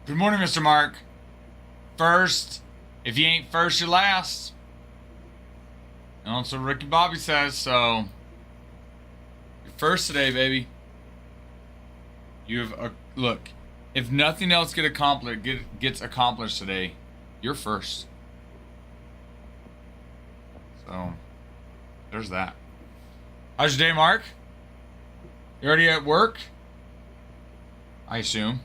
Good morning, Mr. Mark. First, if you ain't first, you're last. And that's what Ricky Bobby says, so you're first today, baby. You have a look. If nothing else gets accomplished today, you're first. So there's that. How's your day, Mark? You already at work? I assume.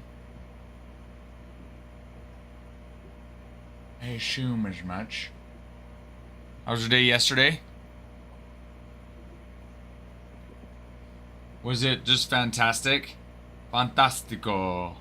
I assume as much. How was your day yesterday? Was it just fantastic? Fantastico.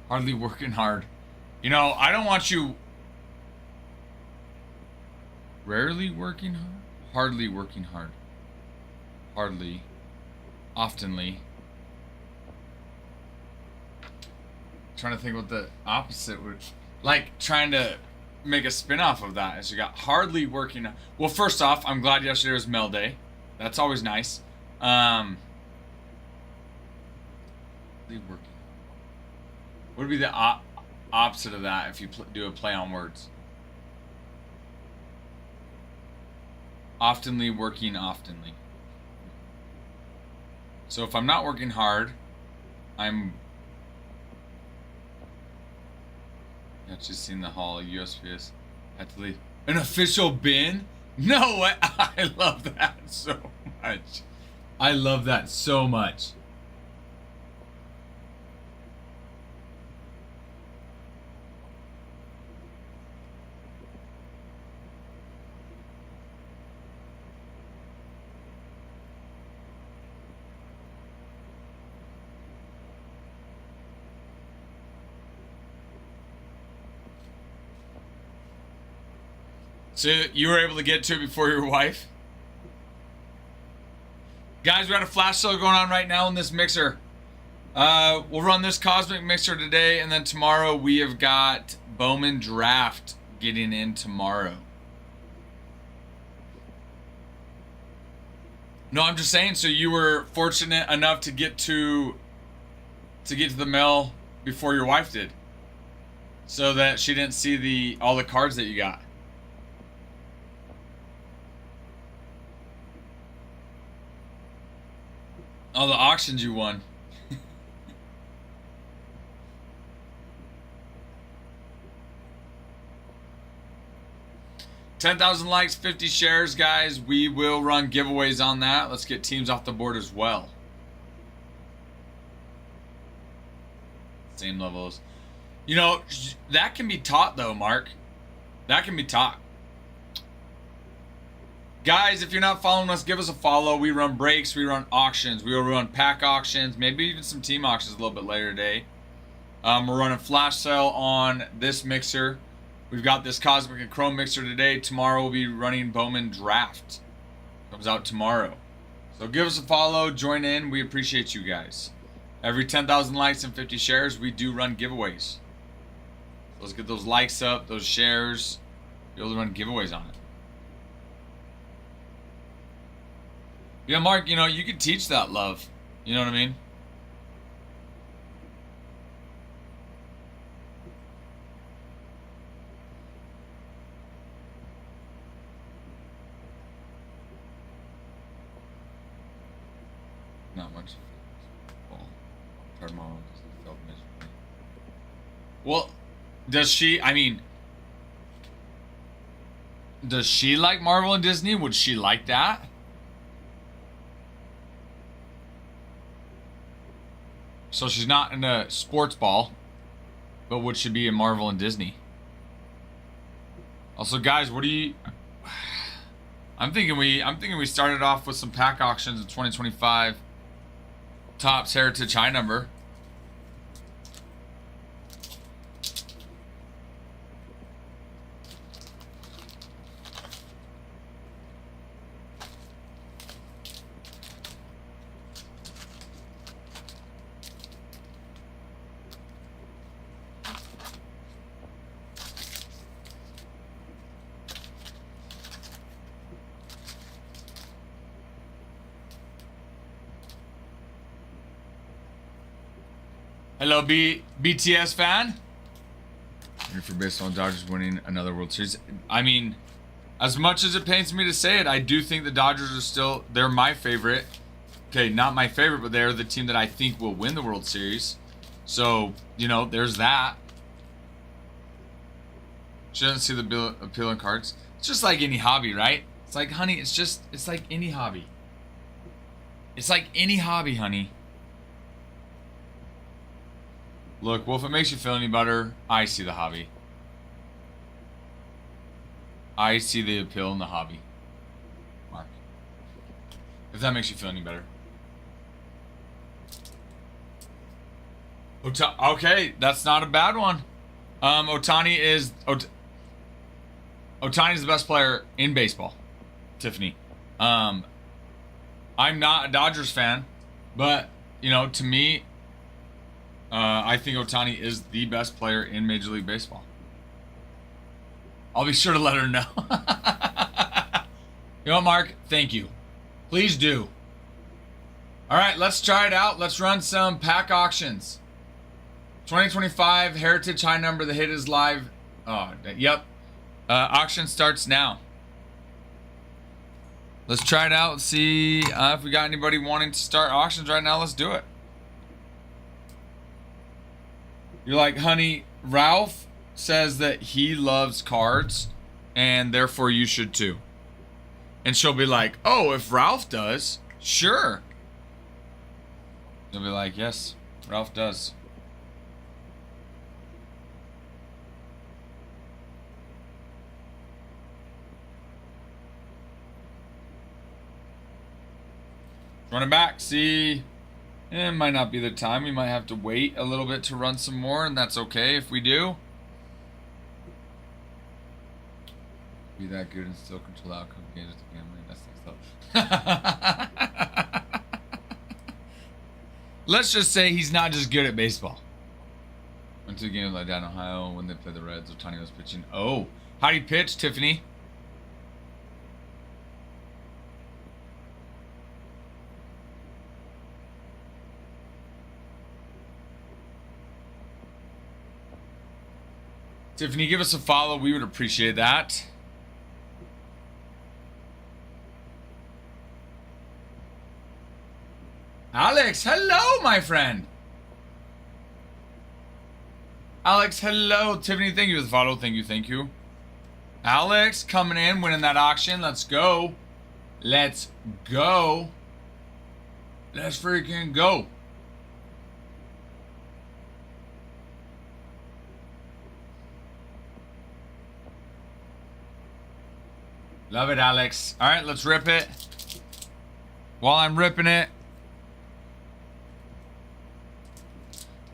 Hardly working hard. You know, I don't want you rarely working hard. Hardly working hard. Hardly. Oftenly. Trying to think what the opposite would... Like, trying to make a spin-off of that. As you got hardly working... Well, first off, I'm glad yesterday was Mel Day. That's always nice. Hardly working. What would be the opposite of that if you do a play on words? Oftenly working oftenly. So if I'm not working hard, I'm... I've just seen the hall USPS. Had to leave. An official bin? No way! I love that so much. I love that so much. So you were able to get to it before your wife? Guys, we got a flash sale going on right now in this mixer. We'll run this Cosmic Mixer today, and then tomorrow we have got Bowman Draft getting in tomorrow. No, I'm just saying, so you were fortunate enough to get to the mail before your wife did. So that she didn't see all the cards that you got. All the auctions you won. 10,000 likes, 50 shares, guys. We will run giveaways on that. Let's get teams off the board as well. Same levels. You know, that can be taught though, Mark. That can be taught. Guys, if you're not following us, give us a follow. We run breaks, we run auctions, we will run pack auctions, maybe even some team auctions a little bit later today. We're running flash sale on this mixer. We've got this Cosmic and Chrome mixer today. Tomorrow we'll be running Bowman Draft. Comes out tomorrow. So give us a follow, join in. We appreciate you guys. Every 10,000 likes and 50 shares, we do run giveaways. Let's get those likes up, those shares. Be able to run giveaways on it. Yeah, Mark, you know, you could teach that love. You know what I mean? Not much. Well, does she, I mean, does she like Marvel and Disney? Would she like that? So she's not in a sports ball, but would she be in Marvel and Disney? Also, guys, what do you... I'm thinking we started off with some pack auctions in 2025. Topps Heritage High Number. Hello, BTS fan. Ready for baseball and Dodgers winning another World Series. I mean, as much as it pains me to say it, I do think the Dodgers are still, they're my favorite. Okay, not my favorite, but they're the team that I think will win the World Series. So, you know, there's that. Shouldn't see the appealing cards. It's just like any hobby, right? It's like, honey, it's like any hobby. It's like any hobby, honey. Look, well, if it makes you feel any better, I see the hobby. I see the appeal in the hobby. Mark. If that makes you feel any better. Okay, that's not a bad one. Ohtani is the best player in baseball. Tiffany. I'm not a Dodgers fan, but you know, to me, I think Ohtani is the best player in Major League Baseball. I'll be sure to let her know. You know what, Mark? Thank you. Please do. All right, let's try it out. Let's run some pack auctions. 2025 Heritage High Number. The hit is live. Oh, yep. Auction starts now. Let's try it out. See if we got anybody wanting to start auctions right now. Let's do it. You're like, honey, Ralph says that he loves cards and therefore you should too. And she'll be like, oh, if Ralph does, sure. You'll be like, yes, Ralph does. Run it back. See, it might not be the time. We might have to wait a little bit to run some more, and that's okay if we do. Be that good and still control outcome games with the gambling. That's next up. Let's just say he's not just good at baseball. Went to a game like that in Ohio when they played the Reds. Ohtani was pitching. Oh, how do you pitch, Tiffany? Tiffany, give us a follow. We would appreciate that. Alex, hello, my friend. Alex, hello. Tiffany, thank you for the follow. Thank you, thank you. Alex coming in, winning that auction. Let's go. Let's go. Let's freaking go. Love it, Alex. All right, let's rip it. While I'm ripping it,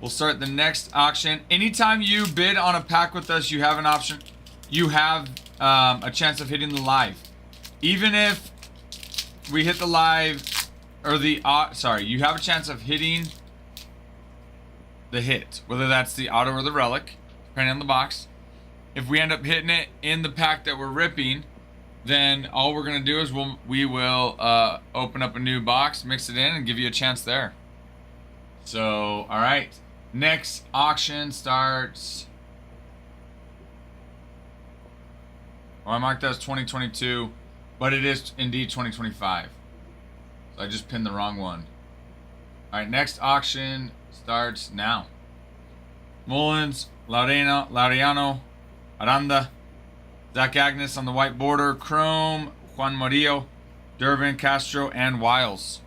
we'll start the next auction. Anytime you bid on a pack with us, you have an option. You have a chance of hitting the live. Even if we hit the live, or the, sorry, you have a chance of hitting the hit. Whether that's the auto or the relic, depending on the box. If we end up hitting it in the pack that we're ripping, then all we're going to do is we will open up a new box, mix it in, and give you a chance there. So, all right. Next auction starts. Oh, I marked that as 2022, but it is indeed 2025. So I just pinned the wrong one. All right, next auction starts now. Mullins, Laureano, Aranda, Zach Agnes on the white border, Chrome, Juan Murillo, Durbin, Castro, and Wiles.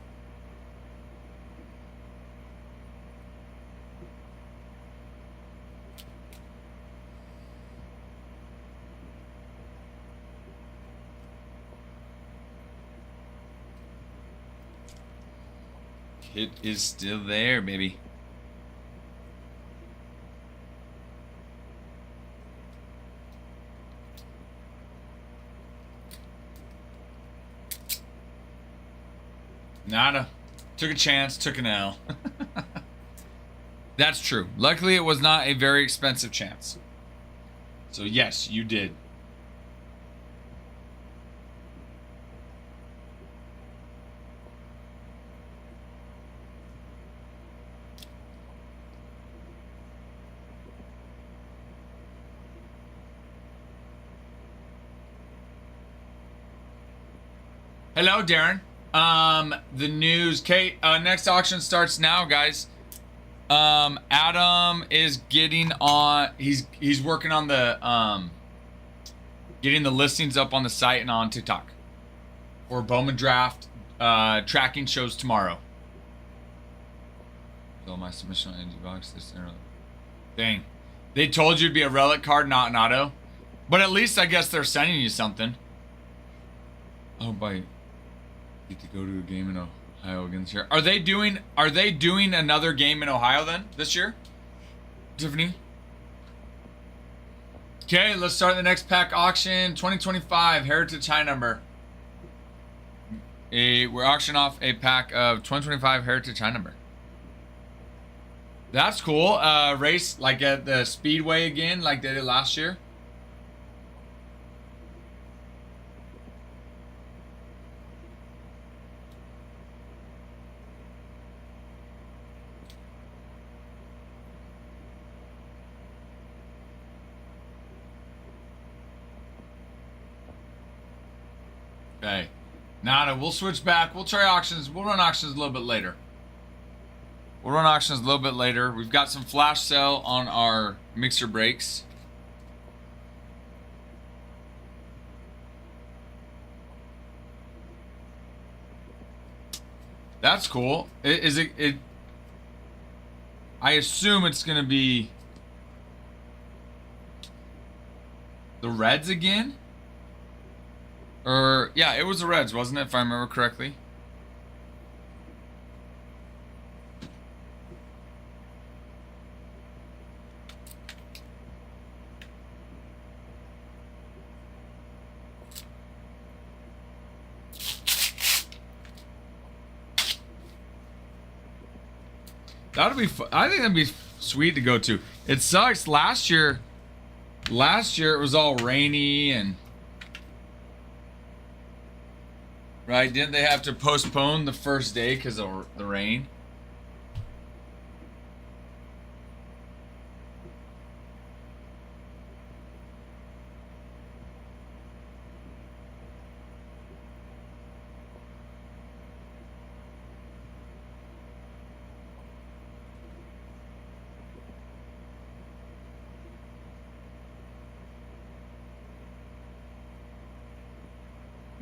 It is still there, baby. Nada. Took a chance, took an L. That's true. Luckily, it was not a very expensive chance. So yes, you did. Hello, Darren. The news. Kate, next auction starts now, guys. Adam is getting on. He's working on the getting the listings up on the site and on TikTok for Bowman Draft. Tracking shows tomorrow. So my submission on NG box this early. Dang, they told you it'd be a relic card, not an auto. But at least I guess they're sending you something. Oh, by get to go to a game in Ohio against here. Are they doing another game in Ohio then this year? Tiffany? Okay, let's start the next pack auction. 2025 Heritage High Number. We're auctioning off a pack of 2025 Heritage High Number. That's cool. Race like at the Speedway again, like they did last year. Okay. Nada, we'll switch back. We'll try auctions. We'll run auctions a little bit later. We'll run auctions a little bit later. We've got some flash sale on our mixer breaks. That's cool. Is it I assume it's gonna be the Reds again? Or yeah, it was the Reds, wasn't it, if I remember correctly? That'll be fun. I think that'd be sweet to go to. It sucks. Last year it was all rainy and right. Didn't they have to postpone the first day because of the rain?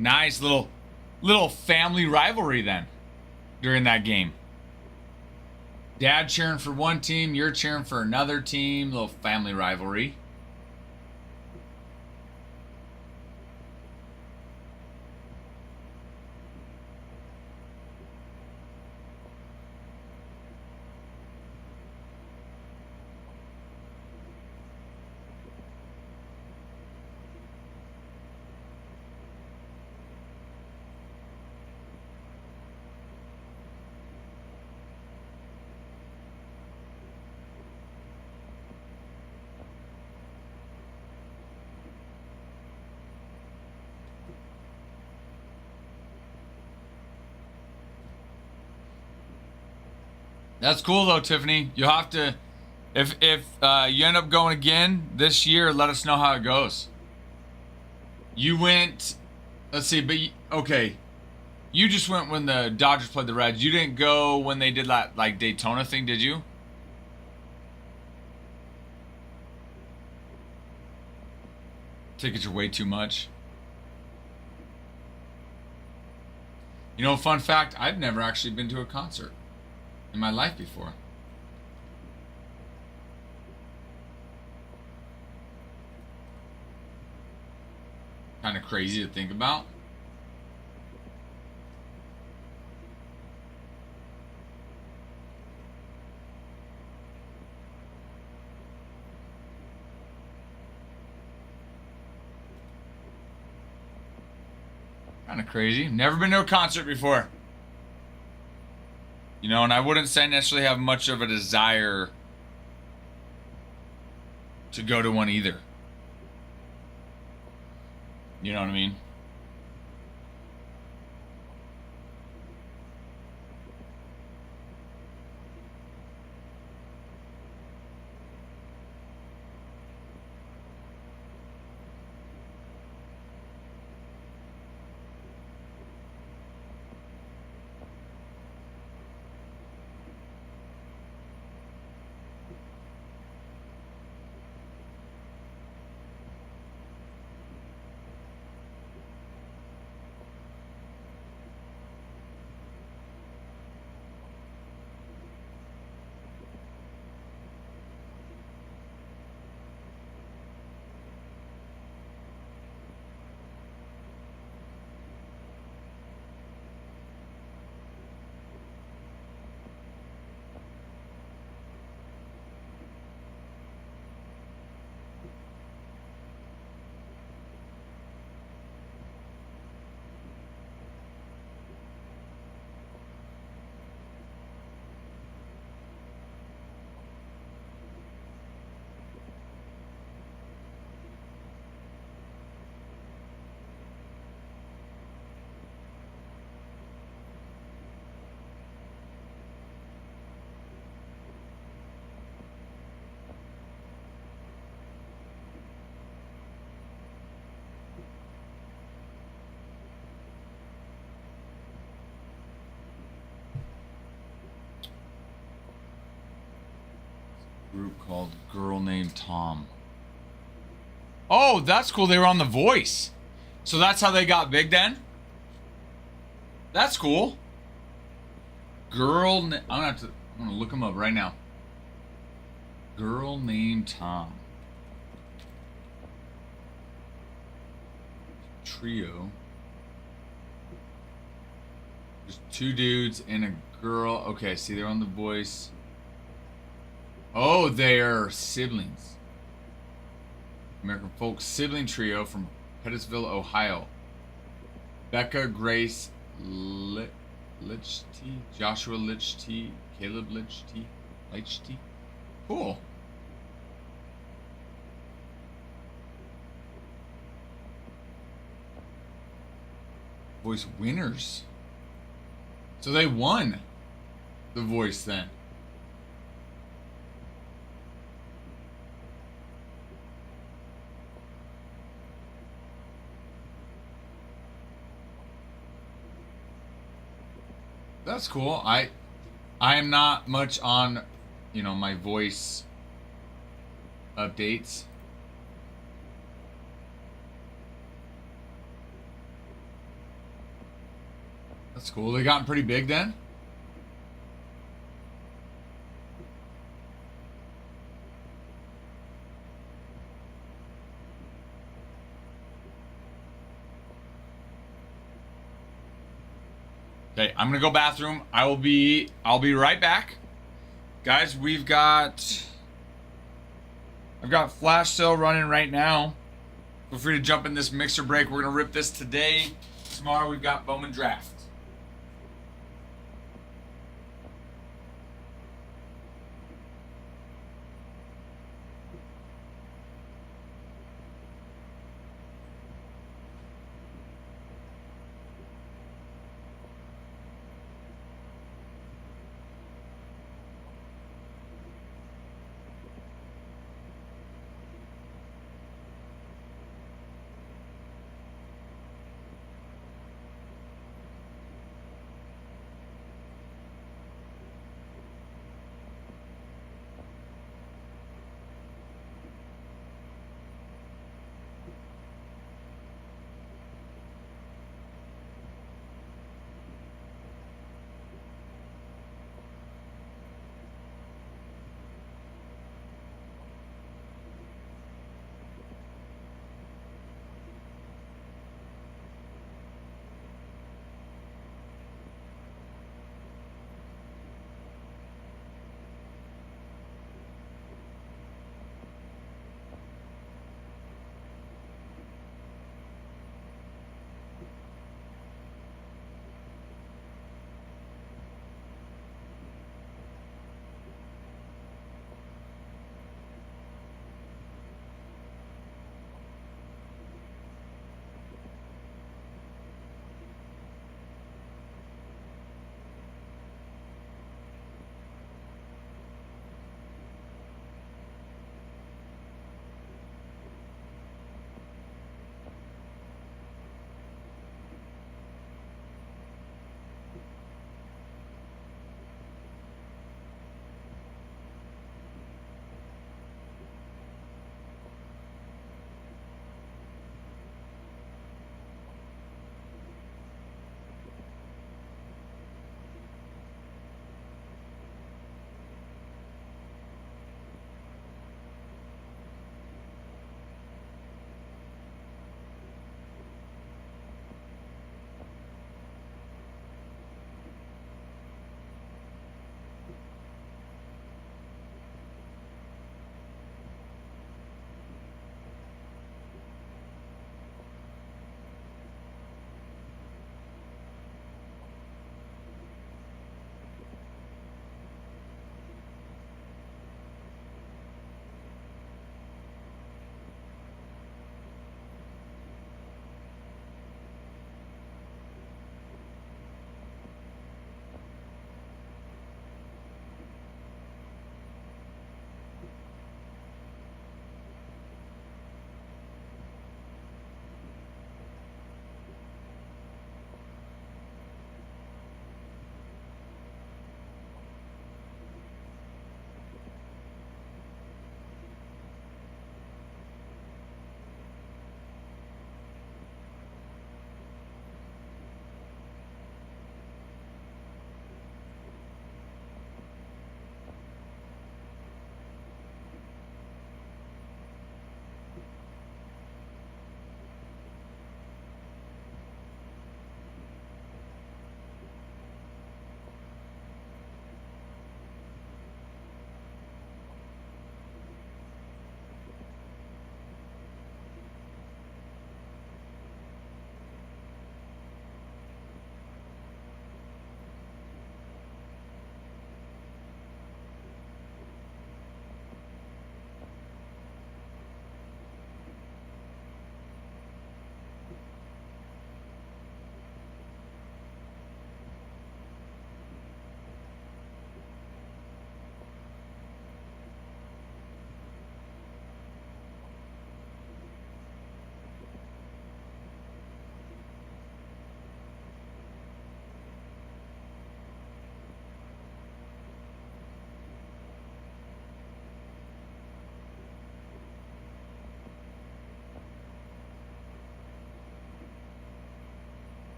Nice little family rivalry then during that game. Dad cheering for one team, you're cheering for another team, little family rivalry. That's cool though, Tiffany. You'll have to, if you end up going again this year, let us know how it goes. You went, let's see, but okay, you just went when the Dodgers played the Reds. You didn't go when they did that like Daytona thing, did you? Tickets are way too much. You know, fun fact, I've never actually been to a concert in my life before. Kind of crazy to think about. Kind of crazy. Never been to a concert before. You know, and I wouldn't say necessarily have much of a desire to go to one either. You know what I mean? Group called Girl Named Tom. Oh, that's cool. They were on The Voice. So that's how they got big then? That's cool. I'm gonna look them up right now. Girl Named Tom. Trio. There's two dudes and a girl. Okay, see, they're on The Voice. Oh, they're siblings. American folk sibling trio from Pettisville, Ohio. Becca Grace Lichty, Joshua Lichty, Caleb Lichty. Cool. Voice winners. So they won The Voice then. That's cool. I am not much on, my Voice updates. That's cool. They gotten pretty big then? Okay, I'm gonna go bathroom. I'll be right back. Guys, I've got flash sale running right now. Feel free to jump in this mixer break. We're gonna rip this today. Tomorrow we've got Bowman Draft.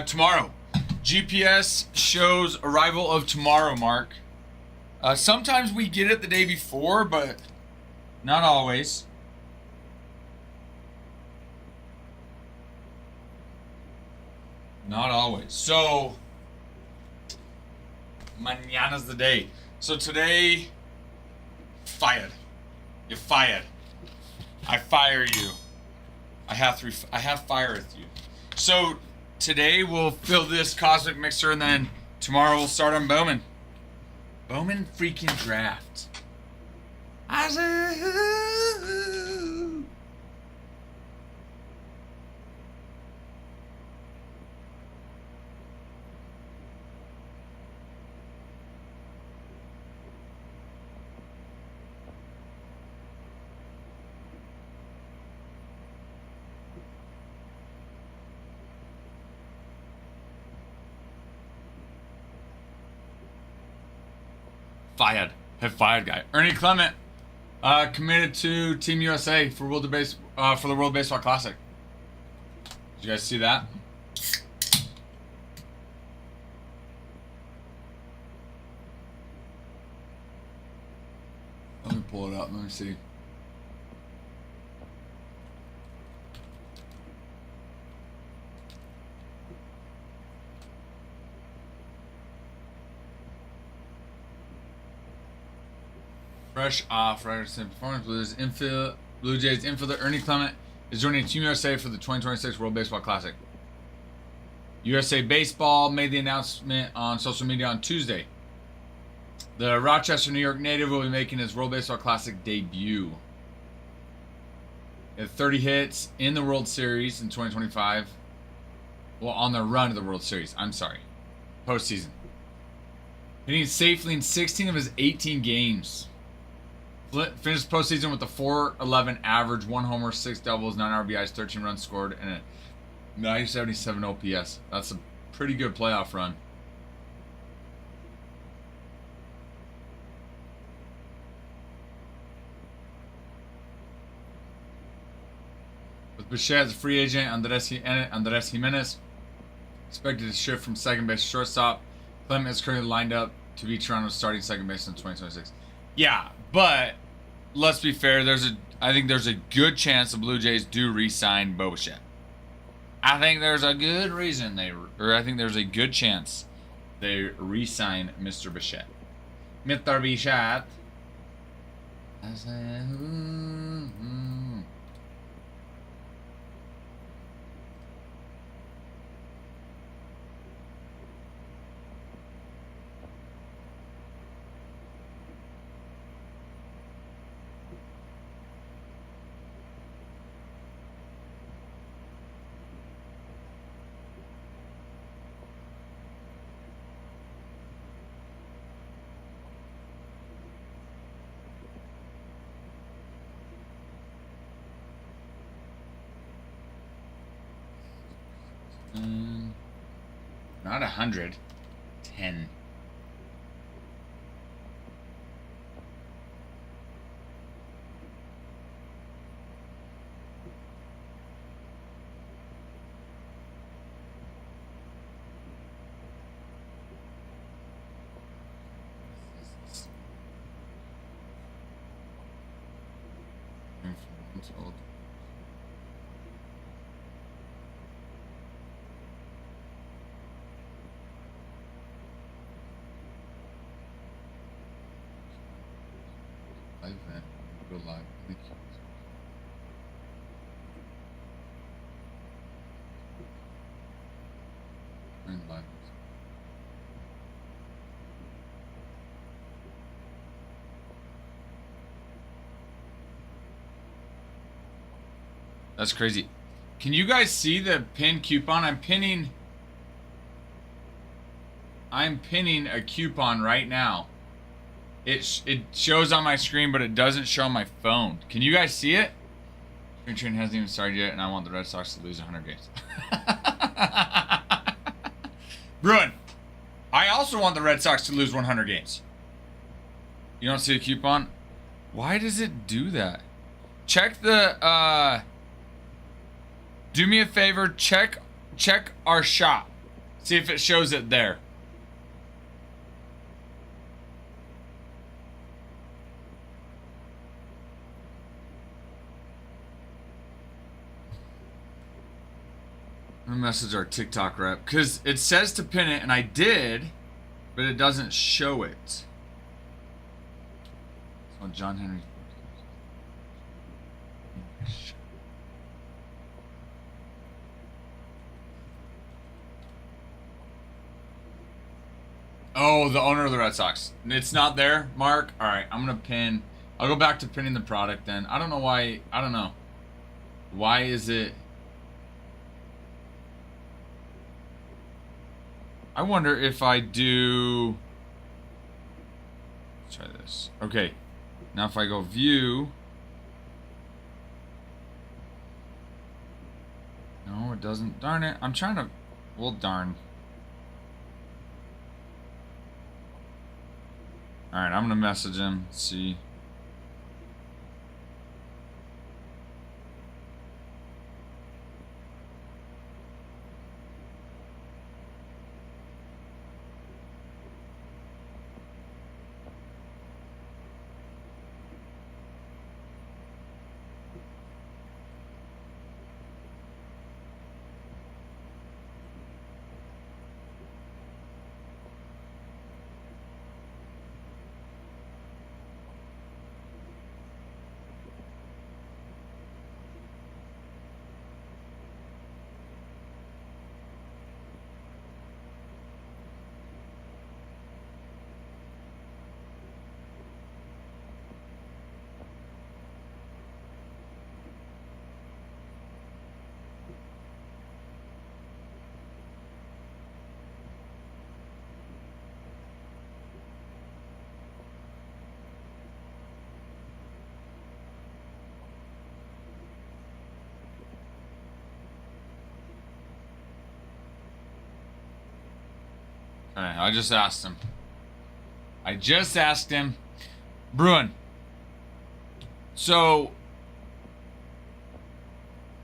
Tomorrow. GPS shows arrival of tomorrow, Mark. Sometimes we get it the day before, but not always. Not always. So, mañana's the day. So today, fired. You're fired. I fire you. I have fire with you. So today we'll fill this cosmic mixer, and then tomorrow we'll start on Bowman. Bowman freaking draft. Fired. Have fired guy. Ernie Clement committed to Team USA for for the World Baseball Classic. Did you guys see that? Let me pull it up. Let me see. Fresh off Ryerson performance, Blue Jays infielder Ernie Clement is joining Team USA for the 2026 World Baseball Classic. USA Baseball made the announcement on social media on Tuesday. The Rochester, New York native will be making his World Baseball Classic debut. He had 30 hits in the World Series in 2025. Well, on the run of the World Series. I'm sorry. Postseason. Hitting safely in 16 of his 18 games. Finished postseason with a .411 average, 1 homer, 6 doubles, 9 RBIs, 13 runs scored, and a .977 OPS. That's a pretty good playoff run. With Bichette as a free agent, Andres Jimenez expected to shift from second base to shortstop. Clement is currently lined up to be Toronto's starting second base in 2026. Yeah, but let's be fair. I think there's a good chance the Blue Jays do re-sign Bo Bichette. I think there's a good reason I think there's a good chance they re-sign Mr. Bichette. Mr. Bichette. I say, not 100. 10. Event, go live. Thank you. Turn live. That's crazy. Can you guys see the pin coupon? I'm pinning a coupon right now. It shows on my screen, but it doesn't show on my phone. Can you guys see it? Spring training hasn't even started yet, and I want the Red Sox to lose 100 games. Bruin, I also want the Red Sox to lose 100 games. You don't see a coupon? Why does it do that? Check the Do me a favor, check our shop. See if it shows it there. I'm gonna message our TikTok rep because it says to pin it, and I did, but it doesn't show it. On John Henry. Oh, the owner of the Red Sox. It's not there, Mark? All right, I'm going to pin. I'll go back to pinning the product then. I don't know why. I don't know. Why is it? I wonder if I do. Let's try this. Okay. Now if I go view. No, it doesn't. Darn it. I'm trying to. Well, darn. Alright, I'm gonna message him. See. Alright, I just asked him. Bruin. So,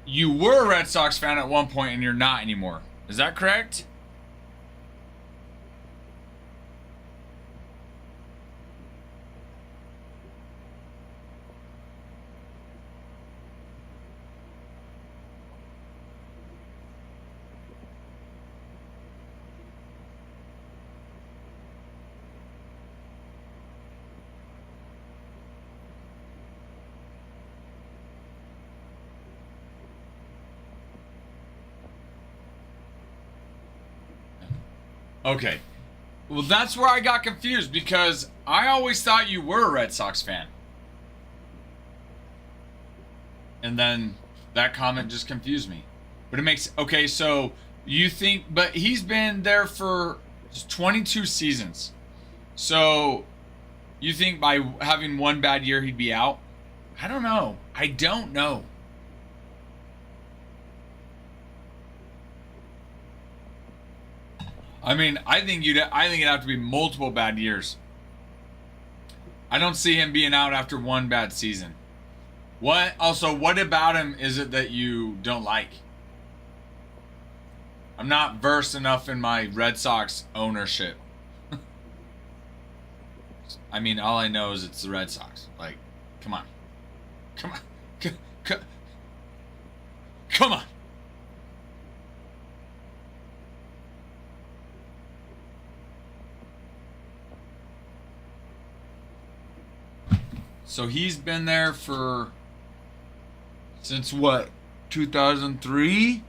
you were a Red Sox fan at one point and you're not anymore. Is that correct? Okay. Well, that's where I got confused because I always thought you were a Red Sox fan. And then that comment just confused me. But it makes... Okay, so you think... But he's been there for 22 seasons. So you think by having one bad year he'd be out? I don't know. I don't know. I mean, I think it'd have to be multiple bad years. I don't see him being out after one bad season. What about him is it that you don't like? I'm not versed enough in my Red Sox ownership. I mean, all I know is it's the Red Sox. Like, come on. Come on. Come on. So he's been there since what? 2003?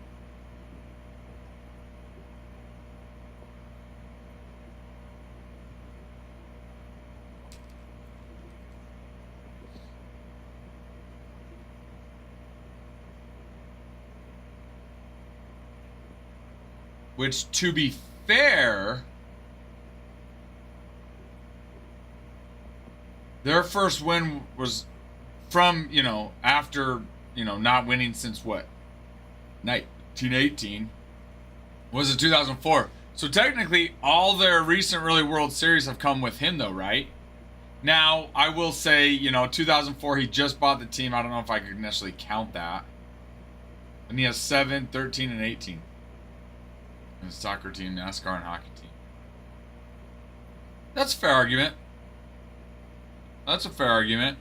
Which, to be fair, their first win was from, after, not winning since what? 1918. Was it 2004? So technically, all their recent really World Series have come with him, though, right? Now, I will say, 2004, he just bought the team. I don't know if I could necessarily count that. And he has 7, 13, and 18. And his soccer team, NASCAR, and hockey team. That's a fair argument. That's a fair argument.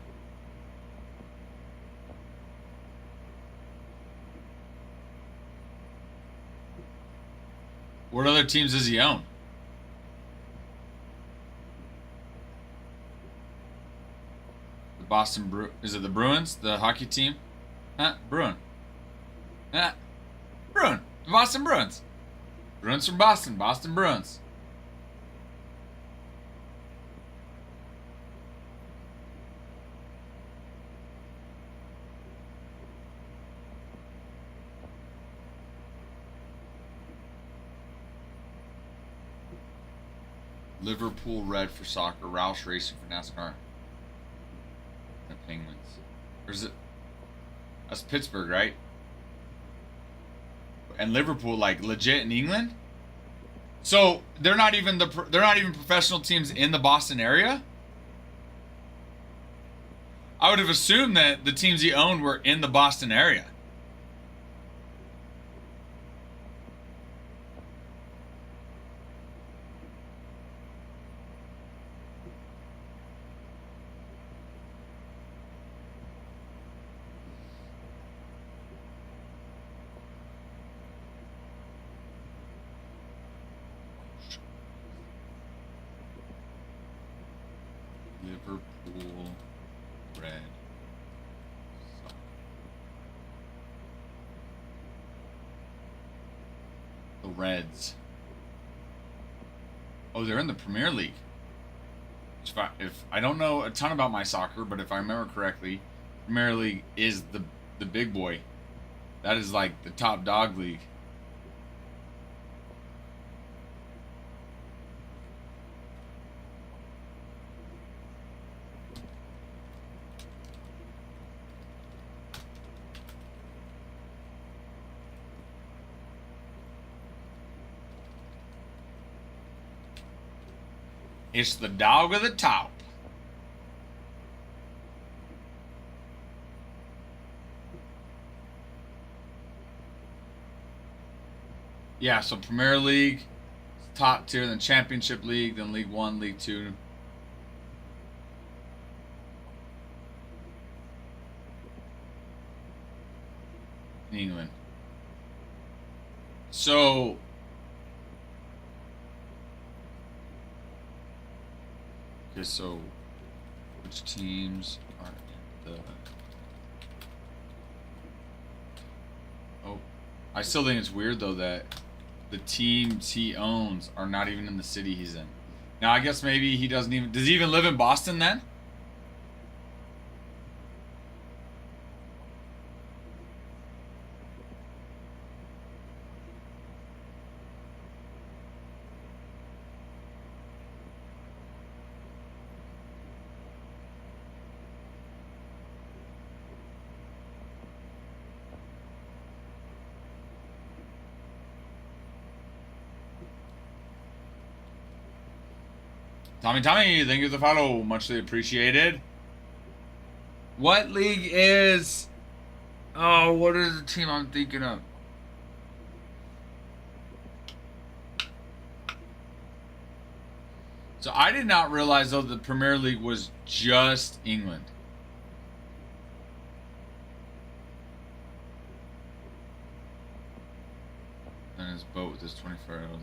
What other teams does he own? The Is it the Bruins? The hockey team? Huh? Bruin. Huh? Bruin. The Boston Bruins. Bruins from Boston. Boston Bruins. Liverpool Red for soccer. Roush Racing for NASCAR. The Penguins. Or is it? That's Pittsburgh, right? And Liverpool, like, legit in England. So they're not even professional teams in the Boston area. I would have assumed that the teams he owned were in the Boston area. Liverpool Red. The Reds. Oh, they're in the Premier League. If I don't know a ton about my soccer, but if I remember correctly, Premier League is the big boy. That is like the top dog league. It's the dog of the top. Yeah, so Premier League, top tier, then Championship League, then League One, League Two. In England. So okay, so which teams are in the... Oh, I still think it's weird though that the teams he owns are not even in the city he's in. Now I guess maybe he doesn't even... Does he even live in Boston then? Tommy, thank you for the follow. Muchly appreciated. What league is... Oh, what is the team I'm thinking of? So I did not realize, though, the Premier League was just England. And his boat with his 24-hour old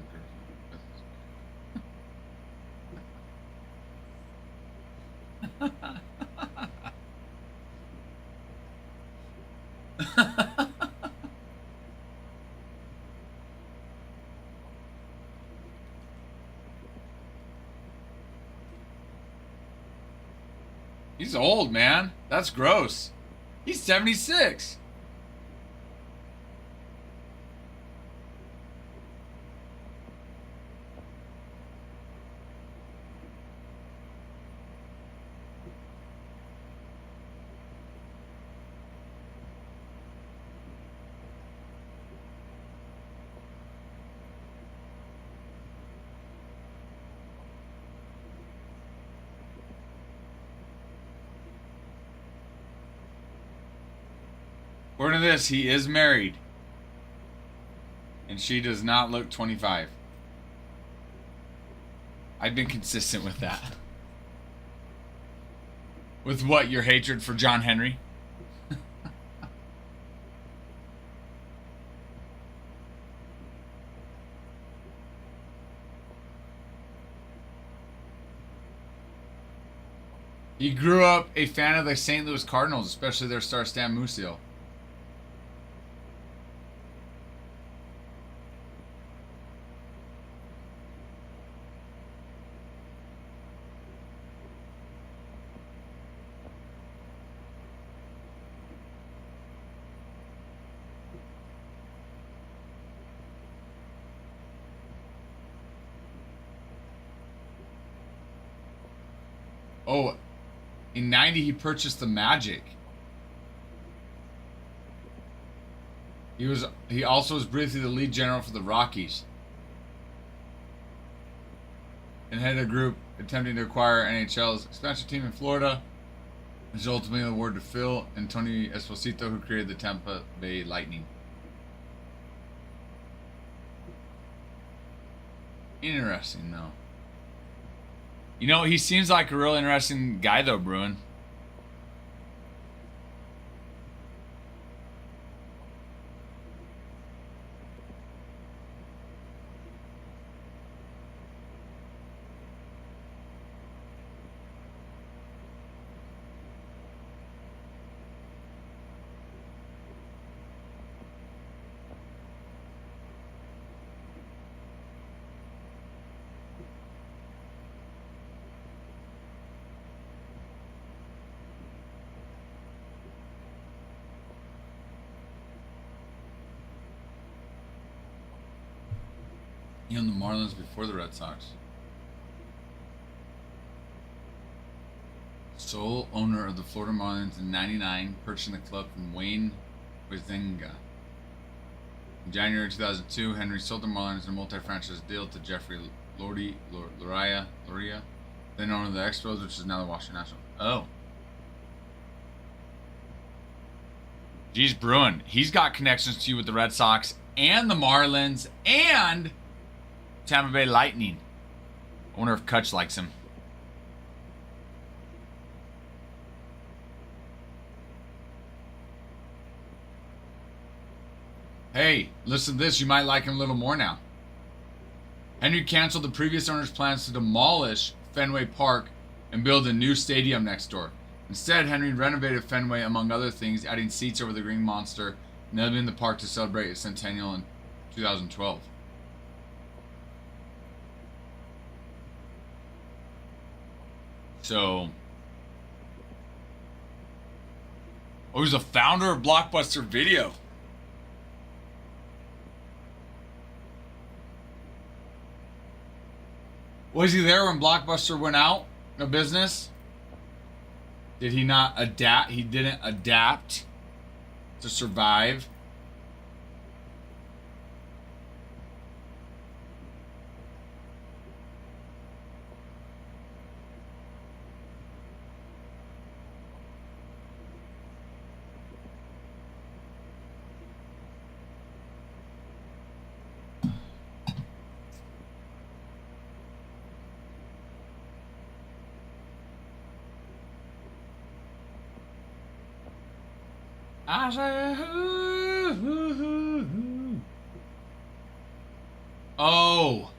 He's old, man. That's gross. He's 76. According to this, he is married. and she does not look 25. I've been consistent with that. With what? Your hatred for John Henry? He grew up a fan of the St. Louis Cardinals, especially their star Stan Musial. Oh, in 90 he purchased the Magic. He also was briefly the lead general for the Rockies. And headed a group attempting to acquire NHL's expansion team in Florida. Which is ultimately awarded to Phil and Tony Esposito, who created the Tampa Bay Lightning. Interesting, though. You know, he seems like a real interesting guy, though, Bruin. He owned the Marlins before the Red Sox. Sole owner of the Florida Marlins in '99, purchasing the club from Wayne Huizenga. In January 2002, Henry sold the Marlins in a multi-franchise deal to Jeffrey Loria, then owner of the Expos, which is now the Washington Nationals. Oh. Geez, Bruin, he's got connections to you with the Red Sox and the Marlins and Tampa Bay Lightning. I wonder if Kutch likes him. Hey, listen to this. You might like him a little more now. Henry canceled the previous owner's plans to demolish Fenway Park and build a new stadium next door. Instead, Henry renovated Fenway, among other things, adding seats over the Green Monster and opening the park to celebrate its centennial in 2012. So, oh, he's the founder of Blockbuster Video. Was he there when Blockbuster went out of business? Did he not adapt? He didn't adapt to survive. I say, oh.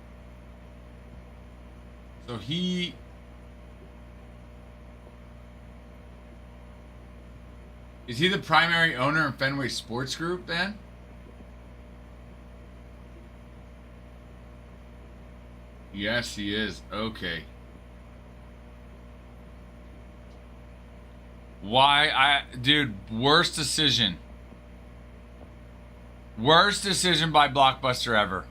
So he... Is he the primary owner of Fenway Sports Group then? Yes, he is. Okay. Dude, worst decision. Worst decision by Blockbuster ever.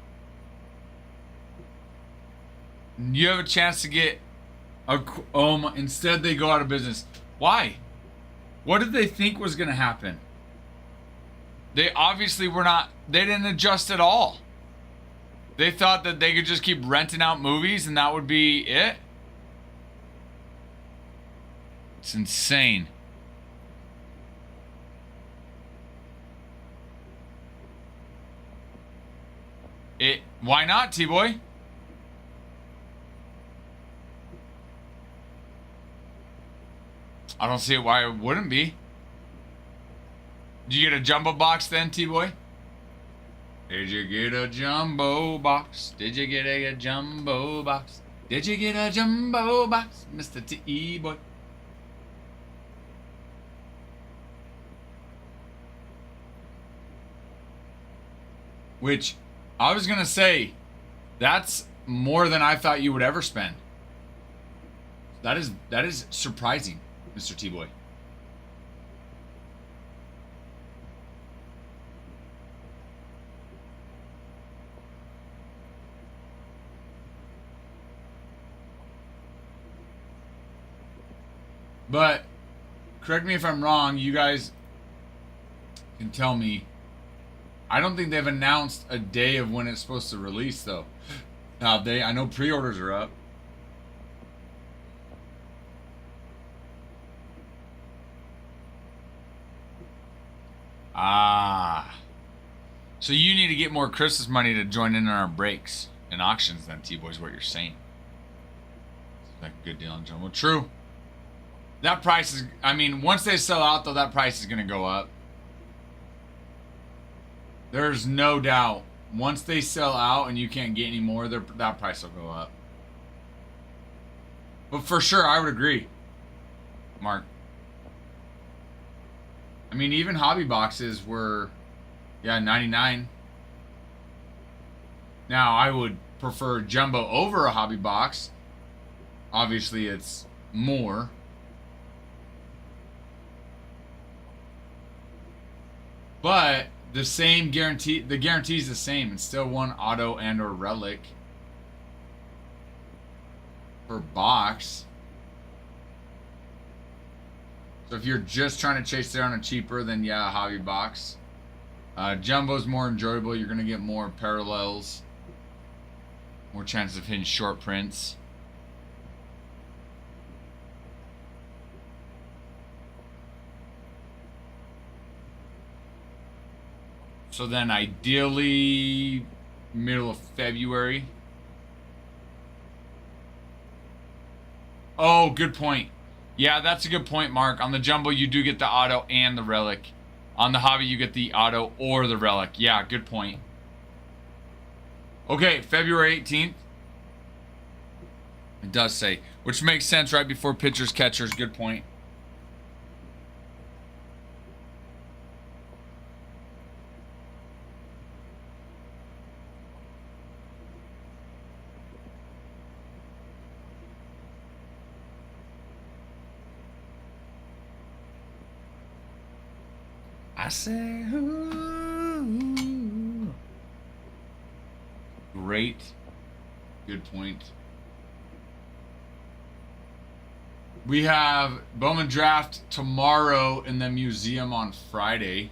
You have a chance to get instead they go out of business. Why? What did they think was going to happen? They obviously they didn't adjust at all. They thought that they could just keep renting out movies and that would be it. It's insane. Why not, T-Boy? I don't see why it wouldn't be. Did you get a jumbo box then, T-Boy? Did you get a jumbo box? Did you get a jumbo box? Did you get a jumbo box, Mr. T-Boy? Which, I was gonna say, that's more than I thought you would ever spend. That is surprising, Mr. T-Boy. But, correct me if I'm wrong, you guys can tell me. I don't think they've announced a day of when it's supposed to release, though. Have they? I know pre-orders are up. Ah. So you need to get more Christmas money to join in on our breaks and auctions then, T-Boy, is what you're saying. It's like a good deal on Jumbo. True. That price is, I mean, once they sell out, though, that price is going to go up. There's no doubt. Once they sell out and you can't get any more, that price will go up. But for sure, I would agree, Mark. I mean, even hobby boxes were, yeah, 99. Now, I would prefer jumbo over a hobby box. Obviously, it's more. But the same guarantee, the guarantee is the same. It's still one auto and or relic per box. So if you're just trying to chase down a cheaper, then yeah, a hobby box. Jumbo's more enjoyable. You're going to get more parallels. More chances of hitting short prints. So then ideally middle of February. Oh, good point. Yeah, that's a good point, Mark. On the jumbo, you do get the auto and the relic. On the hobby, you get the auto or the relic. Yeah, good point. Okay, February 18th. It does say, which makes sense right before pitchers, catchers. Good point. I say, ooh. Great. Good point. We have Bowman Draft tomorrow in the museum on Friday.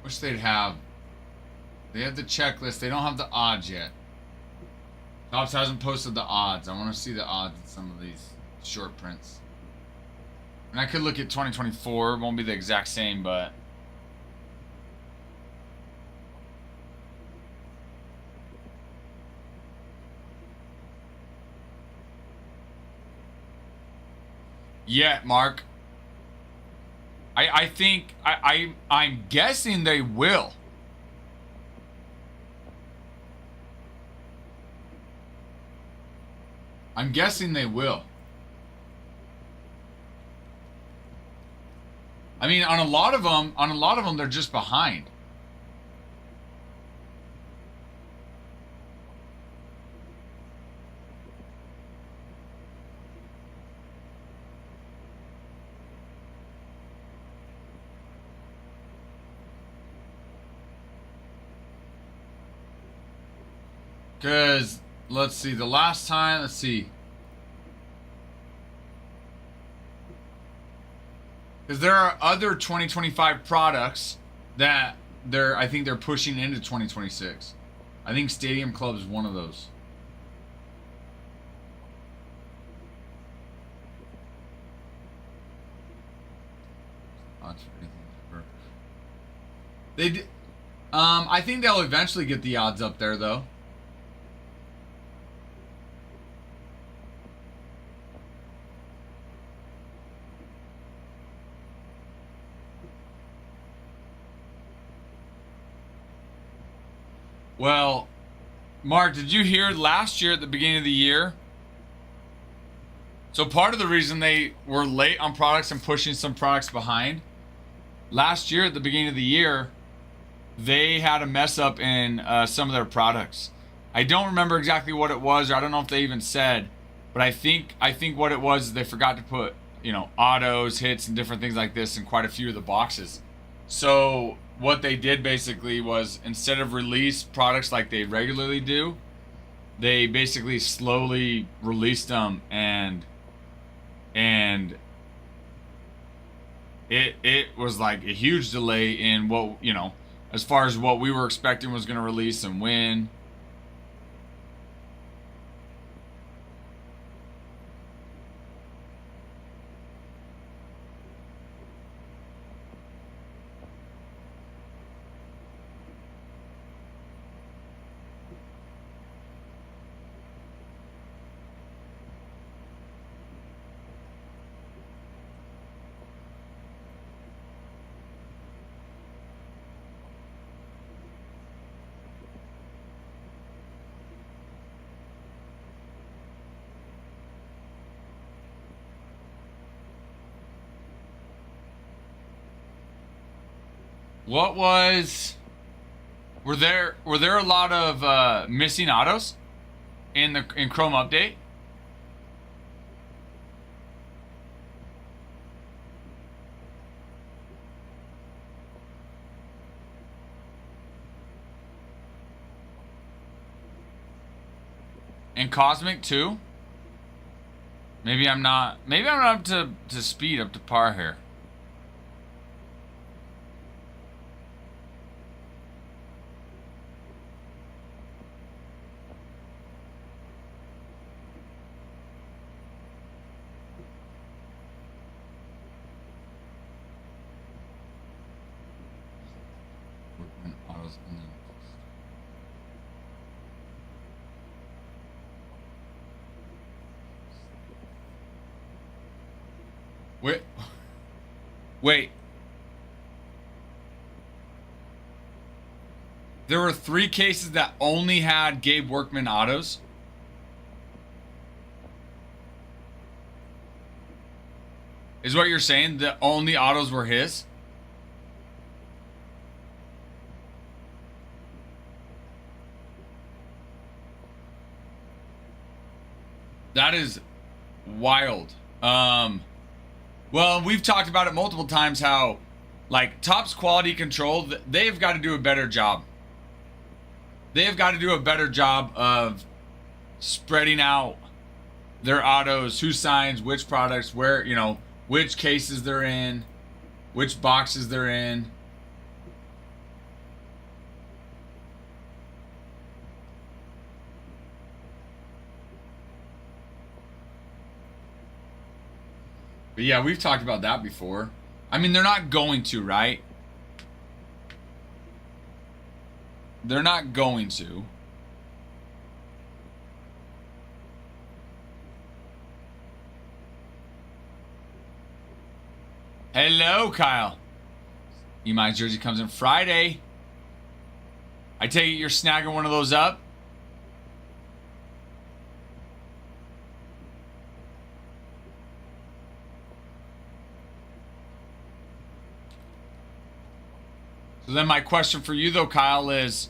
Wish they'd have. They have the checklist. They don't have the odds yet. Topps hasn't posted the odds. I want to see the odds in some of these short prints. And I could look at 2024. It won't be the exact same, but... Yeah, Mark. I think... I'm guessing they will. I'm guessing they will. I mean, on a lot of them, they're just behind. Because, let's see, the last time, let's see. Because there are other 2025 products that I think they're pushing into 2026. I think Stadium Club is one of those. I think they'll eventually get the odds up there, though. Well, Mark, did you hear last year at the beginning of the year? So part of the reason they were late on products and pushing some products behind, last year at the beginning of the year, they had a mess up in some of their products. I don't remember exactly what it was, or I don't know if they even said, but I think what it was is they forgot to put, autos, hits, and different things like this in quite a few of the boxes. So what they did basically was, instead of release products like they regularly do, they basically slowly released them, and it was like a huge delay in what, as far as what we were expecting was going to release and when. Were there a lot of missing autos in Chrome update? And Cosmic too? Maybe I'm not up to speed, up to par here. Wait. There were 3 cases that only had Gabe Workman autos. Is what you're saying? The only autos were his? That is wild. Well, we've talked about it multiple times how, like, Topps Quality Control, they've got to do a better job. They have got to do a better job of spreading out their autos, who signs which products, where, which cases they're in, which boxes they're in. But yeah, we've talked about that before. I mean, they're not going to, right? They're not going to. Hello, Kyle. Emi jersey comes in Friday. I take it you're snagging one of those up? So then my question for you, though, Kyle, is,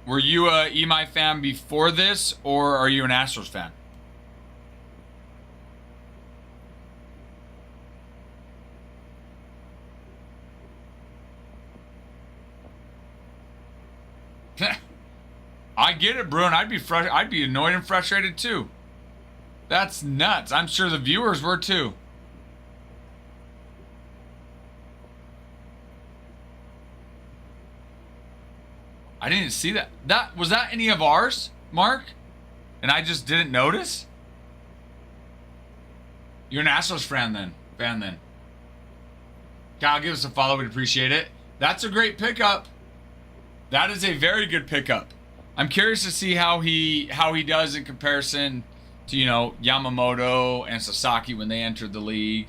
were you a Emi fan before this, or are you an Astros fan? I get it, Bruin. I'd be annoyed and frustrated too. That's nuts. I'm sure the viewers were too. I didn't see that. Was that any of ours, Mark? And I just didn't notice? You're an Astros fan then. Kyle, give us a follow. We'd appreciate it. That's a great pickup. That is a very good pickup. I'm curious to see how he does in comparison to, you know, Yamamoto and Sasaki when they entered the league.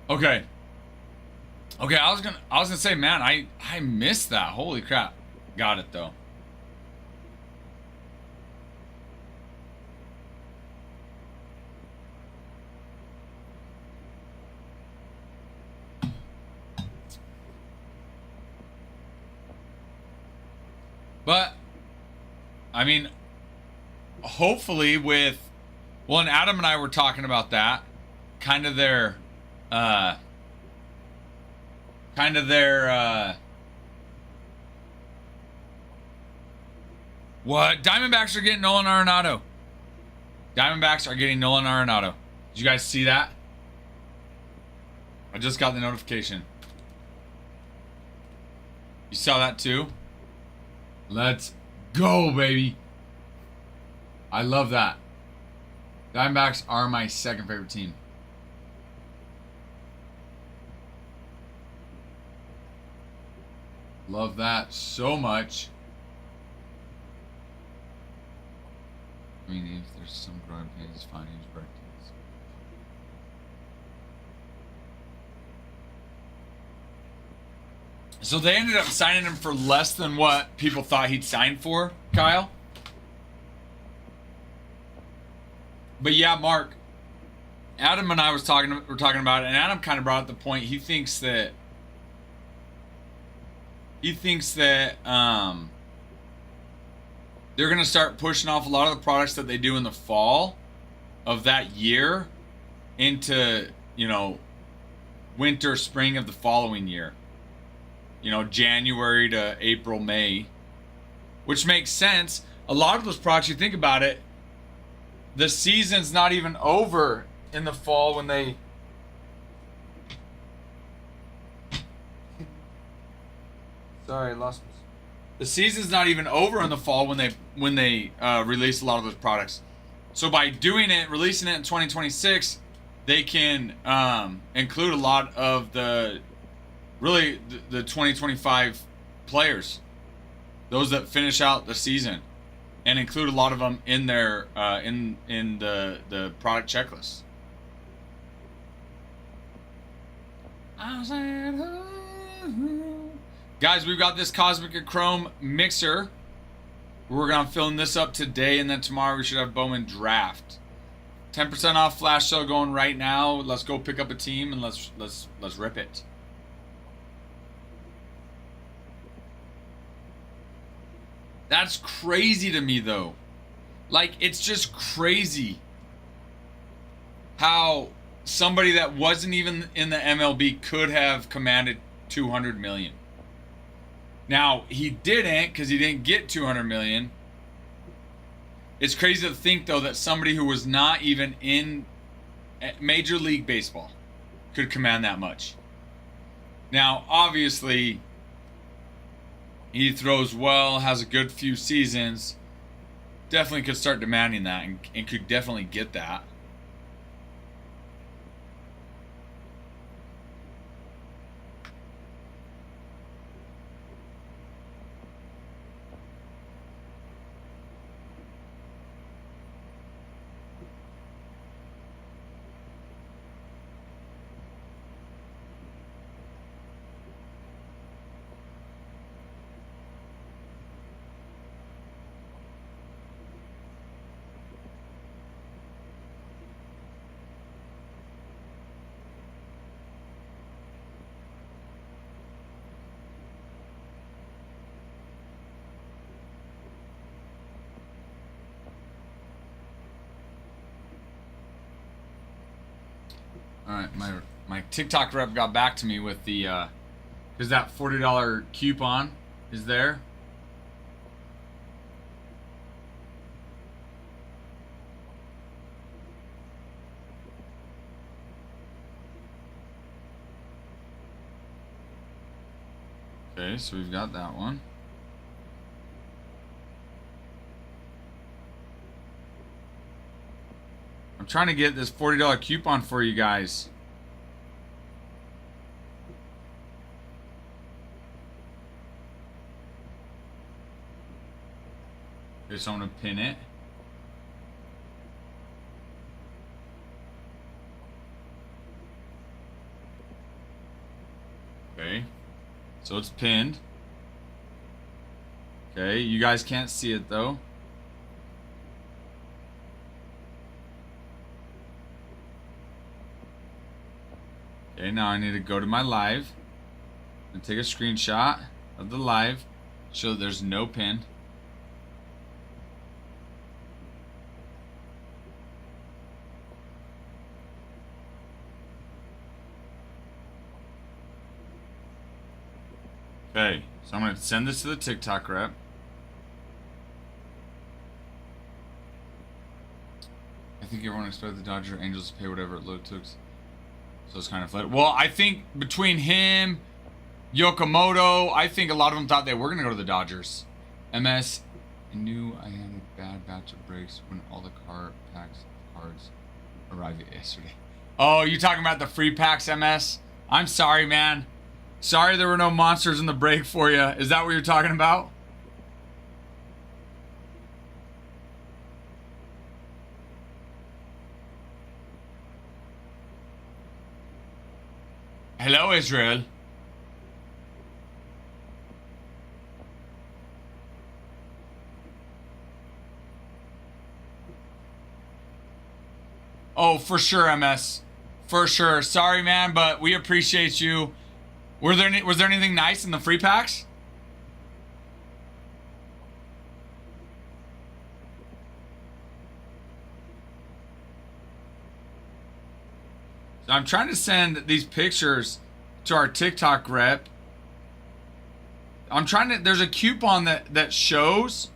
Okay. I was gonna say, man, I missed that. Holy crap. Got it though. But I mean, hopefully with, well, and Adam and I were talking about that, kind of their what? Diamondbacks are getting Nolan Arenado. Diamondbacks are getting Nolan Arenado. Did you guys see that? I just got the notification. You saw that too? Let's go, baby. I love that. Diamondbacks are my second favorite team. Love that so much. I mean, if there's some growing pains, it's fine. He's breaking. So they ended up signing him for less than what people thought he'd sign for, Kyle. But yeah, Mark, Adam and I were talking about it, and Adam kind of brought up the point. He thinks that they're going to start pushing off a lot of the products that they do in the fall of that year into, you know, winter, spring of the following year. You know, January to April, May, which makes sense. A lot of those products, you think about it, the season's not even over in the fall when they... Sorry, I lost my... The season's not even over in the fall when they release a lot of those products. So by doing it, releasing it in 2026, they can include a lot of the 2025 players, those that finish out the season, and include a lot of them in their in the product checklist. Guys, we've got this Cosmic Chrome mixer. We're gonna fill this up today, and then tomorrow we should have Bowman draft. 10% off flash sale going right now. Let's go pick up a team and let's rip it. That's crazy to me, though. Like, it's just crazy how somebody that wasn't even in the MLB could have commanded $200 million. Now, he didn't, because he didn't get $200 million. It's crazy to think, though, that somebody who was not even in Major League Baseball could command that much. Now, obviously, he throws well, has a good few seasons. Definitely could start demanding that and could definitely get that. All right, my TikTok rep got back to me with the because that $40 coupon is there. Okay, so we've got that one. I'm trying to get this $40 coupon for you guys. Okay, so I'm gonna pin it. Okay, so it's pinned. Okay, you guys can't see it though. Okay, now I need to go to my live and take a screenshot of the live, show that there's no pin. Okay, so I'm going to send this to the TikTok rep. I think everyone expected the Dodger Angels to pay whatever it took. So it's kind of flat. Well, I think between him, Yokomoto, I think a lot of them thought they were going to go to the Dodgers. MS, I knew I had a bad batch of breaks when all the packs of cards arrived yesterday. Oh, you talking about the free packs, MS? I'm sorry, man. Sorry there were no monsters in the break for you. Is that what you're talking about? Hello, Israel. Oh, for sure, MS. For sure. Sorry, man, but we appreciate you. Was there anything nice in the free packs? So I'm trying to send these pictures to our TikTok rep. There's a coupon that shows,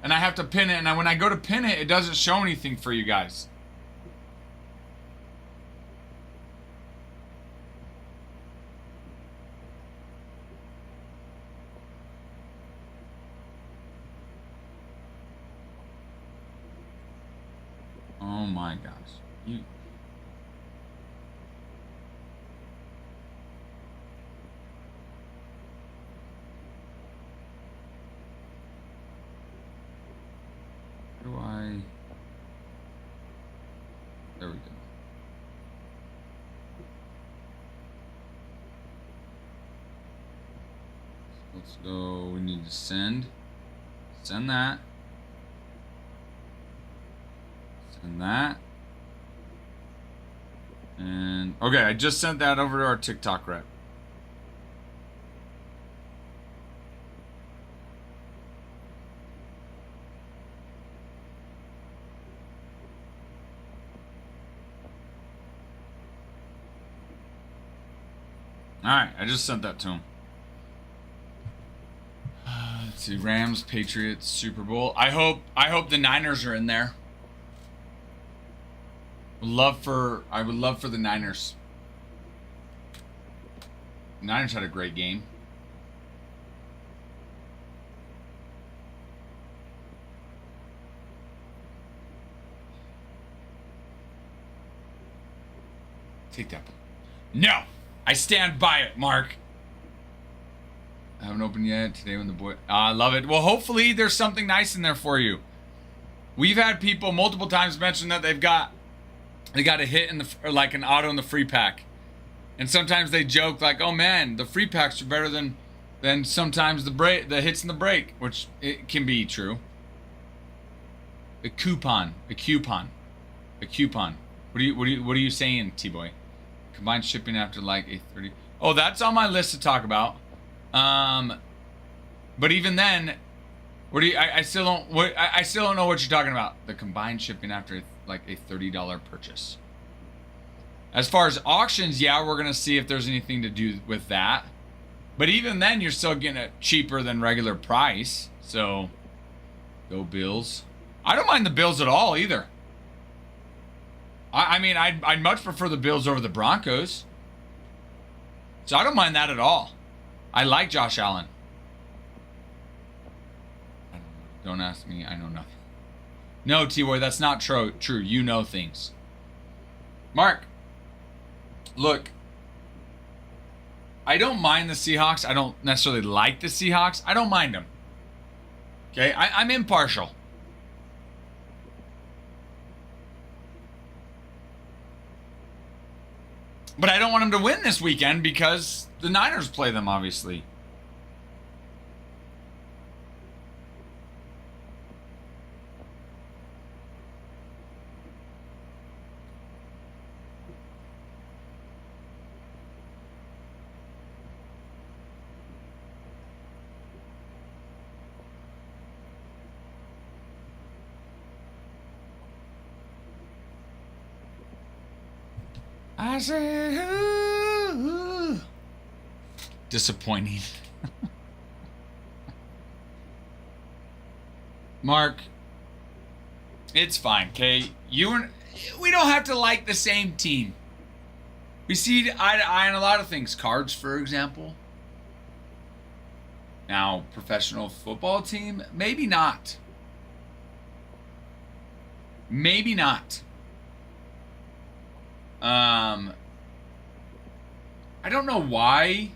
and I have to pin it, and when I go to pin it, it doesn't show anything for you guys. Oh my gosh. There we go. Let's go. We need to send that. Send that. And okay, I just sent that over to our TikTok rep. Alright, I just sent that to him. Let's see, Rams, Patriots, Super Bowl. I hope the Niners are in there. I would love for the Niners. The Niners had a great game. Take that. No! I stand by it, Mark. I haven't opened yet today when the boy... I love it. Well, hopefully there's something nice in there for you. We've had people multiple times mention that they got a hit in the, or like an auto in the free pack. And sometimes they joke like, oh man, the free packs are better than sometimes the hits in the break, which it can be true. A coupon. What are you saying, T-Boy? Combined shipping after like 8:30. Oh, that's on my list to talk about. But even then, I still don't know what you're talking about. The combined shipping after like a $30 purchase. As far as auctions, yeah, we're gonna see if there's anything to do with that. But even then, you're still getting it cheaper than regular price. So, go Bills. I don't mind the Bills at all either. I mean, I'd much prefer the Bills over the Broncos. So I don't mind that at all. I like Josh Allen. Don't ask me. I know nothing. No, T-Boy, that's not true. You know things. Mark, look. I don't mind the Seahawks. I don't necessarily like the Seahawks. I don't mind them. Okay? I'm impartial. But I don't want them to win this weekend because the Niners play them, obviously. I say, ooh. Disappointing. Mark, it's fine, okay? We don't have to like the same team. We see eye to eye on a lot of things. Cards, for example. Now, professional football team, maybe not. Maybe not. I don't know why.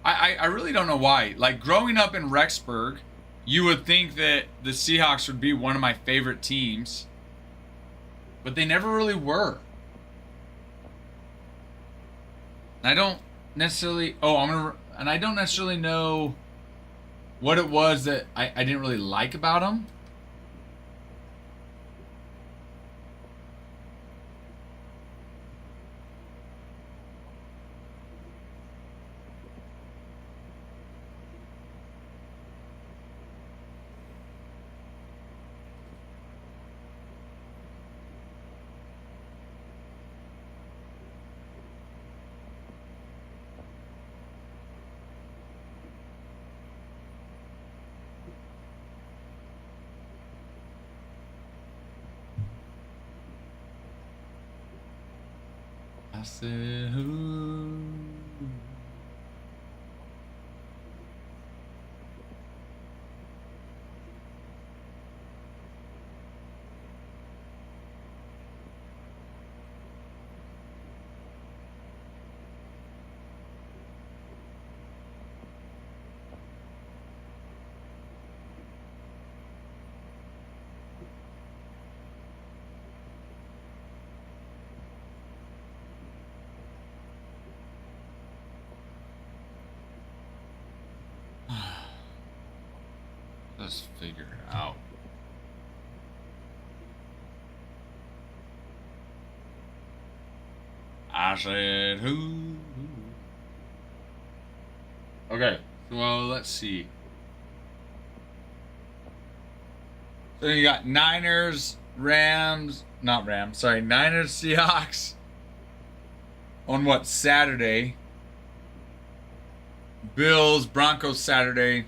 I really don't know why. Like, growing up in Rexburg, you would think that the Seahawks would be one of my favorite teams, but they never really were. I don't necessarily. And I don't necessarily know what it was that I didn't really like about them. I said, who? Let's figure it out. I said, who? Okay, well, let's see. So you got Niners, Niners, Seahawks on what, Saturday? Bills, Broncos Saturday.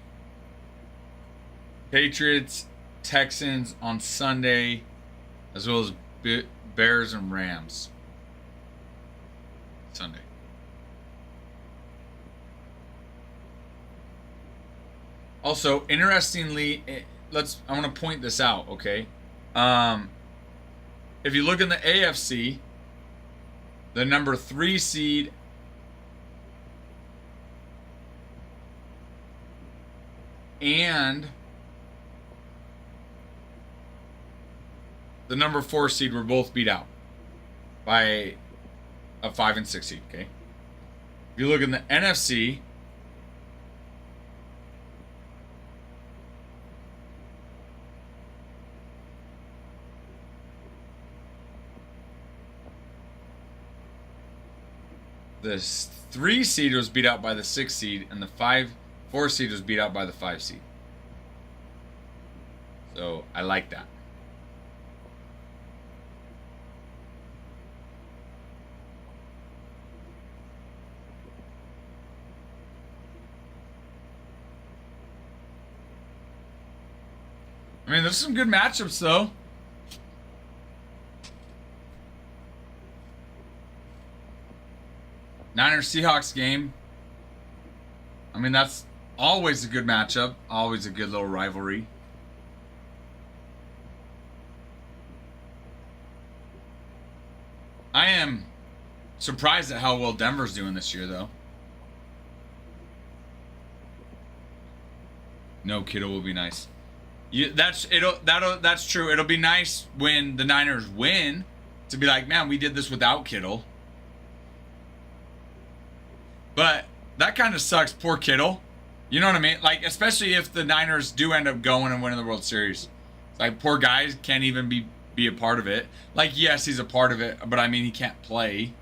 Patriots, Texans on Sunday, as well as Bears and Rams Sunday. Also, interestingly, I want to point this out, okay? If you look in the AFC, the number 3 seed and the number 4 seed were both beat out by a 5 and 6 seed, okay? If you look in the NFC, the 3 seed was beat out by the 6 seed, and the 4 seed was beat out by the 5 seed. So I like that. I mean, there's some good matchups, though. Niners-Seahawks game. I mean, that's always a good matchup. Always a good little rivalry. I am surprised at how well Denver's doing this year, though. No, Kittle will be nice. That's true. It'll be nice when the Niners win to be like, man, we did this without Kittle. But that kind of sucks. Poor Kittle. You know what I mean? Like, especially if the Niners do end up going and winning the World Series. It's like, poor guy can't even be a part of it. Like, yes, he's a part of it, but I mean, he can't play.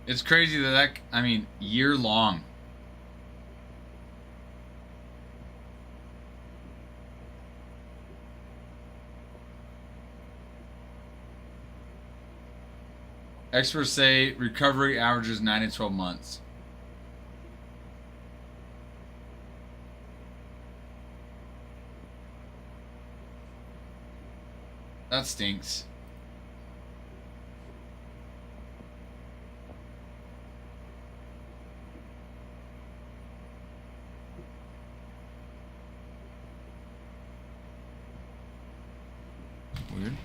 It's crazy that I mean, year long. Experts say recovery averages 9 to 12 months. That stinks. Weird.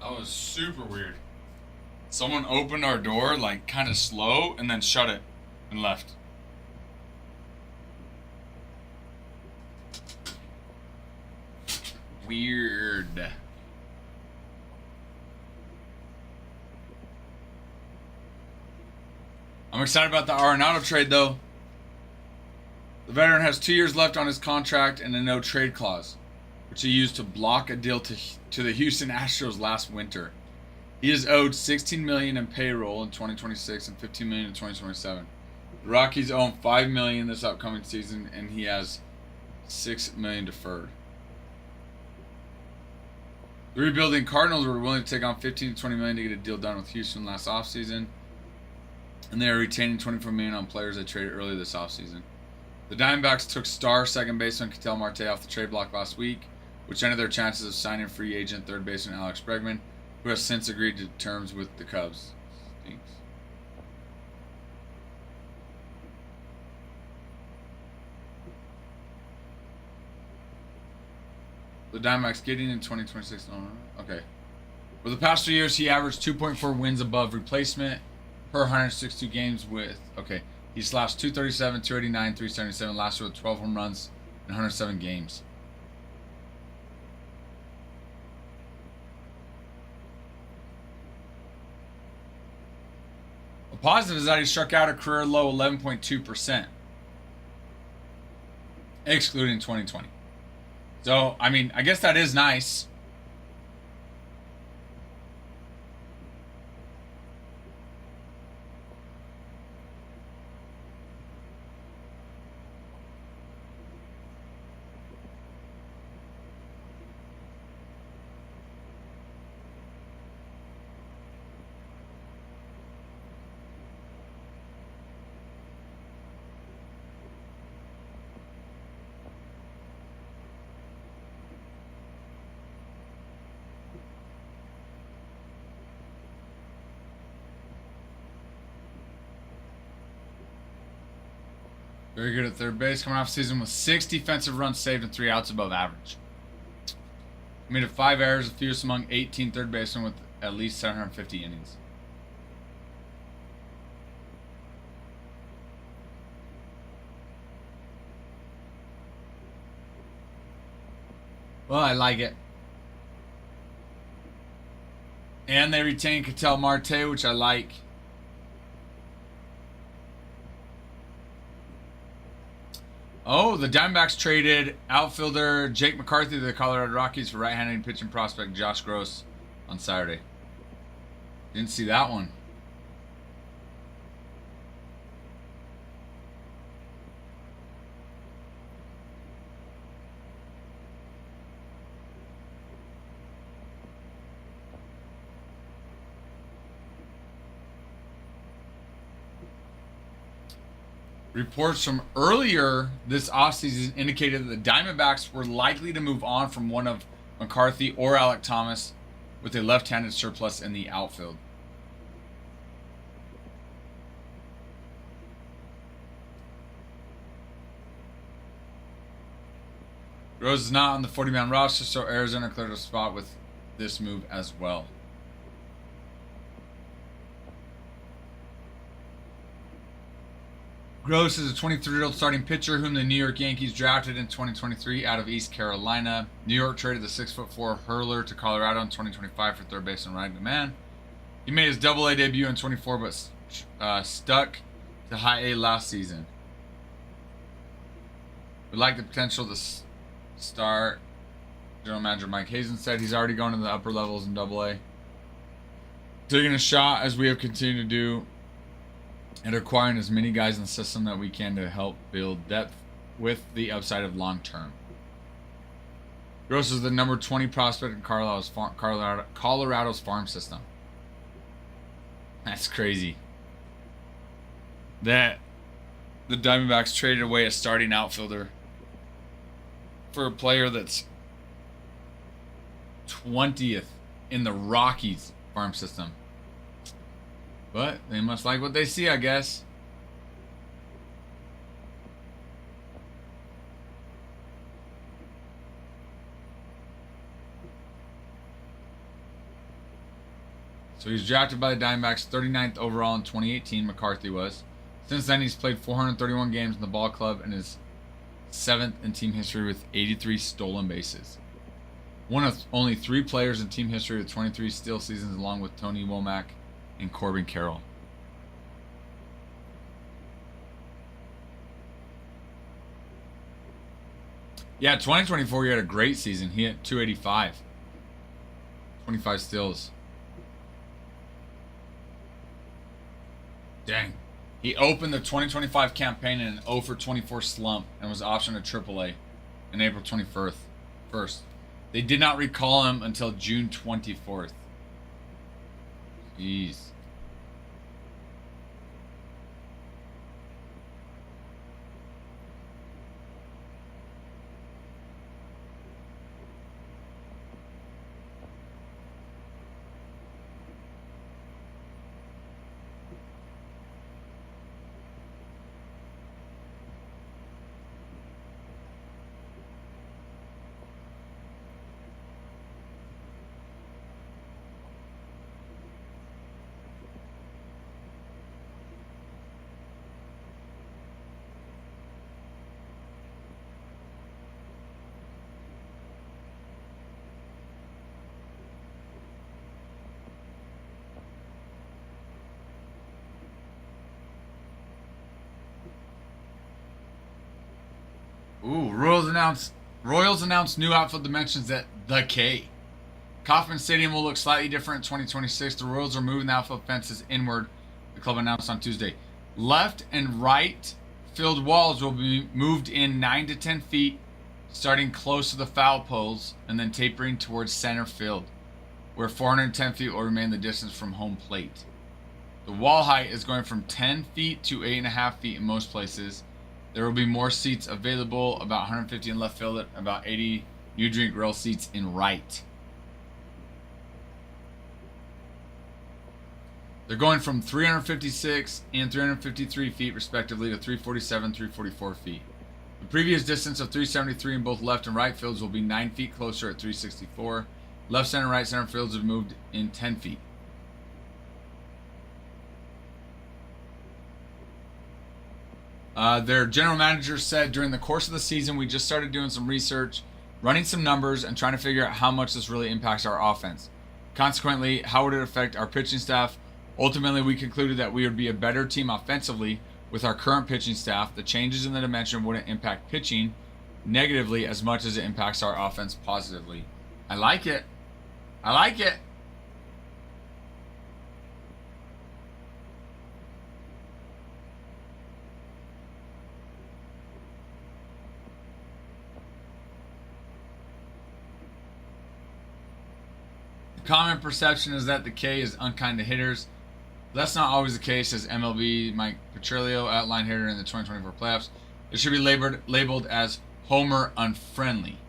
That was super weird. Someone opened our door like kind of slow and then shut it and left. Weird. I'm excited about the Arenado trade though. The veteran has 2 years left on his contract and a no trade clause, which he used to block a deal to the Houston Astros last winter. He is owed $16 million in payroll in 2026 and $15 million in 2027. The Rockies owe him $5 million this upcoming season, and he has $6 million deferred. The rebuilding Cardinals were willing to take on $15 to $20 million to get a deal done with Houston last offseason, and they are retaining $24 million on players they traded earlier this offseason. The Diamondbacks took star second baseman Ketel Marte off the trade block last week, which ended their chances of signing free agent third baseman Alex Bregman, who has since agreed to terms with the Cubs. Stinks. The Diamondbacks getting in 2026. Okay. For the past 3 years, he averaged 2.4 wins above replacement per 162 games with, okay, he slashed 237, 289, 377 last year with 12 home runs in 107 games. A positive is that he struck out a career low 11.2%, excluding 2020. So, I mean, I guess that is nice. Very good at third base. Coming off season with 6 defensive runs saved and 3 outs above average. Committed 5 errors, the fewest among 18 third basemen with at least 750 innings. Well, I like it. And they retain Ketel Marte, which I like. Oh, the Diamondbacks traded outfielder Jake McCarthy to the Colorado Rockies for right-handed pitching prospect Josh Gross on Saturday. Didn't see that one. Reports from earlier this offseason indicated that the Diamondbacks were likely to move on from one of McCarthy or Alek Thomas with a left-handed surplus in the outfield. Rose is not on the 40-man roster, so Arizona cleared a spot with this move as well. Gross is a 23-year-old starting pitcher whom the New York Yankees drafted in 2023 out of East Carolina. New York traded the 6'4" hurler to Colorado in 2025 for third baseman Ryan McMahon. He made his Double-A debut in 24, but stuck to High A last season. We like the potential to start. General Manager Mike Hazen said he's already going to the upper levels in Double-A. Taking a shot as we have continued to do, and acquiring as many guys in the system that we can to help build depth with the upside of long term. Gross is the number 20 prospect in Colorado's farm system. That's crazy. That the Diamondbacks traded away a starting outfielder for a player that's 20th in the Rockies farm system. But they must like what they see, I guess. So he's drafted by the Diamondbacks 39th overall in 2018, McCarthy was. Since then, he's played 431 games in the ball club and is 7th in team history with 83 stolen bases. One of only 3 players in team history with 23 steal seasons, along with Tony Womack and Corbin Carroll. Yeah, 2024 he had a great season. He hit 285. 25 steals. Dang. He opened the 2025 campaign in an 0 for 24 slump and was optioned to AAA on April 21st. They did not recall him until June 24th. Jeez. Ooh, Royals announced new outfield dimensions at the K. Kauffman Stadium will look slightly different in 2026. The Royals are moving the outfield fences inward, the club announced on Tuesday. Left and right field walls will be moved in 9 to 10 feet, starting close to the foul poles and then tapering towards center field, where 410 feet will remain the distance from home plate. The wall height is going from 10 feet to 8.5 feet in most places. There will be more seats available, about 150 in left field, about 80 new drink grill seats in right. They're going from 356 and 353 feet, respectively, to 347, 344 feet. The previous distance of 373 in both left and right fields will be 9 feet closer at 364. Left center and right center fields have moved in 10 feet. Their general manager said during the course of the season, we just started doing some research, running some numbers, and trying to figure out how much this really impacts our offense. Consequently, how would it affect our pitching staff? Ultimately, we concluded that we would be a better team offensively with our current pitching staff. The changes in the dimension wouldn't impact pitching negatively as much as it impacts our offense positively. I like it. I like it. The common perception is that the K is unkind to hitters. That's not always the case, as MLB Mike Petrillo outlined hitter in the 2024 playoffs. It should be labeled as homer unfriendly.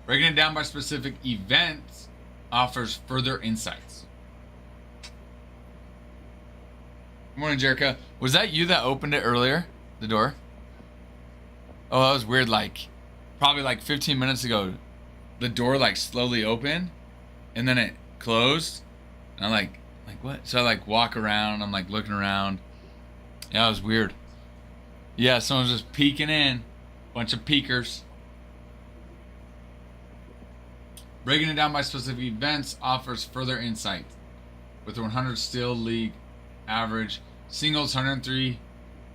Breaking it down by specific events offers further insights. Good morning, Jerica. Was that you that opened it earlier? The door? Oh, that was weird. Probably 15 minutes ago, the door slowly opened and then it closed. And I'm like what? So I walk around. I'm looking around. Yeah, it was weird. Yeah, someone's just peeking in. Bunch of peekers. Breaking it down by specific events offers further insight. With the 100 still league average, singles 103,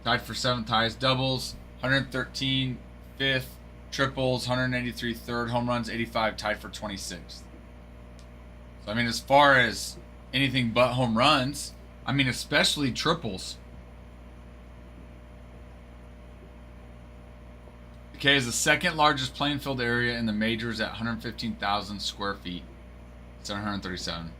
tied for 7th highest, doubles 113, 5th, triples 183, 3rd, home runs 85, tied for 26th. So as far as anything but home runs, especially triples. The K is the second largest playing field area in the majors at 115,000 square feet, 737.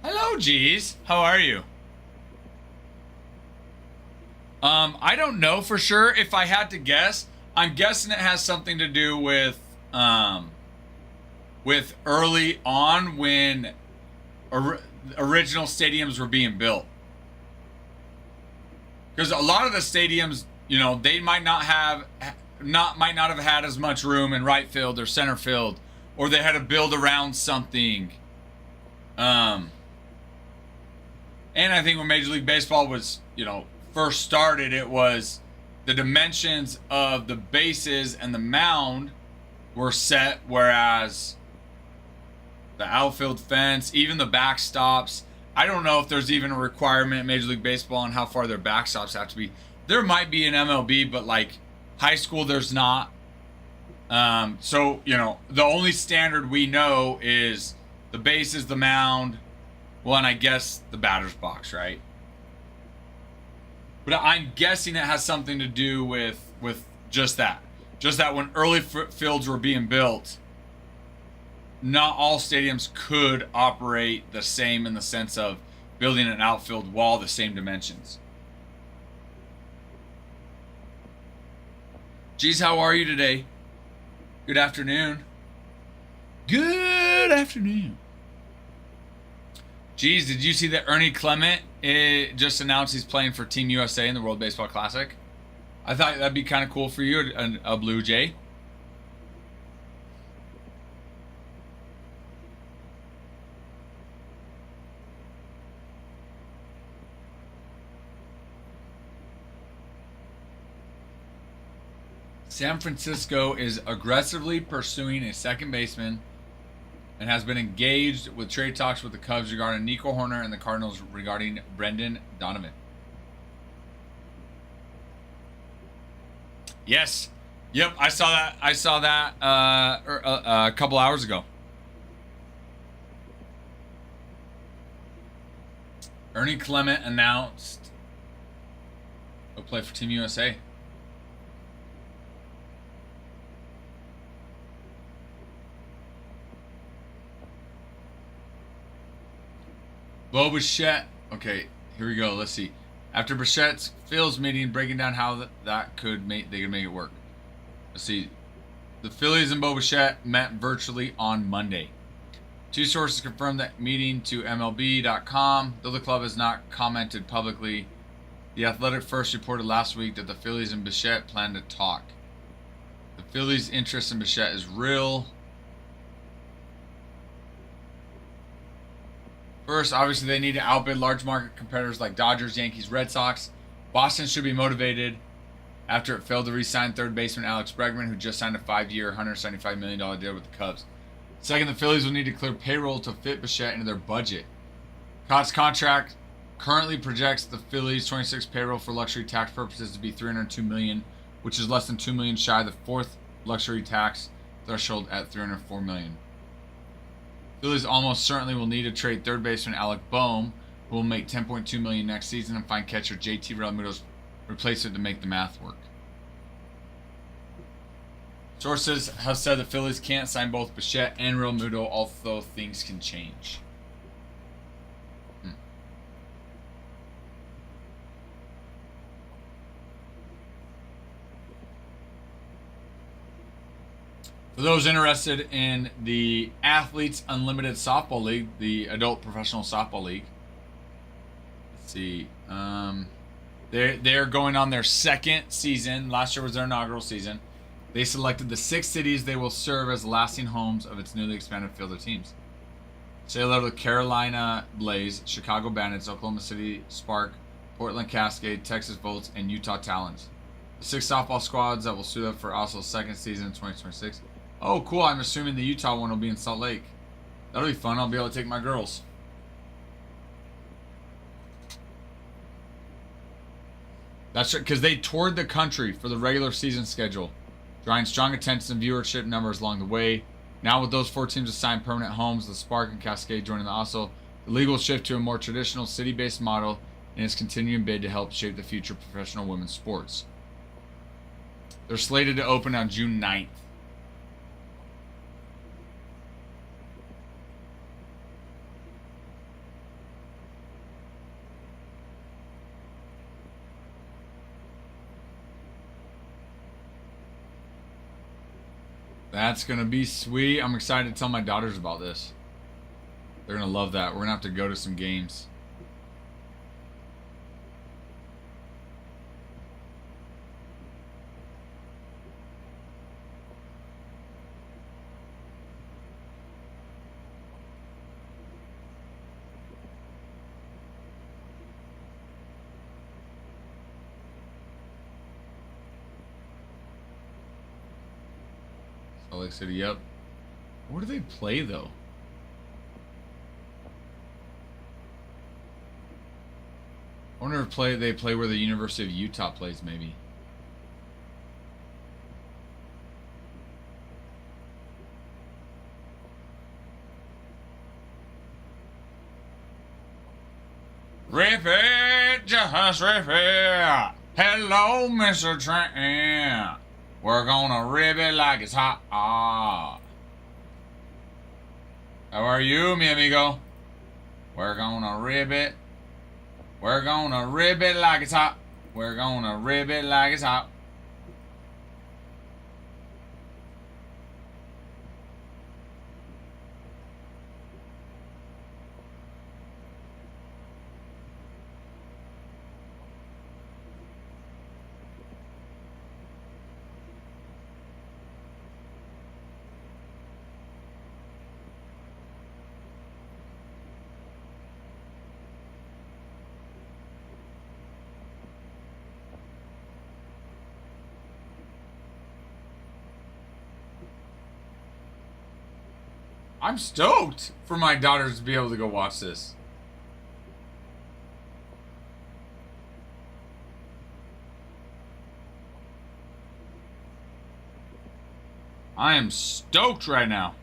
Hello, G's. How are you? I don't know for sure. If I had to guess, I'm guessing it has something to do with early on when original stadiums were being built. Because a lot of the stadiums, they might not have had as much room in right field or center field, or they had to build around something. And I think when Major League Baseball was, first started, it was the dimensions of the bases and the mound were set, whereas the outfield fence, even the backstops, I don't know if there's even a requirement in Major League Baseball on how far their backstops have to be. There might be in MLB, but high school, there's not. So, the only standard we know is the bases, the mound, well, and I guess the batter's box, right? But I'm guessing it has something to do with just that. Just that when early fields were being built, not all stadiums could operate the same in the sense of building an outfield wall the same dimensions. Geez, how are you today? Good afternoon. Good afternoon. Geez, did you see that Ernie Clement just announced he's playing for Team USA in the World Baseball Classic? I thought that'd be kind of cool for you, a Blue Jay. San Francisco is aggressively pursuing a second baseman and has been engaged with trade talks with the Cubs regarding Nico Horner and the Cardinals regarding Brendan Donovan. Yes. Yep, I saw that. A couple hours ago. Ernie Clement announced he'll play for Team USA. Bo Bichette. Okay, here we go. Let's see. After Bichette's Phil's meeting, breaking down how that could make it work. Let's see. The Phillies and Bo Bichette met virtually on Monday. Two sources confirmed that meeting to MLB.com, though the club has not commented publicly. The Athletic first reported last week that the Phillies and Bichette plan to talk. The Phillies' interest in Bichette is real. First, obviously, they need to outbid large market competitors like Dodgers, Yankees, Red Sox. Boston should be motivated after it failed to re-sign third baseman Alex Bregman, who just signed a 5-year, $175 million deal with the Cubs. Second, the Phillies will need to clear payroll to fit Bichette into their budget. Cott's contract currently projects the Phillies' 26 payroll for luxury tax purposes to be $302 million, which is less than $2 million shy of the fourth luxury tax threshold at $304 million. Phillies almost certainly will need to trade third baseman Alec Bohm, who will make $10.2 million next season, and find catcher JT Realmuto's replacement to make the math work. Sources have said the Phillies can't sign both Bichette and Realmuto, although things can change. For those interested in the Athletes Unlimited Softball League, the adult professional softball league, let's see, they're going on their second season. Last year was their inaugural season. They selected the 6 cities they will serve as lasting homes of its newly expanded field of teams. Say hello to Carolina Blaze, Chicago Bandits, Oklahoma City Spark, Portland Cascade, Texas Volts, and Utah Talons. The 6 softball squads that will suit up for Oslo's second season in 2026. Oh, cool. I'm assuming the Utah one will be in Salt Lake. That'll be fun. I'll be able to take my girls. That's right, because they toured the country for the regular season schedule, drawing strong attendance and viewership numbers along the way. Now with those 4 teams assigned permanent homes, the Spark and Cascade joining the Oslo, the league will shift to a more traditional city-based model in its continuing bid to help shape the future of professional women's sports. They're slated to open on June 9th. That's going to be sweet. I'm excited to tell my daughters about this. They're going to love that. We're going to have to go to some games. Salt Lake City, yep. Where do they play, though? I wonder if they play where the University of Utah plays, maybe. Rip it, just rip it. Hello, Mr. Trent. We're gonna rip it like it's hot. How are you, mi amigo? We're gonna rip it. We're gonna rip it like it's hot. We're gonna rip it like it's hot. I'm stoked for my daughters to be able to go watch this. I am stoked right now.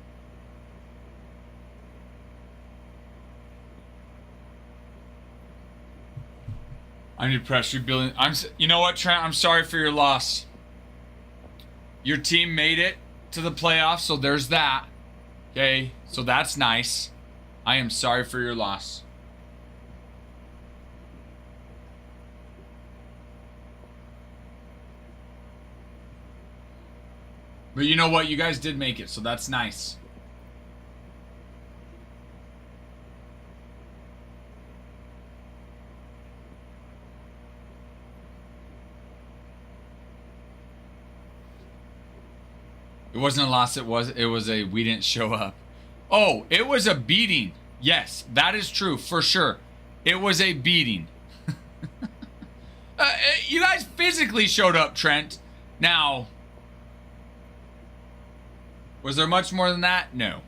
I'm depressed. Rebuilding. You know what, Trent? I'm sorry for your loss. Your team made it to the playoffs, so there's that. Okay, so that's nice. I am sorry for your loss. But you know what? You guys did make it, so that's nice. It wasn't a loss, it was a we didn't show up. Oh, it was a beating. Yes, that is true for sure. It was a beating. You guys physically showed up, Trent. Now, was there much more than that? No.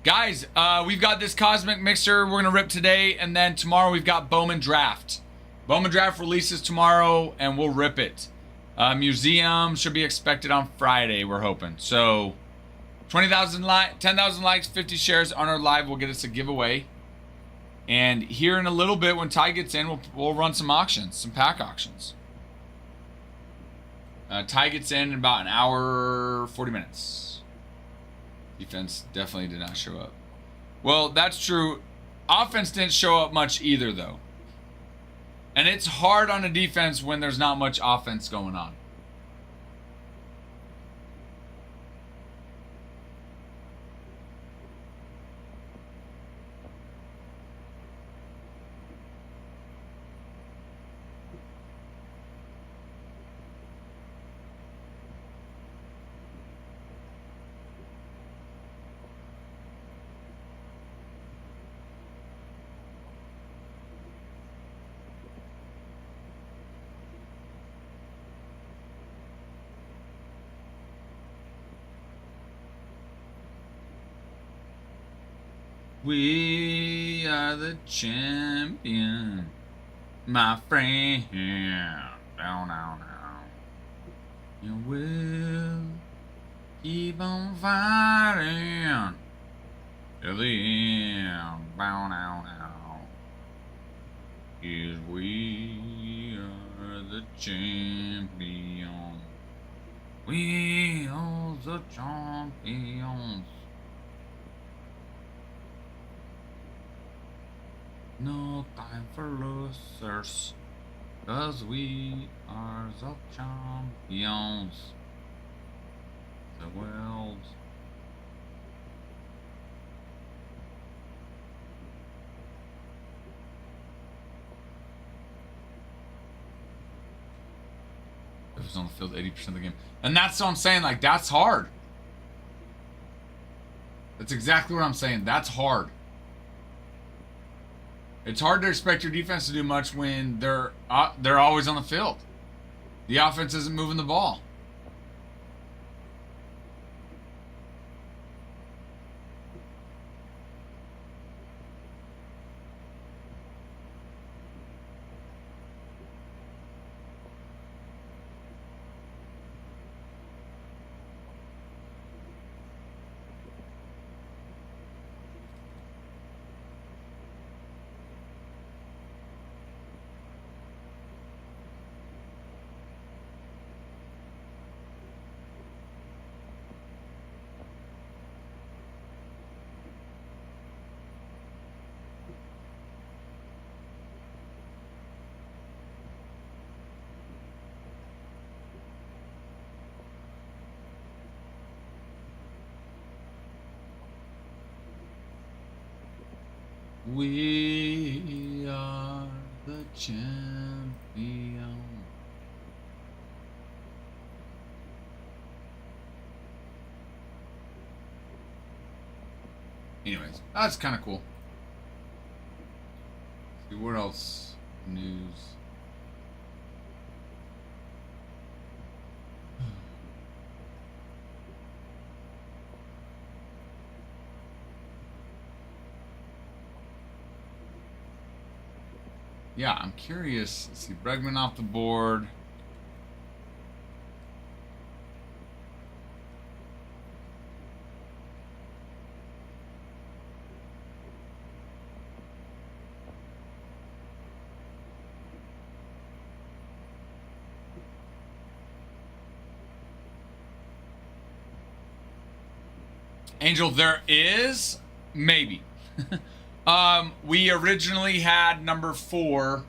Guys, we've got this Cosmic Mixer we're going to rip today, and then tomorrow we've got Bowman Draft. Bowman Draft releases tomorrow, and we'll rip it. Museum should be expected on Friday, we're hoping. So, 10,000 likes, 50 shares on our live will get us a giveaway. And here in a little bit, when Ty gets in, we'll run some auctions, some pack auctions. Ty gets in about an hour, 40 minutes. Defense definitely did not show up. Well, that's true. Offense didn't show up much either, though. And it's hard on a defense when there's not much offense going on. We are the champion, my friend. Down, down, down. You will keep on fighting till the end. Bow, down, down. Yes, we are the champion. We are the champions. No time for losers, 'cause we are the champions. The world. It was on the field 80% of the game. And that's what I'm saying, like, that's hard. That's exactly what I'm saying. That's hard. It's hard to expect your defense to do much when they're always on the field. The offense isn't moving the ball. We are the champion. Anyways, that's kind of cool. Let's see what else news. Yeah, I'm curious. Let's see, Bregman off the board. Angel, there is maybe. We originally had number 4.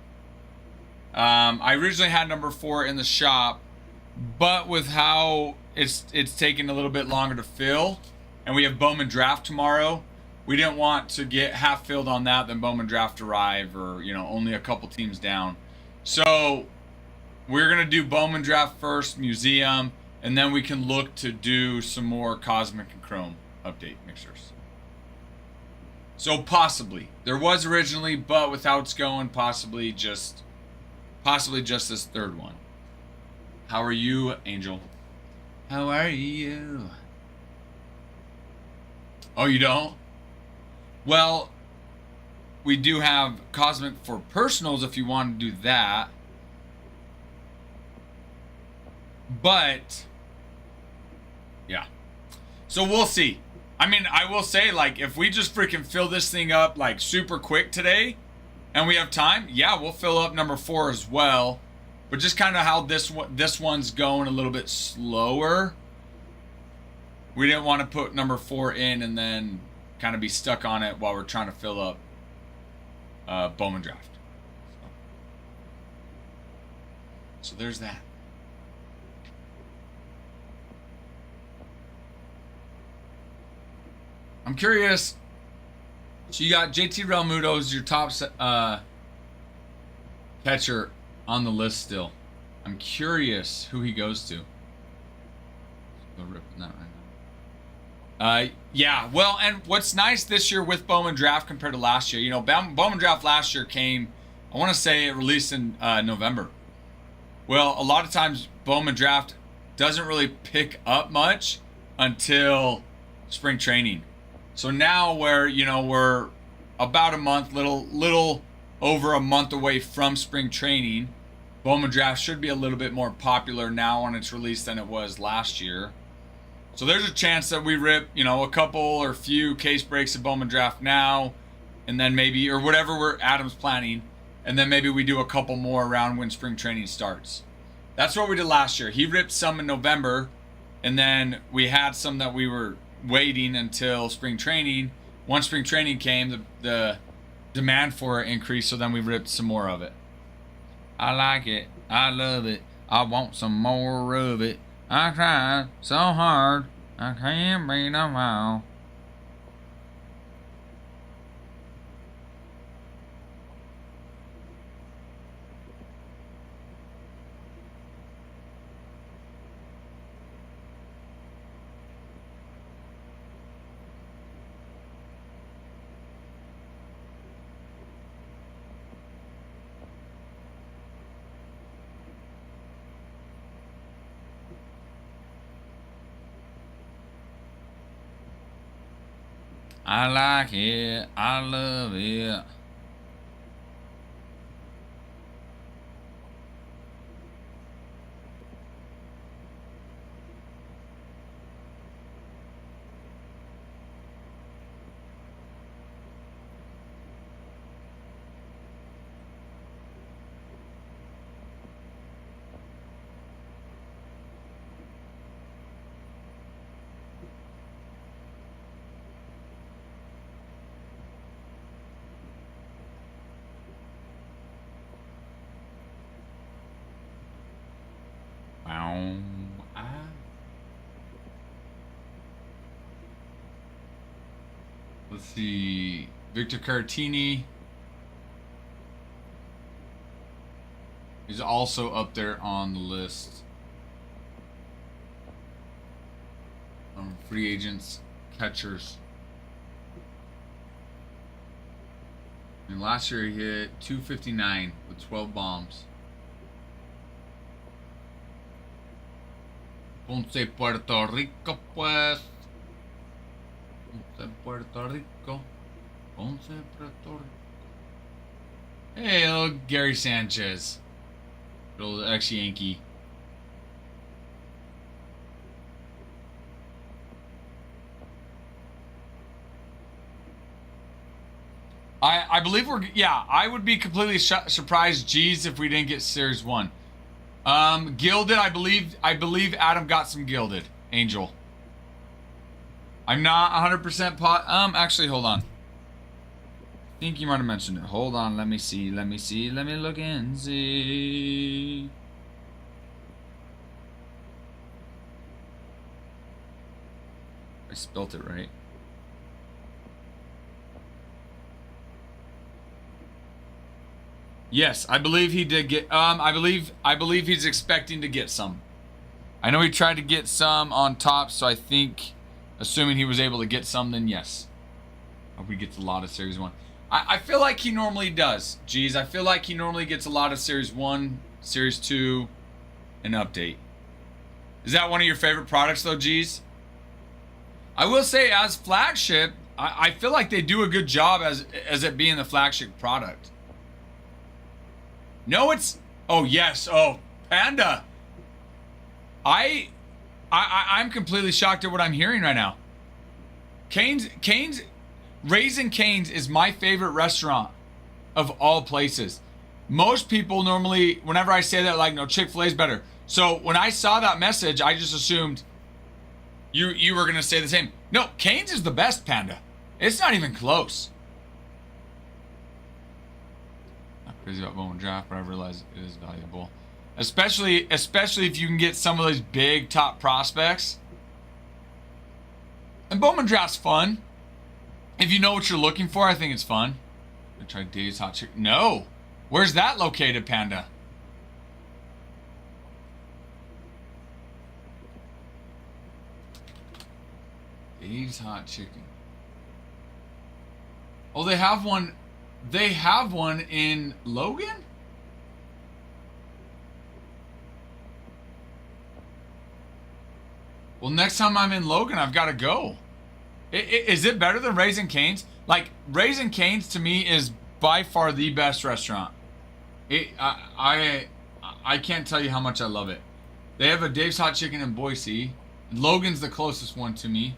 I originally had number 4 in the shop, but with how it's taking a little bit longer to fill, and we have Bowman Draft tomorrow, we didn't want to get half filled on that, then Bowman Draft arrive, or only a couple teams down. So we're gonna do Bowman Draft first, Museum, and then we can look to do some more Cosmic and Chrome update mixers. So possibly there was originally, but with how it's going, possibly just this third one. How are you, Angel? How are you? Oh, you don't? Well, we do have Cosmic for personals if you want to do that. But yeah. So we'll see. I mean, I will say, like, if we just freaking fill this thing up like super quick today and we have time, yeah, we'll fill up number 4 as well. But just kind of how this one's going a little bit slower. We didn't want to put number 4 in and then kind of be stuck on it while we're trying to fill up Bowman Draft. So there's that. I'm curious. So you got JT Realmuto as your top catcher on the list still. I'm curious who he goes to. Go ripping that right now. Yeah, well, and what's nice this year with Bowman Draft compared to last year, Bowman Draft last year came, I want to say it released in November. Well, a lot of times Bowman Draft doesn't really pick up much until spring training. So now we're about a month, little over a month away from spring training, Bowman Draft should be a little bit more popular now when it's released than it was last year. So there's a chance that we rip, a couple or few case breaks of Bowman Draft now, and then maybe, or whatever Adam's planning, and then maybe we do a couple more around when spring training starts. That's what we did last year. He ripped some in November, and then we had some that we were waiting until spring training. Once spring training came, the demand for it increased, so then we ripped some more of it. I like it. I love it. I want some more of it. I tried so hard. I can't beat them all. I like it. I love it. Let's see, Victor Caratini is also up there on the list. Free agents, catchers. And last year he hit .259 with 12 bombs. Ponce, Puerto Rico, pues. Ponce, Puerto Rico. Ponce, Puerto Rico. Hey, little Gary Sanchez. Little ex-Yankee. I believe I would be completely surprised, geez, if we didn't get Series 1. Gilded, I believe Adam got some gilded. Angel. I'm not 100% actually, hold on. I think you might have mentioned it. Hold on, let me see. Let me look and see. I spelt it right. Yes, I believe he did get I believe he's expecting to get some. I know he tried to get some on top, so I think, assuming he was able to get some, then yes. Hope he gets a lot of Series 1. I feel like he normally does. Geez, I feel like he normally gets a lot of Series 1, Series 2, and Update. Is that one of your favorite products, though, Geez? I will say, as flagship, I feel like they do a good job as it being the flagship product. No, it's... Oh, yes. Oh, Panda. I'm completely shocked at what I'm hearing right now. Raising Cane's is my favorite restaurant of all places. Most people normally, whenever I say that, like, no, Chick-fil-A's better. So when I saw that message, I just assumed you were gonna say the same. No, Cane's is the best, Panda. It's not even close. Not crazy about Bowman Draft, but I realize it is valuable. Especially if you can get some of those big top prospects. And Bowman Draft's fun. If you know what you're looking for, I think it's fun. I tried Dave's Hot Chicken. No. Where's that located, Panda? Dave's Hot Chicken. Oh, they have one. They have one in Logan? Well, next time I'm in Logan, I've got to go. Is it better than Raising Cane's? Like, Raising Cane's to me is by far the best restaurant. I can't tell you how much I love it. They have a Dave's Hot Chicken in Boise. Logan's the closest one to me.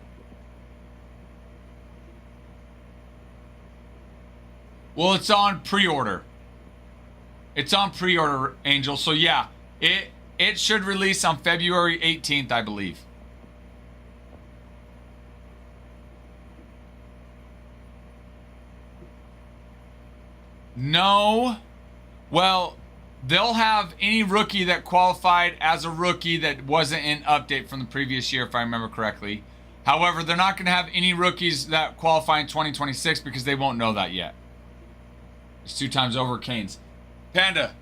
Well, it's on pre-order. It's on pre-order, Angel. So yeah, it should release on February 18th, I believe. No. Well, they'll have any rookie that qualified as a rookie that wasn't in update from the previous year, if I remember correctly. However, they're not going to have any rookies that qualify in 2026 because they won't know that yet. It's 2 times over Cane's. Panda,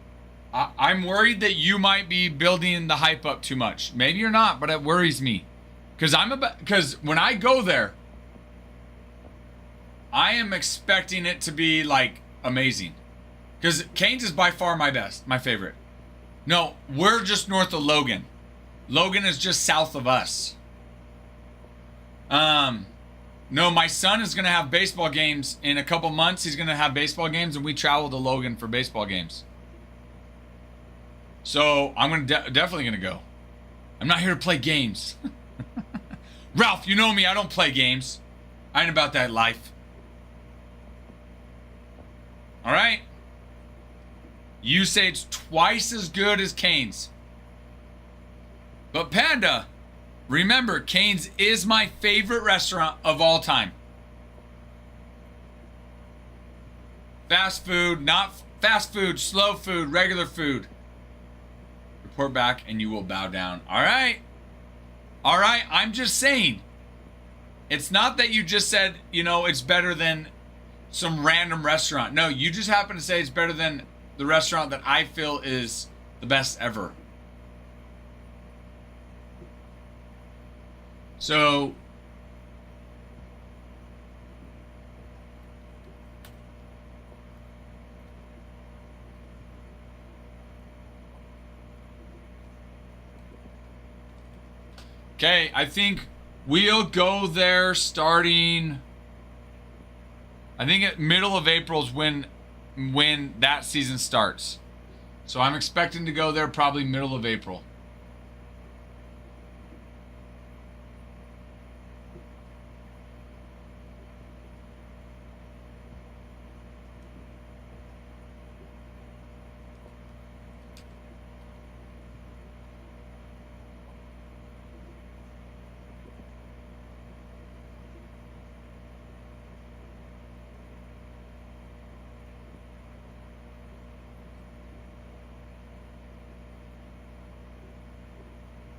I'm worried that you might be building the hype up too much. Maybe you're not, but it worries me. Because when I go there, I am expecting it to be like amazing. Because Cane's is by far my favorite. No, we're just north of Logan. Logan is just south of us. No, my son is going to have baseball games in a couple months. He's going to have baseball games, and we travel to Logan for baseball games. So I'm definitely going to go. I'm not here to play games. Ralph, you know me. I don't play games. I ain't about that life. All right. You say it's twice as good as Cane's. But Panda, remember, Cane's is my favorite restaurant of all time. Fast food, not fast food, slow food, regular food. Report back and you will bow down. All right. All right. I'm just saying. It's not that you just said, you know, it's better than some random restaurant. No, you just happen to say it's better than the restaurant that I feel is the best ever. So okay, I think we'll go there starting, I think at middle of April is when that season starts. So I'm expecting to go there probably middle of April.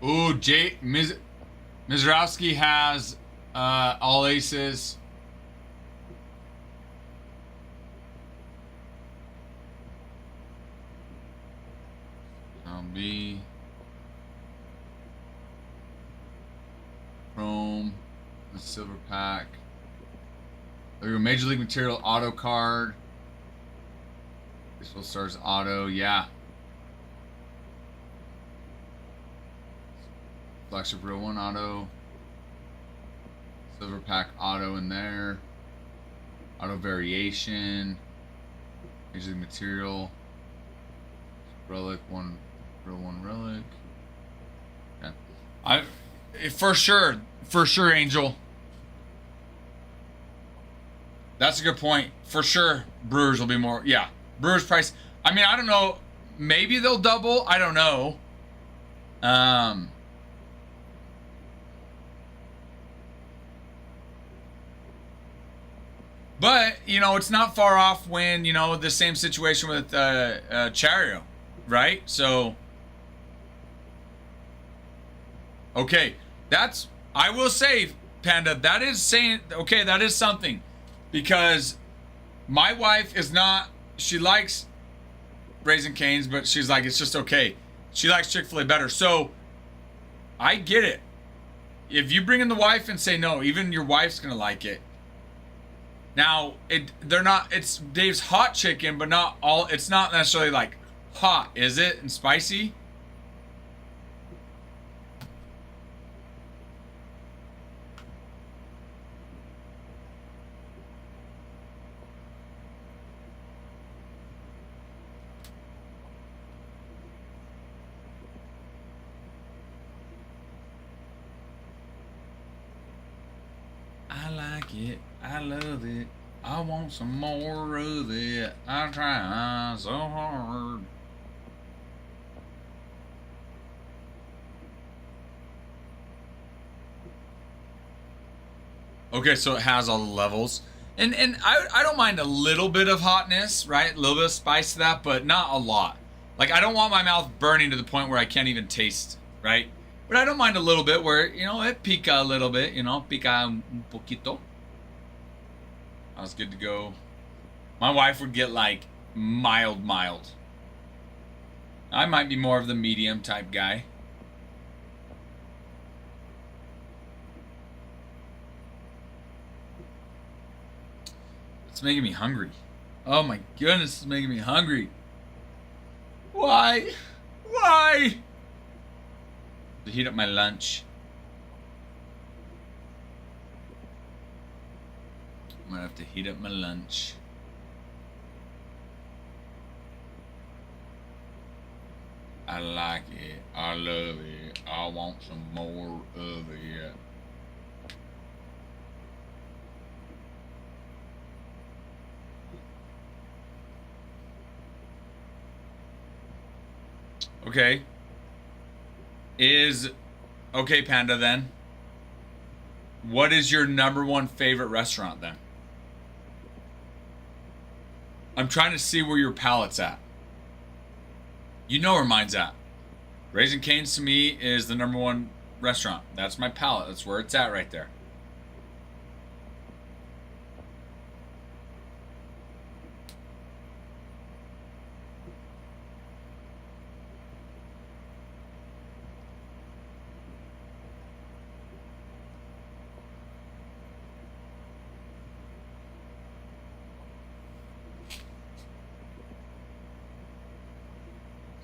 Ooh, Mizrowski has all aces. B. Chrome. The silver pack. There we go. Major League Material auto card. Baseball Stars auto. Yeah. Flagship Real One auto. Silver pack auto in there. Auto variation. Major League Material. Relic one. Real One relic. Yeah. For sure, Angel. That's a good point. For sure, Brewers will be more. Yeah, Brewers price. I mean, I don't know. Maybe they'll double. I don't know. But you know, it's not far off when you know the same situation with Chario, right? So. Okay, I will say, Panda, that is saying, okay, that is something. Because my wife is not, she likes Raising Cane's, but she's like, it's just okay. She likes Chick-fil-A better. So, I get it. If you bring in the wife and say no, even your wife's going to like it. Now, it's Dave's hot chicken, but it's not necessarily like hot, is it? And spicy? I like it. I love it. I want some more of it. I try so hard. Okay, so it has all the levels. And I don't mind a little bit of hotness, right? A little bit of spice to that, but not a lot. Like, I don't want my mouth burning to the point where I can't even taste, right? But I don't mind a little bit where, you know, it pica a little bit, you know, pica un poquito. I was good to go. My wife would get, like, mild. I might be more of the medium type guy. It's making me hungry. Oh my goodness, it's making me hungry. Why? Why? To heat up my lunch. I'm gonna have to heat up my lunch. I like it. I love it. I want some more of it. Okay. Okay, Panda, then. What is your number one favorite restaurant, then? I'm trying to see where your palate's at. You know where mine's at. Raising Cane's to me is the number one restaurant. That's my palate. That's where it's at right there.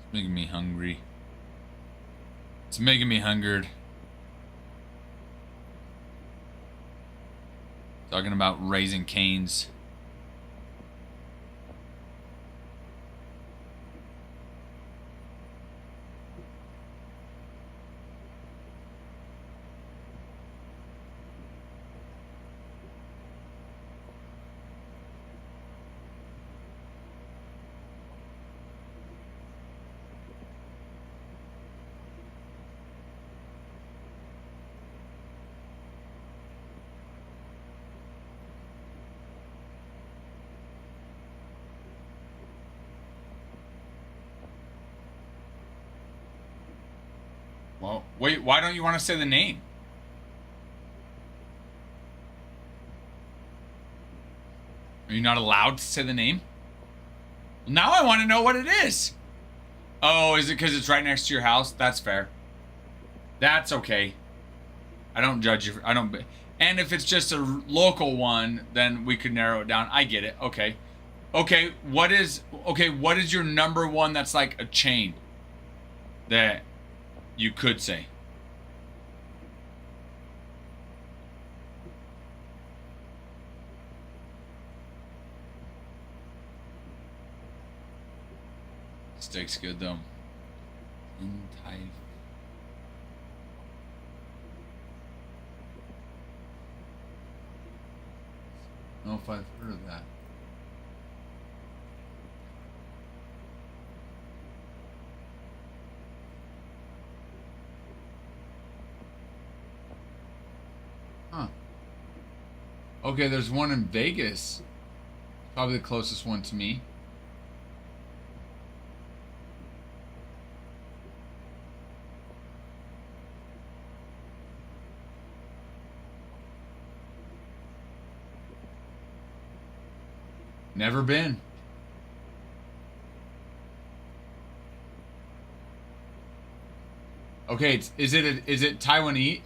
It's making me hungry. It's making me hungered. Talking about Raising Cane's. Well, wait, why don't you want to say the name? Are you not allowed to say the name? Now I want to know what it is. Oh, is it because it's right next to your house? That's fair. That's okay. I don't judge you. I don't. And if it's just a local one, then we could narrow it down. I get it. Okay. Okay. What is your number one that's like a chain that you could say? Steak's good though. In Thai. I don't know if I've heard of that. Huh. Okay, there's one in Vegas. Probably the closest one to me. Never been. Okay, is it Taiwanese?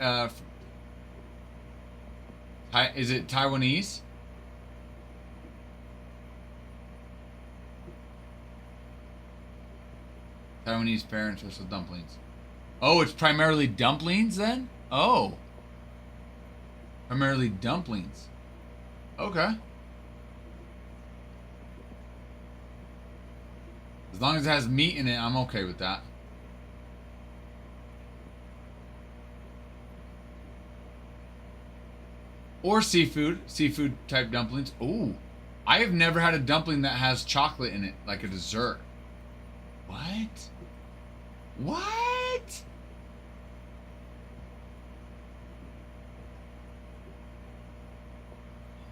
Is it Taiwanese? Taiwanese parents versus dumplings. Oh, it's primarily dumplings then? Oh. Primarily dumplings. Okay. As long as it has meat in it, I'm okay with that. Or seafood type dumplings. Ooh, I have never had a dumpling that has chocolate in it, like a dessert. What? What?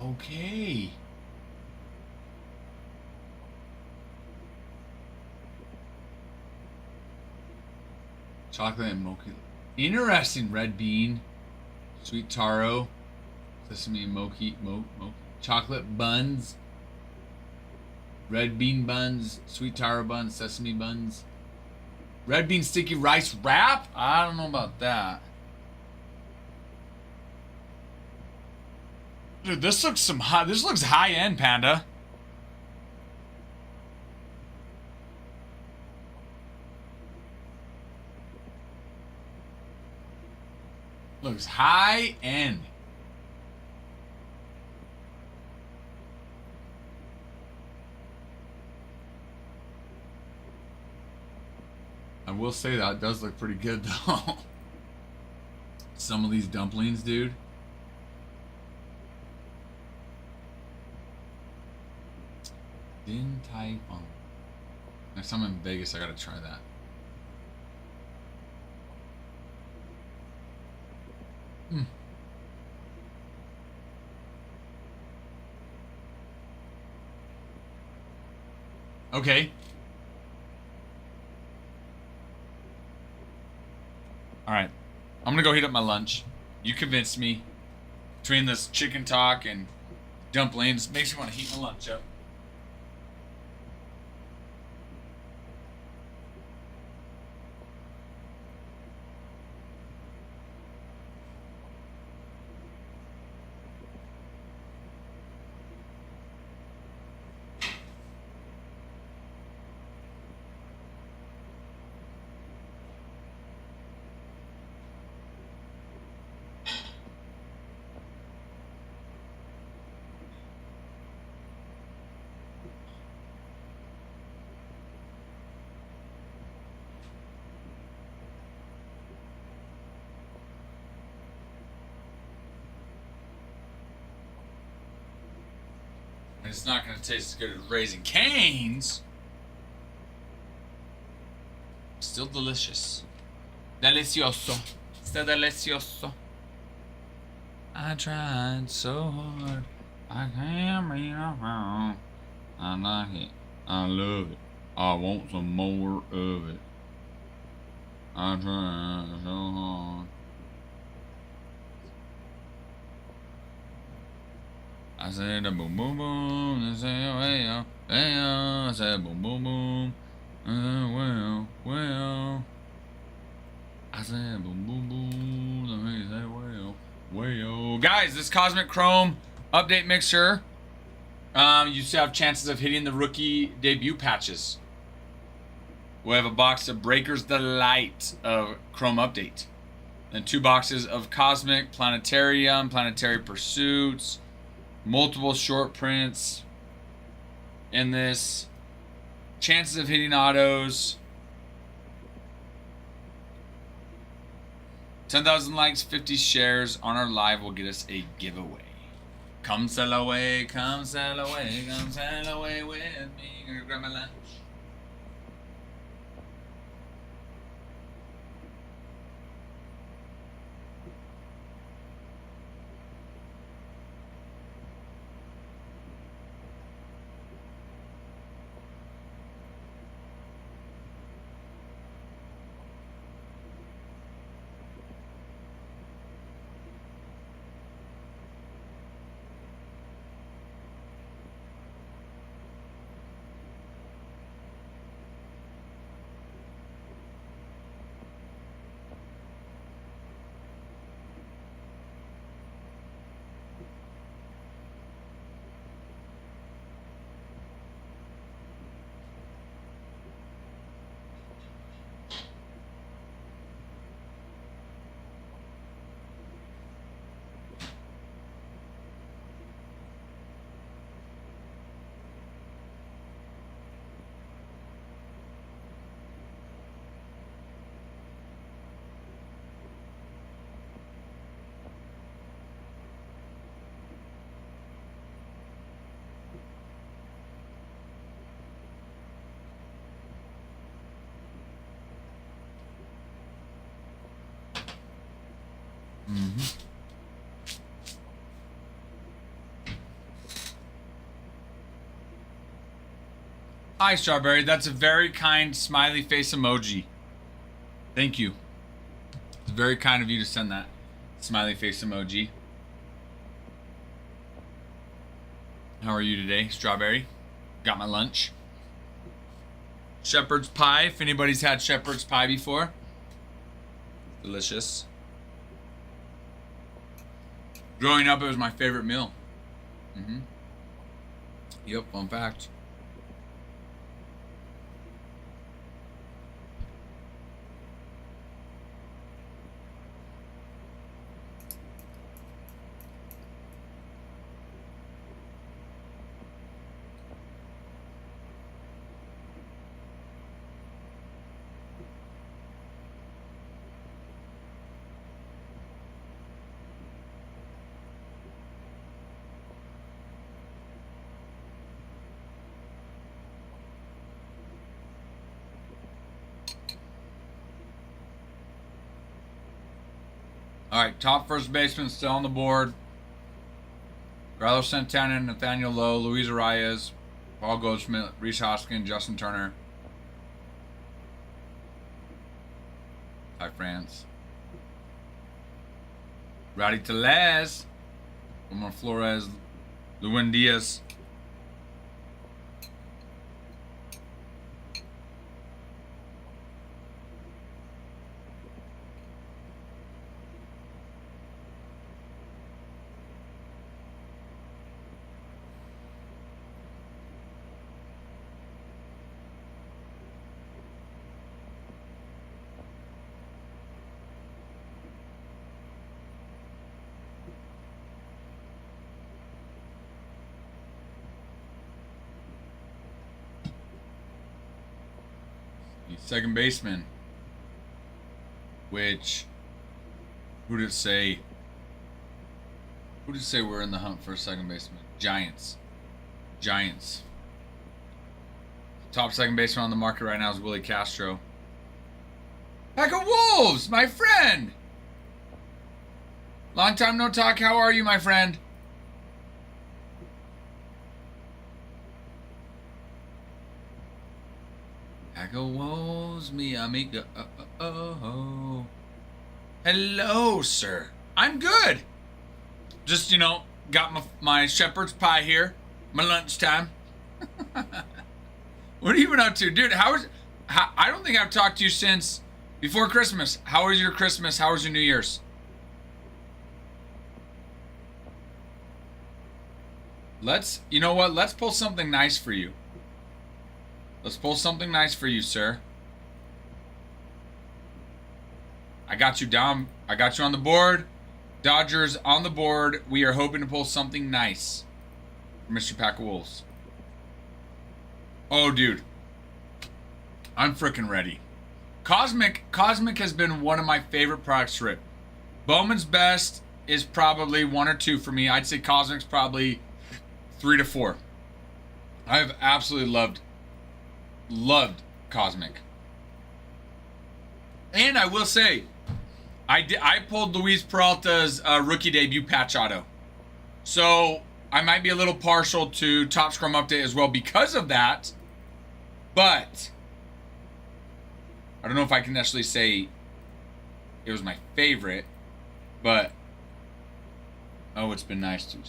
Okay. Chocolate and mochi. Interesting. Red bean, sweet taro, sesame mochi, chocolate buns, red bean buns, sweet taro buns, sesame buns, red bean sticky rice wrap. I don't know about that. Dude, this looks this looks high end, Panda. Looks high end. I will say that it does look pretty good though. Some of these dumplings, dude. Din Tai Fung. Next time I'm in Vegas, I gotta try that. Hmm. Okay. All right. I'm gonna go heat up my lunch. You convinced me. Between this chicken talk and dumplings, makes me want to heat my lunch up. It's not going to taste as good as Raising Cane's. Still delicious. Delicioso. Still delicioso. I tried so hard. I can't be around. I like it. I love it. I want some more of it. I'm trying so hard. I said a boom boom boom. I said hey yo, hey yo. I said boom boom boom. Well. I said boom boom boom. I said well. Guys, this Cosmic Chrome update mixture. You still have chances of hitting the rookie debut patches. We have a box of Breakers Delight of Chrome Update. And 2 boxes of Cosmic, Planetarium, Planetary Pursuits, multiple short prints in this. Chances of hitting autos. 10,000 likes, 50 shares on our live will get us a giveaway. Come sail away, come sail away, come sail away with me. Gonna grab my lunch. Hi, Strawberry. That's a very kind smiley face emoji. Thank you. It's very kind of you to send that smiley face emoji. How are you today, Strawberry? Got my lunch. Shepherd's pie, if anybody's had shepherd's pie before. Delicious. Growing up, it was my favorite meal. Yep, fun fact. All right, top first baseman still on the board. Carlos Santana, Nathaniel Lowe, Luis Arias, Paul Goldschmidt, Rhys Hoskins, Justin Turner. Hi, France. Rowdy Tellez, Omar Flores, Lewin Diaz. Second baseman. Which, who did it say? Who did it say we're in the hunt for a second baseman? Giants. Top second baseman on the market right now is Willie Castro. Pack of Wolves, my friend. Long time no talk. How are you, my friend? Pack of wolves, mi amigo. Oh. Hello, sir. I'm good. Just, got my shepherd's pie here. My lunchtime. What have you been up to? Dude, I don't think I've talked to you since before Christmas. How was your Christmas? How was your New Year's? You know what? Let's pull something nice for you. Let's pull something nice for you, sir. I got you down. I got you on the board. Dodgers on the board. We are hoping to pull something nice for Mr. Pack of Wolves. Oh, dude. I'm freaking ready. Cosmic has been one of my favorite products to rip. Bowman's Best is probably 1 or 2 for me. I'd say Cosmic's probably 3 to 4. I've absolutely loved Cosmic. And I will say, I pulled Luis Peralta's rookie debut patch auto. So I might be a little partial to Top Scrum Update as well because of that. But I don't know if I can actually say it was my favorite. But oh, it's been nice too.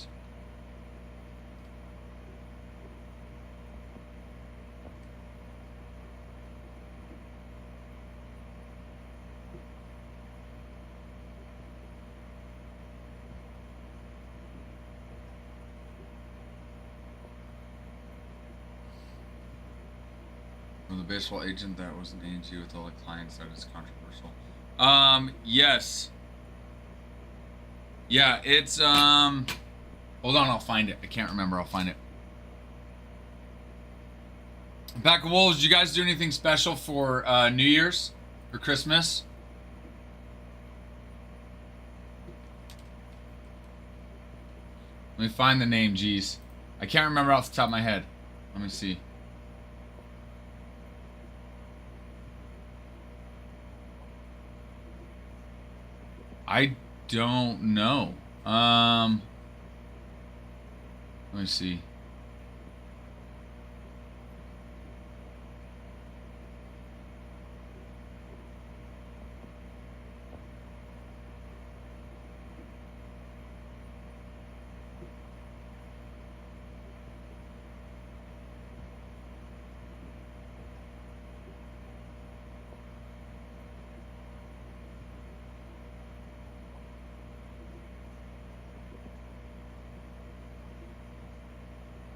The baseball agent that was an A&G with all the clients that is controversial. Yes. Yeah, it's hold on, I'll find it. I can't remember. I'll find it. Pack of Wolves, did you guys do anything special for New Year's or Christmas? Let me find the name, geez. I can't remember off the top of my head. Let me see. I don't know. Let me see.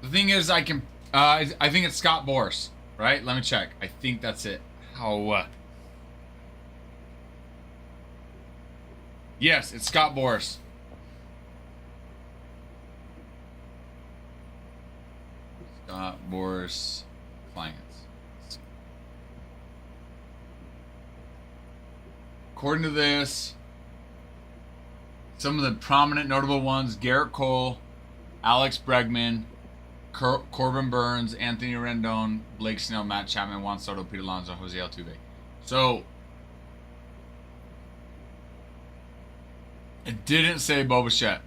The thing is, I think it's Scott Boras, right? Let me check. I think that's it. Yes, it's Scott Boras. Scott Boras clients. According to this, some of the prominent notable ones: Garrett Cole, Alex Bregman, Corbin Burns, Anthony Rendon, Blake Snell, Matt Chapman, Juan Soto, Pete Alonso, Jose Altuve. So it didn't say Bo Bichette.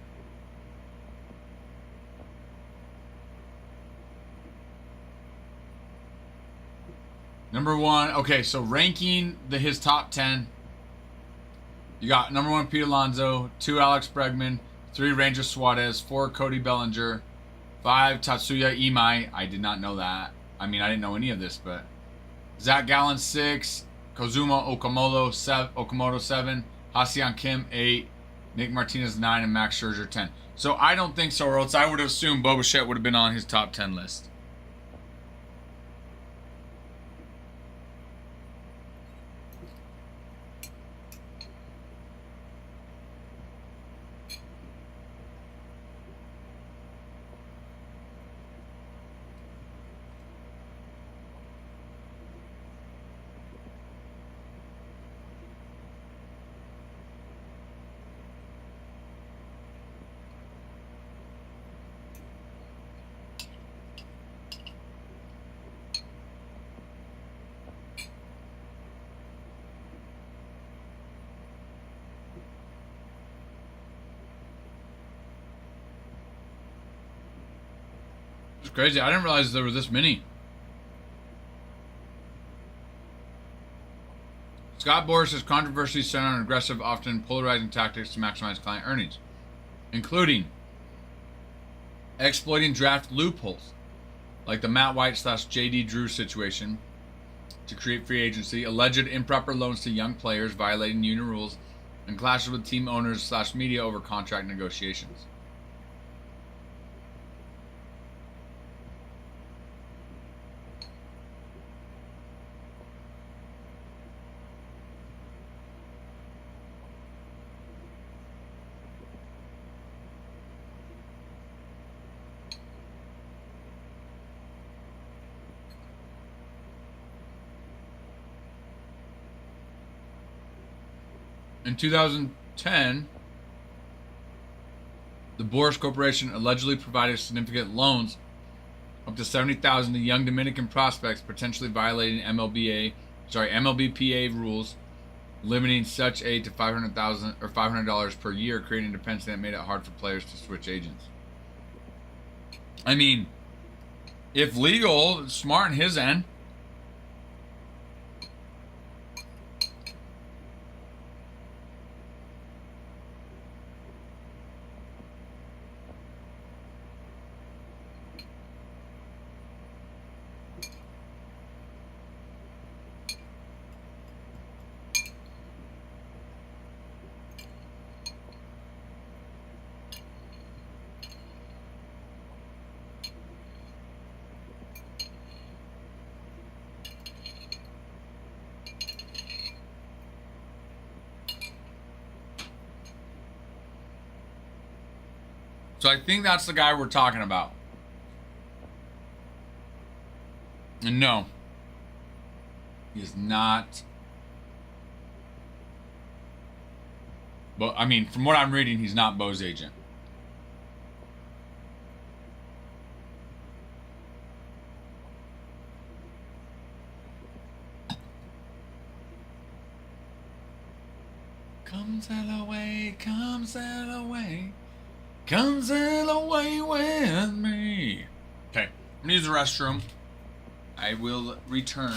Number 1. Okay, so ranking his top 10. You got number 1 Pete Alonso, 2 Alex Bregman, 3 Ranger Suarez, 4 Cody Bellinger, 5 Tatsuya Imai. I did not know that. I mean, I didn't know any of this, but Zach Gallen 6, Kazuma Okamoto 7, Ha-Seong Kim 8, Nick Martinez 9, and Max Scherzer 10. So I don't think so, or else I would have assumed Bo Bichette would have been on his top 10 list. It's crazy. I didn't realize there were this many. Scott Boras has controversy centered on aggressive, often polarizing tactics to maximize client earnings, including exploiting draft loopholes, like the Matt White / JD Drew situation, to create free agency, alleged improper loans to young players violating union rules, and clashes with team owners / media over contract negotiations. In 2010, the Boras Corporation allegedly provided significant loans up to $70,000 to young Dominican prospects, potentially violating MLBPA rules, limiting such aid to $500,000 or $500 per year, creating dependency that made it hard for players to switch agents. I mean, if legal, smart on his end. So I think that's the guy we're talking about. And no, he is not. But I mean, from what I'm reading, he's not Bo's agent. Come sail away, come sail away. Come sail away with me. Okay, I'm gonna use the restroom. I will return.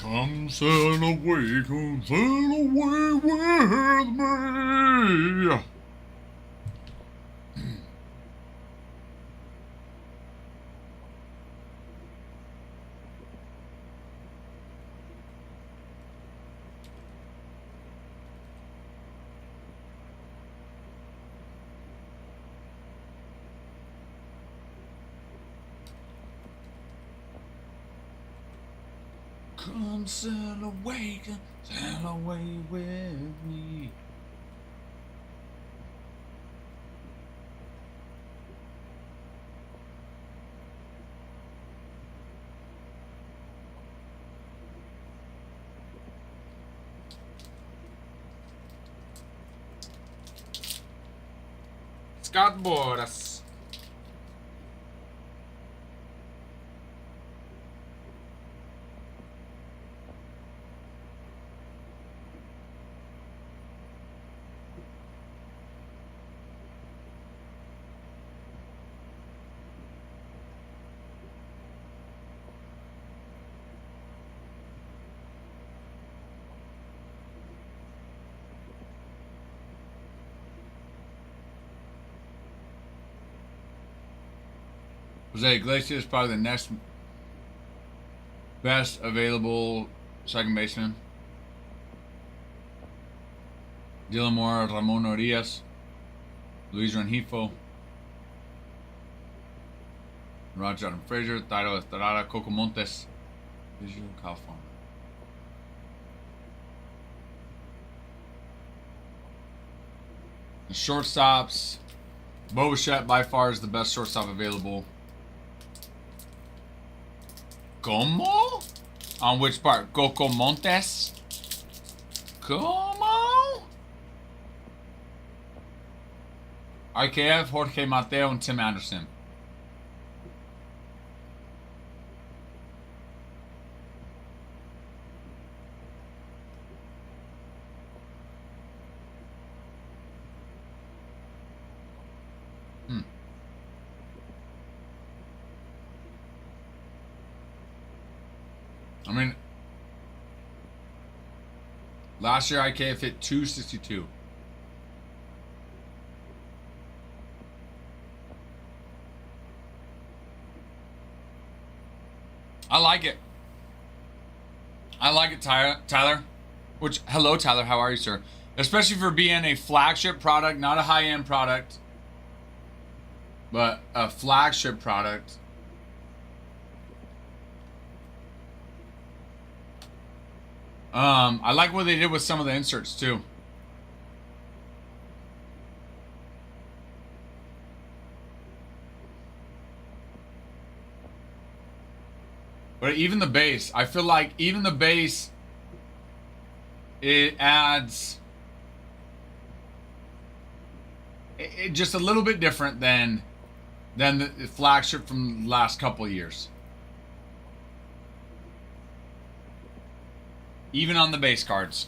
Come sail away with me. Come sail away with me. Scott Boras. Jose Iglesias is probably the next best available second baseman. Dylan Moore, Ramon Urias, Luis Rengifo, Roger Frazier, Thairo Estrada, Coco Montes, Visual California. The shortstops, Bo Bichette by far is the best shortstop available. Como? On which part? Coco Montes? Como? IKF, Jorge Mateo, and Tim Anderson. I mean, last year IKF hit 262. I like it. I like it, Tyler. Which, hello, Tyler. How are you, sir? Especially for being a flagship product, not a high-end product, but a flagship product. I like what they did with some of the inserts too. But even the base, I feel like even the base, it adds it just a little bit different than the flagship from the last couple of years. Even on the base cards.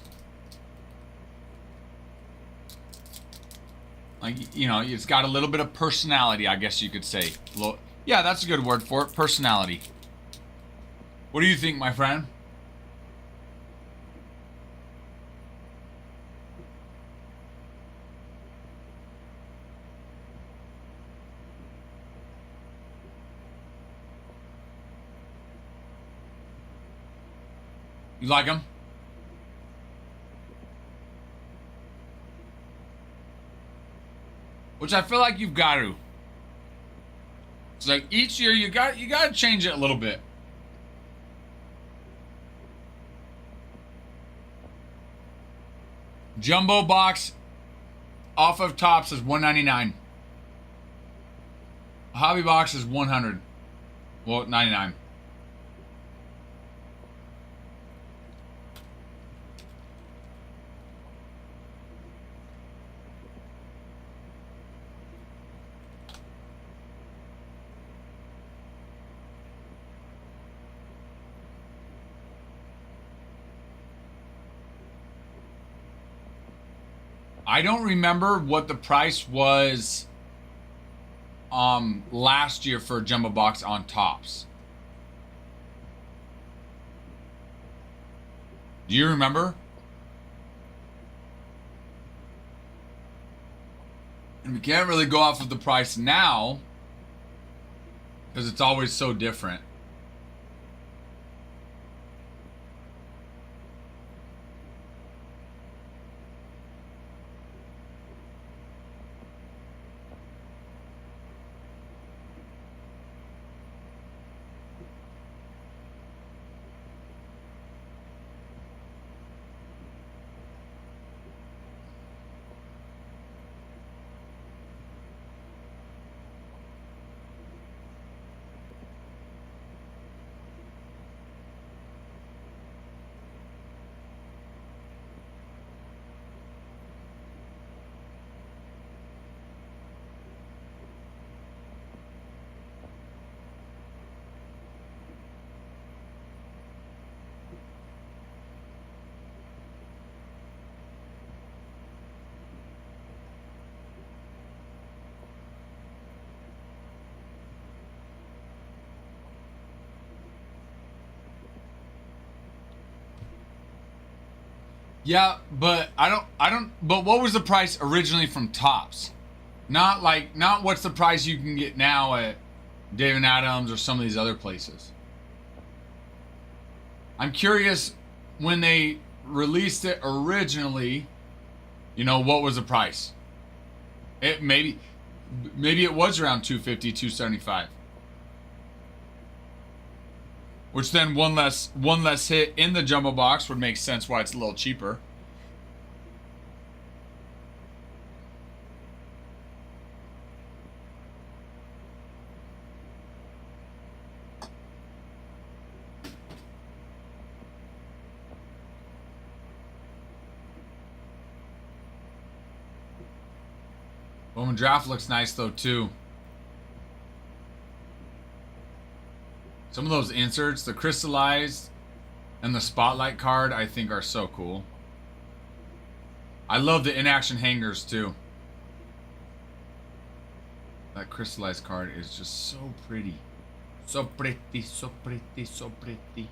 Like, you know, it's got a little bit of personality, I guess you could say. Yeah, that's a good word for it. Personality. What do you think, my friend? You like them? Which I feel like you've got to. It's like each year you got to change it a little bit. Jumbo box off of Tops is $199. Hobby box is $100. Well, $99. I don't remember what the price was last year for a jumbo box on Tops. Do you remember? And we can't really go off of the price now because it's always so different. Yeah, but but what was the price originally from Topps? Not what's the price you can get now at Dave and Adams or some of these other places. I'm curious, when they released it originally, what was the price? It maybe it was around 250, 275. Which then one less hit in the jumbo box would make sense why it's a little cheaper. Bowman Draft looks nice though too. Some of those inserts, the crystallized and the spotlight card, I think are so cool. I love the in-action hangers too. That crystallized card is just so pretty. So pretty, so pretty, so pretty.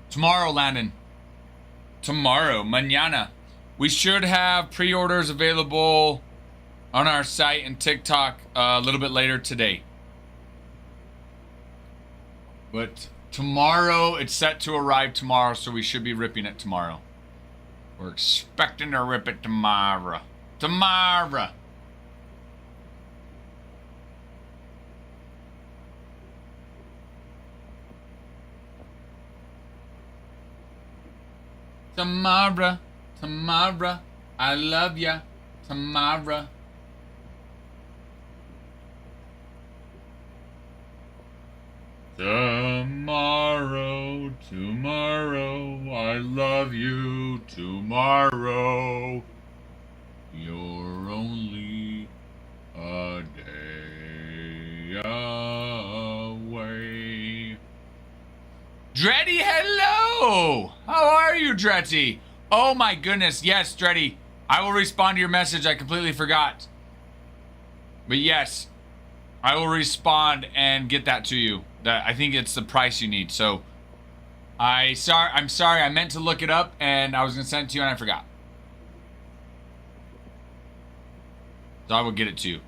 Tomorrow, Landon. Tomorrow, mañana. We should have pre-orders available on our site and TikTok a little bit later today. But tomorrow, it's set to arrive tomorrow, so we should be ripping it tomorrow. We're expecting to rip it tomorrow. Tomorrow. Tomorrow. Tomorrow, I love ya. Tomorrow. Tomorrow, tomorrow, I love you. Tomorrow, you're only a day away. Dreddy, hello! How are you, Dreddy? Oh my goodness, yes, Dreddy. I will respond to your message. I completely forgot. But yes, I will respond and get that to you. I think it's the price you need. So I'm sorry. I meant to look it up and I was gonna send it to you and I forgot. So I will get it to you.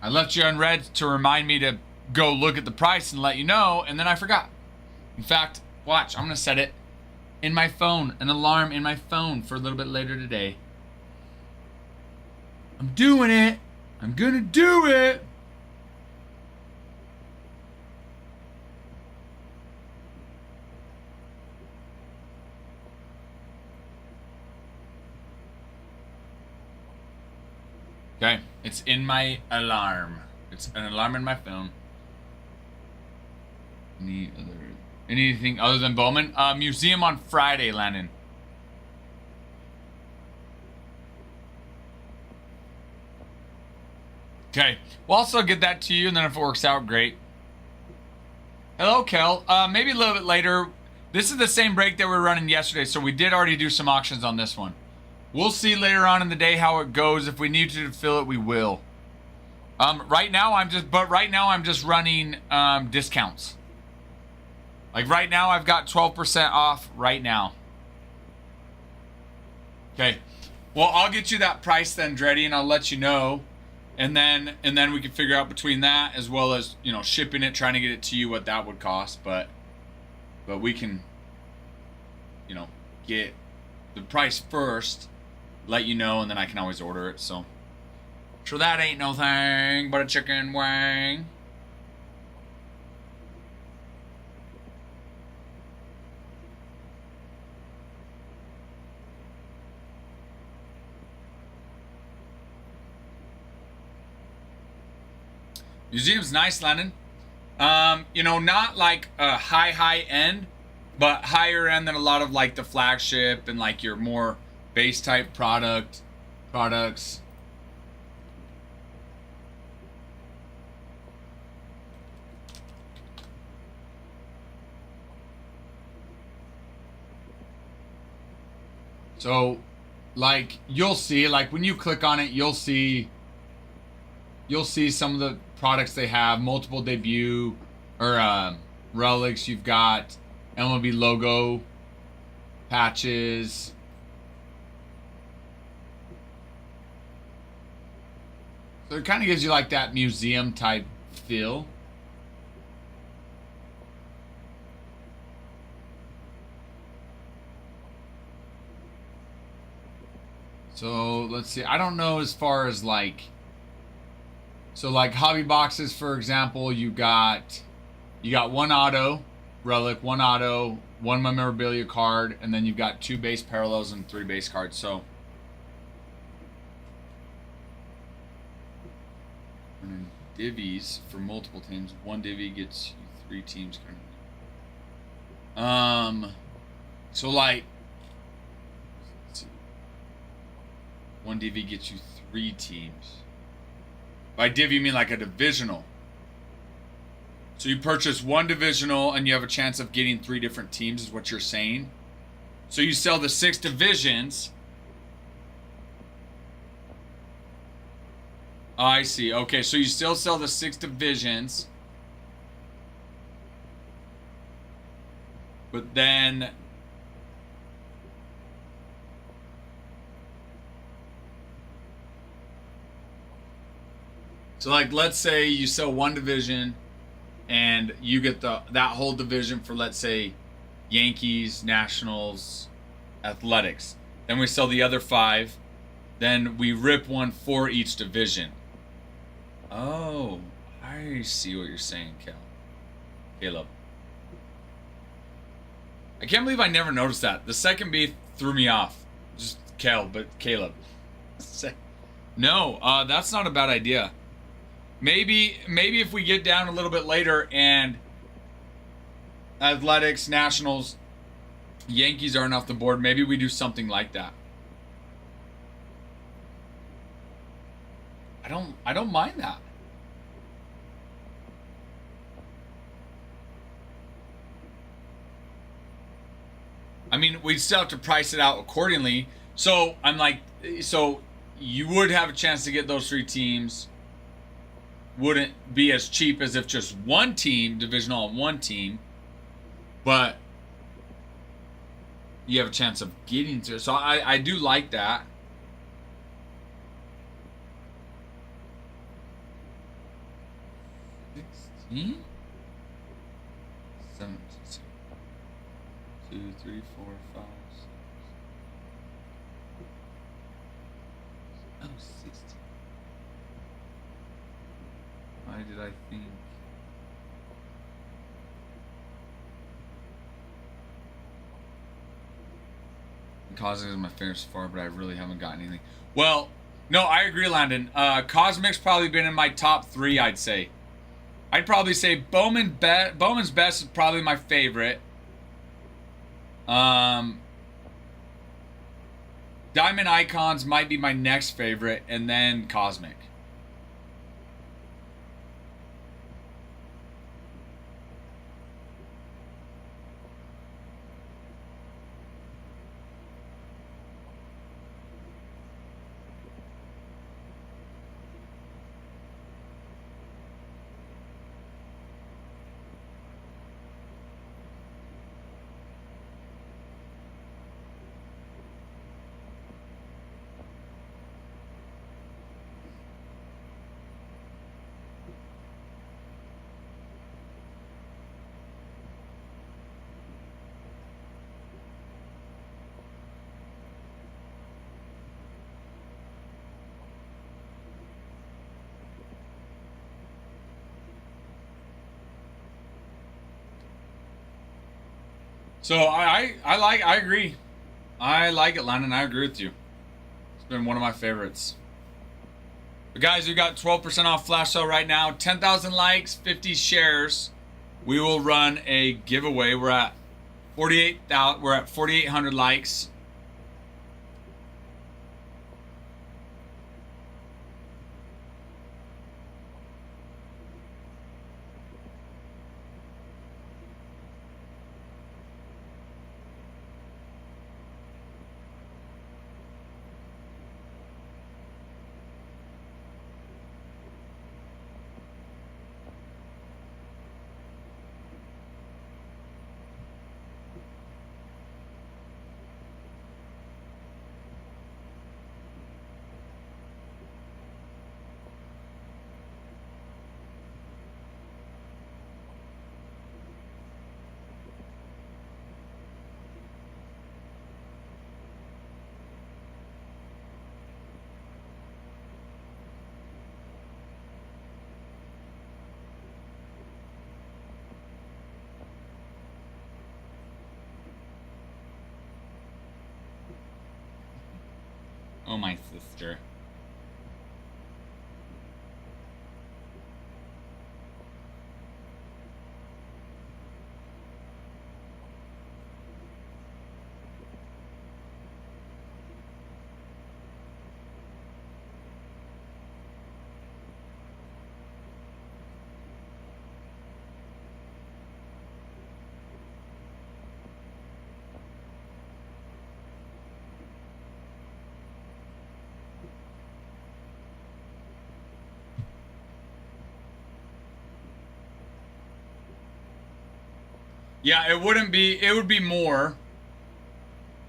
I left you unread to remind me to go look at the price and let you know, and then I forgot. In fact, watch, I'm gonna set it in my phone, an alarm in my phone for a little bit later today. I'm doing it. I'm gonna do it. Okay, it's in my alarm. It's an alarm in my phone. Anything other than Bowman? Museum on Friday, Landon. Okay, we'll also get that to you, and then if it works out, great. Hello, Kel. Maybe a little bit later. This is the same break that we were running yesterday, so we did already do some auctions on this one. We'll see later on in the day how it goes. If we need to fill it, we will. Right now I'm just running discounts. Like right now I've got 12% off right now. Okay. Well, I'll get you that price then, Dreddy, and I'll let you know. And then we can figure out between that as well as, you know, shipping it, trying to get it to you what that would cost, but we can, you know, get the price first, let you know, and then I can always order it. So that ain't no thing but a chicken wing. Museum's nice, Lennon. You know, not like a high end, but higher end than a lot of like the flagship and like your more base type products. So, like, you'll see, like when you click on it, you'll see some of the products they have, multiple debut or relics. You've got MLB logo patches. So it kind of gives you like that museum type feel. So let's see. I don't know as far as like, so like hobby boxes, for example, you got one auto relic, one auto, one memorabilia card, and then you've got 2 base parallels and 3 base cards. So divvies for multiple teams. 1 divvy gets you 3 teams currently. So like, let's see. 1 divvy gets you 3 teams. By div, you mean like a divisional. So you purchase 1 divisional and you have a chance of getting 3 different teams, is what you're saying. So you sell the 6 divisions. Oh, I see. Okay, so you still sell the 6 divisions. But then so like, let's say you sell 1 division and you get that whole division for, let's say, Yankees, Nationals, Athletics. Then we sell the other 5. Then we rip 1 for each division. Oh, I see what you're saying, Caleb. I can't believe I never noticed that. The second B threw me off. Just but Caleb. No, that's not a bad idea. Maybe if we get down a little bit later and Athletics, Nationals, Yankees aren't off the board, maybe we do something like that. I don't mind that. I mean, we still have to price it out accordingly. So I'm like, so you would have a chance to get those 3 teams. Wouldn't be as cheap as if just 1 team, divisional on 1 team, but you have a chance of getting to it. So I do like that. Hmm? 7, 2, 3, 4, 5, 6. Oh, 16. Why did I think? Cosmic is my favorite so far, but I really haven't gotten anything. Well, no, I agree, Landon. Cosmic's probably been in my top 3, I'd say. I'd probably say Bowman's Best is probably my favorite. Diamond Icons might be my next favorite, and then Cosmic. So I agree. I like it, Landon. I agree with you. It's been one of my favorites. But guys, we got 12% off flash sale right now. 10,000 likes, 50 shares. We will run a giveaway. We're at 48,000. We're at 4,800 likes. Oh, my sister. Yeah, it wouldn't be, it would be more.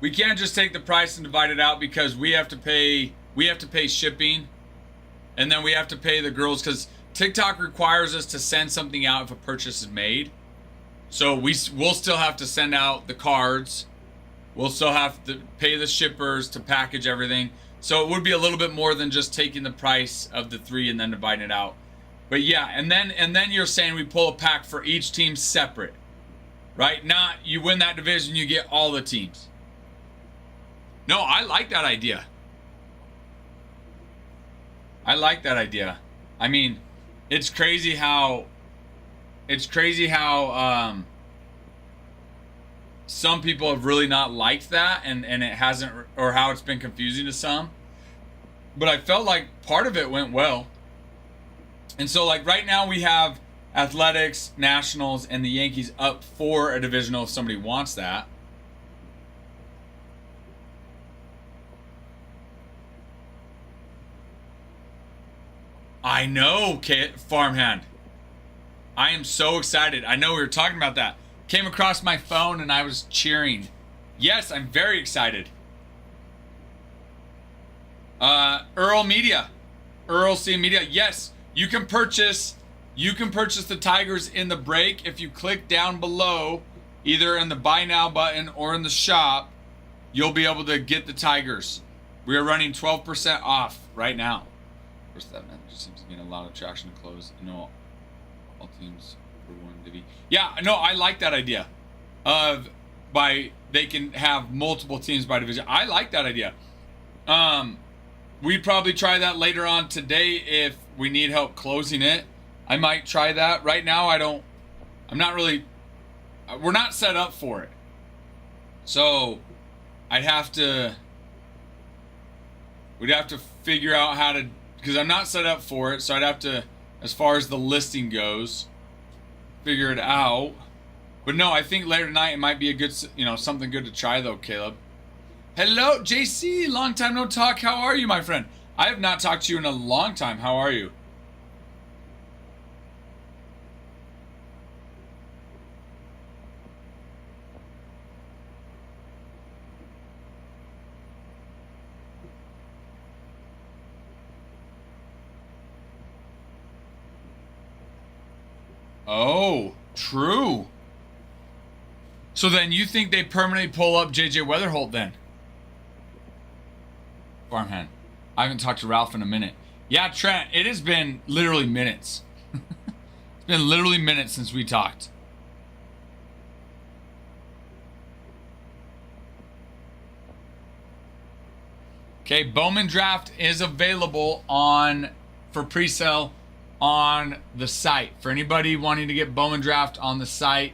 We can't just take the price and divide it out because we have to pay shipping, and then we have to pay the girls because TikTok requires us to send something out if a purchase is made. So we'll still have to send out the cards. We'll still have to pay the shippers to package everything. So it would be a little bit more than just taking the price of the 3 and then dividing it out. But yeah, and then you're saying we pull a pack for each team separate. Right? Not you win that division, you get all the teams. No, I like that idea. I like that idea. I mean, it's crazy how some people have really not liked that and it hasn't, or how it's been confusing to some. But I felt like part of it went well. And so like right now we have Athletics, Nationals, and the Yankees up for a divisional if somebody wants that. I know, Farmhand. I am so excited. I know we were talking about that. Came across my phone and I was cheering. Yes, I'm very excited. Earl Media. Earl C Media. Yes, you can purchase the Tigers in the break if you click down below, either in the buy now button or in the shop. You'll be able to get the Tigers. We are running 12% off right now. Of course, that just seems to be a lot of traction to close. You know, all teams for one divvy. Yeah, no, I like that idea. They can have multiple teams by division. I like that idea. We'd probably try that later on today if we need help closing it. I might try that. Right now, we're not set up for it. So, we'd have to figure out how to, because I'm not set up for it, so I'd have to, as far as the listing goes, figure it out. But no, I think later tonight it might be a good, something good to try though, Caleb. Hello, JC, long time no talk. How are you, my friend? I have not talked to you in a long time. How are you? Oh, true. So then you think they permanently pull up JJ Weatherholt then? Farmhand. I haven't talked to Ralph in a minute. Yeah, Trent, it has been literally minutes. It's been literally minutes since we talked. Okay, Bowman Draft is available for pre-sale on the site. For anybody wanting to get Bowman Draft on the site,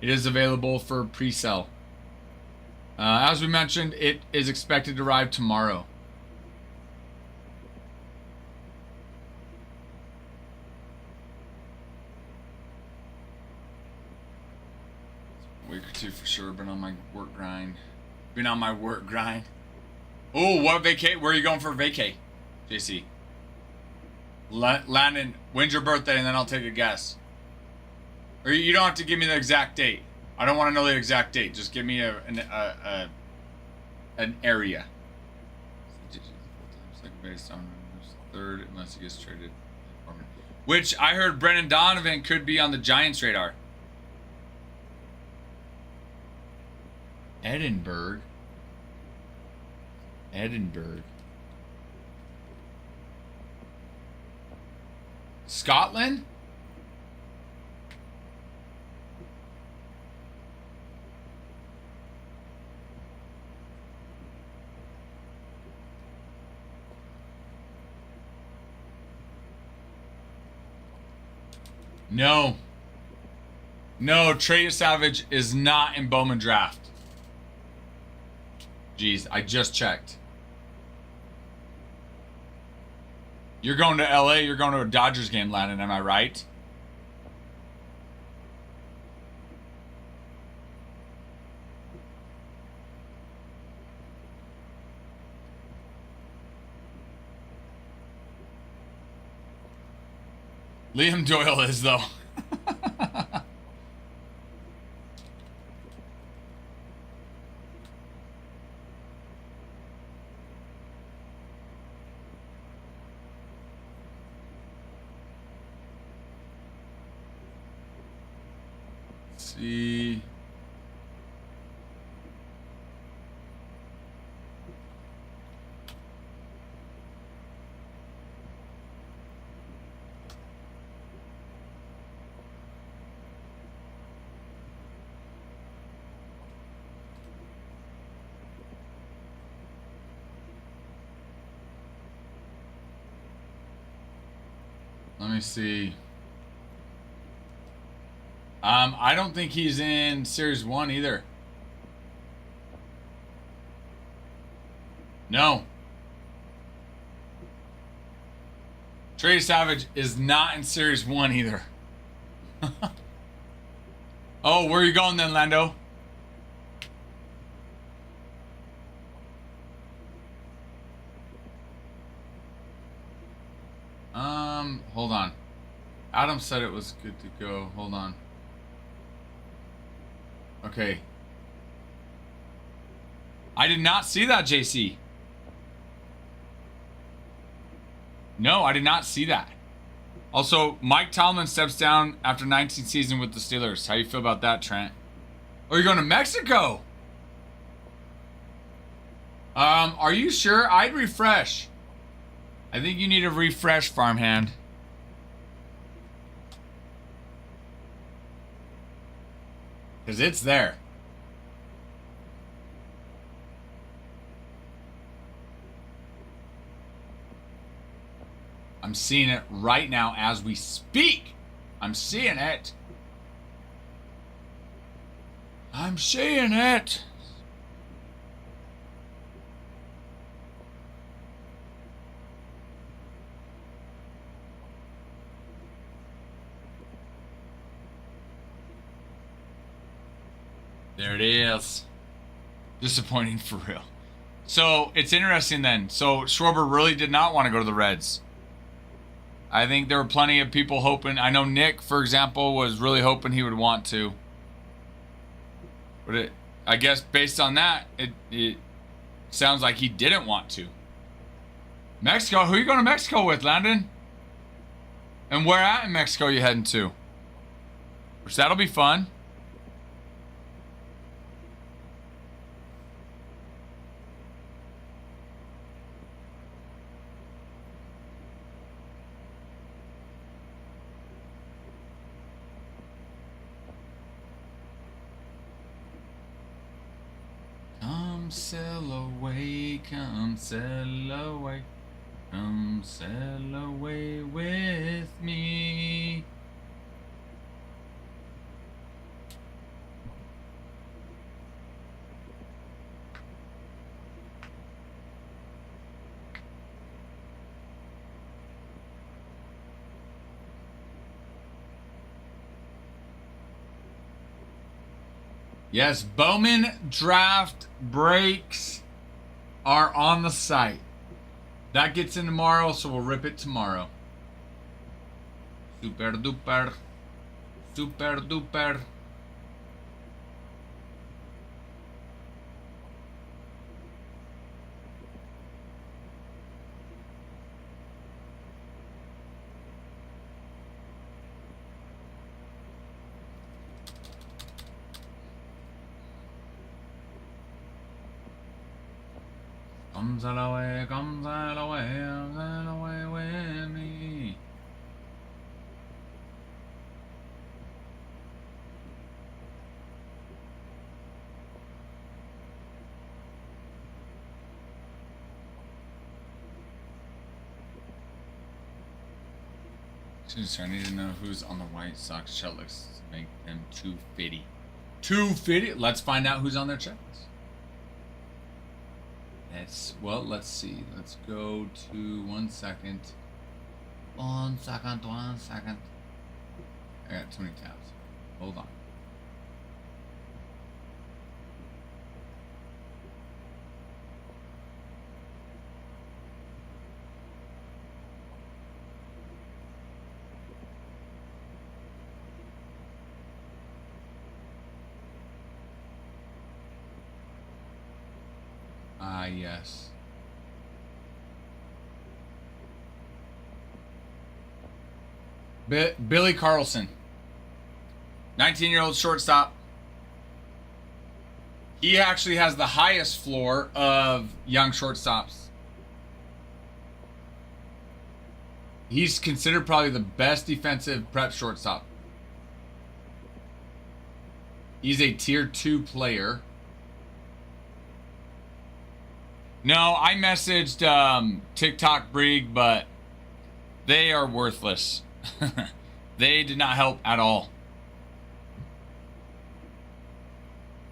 it is available for pre-sale. As we mentioned, it is expected to arrive tomorrow. A week or two for sure. Been on my work grind. Oh, what vacay? Where are you going for vacay, JC? Landon, when's your birthday, and then I'll take a guess. Or you don't have to give me the exact date. I don't want to know the exact date. Just give me an area. Second base, third, unless he gets traded. Which I heard Brendan Donovan could be on the Giants' radar. Edinburgh. Scotland? No. No, Trey Savage is not in Bowman Draft. Jeez, I just checked. You're going to LA, you're going to a Dodgers game, Landon, am I right? Liam Doyle is, though. See. Let me see. I don't think he's in Series 1 either. No. Trey Savage is not in Series 1 either. Oh, where are you going then, Lando? Hold on. Adam said it was good to go. Hold on. Okay. I did not see that, JC. No, I did not see that. Also, Mike Tomlin steps down after 19th season with the Steelers. How you feel about that, Trent? Oh, you're going to Mexico? Are you sure? I'd refresh. I think you need a refresh, farmhand. Because it's there. I'm seeing it right now as we speak. I'm seeing it. I'm seeing it. There it is. Disappointing for real. So it's interesting then. So Schwarber really did not want to go to the Reds. I think there were plenty of people hoping. I know Nick, for example, was really hoping he would want to. But I guess based on that, it sounds like he didn't want to. Mexico? Who are you going to Mexico with, Landon? And where at in Mexico are you heading to? Which that'll be fun. Come sail away, come sail away. Come sail away with me. Yes, Bowman draft breaks are on the site. That gets in tomorrow, so we'll rip it tomorrow. Super duper. Super duper. Come sail away, come sail away, sail away with me. So I need to know who's on the White Sox checklist to make them 250. 250? Let's find out who's on their checklist. Let's see. Let's go to 1 second. 1 second, 1 second. I got too many tabs. Hold on. Yes. Billy Carlson. 19-year-old shortstop. He actually has the highest floor of young shortstops. He's considered probably the best defensive prep shortstop. He's a tier 2 player. No, I messaged TikTok Brig, but they are worthless. They did not help at all.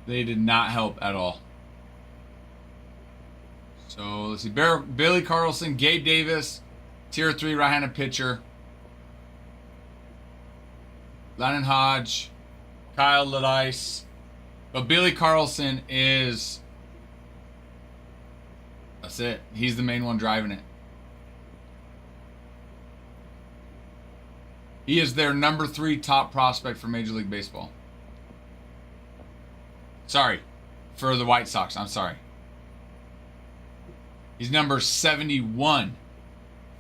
They did not help at all. So let's see. Billy Carlson, Gabe Davis, tier 3 right-handed pitcher. Landon Hodge, Kyle Ladice. But Billy Carlson is... That's it. He's the main one driving it. He is their number 3 top prospect for Major League Baseball. Sorry. For the White Sox. I'm sorry. He's number 71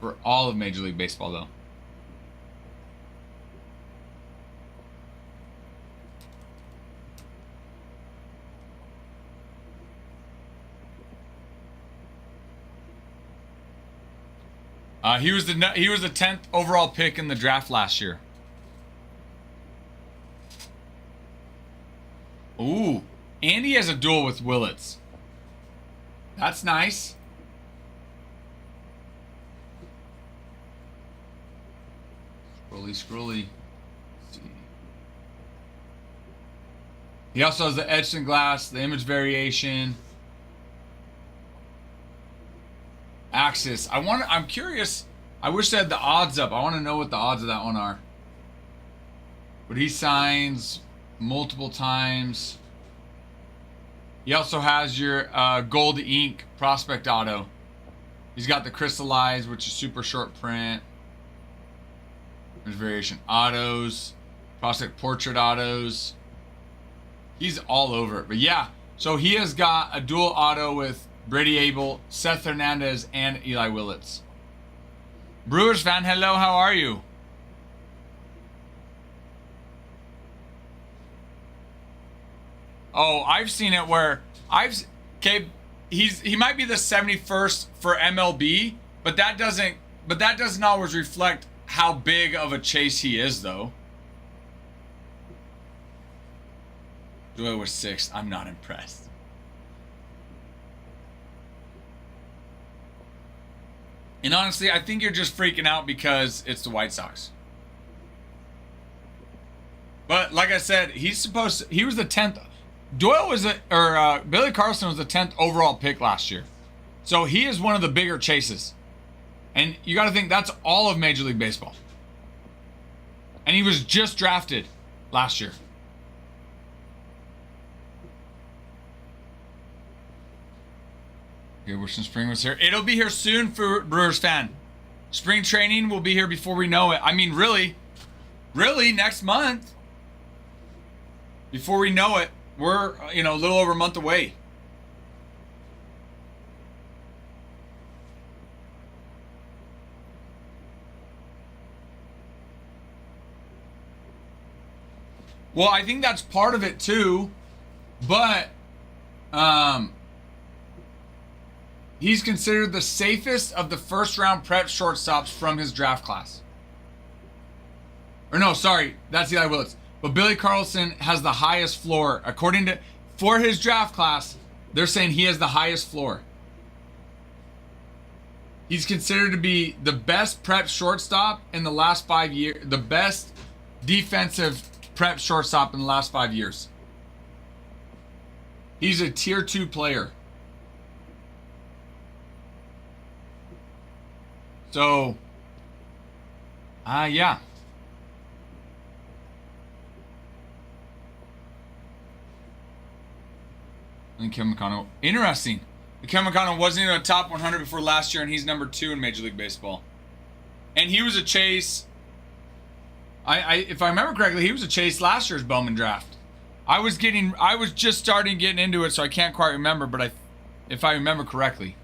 for all of Major League Baseball, though. He was the 10th overall pick in the draft last year. Ooh, and he has a duel with Willits. That's nice. Scrolly. Let's see. He also has the etched in glass, the image variation. Axis. I'm curious. I wish they had the odds up. I want to know what the odds of that one are. But he signs multiple times. He also has your gold ink prospect auto. He's got the crystallized, which is super short print. There's variation autos, prospect portrait autos. He's all over it. But yeah, so he has got a dual auto with Brady Abel, Seth Hernandez, and Eli Willits. Brewers fan, hello, how are you? Oh, I've seen it where he might be the 71st for MLB, but that doesn't always reflect how big of a chase he is, though. Joy was 6th. I'm not impressed. And honestly, I think you're just freaking out because it's the White Sox. But like I said, he was the 10th. Billy Carlson was the 10th overall pick last year. So he is one of the bigger chases. And you got to think that's all of Major League Baseball. And he was just drafted last year. Okay, wishing spring was here. It'll be here soon for Brewers fan. Spring training will be here before we know it. I mean, really next month. Before we know it, we're, a little over a month away. Well, I think that's part of it too, but he's considered the safest of the first round prep shortstops from his draft class. Or no, sorry, that's Eli Willis. But Billy Carlson has the highest floor. For his draft class, they're saying he has the highest floor. He's considered to be the best prep shortstop in the last 5 years, the best defensive prep shortstop in the last 5 years. He's a tier 2 player. So, yeah. And Kevin McConnell. Interesting. Kevin McConnell wasn't even a top 100 before last year, and he's number 2 in Major League Baseball. And he was a chase. If I remember correctly, he was a chase last year's Bowman draft. I was just starting getting into it, so I can't quite remember, but if I remember correctly.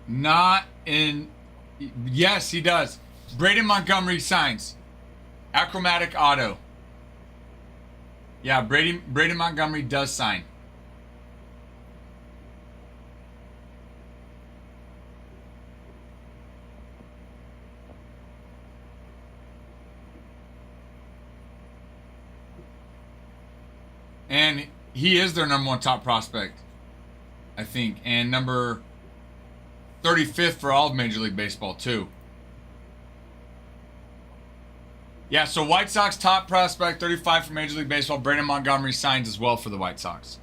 Not in. Yes, he does. Braden Montgomery signs. Achromatic auto. Yeah, Braden Montgomery does sign. And he is their number 1 top prospect, I think. And number 35th for all of Major League Baseball, too. Yeah, so White Sox top prospect, 35 for Major League Baseball. Braden Montgomery signs as well for the White Sox.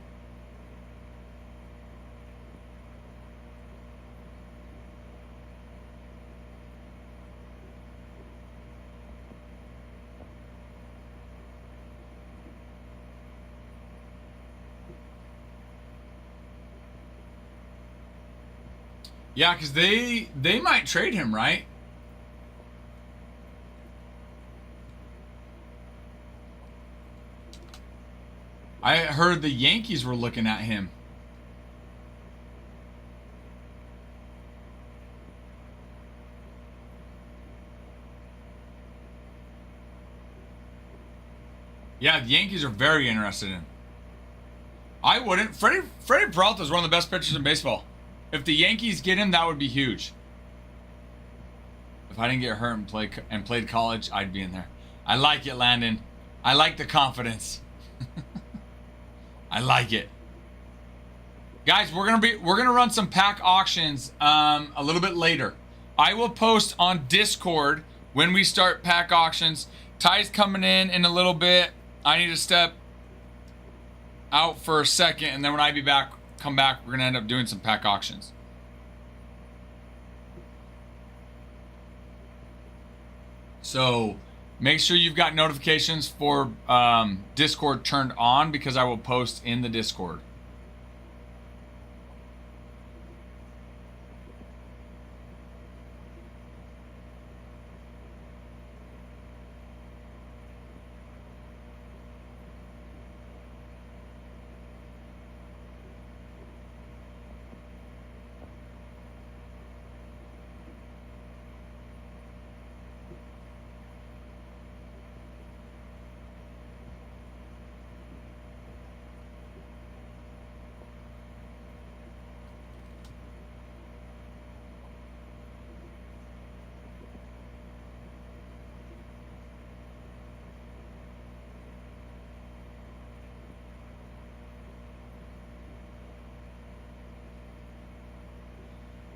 Yeah, because they might trade him, right? I heard the Yankees were looking at him. Yeah, the Yankees are very interested in him. I wouldn't. Freddie Peralta is one of the best pitchers in baseball. If the Yankees get him, that would be huge. If I didn't get hurt and played college, I'd be in there. I like it, Landon. I like the confidence. I like it. Guys, we're gonna run some pack auctions a little bit later. I will post on Discord when we start pack auctions. Ty's coming in a little bit. I need to step out for a second, and then when I come back, we're gonna end up doing some pack auctions. So make sure you've got notifications for Discord turned on, because I will post in the Discord.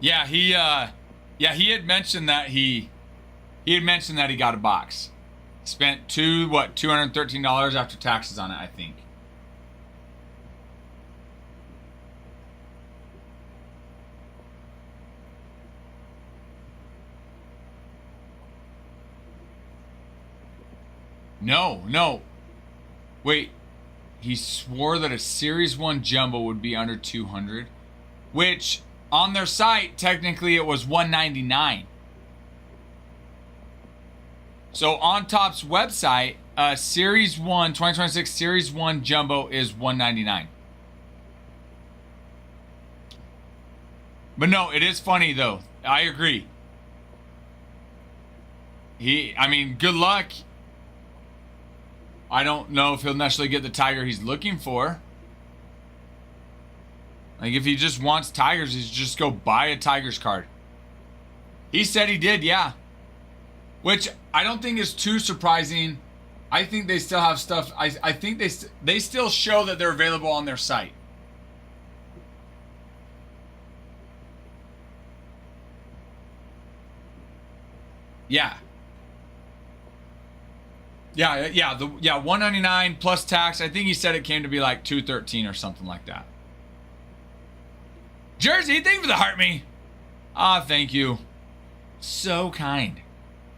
Yeah, he had mentioned that he had mentioned that he got a box. Spent $213 after taxes on it, I think. No. Wait. He swore that a Series 1 Jumbo would be under 200, which on their site technically it was 199. So on Topps website, Series 1 2026 Series 1 Jumbo is 199. But no, it is funny though. I agree. I mean, good luck. I don't know if he'll necessarily get the Tiger he's looking for. Like, if he just wants Tigers, he's just go buy a Tigers card. He said he did, yeah. Which I don't think is too surprising. I think they still have stuff. I think they still show that they're available on their site. Yeah. Yeah, 199 plus tax. I think he said it came to be like 213 or something like that. Jersey, thank you for the heart me. Ah, thank you. So kind.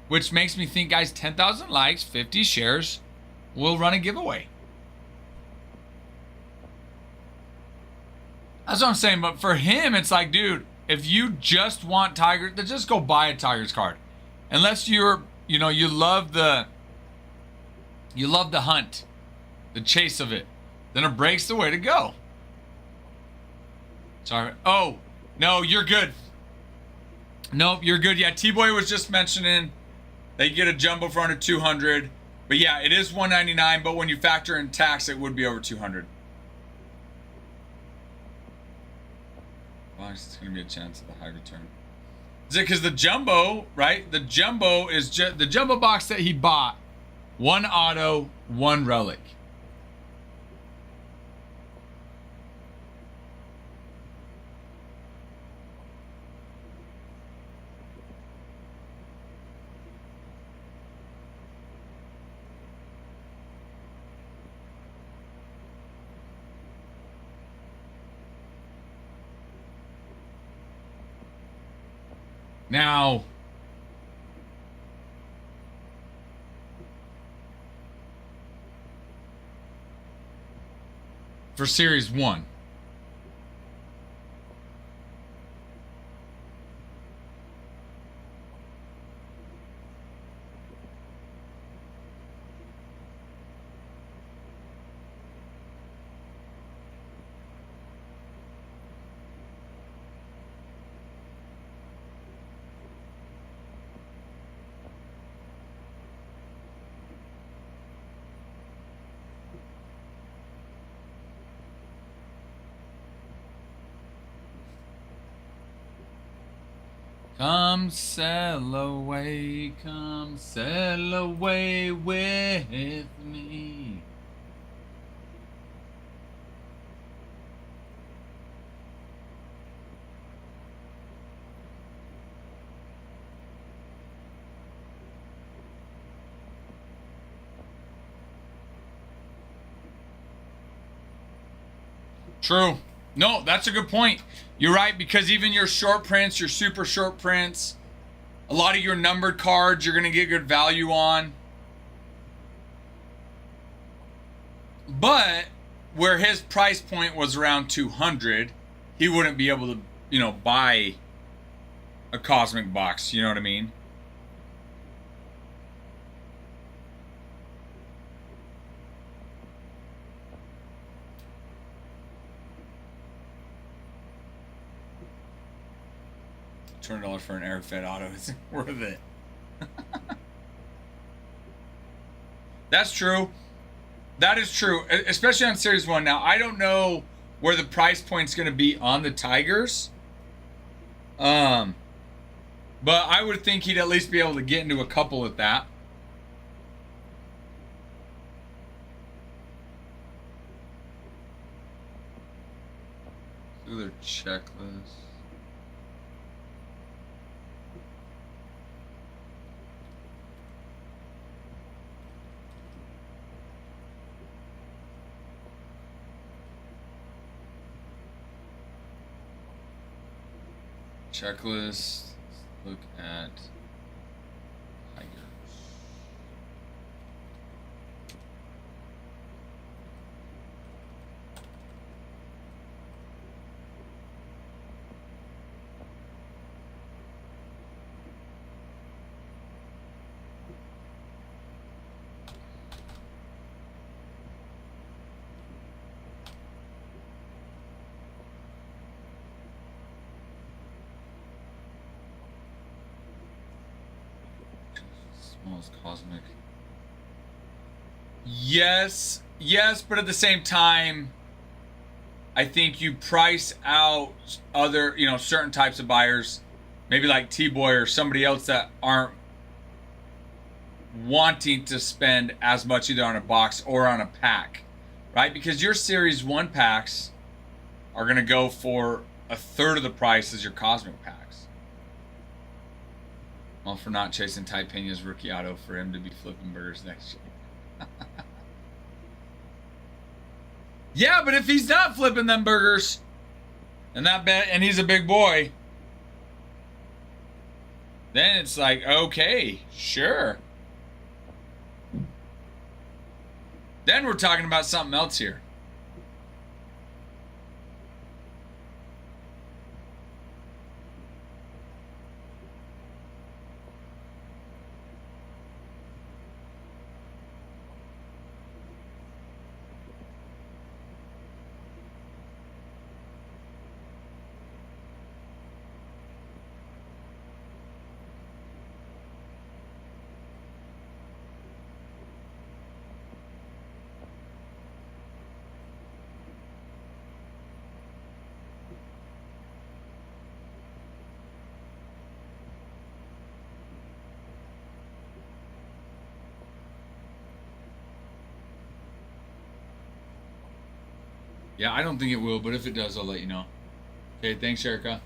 Which makes me think, guys, 10,000 likes, 50 shares, we'll run a giveaway. That's what I'm saying. But for him, it's like, dude, if you just want Tigers, then just go buy a Tigers card. Unless you're, you love the hunt, the chase of it, then a break's the way to go. Sorry. Oh, no, you're good. Nope, you're good. Yeah, T-Boy was just mentioning they get a jumbo for under 200. But yeah, it is 199, but when you factor in tax, it would be over 200. Well, it's going to be a chance of the high return. Is it because the jumbo, right? The jumbo is just the jumbo box that he bought. One auto, one relic. Now, for Series 1. Come sail away with me. True. No, that's a good point. You're right, because even your short prints, your super short prints, a lot of your numbered cards you're going to get good value on. But where his price point was around 200, he wouldn't be able to, buy a cosmic box, you know what I mean? $200 for an air-fed auto isn't worth it. That's true. That is true, especially on Series 1. Now, I don't know where the price point's going to be on the Tigers. But I would think he'd at least be able to get into a couple at that. Do their checklist. checklist. Look at Tigers. Smallest cosmic. Yes, but at the same time, I think you price out other, certain types of buyers, maybe like T-Boy or somebody else that aren't wanting to spend as much either on a box or on a pack, right? Because your Series 1 packs are going to go for a third of the price as your cosmic packs. Well, for not chasing Ty Pena's rookie auto for him to be flipping burgers next year. Yeah, but if he's not flipping them burgers, and he's a big boy, then it's like, okay, sure. Then we're talking about something else here. Yeah, I don't think it will, but if it does, I'll let you know. Okay, thanks, Erica.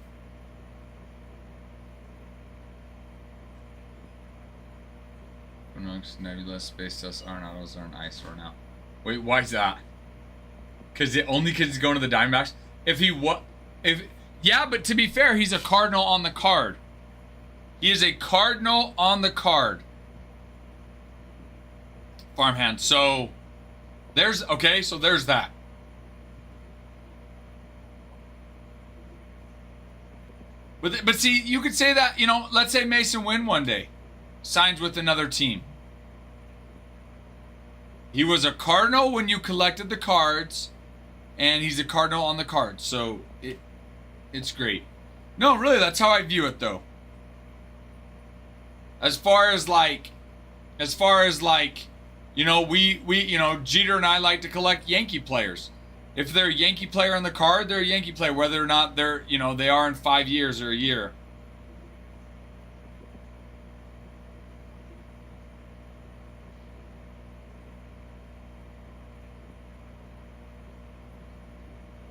Nebula, Space Dust, Arenados are on ice right now. Wait, why is that? Because he's going to the Diamondbacks? Yeah, but to be fair, he's a Cardinal on the card. He is a Cardinal on the card. Farmhand. So there's that. But see, you could say that, let's say Mason Wynn one day signs with another team. He was a Cardinal when you collected the cards, and he's a Cardinal on the card. So it's great. No, really, that's how I view it, though. As far as Jeter and I like to collect Yankee players. If they're a Yankee player on the card, they're a Yankee player, whether or not they're, they are in 5 years or a year.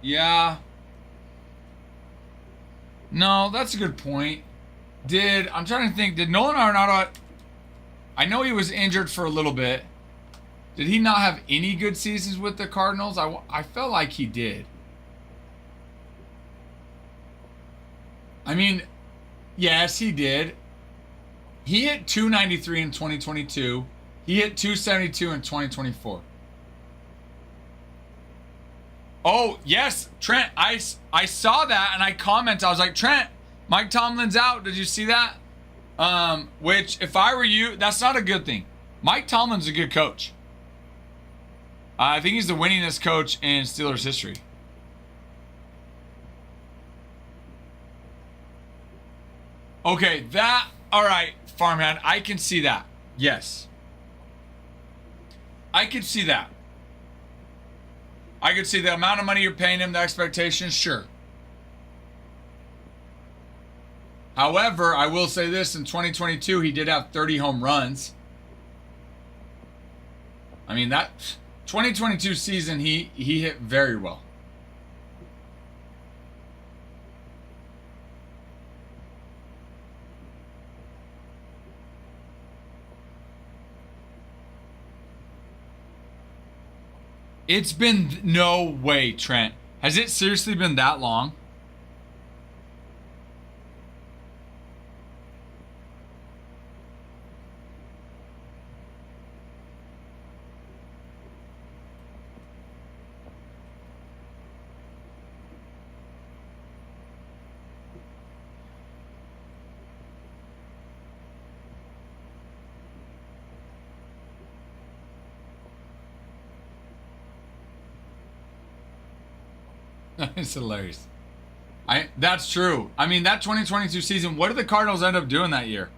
Yeah. No, that's a good point. I'm trying to think, did Nolan Arenado, I know he was injured for a little bit. Did he not have any good seasons with the Cardinals? I felt like he did. I mean, yes, he did. He hit 293 in 2022. He hit 272 in 2024. Oh, yes, Trent, I saw that and I commented. I was like, Trent, Mike Tomlin's out. Did you see that? Which, if I were you, that's not a good thing. Mike Tomlin's a good coach. I think he's the winningest coach in Steelers history. Okay, all right, Farmhand, I can see that. Yes. I can see that. I could see the amount of money you're paying him, the expectations, sure. However, I will say this, in 2022, he did have 30 home runs. I mean, that 2022 season, he hit very well. It's been no way, Trent. Has it seriously been that long? It's hilarious. That's true. I mean, that 2022 season, what did the Cardinals end up doing that year?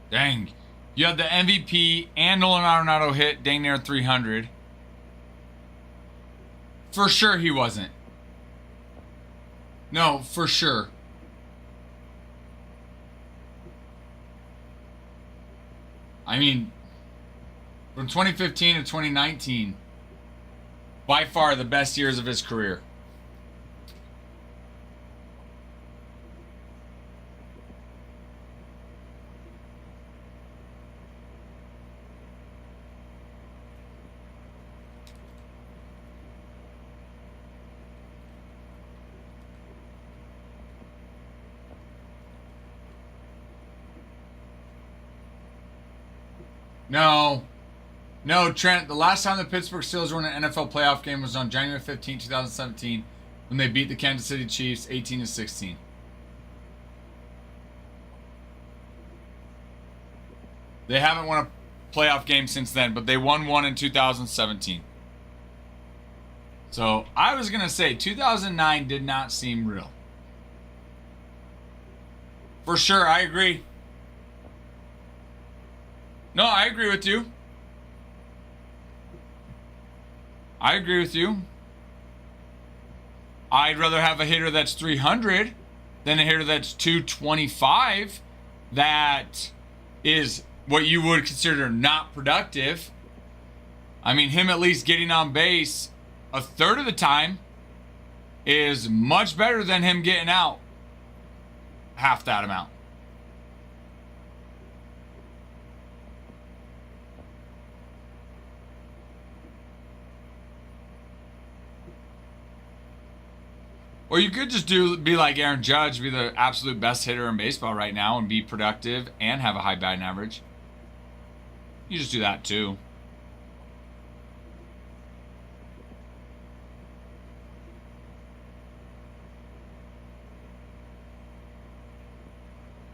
Dang. You had the MVP and Nolan Arenado hit dang near 300. For sure he wasn't. No, for sure. I mean, from 2015 to 2019, by far the best years of his career. No. No, Trent, the last time the Pittsburgh Steelers won an NFL playoff game was on January 15, 2017, when they beat the Kansas City Chiefs 18-16. They haven't won a playoff game since then, but they won one in 2017. So, I was going to say 2009 did not seem real. For sure, I agree. No, I agree with you. I agree with you. I'd rather have a hitter that's 300 than a hitter that's 225 that is what you would consider not productive. I mean, him at least getting on base a third of the time is much better than him getting out half that amount. Or you could just be like Aaron Judge, be the absolute best hitter in baseball right now and be productive and have a high batting average. You just do that too.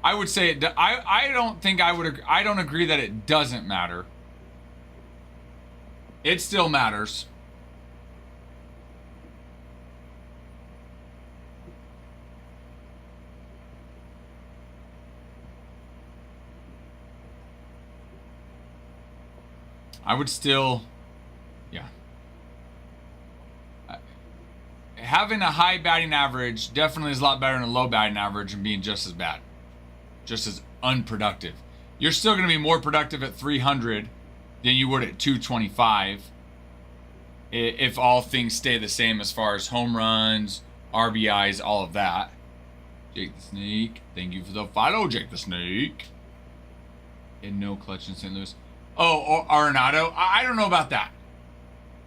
I would say I don't think I don't agree that it doesn't matter. It still matters. I would still, yeah. Having a high batting average definitely is a lot better than a low batting average and being just as bad, just as unproductive. You're still going to be more productive at 300 than you would at 225 if all things stay the same as far as home runs, RBIs, all of that. Jake the Snake, thank you for the follow, Jake the Snake. And no clutch in St. Louis. Oh, Arenado. I don't know about that.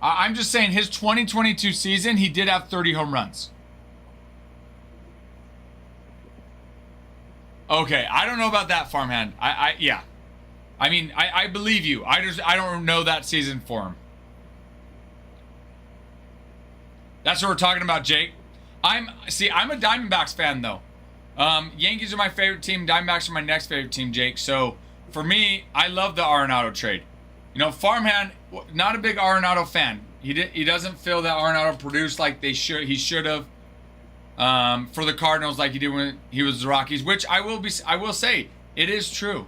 I'm just saying his 2022 season, he did have 30 home runs. Okay, I don't know about that, Farmhand. Yeah. I mean, I believe you. I don't know that season for him. That's what we're talking about, Jake. I'm a Diamondbacks fan though. Yankees are my favorite team. Diamondbacks are my next favorite team, Jake. So for me, I love the Arenado trade. You know, Farmhand, not a big Arenado fan. He doesn't feel that Arenado produced like he should have for the Cardinals like he did when he was the Rockies, which I will say it is true.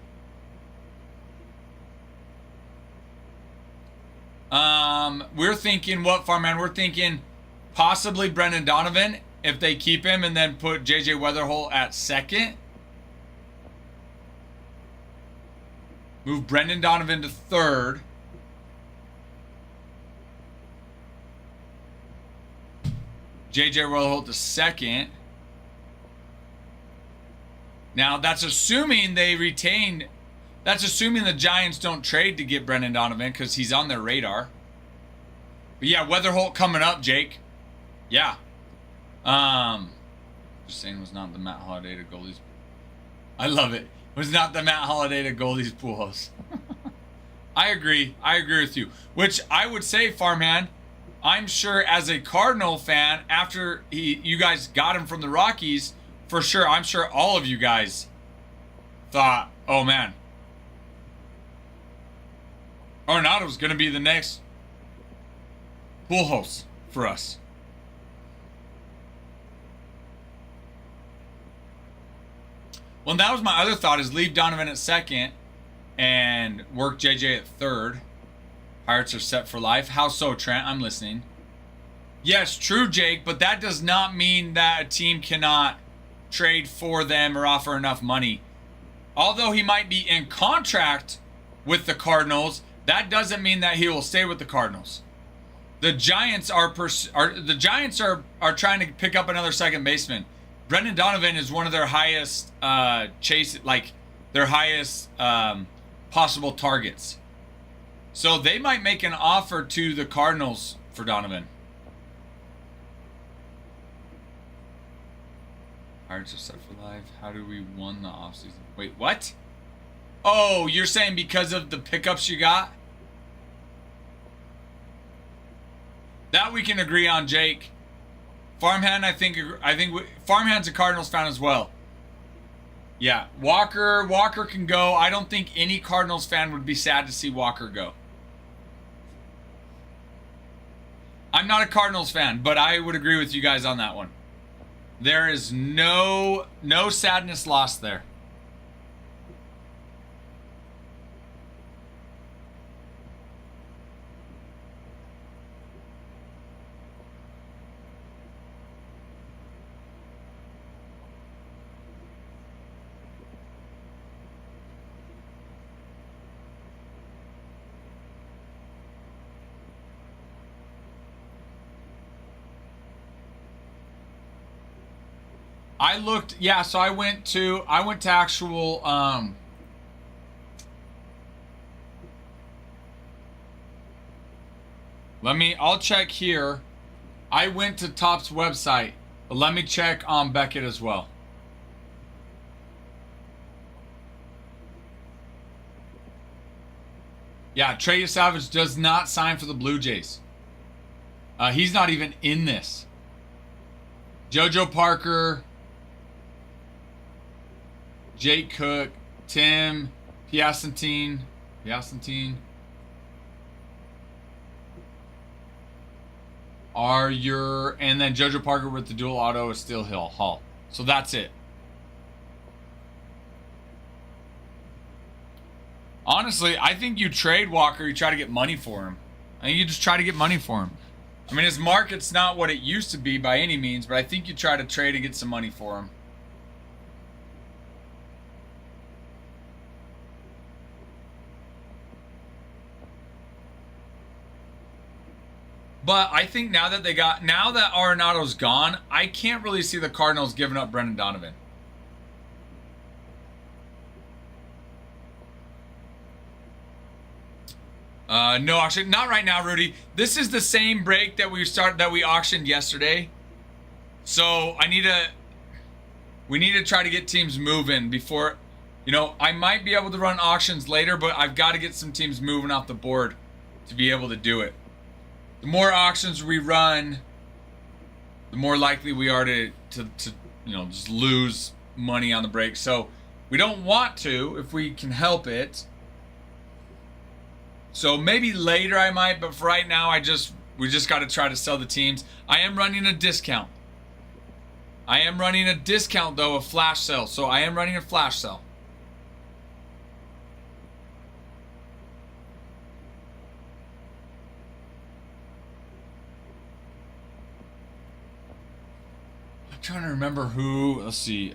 We're thinking what, Farmhand? We're thinking possibly Brendan Donovan if they keep him and then put JJ Weatherholt at second. Move Brendan Donovan to third. JJ Weatherholt to second. Now, that's assuming they retain. That's assuming the Giants don't trade to get Brendan Donovan because he's on their radar. But yeah, Weatherholt coming up, Jake. Yeah. Just saying, was not the Matt Holiday to goalies. I love it. Was not the Matt Holiday to goalies Pujols. I agree. I agree with you. Which I would say, Farmhand, I'm sure as a Cardinal fan, after you guys got him from the Rockies, for sure, I'm sure all of you guys thought, oh man, Arenado was going to be the next Pujols for us. Well, that was my other thought, is leave Donovan at second and work JJ at third. Pirates are set for life. How so, Trent? I'm listening. Yes, true, Jake, but that does not mean that a team cannot trade for them or offer enough money. Although he might be in contract with the Cardinals, that doesn't mean that he will stay with the Cardinals. The Giants are trying to pick up another second baseman. Brendan Donovan is one of their highest possible targets. So they might make an offer to the Cardinals for Donovan. Pirates are set for life. How do we win the offseason? Wait, what? Oh, you're saying because of the pickups you got? That we can agree on, Jake. Farmhand, I think Farmhand's a Cardinals fan as well. Yeah, Walker can go. I don't think any Cardinals fan would be sad to see Walker go. I'm not a Cardinals fan, but I would agree with you guys on that one. There is no sadness lost there. I looked, yeah, so I went to actual I'll check here. I went to Topps website, but let me check on Beckett as well. Yeah, Trey Savage does not sign for the Blue Jays. He's not even in this. JoJo Parker, Jake Cook, Tim Piacentine. And then JoJo Parker with the dual auto is still Hall. So that's it. Honestly, I think you trade Walker, you try to get money for him. I think you just try to get money for him. I mean, his market's not what it used to be by any means, but I think you try to trade and get some money for him. But I think now that Arenado's gone, I can't really see the Cardinals giving up Brendan Donovan. No, actually, not right now, Rudy. This is the same break that we auctioned yesterday. So we need to try to get teams moving before, I might be able to run auctions later, but I've got to get some teams moving off the board to be able to do it. The more auctions we run, the more likely we are to just lose money on the break. So we don't want to if we can help it. So maybe later I might, but for right now we just got to try to sell the teams. I am running a discount. Though, a flash sale. So I am running a flash sale. I'm trying to remember who. Let's see.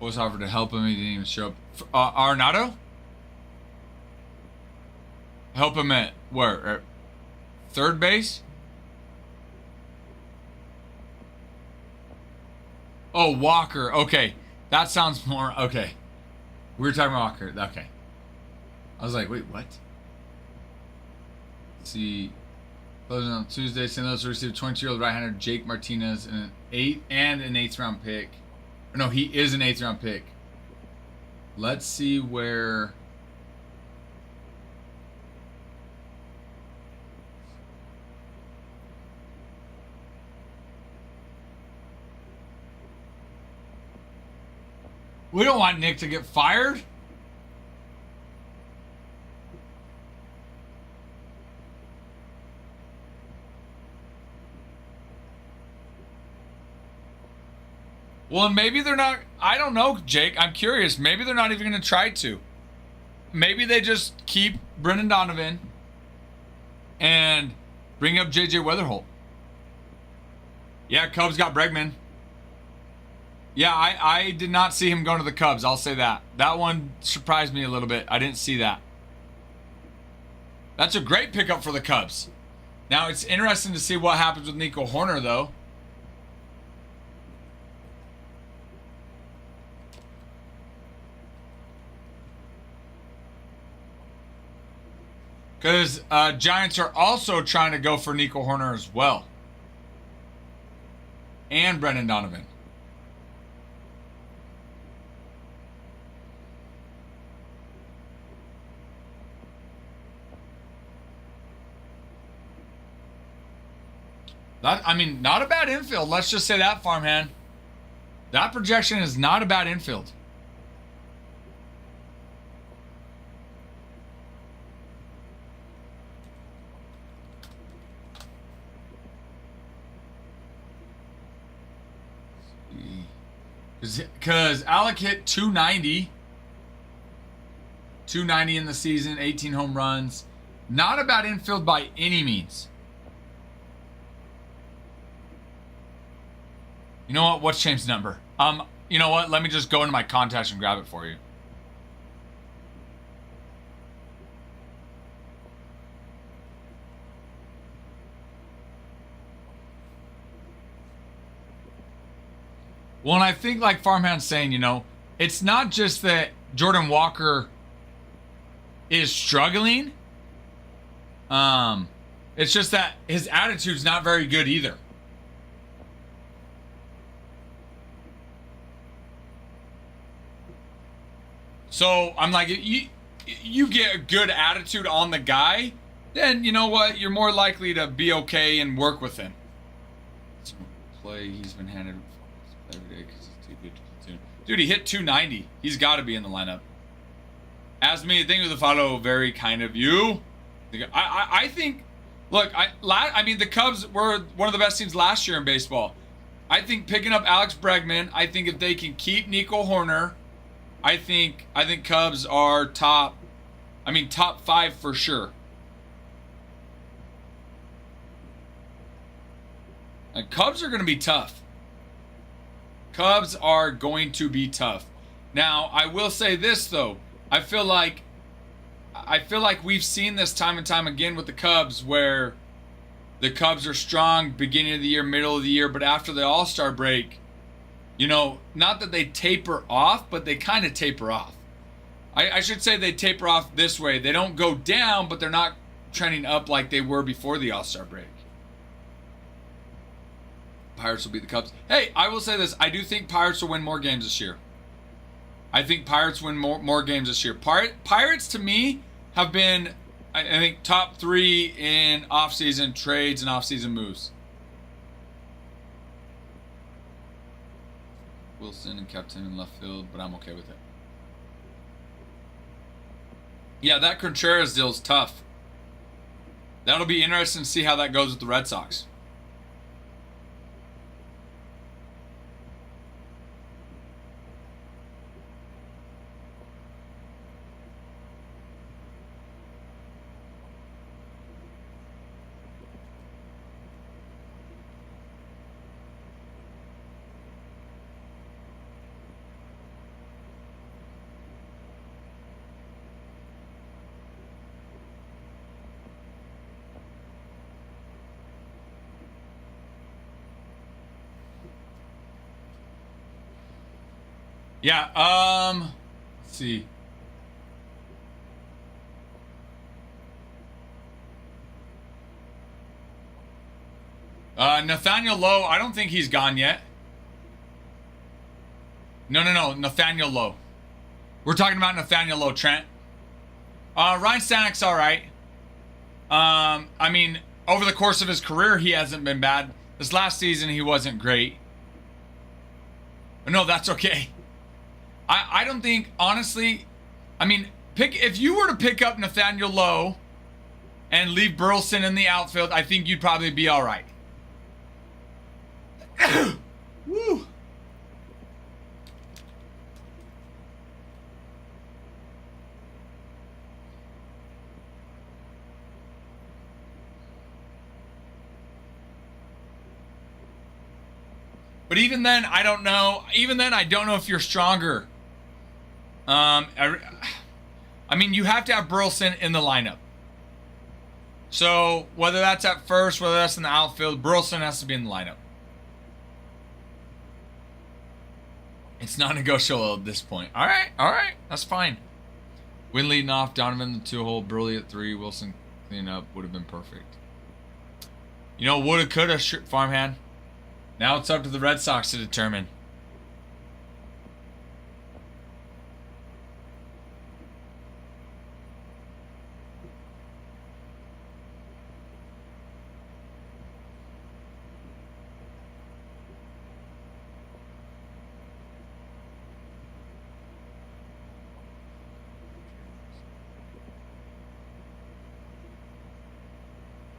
Was offered to help him. He didn't even show up. Arenado? Help him at where? At third base? Oh, Walker. Okay. That sounds more... Okay. We were talking about Walker. Okay. I was like, wait, what? Let's see. Closing on Tuesday, St. Louis received 22-year-old right-hander Jake Martinez and an eighth round pick. No, he is an eighth round pick. Let's see where... We don't want Nick to get fired. Well, and maybe they're not... I don't know, Jake. I'm curious. Maybe they're not even going to try to. Maybe they just keep Brendan Donovan and bring up J.J. Weatherholt. Yeah, Cubs got Bregman. Yeah, I did not see him going to the Cubs. I'll say that. That one surprised me a little bit. I didn't see that. That's a great pickup for the Cubs. Now, it's interesting to see what happens with Nico Hoerner, though. Because Giants are also trying to go for Nico Hoerner as well. And Brendan Donovan. I mean, not a bad infield. Let's just say that, farmhand. That projection is not a bad infield. Because Alec hit 290. 290 in the season, 18 home runs. Not a bad infield by any means. You know what? What's James' number? You know what? Let me just go into my contacts and grab it for you. Well, and I think like Farmhand's saying, you know, it's not just that Jordan Walker is struggling. It's just that his attitude's not very good either. So I'm like, you get a good attitude on the guy, then you know what? You're more likely to be okay and work with him. Play he's been handed every day because he's too good to platoon. Dude, he hit 290. He's got to be in the lineup. Ask me, thank you for the follow. Very kind of you. I think. Look, I mean the Cubs were one of the best teams last year in baseball. I think picking up Alex Bregman. I think if they can keep Nico Hoerner. I think Cubs are top 5 for sure. And Cubs are going to be tough. Cubs are going to be tough. Now, I will say this though. I feel like we've seen this time and time again with the Cubs where the Cubs are strong beginning of the year, middle of the year, but after the All-Star break, you know, not that they taper off, but they kind of taper off. I should say they taper off this way. They don't go down, but they're not trending up like they were before the All-Star break. Pirates will beat the Cubs. Hey, I will say this. I do think Pirates will win more games this year. I think Pirates win more games this year. Pirates, to me, have been, I think, top 3 in off-season trades and off-season moves. Wilson and captain in left field, but I'm okay with it. Yeah, that Contreras deal is tough. That'll be interesting to see how that goes with the Red Sox. Yeah, let's see. Nathaniel Lowe, I don't think he's gone yet. No, Nathaniel Lowe. We're talking about Nathaniel Lowe, Trent. Ryan Stanek's all right. I mean, over the course of his career, he hasn't been bad. This last season, he wasn't great. No, that's okay. I don't think, honestly, I mean, if you were to pick up Nathaniel Lowe and leave Burleson in the outfield, I think you'd probably be all right. Woo. But even then, I don't know. Even then, I don't know if you're stronger. I mean, you have to have Burleson in the lineup. So whether that's at first, whether that's in the outfield, Burleson has to be in the lineup. It's not negotiable at this point. All right, that's fine. Win leading off, Donovan the 2-hole, Burley at 3, Wilson cleaning up would have been perfect. You know, woulda, coulda, farmhand. Now it's up to the Red Sox to determine.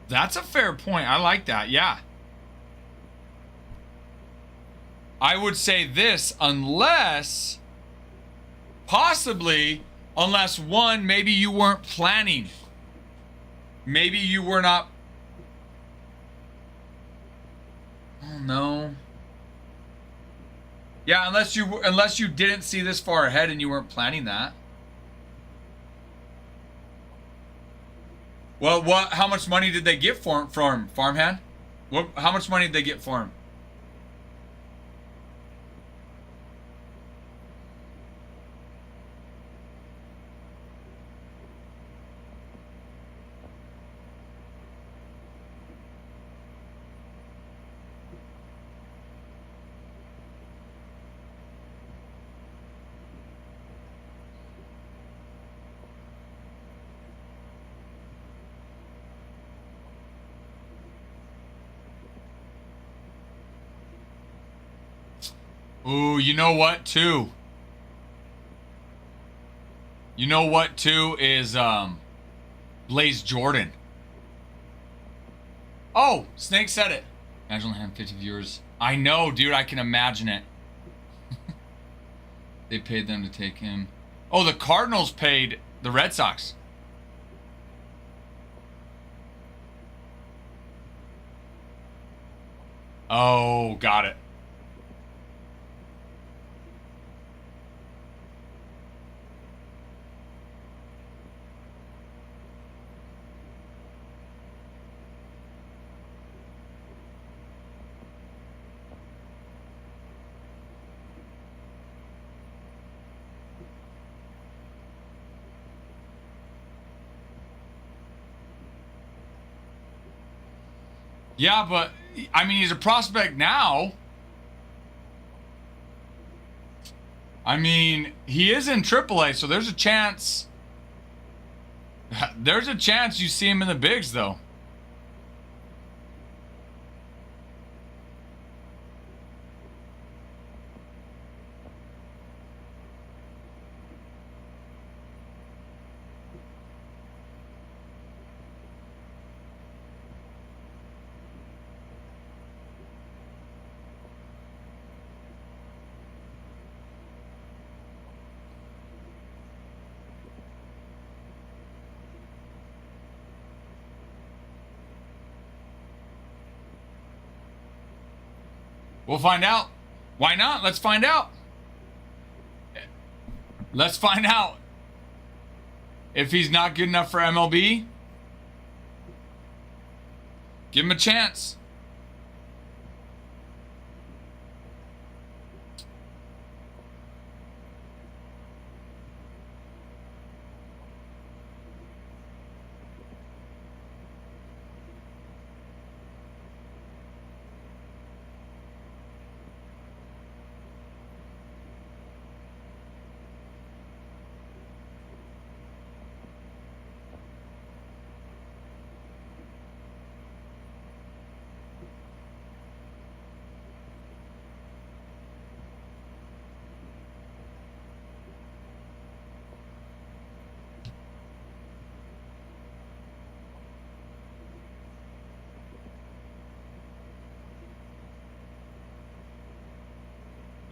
That's a fair point. I like that. Yeah. I would say this, unless, possibly, unless one, maybe you weren't planning. Maybe you were not. Oh no. Yeah, unless you didn't see this far ahead and you weren't planning that. Well, how much money did they get for him, farmhand? How much money did they get for him? Ooh, you know what, too? You know what, too, is, Blaze Jordan. Oh, Snake said it. Imagine having 50 viewers. I know, dude, I can imagine it. They paid them to take him. Oh, the Cardinals paid the Red Sox. Oh, got it. Yeah, but, I mean, he's a prospect now. I mean, he is in AAA, so there's a chance. There's a chance you see him in the bigs, though. We'll find out. Why not? Let's find out. Let's find out. If he's not good enough for MLB, give him a chance.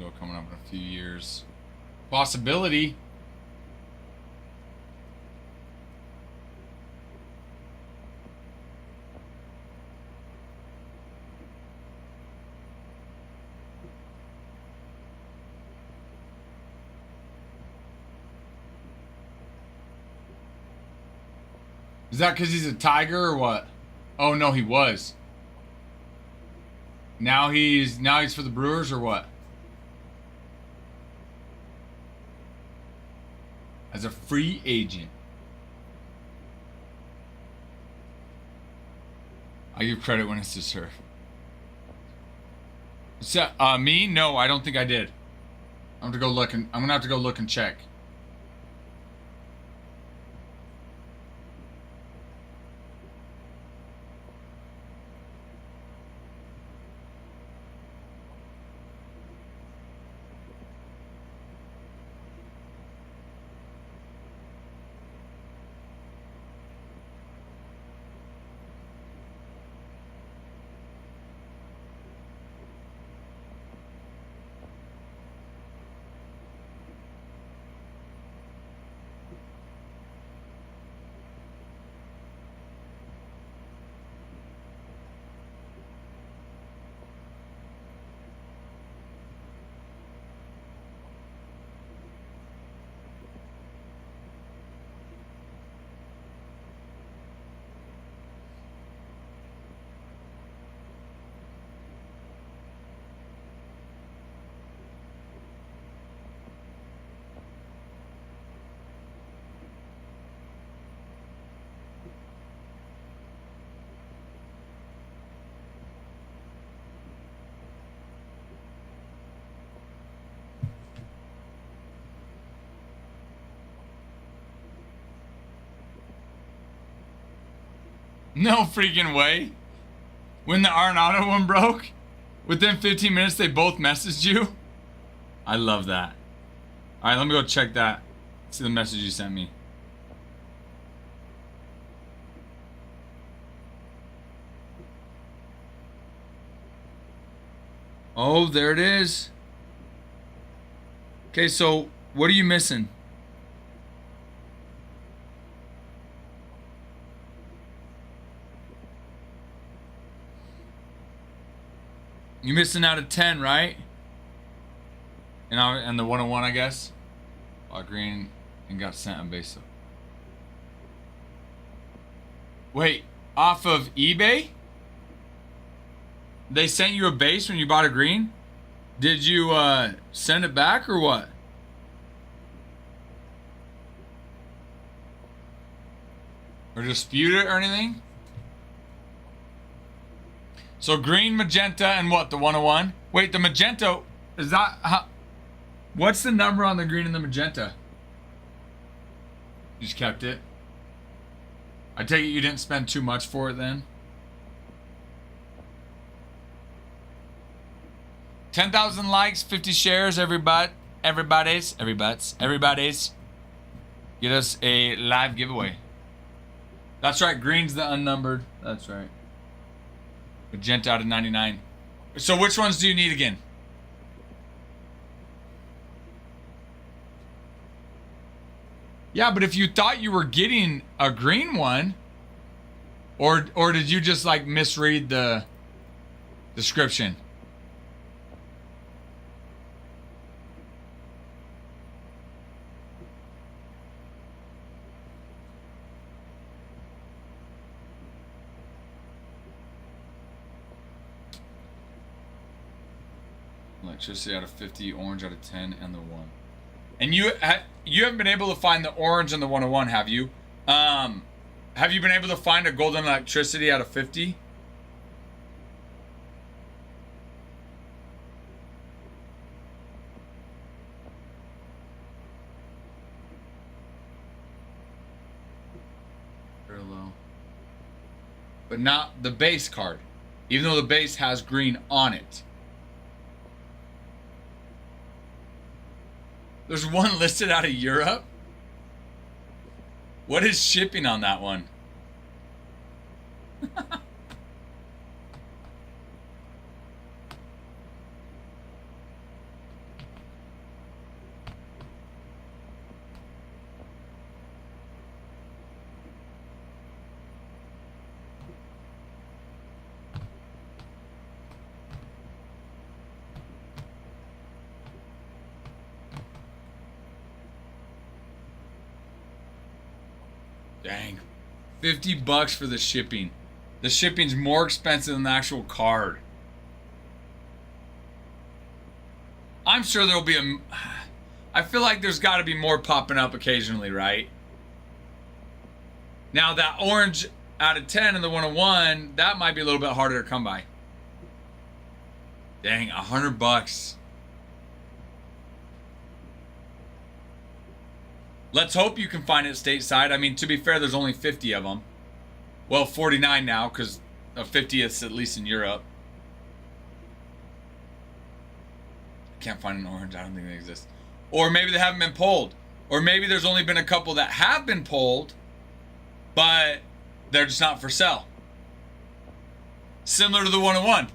window coming up in a few years. Possibility. Is that because he's a Tiger or what? Oh no, he was. Now he's for the Brewers or what? As a free agent. I give credit when it's deserved. So, me? No, I don't think I did. I'm gonna have to go look and check. No freaking way. When the Arenado one broke, within 15 minutes they both messaged you. I love that. All right, let me go check that. See the message you sent me. Oh, there it is. Okay, so what are you missing? You're missing out of 10, right? And the 101, I guess. Green and got sent a base. Wait, off of eBay? They sent you a base when you bought a green? Did you send it back or what? Or dispute it or anything? So green, magenta, and what? The 101? Wait, the magenta, is that how, what's the number on the green and the magenta? You just kept it? I take it you didn't spend too much for it then? 10,000 likes, 50 shares, everybody's. Get us a live giveaway. That's right, green's the unnumbered. That's right. Magenta out of 99. So which ones do you need again? Yeah, but if you thought you were getting a green one, or did you just like misread the description? Electricity out of 50, orange out of 10, and the 1. And you haven't been able to find the orange and the 101, have you? Have you been able to find a golden electricity out of 50? Very low. But not the base card, even though the base has green on it. There's one listed out of Europe? What is shipping on that one? Dang. $50 for the shipping. The shipping's more expensive than the actual card. I'm sure there'll be a... I feel like there's got to be more popping up occasionally, right? Now, that orange out of 10 and the 101, that might be a little bit harder to come by. Dang, $100. Let's hope you can find it stateside. I mean, to be fair, there's only 50 of them. Well, 49 now, because a 50th at least in Europe. Can't find an orange. I don't think they exist. Or maybe they haven't been pulled. Or maybe there's only been a couple that have been pulled, but they're just not for sale. Similar to the 101.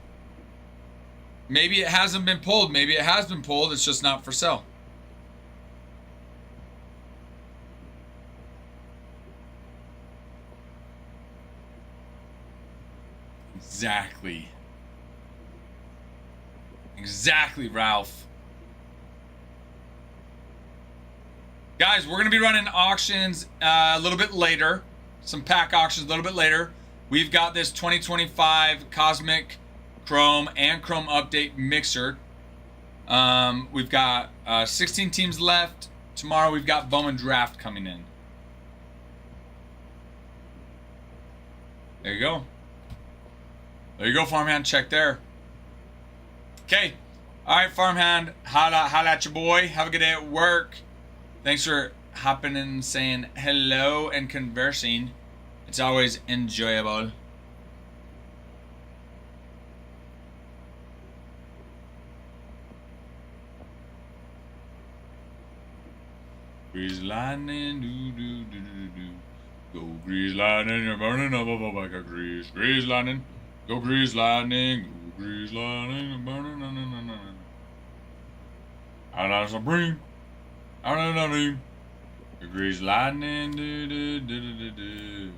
Maybe it hasn't been pulled. Maybe it has been pulled. It's just not for sale. Exactly. Exactly, Ralph. Guys, we're going to be running auctions a little bit later. Some pack auctions a little bit later. We've got this 2025 Cosmic Chrome and Chrome Update mixer. We've got 16 teams left. Tomorrow we've got Bowman Draft coming in. There you go. There you go, Farmhand. Check there. Okay. All right, Farmhand. Holla at your boy. Have a good day at work. Thanks for hopping in and saying hello and conversing. It's always enjoyable. Grease lightning, do do do do do. Go grease lightning, you're burning up like a grease. Grease lightning, go grease lightning, go grease lightning, you're burning up. Out of Supreme, out of the dream. Grease lightning, do do do do do do.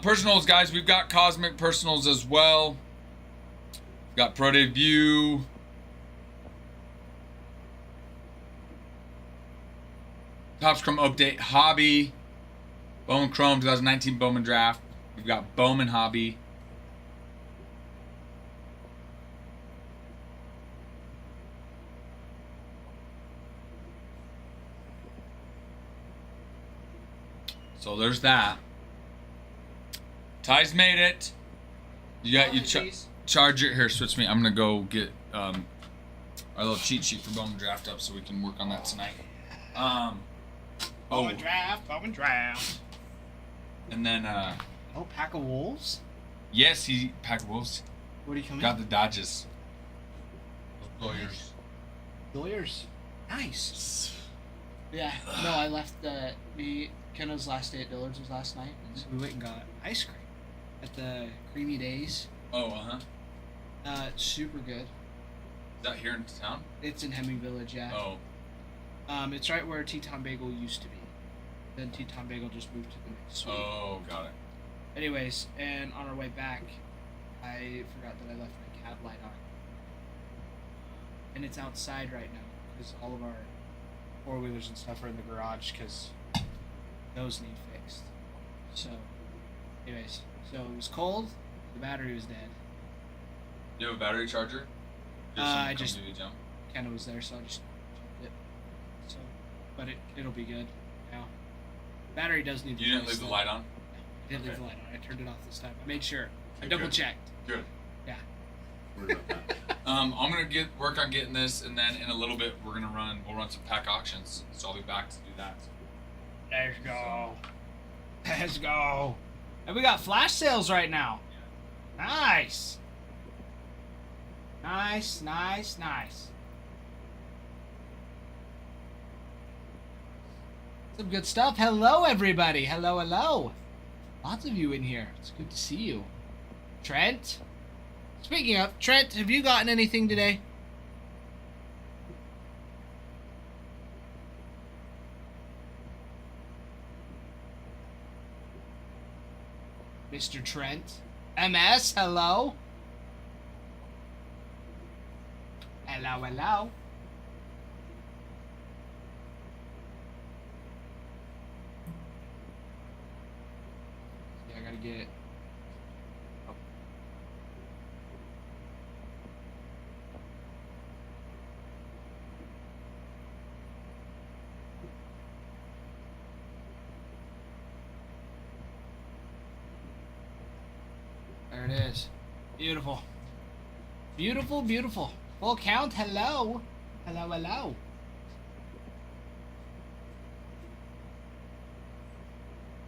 Personals, guys, we've got Cosmic Personals as well. We've got Pro Day View. Topps Chrome Update Hobby. Bowman Chrome 2019 Bowman Draft. We've got Bowman Hobby. So there's that. Ty's made it. You got your charger here. Switch me. I'm gonna go get our little cheat sheet for Bowman Draft up so we can work on that tonight. Bowman Draft. And then Oh, Pack of Wolves? yes, he Pack of Wolves. What are you coming? Got the Dodges. Lawyers. Lawyers. Nice. Yeah. No, I left Kenna's last day at Dillard's was last night, so we went and got ice cream at the Creamy Days. Oh, Super good. Is that here in town? It's in Hemming Village, yeah. Oh. It's right where Teton Bagel used to be. Then Teton Bagel just moved to the next suite. Oh, got it. Anyways, and on our way back, I forgot that I left my cab light on. And it's outside right now because all of our four-wheelers and stuff are in the garage because those need fixed. So, anyways, so it was cold. The battery was dead. You have a battery charger? I just Kenna was there, so I just checked it. So, but it'll be good now. Battery does need. You didn't leave the light on? I didn't leave the light on. I turned it off this time. I made sure. I Okay, double good. checked. Good. Yeah. Worry about that. I'm gonna work on getting this, and then in a little bit we'll run some pack auctions. So I'll be back to do that. Let's go. Let's go. And we got flash sales right now. Nice. Nice. Some good stuff. Hello, everybody. Hello. Lots of you in here. It's good to see you. Trent? Speaking of, Trent, have you gotten anything today? Mr. Trent? MS, hello? Hello. get. Oh. There it is. Beautiful. Beautiful, beautiful. Full count. Hello. Hello, hello.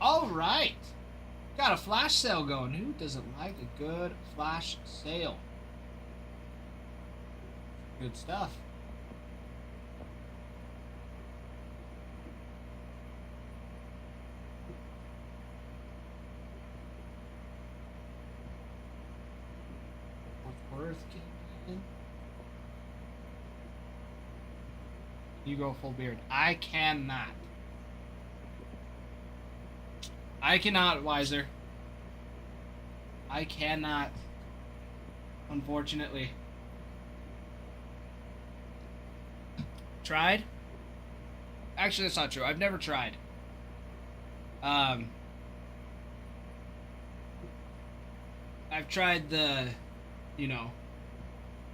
All right. Got a flash sale going. Who doesn't like a good flash sale? Good stuff. Worth getting in. You go full beard. I cannot. I cannot, Wiser. I cannot. Unfortunately. Tried? Actually, that's not true. I've never tried. I've tried the, you know,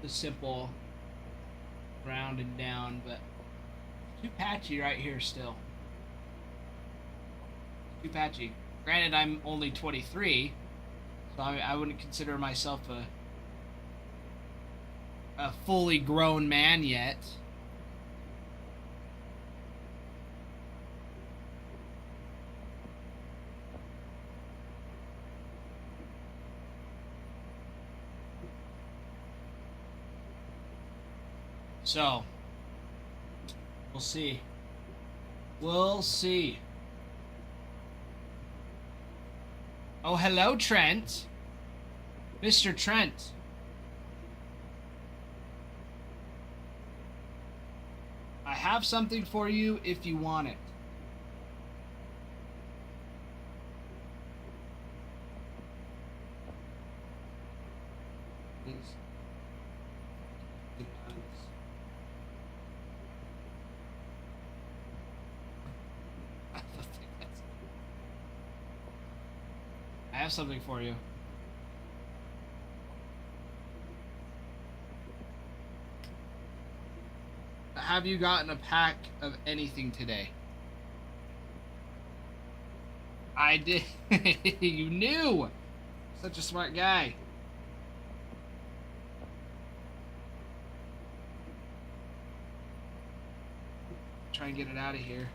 the simple round and down, but too patchy right here still. Too patchy. Granted, I'm only 23, so I wouldn't consider myself a fully grown man yet. So, we'll see. We'll see. Oh, hello, Trent. Mr. Trent. I have something for you if you want it. Please. I have something for you. Have you gotten a pack of anything today? I did. You knew. Such a smart guy. Try and get it out of here.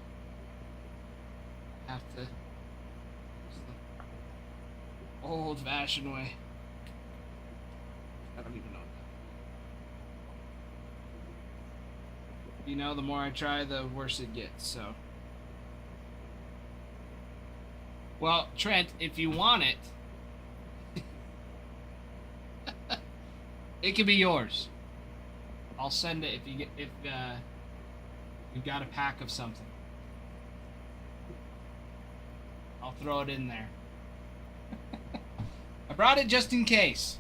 Have to. Old-fashioned way. I don't even know. You know, the more I try, the worse it gets, so. Well, Trent, if you want it, it can be yours. I'll send it if you get you've got a pack of something. I'll throw it in there. I brought it just in case.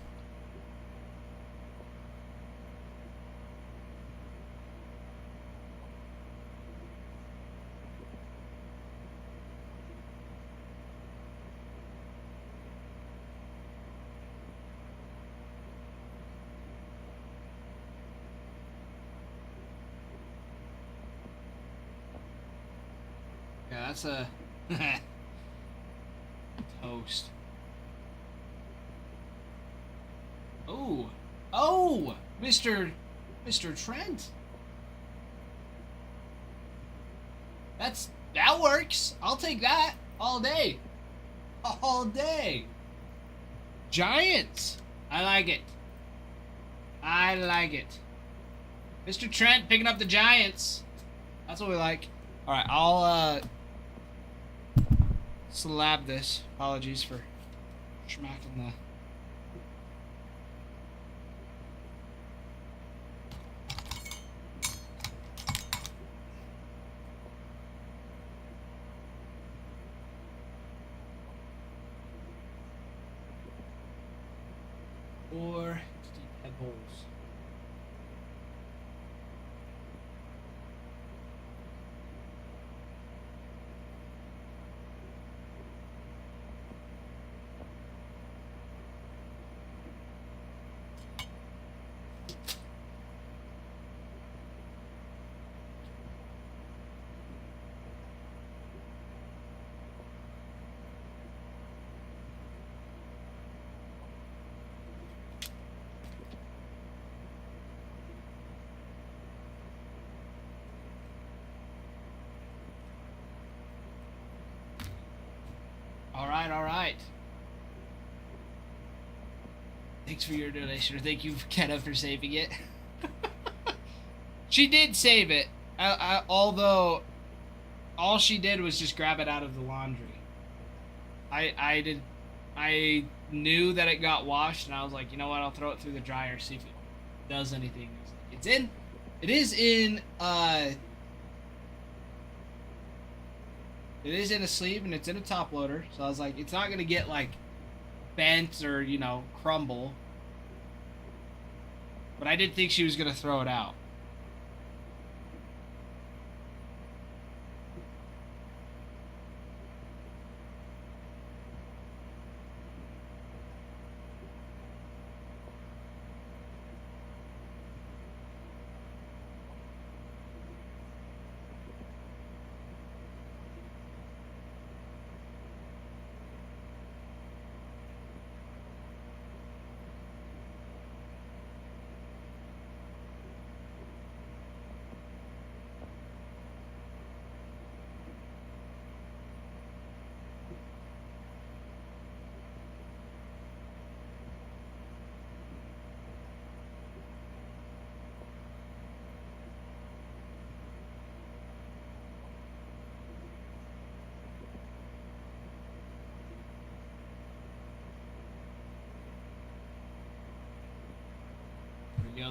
Yeah, that's a toast. Oh, oh, Mr. Trent. That works. I'll take that all day. All day. Giants. I like it. I like it. Mr. Trent picking up the Giants. That's what we like. All right, I'll slab this. Apologies for smacking the. Or deep head holes. All right. Thanks for your donation, or thank you, Kenna, for saving it. She did save it, although all she did was just grab it out of the laundry. I knew that it got washed, and I was like, you know what? I'll throw it through the dryer, see if it does anything. It is in a sleeve, and it's in a top loader. So I was like, it's not gonna get like bent or crumble. But I did think she was gonna throw it out.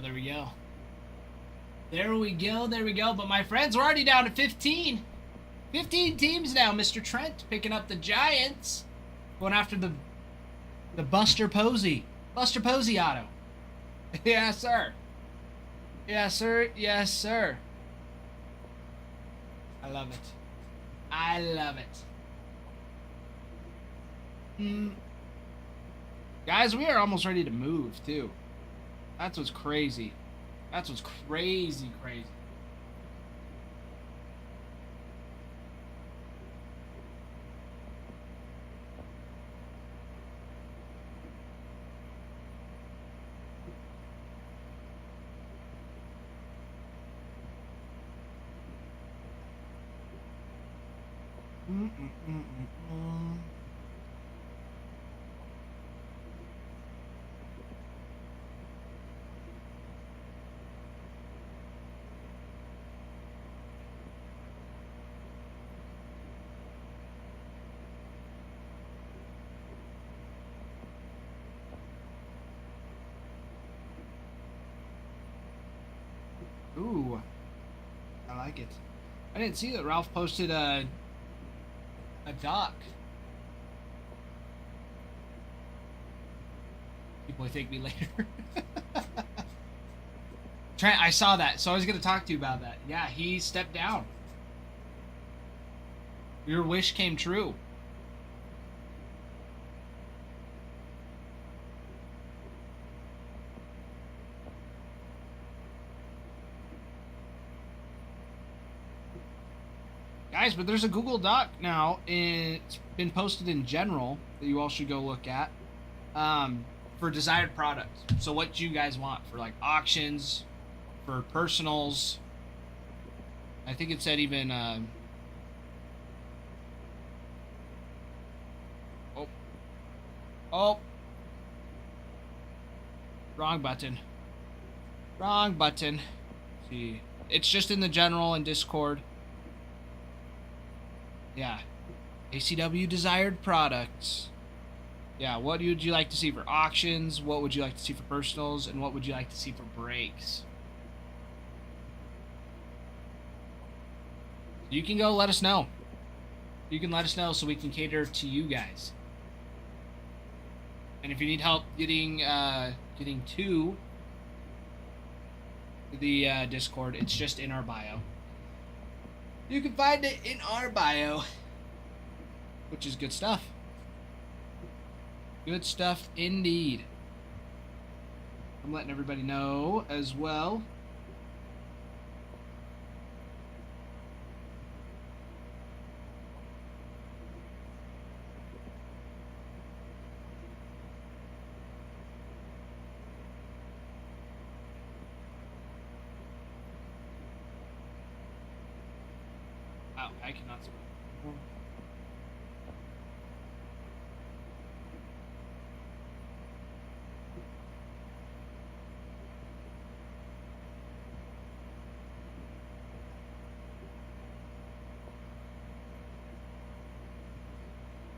There we go. There we go. There we go. But my friends, we're already down to 15. 15 teams now. Mr. Trent picking up the Giants. Going after the Buster Posey. Buster Posey auto. Yes, sir. Yes, sir. Yes, sir. I love it. I love it. Guys, we are almost ready to move, too. That's what's crazy. That's what's crazy. Ooh, I like it. I didn't see that Ralph posted a doc. People thank me later. Trent, I saw that, so I was going to talk to you about that. Yeah, he stepped down. Your wish came true. Guys, but there's a Google Doc now. It's been posted in general that you all should go look at for desired products. So what you guys want for like auctions, for personals. I think it said even oh, wrong button. Let's see, it's just in the general and Discord. Yeah. ACW desired products. Yeah, what would you like to see for auctions? What would you like to see for personals? And what would you like to see for breaks? You can go let us know. You can let us know so we can cater to you guys. And if you need help getting to the Discord, it's just in our bio. You can find it in our bio, which is good stuff. Good stuff indeed. I'm letting everybody know as well. Wow, I cannot spell.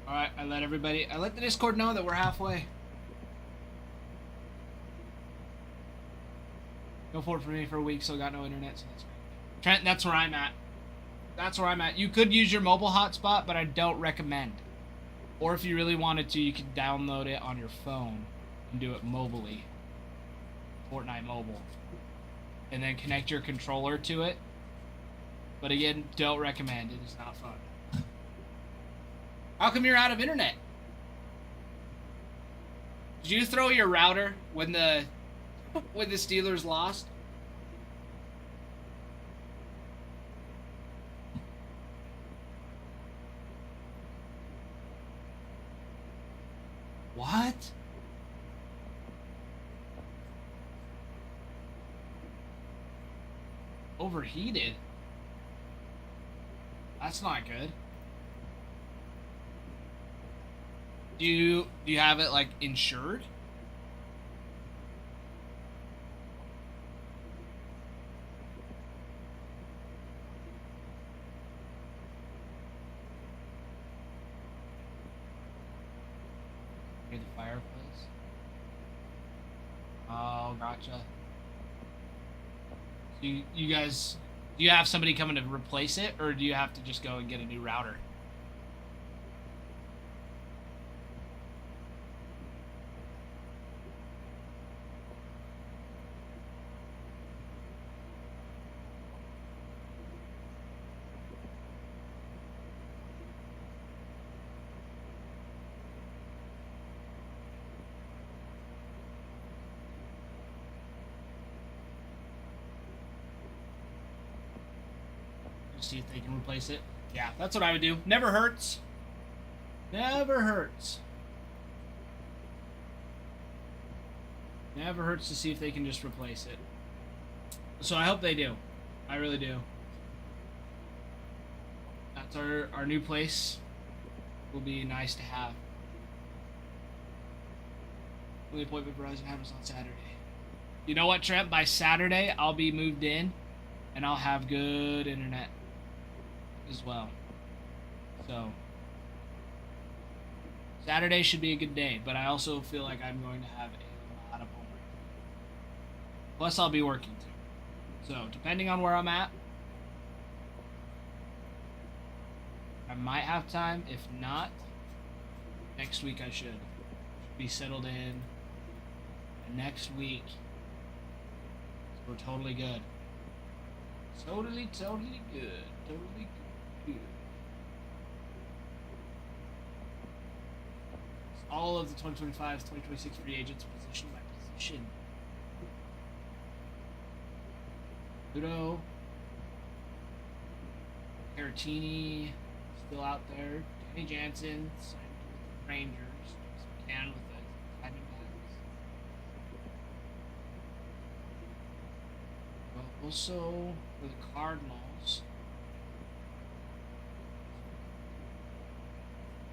Alright, I let the Discord know that we're halfway. Go for it for me for a week, so got no internet, so that's great. Trent, that's where I'm at. That's where I'm at. You could use your mobile hotspot, but I don't recommend. Or if you really wanted to, you could download it on your phone and do it mobilely. Fortnite Mobile. And then connect your controller to it. But again, don't recommend. It is not fun. How come you're out of internet? Did you throw your router when the Steelers lost? What? Overheated? That's not good. Do you have it like insured? Near the fireplace. Oh, gotcha. So you guys, do you have somebody coming to replace it, or do you have to just go and get a new router? See if they can replace it. Yeah, that's what I would do. Never hurts. Never hurts. Never hurts to see if they can just replace it. So I hope they do. I really do. That's our new place. Will be nice to have. Only appointment Verizon happens on Saturday. You know what, Trent? By Saturday, I'll be moved in, and I'll have good internet as well. So Saturday should be a good day, but I also feel like I'm going to have a lot of homework. Plus I'll be working too. So depending on where I'm at, I might have time. If not, next week I should be settled in. And next week we're totally good. Totally good. Totally good. All of the 2025, 2026 free agents position by position. Ludo, Caratini, still out there. Danny Jansen, signed with the Rangers. McCann with the Diamondbacks. Well, also for the Cardinals.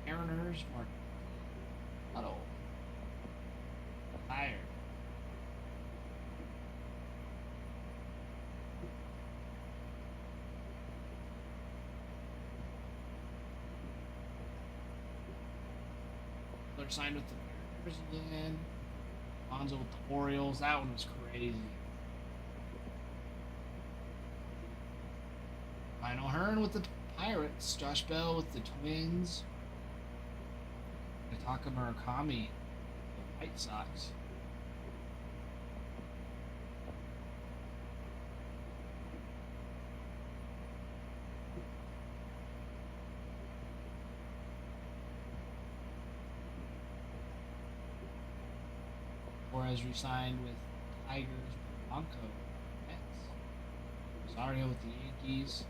Mariners, Mark Huddle. Tired. They're signed with the Mariners again. Alonso with the Orioles. That one was crazy. Lionel Hearn with the Pirates. Josh Bell with the Twins. Taka Murakami, the White Sox. Torres re-signed with Tigers, Blanco, Mets. Rosario with the Yankees.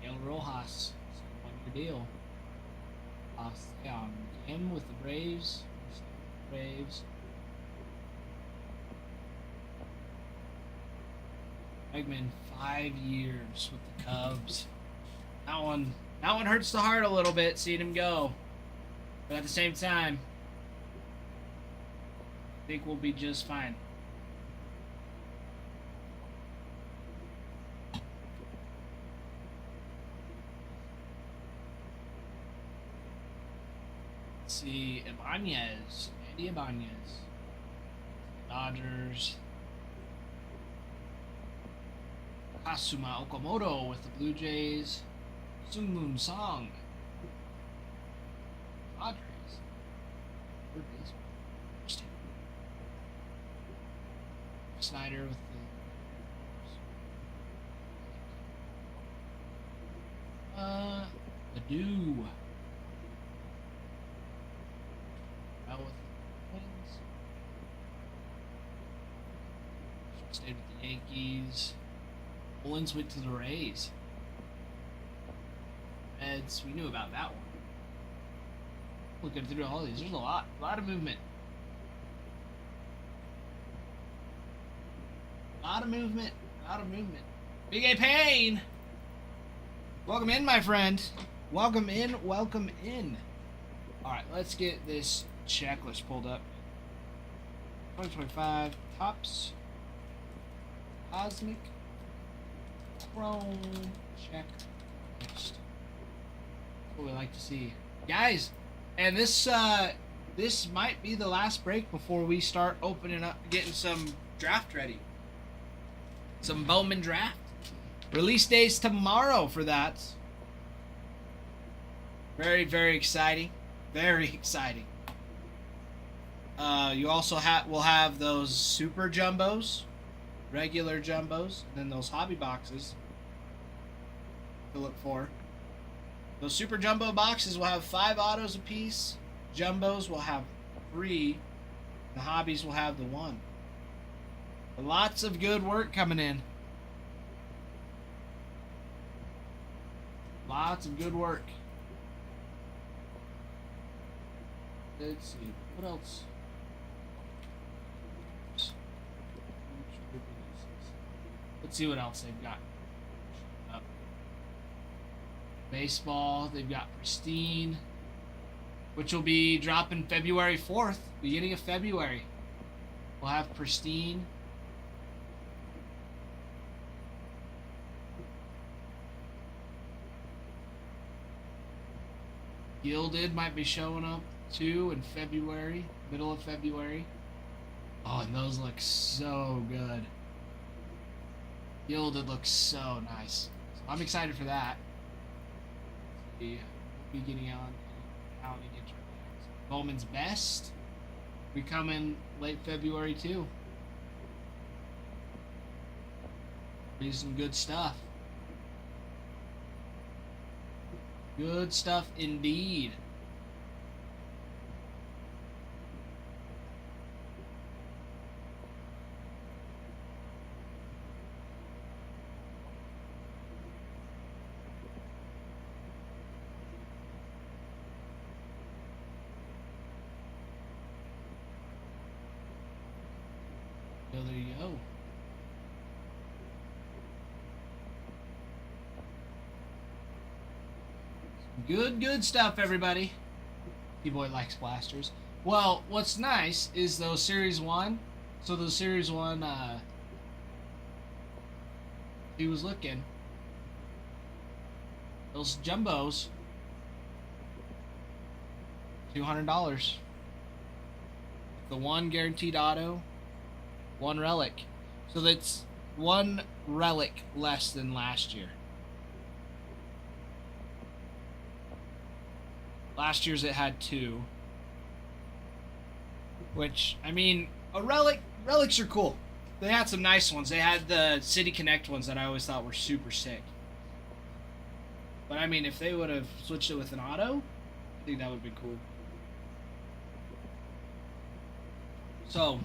Miguel Rojas, 1-year deal. Leon Kim with the Braves. Braves. Bregman, 5 years with the Cubs. That one hurts the heart a little bit seeing him go. But at the same time, I think we'll be just fine. Let's see, Ibanez, Andy Ibanez, Dodgers. Kasuma Okamoto with the Blue Jays. Sungmoon Song. Padres. Third base. Interesting. Snyder with the Adu. Out with the Twins. Stayed with the Yankees. Mullins went to the Rays. Reds, we knew about that one. Looking through all these, there's a lot of movement. A lot of movement. Big A Payne! Welcome in, my friend. Welcome in. Alright, let's get this checklist pulled up. 2025 Topps Cosmic Chrome check list. What we like to see, guys. And this might be the last break before we start opening up, getting some draft ready. Some Bowman draft. Release days tomorrow for that. Very, very exciting. Very exciting. You also will have those super jumbos, regular jumbos, and then those hobby boxes to look for. Those super jumbo boxes will have 5 autos apiece. Jumbos will have 3. The hobbies will have the 1. But lots of good work coming in. Lots of good work. Let's see. What else? Let's see what else they've got. Baseball, they've got Pristine, which will be dropping February 4th, beginning of February. We'll have Pristine. Gilded might be showing up too in February, middle of February. Oh, and those look so good. Gilded looks so nice. So I'm excited for that. We'll be getting on and get Bowman's Best. We come in late February too. Be some good stuff. Good stuff indeed. So there you go. Good stuff, everybody. T-Boy likes blasters. Well, what's nice is those Series 1. So those Series 1, he was looking. Those jumbos, $200. The 1 guaranteed auto, 1 relic. So that's 1 relic less than last year. Last year's it had 2. Which, I mean, relics are cool. They had some nice ones. They had the City Connect ones that I always thought were super sick. But I mean, if they would have switched it with an auto, I think that would be cool. So,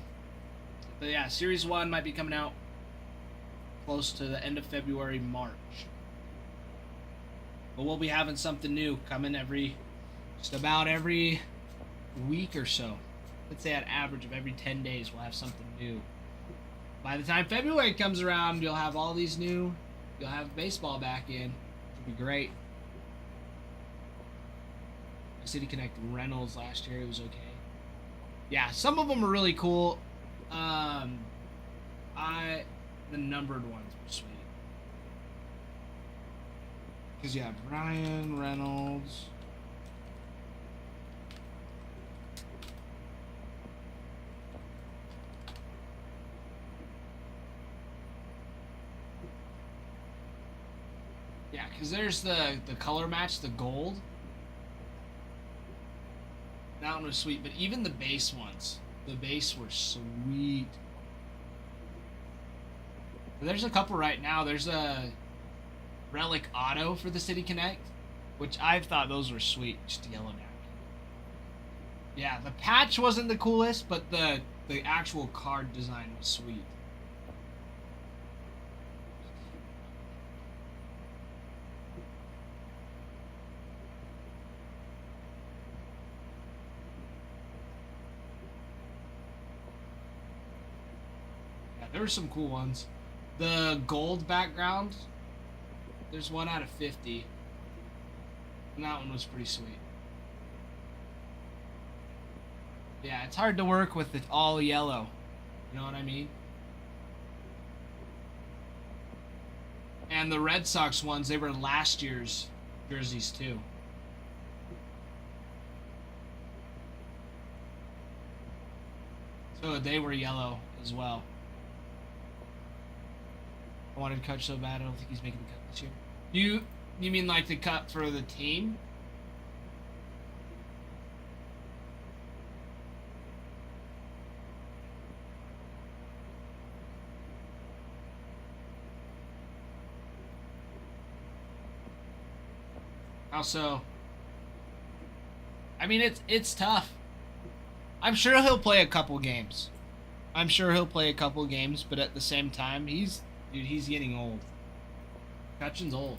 but yeah, Series 1 might be coming out close to the end of February, March. But we'll be having something new coming just about every week or so. Let's say an average of every 10 days we'll have something new. By the time February comes around, you'll have all these new, you'll have baseball back in. It'll be great. City Connect Reynolds last year, it was okay. Yeah, some of them are really cool. The numbered ones were sweet. Because you have Ryan Reynolds. Yeah, because there's the color match, the gold. That one was sweet, but even the base ones, the base were sweet. There's a couple right now. There's a Relic Auto for the City Connect, which I thought those were sweet. Just yellow napkin. Yeah, the patch wasn't the coolest, but the actual card design was sweet. There were some cool ones. The gold background, there's 1 out of 50. And that one was pretty sweet. Yeah, it's hard to work with it all yellow. You know what I mean? And the Red Sox ones, they were last year's jerseys too. So they were yellow as well. I wanted to cut so bad. I don't think he's making the cut this year. You mean like the cut for the team? Also, I mean it's tough. I'm sure he'll play a couple games. But at the same time, he's getting old. Cutchin's old.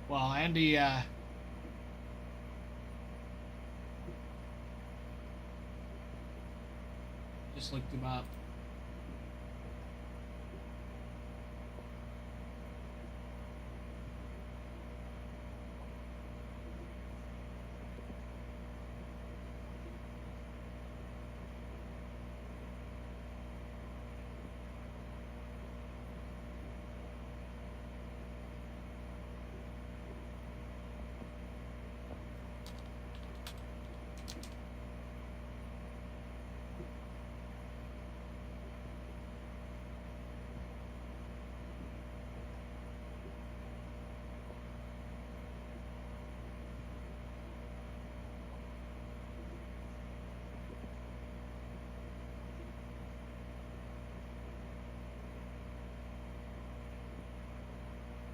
Well, Andy, just looked him up.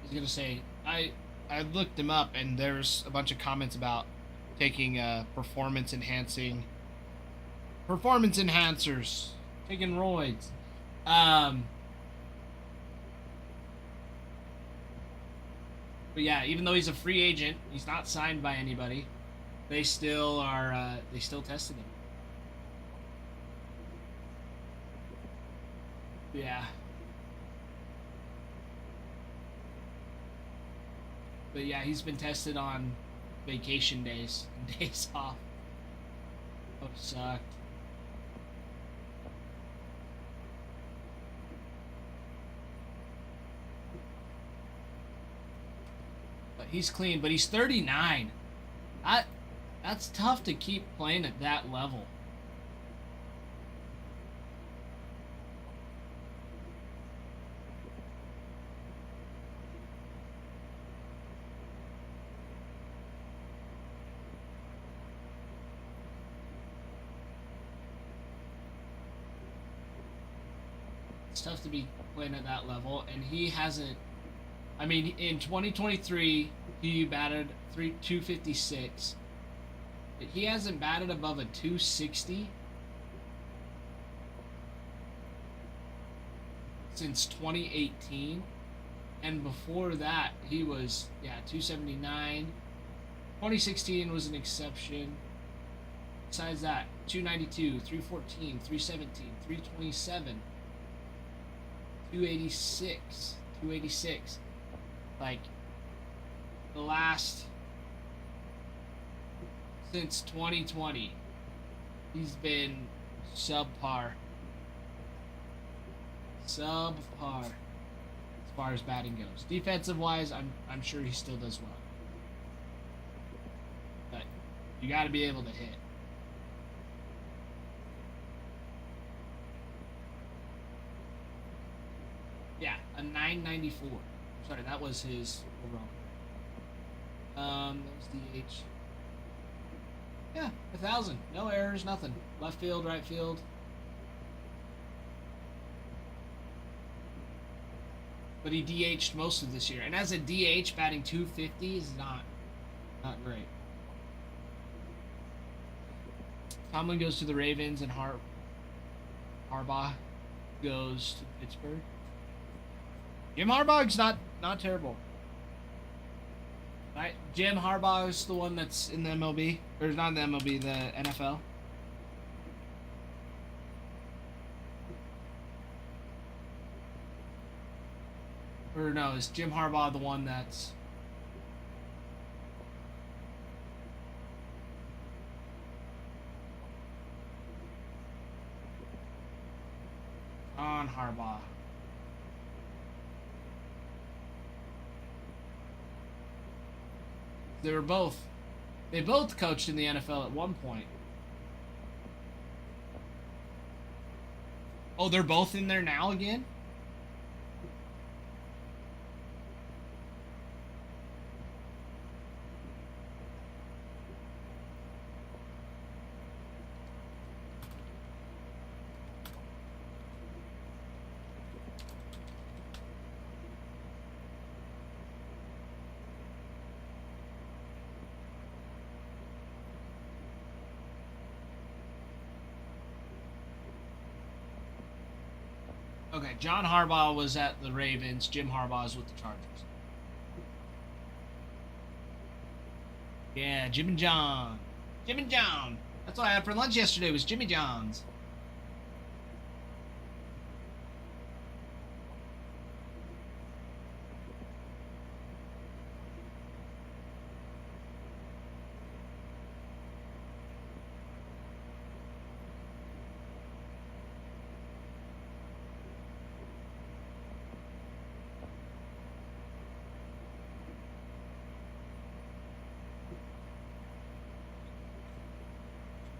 I was gonna say I looked him up and there's a bunch of comments about taking performance enhancers, taking roids. But yeah, even though he's a free agent, he's not signed by anybody. They still are. They still tested him. Yeah. But yeah, he's been tested on vacation days and days off. Oh, sucked. But he's clean, but he's 39. That's tough to keep playing at that level. It's tough to be playing at that level, and he hasn't. I mean, in 2023, he batted 256. He hasn't batted above a 260 since 2018, and before that, he was 279. 2016 was an exception. Besides that, 292, 314, 317, 327, 286. Like, the last, since 2020, he's been subpar. Subpar as far as batting goes. Defensive wise, I'm sure he still does well. But you got to be able to hit. Yeah, a 994. Sorry, that was his overall. That was DH. Yeah, 1,000. No errors, nothing. Left field, right field. But he DH'd most of this year. And as a DH, batting 250 is not great. Tomlin goes to the Ravens, and Harbaugh goes to Pittsburgh. Jim Harbaugh's not terrible. Right? Jim Harbaugh is the one that's in the MLB. Or not the MLB, the NFL. Or no, is Jim Harbaugh the one that's... on Harbaugh. They both coached in the NFL at one point. Oh, they're both in there now again? Okay, John Harbaugh was at the Ravens. Jim Harbaugh's with the Chargers. Yeah, Jim and John. Jim and John. That's what I had for lunch yesterday was Jimmy John's.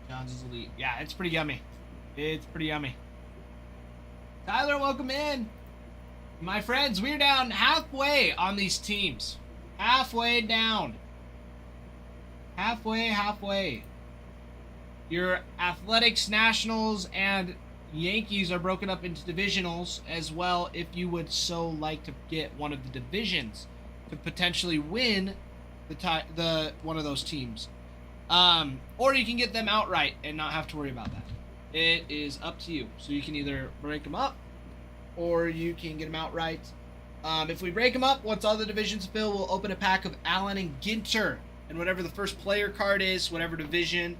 John's is elite. Yeah, it's pretty yummy. It's pretty yummy. Tyler, welcome in. My friends, we're down halfway on these teams. Halfway down. Halfway. Your Athletics, Nationals, and Yankees are broken up into divisionals as well if you would so like to get one of the divisions to potentially win the one of those teams. Or you can get them outright and not have to worry about that. It is up to you. So you can either break them up or you can get them outright. If we break them up, once all the divisions fill, we'll open a pack of Allen and Ginter. And whatever the first player card is, whatever division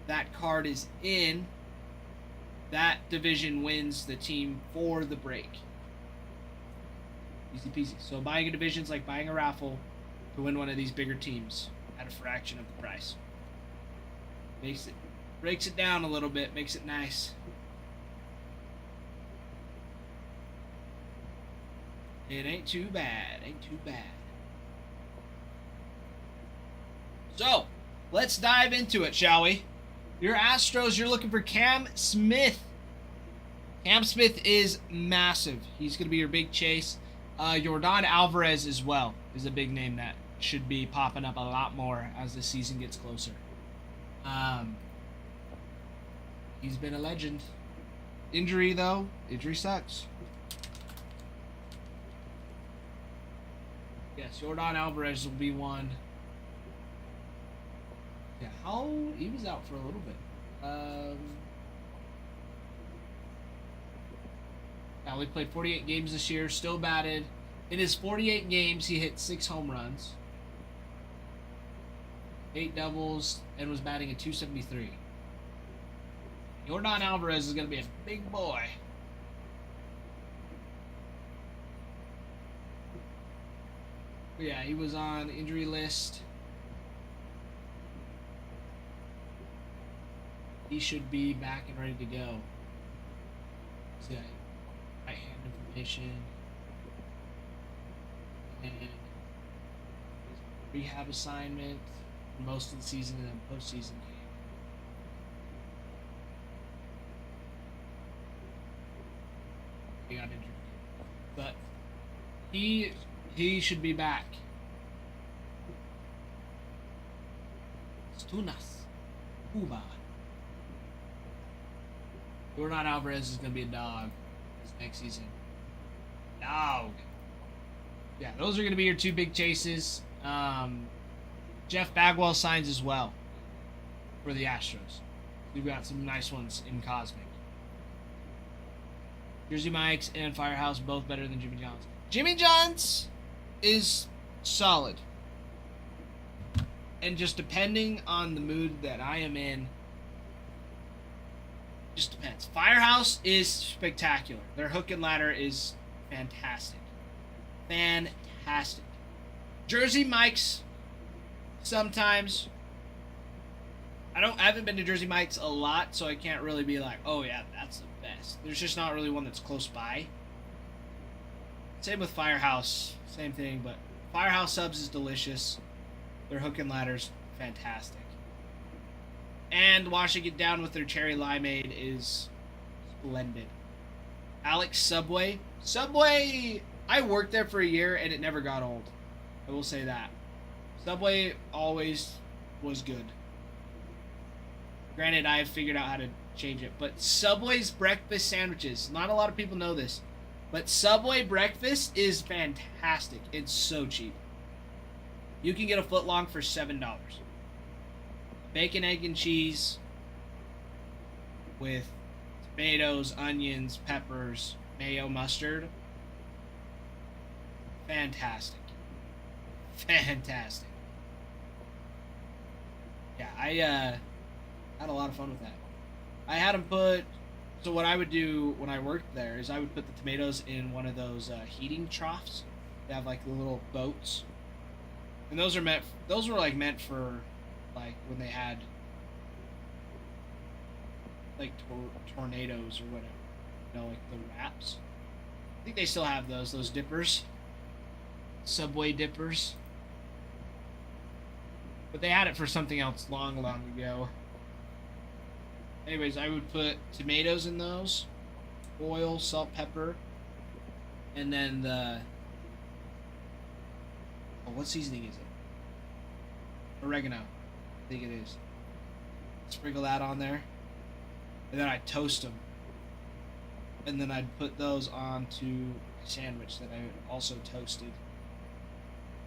that card is in, that division wins the team for the break. Easy peasy. So buying a division is like buying a raffle to win one of these bigger teams at a fraction of the price. Breaks it down a little bit, makes it nice. It ain't too bad, So, let's dive into it, shall we? Your Astros, you're looking for Cam Smith. Cam Smith is massive. He's going to be your big chase. Yordan Alvarez as well is a big name that should be popping up a lot more as the season gets closer. He's been a legend. Injury, though. Injury sucks. Yes, Jordan Alvarez will be one. Yeah, he was out for a little bit. Yeah, we played 48 games this year, still batted. In his 48 games, he hit 6 home runs, 8 doubles, and was batting at 273. Jordan Alvarez is going to be a big boy. But yeah, he was on the injury list. He should be back and ready to go. See, right hand information. And rehab assignment for most of the season and then postseason game. He got injured. But he should be back. Stunas. Cuba. Jordan Alvarez is going to be a dog this next season. Dog. Yeah, those are going to be your 2 big chases. Jeff Bagwell signs as well for the Astros. We've got some nice ones in Cosmic. Jersey Mike's and Firehouse both better than Jimmy John's. Jimmy John's is solid. And just depending on the mood that I am in, just depends. Firehouse is spectacular. Their hook and ladder is fantastic. Fantastic. Jersey Mike's, sometimes. I haven't been to Jersey Mike's a lot, so I can't really be like, oh yeah, that's the best. There's just not really one that's close by. Same with Firehouse. Same thing, but Firehouse subs is delicious. Their hook and ladder's fantastic. And washing it down with their cherry limeade is splendid. Alex Subway. Subway, I worked there for a year and it never got old. I will say that. Subway always was good. Granted, I have figured out how to change it. But Subway's breakfast sandwiches, not a lot of people know this, but Subway breakfast is fantastic. It's so cheap. You can get a footlong for $7. Bacon, egg, and cheese with tomatoes, onions, peppers, mayo, mustard. Fantastic. Fantastic. Yeah, I had a lot of fun with that. I had them put... So what I would do when I worked there is I would put the tomatoes in one of those heating troughs. They have like the little boats. And those were meant for like when they had like tornadoes or whatever, you know, like the wraps. I think they still have those dippers, Subway dippers, but they had it for something else long ago. Anyways, I would put tomatoes in those, oil, salt, pepper, and then what seasoning is it? Oregano, I think it is. Sprinkle that on there, and then I'd toast them, and then I'd put those onto a sandwich that I also toasted.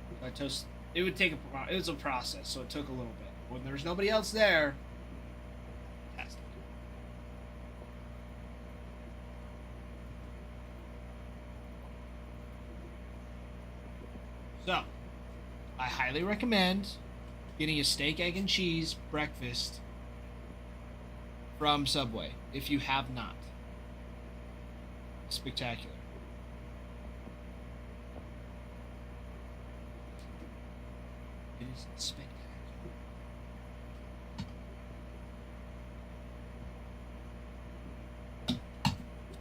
So I toast. It would take it was a process, so it took a little bit. When there was nobody else there, fantastic. So, I highly recommend getting a steak, egg, and cheese breakfast from Subway if you have not. Spectacular. It is spectacular.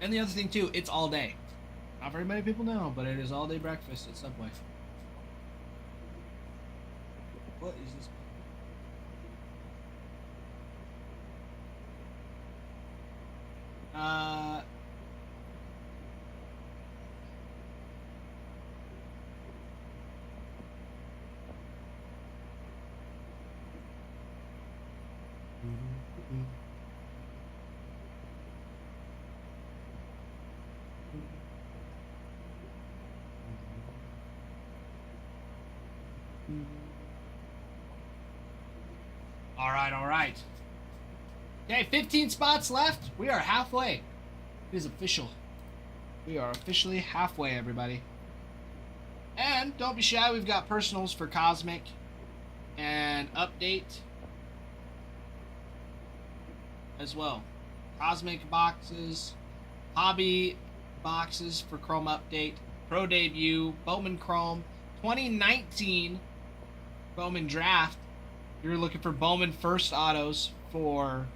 And the other thing too, it's all day. Not very many people know, but it is all day breakfast at Subway. What is this? All right, all right. Okay, 15 spots left. We are halfway. It is official. We are officially halfway, everybody. And don't be shy, we've got personals for Cosmic and Update as well. Cosmic boxes, Hobby boxes for Chrome Update, Pro Debut, Bowman Chrome, 2019 Bowman Draft. You're looking for Bowman first autos for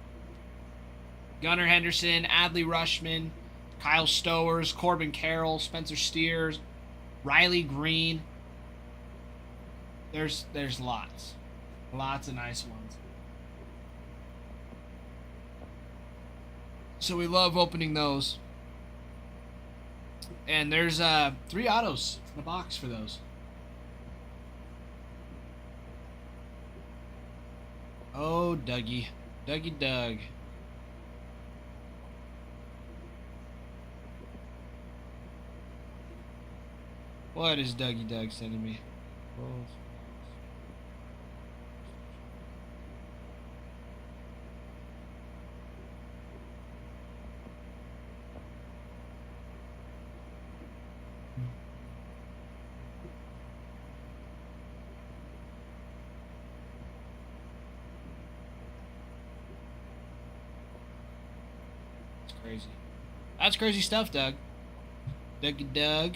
Gunnar Henderson, Adley Rushman, Kyle Stowers, Corbin Carroll, Spencer Steers, Riley Green. There's lots of nice ones. So we love opening those. And there's 3 autos in the box for those. Oh, Dougie. Dougie Doug. What is Dougie Doug sending me? That's crazy. That's crazy stuff, Doug. Dougie Doug.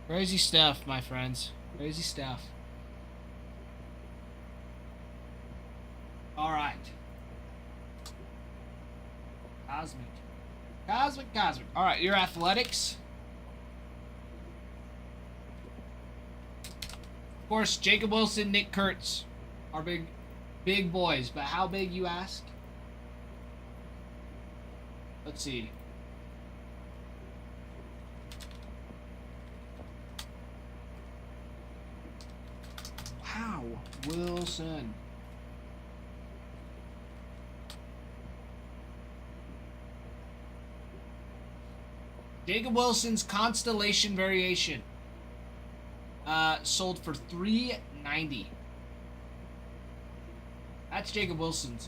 Crazy stuff, my friends. Crazy stuff. All right. Cosmic. All right, your athletics. Of course, Jacob Wilson, Nick Kurtz are big boys. But how big, you ask? Let's see. Wow, Wilson. Jacob Wilson's Constellation Variation sold for $390. That's Jacob Wilson's.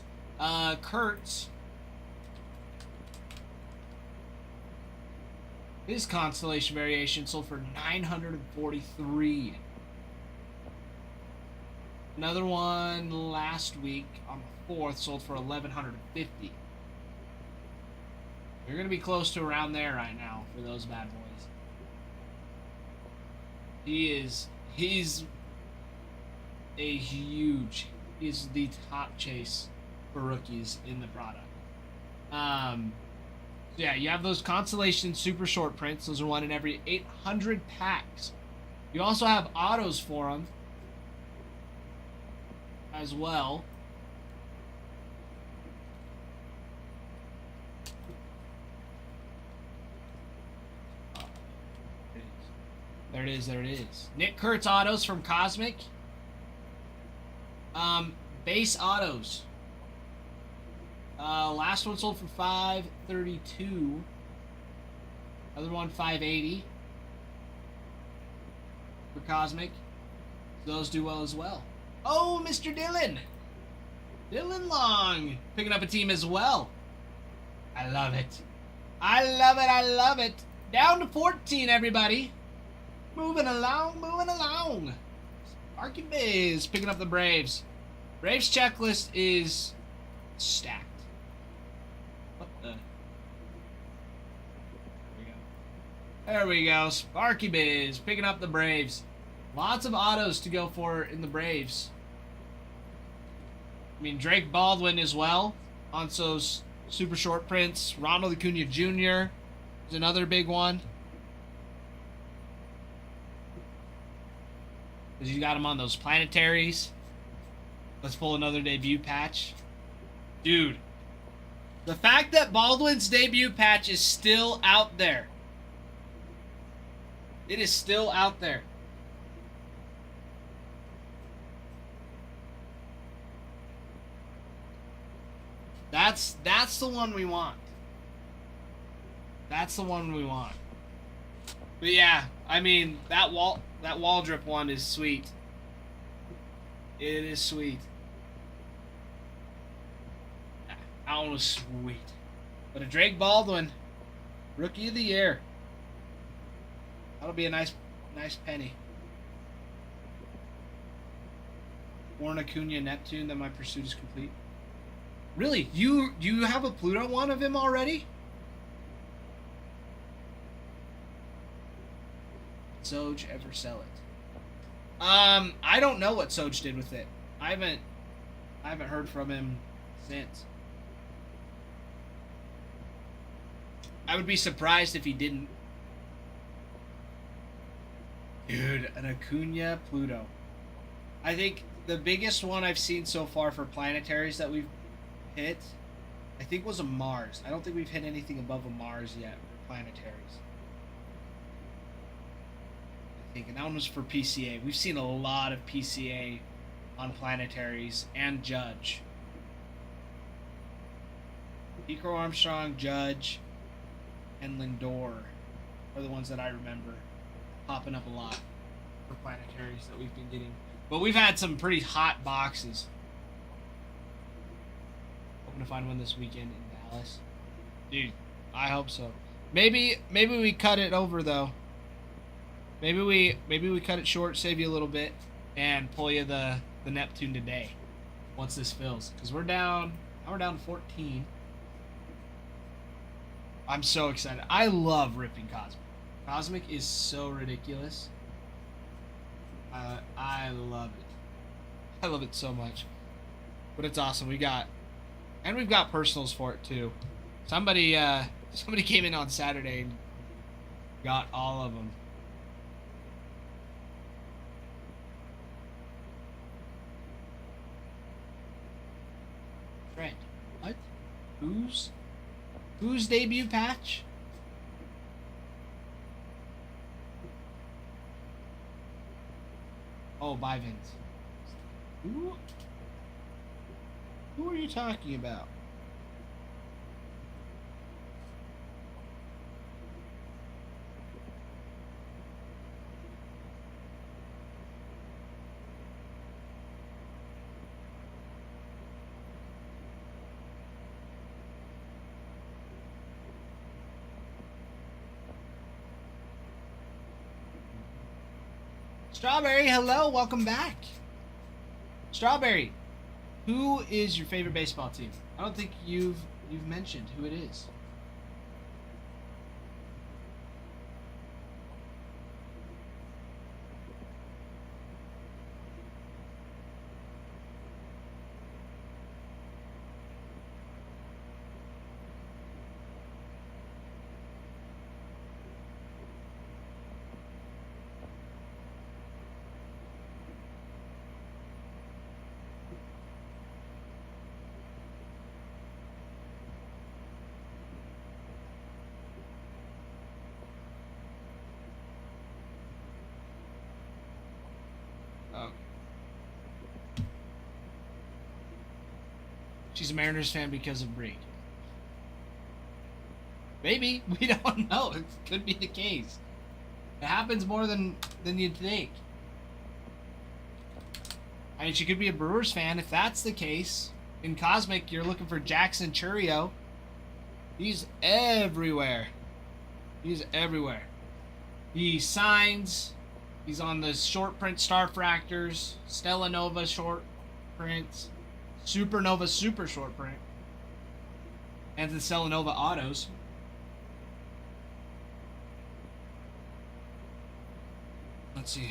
Kurtz, his Constellation Variation sold for $943. Another one last week on the 4th sold for $1,150. You're going to be close to around there right now for those bad boys. He's the top chase for rookies in the product. Yeah, you have those Constellation super short prints. Those are one in every 800 packs. You also have autos for them as well. There it is. Nick Kurtz autos from Cosmic. Base autos. Last one sold for $532. Other one $580 for Cosmic. Those do well as well. Oh, Mr. Dylan Long picking up a team as well. I love it. Down to 14, everybody. Moving along. Sparky Biz picking up the Braves. Braves checklist is stacked. What the? There we go. Sparky Biz picking up the Braves. Lots of autos to go for in the Braves. I mean, Drake Baldwin as well. On those super short prints. Ronald Acuna Jr. is another big one. Because you got him on those planetaries. Let's pull another debut patch. Dude. The fact that Baldwin's debut patch is still out there. It is still out there. That's the one we want. That's the one we want. But yeah, I mean that Waldrop one is sweet. It is sweet. That one was sweet. But a Drake Baldwin, Rookie of the Year. That'll be a nice penny. Warren Acuna Neptune, then my pursuit is complete. Really? You have a Pluto one of him already? Soj ever sell it? I don't know what Soj did with it. I haven't heard from him since. I would be surprised if he didn't. Dude, an Acuna Pluto. I think the biggest one I've seen so far for planetaries that we've hit, I think was a Mars. I don't think we've hit anything above a Mars yet for planetaries. I think, and that one was for PCA. We've seen a lot of PCA on planetaries and Judge. Pico Armstrong, Judge, and Lindor are the ones that I remember popping up a lot for planetaries that we've been getting. But we've had some pretty hot boxes. Hoping to find one this weekend in Dallas. Dude, I hope so. Maybe we cut it over though. Maybe we cut it short, save you a little bit, and pull you the Neptune today once this fills. Because we're down 14. I'm so excited. I love ripping Cosmic. Cosmic is so ridiculous. I love it. I love it so much. But it's awesome. We've got personals for it too. Somebody came in on Saturday and got all of them. Friend, what? Whose debut patch? Oh, Bivens. Who are you talking about? Strawberry, hello, welcome back. Strawberry, who is your favorite baseball team? I don't think you've mentioned who it is. She's a Mariners fan because of Breed. Maybe. We don't know. It could be the case. It happens more than you'd think. I mean, she could be a Brewers fan if that's the case. In Cosmic, you're looking for Jackson Chourio. He's everywhere. He's everywhere. He signs. He's on the short print Star Fractors, Stella Nova short prints, Supernova super short print, and the Stella Nova autos. Let's see.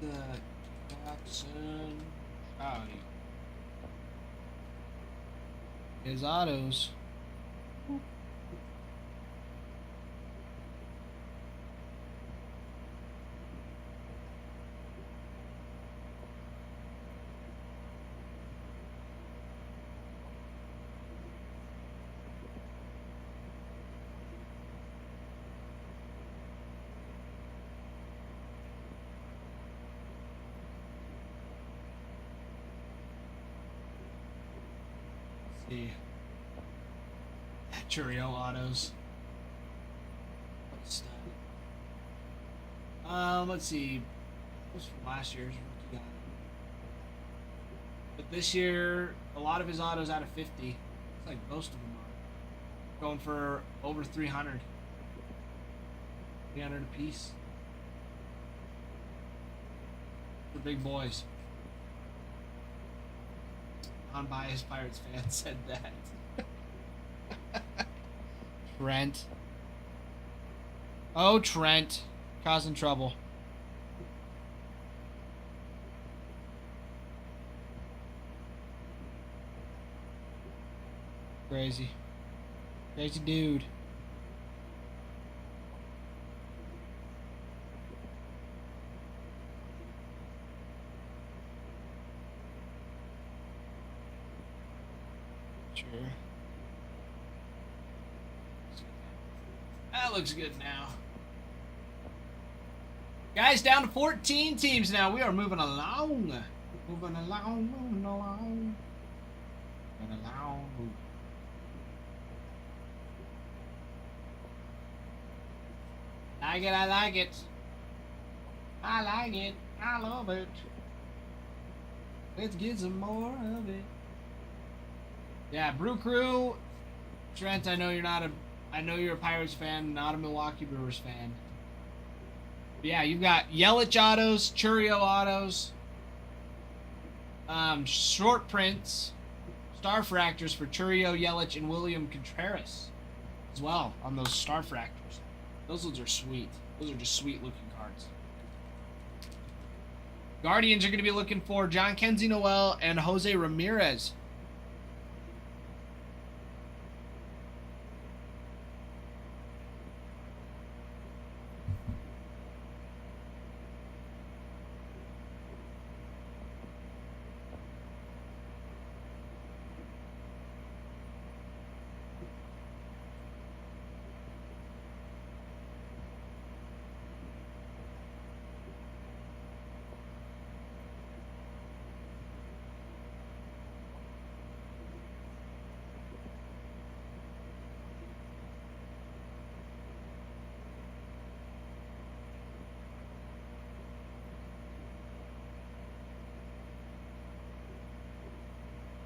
The Jackson Chourio. His autos. See. Churio autos. What stud? Let's see. This was from last year's rookie auto. But this year, a lot of his autos out of 50. It's like most of them are. Going for over 300. 300 a piece. For big boys. Unbiased Pirates fan said that. Trent. Oh, Trent. Causing trouble. Crazy. Crazy dude. Sure. That looks good now. Guys, down to 14 teams now. We are moving along. Moving along, moving along. Moving along. Like it, I like it. I like it. I love it. Let's get some more of it. Yeah, Brew Crew. Trent, I know you're not a... I know you're a Pirates fan, not a Milwaukee Brewers fan. But yeah, you've got Yelich autos, Churio autos, short prints, star fractors for Churio, Yelich, and William Contreras as well on those star fractors. Those ones are sweet. Those are just sweet looking cards. Guardians are going to be looking for John Kenzie Noel and Jose Ramirez.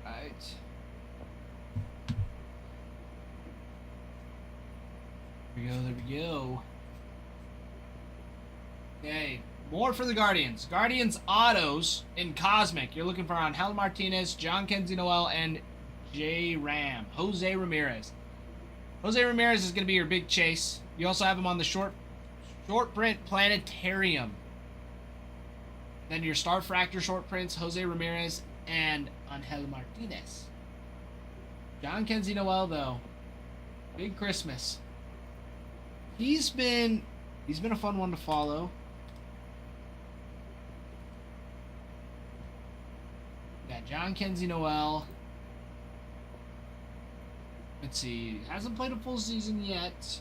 Right. There we go, there we go. Okay, more for the Guardians. Guardians autos in Cosmic. You're looking for Angel Martinez, John Kenzie Noel, and J. Ram. Jose Ramirez. Jose Ramirez is going to be your big chase. You also have him on the short print Planetarium. Then your Star Fractor short prints, Jose Ramirez and Angel Martinez. John Kenzie Noel, though, big Christmas. He's been a fun one to follow. Got John Kenzie Noel. Let's see, hasn't played a full season yet.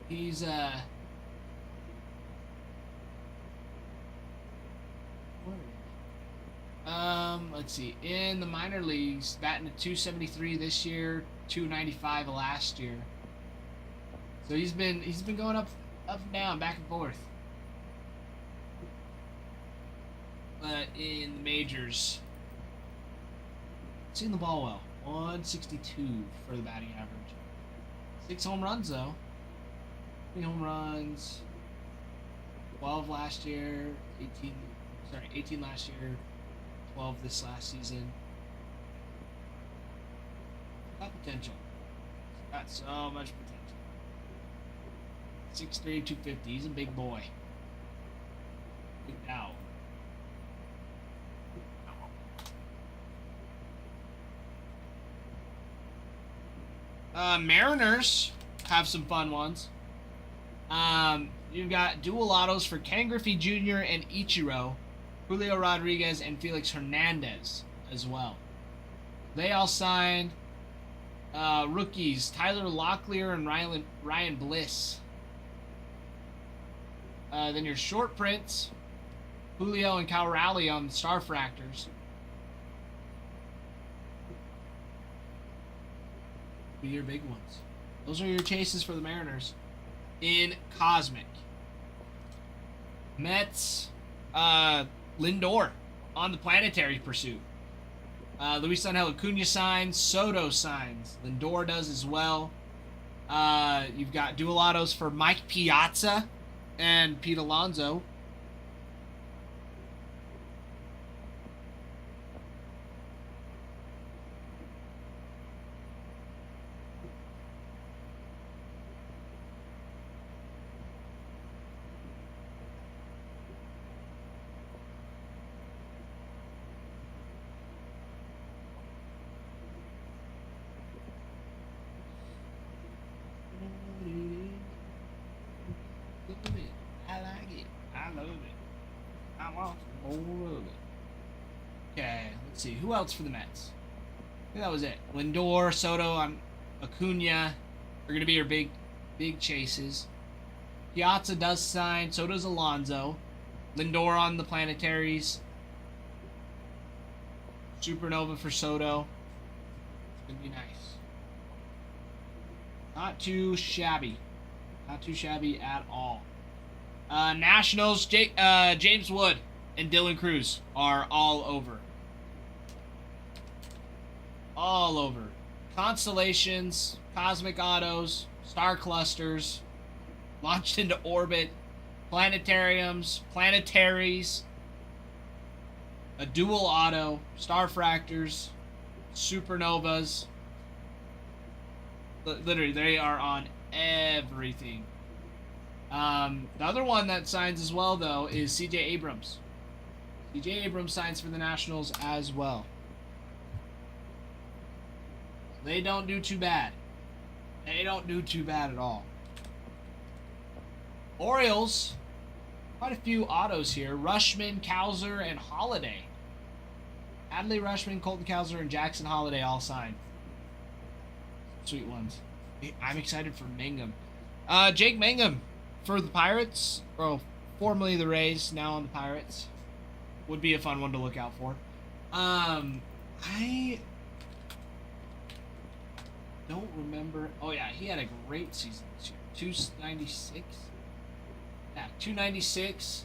He's let's see, in the minor leagues, batting at 273 this year, 295 last year. So he's been going up and down, back and forth. But in the majors, seeing the ball well. 162 for the batting average. 6 home runs though. 3 home runs. 12 last year. 18 last year. 12 this last season. Got potential. Got so much potential. 6'3", 250. He's a big boy. Big now. Mariners have some fun ones. You've got dual autos for Ken Griffey Jr. and Ichiro, Julio Rodriguez, and Felix Hernandez as well. They all signed rookies Tyler Locklear and Ryan Bliss. Then your short prints, Julio and Cal Raleigh on Star Fractors. be your big ones. Those are your chases for the Mariners. In Cosmic. Mets, Lindor on the Planetary Pursuit. Luis Angel Acuna signs, Soto signs, Lindor does as well. You've got dual autos for Mike Piazza and Pete Alonso. I like it. I love it. I want more of it. Okay, let's see. Who else for the Mets? I think that was it. Lindor, Soto, Acuna are going to be your big chases. Piazza does sign. So does Alonso. Lindor on the Planetaries. Supernova for Soto. It's going to be nice. Not too shabby. Not too shabby at all. Nationals, James Wood and Dylan Cruz are all over. All over. Constellations, Cosmic Autos, Star Clusters, launched into orbit, planetariums, planetaries, a dual auto, Star Fractors, Supernovas. Literally, they are on everything. The other one that signs as well, though, is C.J. Abrams. C.J. Abrams signs for the Nationals as well. They don't do too bad. They don't do too bad at all. Orioles, quite a few autos here. Rushman, Cowser, and Holiday. Adley Rushman, Colton Cowser, and Jackson Holiday all signed. Sweet ones. I'm excited for Mangum. Jake Mangum for the Pirates, or formerly the Rays, now on the Pirates. Would be a fun one to look out for. I don't remember. Oh yeah, he had a great season this year. 296. Yeah, 296.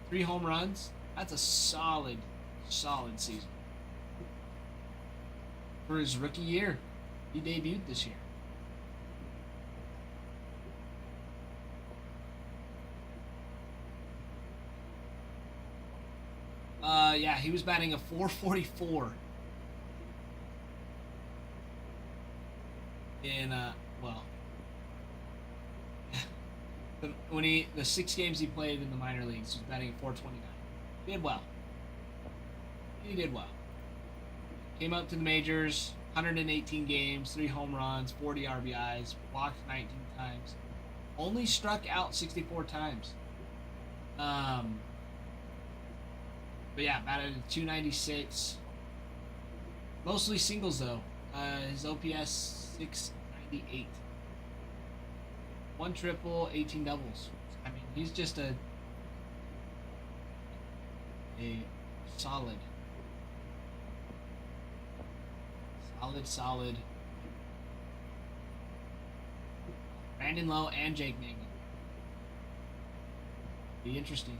3 home runs. That's a solid season. For his rookie year. He debuted this year. Yeah, he was batting a .444 in when the 6 games he played in the minor leagues, he was batting a .429. He did well. Came up to the majors, 118 games, 3 home runs, 40 RBIs, walked 19 times, only struck out 64 times. But yeah, batted at 296. Mostly singles though. His OPS 698. 1 triple, 18 doubles. I mean, he's just a solid. Brandon Lowe and Jake Mangum. Be interesting.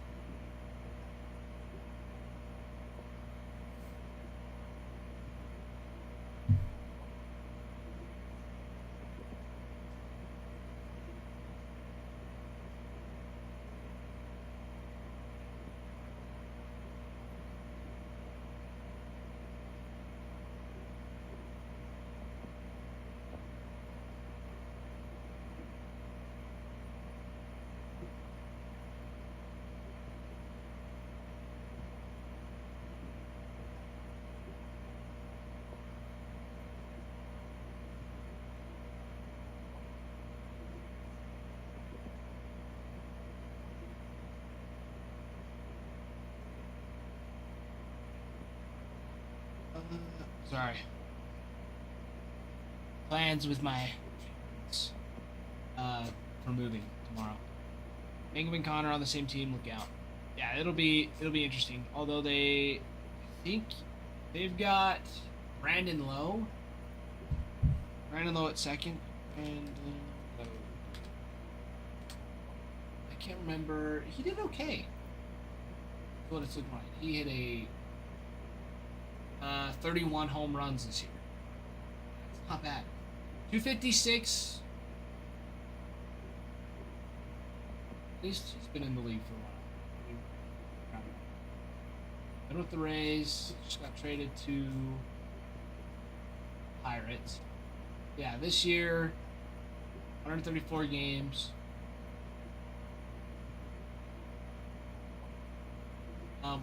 Sorry. Plans with my for moving tomorrow. Mangum and Connor on the same team. Look out. Yeah, it'll be interesting. Although I think they've got Brandon Lowe Brandon Lowe at second. Brandon Lowe. I can't remember. He did okay. That's what it's looking like. He hit a 31 home runs this year. That's not bad. 256. At least he's been in the league for a while. Been with the Rays. Just got traded to Pirates. Yeah, this year, 134 games.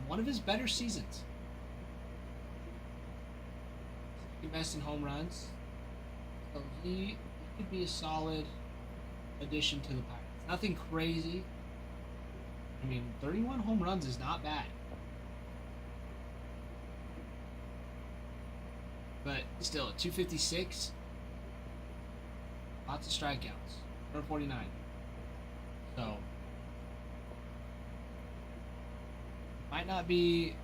One of his better seasons. Second best in home runs. So he could be a solid addition to the Pirates. Nothing crazy. I mean, 31 home runs is not bad. But still, at 256, lots of strikeouts. 149. So, might not be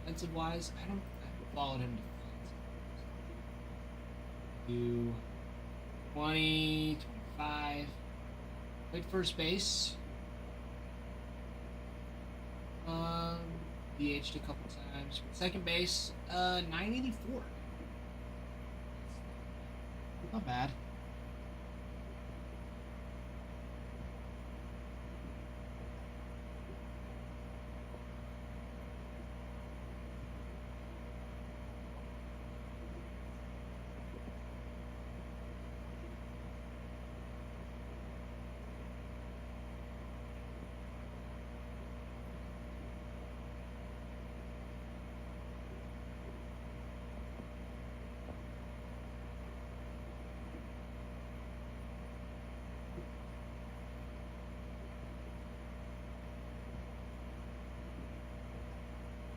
defensive wise. I haven't followed him defensive. 20, 25. Played first base. DH'd a couple times. Second base, 984. Not bad.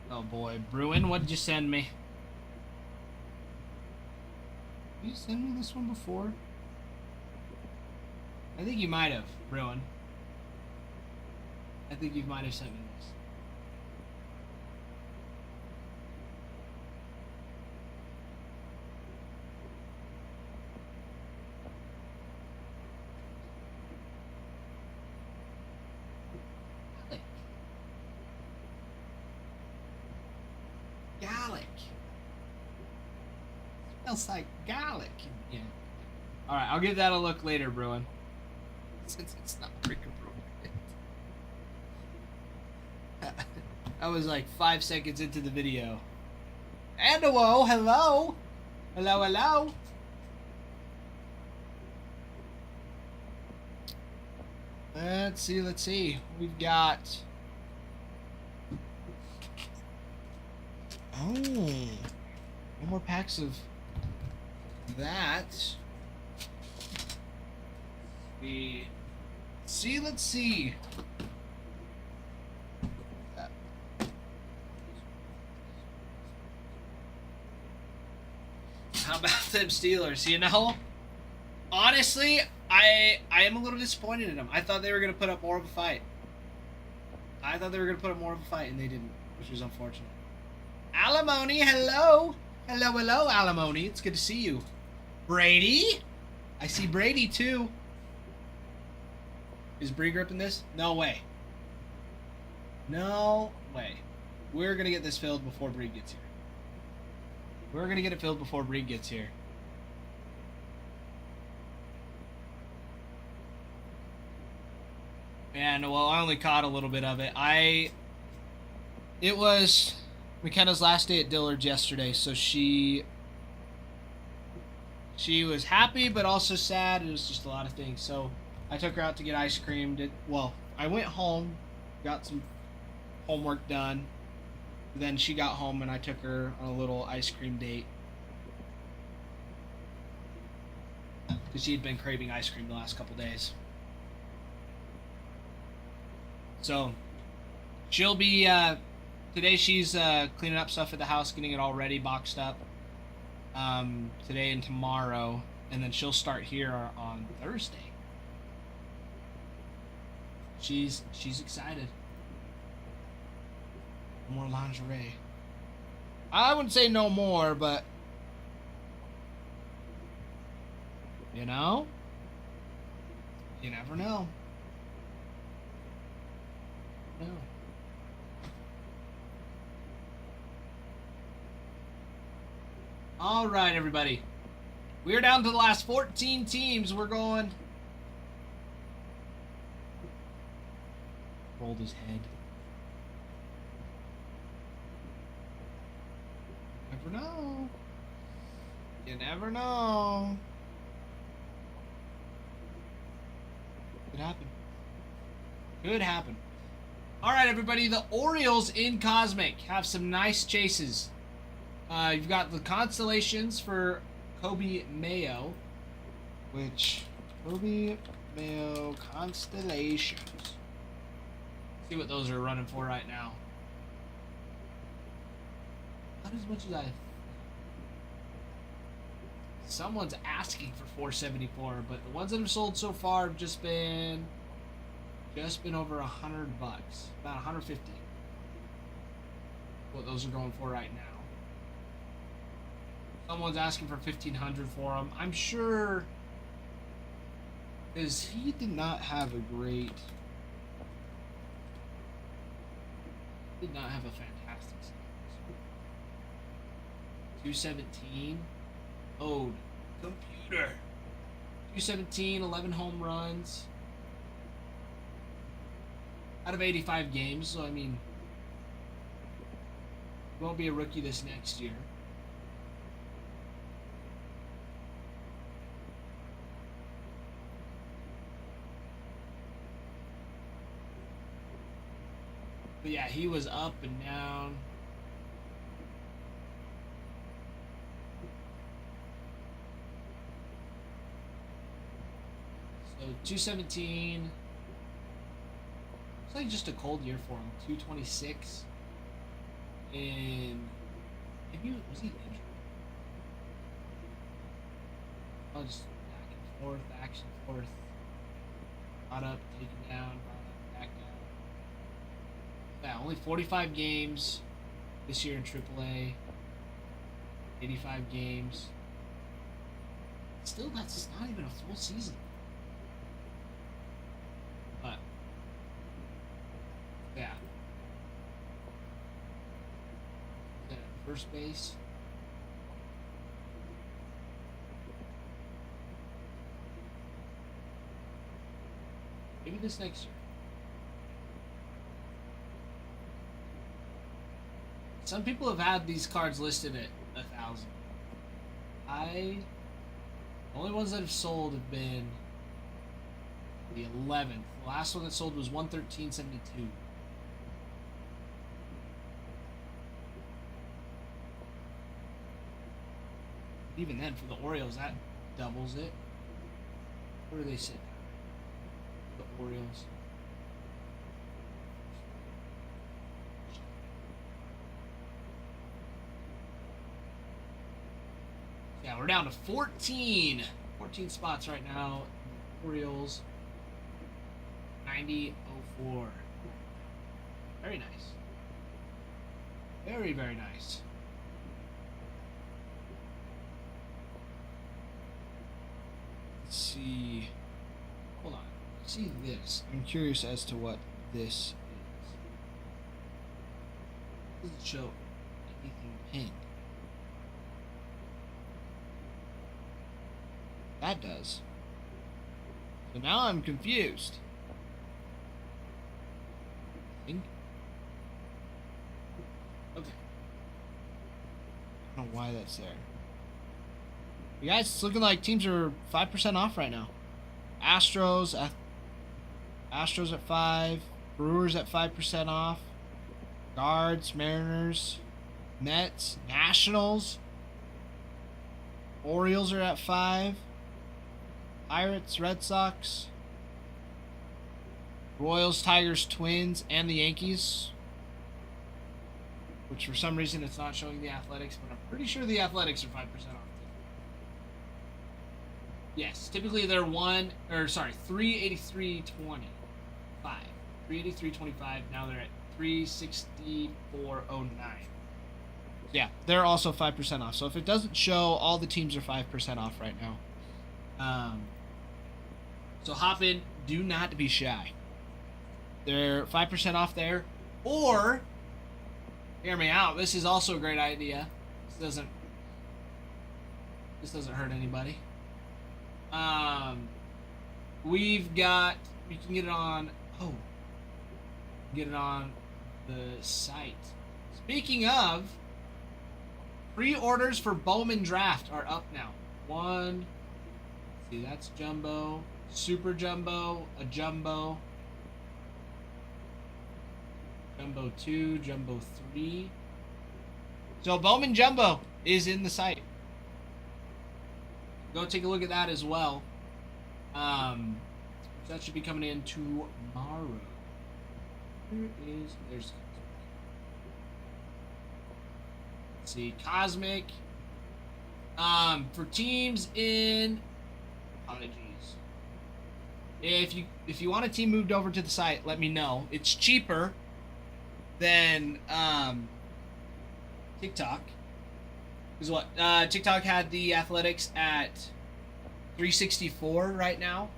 Oh boy, Bruin, what did you send me? Did you send me this one before? I think you might have, Bruin. I think you might have sent me this. Garlic. Smells like garlic. Yeah. All right, I'll give that a look later, Bruin. Since it's not freaking Bruin. I was like 5 seconds into the video. And hello. Hello, hello. Let's see. We've got... Oh, no more packs of that. Let's see. How about them Steelers? You know, honestly, I am a little disappointed in them. I thought they were going to put up more of a fight. And they didn't, which was unfortunate. Alimony, hello, Alimony. It's good to see you. Brady, I see Brady too. Is Bree gripping this? No way. We're gonna get this filled before Bree gets here. And well, I only caught a little bit of it. It was McKenna's last day at Dillard's yesterday, so she was happy but also sad. It was just a lot of things. So I took her out to get ice cream. I went home, got some homework done. Then she got home and I took her on a little ice cream date. Because she had been craving ice cream the last couple days. So she'll be... Today she's cleaning up stuff at the house, getting it all ready, boxed up. Today and tomorrow, and then she'll start here on Thursday. She's excited. More lingerie. I wouldn't say no more, but You know? You never know. No. All right, everybody. We're down to the last 14 teams. We're going. Rolled his head. Never know. You never know. Could happen. Could happen. All right, everybody. The Orioles in Cosmic have some nice chases. You've got the constellations for Kobe Mayo, which Kobe Mayo constellations. See what those are running for right now. Not as much as I. Someone's asking for 474, but the ones that have sold so far have just been over $100, about 150. What those are going for right now. Someone's asking for 1,500 for him. I'm sure, because he did not have a great. Did not have a fantastic season. 217. Oh, computer. 217, 11 home runs. Out of 85 games, so I mean, he won't be a rookie this next year. But yeah, he was up and down. So 217. Looks like just a cold year for him. 226. And maybe was he injured? Oh, just back and forth, back and forth. Brought up, taken down, brought up, back down. Yeah, only 45 games this year in AAA. 85 games. Still, that's not even a full season. But, yeah. At first base. Maybe this next year. Some people have had these cards listed at 1,000. The only ones that have sold have been the 11th. The last one that sold was 113.72. Even then, for the Orioles, that doubles it. Where do they sit? The Orioles. Yeah, we're down to 14 spots right now. Orioles 90.04. Very nice. Very, very nice. Let's see. Hold on. Let's see this. I'm curious as to what this is. Does it show anything pinned? That does. So now I'm confused. Okay. I don't know why that's there. You guys, it's looking like teams are 5% off right now. Astros at 5. Brewers at 5% off. Guards, Mariners, Mets, Nationals. Orioles are at 5. Pirates, Red Sox, Royals, Tigers, Twins, and the Yankees. Which for some reason it's not showing the Athletics, but I'm pretty sure the Athletics are 5% off. Yes, typically they're 383.25. 383.25. Now they're at 364.09. Yeah, they're also 5% off. So if it doesn't show, all the teams are 5% off right now. So hop in. Do not be shy. They're 5% off there. Or, hear me out. This is also a great idea. This doesn't hurt anybody. We've got. We can get it on. Oh, get it on the site. Speaking of, pre-orders for Bowman Draft are up now. One. Let's see, that's jumbo, super jumbo, a jumbo, jumbo 2, jumbo 3. So Bowman Jumbo is in the site. Go take a look at that as well. That should be coming in tomorrow. There's. Let's see, Cosmic. For teams in. Apologies. If you want a team moved over to the site, let me know. It's cheaper than TikTok. Because what? TikTok had the Athletics at $364 right now.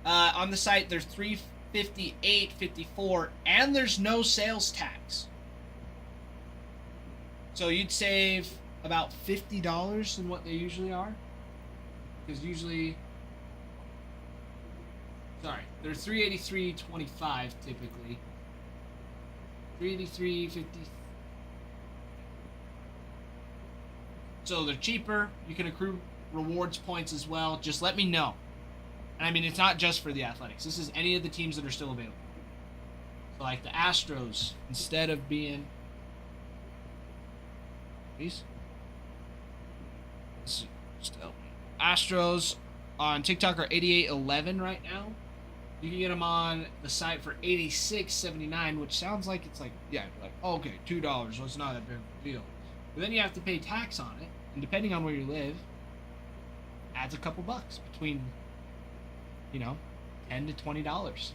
On the site, they're $358.54, and there's no sales tax. So you'd save about $50 than what they usually are. Because usually, sorry, they're $383.25 typically. $383.50. So they're cheaper. You can accrue rewards points as well. Just let me know. And I mean, it's not just for the Athletics. This is any of the teams that are still available. So like the Astros, instead of being... Please? Still. Astros on TikTok are $88.11 right now. You can get them on the site for $86.79, which sounds like it's like, yeah, like, oh, okay, $2, so it's not that big of a deal. But then you have to pay tax on it, and depending on where you live, adds a couple bucks between, you know, $10 to $20.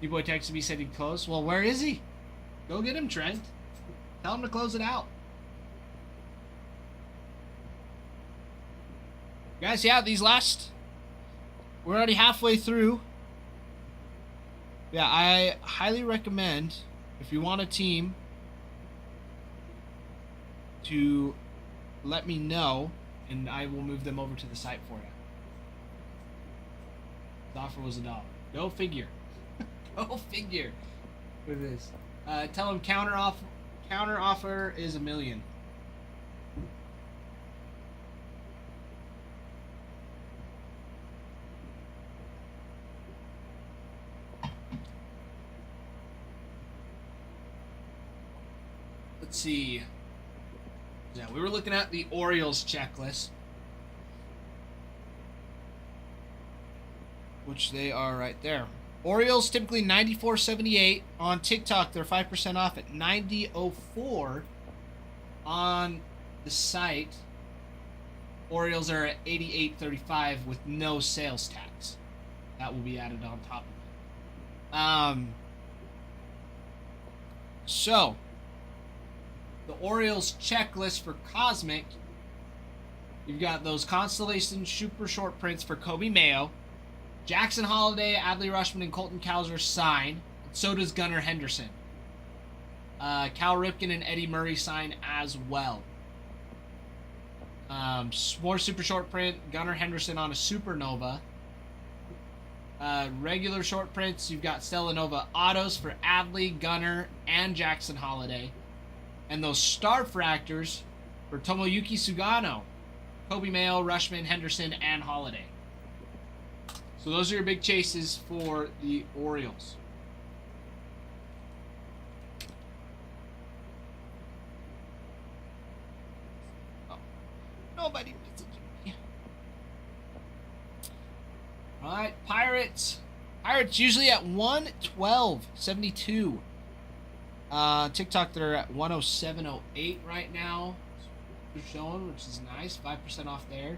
Your boy texted me, said he'd close. Well, where is he? Go get him, Trent. Tell him to close it out. Guys, yeah, we're already halfway through. Yeah, I highly recommend, if you want a team, to let me know, and I will move them over to the site for you. The offer was $1. Go figure. Go figure. What it is. Tell them counter offer is $1 million. Let's see. Yeah, we were looking at the Orioles checklist, which they are right there. Orioles typically $94.78 on TikTok. They're 5% off at $90.04 on the site. Orioles are at $88.35 with no sales tax. That will be added on top of it. So the Orioles checklist for Cosmic, you've got those Constellation super short prints for Kobe Mayo. Jackson Holiday, Adley Rutschman, and Colton Cowser sign. So does Gunnar Henderson. Cal Ripken and Eddie Murray sign as well. More super short print. Gunnar Henderson on a Supernova. Regular short prints, you've got Stellanova autos for Adley, Gunnar, and Jackson Holiday. And those star fractors for Tomoyuki Sugano, Kobe Mayo, Rutschman, Henderson, and Holiday. So those are your big chases for the Orioles. Oh, nobody messaging me. All right, Pirates. Pirates usually at 112.72. TikTok, they're at 107.08 right now. They're showing, which is nice. 5% off there.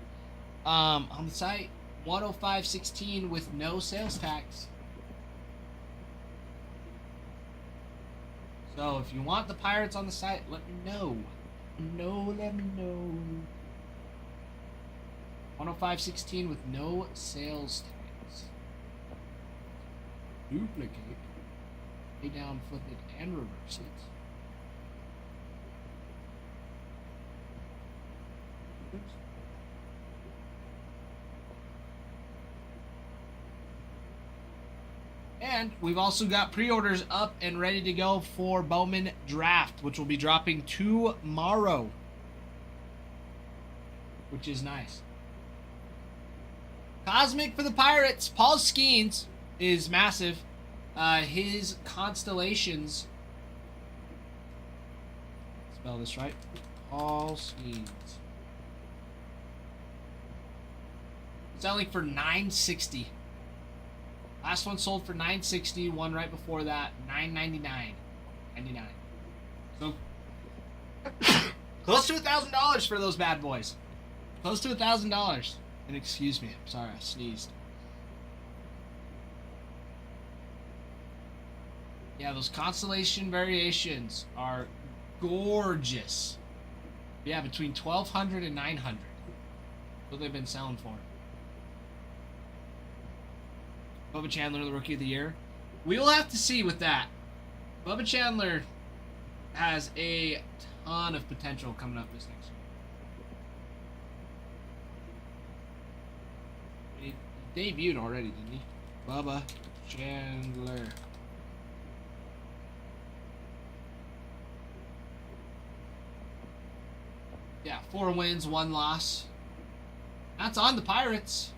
On the site, 105.16 with no sales tax. So if you want the Pirates on the site, let me know. Let me know. 105.16 with no sales tax. Duplicate. Lay down, flip it, and reverse it. And we've also got pre-orders up and ready to go for Bowman Draft, which will be dropping tomorrow, which is nice. Cosmic for the Pirates. Paul Skeens is massive. His constellations. Spell this right. Paul Skeens. Selling for $960. Last one sold for $960. One right before that, $999. $99. So close to $1,000 for those bad boys. Close to $1,000. And excuse me, I'm sorry, I sneezed. Yeah, those constellation variations are gorgeous. Yeah, between $1,200 and $900. That's what they've been selling for. Bubba Chandler, the Rookie of the Year. We will have to see with that. Bubba Chandler has a ton of potential coming up this next year. He debuted already, didn't he? Bubba Chandler. Yeah, 4 wins, 1 loss. That's on the Pirates.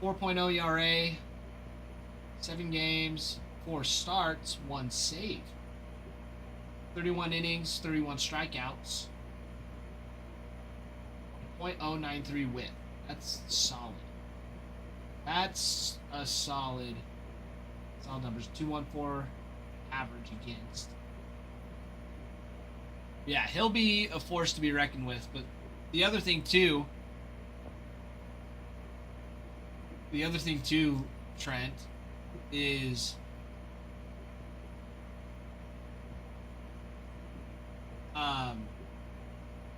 4.0 ERA. 7 games, 4 starts, 1 save. 31 innings, 31 strikeouts. .093 whip. That's solid. That's a solid numbers. 214 average against. Yeah, he'll be a force to be reckoned with. But the other thing too, Trent, is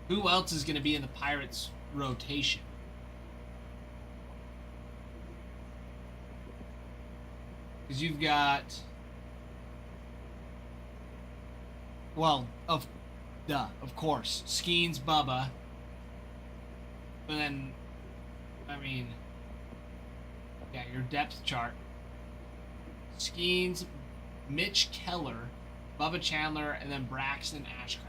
who else is going to be in the Pirates rotation? Because you've got, well, of course, Skeens, Bubba, but then, I mean, yeah, your depth chart. Skeens, Mitch Keller, Bubba Chandler, and then Braxton Ashcraft.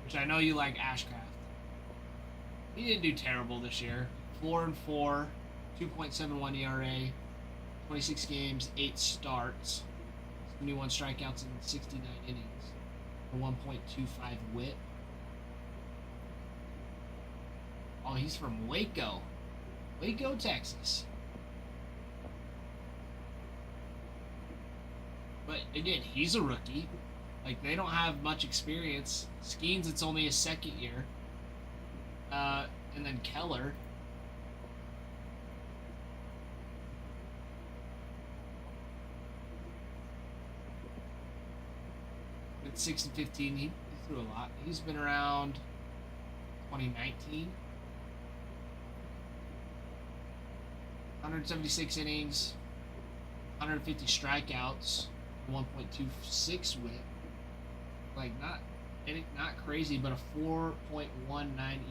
Which I know you like Ashcraft. He didn't do terrible this year. 4-4, 2.71 ERA, 26 games, 8 starts, 71 strikeouts in 69 innings, a 1.25 WHIP. Oh, he's from Waco, Texas. But again, he's a rookie. Like, they don't have much experience. Skeens, it's only his 2nd year. And then Keller. At 6-15, he threw a lot. He's been around 2019. 176 innings, 150 strikeouts, 1.26 WHIP. Like, not crazy, but a 4.19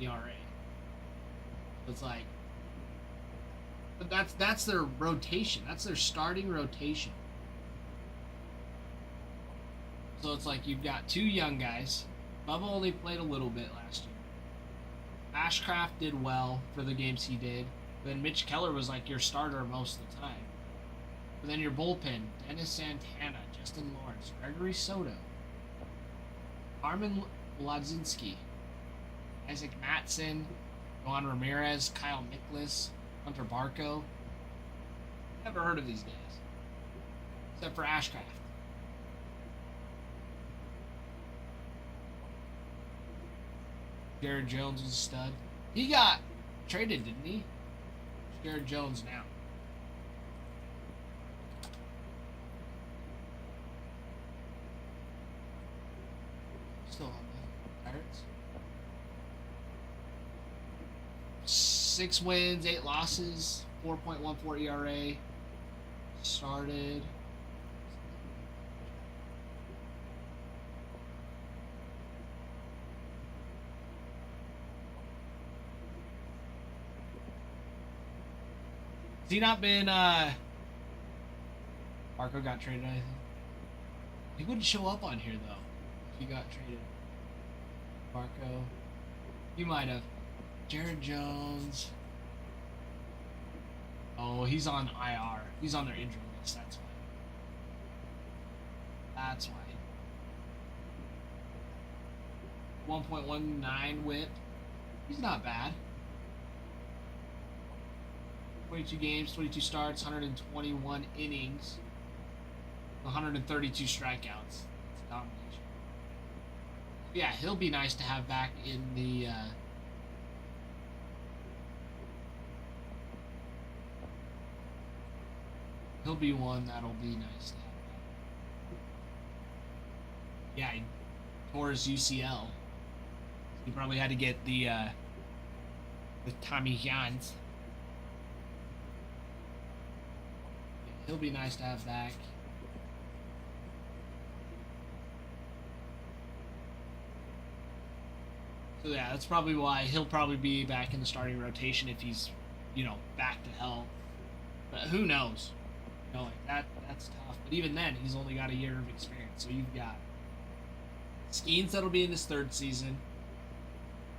ERA. It's like, but that's their rotation. That's their starting rotation. So it's like you've got 2 young guys. Bubba only played a little bit last year. Ashcraft did well for the games he did. Then Mitch Keller was like your starter most of the time. But then your bullpen, Dennis Santana, Justin Lawrence, Gregory Soto, Harmon Ladzinski, Isaac Matson, Juan Ramirez, Kyle Mikolas, Hunter Barco. Never heard of these guys. Except for Ashcraft. Jared Jones was a stud. He got traded, didn't he? Jared Jones now. Still on the Pirates. 6 wins, 8 losses, 4.14 ERA. Started. Has he not been, Marco got traded, I think. He wouldn't show up on here, though, if he got traded. Marco. You might have. Jared Jones. Oh, he's on IR. He's on their injury list, that's why. That's why. 1.19 whip. He's not bad. 22 games, 22 starts, 121 innings, 132 strikeouts. It's domination. Yeah, he'll be nice to have back in the he'll be one that'll be nice to have back. Yeah, he tore his UCL. He probably had to get the Tommy Johns. He'll be nice to have back. So yeah, that's probably why he'll probably be back in the starting rotation if he's, back to health. But who knows? That's tough. But even then, he's only got a year of experience. So you've got Skeens that'll be in his 3rd season.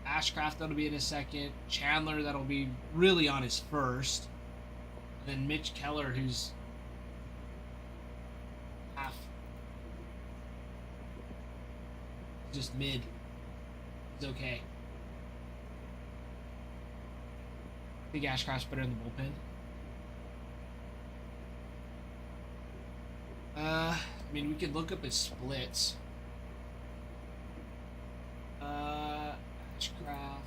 Ashcraft that'll be in his 2nd. Chandler that'll be really on his 1st. And then Mitch Keller, who's half. Just mid. He's okay. I think Ashcraft's better in the bullpen. We could look up his splits. Ashcraft.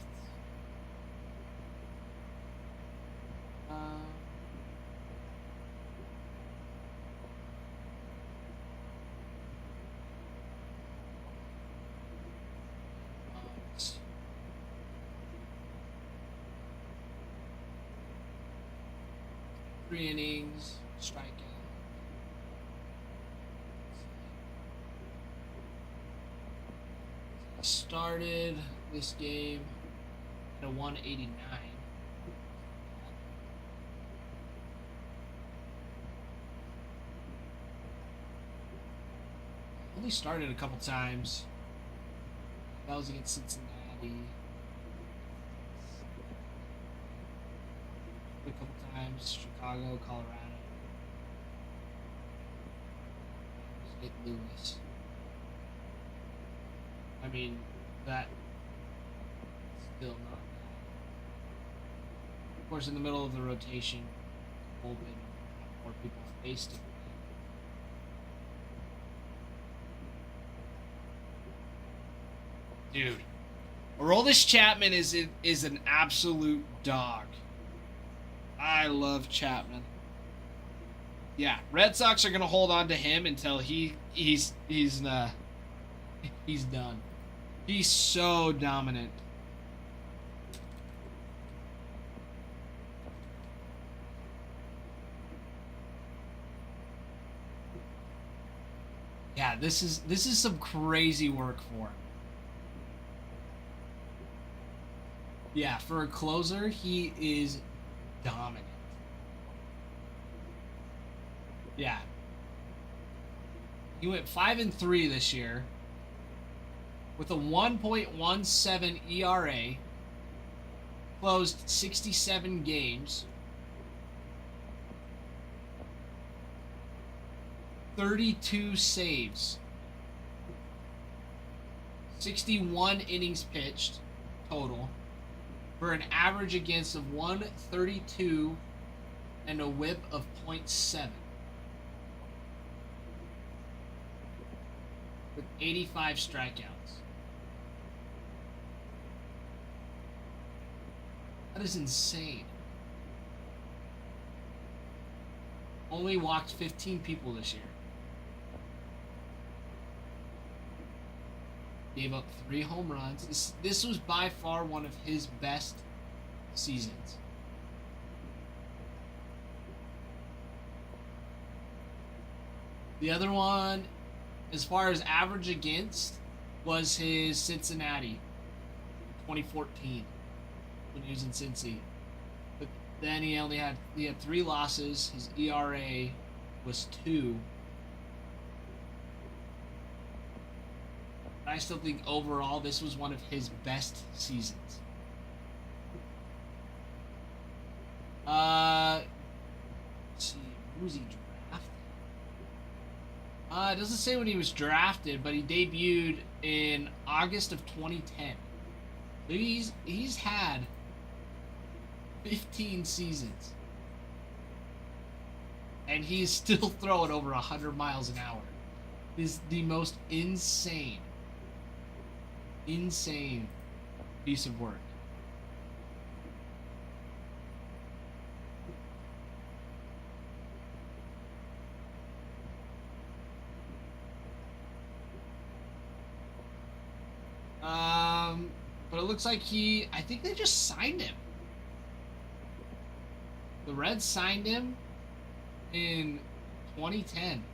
Three innings, strikeout. Started this game at a 189. Only started a couple times. That was against Cincinnati. A couple times. Chicago, Colorado. St. Louis. That still not bad. Of course, in the middle of the rotation, open, more people faced it. Dude, Aroldis Chapman is an absolute dog. I love Chapman. Yeah, Red Sox are gonna hold on to him until he's done. He's so dominant. Yeah, this is some crazy work for him. Yeah, for a closer, he is dominant. Yeah. He went 5-3 this year with a 1.17 ERA. Closed 67 games. 32 saves. 61 innings pitched total. For an average against of 132 and a whip of .7. With 85 strikeouts. That is insane. Only walked 15 people this year. Gave up 3 home runs. This was by far one of his best seasons. The other one, as far as average against, was his Cincinnati, 2014, when he was in Cincy. But then he had 3 losses. His ERA was 2. But I still think overall this was one of his best seasons. Let's see, who was he drafted? It doesn't say when he was drafted, but he debuted in August of 2010. So he's had 15 seasons, and he's still throwing over 100 miles an hour. This is the most insane piece of work. But it looks like I think they just signed him. The Reds signed him in 2010.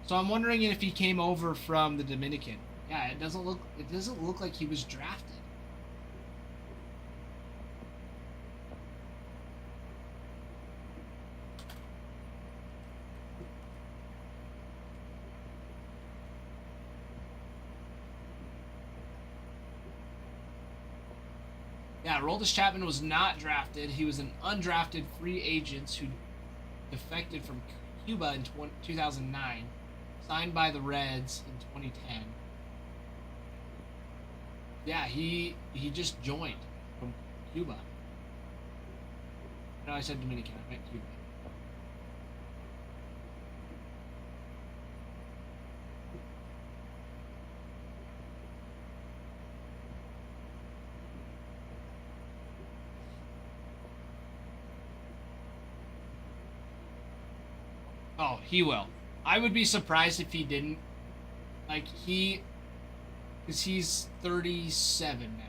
So I'm wondering if he came over from the Dominican. Yeah, it doesn't look like he was drafted. Yeah, Aroldis Chapman was not drafted. He was an undrafted free agent who defected from Cuba in 2009, signed by the Reds in 2010. Yeah, he just joined from Cuba. No, I said Dominican. I meant Cuba. Oh, he will. I would be surprised if he didn't. Like, because he's 37 now.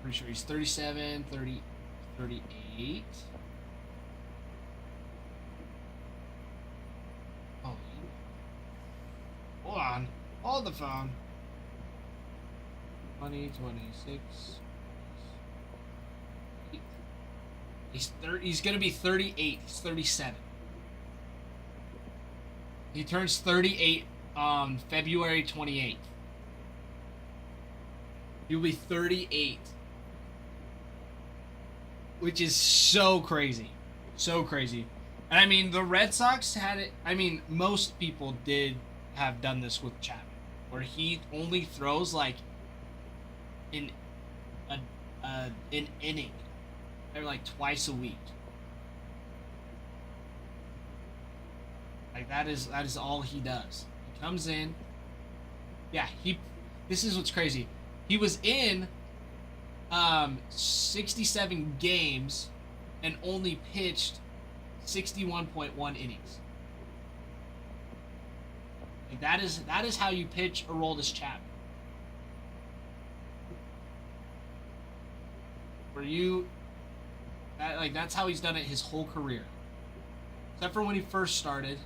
Pretty sure he's 37, 30, 38. Oh, hold on. Hold the phone. 20, 26. He's going to be 38. He's 37. He turns 38 on February 28th. He'll be 38. Which is so crazy. So crazy. And I mean, the Red Sox had it. I mean, most people did have done this with Chapman, where he only throws like an inning. They're like twice a week. Like that is all he does. He comes in. Yeah, this is what's crazy. He was in 67 games and only pitched 61.1 innings. Like that is how you pitch Aroldis Chapman. That's how he's done it his whole career. Except for when he first started.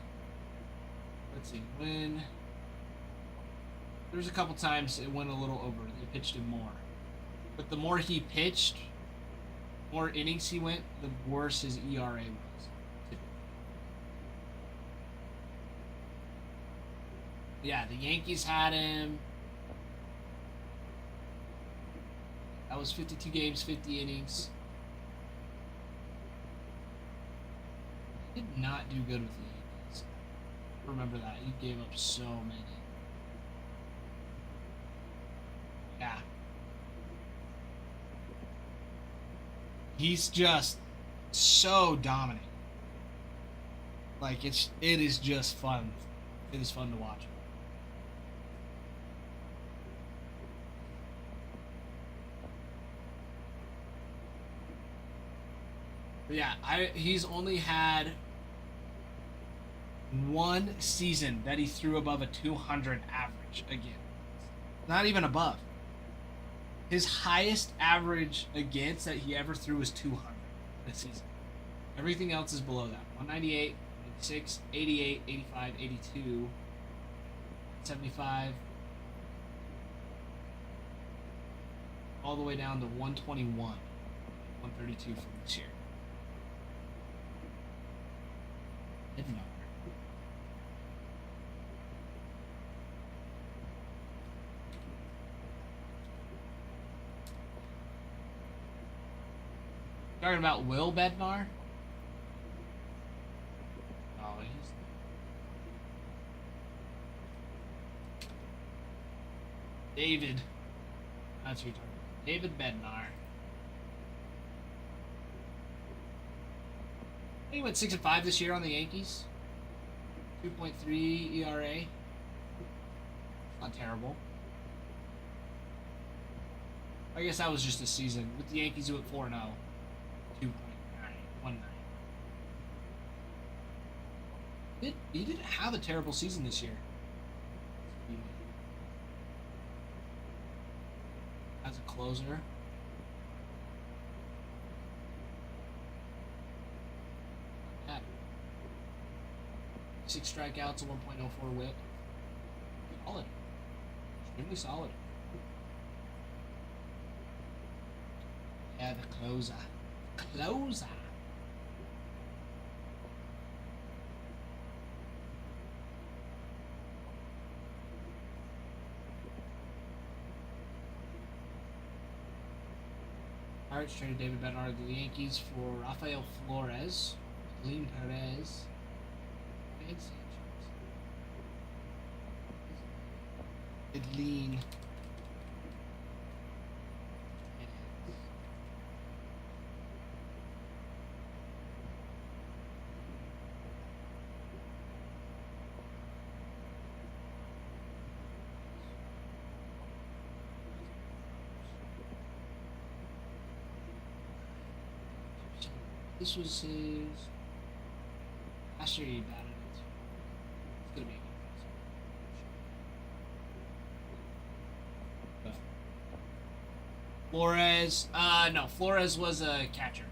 Let's see, there was a couple times it went a little over. They pitched him more. But the more he pitched, more innings he went, the worse his ERA was. Yeah, the Yankees had him. That was 52 games, 50 innings. He did not do good with the Yankees. Remember that. He gave up so many. Yeah. He's just so dominant. Like it is just fun. It is fun to watch. But yeah, he's only had one season that he threw above a 200 average again. Not even above. His highest average against that he ever threw was 200 this season. Everything else is below that. 198, 86, 88, 85, 82, 75, all the way down to 121, 132 from this year. Bednar. Talking about Will Bednar? Oh, he's... David. That's who you're talking about. David Bednar. He went 6-5 this year on the Yankees. 2.3 ERA. Not terrible. I guess that was just a season. With the Yankees, he went 4-0. 2.919. He didn't have a terrible season this year. As a closer. Yeah. 6 strikeouts, a 1.04 whip. Solid. Extremely solid. Yeah, the closer. Closer. Pirates traded David Bednar to the Yankees for Rafael Flores, Lean Perez, and Sanchez. Edlin. This was his last year he batted it. It's gonna be a good one. Flores, no, Flores was a catcher.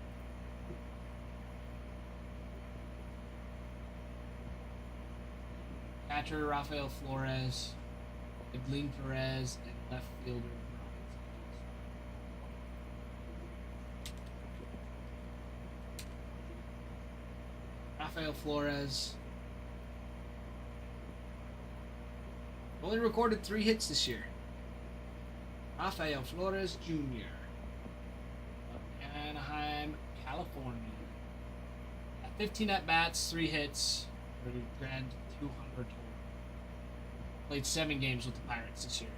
Catcher Rafael Flores, Edlin Perez, and left fielder Rafael Flores only recorded 3 hits this year. Rafael Flores Jr. of Anaheim, California. At 15 at-bats, 3 hits, for a grand 200 total. Played 7 games with the Pirates this year.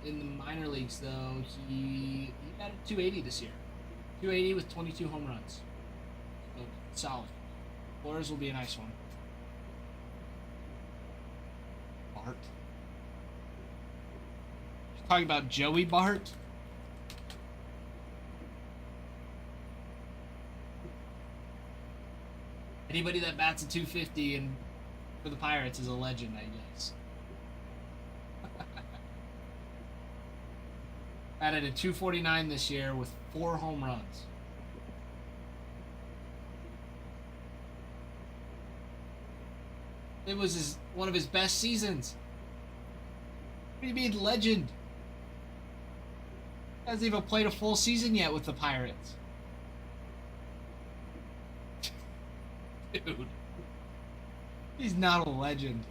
In the minor leagues, though, he batted 280 this year. 280 with 22 home runs. So, solid. Flores will be a nice one. Bart. Talking about Joey Bart. Anybody that bats a 250 and for the Pirates is a legend, I guess. Batted a 249 this year with 4 home runs. It was one of his best seasons. What do you mean, legend? Hasn't even played a full season yet with the Pirates. Dude. He's not a legend.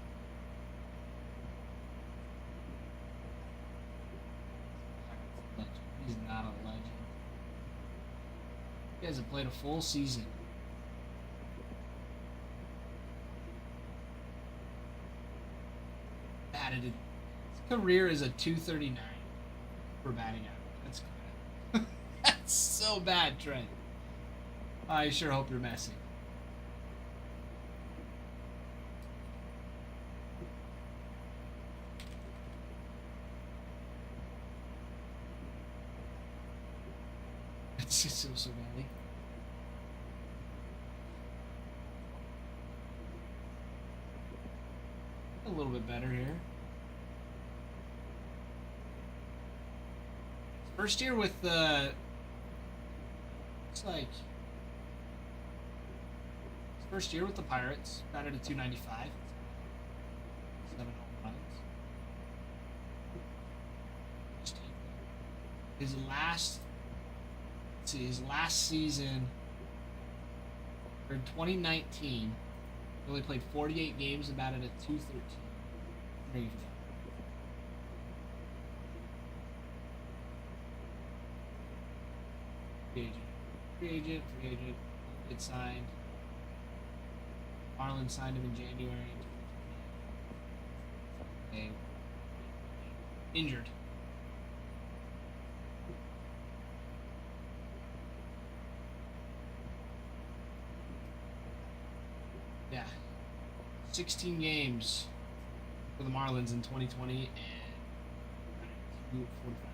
He's not a legend. He hasn't played a full season. Batted his career is a 239 for batting average. That's good. That's so bad, Trent. I sure hope you're messing. It's just so bad. little bit better here. First year with the. It's like. First year with the Pirates, batted at 295. 7 home runs. His last. Let's see, his last season. For 2019, he only played 48 games and batted at 213. There you go. Free agent, get signed. Marlins signed him in January. Okay. Injured. Yeah. 16 games for the Marlins in 2020 and 245.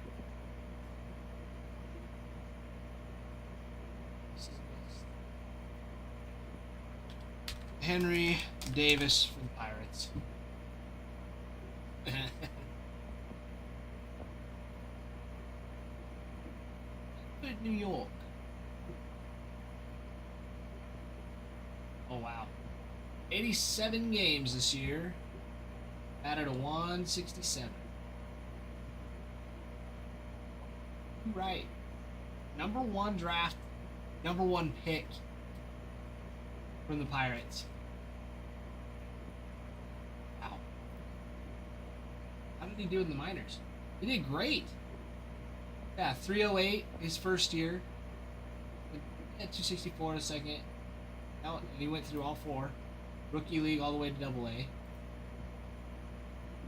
Henry Davis for the Pirates. Good New York. Oh wow. 87 games this year. Batted a 167. Right. Number 1 draft, number 1 pick from the Pirates. Wow. How did he do in the minors? He did great. Yeah, 308 his first year. At 264 in a second. Now he went through all 4. Rookie league all the way to Double A.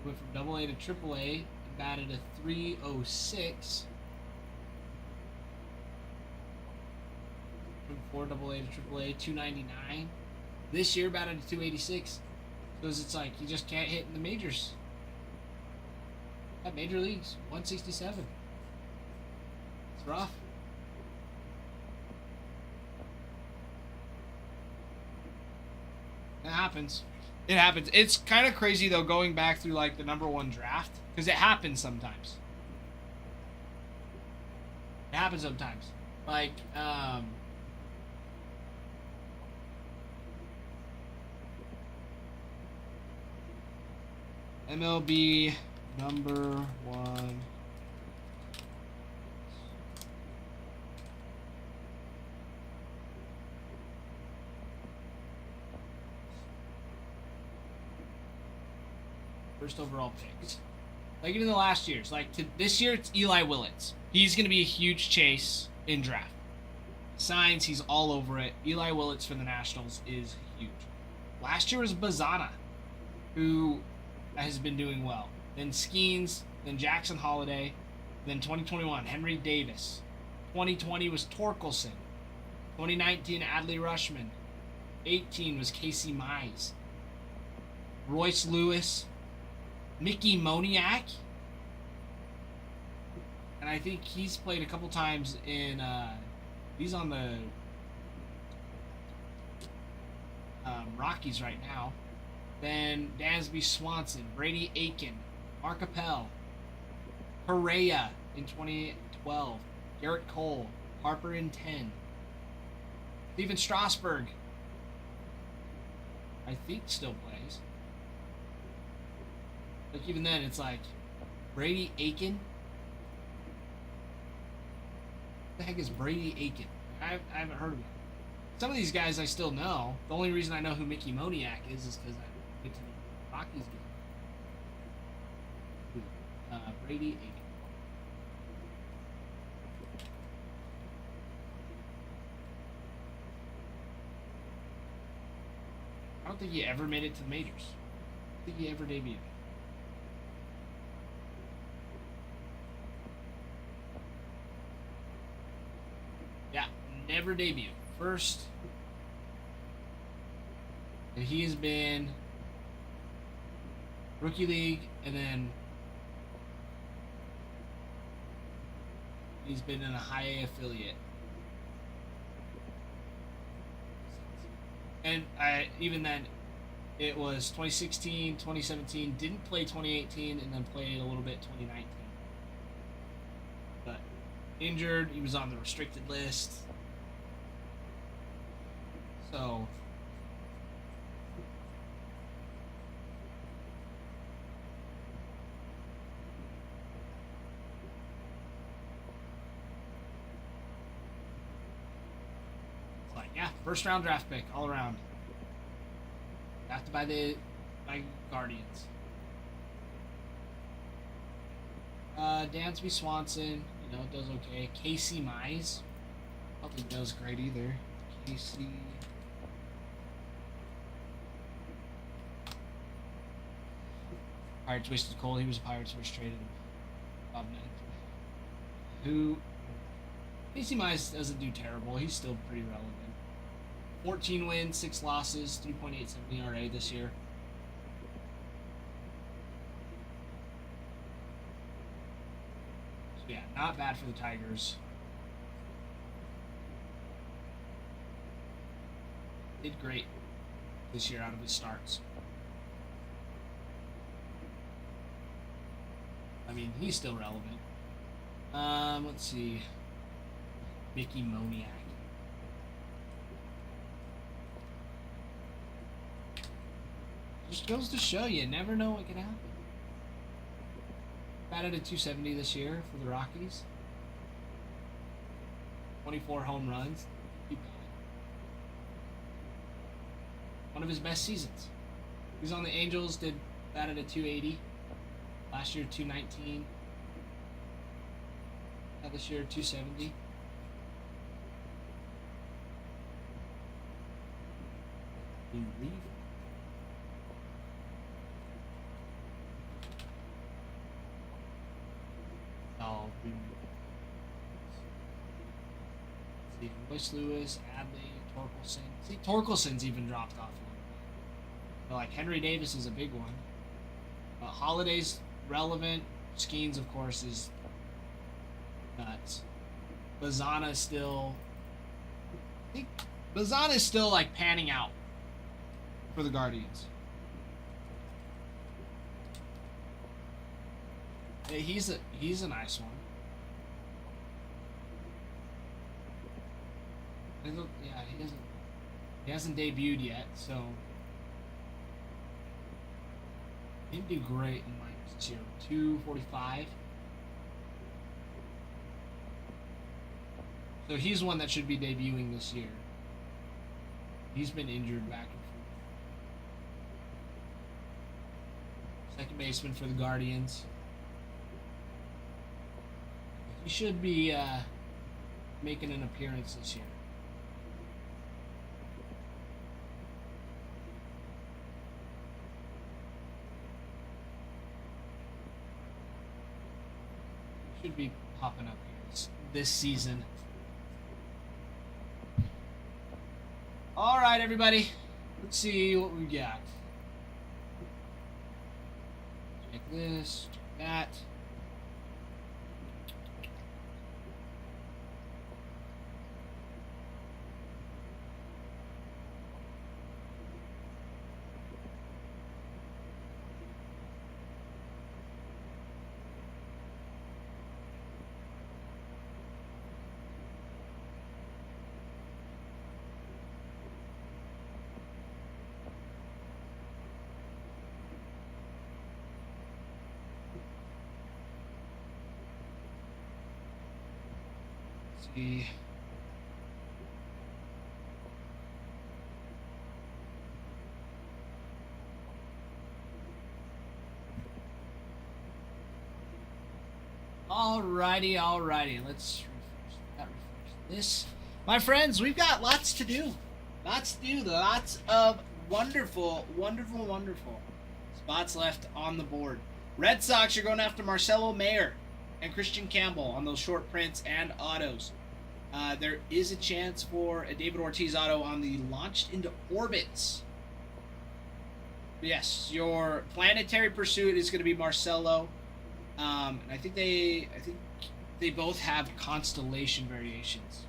Went from Double A to Triple A and batted a 306. From 4 Double A to Triple A, 299. This year batted a 286. Because it's like you just can't hit in the majors. At major leagues, 167. It's rough. It happens. It happens. It's kind of crazy though going back through like the number 1 draft because it happens sometimes. It happens sometimes. Like MLB number 1. First overall picks. Like in the last years. Like this year, it's Eli Willits. He's going to be a huge chase in draft. Signs, he's all over it. Eli Willits for the Nationals is huge. Last year was Bazana, who has been doing well. Then Skeens, then Jackson Holiday, then 2021, Henry Davis. 2020 was Torkelson. 2019, Adley Rushman. 18 was Casey Mize. Royce Lewis. Mickey Moniak. And I think he's played a couple times in, he's on the Rockies right now. Then Dansby Swanson, Brady Aiken, Mark Appel, Correa in 2012, Garrett Cole, Harper in 10, Steven Strasburg, I think still plays. Like even then, it's like Brady Aiken. What the heck is Brady Aiken? I haven't heard of him. Some of these guys I still know. The only reason I know who Mickey Moniak is because I went to the Rockies game. Brady Aiken. I don't think he ever made it to the majors. I don't think he ever debuted. Yeah, never debuted. First, and he has been rookie league, and then he's been in a high A affiliate. And even then, It was 2016, 2017, didn't play 2018, and then played a little bit 2019. But injured, he was on the restricted list. So yeah, first round draft pick all around. Drafted by Guardians. Dansby Swanson, does okay. Casey Mize, I don't think does great either. Casey. Pirates wasted Cole. He was a Pirates first traded. Bob Knight. Who? Casey Mize doesn't do terrible. He's still pretty relevant. 14 wins, 6 losses, 3.87 ERA this year. So yeah, not bad for the Tigers. Did great this year out of his starts. I mean, he's still relevant. Let's see. Mickey Moniak. Just goes to show you never know what can happen. Batted at 270 this year for the Rockies. 24 home runs. One of his best seasons. He was on the Angels, did batted at 280. Last year 219. This year 270. See, Royce Lewis, Adley, Torkelson. See, Torkelson's even dropped off a little bit. But like Henry Davis is a big one. Holiday's relevant. Skeens, of course, is nuts. Bazana is still. I think Bazana is still like panning out for the Guardians. Yeah, he's a nice one. Yeah, he hasn't debuted yet, so he didn't do great in minors this year. 245. So he's one that should be debuting this year. He's been injured back and forth. Second baseman for the Guardians. He should be making an appearance this year. Should be popping up here this season. All right, everybody. Let's see what we got. Check this, check that. See. Alrighty. Let's refresh this. My friends, we've got lots to do. Lots of wonderful spots left on the board. Red Sox are going after Marcelo Mayer and Christian Campbell on those short prints and autos. There is a chance for a David Ortiz auto on the Launched into Orbits. Yes, your Planetary Pursuit is going to be Marcelo. And I think they both have constellation variations.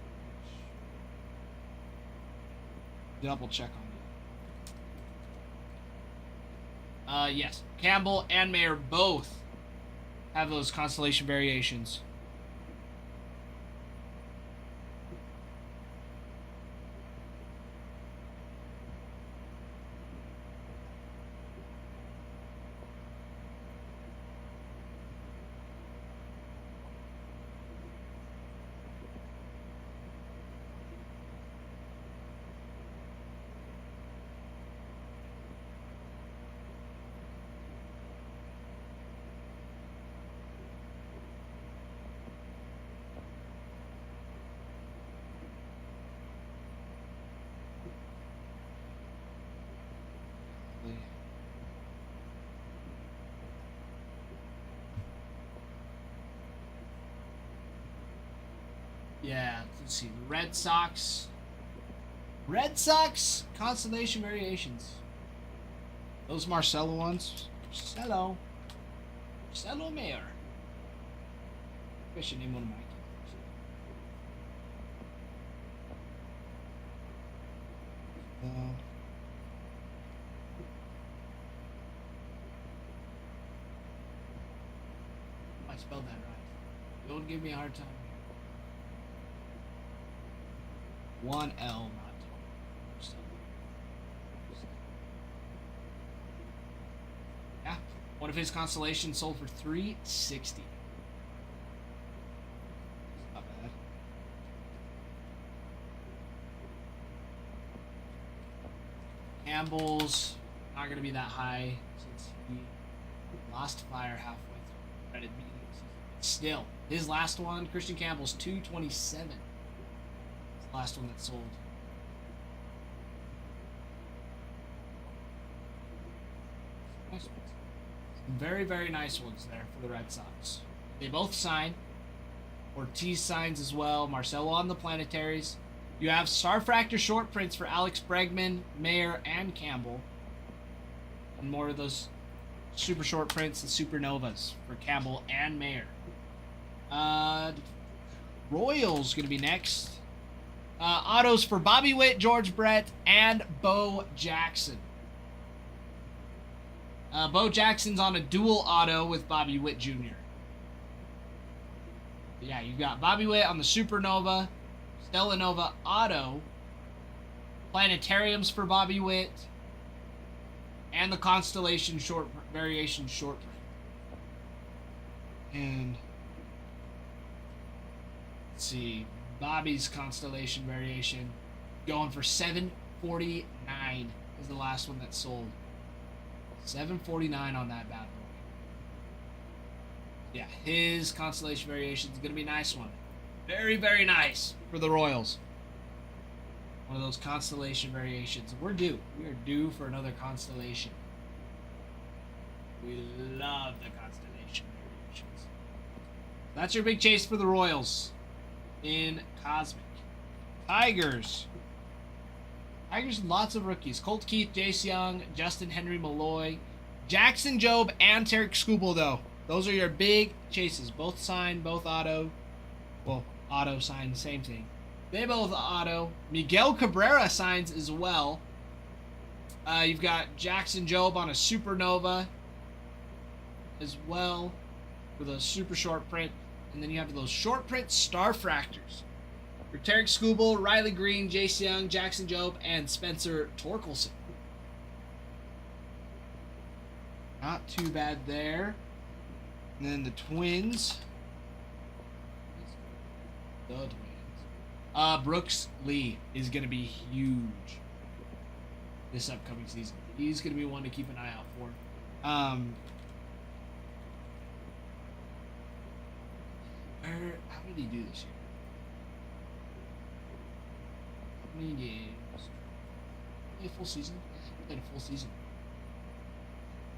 Double check on Yes. Campbell and Mayer both have those constellation variations. Yeah, let's see. The Red Sox. Red Sox constellation variations. Those Marcelo ones. Marcelo Mayer. I should name one of my kids. I spelled that right. Don't give me a hard time. One L, not two. Yeah. One of his constellations sold for $360. Not bad. Campbell's not gonna be that high since he lost fire halfway through Reddit meetings. Still, his last one, Christian Campbell's 227. Last one that sold. Nice ones. Very, very nice ones there for the Red Sox. They both sign. Ortiz signs as well. Marcelo on the planetaries. You have Starfractor short prints for Alex Bregman, Mayer, and Campbell. And more of those super short prints, the Supernovas for Campbell and Mayer. Royals going to be next. Autos for Bobby Witt, George Brett, and Bo Jackson. Bo Jackson's on a dual auto with Bobby Witt Jr. Yeah, you've got Bobby Witt on the Supernova, Stellanova auto, Planetariums for Bobby Witt, and the Constellation variation short print. And let's see. Bobby's constellation variation going for $749 is the last one that sold. $749 on that bad boy. Yeah, his constellation variation is gonna be a nice one. Very, very nice for the Royals. One of those constellation variations. We're due. We are due for another constellation. We love the constellation variations. That's your big chase for the Royals. In Cosmic. Tigers. Tigers, lots of rookies. Colt Keith, Jace Young, Justin Henry Malloy, Jackson Jobe, and Tarek Skubal, though. Those are your big chases. Both signed, both auto. Well, auto signed, same thing. They both auto. Miguel Cabrera signs as well. You've got Jackson Jobe on a Supernova as well with a super short print. And then you have those short print Starfractors for Tarek Skubal, Riley Green, Jace Young, Jackson Jobe, and Spencer Torkelson. Not too bad there. And then the Twins. The Twins. Brooks Lee is going to be huge this upcoming season. He's going to be one to keep an eye out for. How did he do this year? How many games? A full season? He played a full season.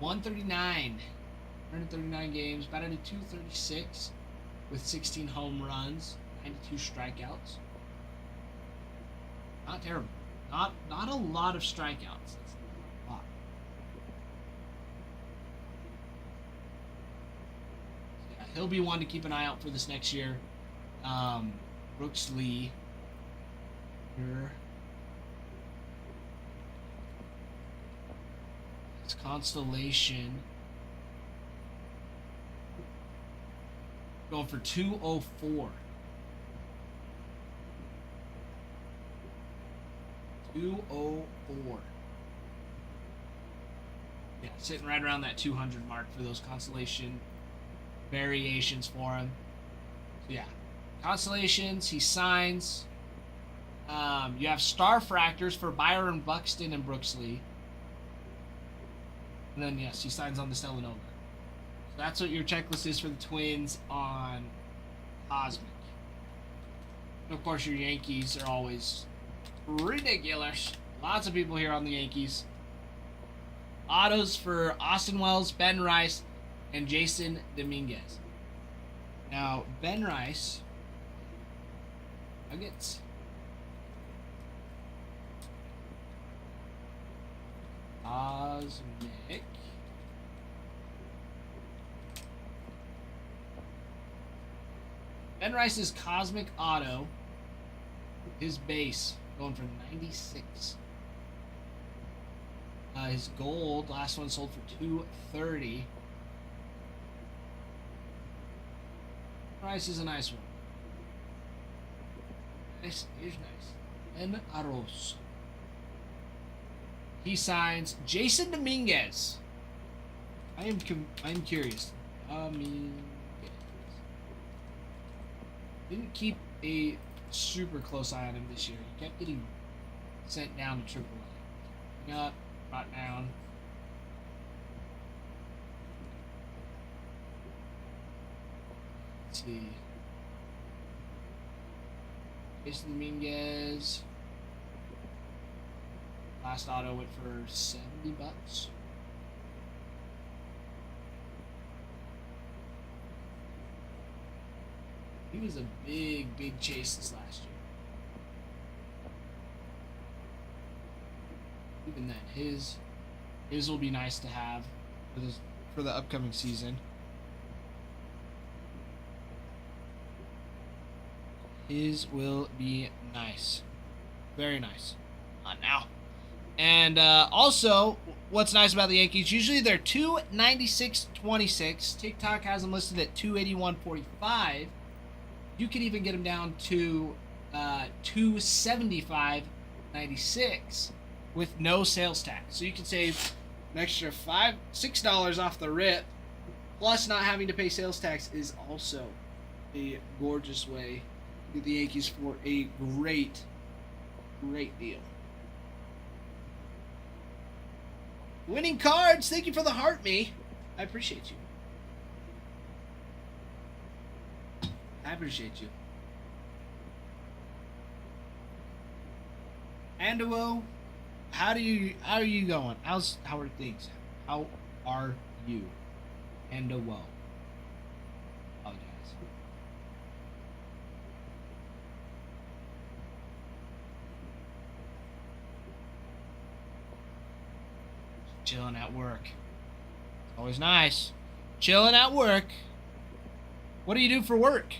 139 games, batted at 236 with 16 home runs, 92 strikeouts. Not terrible. Not a lot of strikeouts. That's a lot. Yeah, he'll be one to keep an eye out for this next year. Brooks Lee. Here. His Constellation. Going for 204. 204. Yeah, sitting right around that 200 mark for those Constellation variations for him. So yeah, Constellations, he signs. You have Star Fractors for Byron Buxton and Brooks Lee. And then, yes, he signs on the Stellanova. So that's what your checklist is for the Twins on Cosmic. And of course, your Yankees are always ridiculous. Lots of people here on the Yankees. Autos for Austin Wells, Ben Rice, and Jason Dominguez. Now, Ben Rice, Nuggets. Cosmic. Ben Rice's Cosmic Auto. His base going for 96. His gold, last one sold for 230. Rice is a nice one. Nice is nice. En Arroz. He signs Jason Dominguez. I'm curious. Dominguez. Didn't keep a super close eye on him this year. He kept getting sent down to AAA. Up, brought down. Let's see. Jason Dominguez. Last auto went for $70. He was a big chase this last year. Even then, his will be nice to have for the upcoming season. His will be nice, very nice. Now. And also, what's nice about the Yankees, usually they're 296.26. TikTok has them listed at 281.45. You can even get them down to 275.96 with no sales tax. So you can save an extra $6 off the rip. Plus, not having to pay sales tax is also a gorgeous way to get the Yankees for a great deal. Winning cards, thank you for the heart, me. I appreciate you. I appreciate you. Anduo, how are you going? How are things? How are you? Anduo. Apologize. Chilling at work. Always nice. Chilling at work. What do you do for work?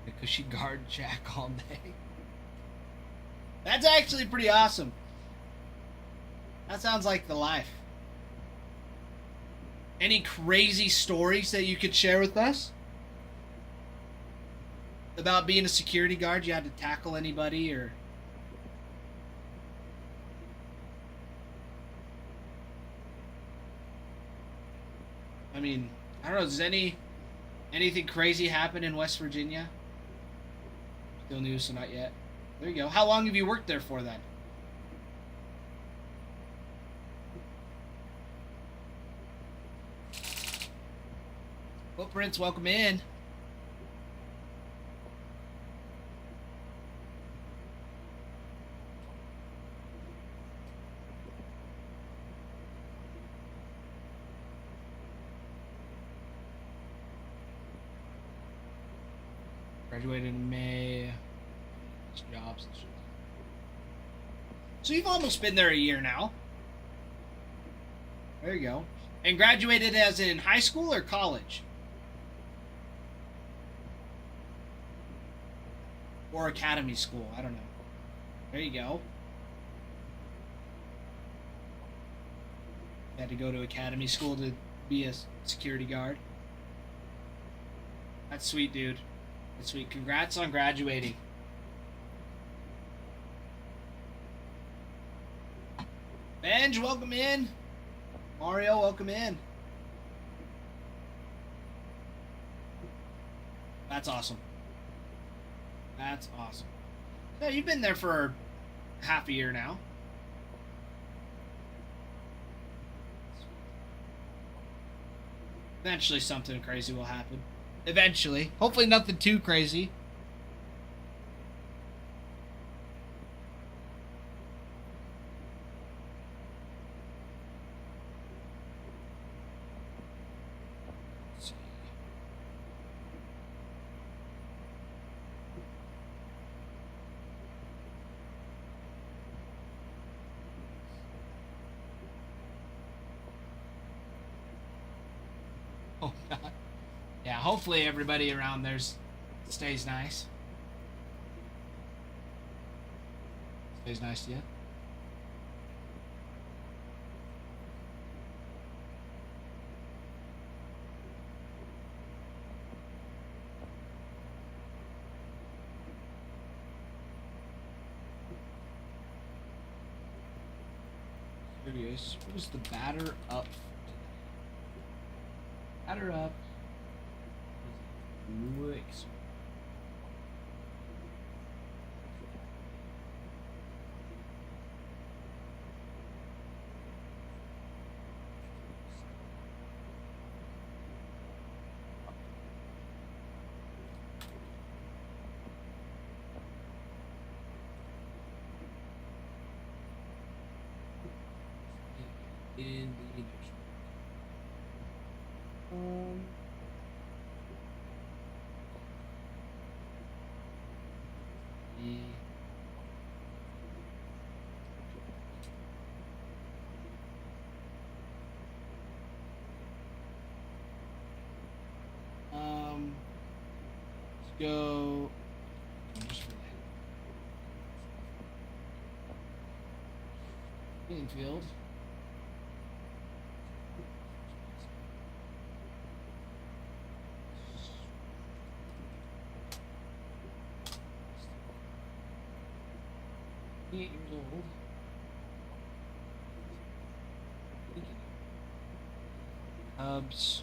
Because she guard Jack all day. That's actually pretty awesome. That sounds like the life. Any crazy stories that you could share with us? About being a security guard, you had to tackle anybody or... I mean, I don't know, does anything crazy happen in West Virginia? Still new, so not yet. There you go. How long have you worked there for then? Footprints, welcome in. Graduated in May. Jobs and shit. So you've almost been there a year now. There you go. And graduated as in high school or college? Or academy school, I don't know. There you go. You had to go to academy school to be a security guard. That's sweet, dude. That's sweet. Congrats on graduating. Benj, welcome in. Mario, welcome in. That's awesome. That's awesome. Yeah, you've been there for half a year now. Eventually something crazy will happen. Eventually. Hopefully nothing too crazy. Oh God. Yeah, hopefully everybody around there stays nice. Stays nice to you. Curious, what is the batter up? Batter up. Wicks. In the let's go. Infield. Years old. Cubs.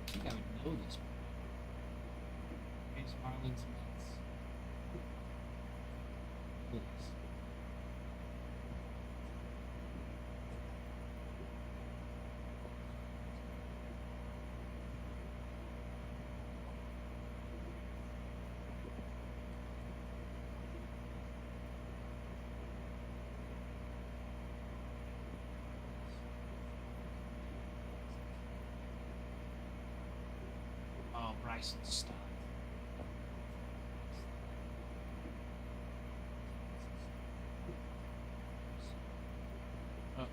I think I would know this. Braves, Marlins, Mets. Phillies. Oh, Bryson Stott. Oh.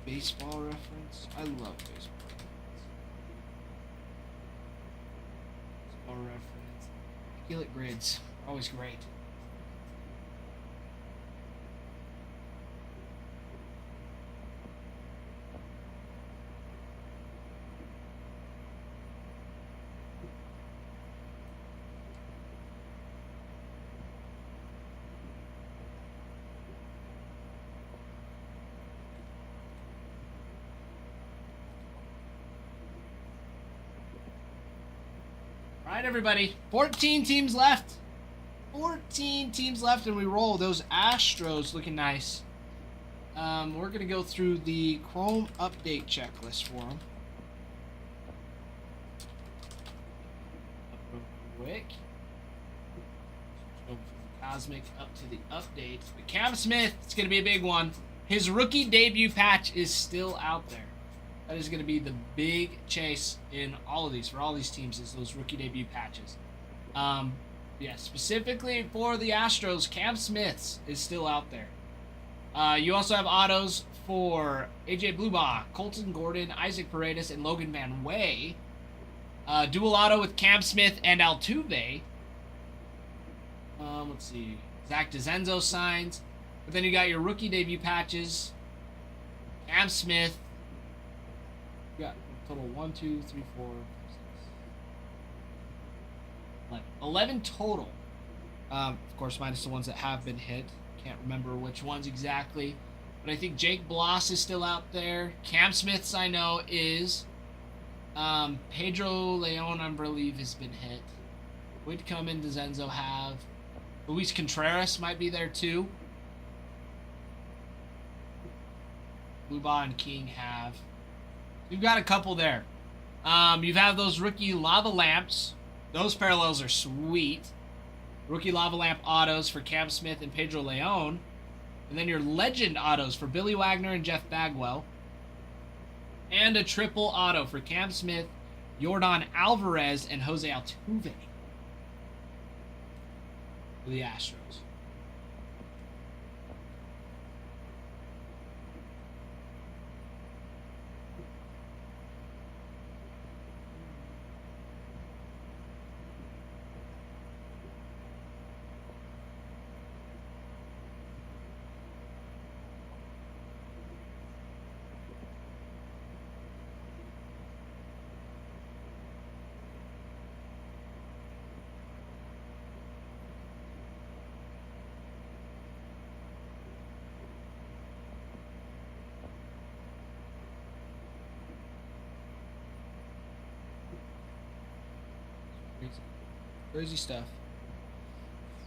Baseball reference? I love baseball reference. Baseball reference. Immaculate grids. Always great. right, everybody. 14 teams left. 14 teams left, and we roll. Those Astros looking nice. We're going to go through the Chrome update checklist for them. Up real quick. Go from the Cosmic up to the update. But Cam Smith, it's going to be a big one. His rookie debut patch is still out there. That is going to be the big chase in all of these, for all these teams, is those rookie debut patches. Yeah, specifically for the Astros, Cam Smith's is still out there. You also have autos for AJ Blubaugh, Colton Gordon, Isaac Paredes, and Logan Van Way. Dual auto with Cam Smith and Altuve. Let's see. Zach DeZenzo signs. But then you got your rookie debut patches. Cam Smith. You got total 1, 2, 3, 4, 6, 11 total. Of course, minus the ones that have been hit. Can't remember which ones exactly. But I think Jake Bloss is still out there. Cam Smith's, I know, is. Pedro Leon, I believe, has been hit. Whitcomb and DeZenzo have. Luis Contreras might be there too. Blubaugh and King have. You've got a couple there. You've had those rookie lava lamps. Those parallels are sweet. Rookie lava lamp autos for Cam Smith and Pedro Leon. And then your legend autos for Billy Wagner and Jeff Bagwell. And a triple auto for Cam Smith, Yordan Alvarez, and Jose Altuve. For the Astros. Crazy stuff.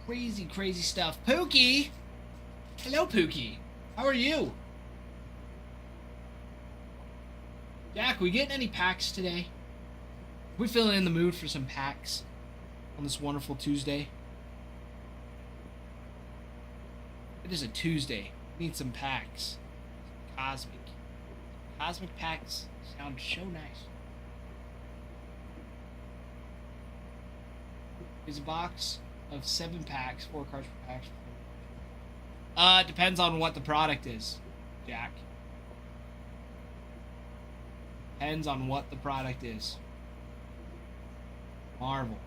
Crazy stuff. Pookie! Hello, Pookie. How are you? Jack, we getting any packs today? We feeling in the mood for some packs on this wonderful Tuesday? It is a Tuesday. We need some packs. Cosmic. Cosmic packs sound so nice. Is a box of 7 packs, 4 cards per pack. Depends on what the product is, Jack. Depends on what the product is. Marvel.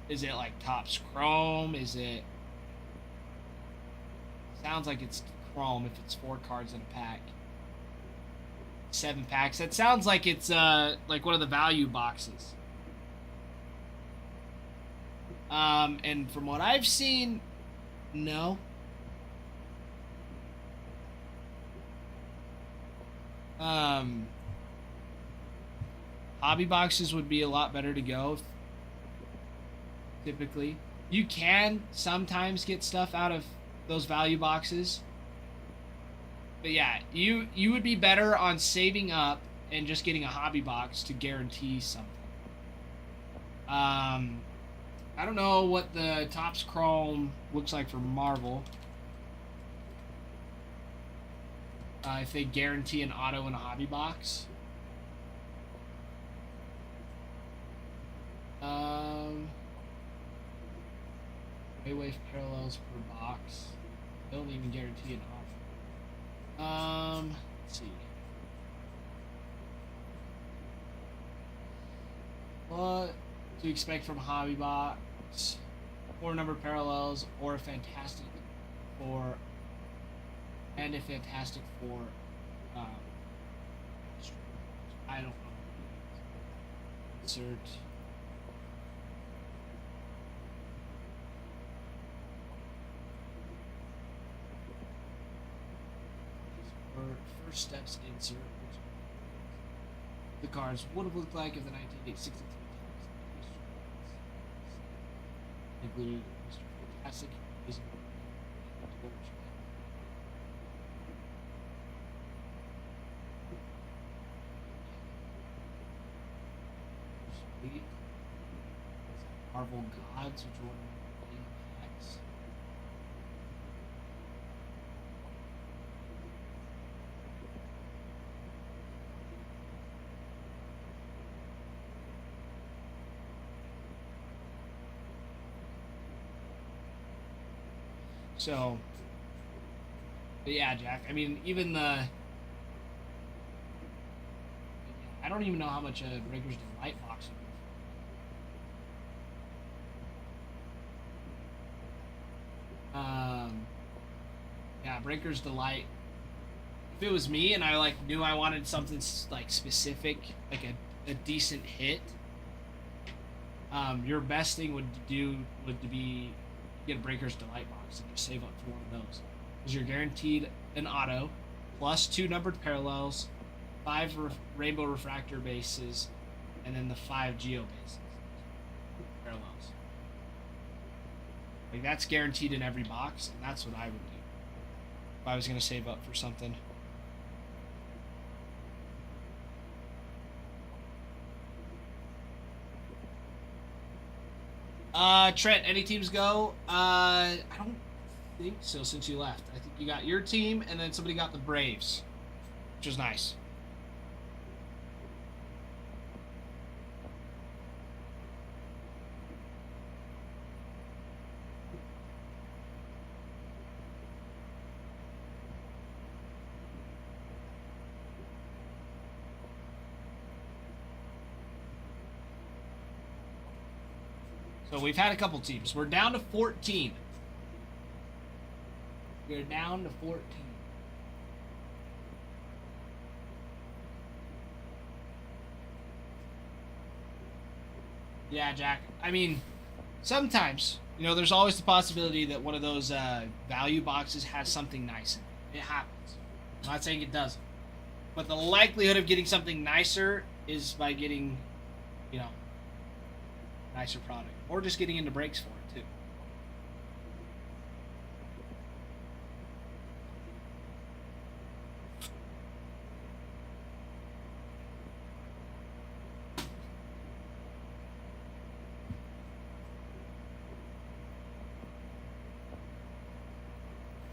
Is it like Topps Chrome? Is it... Sounds like it's Chrome if it's 4 cards in a pack. 7 packs. That sounds like it's like one of the value boxes. And from what I've seen, no. Hobby boxes would be a lot better to go. Typically, you can sometimes get stuff out of those value boxes. But yeah, you would be better on saving up and just getting a hobby box to guarantee something. I don't know what the Topps Chrome looks like for Marvel. If they guarantee an auto in a hobby box. Waywave parallels per box. They don't even guarantee an auto. Let's see. What to expect from a hobby box? 4 number parallels or a Fantastic Four, and a Fantastic Four. I don't know. Insert. First steps insert. the cards would have looked like if the 1963 included Mr. Fantastic. Marvel Gods, which one? X. So, but yeah, Jack. I mean, even the. I don't even know how much a Breaker's Delight box would be. Yeah, Breaker's Delight. If it was me and I knew I wanted something specific, like a decent hit, your best thing would be get a Breaker's Delight box and just save up for one of those, because you're guaranteed an auto, plus 2 numbered parallels, 5 rainbow refractor bases, and then the 5 geo bases parallels. Like, that's guaranteed in every box, and that's what I would do if I was going to save up for something. Trent, any teams go? I don't think so since you left. I think you got your team, and then somebody got the Braves, which was nice. So we've had a couple teams. We're down to 14. We're down to 14. Yeah, Jack. I mean, sometimes, there's always the possibility that one of those value boxes has something nice in it. It happens. I'm not saying it doesn't. But the likelihood of getting something nicer is by getting, nicer product. Or just getting into breaks for it, too.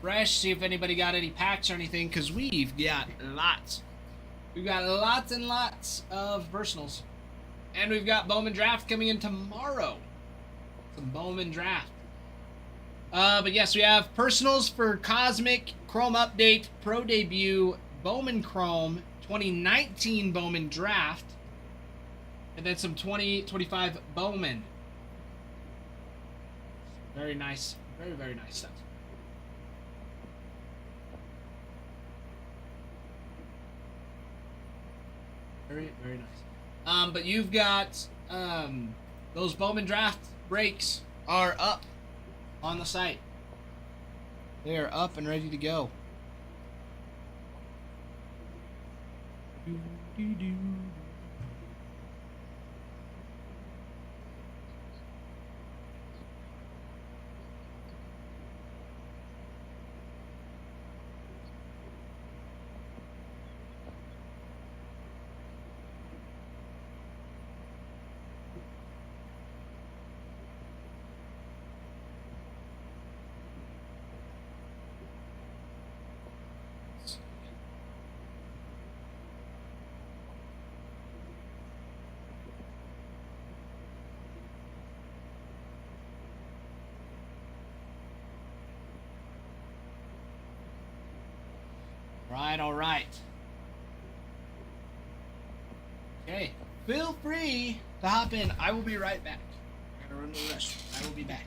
Fresh, see if anybody got any packs or anything, because we've got lots. We've got lots and lots of personals. And we've got Bowman Draft coming in tomorrow. Some Bowman Draft. But yes, we have personals for Cosmic, Chrome Update, Pro Debut, Bowman Chrome, 2019 Bowman Draft, and then some 2025 Bowman. Very nice. Very, very nice stuff. Very, very nice. But you've got those Bowman Draft breaks are up on the site. They are up and ready to go. All right. Okay, feel free to hop in. I will be right back. I gotta run to the restroom. I will be back.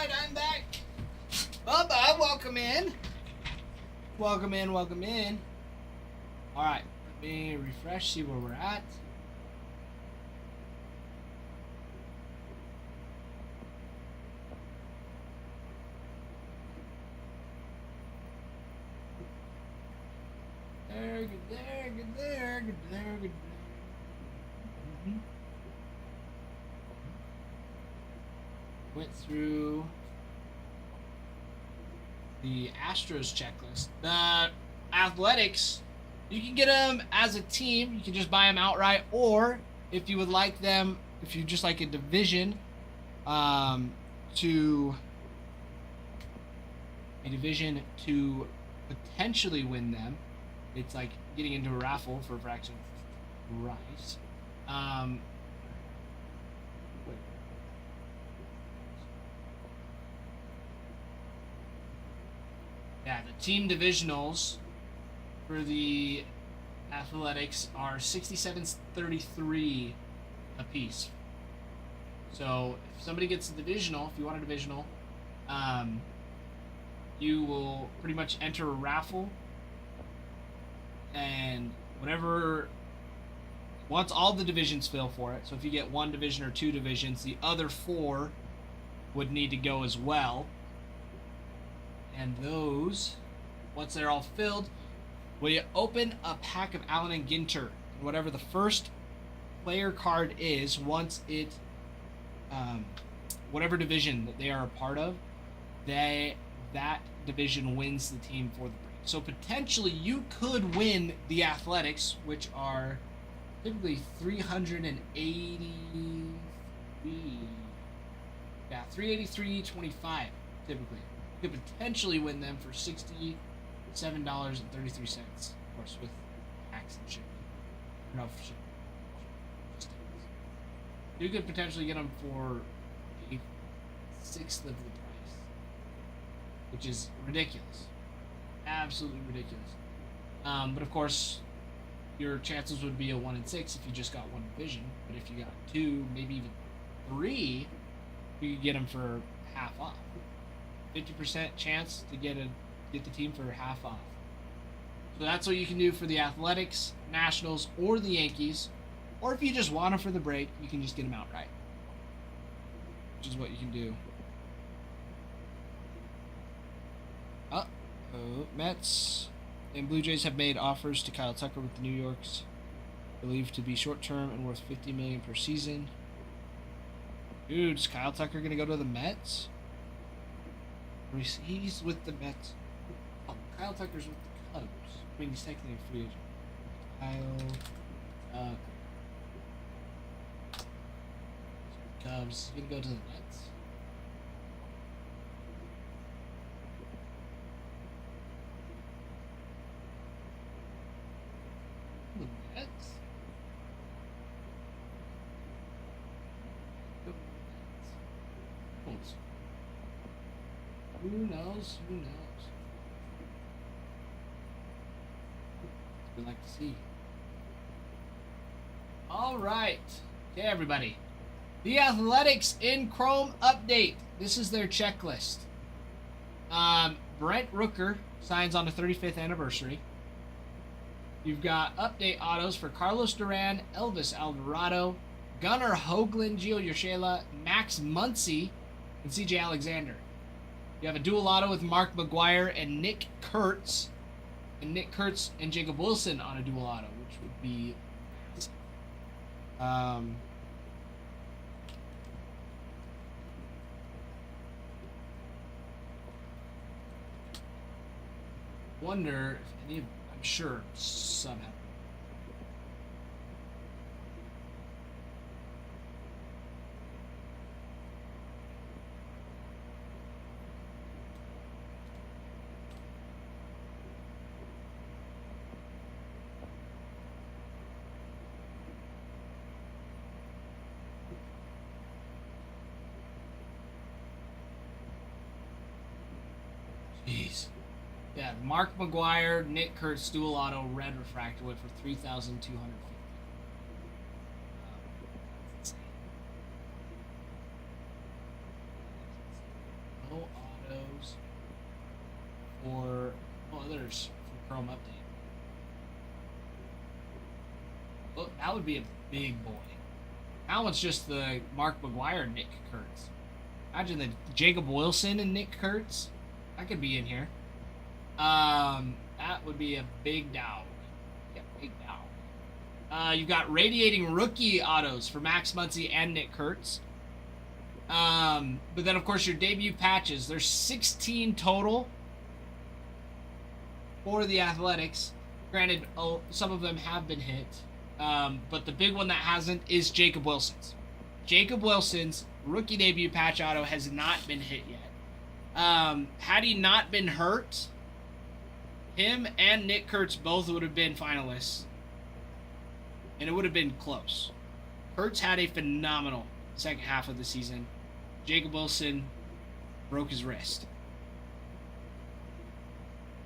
right, I'm back. Bubba, welcome in. Welcome in, welcome in. All right, let me refresh, see where we're at. There, good there, good there, good there, good there. Went through the Astros checklist. The Athletics, you can get them as a team. You can just buy them outright, or if you would like them, if you just like a division, to potentially win them. It's like getting into a raffle for a fraction of price. Yeah, the team divisionals for the Athletics are 67-33 apiece. So if somebody gets a divisional, if you want a divisional, you will pretty much enter a raffle, and once all the divisions fill for it, so if you get one division or two divisions, the other four would need to go as well. And those, once they're all filled, we open a pack of Allen and Ginter. And whatever the first player card is, once it, whatever division that they are a part of, that division wins the team for the break. So potentially you could win the Athletics, which are typically 383. Yeah, 383.25 typically. You could potentially win them for $67.33, of course, with tax and shipping. No, for shipping. You could potentially get them for a sixth of the price, which is ridiculous. Absolutely ridiculous. But of course, your chances would be a 1 in 6 if you just got one division. But if you got 2, maybe even 3, you could get them for half off. 50% chance to get the team for half off. So that's what you can do for the Athletics, Nationals, or the Yankees. Or if you just want them for the break, you can just get them outright, which is what you can do. Mets and Blue Jays have made offers to Kyle Tucker, with the New York's believed to be short-term and worth $50 million per season. Dude, is Kyle Tucker gonna go to the Mets? He's with the Mets. Oh, Kyle Tucker's with the Cubs. I mean, he's technically a free agent. Kyle Tucker. Cubs. He's gonna go to the Mets. The Mets? Go to the Mets. Who knows? Who knows? We'd like to see. All right. Okay, everybody. The Athletics in Chrome update. This is their checklist. Brent Rooker signs on the 35th anniversary. You've got update autos for Carlos Duran, Elvis Alvarado, Gunnar Hoagland, Gio Urshela, Max Muncy, and CJ Alexander. You have a dual auto with Mark McGwire and Nick Kurtz. And Nick Kurtz and Jacob Wilson on a dual auto, which would be wonder if any of, I'm sure some have. Jeez. Yeah, Mark McGwire, Nick Kurtz, dual auto, red refractor went for $3,250. That's insane. autos for others for Chrome update. Look, that would be a big boy. That one's just the Mark McGuire, Nick Kurtz. Imagine the Jacob Wilson and Nick Kurtz. That could be in here. That would be a big dog. Yeah, big dog. You've got radiating rookie autos for Max Muncy and Nick Kurtz. But then, of course, your debut patches. There's 16 total for the Athletics. Granted, some of them have been hit. But the big one that hasn't is Jacob Wilson's. Jacob Wilson's rookie debut patch auto has not been hit yet. Had he not been hurt, him and Nick Kurtz both would have been finalists. And it would have been close. Kurtz had a phenomenal second half of the season. Jacob Wilson broke his wrist.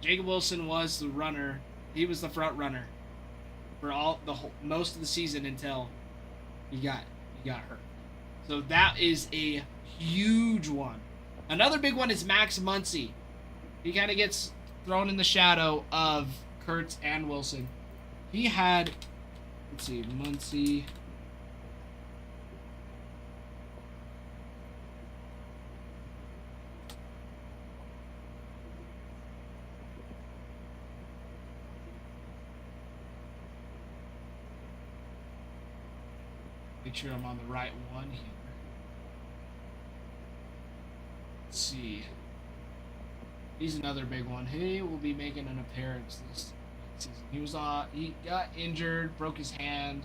Jacob Wilson was the runner. He was the front runner for most of the season until he got hurt. So that is a huge one. Another big one is Max Muncy. He kind of gets thrown in the shadow of Kurtz and Wilson. He had, let's see, Muncy. Make sure I'm on the right one here. Let's see. He's another big one. He will be making an appearance this season. He got injured, broke his hand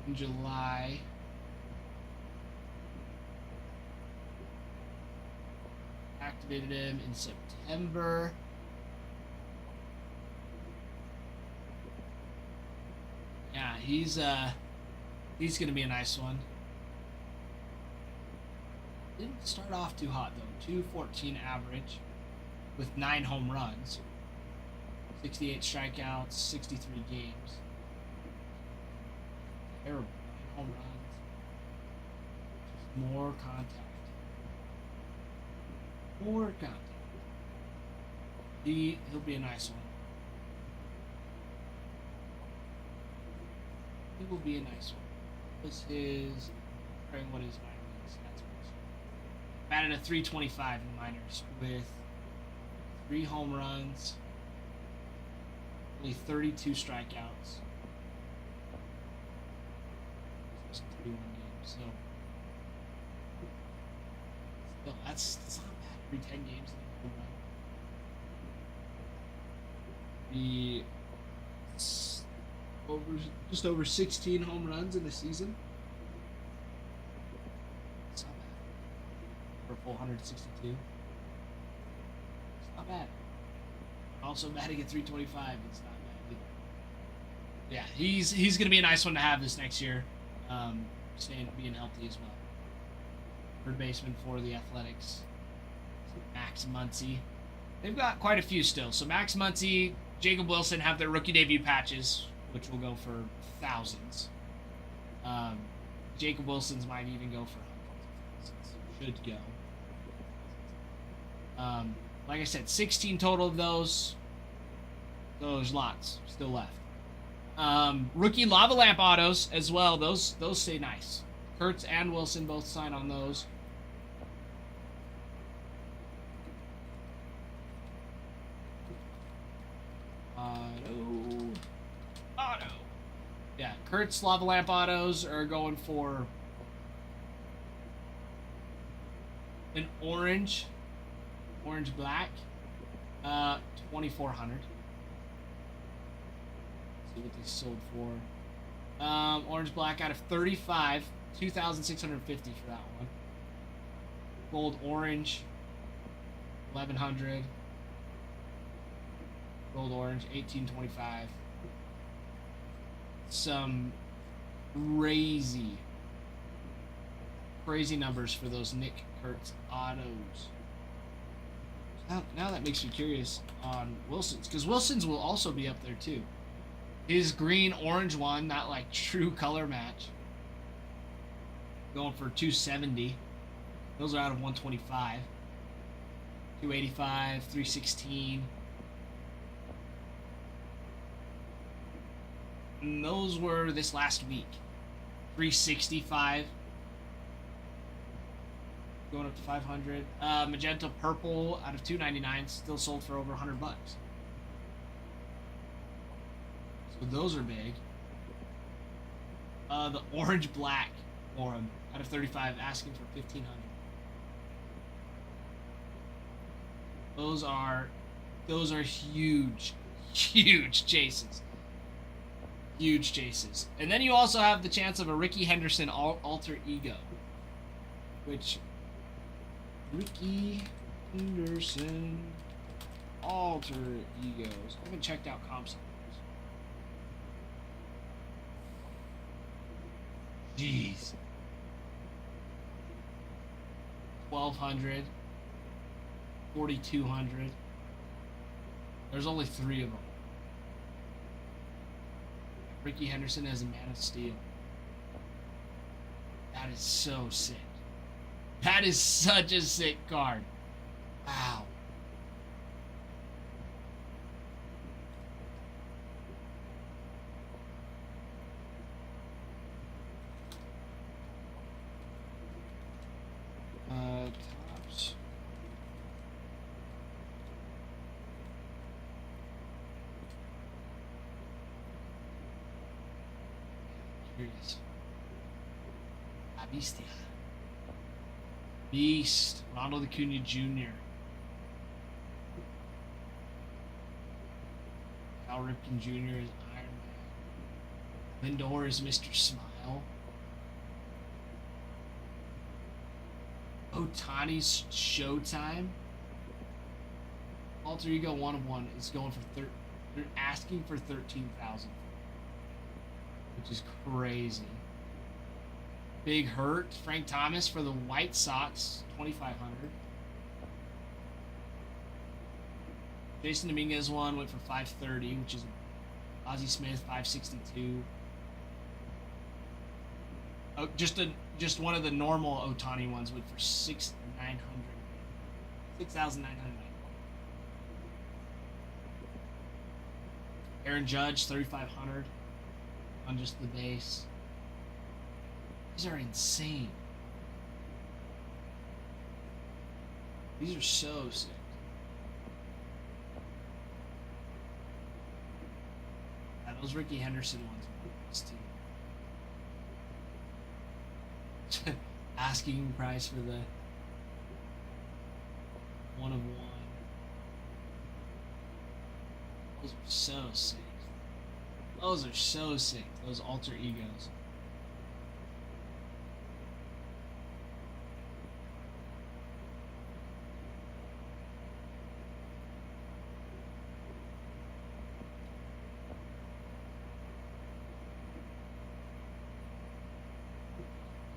in July. Activated him in September. Yeah, he's gonna be a nice one. Didn't start off too hot though. 214 average with 9 home runs, 68 strikeouts, 63 games. Terrible. 9 home runs. Just more contact. More contact. He'll be a nice one. He will be a nice one. Was his what his minor stats was. Batted a 325 in the minors with 3 home runs, only 32 strikeouts. Just 31 games, so still that's not bad. Every 10 games in a home run. Just over 16 home runs in the season. It's not bad. For a full 162. It's not bad. Also batting at 325. It's not bad either. Yeah, he's gonna be a nice one to have this next year. Being healthy as well. Third baseman for the Athletics. Max Muncy. They've got quite a few still. So Max Muncy, Jacob Wilson have their rookie debut patches, which will go for thousands. Jacob Wilson's might even go for hundreds. Should go. Like I said, 16 total of those. There's lots still left. Rookie Lava Lamp autos as well. Those stay nice. Kurtz and Wilson both sign on those. Auto. Yeah, Kurtz Lava Lamp autos are going for an orange black, 2,400. See what they sold for. Orange black out of 35, 2,650 for that one. Gold orange, 1,100. Gold orange, 1,825. Some crazy numbers for those Nick Kurtz autos. Now that makes me curious on Wilson's, because Wilson's will also be up there too. His green orange one, not like true color match, going for 270. Those are out of 125. 285, 316. And those were this last week. 365. Going up to 500. Magenta purple out of 299 still sold for over $100. So those are big. The orange black forum out of 35 asking for 1,500. Those are huge, huge chases. Huge chases. And then you also have the chance of a Ricky Henderson alter ego. Which Ricky Henderson alter egos. I haven't checked out comps. Jeez. 1,200. 4,200. There's only 3 of them. Ricky Henderson as a Man of Steel. That is so sick. That is such a sick card. Wow. Tops. Curious. Bestia. Beast. Ronald Acuna Jr. Cal Ripken Jr. is Iron Man. Lindor is Mr. Smile. Otani's Showtime. Alter Ego 1 of 1 is going for they're asking for 13,000, which is crazy. Big Hurt, Frank Thomas for the White Sox, 2,500. Jason Dominguez one went for 530, which is Ozzie Smith 562. Oh, just one of the normal Otani ones went for 6,900. 6,900. Aaron Judge 3,500 on just the base. These are insane. These are so sick. Yeah, those Ricky Henderson ones are nice too. Asking price for the 1 of 1. Those are so sick. Those are so sick. Those alter egos.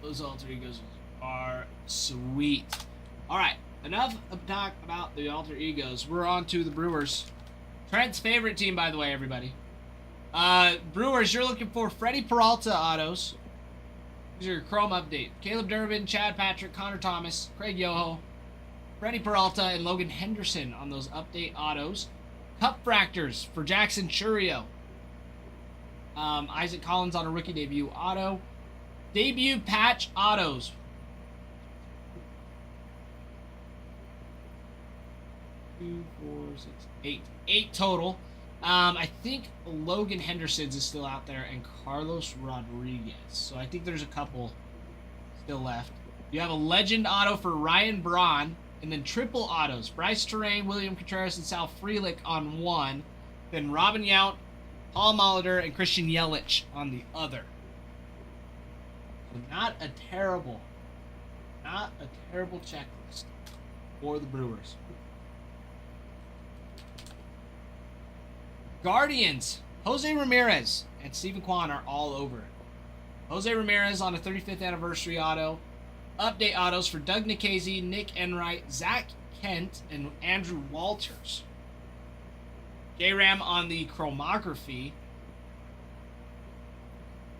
Those alter egos are sweet. Alright, enough of talk about the alter egos. We're on to the Brewers. Trent's favorite team, by the way, everybody. Brewers, you're looking for Freddie Peralta autos. These are your Chrome update. Caleb Durbin, Chad Patrick, Connor Thomas, Craig Yoho, Freddie Peralta, and Logan Henderson on those update autos. Cup Fractors for Jackson Churio. Isaac Collins on a rookie debut auto. Debut patch autos. 2, 4, 6, 8. 8 total. I think Logan Henderson's is still out there and Carlos Rodriguez. So I think there's a couple still left. You have a legend auto for Ryan Braun and then triple autos. Bryce Terrain, William Contreras, and Sal Frelick on one. Then Robin Yount, Paul Molitor, and Christian Yelich on the other. So not a terrible checklist for the Brewers. Guardians, Jose Ramirez and Steven Kwan are all over it. Jose Ramirez on a 35th anniversary auto. Update autos for Doug Nikhazy, Nick Enright, Zach Kent, and Andrew Walters. J-Ram on the chromography.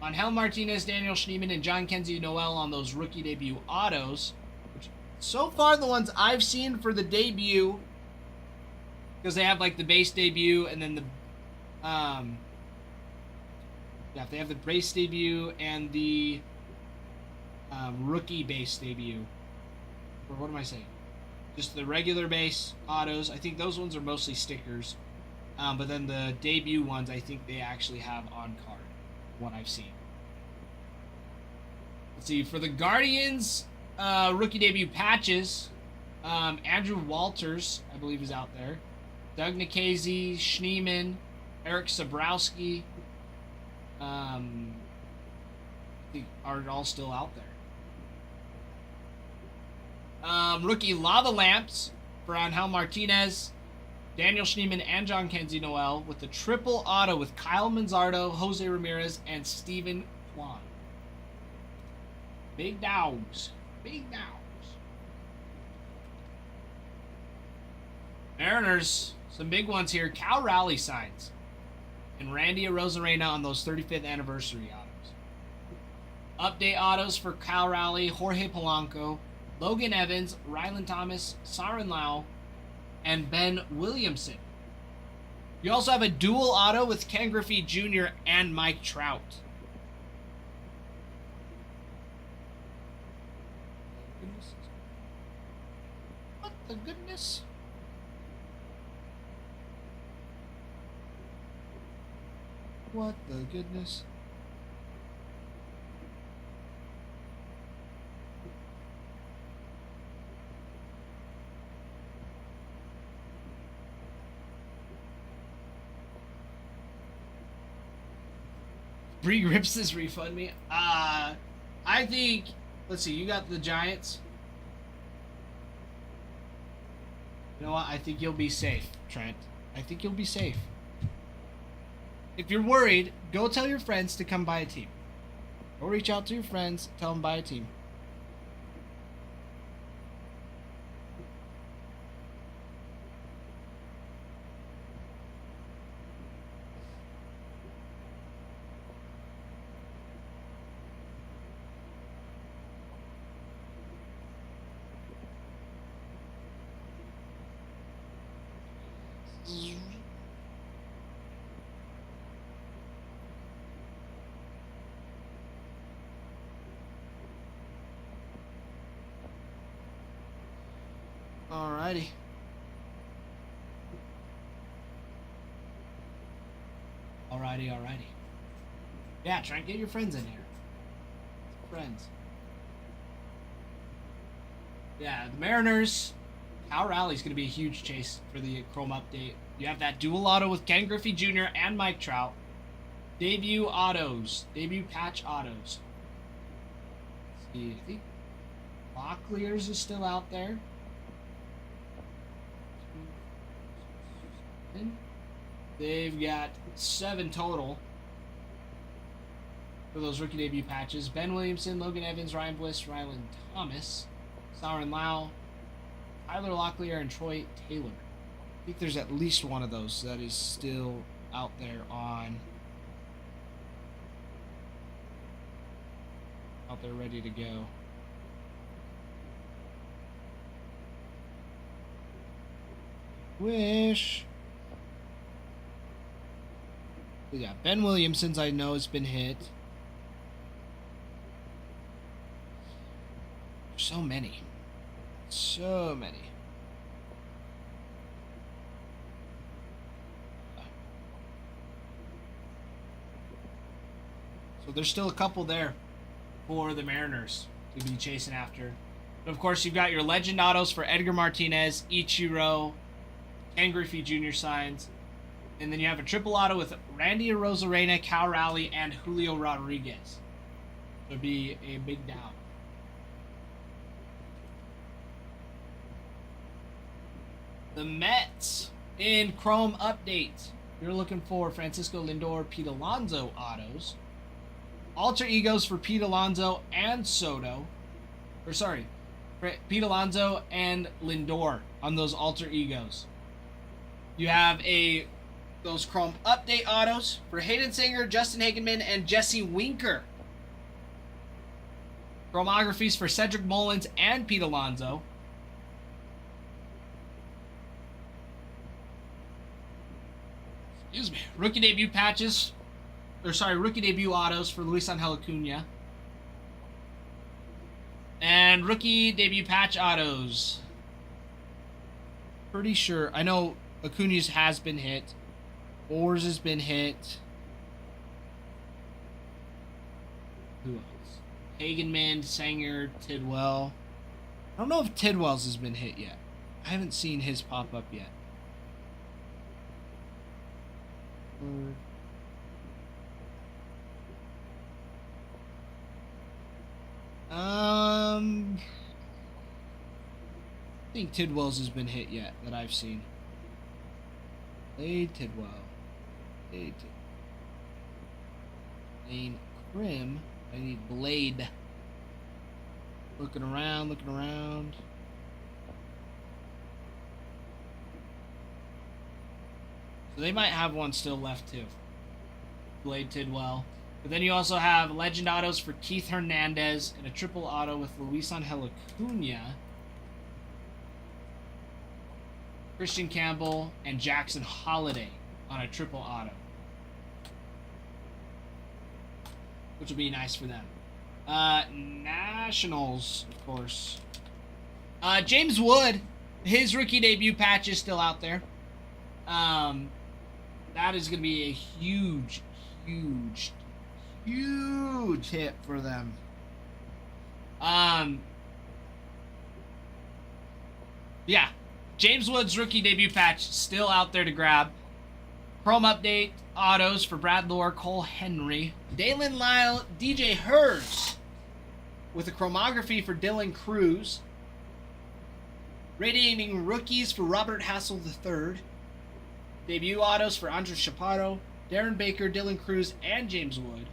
Angel Martinez, Daniel Schneemann, and John Kenzie Noel on those rookie debut autos. Which so far the ones I've seen for the debut, because they have like the base debut and then the yeah, they have the base debut and the rookie base debut. Or what am I saying? Just the regular base autos. I think those ones are mostly stickers. But then the debut ones, I think they actually have on card. What I've seen. Let's see, for the Guardians rookie debut patches, Andrew Walters, I believe, is out there. Doug Nikhazy, Schneeman, Eric Sabrowski, I think are all still out there. Rookie Lava Lamps for Angel Martinez, Daniel Schneeman, and John Kenzie Noel with the triple auto with Kyle Manzardo, Jose Ramirez, and Steven Kwan. Big dogs. Big dogs. Mariners, some big ones here. Cal Raleigh signs. And Randy Arozarena on those 35th anniversary autos. Update autos for Cal Raleigh, Jorge Polanco, Logan Evans, Rylan Thomas, Sarin Lau, and Ben Williamson. You also have a dual auto with Ken Griffey Jr. and Mike Trout. What the goodness? What the goodness? Bree Grips this refund me. I think, let's see, you got the Giants. You know what? I think you'll be safe, Trent. I think you'll be safe. If you're worried, go tell your friends to come buy a team. Go reach out to your friends, tell them buy a team. Alrighty. Alrighty. Yeah, try and get your friends in here. Friends. Yeah, the Mariners. Cal Raleigh's going to be a huge chase for the Chrome update. You have that dual auto with Ken Griffey Jr. and Mike Trout. Debut autos. Debut patch autos. Let's see, I think Locklear's is still out there. They've got 7 total for those rookie debut patches. Ben Williamson, Logan Evans, Ryan Bliss, Rylan Thomas, Sauron Lau, Tyler Locklear, and Troy Taylor. I think there's at least one of those that is still out there ready to go. Wish. Yeah, Ben Williamson's I know has been hit. So many. So many. So there's still a couple there for the Mariners to be chasing after. But of course, you've got your legend autos for Edgar Martinez, Ichiro, Ken Griffey Jr. signs. And then you have a triple auto with Randy Arozarena, Cal Raleigh, and Julio Rodriguez. So it'd be a big down. The Mets in Chrome update. You're looking for Francisco Lindor, Pete Alonso autos. Alter egos for Pete Alonso and Soto. Or sorry, Pete Alonso and Lindor on those alter egos. You have those Chrome update autos for Hayden Singer, Justin Hagenman, and Jesse Winker. Chromographies for Cedric Mullins and Pete Alonso. Excuse me. Rookie debut patches. Rookie debut autos for Luis Angel Acuna. And rookie debut patch autos. Pretty sure. I know Acuna's has been hit. Orr's has been hit. Who else? Hagenman, Sanger, Tidwell. I don't know if Tidwell's has been hit yet. I haven't seen his pop up yet. I think Tidwell's has been hit yet that I've seen. Blade Tidwell. Blade Crim. I need Blade. Looking around. So they might have one still left too. Blade Tidwell. But then you also have legend autos for Keith Hernandez and a triple auto with Luis Angel Acuna, Christian Campbell, and Jackson Holiday on a triple auto, which will be nice for them. Nationals, of course. James Wood, his rookie debut patch is still out there. That is going to be a huge hit for them. Yeah, James Wood's rookie debut patch still out there to grab. Chrome update autos for Brad Lore, Cole Henry, Dalen Lyle, DJ Hers with a chromography for Dylan Cruz. Radiating rookies for Robert Hassel III. Debut autos for Andres Chaparro, Darren Baker, Dylan Cruz, and James Wood.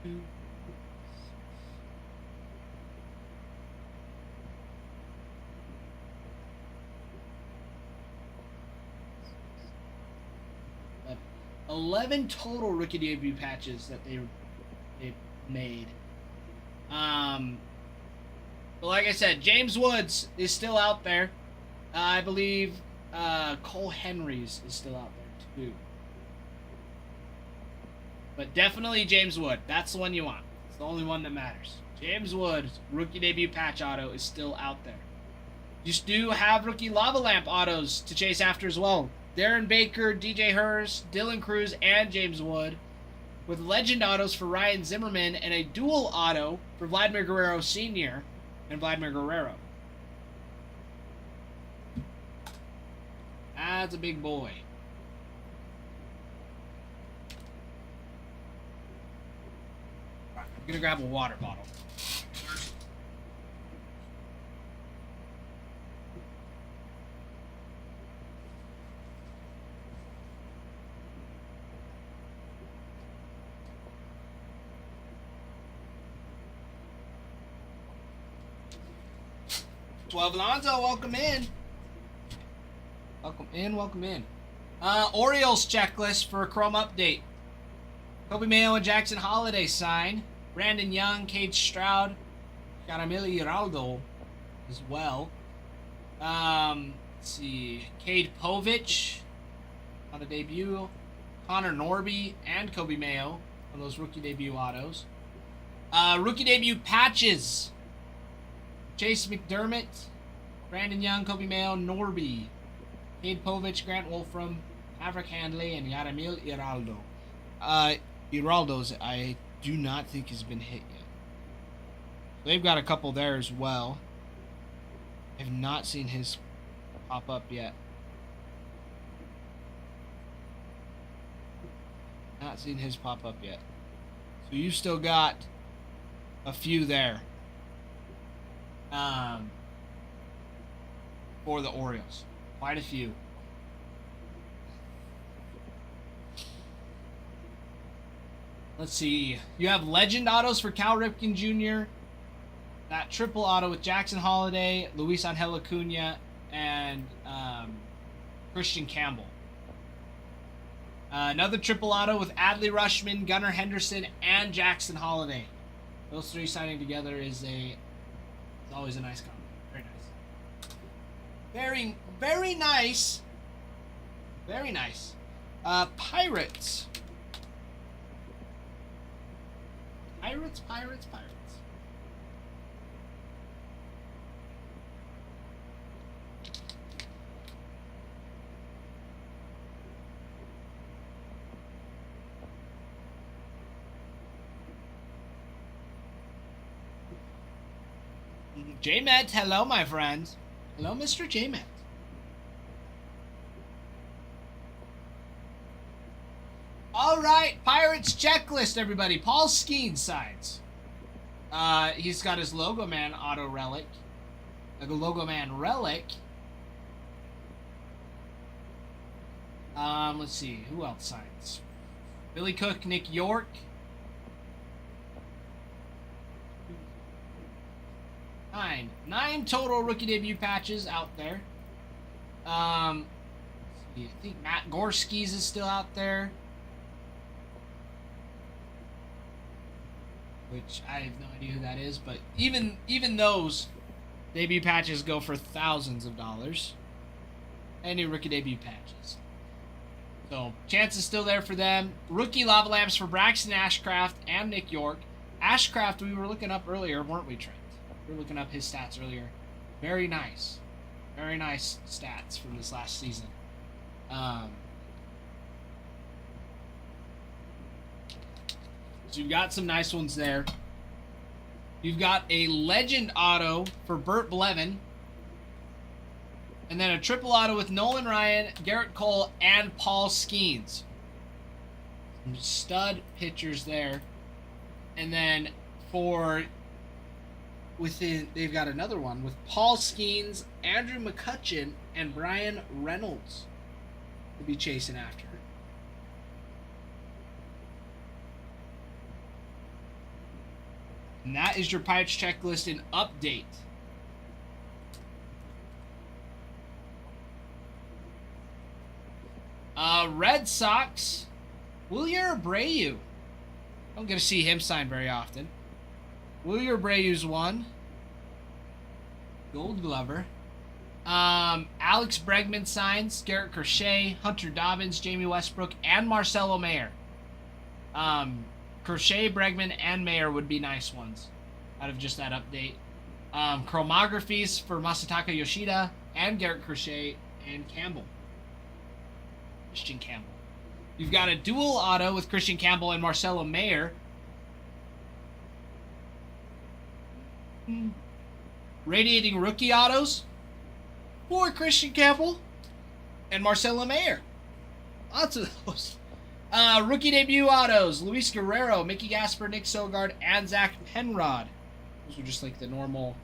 2, 11 total rookie debut patches that they made. But like I said, James Woods is still out there. I believe Cole Henry's is still out there too. But definitely James Wood. That's the one you want. It's the only one that matters. James Wood, rookie debut patch auto, is still out there. You do have rookie Lava Lamp autos to chase after as well. Darren Baker, DJ Hers, Dylan Cruz, and James Wood. With legend autos for Ryan Zimmerman and a dual auto for Vladimir Guerrero Sr. and Vladimir Guerrero. That's a big boy. I'm gonna grab a water bottle. Alonzo, welcome in. Welcome in. Orioles checklist for a Chrome update. Kobe Mayo and Jackson Holiday sign. Brandon Young, Cade Stroud, Caramillo Giraldo as well. Let's see. Cade Povich on a debut. Connor Norby and Kobe Mayo on those rookie debut autos. Rookie debut patches. Chase McDermott, Brandon Young, Kobe Mayo, Norby, Cade Povich, Grant Wolfram, Maverick Handley, and Yaramil Iraldo. Iraldo's, I do not think has been hit yet. They've got a couple there as well. I've not seen his pop up yet. Not seen his pop up yet. So you've still got a few there. For the Orioles. Quite a few. Let's see. You have legend autos for Cal Ripken Jr., that triple auto with Jackson Holiday, Luis Angel Acuna, and Christian Campbell. Another triple auto with Adley Rushman, Gunnar Henderson, and Jackson Holiday. Those three signing together is always a nice combo. Very nice. Very, very nice. Very nice. Pirates. Pirates. J-Met, hello, my friend. Hello, Mr. J-Met. All right, Pirates checklist, everybody. Paul Skeens signs. He's got his Logo Man auto relic. Like a Logo Man relic. Let's see. Who else signs? Billy Cook, Nick York. Nine total rookie debut patches out there. Let's see, I think Matt Gorski's is still out there. Which I have no idea who that is, but even those debut patches go for thousands of dollars. Any rookie debut patches. So, chance is still there for them. Rookie lava lamps for Braxton Ashcraft and Nick York. Ashcraft, we were looking up earlier, weren't we, Trent? We were looking up his stats earlier. Very nice. Very nice stats from this last season. So you've got some nice ones there. You've got a legend auto for Burt Blevin. And then a triple auto with Nolan Ryan, Garrett Cole, and Paul Skeens. Some stud pitchers there. And then they've got another one with Paul Skeens, Andrew McCutchen, and Brian Reynolds to be chasing after. And that is your Pirates checklist and update. Red Sox, Wilyer Abreu. Don't get to see him sign very often. Wilyer Abreu's one. Gold Glover. Alex Bregman signs Garrett Crochet, Hunter Dobbins, Jamie Westbrook, and Marcelo Mayer. Crochet, Bregman, and Mayer would be nice ones out of just that update. Chromographies for Masataka Yoshida and Garrett Crochet and Campbell. Christian Campbell. You've got a dual auto with Christian Campbell and Marcelo Mayer. Radiating rookie autos for Christian Campbell and Marcelo Mayer. Lots of those. Rookie debut autos: Luis Guerrero, Mickey Gasper, Nick Sogard, and Zach Penrod. Those are just like the normal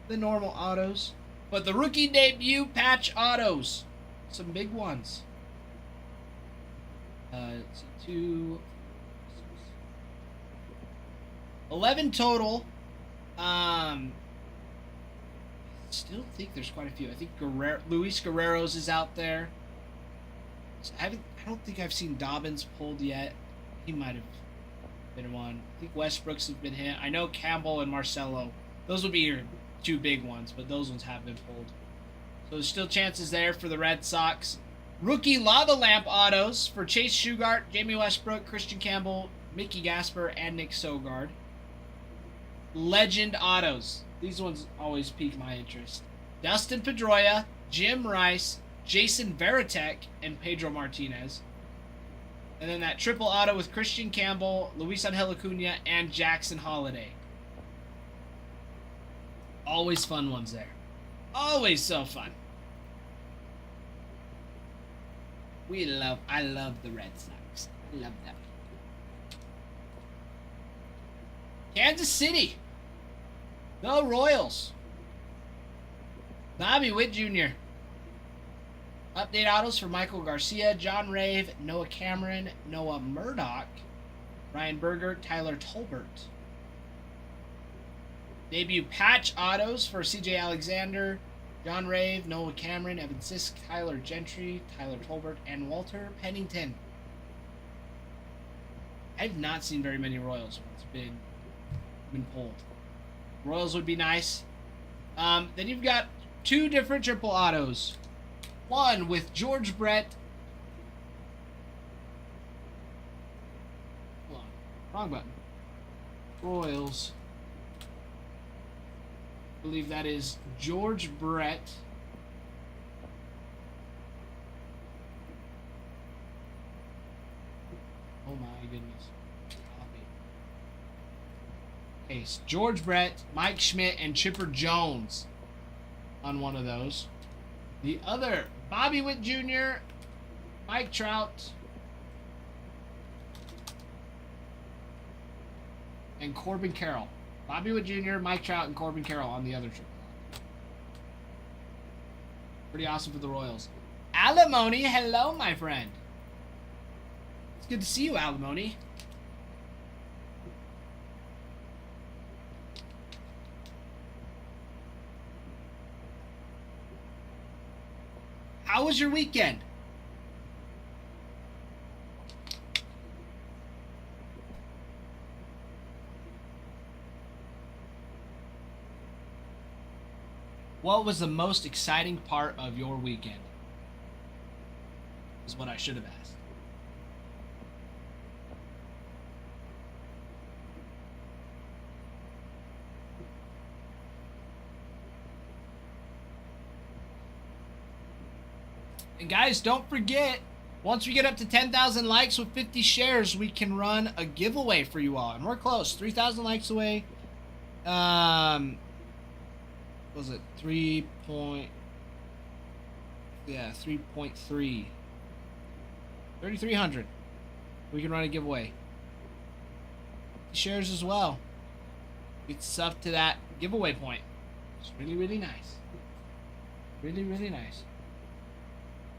autos. But the rookie debut patch autos, some big ones. Let's see, 11 total. Still think there's quite a few. I think Luis Guerrero's is out there. I don't think I've seen Dobbins pulled yet. He might have been one. I think Westbrook's have been hit. I know Campbell and Marcelo. Those would be your two big ones, but those ones have been pulled. So there's still chances there for the Red Sox. Rookie lava lamp autos for Chase Shugart, Jamie Westbrook, Christian Campbell, Mickey Gasper, and Nick Sogard. Legend autos. These ones always pique my interest. Dustin Pedroia, Jim Rice, Jason Varitek, and Pedro Martinez. And then that triple auto with Christian Campbell, Luis Angel Acuna, and Jackson Holiday. Always fun ones there. Always so fun. I love the Red Sox. I love them. Kansas City. The Royals. Bobby Witt Jr. Update autos for Michael Garcia, John Rave, Noah Cameron, Noah Murdoch, Ryan Berger, Tyler Tolbert. Debut patch autos for CJ Alexander, John Rave, Noah Cameron, Evan Sisk, Tyler Gentry, Tyler Tolbert, and Walter Pennington. I've not seen very many Royals when it's been pulled. Royals would be nice. Then you've got two different triple autos. One with George Brett Wrong button. Royals. I believe that is George Brett. Oh my goodness. Copy. Okay, so George Brett, Mike Schmidt, and Chipper Jones on one of those. The other, Bobby Witt Jr., Mike Trout, and Corbin Carroll. Bobby Witt Jr., Mike Trout, and Corbin Carroll on the other triple. Pretty awesome for the Royals. Alimony, hello, my friend. It's good to see you, Alimony. How was your weekend? What was the most exciting part of your weekend? Is what I should have asked. And guys, don't forget, once we get up to 10,000 likes with 50 shares, we can run a giveaway for you all. And we're close. 3,000 likes away. What was it 3.3 3,300. We can run a giveaway. Shares as well. It's up to that giveaway point. It's really nice. Really nice.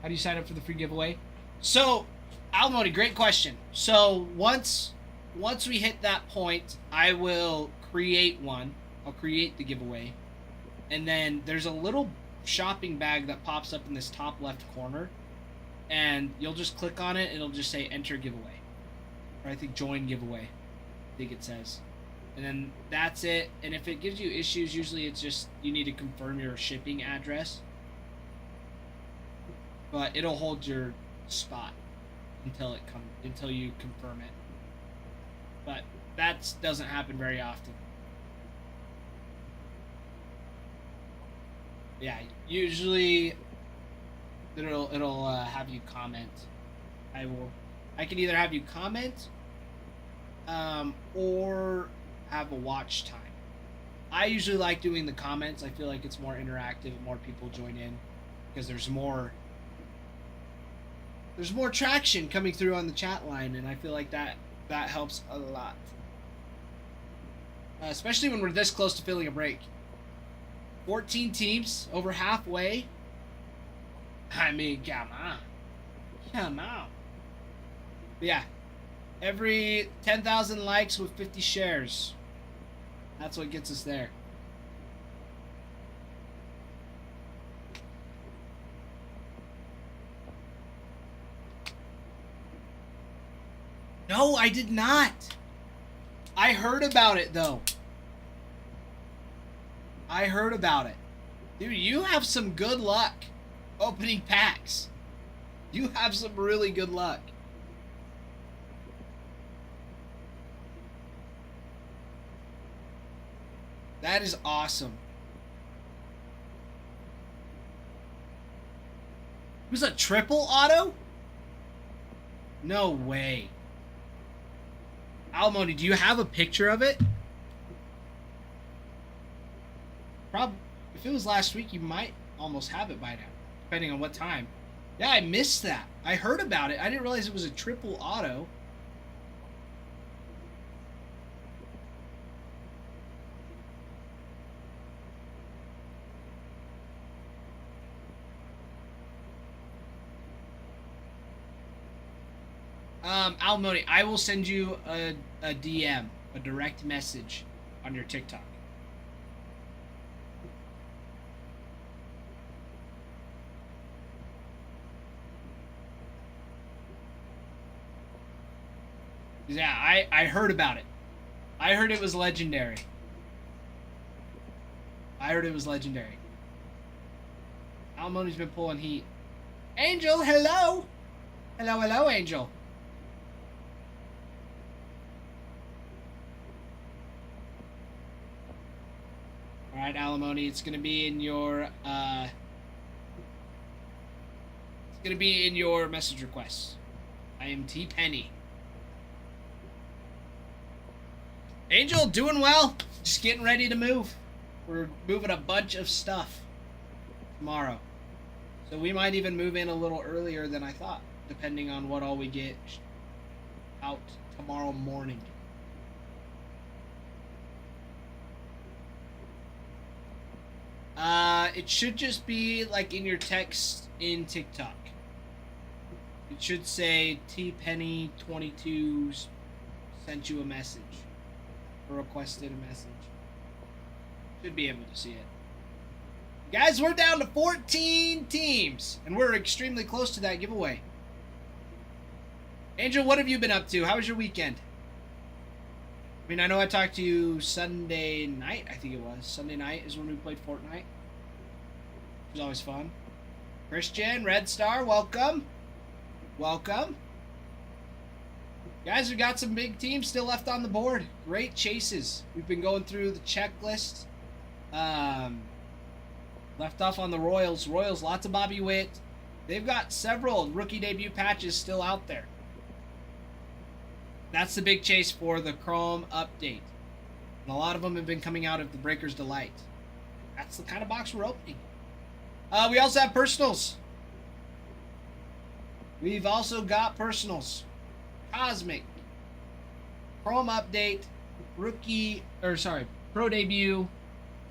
How do you sign up for the free giveaway? So, Alimony, great question. So once we hit that point, I will create one. I'll create the giveaway. And then there's a little shopping bag that pops up in this top left corner. And you'll just click on it, and it'll just say enter giveaway. Or I think join giveaway. I think it says. And then that's it. And if it gives you issues, usually it's just you need to confirm your shipping address. But it'll hold your spot until you confirm it. But that doesn't happen very often. Yeah, usually it'll have you comment. I can either have you comment or have a watch time. I usually like doing the comments. I feel like it's more interactive, more people join in because there's more traction coming through on the chat line, and I feel like that helps a lot. Especially when we're this close to filling a break. 14 teams, over halfway. I mean, come on. But yeah, every 10,000 likes with 50 shares. That's what gets us there. No, I did not. I heard about it, though. I heard about it. Dude, you have some good luck opening packs. You have some really good luck. That is awesome. It was a triple auto? No way. Alimony, do you have a picture of it? Probably. If it was last week, you might almost have it by now, depending on what time. Yeah, I missed that. I heard about it. I didn't realize it was a triple auto. Alimony, I will send you a DM, a direct message on your TikTok. Yeah, I heard about it. I heard it was legendary. Alimony's been pulling heat. Angel, hello! Hello, Angel. right, Alimony. It's gonna be in your message requests. I am T Penny. Angel, doing well. Just getting ready to move. We're moving a bunch of stuff tomorrow. So we might even move in a little earlier than I thought, depending on what all we get out tomorrow morning. It should just be like in your text in TikTok. It should say T Penny 22 sent you a message or requested a message. Should be able to see it. Guys, we're down to 14 teams, and we're extremely close to that giveaway. Angel, what have you been up to? How was your weekend? I mean, I know I talked to you Sunday night, I think it was. Sunday night is when we played Fortnite. It was always fun. Christian, Red Star, welcome. Welcome. Guys, we got some big teams still left on the board. Great chases. We've been going through the checklist. Left off on the Royals. Royals, lots of Bobby Witt. They've got several rookie debut patches still out there. That's the big chase for the Chrome update. And a lot of them have been coming out of the Breaker's Delight. That's the kind of box we're opening. We also have personals. We've also got personals. Cosmic. Chrome update. Pro debut.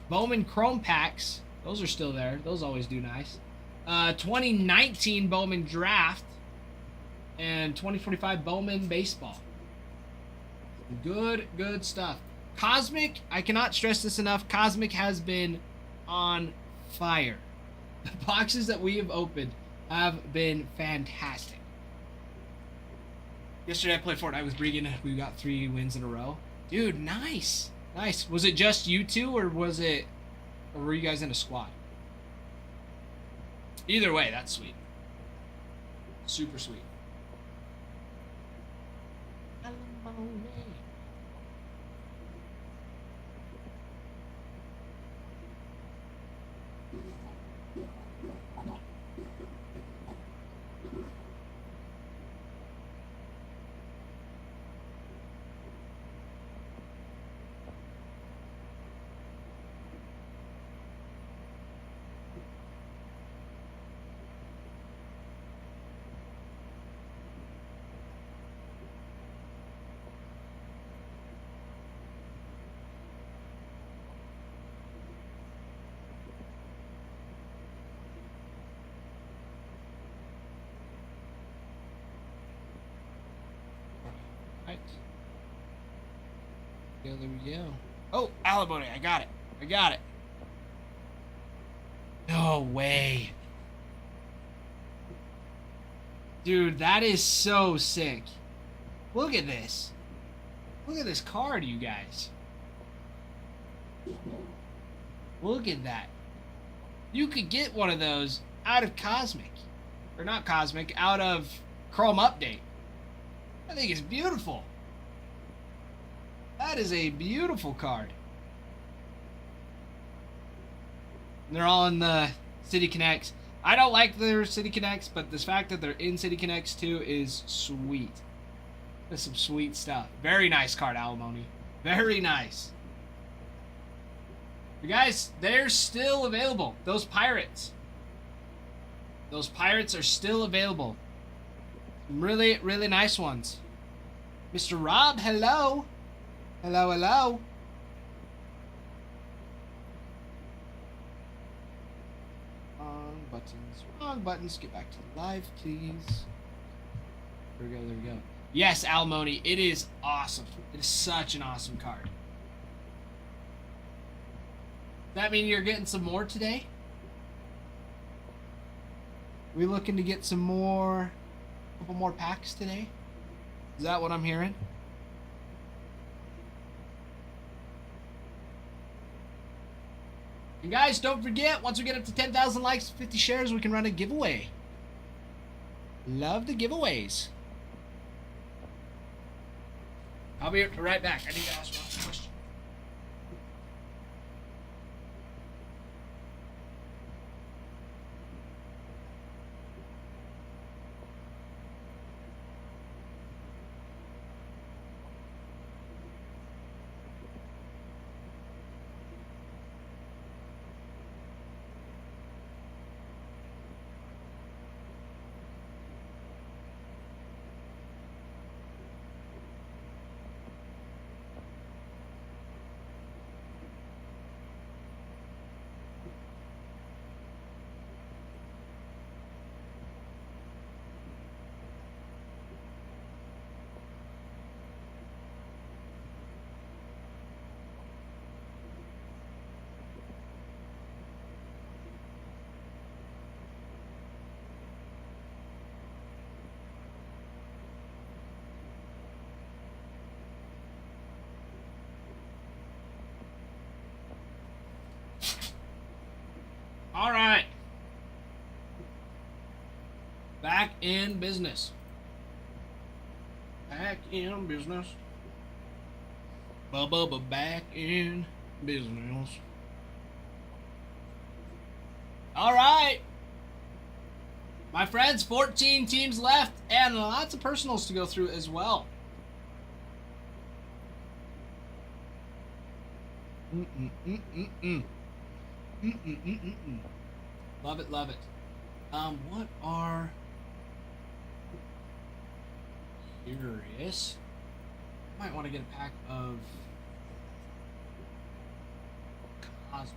Bowman Chrome packs. Those are still there. Those always do nice. 2019 Bowman draft. And 2025 Bowman baseball. Good stuff. Cosmic, I cannot stress this enough. Cosmic has been on fire. The boxes that we have opened have been fantastic. Yesterday I played Fortnite with Bregan. We got 3 wins in a row. Dude, nice. Nice. Was it just you two, or were you guys in a squad? Either way, that's sweet. Super sweet. Yeah, there we go. Oh, alimony, I got it. No way. Dude, that is so sick. Look at this. Look at this card, you guys. Look at that. You could get one of those out of Cosmic. Or not Cosmic, out of Chrome Update. I think it's beautiful. That is a beautiful card. And they're all in the City Connects. I don't like their City Connects, but the fact that they're in City Connects too is sweet. That's some sweet stuff. Very nice card, Alimony. Very nice. You guys, they're still available. Those pirates. Those pirates are still available. Some really, really nice ones. Mr. Rob, hello. Hello. Wrong buttons. Get back to the live, please. There we go. Yes, Alimony, it is awesome. It is such an awesome card. Does that mean you're getting some more today? Are we looking to get some more, a couple more packs today? Is that what I'm hearing? And guys, don't forget, once we get up to 10,000 likes, 50 shares, we can run a giveaway. Love the giveaways. I'll be right back. I need to ask one question. Back in business. Back in business. Bubba, back in business. All right. My friends, 14 teams left and lots of personals to go through as well. Love it, love it. What are... Curious. Might want to get a pack of... Cosmic.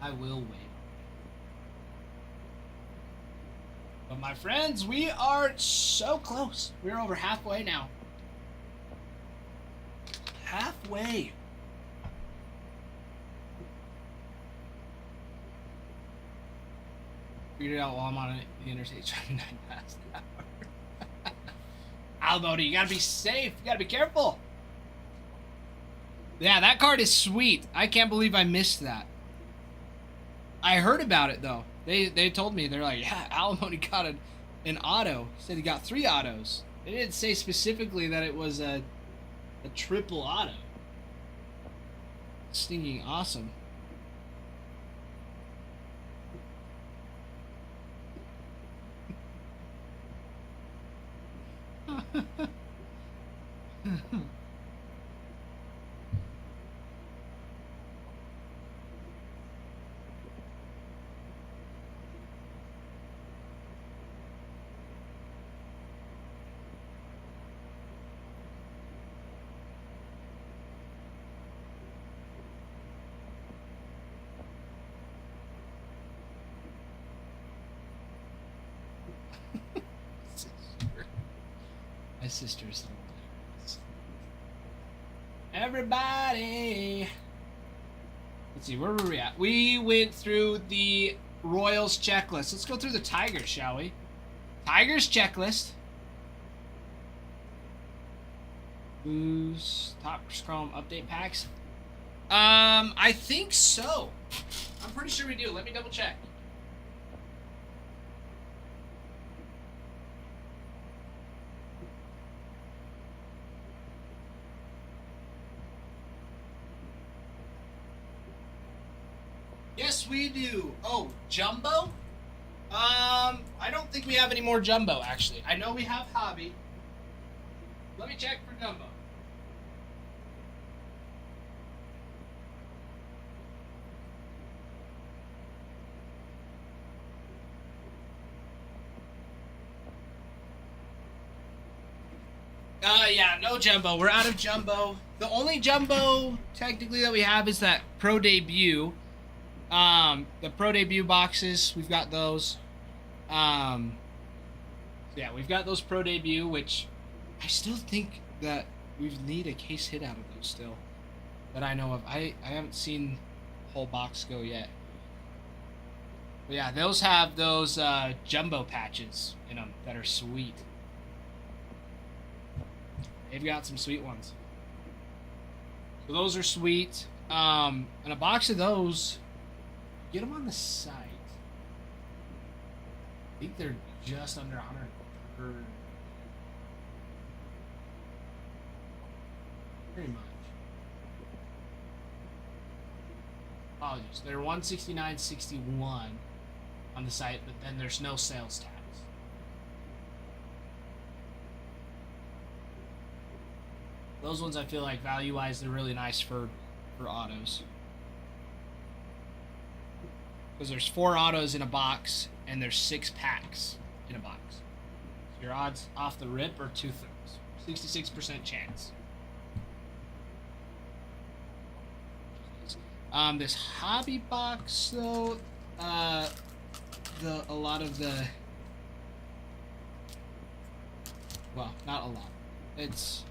I will wait. But my friends, we are so close. We're over halfway now. Halfway. Figured it out while I'm on the interstate driving 9 miles an hour. Almody, you gotta be safe. You gotta be careful. Yeah, that card is sweet. I can't believe I missed that. I heard about it though. They told me, they're like, yeah, Alimony got an auto. He said he got 3 autos. They didn't say specifically that it was a triple auto. Stinking awesome. My sister's hilarious. Everybody! Let's see, where were we at? We went through the Royals checklist. Let's go through the Tigers, shall we? Tigers checklist. Who's top Chrome update packs? I think so. I'm pretty sure we do. Let me double check. Yes, we do. Oh, Jumbo? I don't think we have any more Jumbo, actually. I know we have Hobby. Let me check for Jumbo. Yeah, no Jumbo. We're out of Jumbo. The only Jumbo, technically, that we have is that Pro Debut. The Pro Debut boxes, we've got those. Yeah, we've got those Pro Debut, which I still think that we need a case hit out of those still, that I know of. I haven't seen the whole box go yet. But yeah, those have those Jumbo patches in them that are sweet. They've got some sweet ones. So those are sweet. And a box of those, get them on the site. I think they're just under 100 per. Pretty much. Apologies. They're 169.61 on the site, but then there's no sales tax. Those ones I feel like value-wise they're really nice for autos. Because there's 4 autos in a box and there's 6 packs in a box. So your odds off the rip are 2/3. 66% chance. This hobby box though, a lot of the, well, not a lot. It's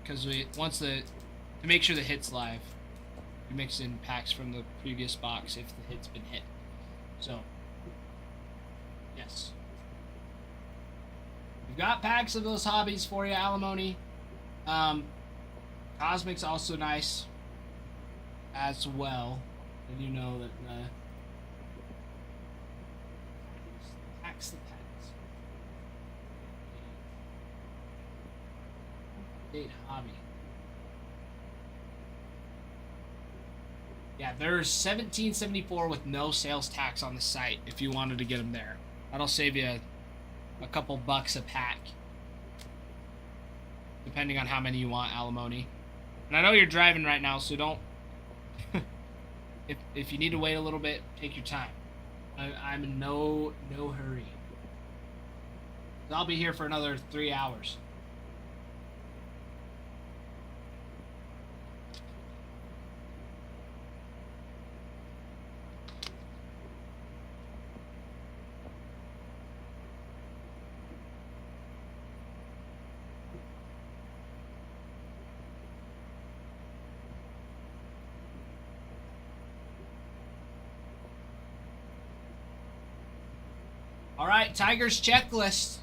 because to make sure the hit's live, we mix in packs from the previous box if the hit's been hit. So, yes. We've got packs of those hobbies for you, Alimony. Cosmic's also nice as well. And you know that tax the pets. Update hobby. Yeah, there's $17.74 with no sales tax on the site if you wanted to get them there. That'll save you a couple bucks a pack, depending on how many you want, Alimony. And I know you're driving right now, so don't. if you need to wait a little bit, take your time. I'm in no hurry. I'll be here for another 3 hours. All right, Tigers checklist.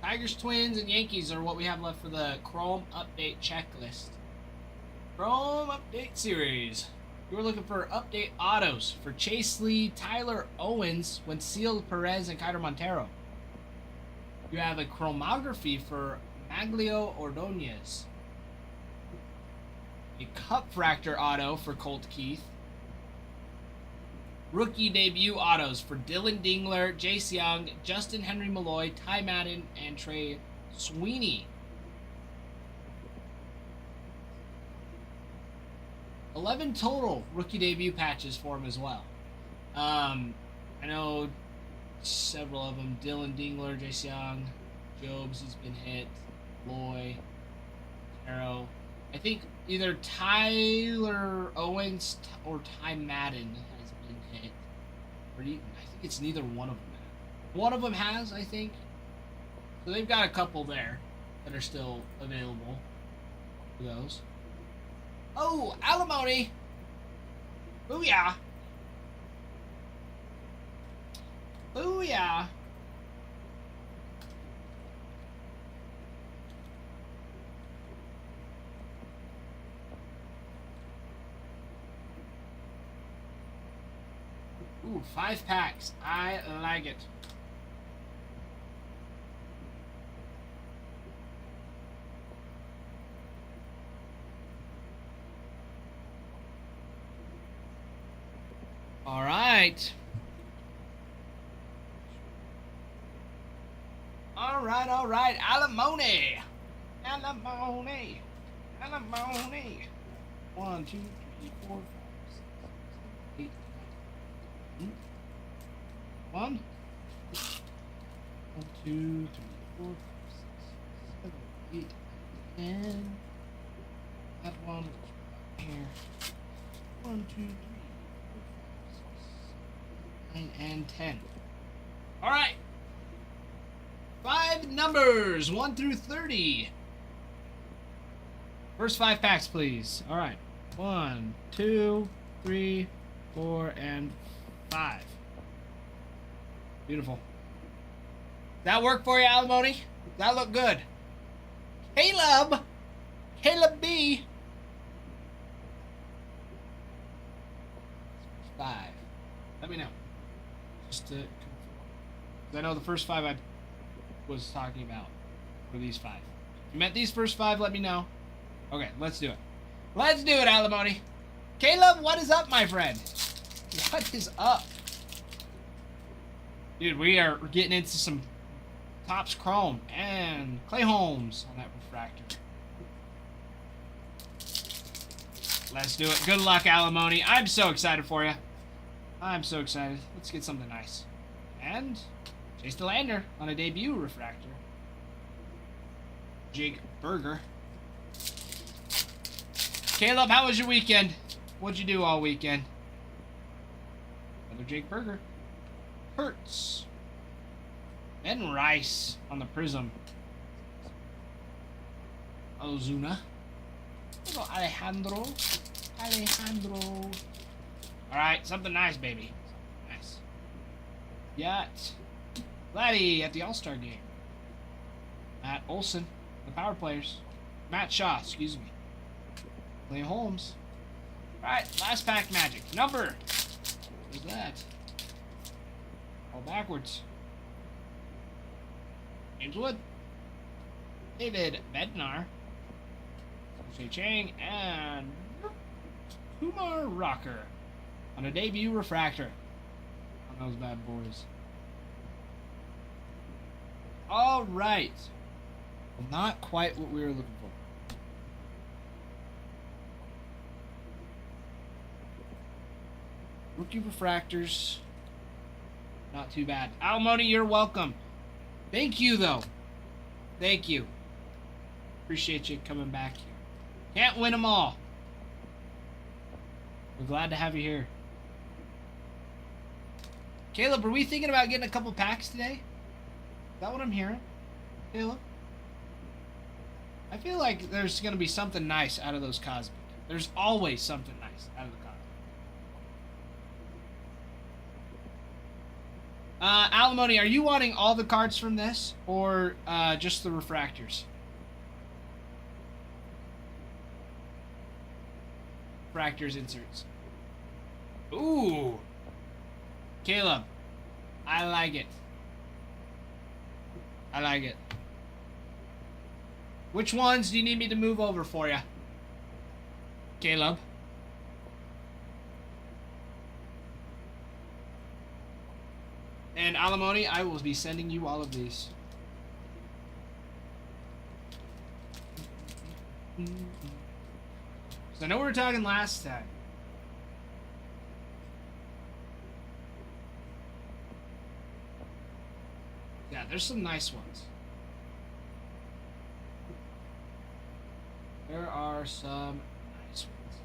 Tigers, Twins, and Yankees are what we have left for the Chrome update checklist. Chrome update series. You were looking for update autos for Chase Lee, Tyler Owens, Wenceel Perez, and Kiter Montero. You have a chromography for Maglio Ordonez. A cup fractor auto for Colt Keith. Rookie debut autos for Dylan Dingler, Jace Young, Justin Henry Malloy, Ty Madden, and Trey Sweeney. 11 total rookie debut patches for him as well. I know several of them. Dylan Dingler, Jace Young, Jobs has been hit, Malloy, Arrow. I think either Tyler Owens or Ty Madden has been hit. I think it's neither one of them. One of them has, I think. So they've got a couple there that are still available for those. Oh, Alimony! Booyah! Booyah! Ooh, 5 packs. I like it. All right. All right. Alimony. 1, 2, 3, 4, 5, 6, 7, 8, 9. 1, 2, 3, 4, 5, 6, 7, 8, 10. That one here. 1, 2, 3, 4, 5, 6, 7, 8, 9, and 10. All right. 5 numbers, 1 through 30. First 5 packs, please. All right. 1, 2, 3, 4, and 5. Beautiful. That work for you, Alimony? That look good. Caleb B. 5. Let me know. Just to confirm. I know the first 5 I was talking about were these 5. If you meant these first 5, let me know. Okay, let's do it. Let's do it, Alimony. Caleb, what is up, my friend? What is up? Dude, we are getting into some Topps Chrome and Clay Holmes on that refractor. Let's do it. Good luck, Alimony. I'm so excited for you. I'm so excited. Let's get something nice. And Chase DeLander on a debut refractor. Jake Berger. Caleb, how was your weekend? What'd you do all weekend? Another Jake Berger. Hurts. And Rice on the Prism. Ozuna. Little Alejandro. Alright, something nice, baby. Nice. Yacht. Vladdy at the All-Star game. Matt Olson, the Power Players. Matt Shaw, excuse me. Clay Holmes. Alright, last pack magic. Number. What is that? All backwards. James Wood. David Bednar. Jay Chang. And Kumar Rocker. On a debut refractor. On those bad boys. Alright. Well, not quite what we were looking for. Rookie refractors. Not too bad. Alimony, you're welcome. Thank you, though. Thank you. Appreciate you coming back here. Can't win them all. We're glad to have you here. Caleb, are we thinking about getting a couple packs today? Is that what I'm hearing? Caleb? I feel like there's going to be something nice out of those Cosmic. There's always something nice out of the Cosmic. Alimony, are you wanting all the cards from this, or just the refractors? Refractors inserts. Ooh! Caleb, I like it. I like it. Which ones do you need me to move over for you? Caleb? And Alimony, I will be sending you all of these. So I know we were talking last time. Yeah, there's some nice ones. There are some nice ones.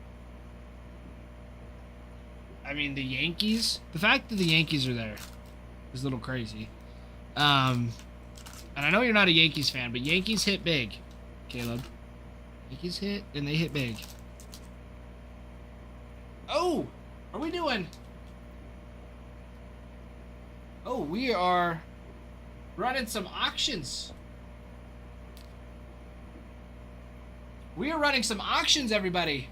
I mean, the Yankees. The fact that the Yankees are there is a little crazy. And I know you're not a Yankees fan, but Yankees hit big, Caleb. Yankees hit, and they hit big. Oh! Are we doing... Oh, we are running some auctions. We are running some auctions, everybody.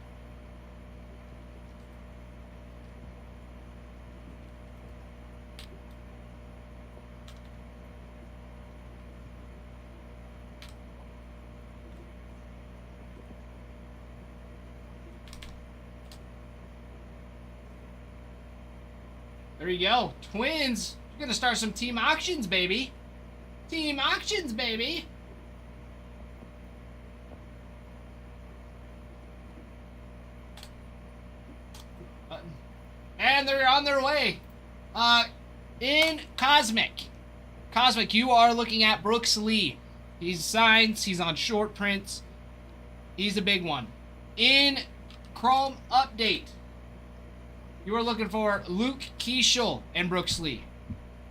There you go. Twins. You're gonna start some team auctions, baby. Team auctions, baby. Button. And they're on their way. In Cosmic. Cosmic, you are looking at Brooks Lee. He's signs. He's on short prints. He's a big one. In Chrome Update, you are looking for Luke Keeschel and Brooks Lee.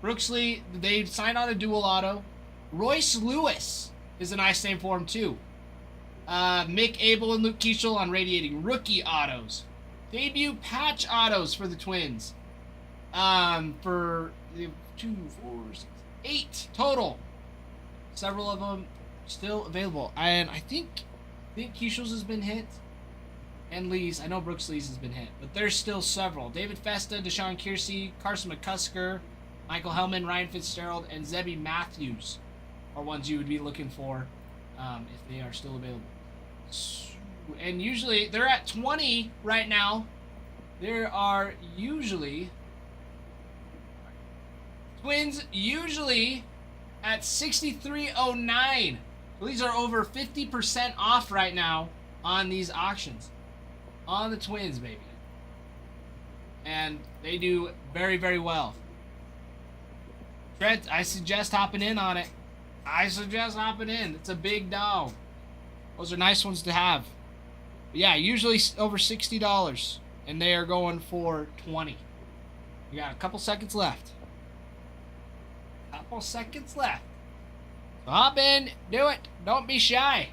Brooks Lee, they signed on a dual auto. Royce Lewis is a nice name for him, too. Mick Abel and Luke Keeschel on radiating rookie autos. Debut patch autos for the Twins. For 2, 4, 6, 8 total. Several of them still available. And I think Keeschel's has been hit. And Lee's. I know Brooks Lee's has been hit. But there's still several. David Festa, Deshaun Kiersey, Carson McCusker, Michael Hellman, Ryan Fitzgerald, and Zebby Matthews are ones you would be looking for if they are still available. And usually, they're at 20 right now. There are usually... Twins usually at 63.09. So these are over 50% off right now on these auctions. On the Twins, baby. And they do very, very well. Trent, I suggest hopping in on it. I suggest hopping in. It's a big dog. Those are nice ones to have. But yeah, usually over $60. And they are going for 20. We got a couple seconds left. Couple seconds left. So hop in. Do it. Don't be shy.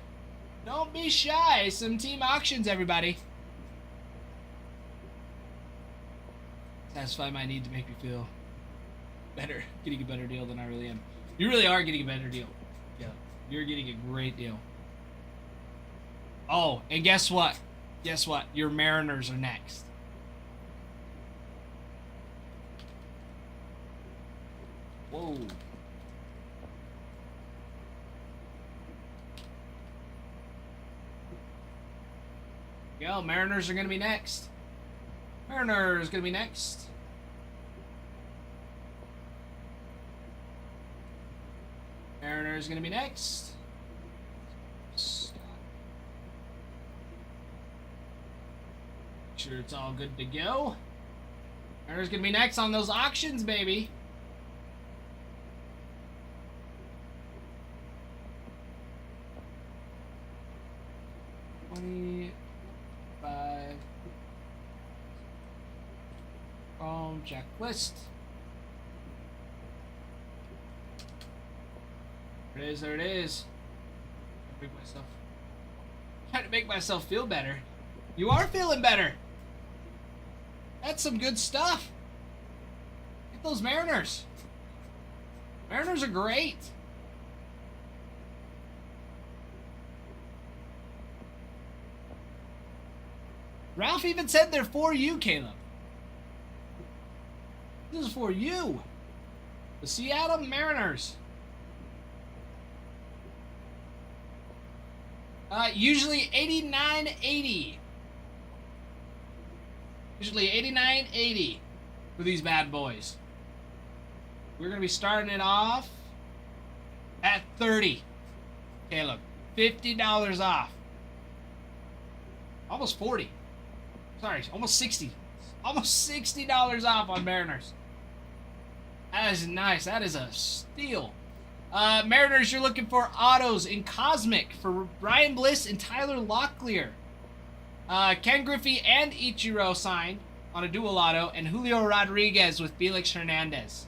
Don't be shy. Some team auctions, everybody. Satisfy my need to make me feel better. Getting a better deal than I really am. You really are getting a better deal. Yeah. You're getting a great deal. Oh, and guess what? Guess what? Your Mariners are next. Whoa. Yo, Mariners are gonna be next. Mariners gonna be next. Mariners gonna be next. Stop. Make sure it's all good to go. Mariners gonna be next on those auctions, baby. Checklist. There it is, there it is. Trying to make myself feel better. You are feeling better. That's some good stuff. Get those Mariners. Mariners are great. Ralph even said they're for you, Caleb. This is for you. The Seattle Mariners. Usually 89.80. Usually 89.80 for these bad boys. We're gonna be starting it off at 30. Caleb, $50 off. Almost 40. Sorry, almost 60. Almost $60 off on Mariners. That is nice. That is a steal. Mariners, you're looking for autos in Cosmic for Brian Bliss and Tyler Locklear. Ken Griffey and Ichiro signed on a dual auto, and Julio Rodriguez with Felix Hernandez.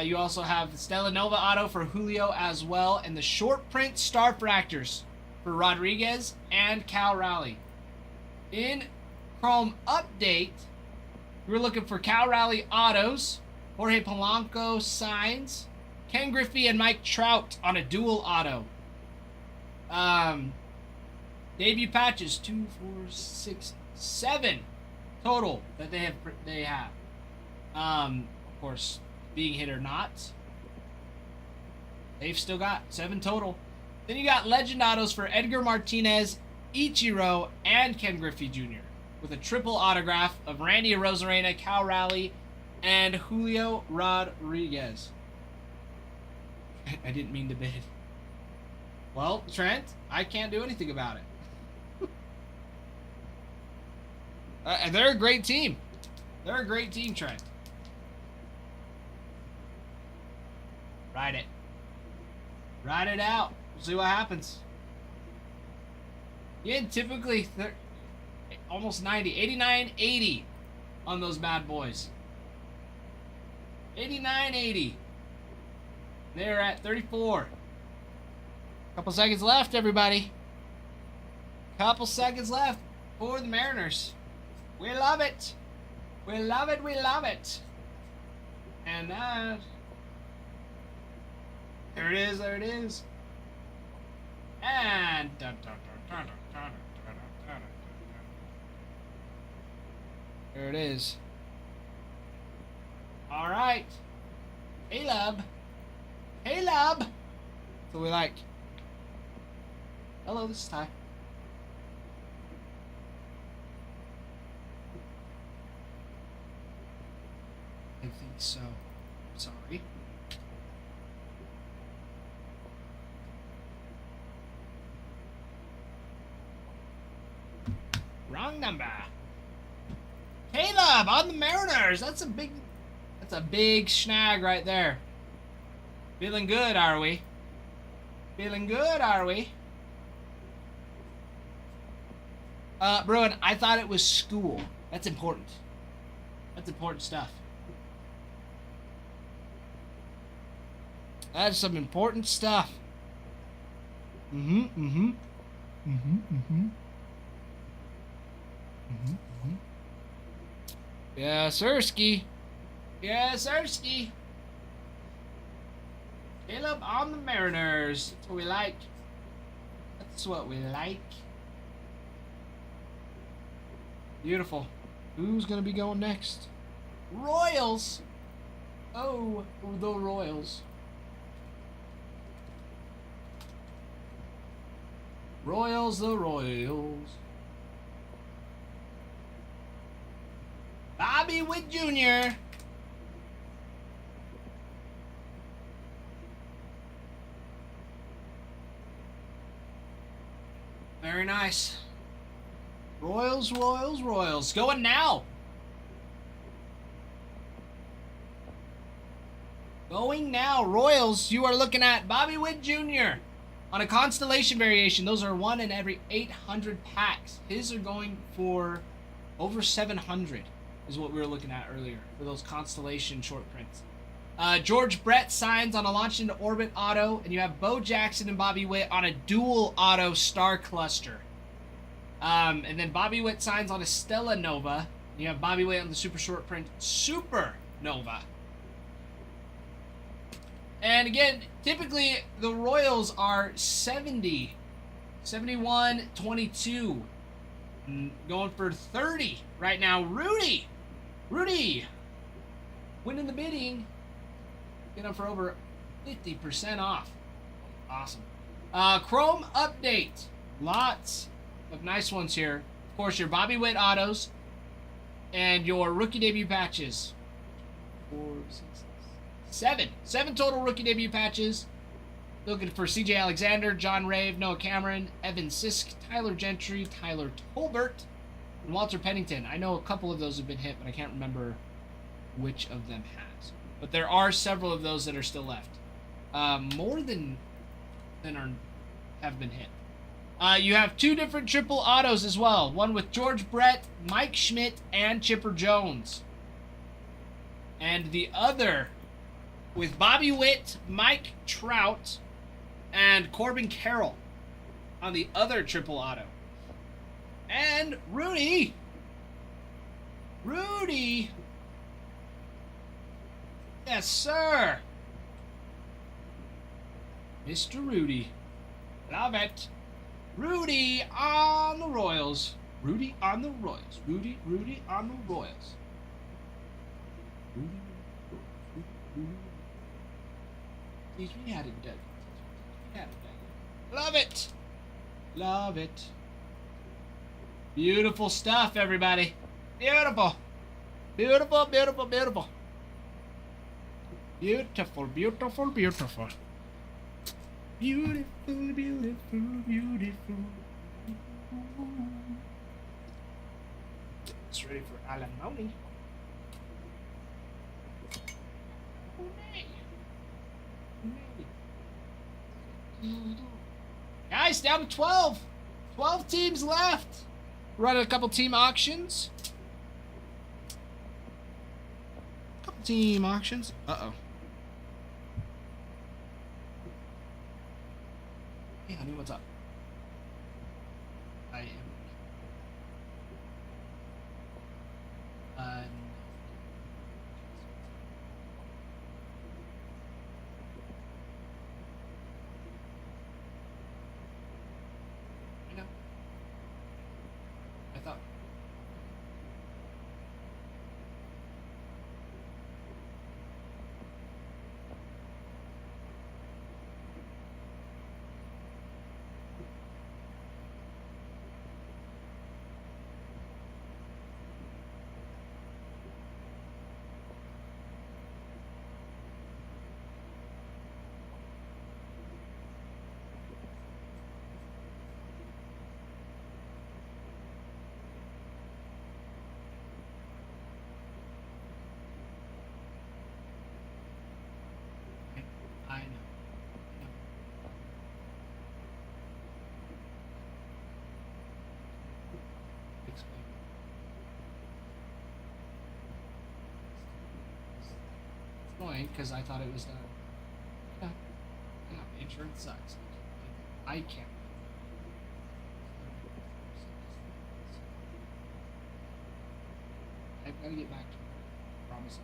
You also have the Stella Nova auto for Julio as well, and the short print Star Fractors for Rodriguez and Cal Raleigh. In Chrome Update, we're looking for Cal Raleigh autos, Jorge Polanco signs, Ken Griffey and Mike Trout on a dual auto. Debut patches 2, 4, 6, 7 total that they have. Of course, being hit or not, they've still got 7 total. Then you got legend autos for Edgar Martinez, Ichiro, and Ken Griffey Jr. with a triple autograph of Randy Arozarena, Cal Raleigh, and Julio Rodriguez. I didn't mean to bid. Well, Trent, I can't do anything about it. And they're a great team. They're a great team, Trent. Ride it. Ride it out. We'll see what happens. Yeah, typically almost 90. 89.80 on those bad boys. 89.80. They're at 34. Couple seconds left, everybody. Couple seconds left for the Mariners. We love it. We love it. We love it. And there it is. There it is. And there it is. All right. Caleb. Caleb. That's what we like. Hello, this is Ty. I think so. Sorry. Wrong number. Caleb on the Mariners. That's a big snag right there. Feeling good, are we? Feeling good, are we? Bruin, I thought it was school. That's important. That's important stuff. That's some important stuff. Yeah, Sirski. Yeah, Sirski. Caleb on the Mariners. That's what we like. That's That's what we like. Beautiful. Who's gonna be going next? Royals. Oh, the Royals. Royals, the Royals. Bobby Witt Jr. Very nice. Royals, Royals, Royals. Going now. Going now. Royals, you are looking at Bobby Witt Jr. on a constellation variation. Those are 1 in every 800 packs. His are going for over 700 is what we were looking at earlier for those constellation short prints. George Brett signs on a Launch into Orbit auto, and you have Bo Jackson and Bobby Witt on a dual auto star cluster. And then Bobby Witt signs on a Stella Nova. And you have Bobby Witt on the super short print Super Nova. And again, typically the Royals are 70, 71, 22. Going for 30 right now. Rudy winning the bidding. Get them for over 50% off. Awesome. Chrome update. Lots of nice ones here. Of course, your Bobby Witt autos and your rookie debut patches. 4, 6, 7 total rookie debut patches. Looking for CJ Alexander, John Rave, Noah Cameron, Evan Sisk, Tyler Gentry, Tyler Tolbert, and Walter Pennington. I know a couple of those have been hit, but I can't remember which of them has. But there are several of those that are still left. More than have been hit. You have 2 different triple autos as well. One with George Brett, Mike Schmidt, and Chipper Jones. And the other with Bobby Witt, Mike Trout, and Corbin Carroll on the other triple auto. And Rudy. Yes, sir. Mr. Rudy. Love it. Rudy on the Royals. Rudy on the Royals. Rudy on the Royals. Rudy. Teach me how to do it. Love it. Love it. Beautiful stuff, everybody. Beautiful. Beautiful, beautiful, beautiful. Beautiful, beautiful, beautiful. Beautiful, beautiful, beautiful. It's ready for alimony. Guys, down to 12. 12 teams left. Running a couple team auctions. Uh-oh. Hey, honey, what's up? I am. I know. I thought. I know. Explain. It's annoying because I thought it was done. Yeah. Yeah, insurance sucks. I can't. I've got to get back to it. I promise.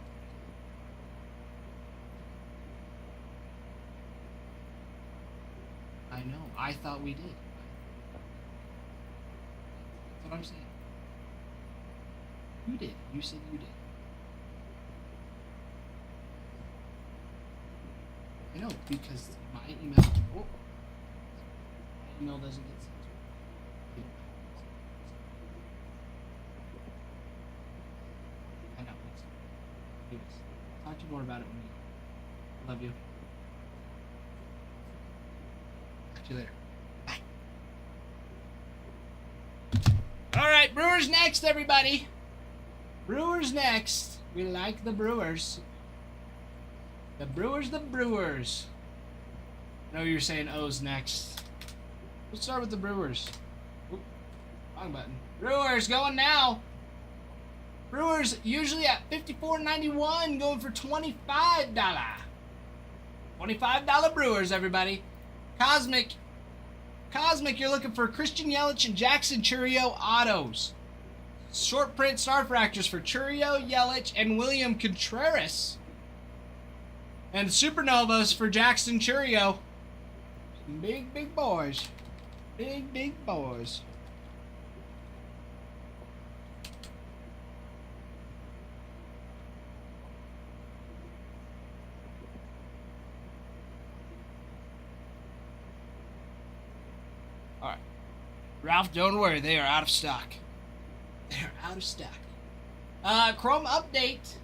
I know. I thought we did. what I'm saying. You did. You said you did. I know, because my email. Oh, my email doesn't get sent to me. I know. Do this. Talk to you more about it when you go. Love you. Talk to you later. Bye. All right, Brewers next, everybody. Brewers next. We like the Brewers. The Brewers. I know you're saying O's next. Let's start with the Brewers. Oop, wrong button. Brewers going now. Brewers usually at $54.91, going for $25. $25 Brewers, everybody. Cosmic, you're looking for Christian Yelich and Jackson Chourio autos. Short print star fractors for Chourio, Yelich, and William Contreras. And supernovas for Jackson Chourio. Some big boys. Big boys. Alright. Ralph, don't worry. They are out of stock. They're out of stock. Chrome update.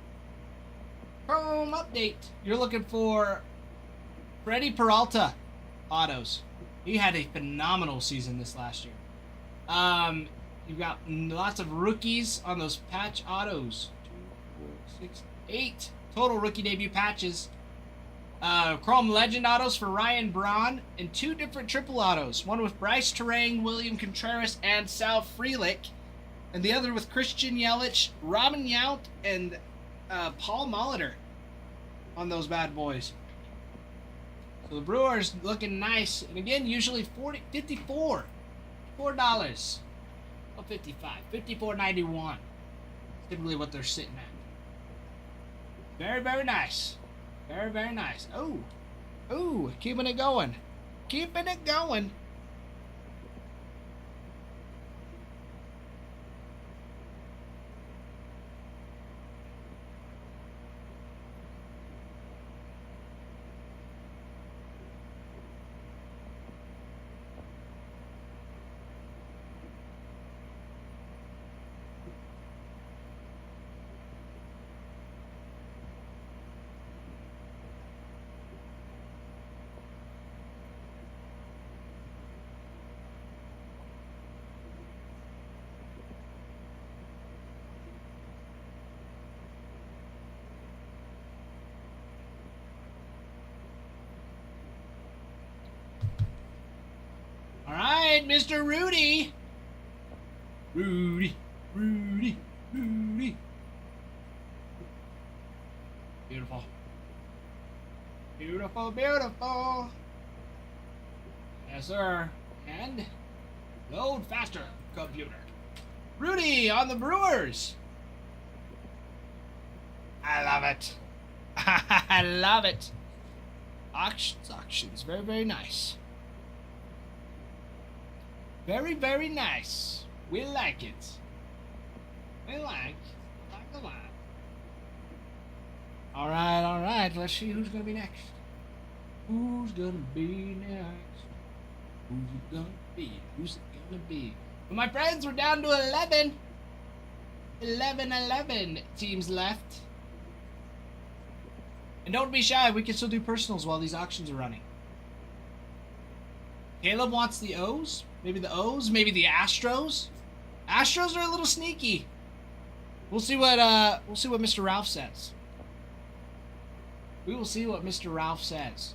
You're looking for Freddie Peralta autos. He had a phenomenal season this last year. You've got lots of rookies on those patch autos. 2, 4, 6, 8 total rookie debut patches. Chrome Legend autos for Ryan Braun and 2 different triple autos. One with Bryce Terang, William Contreras, and Sal Frelick. And the other with Christian Yelich, Robin Yount, and Paul Molitor on those bad boys. So the Brewers looking nice. And again, usually $54. $4. Oh, 55. $54.91. Typically what they're sitting at. Very nice. Very nice. Oh, keeping it going. All right, Mr. Rudy. Rudy. Beautiful. Yes, sir. And load faster, computer. Rudy on the Brewers. I love it. I love it. Auctions. Very nice. Very nice. We like it. We like a lot. All right. Let's see who's gonna be next. Who's it gonna be? Well, my friends, we're down to 11. 11 teams left. And don't be shy. We can still do personals while these auctions are running. Caleb wants the O's. Maybe the O's. Maybe the Astros. Astros are a little sneaky. We'll see what Mr. Ralph says. We will see what Mr. Ralph says.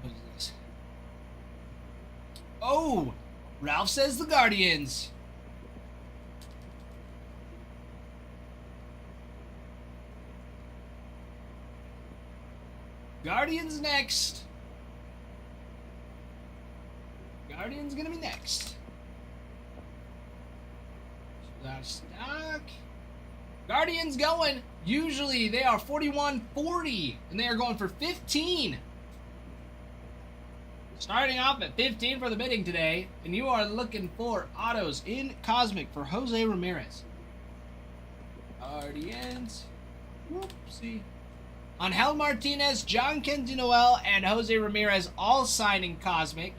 What is this? Oh, Ralph says the Guardians. Guardians next. Guardians gonna be next. That's stock. Guardians going. Usually they are 41.40, and they are going for 15. Starting off at 15 for the bidding today, and you are looking for autos in Cosmic for Jose Ramirez. Guardians. Whoopsie. Angel Martinez, John Kenzie Noel, and Jose Ramirez all signing Cosmic,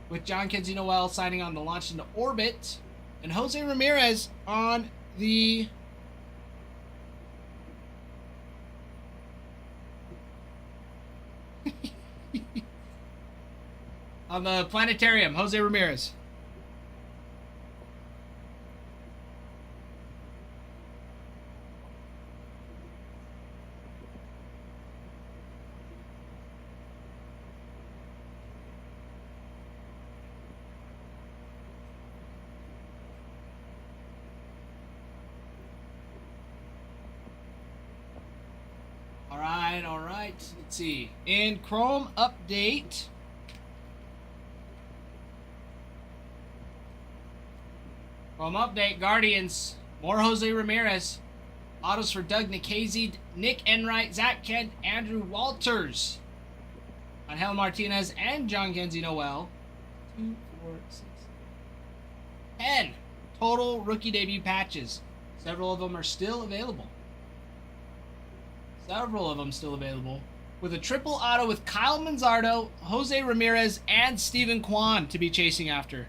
with John Kenzie Noel signing on the launch into orbit, and Jose Ramirez on the on the planetarium. Jose Ramirez. All right. Let's see. In Chrome update. Chrome update, Guardians. More Jose Ramirez. Autos for Doug Nikhazy, Nick Enright, Zach Kent, Andrew Walters. Angel Martinez and John Kenzie Noel. 2, 4, 6, 10 total rookie debut patches. Several of them are still available. With a triple auto with Kyle Manzardo, Jose Ramirez, and Steven Kwan to be chasing after.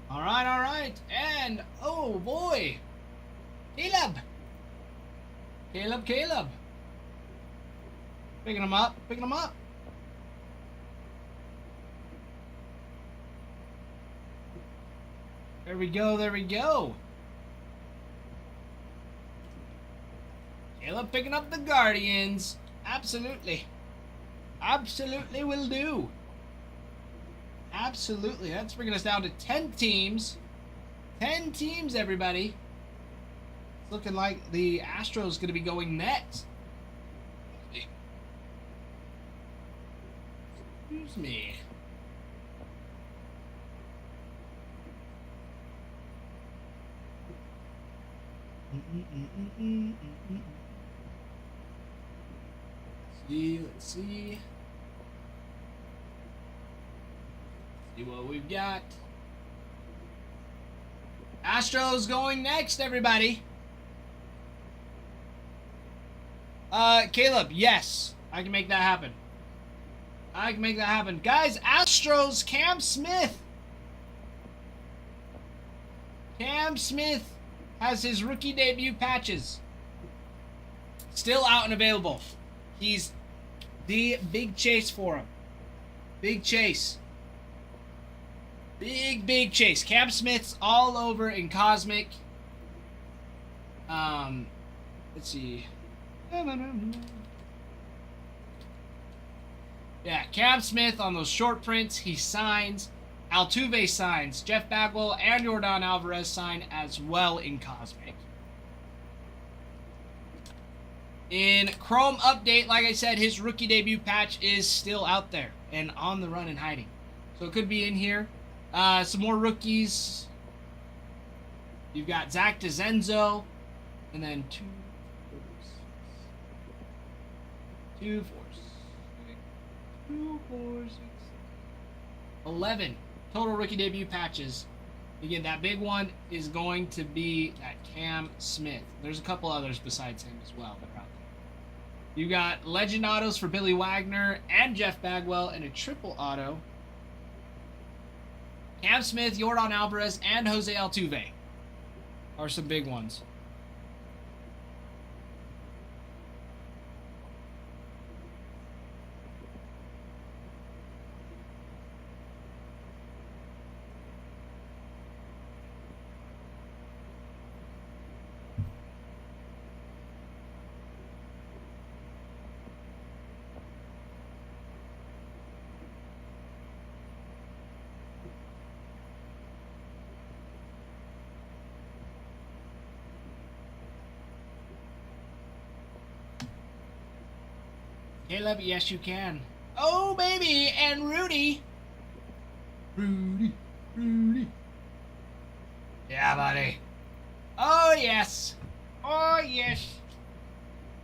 All right. And, oh boy. Caleb. Picking him up. There we go. Caleb picking up the Guardians. Absolutely will do. Absolutely. That's bringing us down to 10 teams. 10 teams, everybody. It's looking like the Astros going to be going next. Excuse me. Let's see. See what we've got. Astros going next, everybody. Caleb, yes. I can make that happen. Guys, Astros, Cam Smith. Cam Smith has his rookie debut patches. Still out and available. He's the big chase for him. Big chase. Big chase. Cam Smith's all over in Cosmic. Let's see. Yeah, Cam Smith on those short prints, he signs. Altuve signs. Jeff Bagwell and Yordan Alvarez sign as well in Cosmic. In Chrome update, like I said, his rookie debut patch is still out there and on the run and hiding. So it could be in here. Some more rookies. You've got Zach DeZenzo. And then 11 total rookie debut patches. Again, that big one is going to be that Cam Smith. There's a couple others besides him as well that are out there. You got legend autos for Billy Wagner and Jeff Bagwell, and a triple auto. Cam Smith, Yordan Alvarez, and Jose Altuve are some big ones. Caleb, yes you can. Oh, baby, and Rudy. Rudy. Yeah, buddy. Oh, yes. Oh, yes.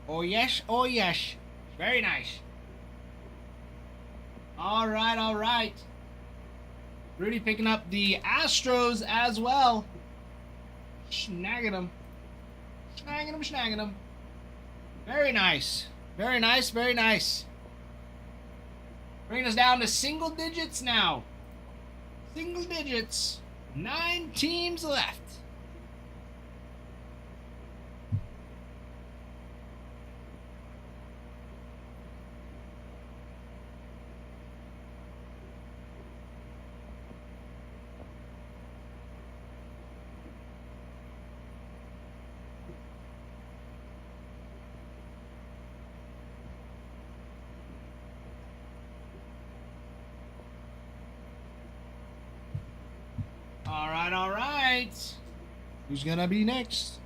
Oh, yes. Oh, yes. Very nice. All right. Rudy picking up the Astros as well. Snagging them. Very nice. Very nice. Bringing us down to single digits now. 9 teams left. All right. Who's gonna be next?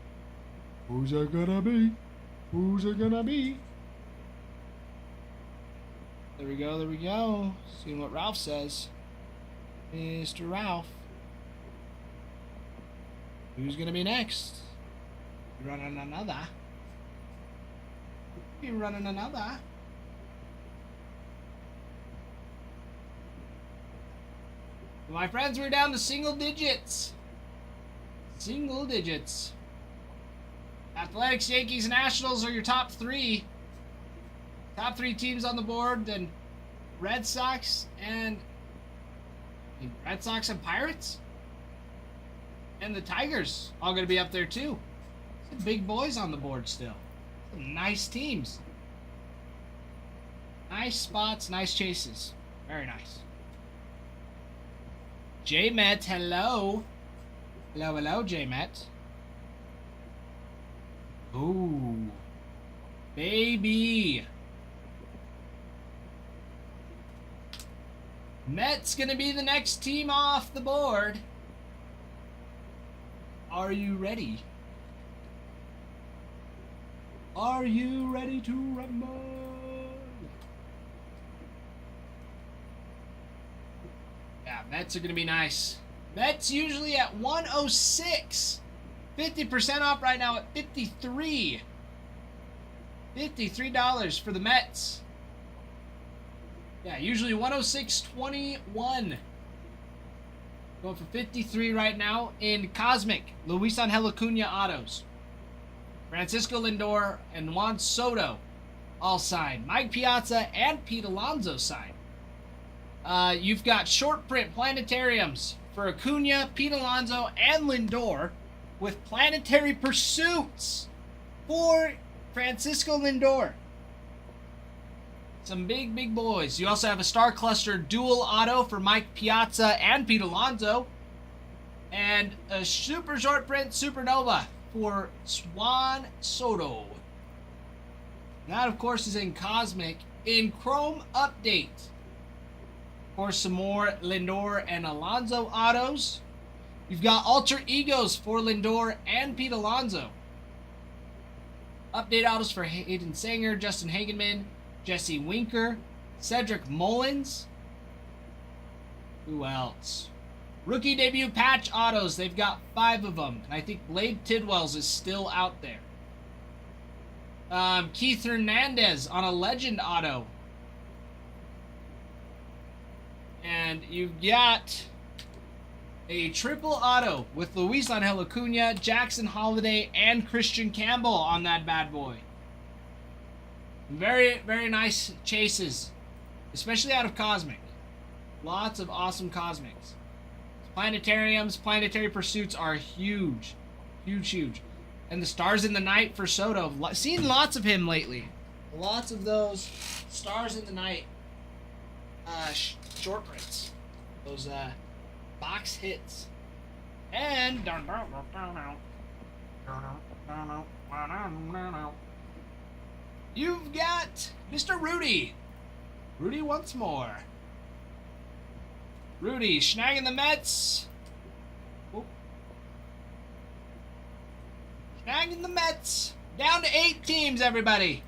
Who's it gonna be? There we go. Seeing what Ralph says. Mr. Ralph. Who's gonna be next? You running another? My friends, we're down to single digits. Athletics, Yankees, Nationals are your top 3. Top 3 teams on the board. Then Red Sox and Pirates. And the Tigers all going to be up there too. Some big boys on the board still. Some nice teams. Nice spots, nice chases. Very nice. J-Met, hello. Hello, J-Met. Ooh. Baby. Mets gonna be the next team off the board. Are you ready? Are you ready to rumble? Yeah, Mets are going to be nice. Mets usually at 106. 50% off right now at 53. $53 for the Mets. Yeah, usually 106.21. Going for 53 right now in Cosmic. Luis Angel Acuna autos. Francisco Lindor and Juan Soto all signed. Mike Piazza and Pete Alonso signed. You've got short print planetariums for Acuna, Pete Alonso, and Lindor with planetary pursuits for Francisco Lindor. Some big boys. You also have a Star Cluster dual auto for Mike Piazza and Pete Alonso. And a super short print supernova for Juan Soto. That, of course, is in Cosmic. In Chrome Update, of course, some more Lindor and Alonso autos. You've got alter egos for Lindor and Pete Alonso. Update autos for Hayden Sanger, Justin Hagenman, Jesse Winker, Cedric Mullins. Who else? Rookie debut patch autos. They've got 5 of them. And I think Blade Tidwell's is still out there. Keith Hernandez on a legend auto. And you've got a triple auto with Luis Angel Acuna, Jackson Holiday, and Christian Campbell on that bad boy. Very nice chases, especially out of Cosmic. Lots of awesome Cosmics. Planetariums, planetary pursuits are huge. And the Stars in the Night for Soto. Seen lots of him lately. Lots of those Stars in the Night short prints. Those box hits. And you've got Mr. Rudy. Rudy once more. Rudy snagging the Mets. Oh. Snagging the Mets. Down to 8 teams, everybody.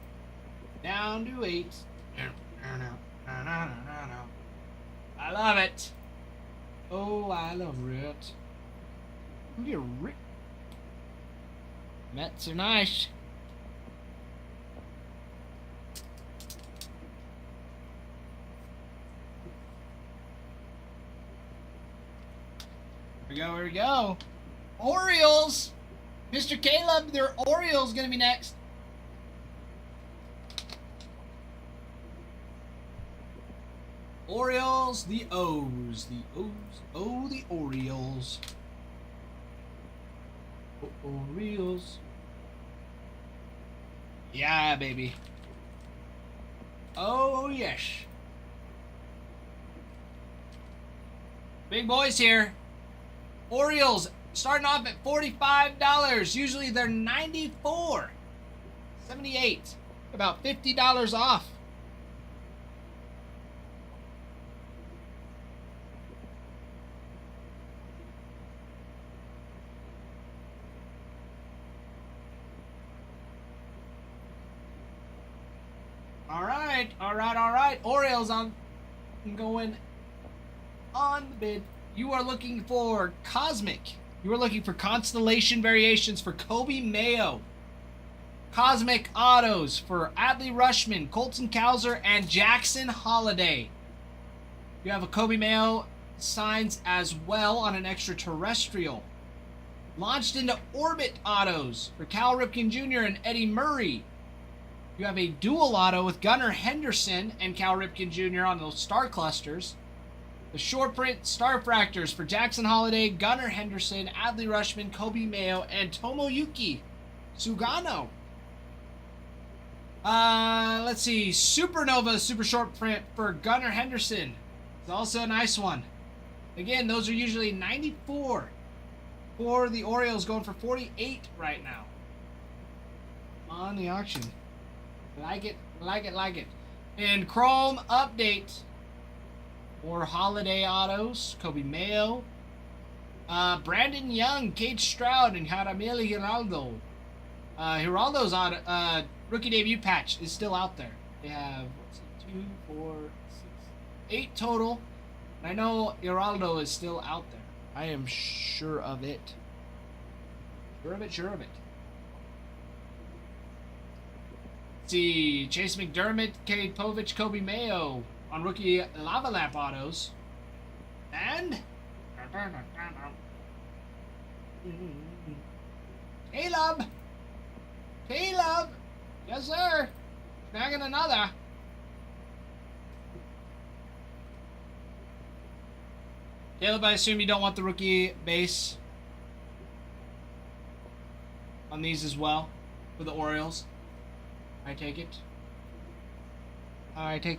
Down to 8. I love it. Oh, I love it. You're rich. Mets are nice. Here we go. Orioles. Mr. Caleb, their Orioles gonna be next. Orioles, the O's. The O's. Oh, the Orioles. Orioles. Yeah, baby. Oh, yes. Big boys here. Orioles starting off at $45. Usually they're $94. $78. About $50 off. All right. Orioles on going on the bid. You are looking for Cosmic. You are looking for constellation variations for Kobe Mayo. Cosmic autos for Adley Rushman, Colton Cowser, and Jackson Holiday. You have a Kobe Mayo signs as well on an extraterrestrial. Launched into orbit autos for Cal Ripken Jr. and Eddie Murray. You have a dual auto with Gunnar Henderson and Cal Ripken Jr. on those star clusters. The short print Starfractors for Jackson Holiday, Gunnar Henderson, Adley Rushman, Kobe Mayo, and Tomoyuki Sugano. Let's see. Supernova super short print for Gunnar Henderson. It's also a nice one. Again, those are usually 94 for the Orioles, going for 48 right now on the auction. Like it. And Chrome update for Holiday Autos, Kobe Mayo, Brandon Young, Cade Stroud, and Jaramil Giraldo. Giraldo's auto, rookie debut patch is still out there. They have 2, 4, 6, 8 total. And I know Giraldo is still out there. I am sure of it. Sure of it. Let's see, Chase McDermott, Cade Povich, Kobe Mayo on rookie Lava Lamp autos. And Caleb! Yes, sir! Snagging another. Caleb, I assume you don't want the rookie base on these as well for the Orioles. I take it. All I pick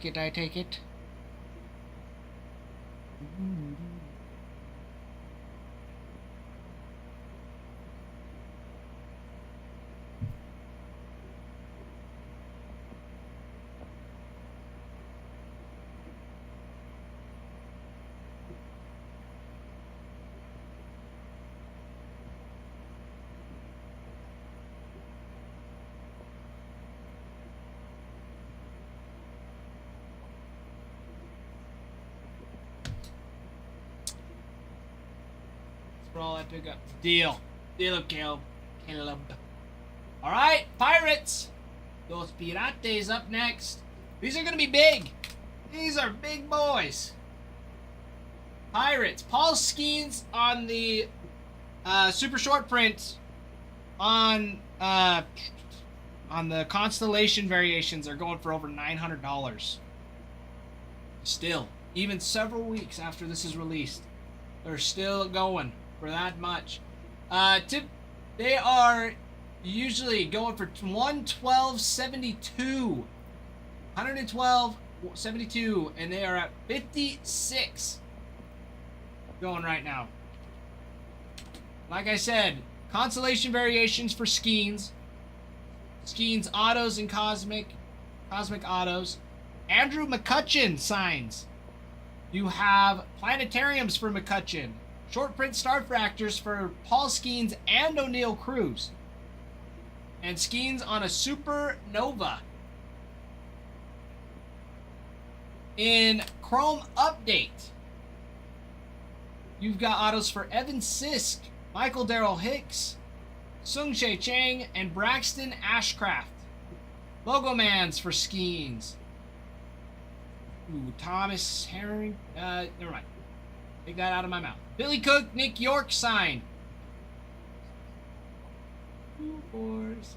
up. Deal, Caleb. All right, Pirates. Los Pirates up next. These are gonna be big. These are big boys. Pirates. Paul Skeens on the super short print on the constellation variations are going for over $900. Still, even several weeks after this is released, they're still going for that much. They are usually going for 112.72, 112.72, and they are at 56 going right now. Like I said, constellation variations for Skeens autos and cosmic autos. Andrew McCutcheon signs. You have planetariums for McCutcheon. Short print Starfractors for Paul Skeens and O'Neill Cruz. And Skeens on a Supernova. In Chrome Update, you've got autos for Evan Sisk, Michael Darrell Hicks, Sung Chae Chang, and Braxton Ashcraft. Logo Mans for Skeens. Ooh, Thomas Herring. Never mind. Take that out of my mouth. Billy Cook, Nick York signed. 2, 4, 6,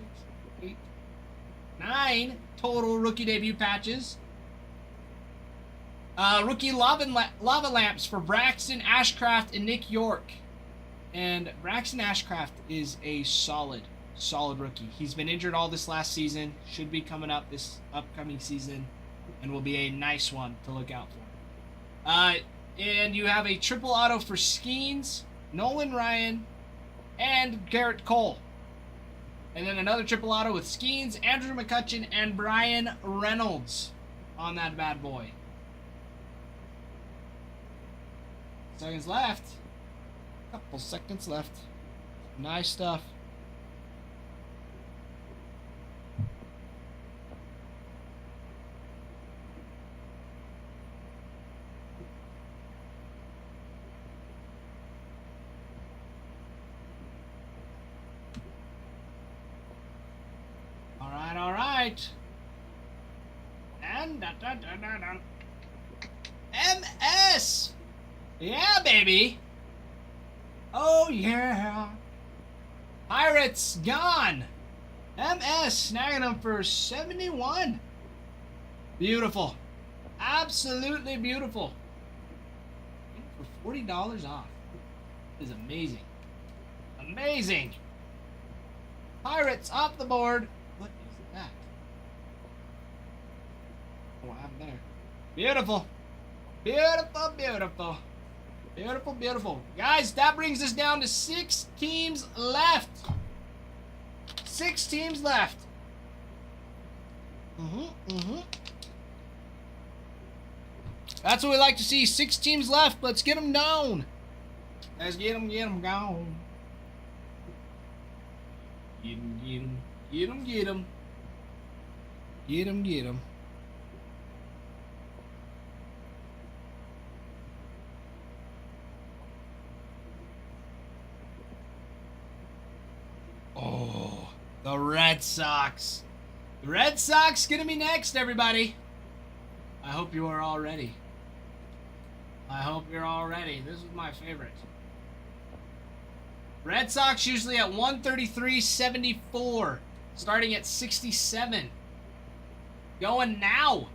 8, 9 total rookie debut patches. Rookie lava lamps for Braxton Ashcraft and Nick York. And Braxton Ashcraft is a solid rookie. He's been injured all this last season. Should be coming up this upcoming season. And will be a nice one to look out for. And you have a triple auto for Skeens, Nolan Ryan, and Garrett Cole. And then another triple auto with Skeens, Andrew McCutcheon, and Brian Reynolds on that bad boy. Seconds left. Couple seconds left. Nice stuff. All right. And MS. Yeah, baby. Oh, yeah. Pirates gone. MS snagging them for 71. Beautiful. Absolutely beautiful. For $40 off. This is amazing. Amazing. Pirates off the board. What is that? What happened there? Beautiful. Beautiful, beautiful. Beautiful, beautiful. Guys, that brings us down to 6 teams left. 6 teams left. That's what we like to see. 6 teams left. Let's get them down. Let's get them gone. Get them. Get them. Oh, the Red Sox. The Red Sox gonna be next, everybody. I hope you are all ready. I hope you're all ready. This is my favorite. Red Sox usually at 133.74, starting at 67. Going now.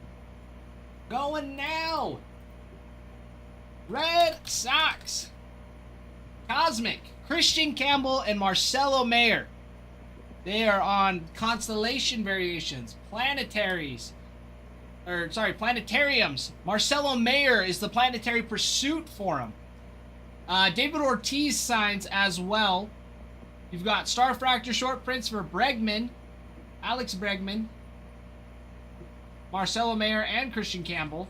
Red Sox. Cosmic, Christian Campbell, and Marcelo Mayer. They are on constellation variations, planetariums. Marcelo Mayer is the planetary pursuit for him. David Ortiz signs as well. You've got Starfractor short prints for Bregman, Alex Bregman, Marcelo Mayer, and Christian Campbell.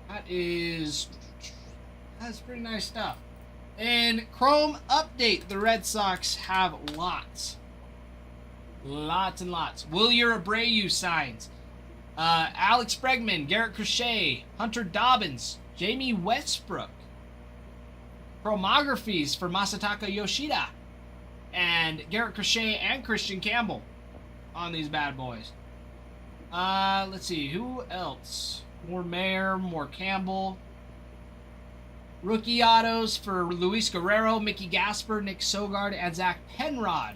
That's pretty nice stuff. And Chrome Update, the Red Sox have lots. Lots and lots. Wilyer Abreu signs. Alex Bregman, Garrett Crochet, Hunter Dobbins, Jamie Westbrook. Chromographies for Masataka Yoshida. And Garrett Crochet and Christian Campbell on these bad boys. Let's see, who else? More Mayer, more Campbell. Rookie autos for Luis Guerrero, Mickey Gasper, Nick Sogard, and Zach Penrod.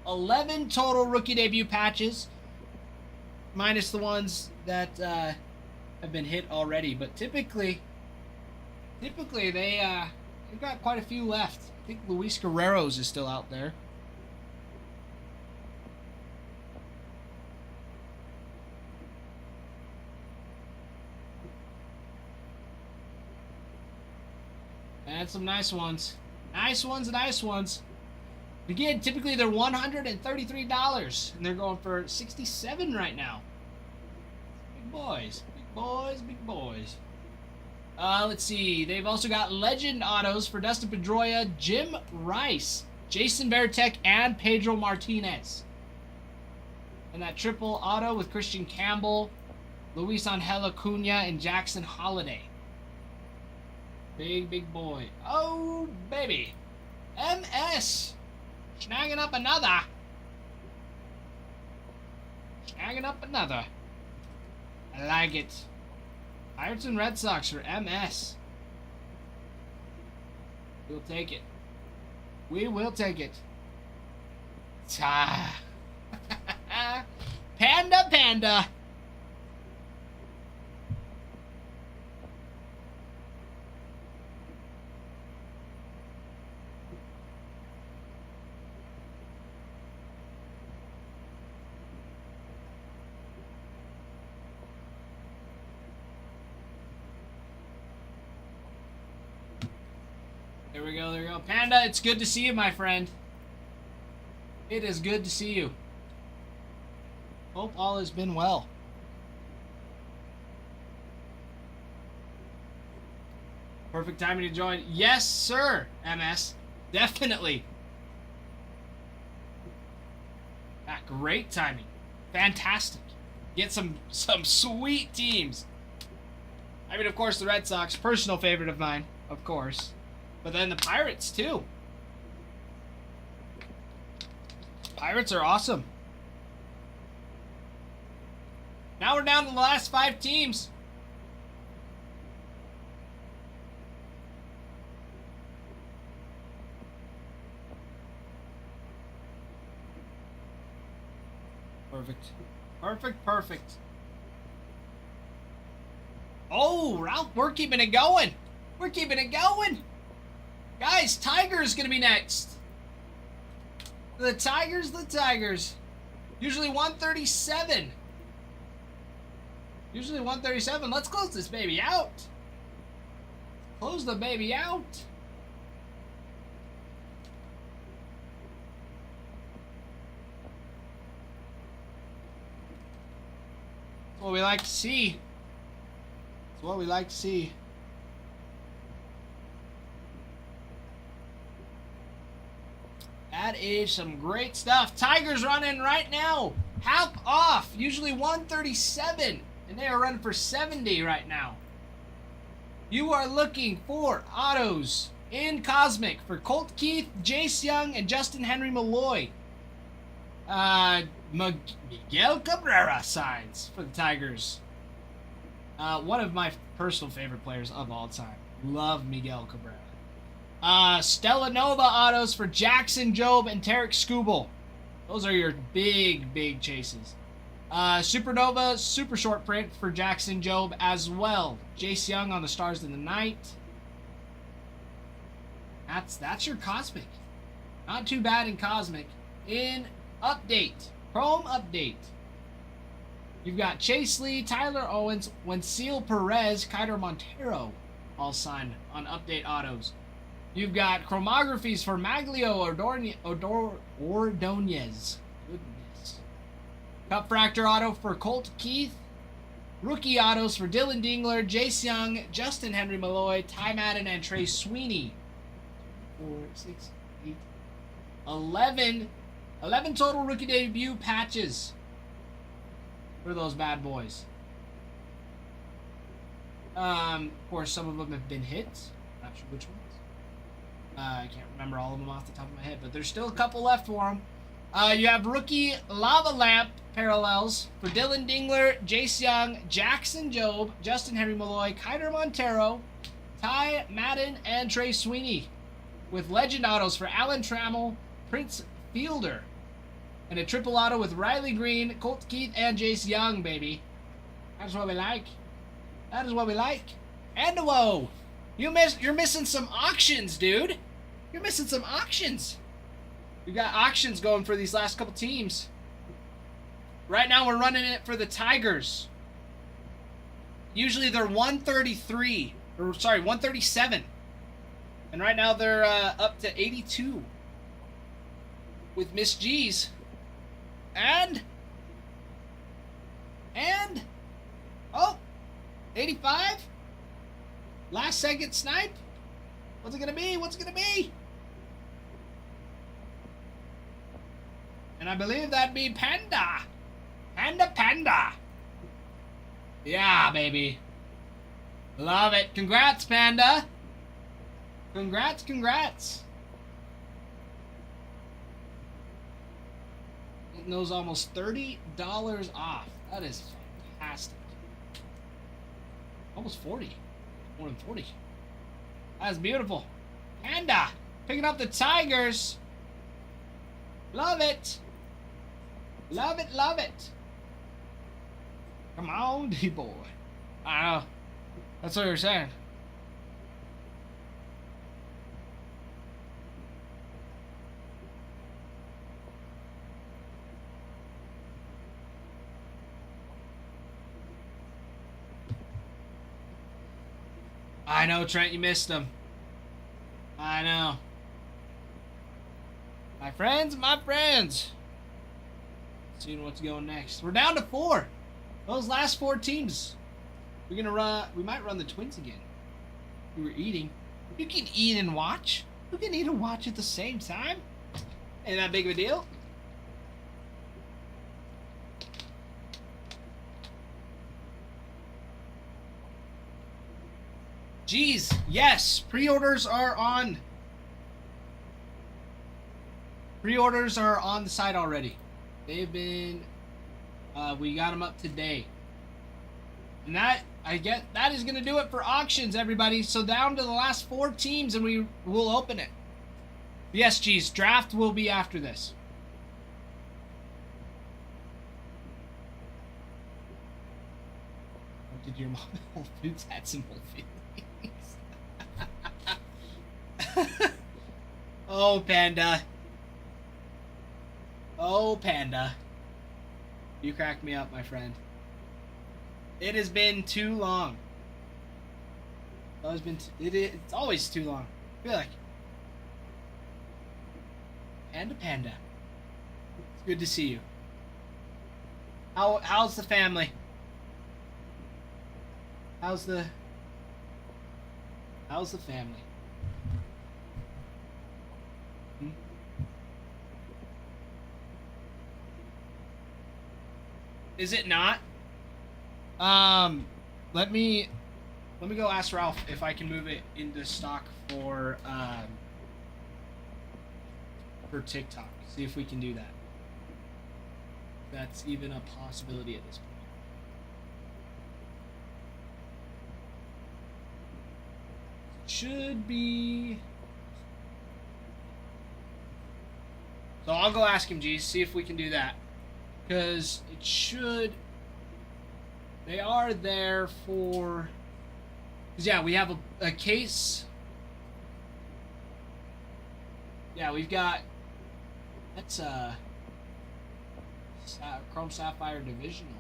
11 total rookie debut patches, minus the ones that have been hit already. But typically they've got quite a few left. I think Luis Guerrero's is still out there. And some nice ones. Nice ones. Again, typically they're $133, and they're going for $67 right now. Big boys. Let's see. They've also got legend autos for Dustin Pedroia, Jim Rice, Jason Varitek, and Pedro Martinez. And that triple auto with Christian Campbell, Luis Angel Acuna, and Jackson Holiday. Big boy. Oh, baby. MS. Snagging up another. Snagging up another. I like it. Pirates and Red Sox for MS. We'll take it. We will take it. Ta. Panda. There we go. Panda, it's good to see you, my friend. It is good to see you. Hope all has been well. Perfect timing to join. Yes, sir, MS. Definitely. Great timing. Fantastic. Get some sweet teams. I mean, of course, the Red Sox, personal favorite of mine, of course. But then the Pirates, too. Pirates are awesome. Now we're down to the last 5 teams. Perfect. Oh, Ralph, we're keeping it going. Guys, Tigers gonna be next. The Tigers. Usually 137. Let's close this baby out. Close the baby out. That's what we like to see. That is some great stuff. Tigers running right now. Half off. Usually 137. And they are running for 70 right now. You are looking for autos in Cosmic for Colt Keith, Jace Young, and Justin Henry Malloy. Miguel Cabrera signs for the Tigers. One of my personal favorite players of all time. Love Miguel Cabrera. Stella Nova autos for Jackson Jobe and Tarek Skubal. Those are your big chases. Supernova super short print for Jackson Jobe as well. Jace Young on the Stars in the Night. That's your Cosmic. Not too bad in Cosmic. In Chrome update. You've got Chase Lee, Tyler Owens, Wenceel Perez, Kaider Montero all signed on update autos. You've got chromographies for Maglio Ordonez. Goodness. Cup Fractor auto for Colt Keith. Rookie autos for Dylan Dingler, Jace Young, Justin Henry Malloy, Ty Madden, and Trey Sweeney. 4, 6, 8, 11 total rookie debut patches for those bad boys. Of course, some of them have been hits. Not sure which ones. I can't remember all of them off the top of my head, but there's still a couple left for them. You have rookie Lava Lamp parallels for Dylan Dingler, Jace Young, Jackson Jobe, Justin Henry Malloy, Kaider Montero, Ty Madden, and Trey Sweeney. With legend autos for Alan Trammell, Prince Fielder. And a triple auto with Riley Green, Colt Keith, and Jace Young, baby. That's what we like. And whoa! You're missing some auctions, dude. You're missing some auctions. We got auctions going for these last couple teams. Right now we're running it for the Tigers. Usually they're 137. And right now they're up to 82. With Miss G's. And 85? Last second snipe? What's it gonna be? And I believe that'd be Panda. Panda. Yeah, baby. Love it. Congrats, Panda. Congrats. Getting those almost $30 off. That is fantastic. Almost 40. More than 40. That's beautiful. Panda. Picking up the Tigers. Love it. Love it. Come on, D-boy. I know. That's what you're saying. I know, Trent, you missed him. I know. My friends. Seeing what's going next. We're down to 4. Those last 4 teams. We might run the Twins again. We were eating. You can eat and watch. You can eat and watch at the same time. Ain't that big of a deal? Jeez, yes, pre-orders are on. Pre-orders are on the site already. They've been, we got them up today. And that is going to do it for auctions, everybody. So down to the last 4 teams and we will open it. Yes, geez, draft will be after this. Did your mom at Whole Foods had some Whole Foods? Oh, Panda. Oh, Panda. You cracked me up, my friend. It has been too long. It's always too long. I feel like. Panda. It's good to see you. How's the family? How's the family? Is it not? Let me go ask Ralph if I can move it into stock for TikTok. See if we can do that. That's even a possibility at this point. Should be. So I'll go ask him, G's, see if we can do that. Because it should. They are there for. Because, yeah, we have a case. Yeah, we've got. That's Chrome Sapphire Divisional.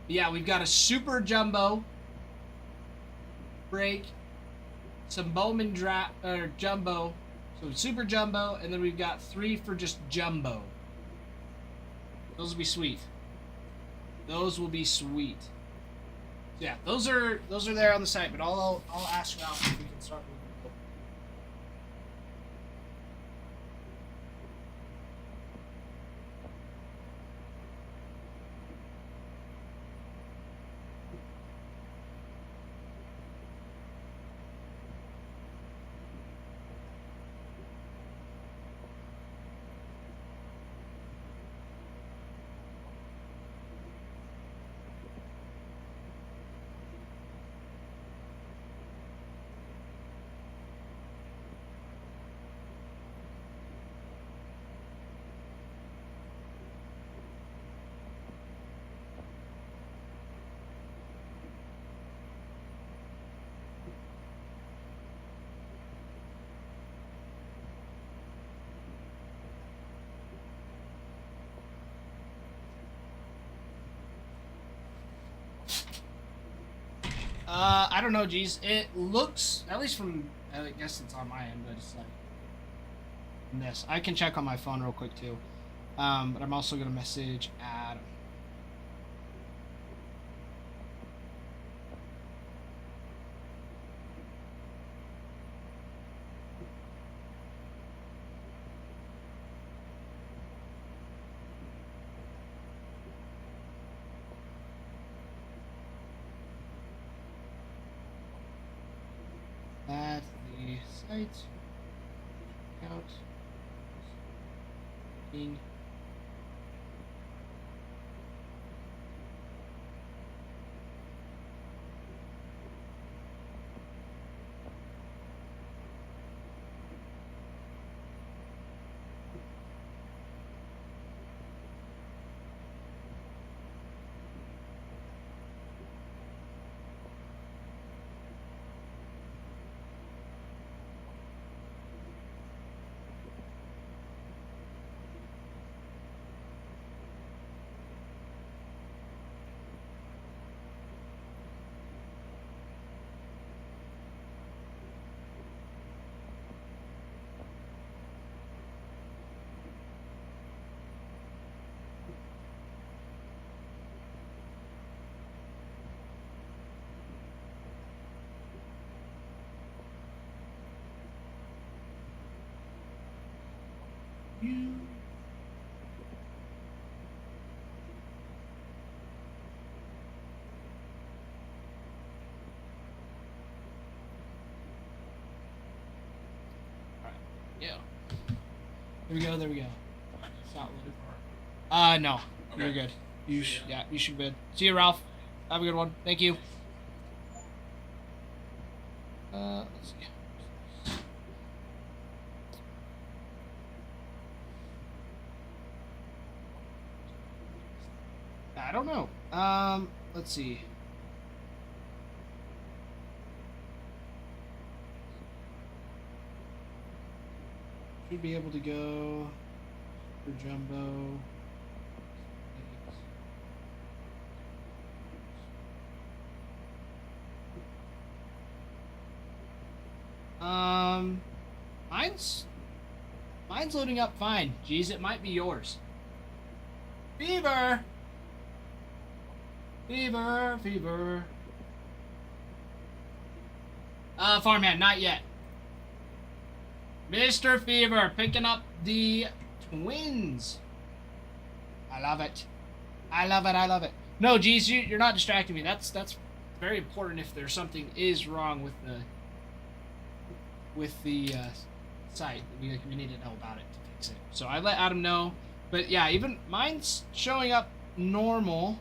Yeah, we've got a Super Jumbo break, some Bowman Jumbo, so Super Jumbo, and then we've got 3 for just Jumbo. Those will be sweet. Those will be sweet. Yeah, those are there on the site, but I'll ask Ralph if we can start moving. I don't know, geez. It looks, at least from, I guess it's on my end, but it's like this. I can check on my phone real quick too. But I'm also gonna message Adam. Right. Out. King. You. Alright. Yeah. There we go, there we go. It's not loaded for no. Okay. You're good. Yeah, you should be good. See you, Ralph. Have a good one. Thank you. Let's see. I don't know. Let's see. Should be able to go for Jumbo. Mine's loading up fine. Geez, it might be yours. Fever! Fever, fever. Farmhand, not yet. Mr. Fever picking up the Twins. I love it. I love it, I love it. No, geez, you're not distracting me. That's very important if there's something is wrong with the site. We need to know about it to fix it. So I let Adam know. But yeah, even mine's showing up normal.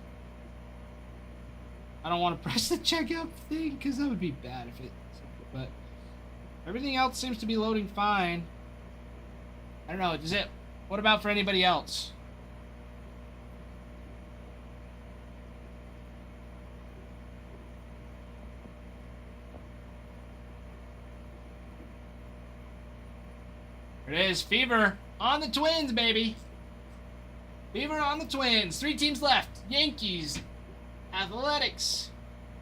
I don't want to press the checkout thing because that would be bad if it. But everything else seems to be loading fine. I don't know. Does it? What about for anybody else? There it is. Fever on the Twins, baby. Fever on the Twins. 3 teams left. Yankees, Athletics,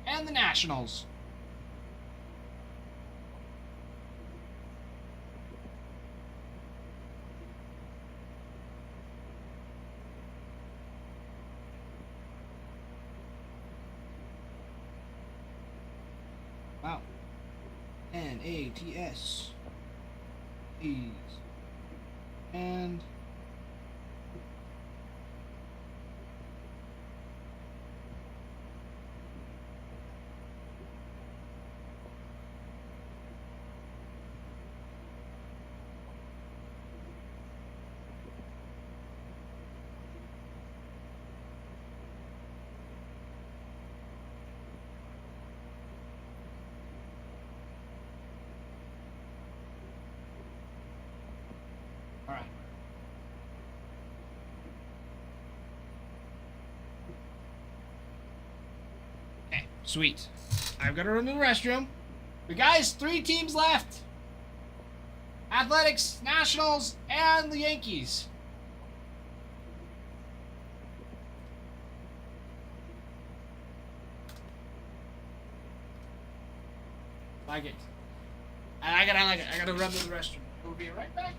and the Nationals. Wow. NATS. Ease. And all right. Okay, sweet. I've got to run to the restroom. But guys, 3 teams left. Athletics, Nationals, and the Yankees. Like it. And I gotta run to the restroom. We'll be right back.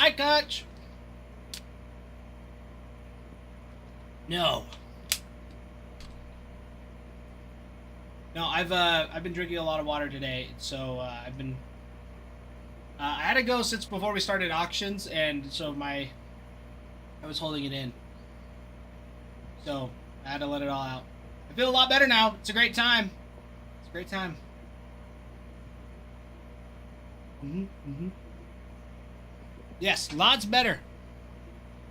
Hi, Coach. No. No, I've been drinking a lot of water today, so I've been. I had to go since before we started auctions, and so I was holding it in. So I had to let it all out. I feel a lot better now. It's a great time. It's a great time. Yes, lots better.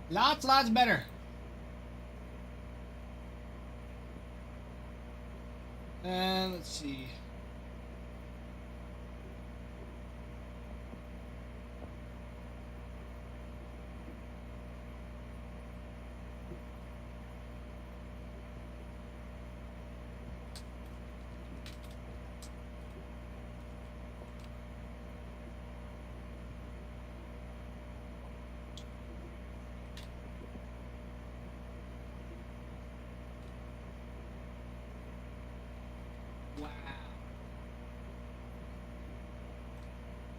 Lots better. Let's see. Wow.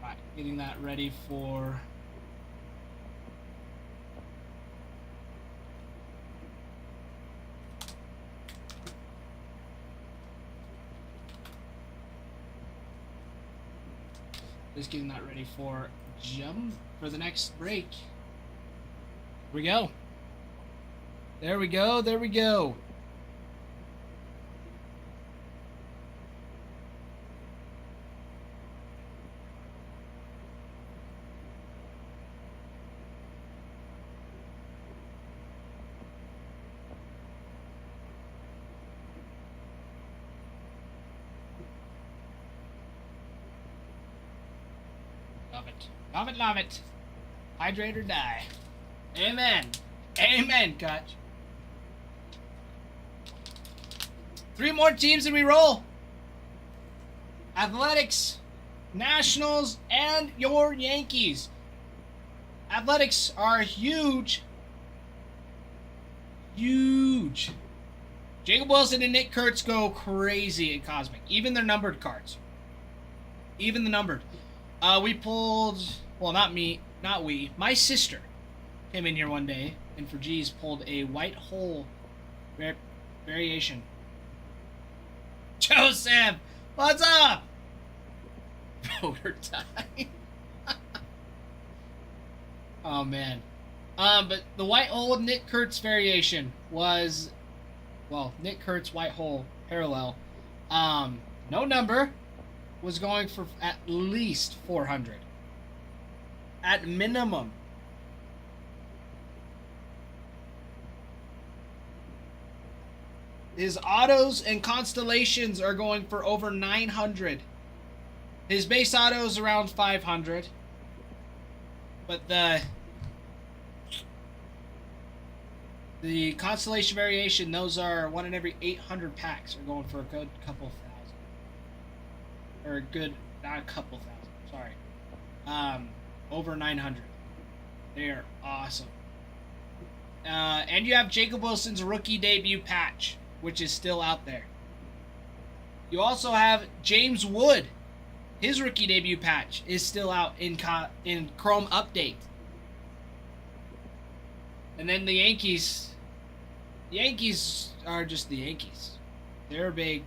Right, getting that ready for. Just getting that ready for the next break. Here we go. There we go. There we go. Love it. Love it, love it. Hydrate or die. Amen. Amen, Coach. 3 more teams and we roll. Athletics, Nationals, and your Yankees. Athletics are huge. Huge. Jacob Wilson and Nick Kurtz go crazy in Cosmic. Even their numbered cards. Even the numbered. We pulled, well, not me, not we. My sister came in here one day and for G's pulled a white hole variation. Joseph, what's up? Voter time. Oh man. But the white hole Nick Kurtz variation was, well, Nick Kurtz white hole parallel. No number. Was going for at least 400. At minimum. His autos and constellations are going for over 900. His base autos around 500. But the constellation variation, those are 1 in every 800 packs, are going for a good couple thousand. Or a good, not a couple thousand, sorry. Over 900. They are awesome. And you have Jacob Wilson's rookie debut patch, which is still out there. You also have James Wood. His rookie debut patch is still out in Chrome Update. And then the Yankees. The Yankees are just the Yankees. They're big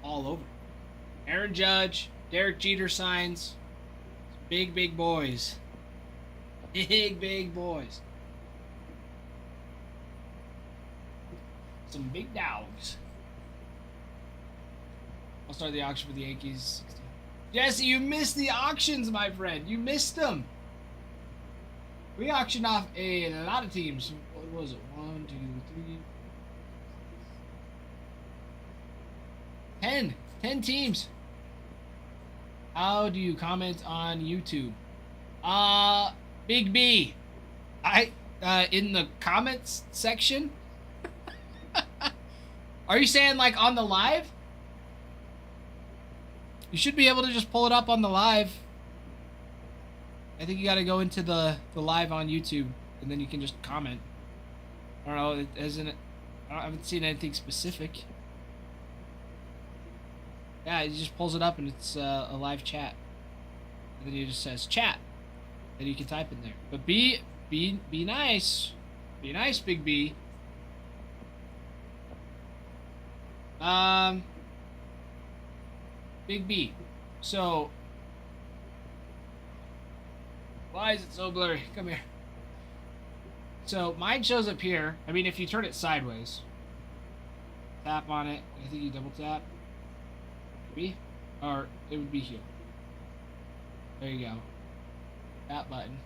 all over. Aaron Judge, Derek Jeter signs. Big, big boys. Big, big boys. Some big dogs. I'll start the auction for the Yankees. Jesse, you missed the auctions, my friend. You missed them. We auctioned off a lot of teams. What was it? 1, 2, 3. 10 teams. How do you comment on YouTube? Big B. In the comments section? Are you saying like on the live? You should be able to just pull it up on the live. I think you got to go into the live on YouTube and then you can just comment. I don't know, I haven't seen anything specific. Yeah, he just pulls it up and it's a live chat. And then he just says chat. that you can type in there. But be nice. Be nice, Big B. Big B. So, why is it so blurry? Come here. So, mine shows up here. I mean, if you turn it sideways, tap on it. I think you double tap. Maybe? Or it would be here. There you go. That button.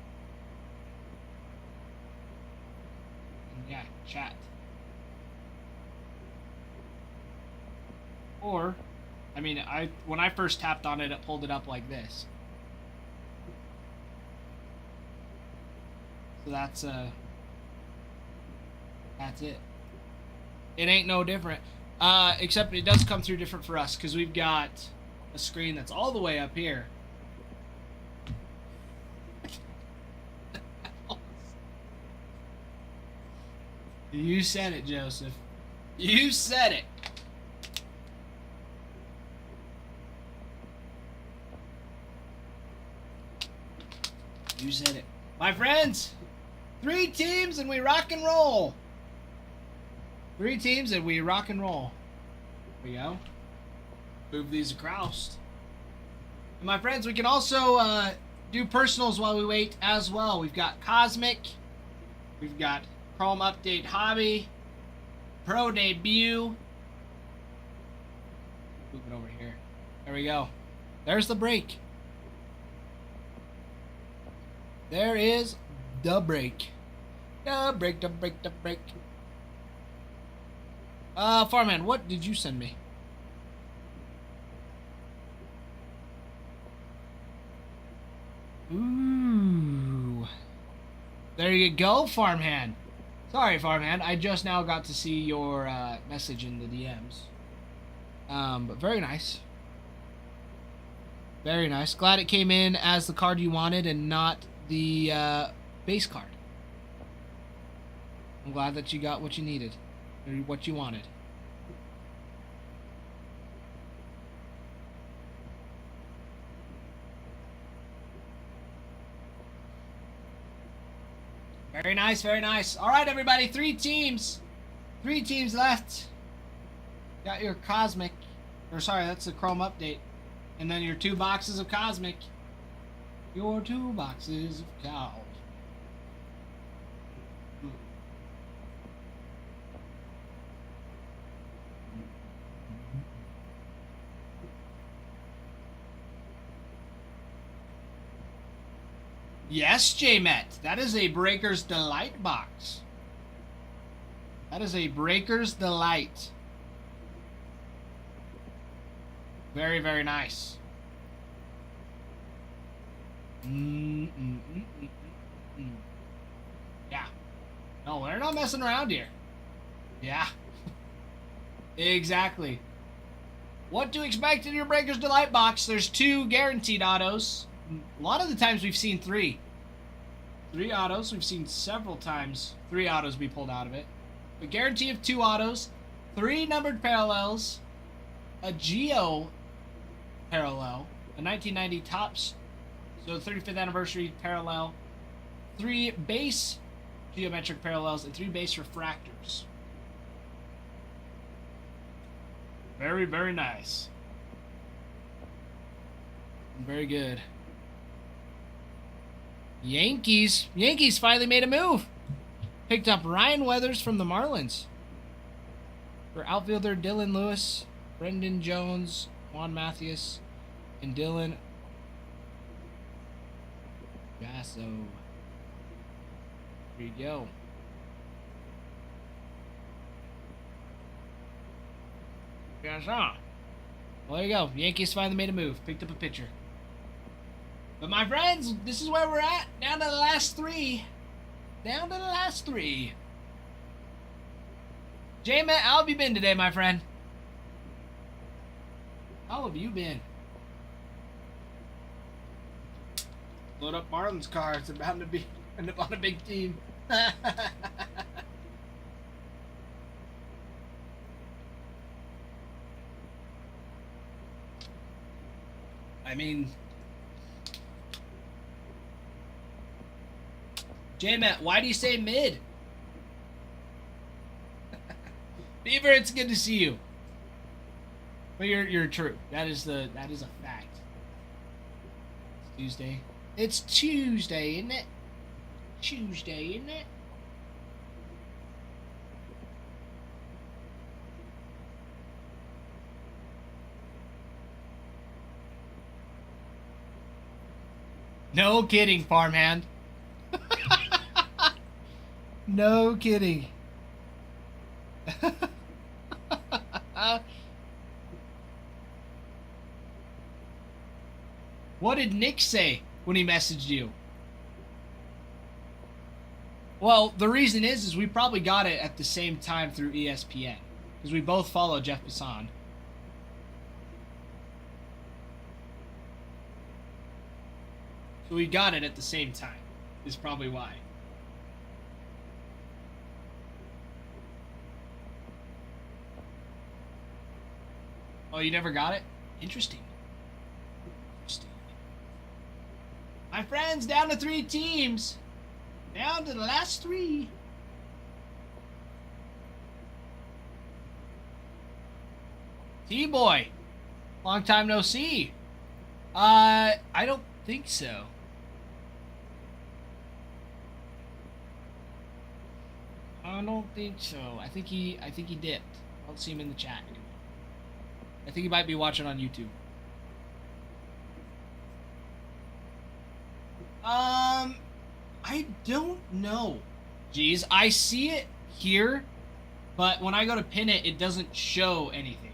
And yeah, chat. Or, I mean, when I first tapped on it, it pulled it up like this. So that's it. It ain't no different. Except it does come through different for us because we've got a screen that's all the way up here. You said it, Joseph. You said it. You said it. My friends, 3 teams and we rock and roll. 3 teams and we rock and roll. There we go. Move these across. And my friends, we can also do personals while we wait as well. We've got Cosmic. We've got Chrome Update Hobby. Pro Debut. Move it over here. There we go. There's the break. There is the break. The break, the break, the break. Farman, what did you send me? Ooh. There you go, Farmhand. Sorry, Farmhand. I just now got to see your message in the DMs. But very nice. Very nice. Glad it came in as the card you wanted and not the base card. I'm glad that you got what you needed. Or what you wanted. Very nice, very nice. Alright, everybody, 3 teams. 3 teams left. Got your Cosmic. Or sorry, that's the Chrome Update. And then your 2 boxes of Cosmic. Your 2 boxes of cows. Yes, J-Met. That is a Breaker's Delight box. That is a Breaker's Delight. Very, very nice. Yeah. No, we're not messing around here. Yeah. Exactly. What to expect in your Breaker's Delight box? There's 2 guaranteed autos. A lot of the times we've seen 3. 3 autos. We've seen several times 3 autos be pulled out of it. A guarantee of 2 autos, 3 numbered parallels, a Geo parallel, a 1990 Topps, so 35th anniversary parallel, 3 base geometric parallels, and 3 base refractors. Very, very nice. Very good. Yankees finally made a move. Picked up Ryan Weathers from the Marlins. For outfielder Dylan Lewis, Brendan Jones, Juan Mathias, and Dylan Gasso. There you go. Well, there you go. Yankees finally made a move. Picked up a pitcher. But my friends, this is where we're at. Down to the last 3. Down to the last 3. J-Man, how have you been today, my friend? How have you been? Load up Marlins car. It's about to be end up on a big team. I mean, J-Matt, why do you say mid? Beaver, it's good to see you. But you're true. That is a fact. It's Tuesday. It's Tuesday, isn't it? Tuesday, isn't it? No kidding, farmhand. No kidding. What did Nick say when he messaged you? Well, the reason is we probably got it at the same time through ESPN. Because we both follow Jeff Passan. So we got it at the same time. Is probably why. Oh, you never got it? Interesting. Interesting. My friends, down to 3 teams. Down to the last 3. T-Boy. Long time no see. I don't think so. I don't think so. I think he dipped. I don't see him in the chat anymore. I think he might be watching on YouTube. I don't know. Jeez, I see it here, but when I go to pin it, it doesn't show anything.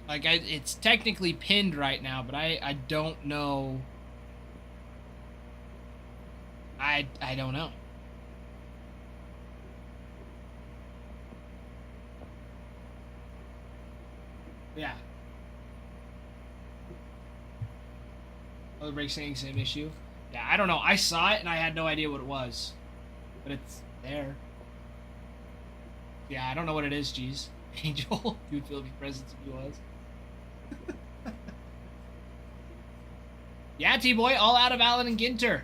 Like, it's technically pinned right now, but I don't know. I don't know. Yeah. Other break saying same issue. Yeah, I don't know. I saw it and I had no idea what it was. But it's there. Yeah, I don't know what it is, geez. Angel, you would feel if your presence if he was. Yeah, T-Boy, all out of Allen and Ginter.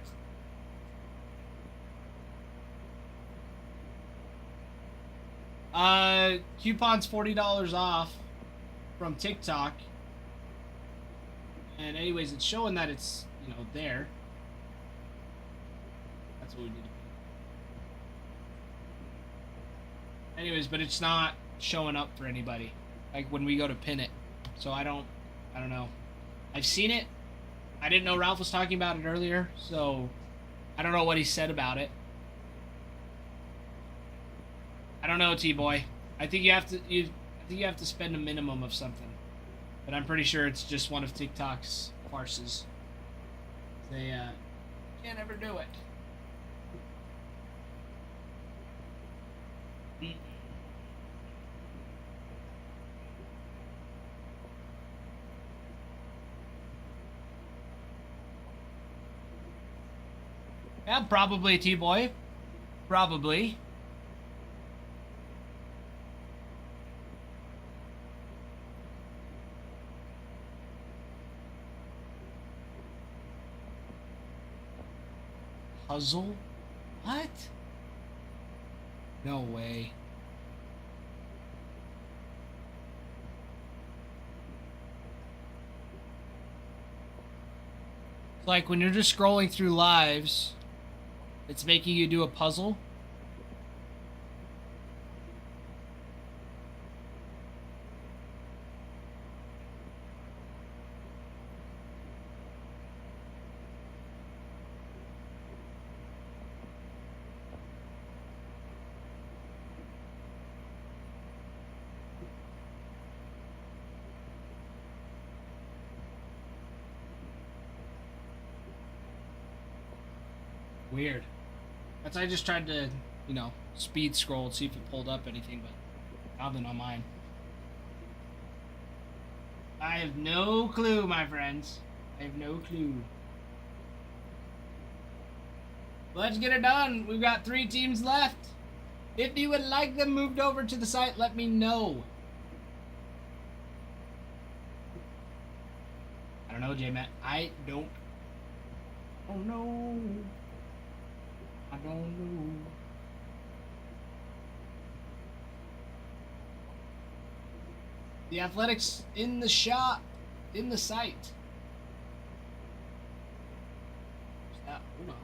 Coupons $40 off from TikTok. And anyways, it's showing that it's, you know, there. That's what we need to do. Anyways, but it's not showing up for anybody. Like when we go to pin it. So I don't know. I've seen it. I didn't know Ralph was talking about it earlier, so I don't know what he said about it. I don't know, T-Boy. I think you have to spend a minimum of something. But I'm pretty sure it's just one of TikTok's farces. They can't ever do it. Yeah, probably, T-Boy. Probably. Puzzle? What? No way. It's like when you're just scrolling through lives, it's making you do a puzzle. Weird. That's I just tried to, you know, speed scroll and see if it pulled up anything, but nothing on mine. I have no clue, my friends. I have no clue. Let's get it done. We've got 3 teams left. If you would like them moved over to the site, let me know. know, J-Matt. I don't know. I don't know. The Athletics in the shop, in the site. Hold on.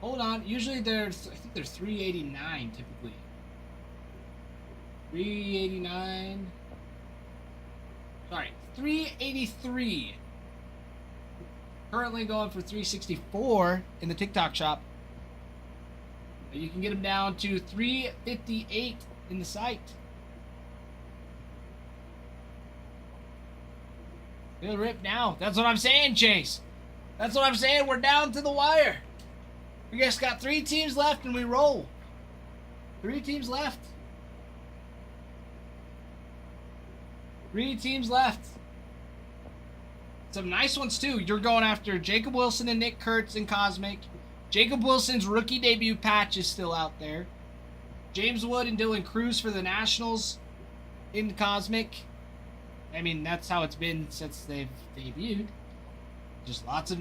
Hold on. Usually I think they're 389 typically. 389. Sorry, 383. Currently going for 364 in the TikTok shop. You can get them down to 358 in the site. It'll rip now. That's what I'm saying, Chase. That's what I'm saying. We're down to the wire. We just got 3 teams left and we roll. 3 teams left. 3 teams left. Some nice ones too. You're going after Jacob Wilson and Nick Kurtz in Cosmic. Jacob Wilson's rookie debut patch is still out there. James Wood and Dylan Cruz for the Nationals in Cosmic. I mean, that's how it's been since they've debuted. Just lots of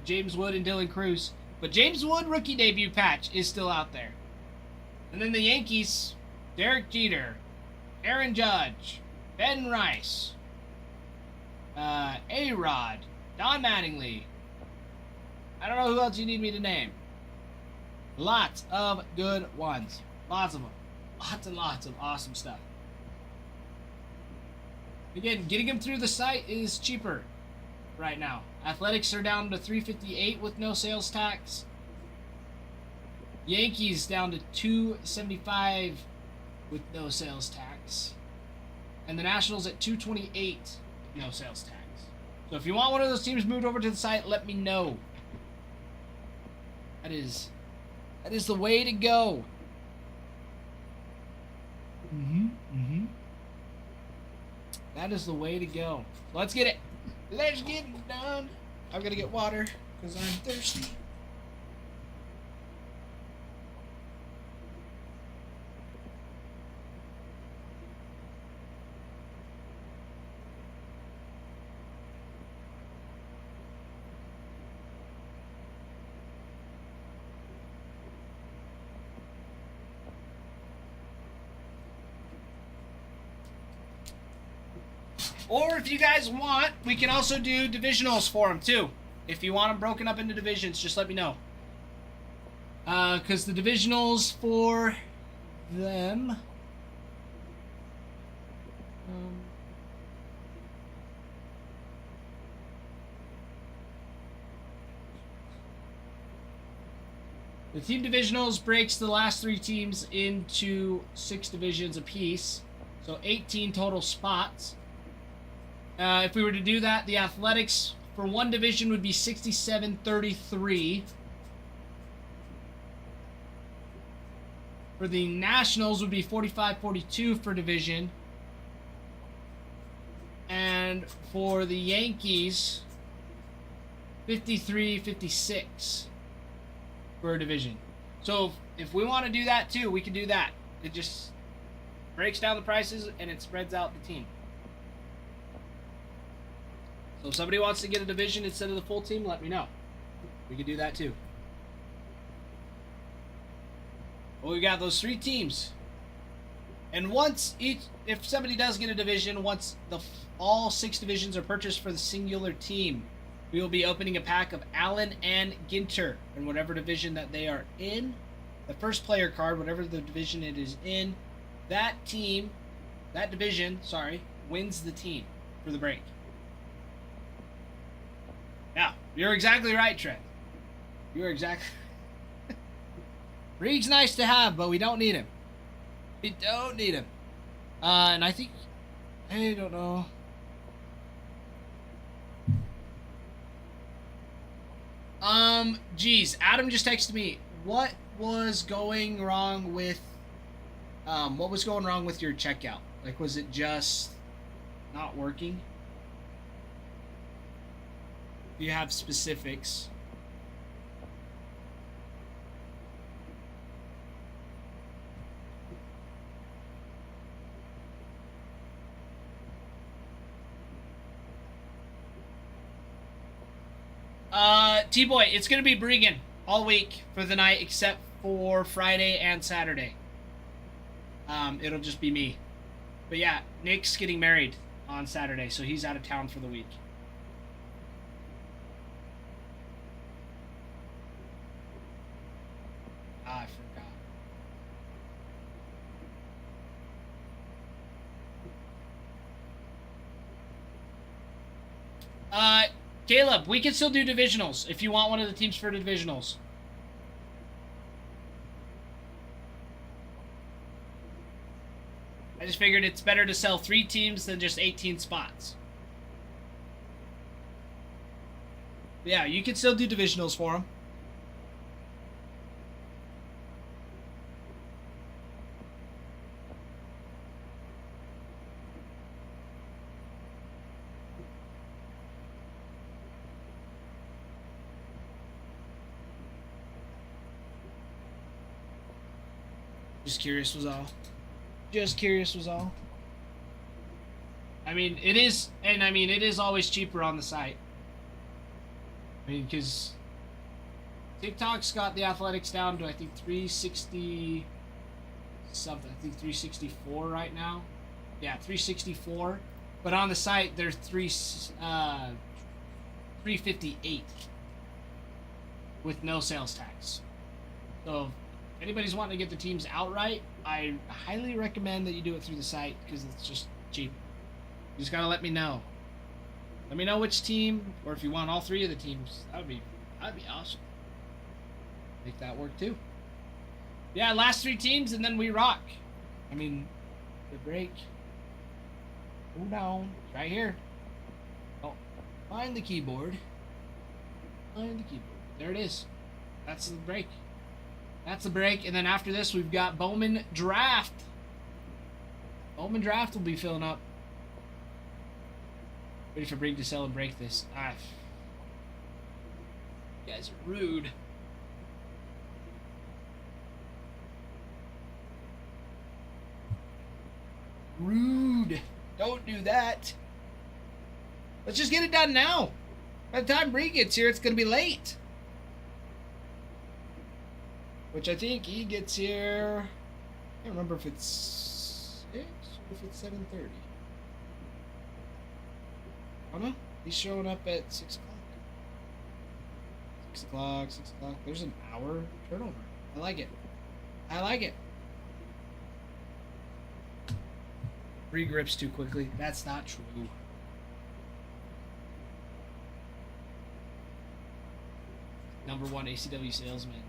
James Wood and Dylan Cruz. But James Wood rookie debut patch is still out there. And then the Yankees, Derek Jeter, Aaron Judge, Ben Rice, A-Rod, Don Mattingly. I don't know who else you need me to name. Lots of good ones. Lots of them. Lots and lots of awesome stuff. Again, getting them through the site is cheaper right now. Athletics are down to $358 with no sales tax. Yankees down to $275 with no sales tax. And the Nationals at $228 with no sales tax. So if you want one of those teams moved over to the site, let me know. That is the way to go. That is the way to go. Let's get it. Let's get it done. I'm gonna get water because I'm thirsty. Or if you guys want, we can also do divisionals for them too. If you want them broken up into divisions, just let me know. Because the divisionals for them... the team divisionals breaks the last 3 teams into 6 divisions apiece. So 18 total spots. If we were to do that, the Athletics for one division would be 67-33. For the Nationals would be 45-42 for division. And for the Yankees, 53-56 for a division. So if we want to do that too, we can do that. It just breaks down the prices and it spreads out the team. So if somebody wants to get a division instead of the full team, let me know. We can do that too. Well, we got those 3 teams. And once each, if somebody does get a division, once all 6 divisions are purchased for the singular team, we will be opening a pack of Allen and Ginter in whatever division that they are in. The first player card, whatever the division it is in, that division, wins the team for the break. Yeah, you're exactly right, Trent. You're exactly... Reed's nice to have, but we don't need him. We don't need him. And I think... I don't know. Geez, Adam just texted me. What was going wrong with... what was going wrong with your checkout? Like, was it just not working? Do you have specifics? T-Boy, it's going to be Bregan all week for the night except for Friday and Saturday. It'll just be me. But yeah, Nick's getting married on Saturday, so he's out of town for the week. I forgot. Caleb, we can still do divisionals if you want one of the teams for divisionals. I just figured it's better to sell 3 teams than just 18 spots. Yeah, you can still do divisionals for them. Just curious was all. Just curious was all. I mean, it is, and I mean, it is always cheaper on the site. I mean, because TikTok's got the Athletics down to, I think, 360 something. I think 364 right now. Yeah, 364. But on the site, they're 358 with no sales tax. So, if anybody's wanting to get the teams outright, I highly recommend that you do it through the site because it's just cheap. You just gotta let me know. Let me know which team, or if you want all 3 of the teams, that'd be awesome. Make that work too. Yeah, last 3 teams and then we rock. I mean, the break. Go down. It's right here. Oh, find the keyboard. Find the keyboard. There it is. That's the break. That's the break, and then after this, we've got Bowman Draft. Bowman Draft will be filling up. Ready for Brig to sell and break this. You guys are rude. Rude. Don't do that. Let's just get it done now. By the time Brig gets here, it's going to be late. Which I think he gets here. I can't remember if it's 6 or if it's 7:30. I don't know. He's showing up at 6 o'clock. 6 o'clock, 6 o'clock. There's an hour turnover. I like it. I like it. Re-grips too quickly. That's not true. Number 1 ACW salesman.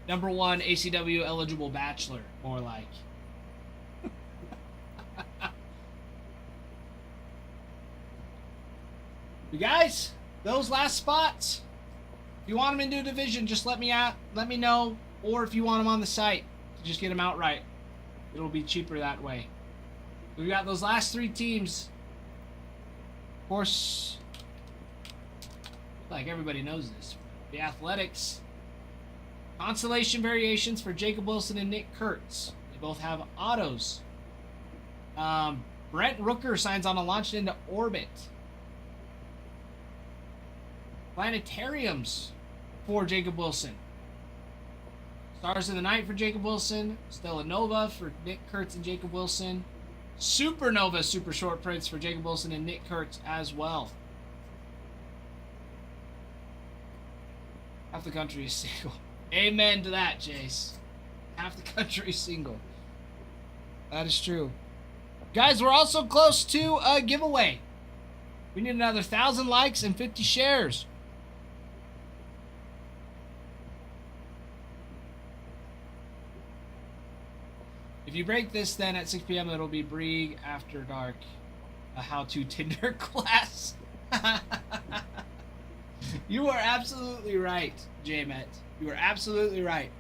Number 1 ACW eligible bachelor, more like. You guys, those last spots, if you want them into a division, just let me know, or if you want them on the site, just get them outright. It'll be cheaper that way. We've got those last 3 teams. Of course, like everybody knows this, the Athletics. Constellation variations for Jacob Wilson and Nick Kurtz. They both have autos. Brent Rooker signs on and launched into orbit. Planetariums for Jacob Wilson. Stars of the Night for Jacob Wilson. Stella Nova for Nick Kurtz and Jacob Wilson. Supernova Super Short Prints for Jacob Wilson and Nick Kurtz as well. Half the country is single. Amen to that, Jace. Half the country is single. That is true. Guys, we're also close to a giveaway. We need another 1,000 likes and 50 shares. If you break this, then at 6 p.m. it'll be Brig After Dark, a how-to Tinder class. You are absolutely right, J-Met. You are absolutely right.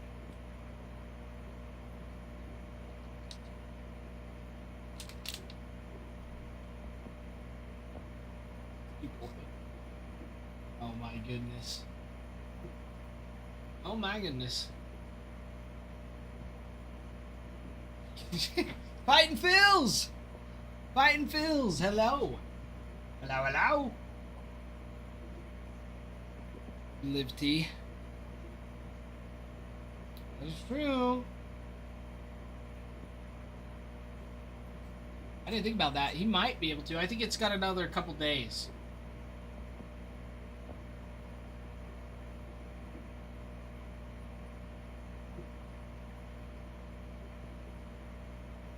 Oh my goodness. Oh my goodness. Fighting Phils! Fighting Phils, hello. Hello, hello. Live T. That's true. I didn't think about that. He might be able to. I think it's got another couple days.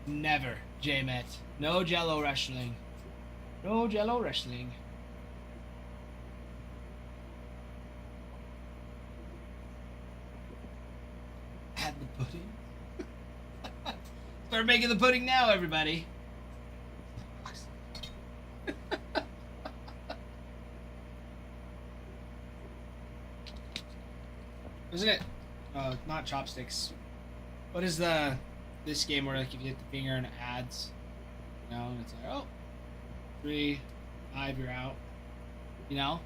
Never, J-Met. No Jello wrestling. No Jello wrestling. Add the pudding. Start making the pudding now, everybody. Isn't it? Not chopsticks. What is this game where like if you hit the finger and it adds, you know, and it's like, oh, 3, 5, you're out. You know.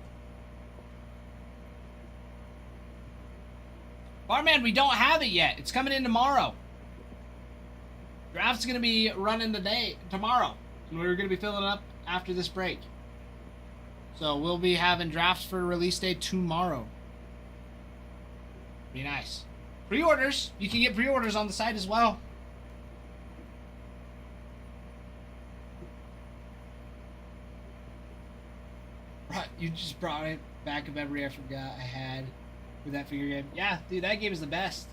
Barman, we don't have it yet. It's coming in tomorrow. Draft's gonna be running tomorrow, and we're gonna be filling it up after this break. So we'll be having drafts for release day tomorrow. Be nice. Pre-orders. You can get pre-orders on the site as well. Right, you just brought it back a memory I forgot I had with that figure game. Yeah, dude, that game is the best.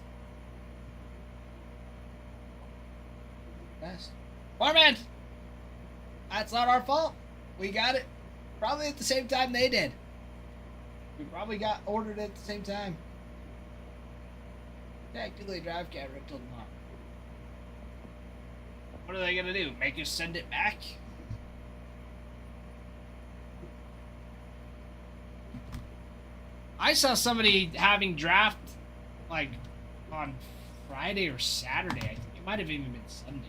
Best. Barman! That's not our fault. We got it probably at the same time they did. We probably got ordered at the same time. Technically, drive can't rip till tomorrow. What are they gonna do? Make us send it back? I saw somebody having draft like on Friday or Saturday. I think it might have even been Sunday.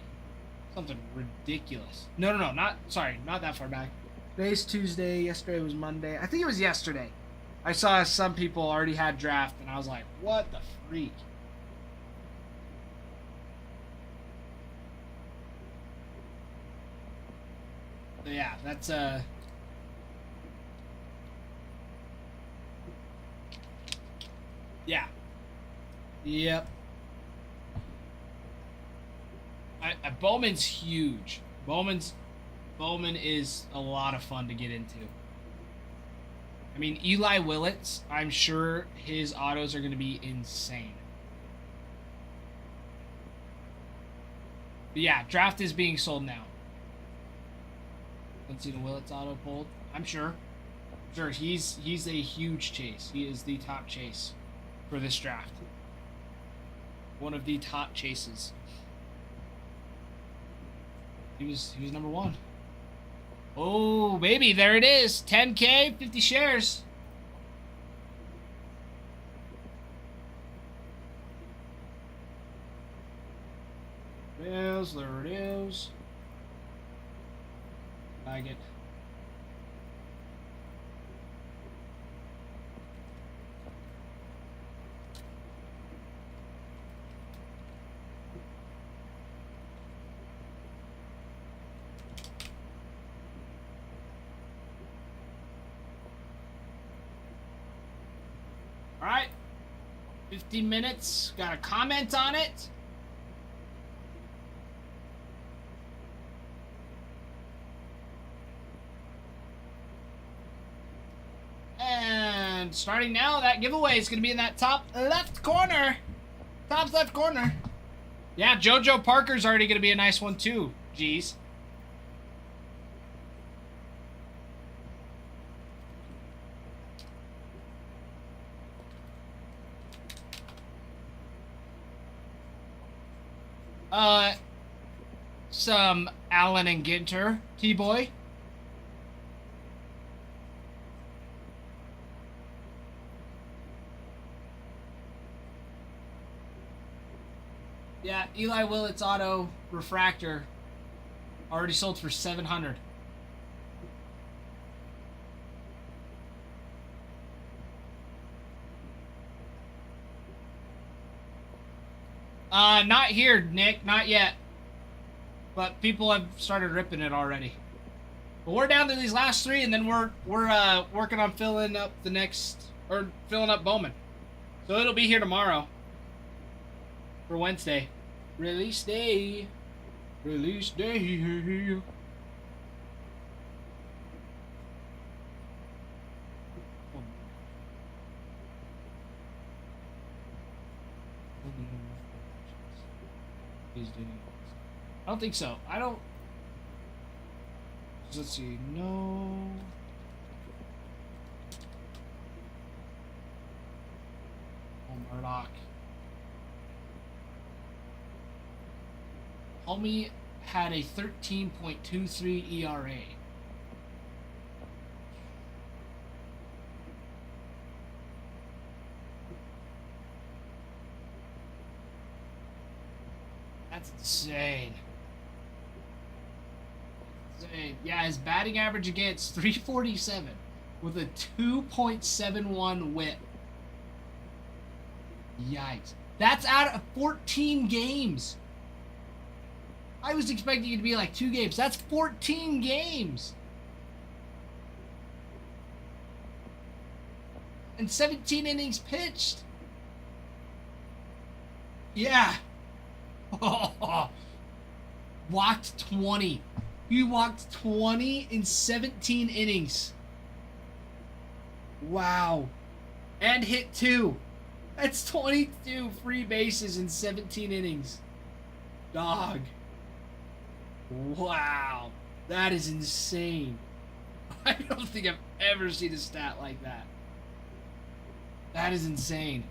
Something ridiculous. No, not that far back. Today's Tuesday. Yesterday was Monday. I think it was yesterday. I saw some people already had draft, and I was like, "What the freak." So yeah, that's yeah. Yep. Bowman's huge. Bowman is a lot of fun to get into. I mean, Eli Willits, I'm sure his autos are going to be insane. But yeah, draft is being sold now. Let's see the Willits auto pulled. I'm sure. Sure, he's a huge chase. He is the top chase for this draft. One of the top chases. He was number 1. Oh, baby, there it is. 10K, 50 shares. There it is. I get. All right, 15 minutes. Got a comment on it. And starting now, that giveaway is going to be in that top left corner. Top left corner. Yeah, JoJo Parker's already going to be a nice one too. Jeez. Some Allen and Ginter, T-Boy. Yeah, Eli Willits auto refractor already sold for $700. Not here, Nick. Not yet. But people have started ripping it already. But we're down to these last 3, and then we're working on filling up the next or filling up Bowman. So it'll be here tomorrow for Wednesday. Release day. Release day. I don't think so. I don't. Let's see. No. Oh, Murdoch. Homie had a 13.23 ERA. That's insane. Yeah, his batting average against 347 with a 2.71 whip. Yikes. That's out of 14 games. I was expecting it to be like 2 games. That's 14 games. And 17 innings pitched. Yeah. Walked 20. You walked 20 in 17 innings. Wow. And hit 2. That's 22 free bases in 17 innings. Dog. Wow. That is insane. I don't think I've ever seen a stat like that. That is insane.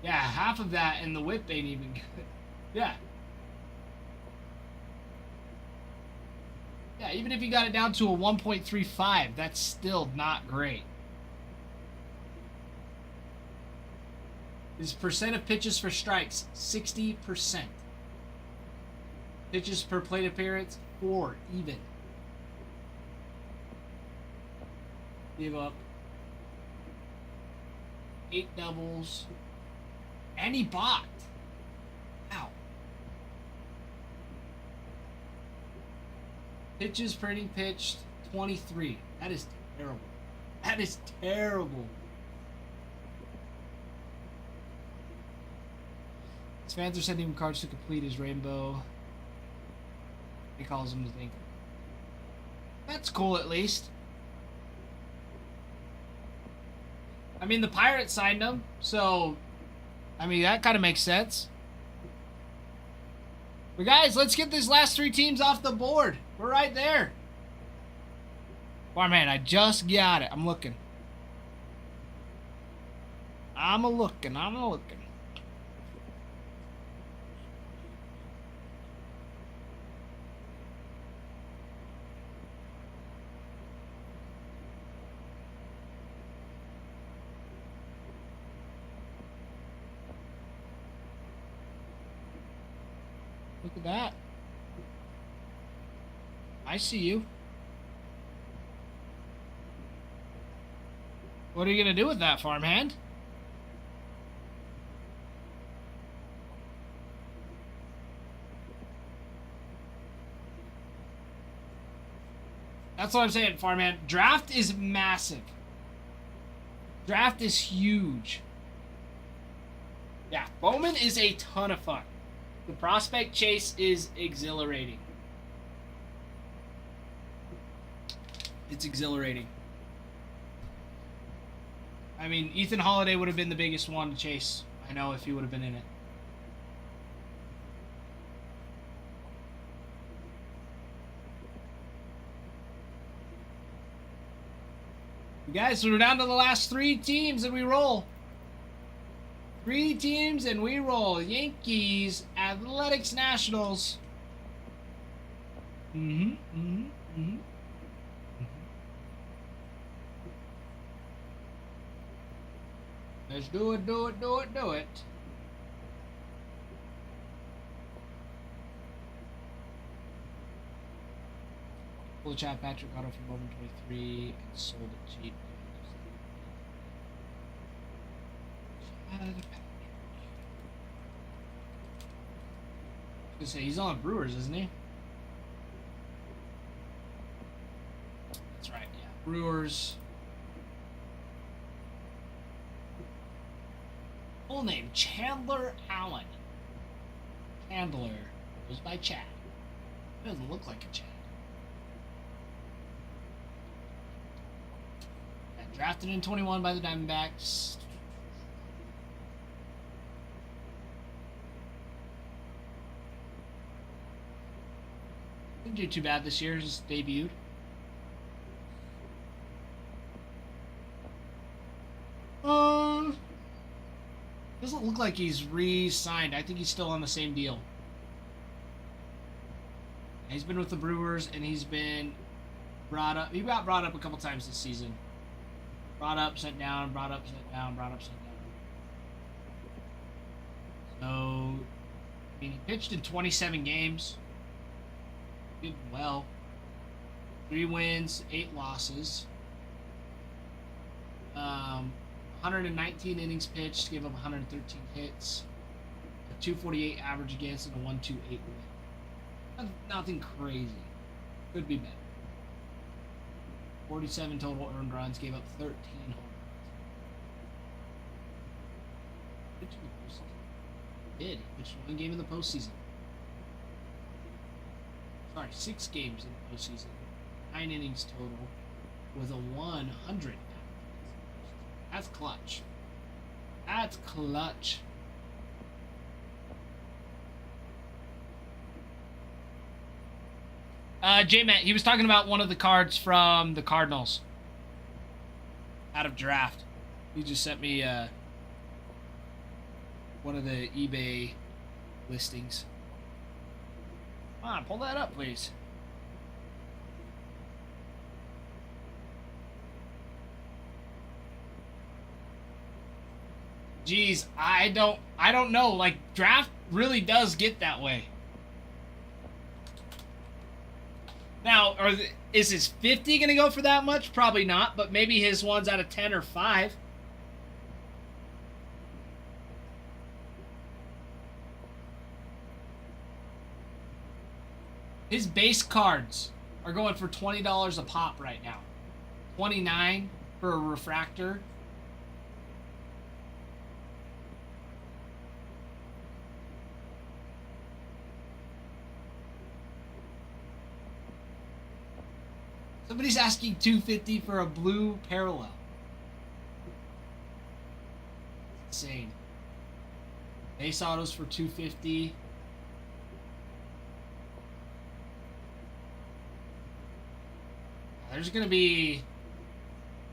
Yeah, half of that and the whip ain't even good. Yeah. Yeah, even if you got it down to a 1.35, that's still not great. His percent of pitches for strikes, 60%. Pitches per plate appearance, 4 even. Give up 8 doubles. And he balked. Wow. Pitches per inning pitched, 23. That is terrible. That is terrible. His fans are sending him cards to complete his rainbow. He calls him to think. That's cool, at least. I mean, the Pirates signed him, so I mean, that kind of makes sense. But guys, let's get these last 3 teams off the board. We're right there. Farmhand, I just got it. I'm looking. I'm a-looking. Look at that. I see you. What are you going to do with that, farmhand? That's what I'm saying, farmhand. Draft is massive. Draft is huge. Yeah, Bowman is a ton of fun. The prospect chase is exhilarating. It's exhilarating. I mean, Ethan Holiday would have been the biggest one to chase. I know, if he would have been in it. You guys, we're down to the last 3 teams and we roll. 3 teams and we roll. Yankees, Athletics, Nationals. Let's do it. Pull the Chad Patrick auto from Bowman 23 and sold it cheap. Chad Patrick. Let's say he's on the Brewers, isn't he? That's right. Yeah, Brewers. Full name Chandler Allen. Chandler goes by Chad. Doesn't look like a Chad. Got drafted in 21 by the Diamondbacks. Didn't do too bad this year. Just debuted. Doesn't look like he's re-signed. I think he's still on the same deal. He's been with the Brewers, and he's been brought up. He got brought up a couple times this season. Brought up, sent down, brought up, sent down, brought up, sent down. So, I mean, he pitched in 27 games. Did well. 3 wins, 8 losses. 119 innings pitched, gave up 113 hits, a 248 average against, and a 128 win. Nothing crazy. Could be better. 47 total earned runs, gave up 13 home runs. Pitched in the postseason. Did. Pitched 1 game in the postseason. Sorry, 6 games in the postseason. 9 innings total with a 100. That's clutch. That's clutch. J-Matt, he was talking about one of the cards from the Cardinals. Out of draft. He just sent me one of the eBay listings. Come on, pull that up, please. Jeez, I don't know. Like, draft really does get that way. Now, is his 50 going to go for that much? Probably not, but maybe his one's out of 10 or 5. His base cards are going for $20 a pop right now. $29 for a refractor. Somebody's asking $250 for a blue parallel. Insane. Base autos for $250. There's gonna be,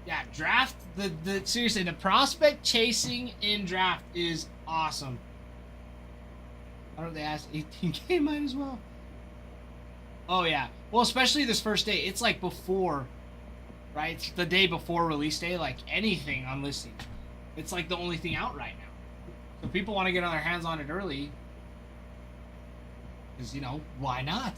yeah, draft. The seriously, the prospect chasing in draft is awesome. Why don't they ask 18K? Might as well. Oh yeah. Well, especially this first day. It's like before, right? It's the day before release day. Like anything on listing, it's like the only thing out right now. So people want to get their hands on it early. Because, you know, why not?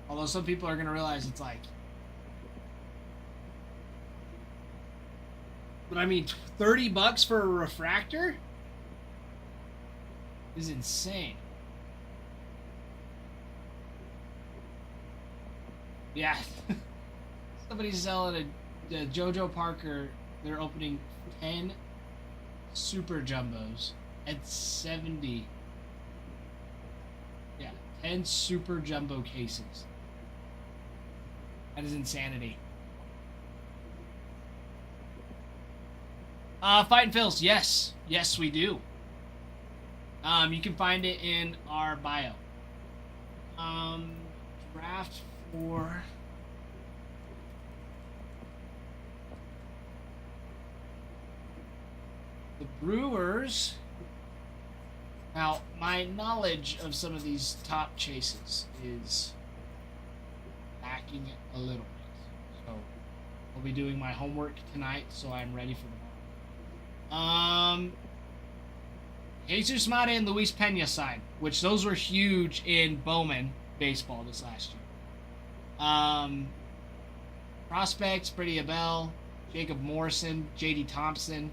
Although some people are going to realize it's like... But I mean, $30 for a refractor? Is insane. Yeah. Somebody's selling a JoJo Parker. They're opening 10 super jumbos at 70. Yeah, 10 super jumbo cases. That is insanity. Fight and Fills, yes. Yes, we do. You can find it in our bio. Draft for... the Brewers. Now, my knowledge of some of these top chases is lacking a little bit. So, I'll be doing my homework tonight, so I'm ready for tomorrow. Jesus Mata and Luis Pena signed, which those were huge in Bowman baseball this last year. Prospects, Brady Abel, Jacob Morrison, J.D. Thompson.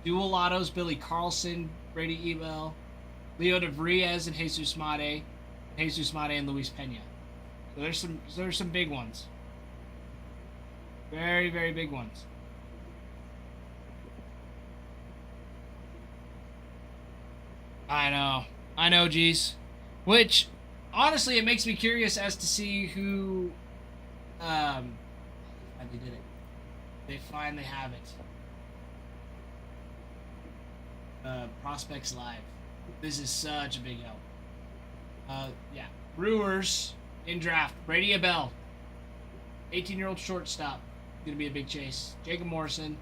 Dual autos, Billy Carlson, Brady Ebel, Leo DeVries, and Jesus Mate. Jesus Mate and Luis Pena. So there's some big ones. Very, very big ones. I know, geez. Which, honestly, it makes me curious as to see who, how they did it. They finally have it. Prospects Live. This is such a big help. Yeah. Brewers in draft. Brady Abell. 18-year-old shortstop. Gonna be a big chase. Jacob Morrison.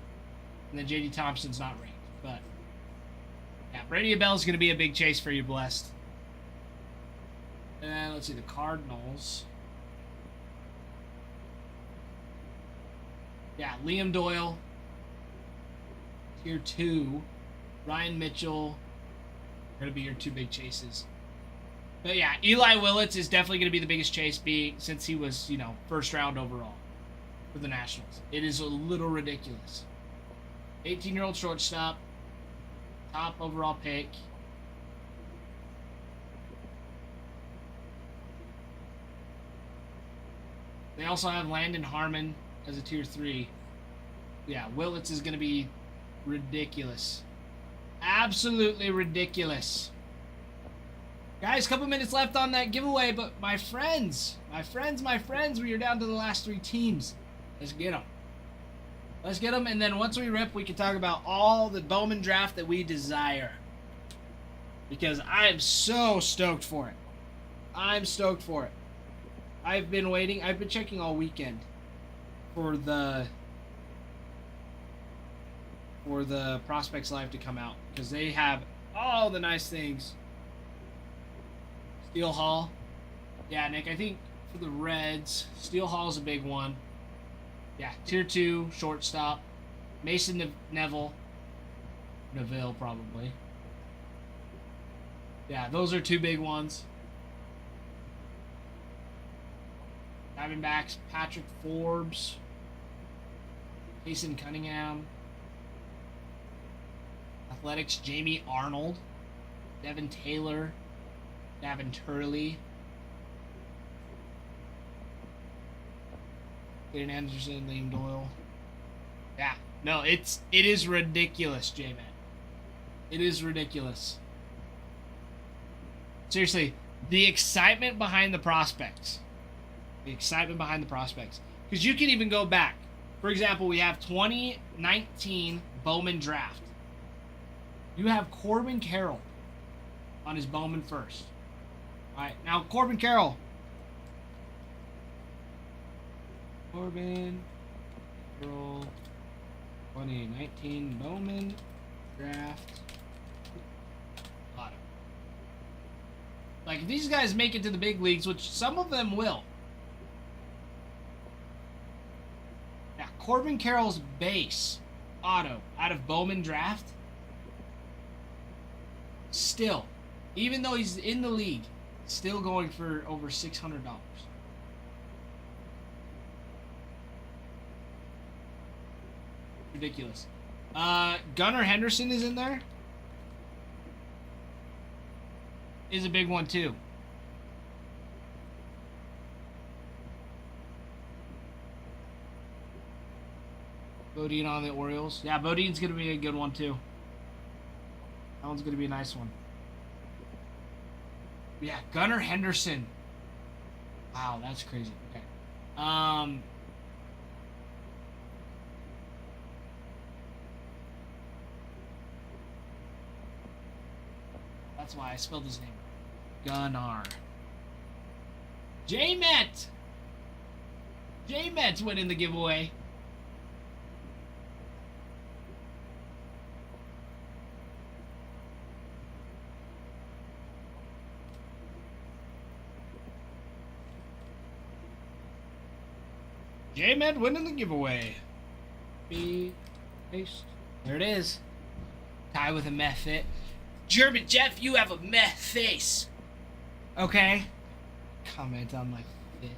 And then J.D. Thompson's not ranked. But, yeah, Brady Abell's gonna be a big chase for you, Blessed. And let's see, the Cardinals. Yeah, Liam Doyle. Tier 2. Ryan Mitchell. Going to be your two big chases. But yeah, Eli Willits is definitely going to be the biggest chase since he was, first round overall for the Nationals. It is a little ridiculous. 18-year-old shortstop. Top overall pick. They also have Landon Harmon as a tier 3. Yeah, Willits is going to be ridiculous. Absolutely ridiculous. Guys, couple minutes left on that giveaway, but my friends, we are down to the last 3 teams. Let's get them. Let's get them, and then once we rip, we can talk about all the Bowman draft that we desire. Because I am so stoked for it. I'm stoked for it. I've been waiting. I've been checking all weekend for the Prospects Live to come out because they have all the nice things. Steel Hall. Yeah, Nick, I think for the Reds, Steel Hall is a big one. Yeah, tier 2 shortstop. Mason Neville probably. Yeah, those are 2 big ones. Diamondbacks, Patrick Forbes, Jason Cunningham. Athletics, Jamie Arnold, Devin Taylor, Davin Turley, Aiden Anderson, Liam Doyle. Yeah, no, it is ridiculous, J-Man. It is ridiculous. Seriously, the excitement behind the prospects. The excitement behind the prospects. Because you can even go back. For example, we have 2019 Bowman draft. You have Corbin Carroll on his Bowman first. Alright, now Corbin Carroll. Corbin Carroll 2019 Bowman draft. Auto. Like, if these guys make it to the big leagues, which some of them will. Yeah, Corbin Carroll's base auto out of Bowman draft. Still, even though he's in the league, still going for over $600. Ridiculous. Gunnar Henderson is in there. Is a big one too. Bodine on the Orioles. Yeah, Bodine's going to be a good one too. That one's going to be a nice one. Yeah, Gunnar Henderson. Wow, that's crazy. Okay. That's why I spelled his name. Gunnar. J-Met! J-Met's winning the giveaway. J-Med winning the giveaway. Be paste. There it is. Tie with a meh fit. German Jeff, you have a meh face. Okay. Comment on my fit.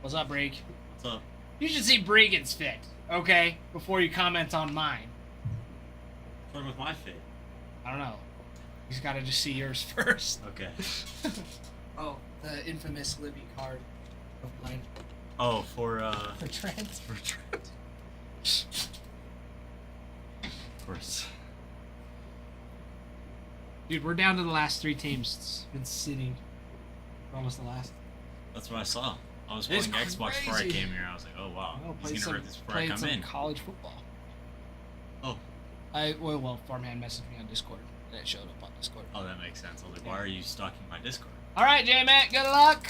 What's up, Brig? What's up? You should see Brigan's fit, okay? Before you comment on mine. What's wrong with my fit? I don't know. He's got to just see yours first. Okay. Oh, the infamous Libby card of mine Oh, for Trent. for Trent. Of course. Dude, we're down to the last 3 teams. It's been sitting. We're almost the last. That's what I saw. I was It's playing Xbox before I crazy. came here. I was like, oh wow, Oh, he's gonna rip this before I played come some in. college football. Oh, Well, Farmhand messaged me on Discord, and it showed up on Discord. oh, that makes sense. I was like, why are you stalking my Discord? All right, J-Mac, good luck.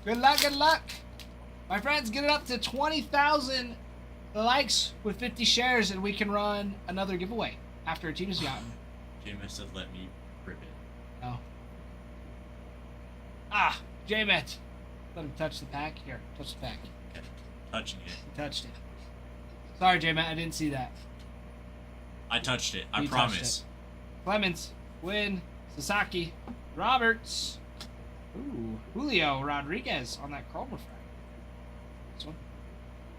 Good luck, good luck. My friends, get it up to 20,000 likes with 50 shares, and we can run another giveaway after a team is gotten. Jameis said, let me rip it. No. Ah, J-Met. Let him touch the pack. Here, touch the pack. Okay. Touching it. He touched it. Sorry, J-Met, I didn't see that. I touched it. I You touched promise. Clemens, Wynn, Sasaki, Roberts. Ooh, Julio Rodriguez on that chrome refractor. This one.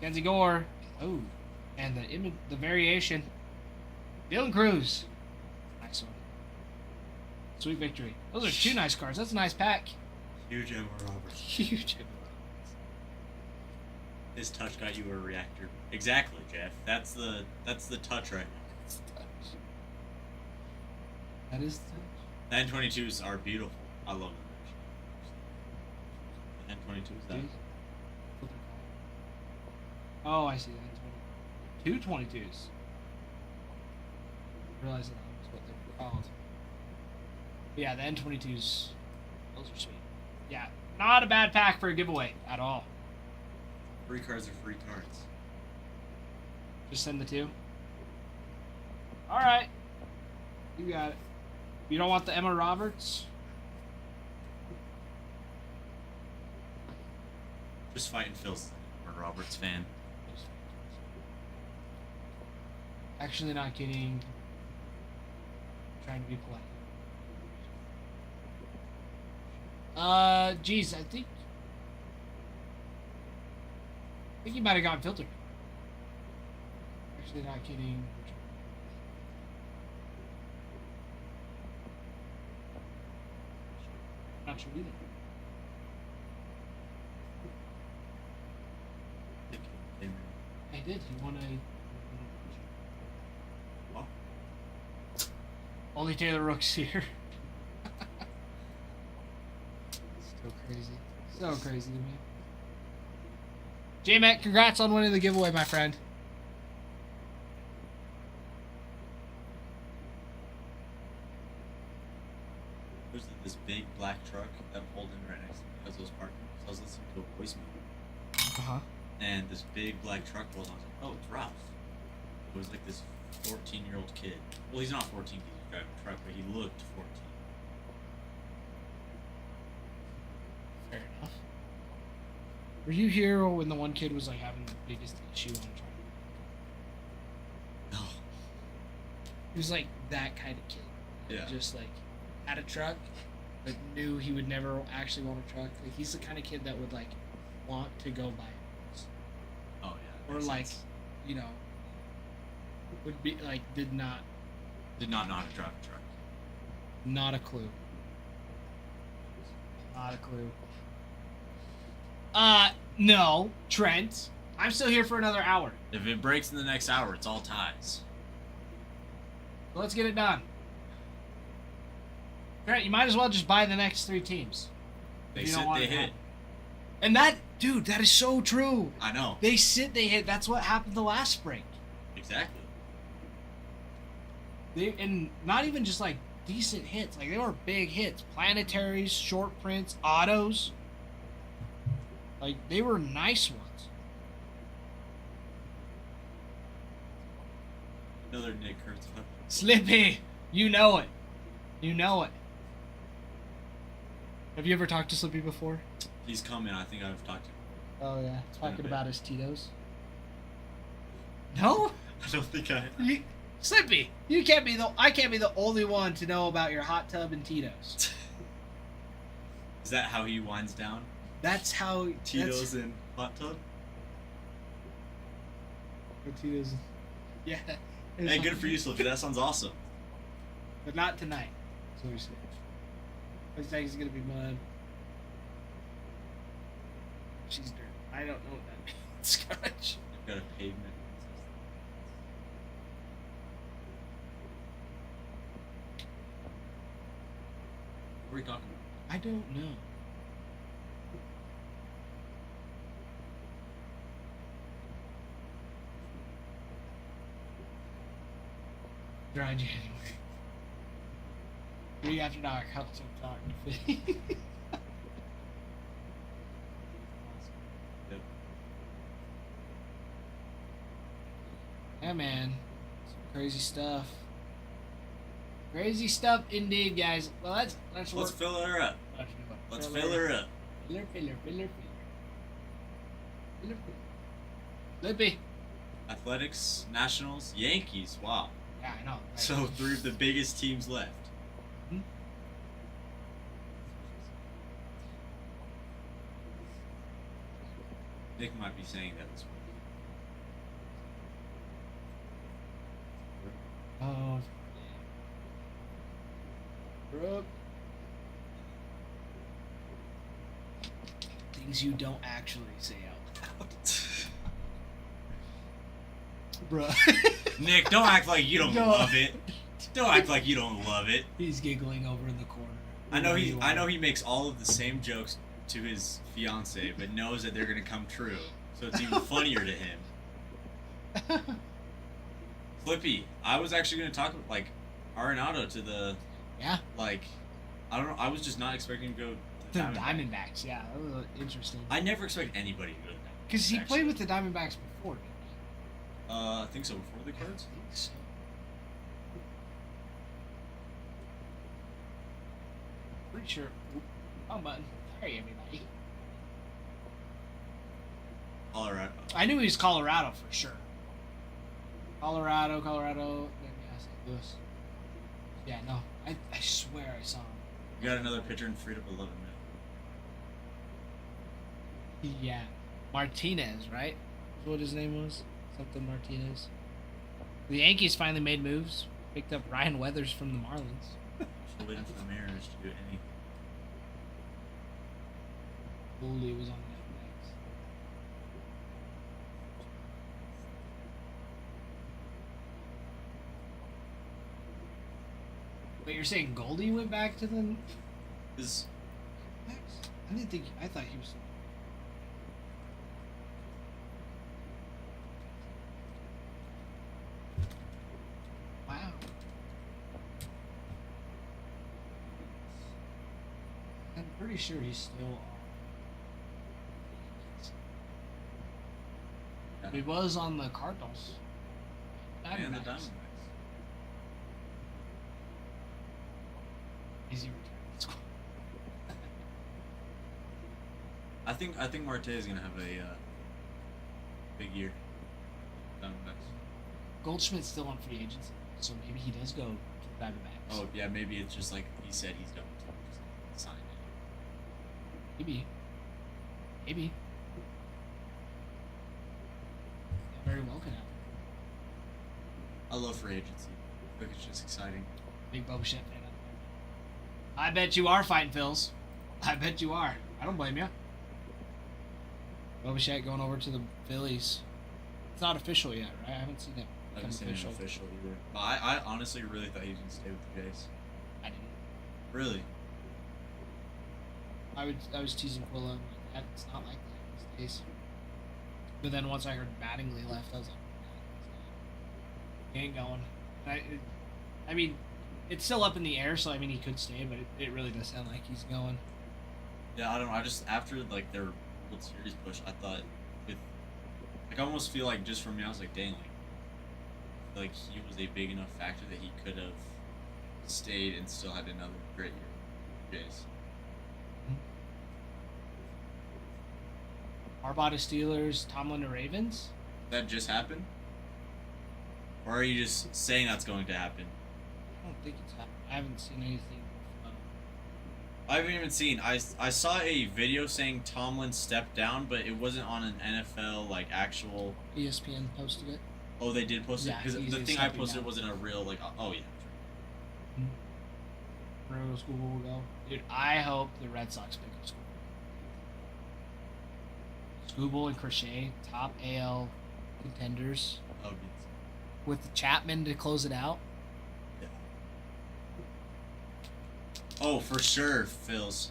Kenzie Gore. Oh, and the variation. Dylan Cruz. Nice one. Sweet victory. Those are 2 nice cards. That's a nice pack. Huge Emma Roberts. Huge. His touch got you a reactor. Exactly, Jeff. That's the touch right now. That is. The N22s are beautiful. I love them. The N22s. That. Oh, I see. That. 2 22s. Realize that was what they were called. But yeah, the N22s. Those are sweet. Yeah, not a bad pack for a giveaway at all. Free cards are free cards. Just send the 2. All right, you got it. You don't want the Emma Roberts? Just fighting Phil's a Roberts fan. Actually, not kidding. Trying to be polite. Geez, I think he might have gotten filtered. Actually, not kidding. Not sure either. I did. He won a. What? Only Taylor Rooks here. So crazy. So crazy to me. J-Mac, congrats on winning the giveaway, my friend. There's this big black truck that I'm holding right next to me because I was parking. So I was listening to a voicemail. Uh-huh. And this big black truck rolled on. I was like, oh, it's Ralph. It was like this 14-year-old kid. Well, he's not 14 because he's driving a truck, but he looked 14. Fair enough. Were you here when the one kid was like having the biggest issue on a truck? No. He was like that kind of kid. Yeah. Just like had a truck, but knew he would never actually want a truck. Like he's the kind of kid that would like want to go buy it. Oh, yeah. Or makes like, sense. you know, would be like did not Did not know how to drive a truck. not a clue. Not a clue. No, Trent. I'm still here for another hour. If it breaks in the next hour, it's all ties. So let's get it done. Trent, you might as well just buy the next 3 teams. They You don't sit, want they it to hit. happen. And that, dude, that is so true. I know. They sit, they hit. That's what happened the last spring. Exactly. And not even just like decent hits. Like they were big hits. Planetaries, short prints, autos. Like they were nice ones. Another Nick Kurtz. Slippy, you know it. You know it. Have you ever talked to Slippy before? He's coming. I think I've talked to him. Oh yeah, been a talking bit. about his Tito's. No, I don't think I. Slippy, you can't be the. I can't be the only one to know about your hot tub and Tito's. Is that how he winds down? That's how Tito's in hot tub? Tito's. Yeah, Hey, good for you, Slippy. That sounds awesome. But not tonight. So we say. Looks like it's gonna be mud. She's dirt. I don't know what that means. Scotch. I've got a pavement. What are we talking about? I don't know. Dry January. 3 after dark. How's it talking to Fee? Yep. Yeah, man. Some crazy stuff. Crazy stuff indeed, guys. Well, let's Let's work. fill her up. Let's fill her up. Filler. Lippy. Athletics, Nationals, Yankees. Wow. Yeah, I know. Right. So 3 of the biggest teams left. Mhm. Nick might be saying that this week. Oh. Brooke. Things you don't actually say out loud. Bruh. Nick, don't act like you don't No. love it. Don't act like you don't love it. He's giggling over in the corner. I know he makes all of the same jokes to his fiance, but knows that they're gonna come true. So it's even funnier to him. Flippy, I was actually gonna talk like Arenado to the Yeah. like I don't know. I was just not expecting to go to The the Diamondbacks. Diamondbacks, yeah. That was interesting. I never expect anybody to go to the Diamondbacks. Because he actually. played with the Diamondbacks before, didn't I think so before the he? Cards. I think so. Pretty sure. Wrong button. Sorry, everybody. All right. I knew he was Colorado for sure. Colorado, then yeah, St. Louis. Yeah, no. I swear I saw him. We got another pitcher and freed up 11 minutes. Yeah. Martinez, right? Is what his name was? Something Martinez. The Yankees finally made moves. Picked up Ryan Weathers from the Marlins. Still waiting for the Mariners to do anything. Goldie was on that next. But you're saying Goldie went back to the Is next? I didn't think. I thought he was. Wow. I'm pretty sure he's still on. He was on the Cardinals. and the Diamondbacks. Diamondbacks. Is he retired? Squad. I think Marte is gonna have a big year. Diamondbacks. Goldschmidt's still on free agency, so maybe he does go to the Diamondbacks. Oh yeah, maybe it's just like he said he's going to just sign it. Maybe. Maybe. Yeah, very well could happen. I love free agency. I think it's just exciting. Big Boba Fett fan. I bet you are fighting Phils. I bet you are. I don't blame you. Boba Fett going over to the Phillies. It's not official yet, right? I haven't seen it I become haven't seen official. it official either. But I honestly really thought he was gonna stay with the Jays. I didn't. Really? I was teasing Quilla. I'm like, it's not like that these days. But then once I heard Mattingly left, I was like, he ain't going. I mean, it's still up in the air, so I mean he could stay, but it really does sound like he's going. Yeah, I don't know. I just after like their World Series push, I thought with like I almost feel like just from me, I was like, dang, like he was a big enough factor that he could have stayed and still had another great year. Jays. Harbaugh to Steelers, Tomlin to Ravens. That just happened? Or are you just saying that's going to happen? I don't think it's happened. I haven't seen anything. I haven't even seen. I saw a video saying Tomlin stepped down, but it wasn't on an NFL like actual. ESPN posted it. Oh, they did post it Yeah, because he's the thing I stepping posted down. wasn't a real like. Oh yeah. Where School will go. Dude, I hope the Red Sox pick up School. Scooble and Crochet, top AL contenders, Oh, with Chapman to close it out. yeah. Oh, for sure, Phil's.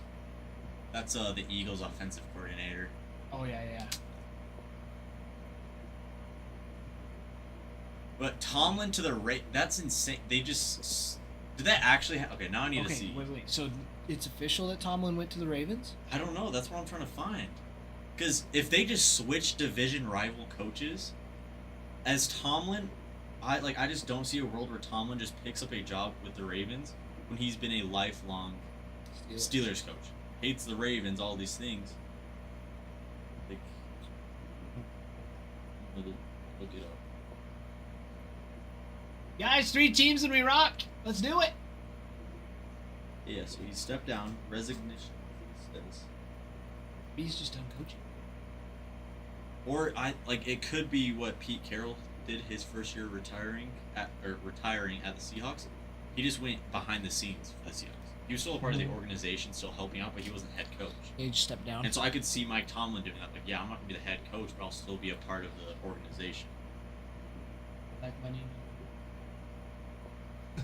That's the Eagles' offensive coordinator. Oh yeah. But Tomlin to the that's insane. They just did that actually? Okay, now I need to see. Wait. So it's official that Tomlin went to the Ravens? I don't know. That's what I'm trying to find. Because if they just switch division rival coaches, as Tomlin, I just don't see a world where Tomlin just picks up a job with the Ravens when he's been a lifelong Steelers coach. Hates the Ravens, all these things. Like, look it up. Guys, 3 teams and we rock. Let's do it. Yeah, so he stepped down. Resignation. It says. He's just done coaching. Or it could be what Pete Carroll did his first year retiring at the Seahawks. He just went behind the scenes for the Seahawks. He was still a part of the organization, still helping out, but he wasn't head coach. He just stepped down. And so I could see Mike Tomlin doing that. Like, yeah, I'm not gonna be the head coach, but I'll still be a part of the organization. Like money.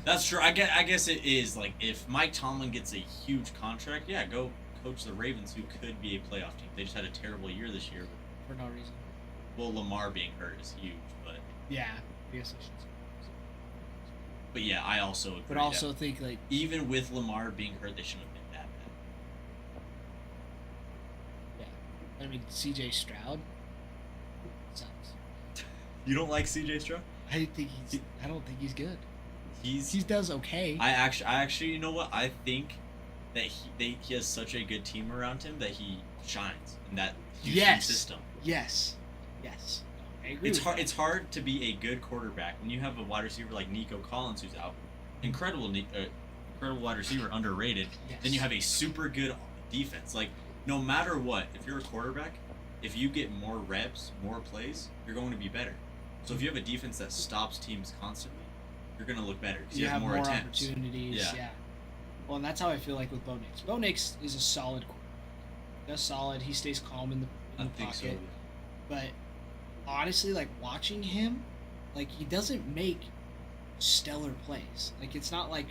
That's true. I guess it is like if Mike Tomlin gets a huge contract, yeah, go coach the Ravens, who could be a playoff team. They just had a terrible year this year. For no reason. Well, Lamar being hurt is huge, but Yeah. I guess I should say. yeah, I also agree. But also think like even with Lamar being hurt, they shouldn't have been that bad. I mean CJ Stroud sucks. You don't like CJ Stroud? I don't think he's good. He does okay. I actually, you know what? I think that he has such a good team around him that he shines in that Houston system. Yes. I agree. It's hard to be a good quarterback when you have a wide receiver like Nico Collins who's out, incredible wide receiver, underrated. Yes. Then you have a super good defense. Like no matter what, if you're a quarterback, if you get more reps, more plays, you're going to be better. So if you have a defense that stops teams constantly, you're going to look better because You have more attempts. opportunities. Yeah. Well, and that's how I feel like with Bo Nix. Bo Nix is a solid quarterback. That's solid. He stays calm in the think so. pocket. But honestly, like watching him, like he doesn't make stellar plays. Like it's not like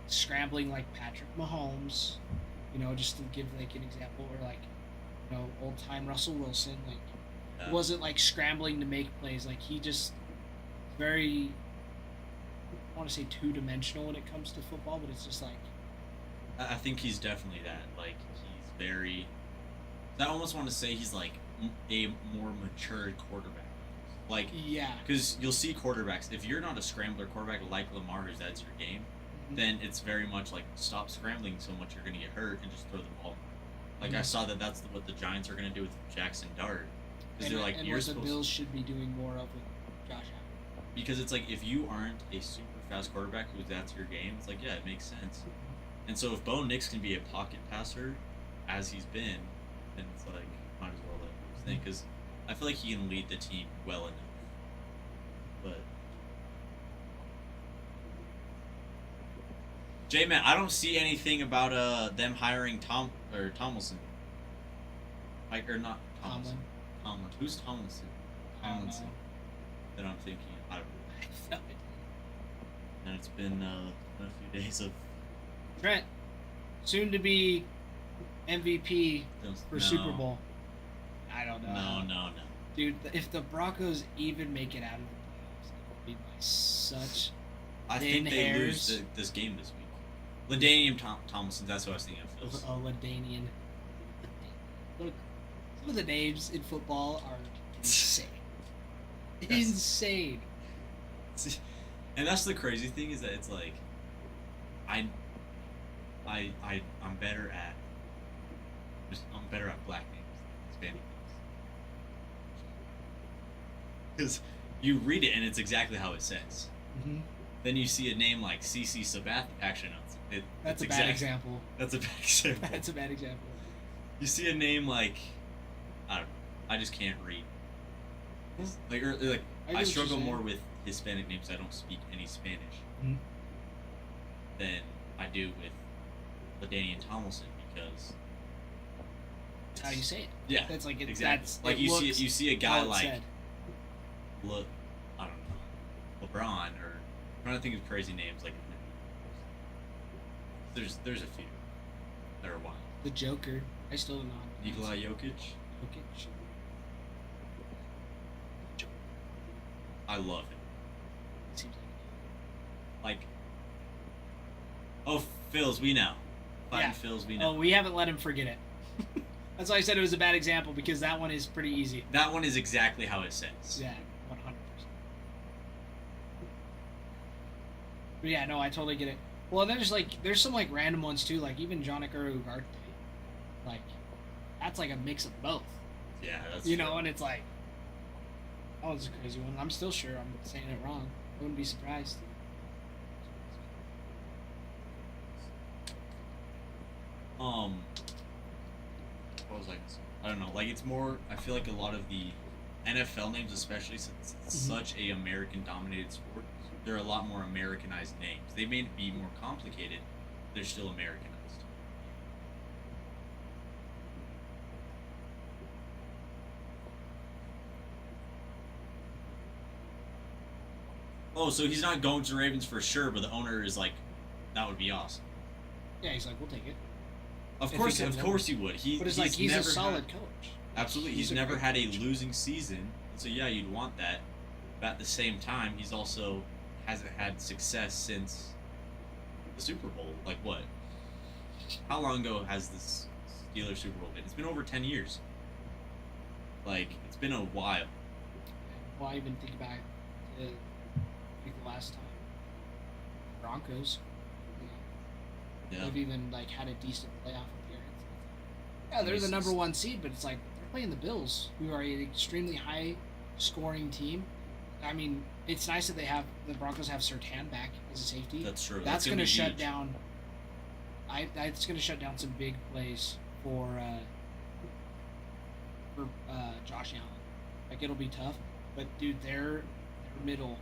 scrambling like Patrick Mahomes, just to give like an example, or like old time Russell Wilson. Like it wasn't like scrambling to make plays. Like he just very, I want to say 2-dimensional when it comes to football, but it's just like I think he's definitely that. Like he's very. I almost want to say he's like a more matured quarterback. Like yeah. because you'll see quarterbacks. If you're not a scrambler quarterback like Lamar, who's that's your game, then it's very much like stop scrambling so much you're gonna get hurt and just throw the ball. Like I saw that's what the Giants are gonna do with Jackson Dart, because they're like and you're what the supposed Bills should be doing more of with Josh Allen. because it's like if you aren't a super fast quarterback who that's your game, it's like yeah, it makes sense. And so if Bo Nix can be a pocket passer, as he's been, then it's like might as well let him do his thing because I feel like he can lead the team well enough. But J-Man, I don't see anything about them hiring Tomlinson. Like or not Tomlinson. Tomlin. Who's Tomlinson? Tomlinson. That I'm thinking. I don't know. And it's been a few days of Trent, soon to be MVP for no. Super Bowl. I don't know. No. Dude, if the Broncos even make it out of the playoffs, it will be by such I thin think they hairs. lose this game this week. LaDainian Tomlinson, that's what I was thinking of. Phil's. Oh, LaDainian. Look, some of the names in football are insane. Insane. And that's the crazy thing is that it's like, I'm better at black names than Hispanic names. Because you read it and it's exactly how it says. Mm-hmm. Then you see a name like CC Sabath. Actually, no, That's a bad example. That's a bad example. That's a bad example. You see a name like, I don't know. I just can't read. Like get I what struggle you're more saying. with Hispanic names. I don't speak any Spanish Mhm. than I do with LaDainian Tomlinson because That's how you say it. yeah, That's like it, exactly. That's Like it you looks see a how guy it's like said. I don't know, LeBron, or I'm trying to think of crazy names like. There's a few that are wild. The Joker. I still don't know. how to Nikola pronounce Jokic, it. Jokic. I love him. It seems like. Oh, Phils, we know. Fighting Yeah. Phils, we Oh, know. we haven't let him forget it. That's why I said it was a bad example because that one is pretty easy. That one is exactly how it says. Yeah, 100%. But yeah, no, I totally get it. Well, there's some like random ones too, like even Jonikuru Ugarte. Like, that's like a mix of both. Yeah, that's You true. know, and it's like, oh, it's a crazy one. I'm still sure I'm saying it wrong. I wouldn't be surprised. What was I gonna say? I don't know. Like it's more. I feel like a lot of the NFL names, especially since it's Mhm. such a American-dominated sport, they're a lot more Americanized names. They may be more complicated. They're still Americanized. Oh, so he's not going to the Ravens for sure, but the owner is like, that would be awesome. Yeah, he's like, we'll take it. Of If course, he comes of course he would. But it's like he's a never solid had- coach. Absolutely, He's he's a never great had a coach. losing season, so yeah, you'd want that. But at the same time, he's also hasn't had success since the Super Bowl. Like what? How long ago has this Steelers Super Bowl been? It's been over 10 years. Like it's been a while. Well, I even think back to I think the last time Broncos. Yeah. They've even like had a decent playoff appearance. Yeah, they're the Mason. number one seed, but it's like they're playing the Bills, who are an extremely high scoring team. I mean, it's nice that the Broncos have Surtain back as a safety. That's true. That's gonna going to be shut huge. down. It's going to shut down some big plays for Josh Allen. Like it'll be tough, but dude, their middle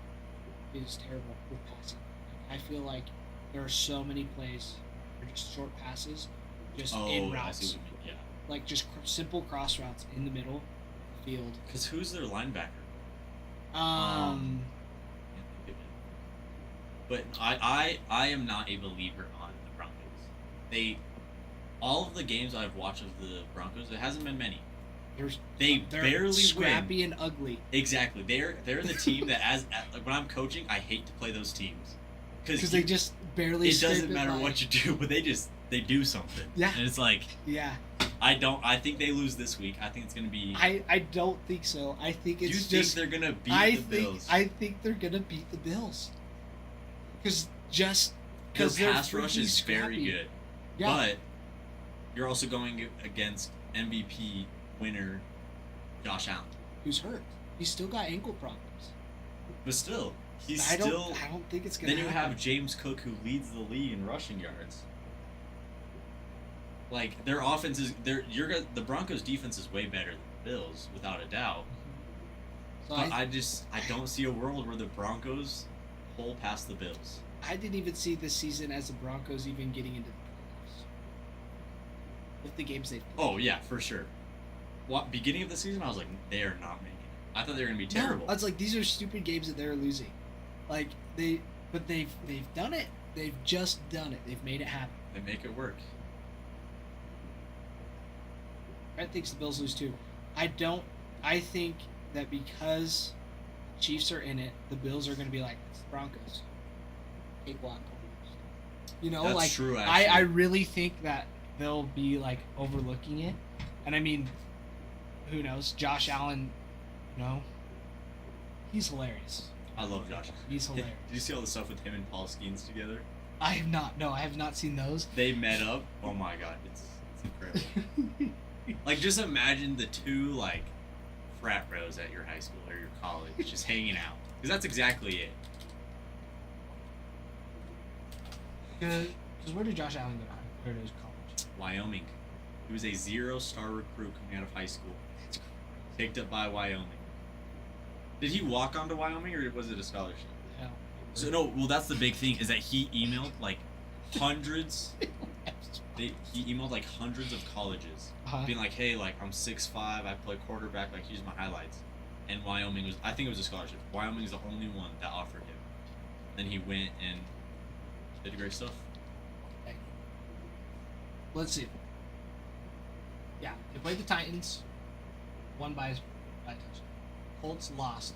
is terrible with passing. Like, I feel like there are so many plays that are just short passes, just in Oh, I see routes, what you mean. Yeah. like just simple cross routes in the middle of the field. Because who's their linebacker? Um, Can't think of it. But I am not a believer on the Broncos. All of the games I've watched of the Broncos, it hasn't been many. they're barely scrappy and ugly Exactly. They're the team that like when I'm coaching, I hate to play those teams because they just barely. it scrape doesn't matter by. what you do, but they do something. Yeah. And it's like Yeah, I think they lose this week. I think it's gonna be. I don't think so. I think Do you it's think just. they're gonna beat I the think Bills? I think they're gonna beat the Bills. Because Their they're pass rush freaking is very scrappy. good, Yeah. but you're also going against MVP winner Josh Allen. Who's hurt? He's still got ankle problems. But still, he's I still. don't think it's gonna. Then you happen. have James Cook, who leads the league in rushing yards. Like their offense is, the Broncos' defense is way better than the Bills, without a doubt. So But I don't see a world where the Broncos pull past the Bills. I didn't even see this season as the Broncos even getting into the playoffs. With the games they've played. Oh yeah, for sure. Beginning of the season, I was like, they are not making it. I thought they were gonna be terrible. No, I was like, these are stupid games that they're losing. Like they've done it. They've just done it. They've made it happen. They make it work. Brett thinks the Bills lose too. I think that because Chiefs are in it, the Bills are going to be like, it's the Broncos. Cakewalk. You know, That's like true, I actually. really think that they'll be like overlooking it. And I mean, who knows? Josh Allen, you know, he's hilarious. I love Josh. He's Did hilarious. you see all the stuff with him and Paul Skeens together? I have not seen those. They met up. Oh my god, it's incredible. Like, just imagine the two, like, frat bros at your high school or your college just hanging out. Because that's exactly it. Because where did Josh Allen go to high? Where did college? Wyoming. He was a 0-star recruit coming out of high school. Picked up by Wyoming. Did he walk on to Wyoming or was it a scholarship? Hell. So no, well that's the big thing is that he emailed like hundreds. He emailed like hundreds of colleges, Uh-huh. being like, "Hey, like I'm 6'5", I play quarterback. Like here's my highlights." And Wyoming was, I think it was a scholarship. Wyoming is the only one that offered him. Then he went and did great stuff. Okay. Let's see. Yeah, they played the Titans. Won by a touchdown. Colts lost.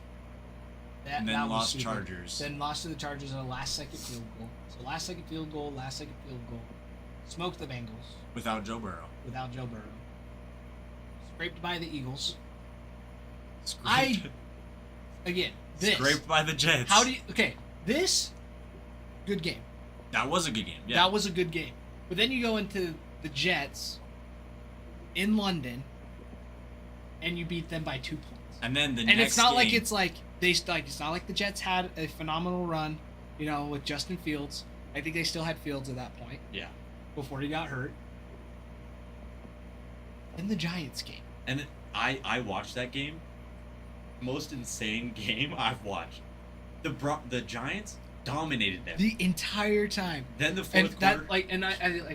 And then that was lost stupid. Chargers. Then lost to the Chargers on a last-second field goal. So last-second field goal. Smoked the Bengals Without Joe Burrow. without Joe Burrow. Scraped by the Eagles. Scraped, Again, this. scraped by the Jets. How do you? Okay, this. Good game. That was a good game. Yeah. That was a good game. But then you go into the Jets in London, and you beat them by 2 points. and then the And next it's not like game- it's like it's not like the Jets had a phenomenal run, with Justin Fields. I think they still had Fields at that point yeah. before he got hurt. And the Giants game. And then I watched that game. Most insane game I've watched. The Giants dominated them. The entire time. Then the And fourth that quarter.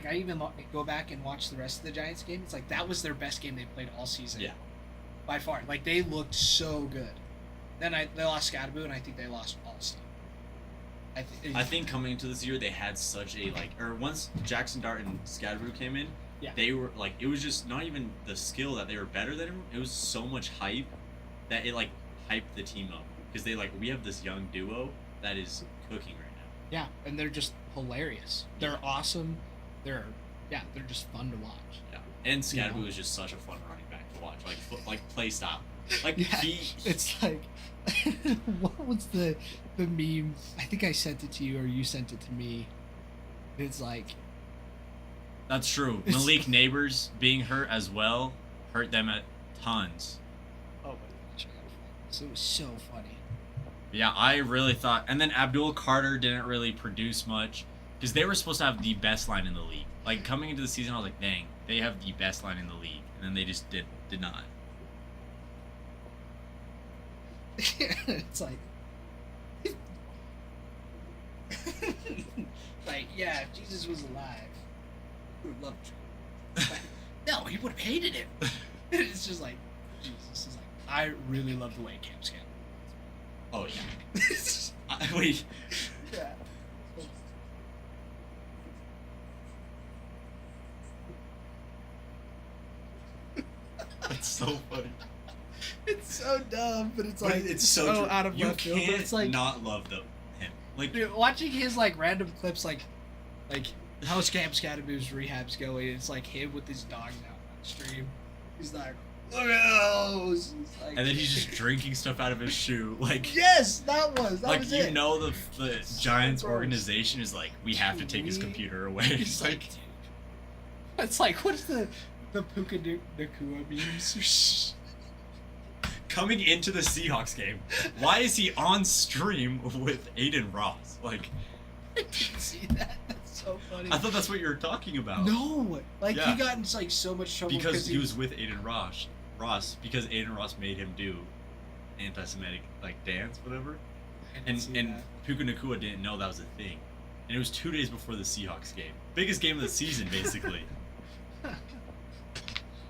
I even go back and watch the rest of the Giants game. It's like that was their best game they played all season. Yeah. By far. Like they looked so good. Then they lost Scadaboo, and I think they lost all season. I think coming into this year they had such a once Jackson Dart and Scadaboo came in, Yeah. they were like it was just not even the skill that they were better than him. It was so much hype that it like hyped the team up because we have this young duo that is cooking right now. Yeah, and they're just hilarious. They're awesome. They're just fun to watch. Yeah, and Scadaboo You know? is just such a fun running back to watch. Like play style. Like Yeah, he it's like what was the meme? I think I sent it to you or you sent it to me. It's like That's true. It's- Malik Neighbors being hurt as well hurt them at tons. oh my gosh, I gotta find this. It was so funny. Yeah, I really thought, and then Abdul Carter didn't really produce much because they were supposed to have the best line in the league. Like coming into the season, I was like, dang, they have the best line in the league, and then they just did not. It's like yeah, if Jesus was alive, he would love Trump. Like, no, he would have hated him. It's just like Jesus is like I really love the way Cam Scan. Oh yeah. Wait, Yeah. that's so funny. It's so dumb, but it's But like it's so true. out of You left field. But can't it's like not love him. Like dude, watching his like random clips, like how Cam Scadaboo's rehab's going. It's like him with his dog now on stream. He's like, look at those. It's like, and then he's just drinking stuff out of his shoe. Like yes, that was like you it. know the So Giants gross. organization is like we have to take his We- computer away. It's It's like, like dude. It's like what's the Puka Nakua memes? coming into the Seahawks game. Why is he on stream with Aiden Ross? Like I didn't see that. That's so funny. I thought that's what you were talking about. No, like Yeah. he got in like so much trouble because he was with Aiden Ross because Aiden Ross made him do anti-Semitic like dance, whatever. I didn't see And that. Puka Nakua didn't know that was a thing, and it was 2 days before the Seahawks game, biggest game of the season, basically.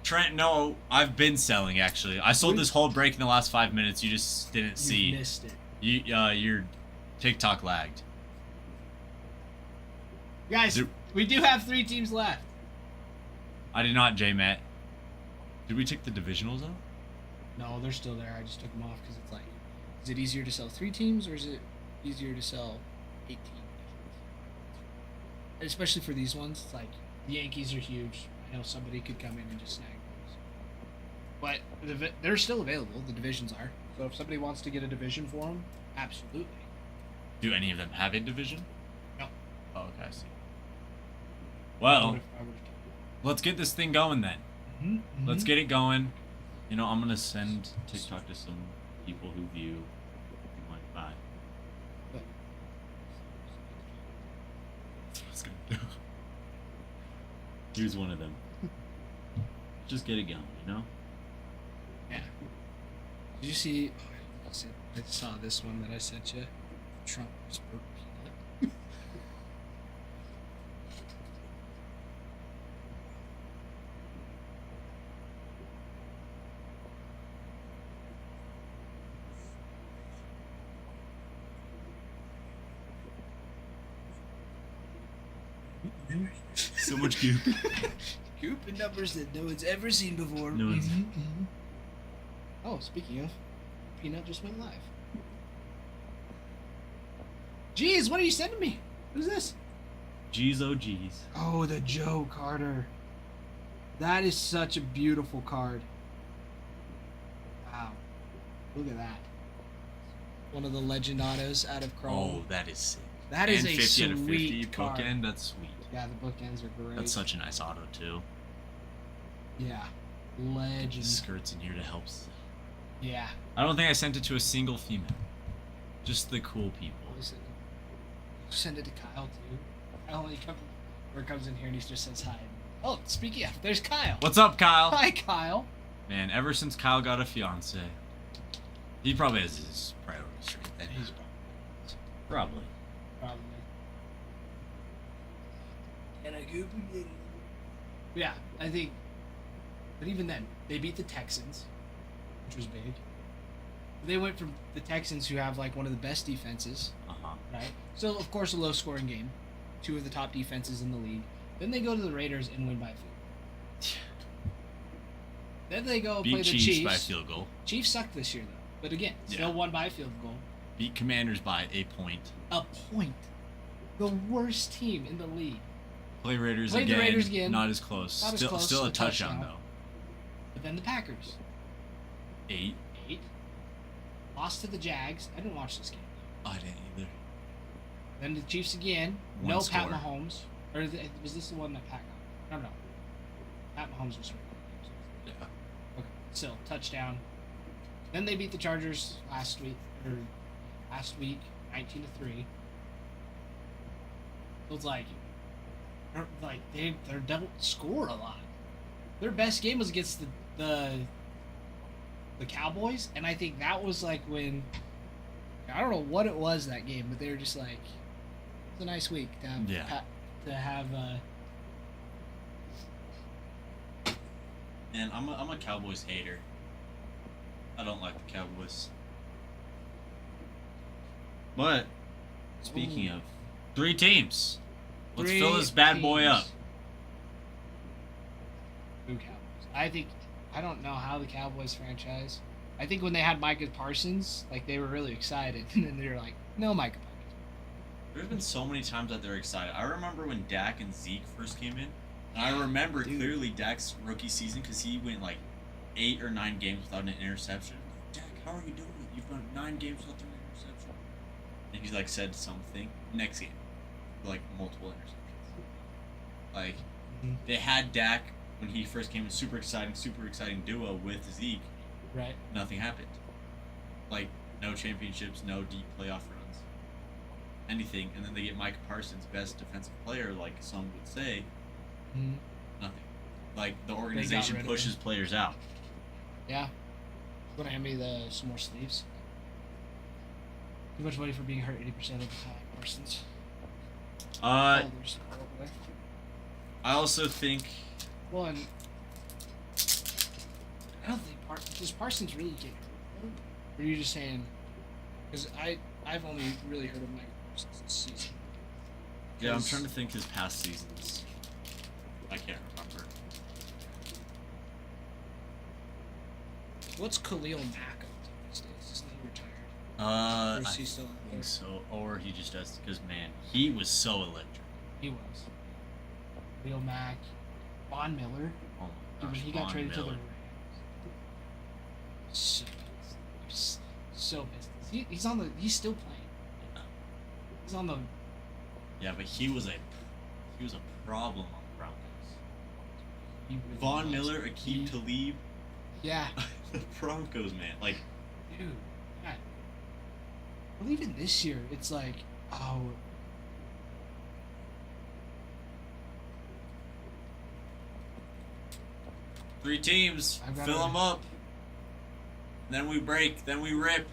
Trent, no, I've been selling actually. I sold this whole break in the last 5 minutes. You just didn't You see. missed it. Your TikTok lagged. Guys, Dude. we do have 3 teams left. I did not, J-Matt. Did we take the divisionals out? No, they're still there. I just took them off because it's like, is it easier to sell 3 teams or is it easier to sell 8 teams? Especially for these ones, it's like the Yankees are huge. I know somebody could come in and just snag those. But they're still available. The divisions are. So if somebody wants to get a division for them, absolutely. Do any of them have a division? No. Oh, okay, I see. I Well, would've let's get this thing going then. Mhm, Let's mhm. get it going. You know, I'm gonna send TikTok to some people who view. I'm like, bye. But- That's what I was gonna do. Here's one of them. Just get it going, you know? Yeah. Did you see? I saw this one that I sent you. Trump was burnt peanut. So much goop. Goop and numbers that no one's ever seen before. No one's- Oh, speaking of, Peanut just went live. Jeez, what are you sending me? Who's this? Jeez, oh jeez. Oh, the Joe Carter. That is such a beautiful card. Wow. Look at that. One of the legend autos out of Chrome. Oh, that is sick. that is And a 50 out of 50 sweet card. bookend. That's sweet. Yeah, the bookends are great. That's such a nice auto too. Yeah. Legend. Skirts in here to help. Yeah. I don't think I sent it to a single female. Just the cool people. Send it to Kyle too. Kyle only comes in here and he just says hi. Oh, speaking of, there's Kyle. What's up, Kyle? Hi, Kyle. Man, ever since Kyle got a fiance, he probably has his priorities straight then. He's Probably. probably. And I go. Yeah, I think. But even then, they beat the Texans, which was big. They went from the Texans, who have like one of the best defenses, Uh-huh. right? So of course a low-scoring game, two of the top defenses in the league. Then they go to the Raiders and win by a field. Then they go play Beat the Chiefs, Chiefs. by a field goal. Chiefs sucked this year though, but again, still Yeah. won by a field goal. Beat Commanders by a point. A point. The worst team in the league. Play Raiders Played the again. Raiders again. Not as close. Not as still, close, still a a touchdown, touchdown. But then the Packers. though. 8. 8. Lost to the Jags. I didn't watch this game. I didn't either. Then the Chiefs again. One No score. Pat Mahomes. Or was this the one that Pat got? No. Pat Mahomes was hurt. Yeah. Okay. Still, touchdown. Then they beat the Chargers last week. 19-3. So it's like they don't score a lot. Their best game was against the Cowboys, and I think that was like when I don't know what it was that game, but they were just like it's a nice week to have Yeah. And I'm a Cowboys hater. I don't like the Cowboys. But speaking Ooh. of 3 teams, let's Three fill this bad boy teams. up. Who Cowboys? I don't know how the Cowboys franchise. I think when they had Micah Parsons, like they were really excited, and then they were like, "No, Micah Parsons." There's been so many times that they're excited. I remember when Dak and Zeke first came in. And I remember Dude. clearly Dak's rookie season because he went like 8 or 9 games without an interception. Dak, how are you doing? You've gone 9 games without an interception. And he's like said something. Next game, like multiple interceptions. Like they had Dak when he first came in, super exciting duo with Zeke. Right. Nothing happened. Like no championships, no deep playoff runs, anything. And then they get Micah Parsons, best defensive player, like some would say. Mm-hmm. Nothing. Like the rid organization of pushes him. players out. Yeah. Want to hand me some more sleeves? Too much money for being hurt 80% of the time, Parsons. Uh, Oh, there's more over there. I also think Well, and I don't think does Parsons really get hurt? Or are you just saying? Because I've only really heard of Micah Parsons this season. yeah, I'm 'Cause- trying to think his past seasons. I can't remember. What's Khalil Mack up to these days? Isn't he retired? I Or is he still out there? think so, or he just does because man, he was so electric. He was. Khalil Mack, Von Miller. Oh my When gosh, he got Von traded to the Miller. Rams. So pissed. So pissed. He's on the. He's still playing. He's on the. Yeah, but he was a problem on the Broncos. He really Von was. Miller, Akeem Talib, Yeah, the Broncos, man. Like, dude. God. Well, even this year, it's like, oh. three teams, I've got fill it. them up. Then we break, then we rip.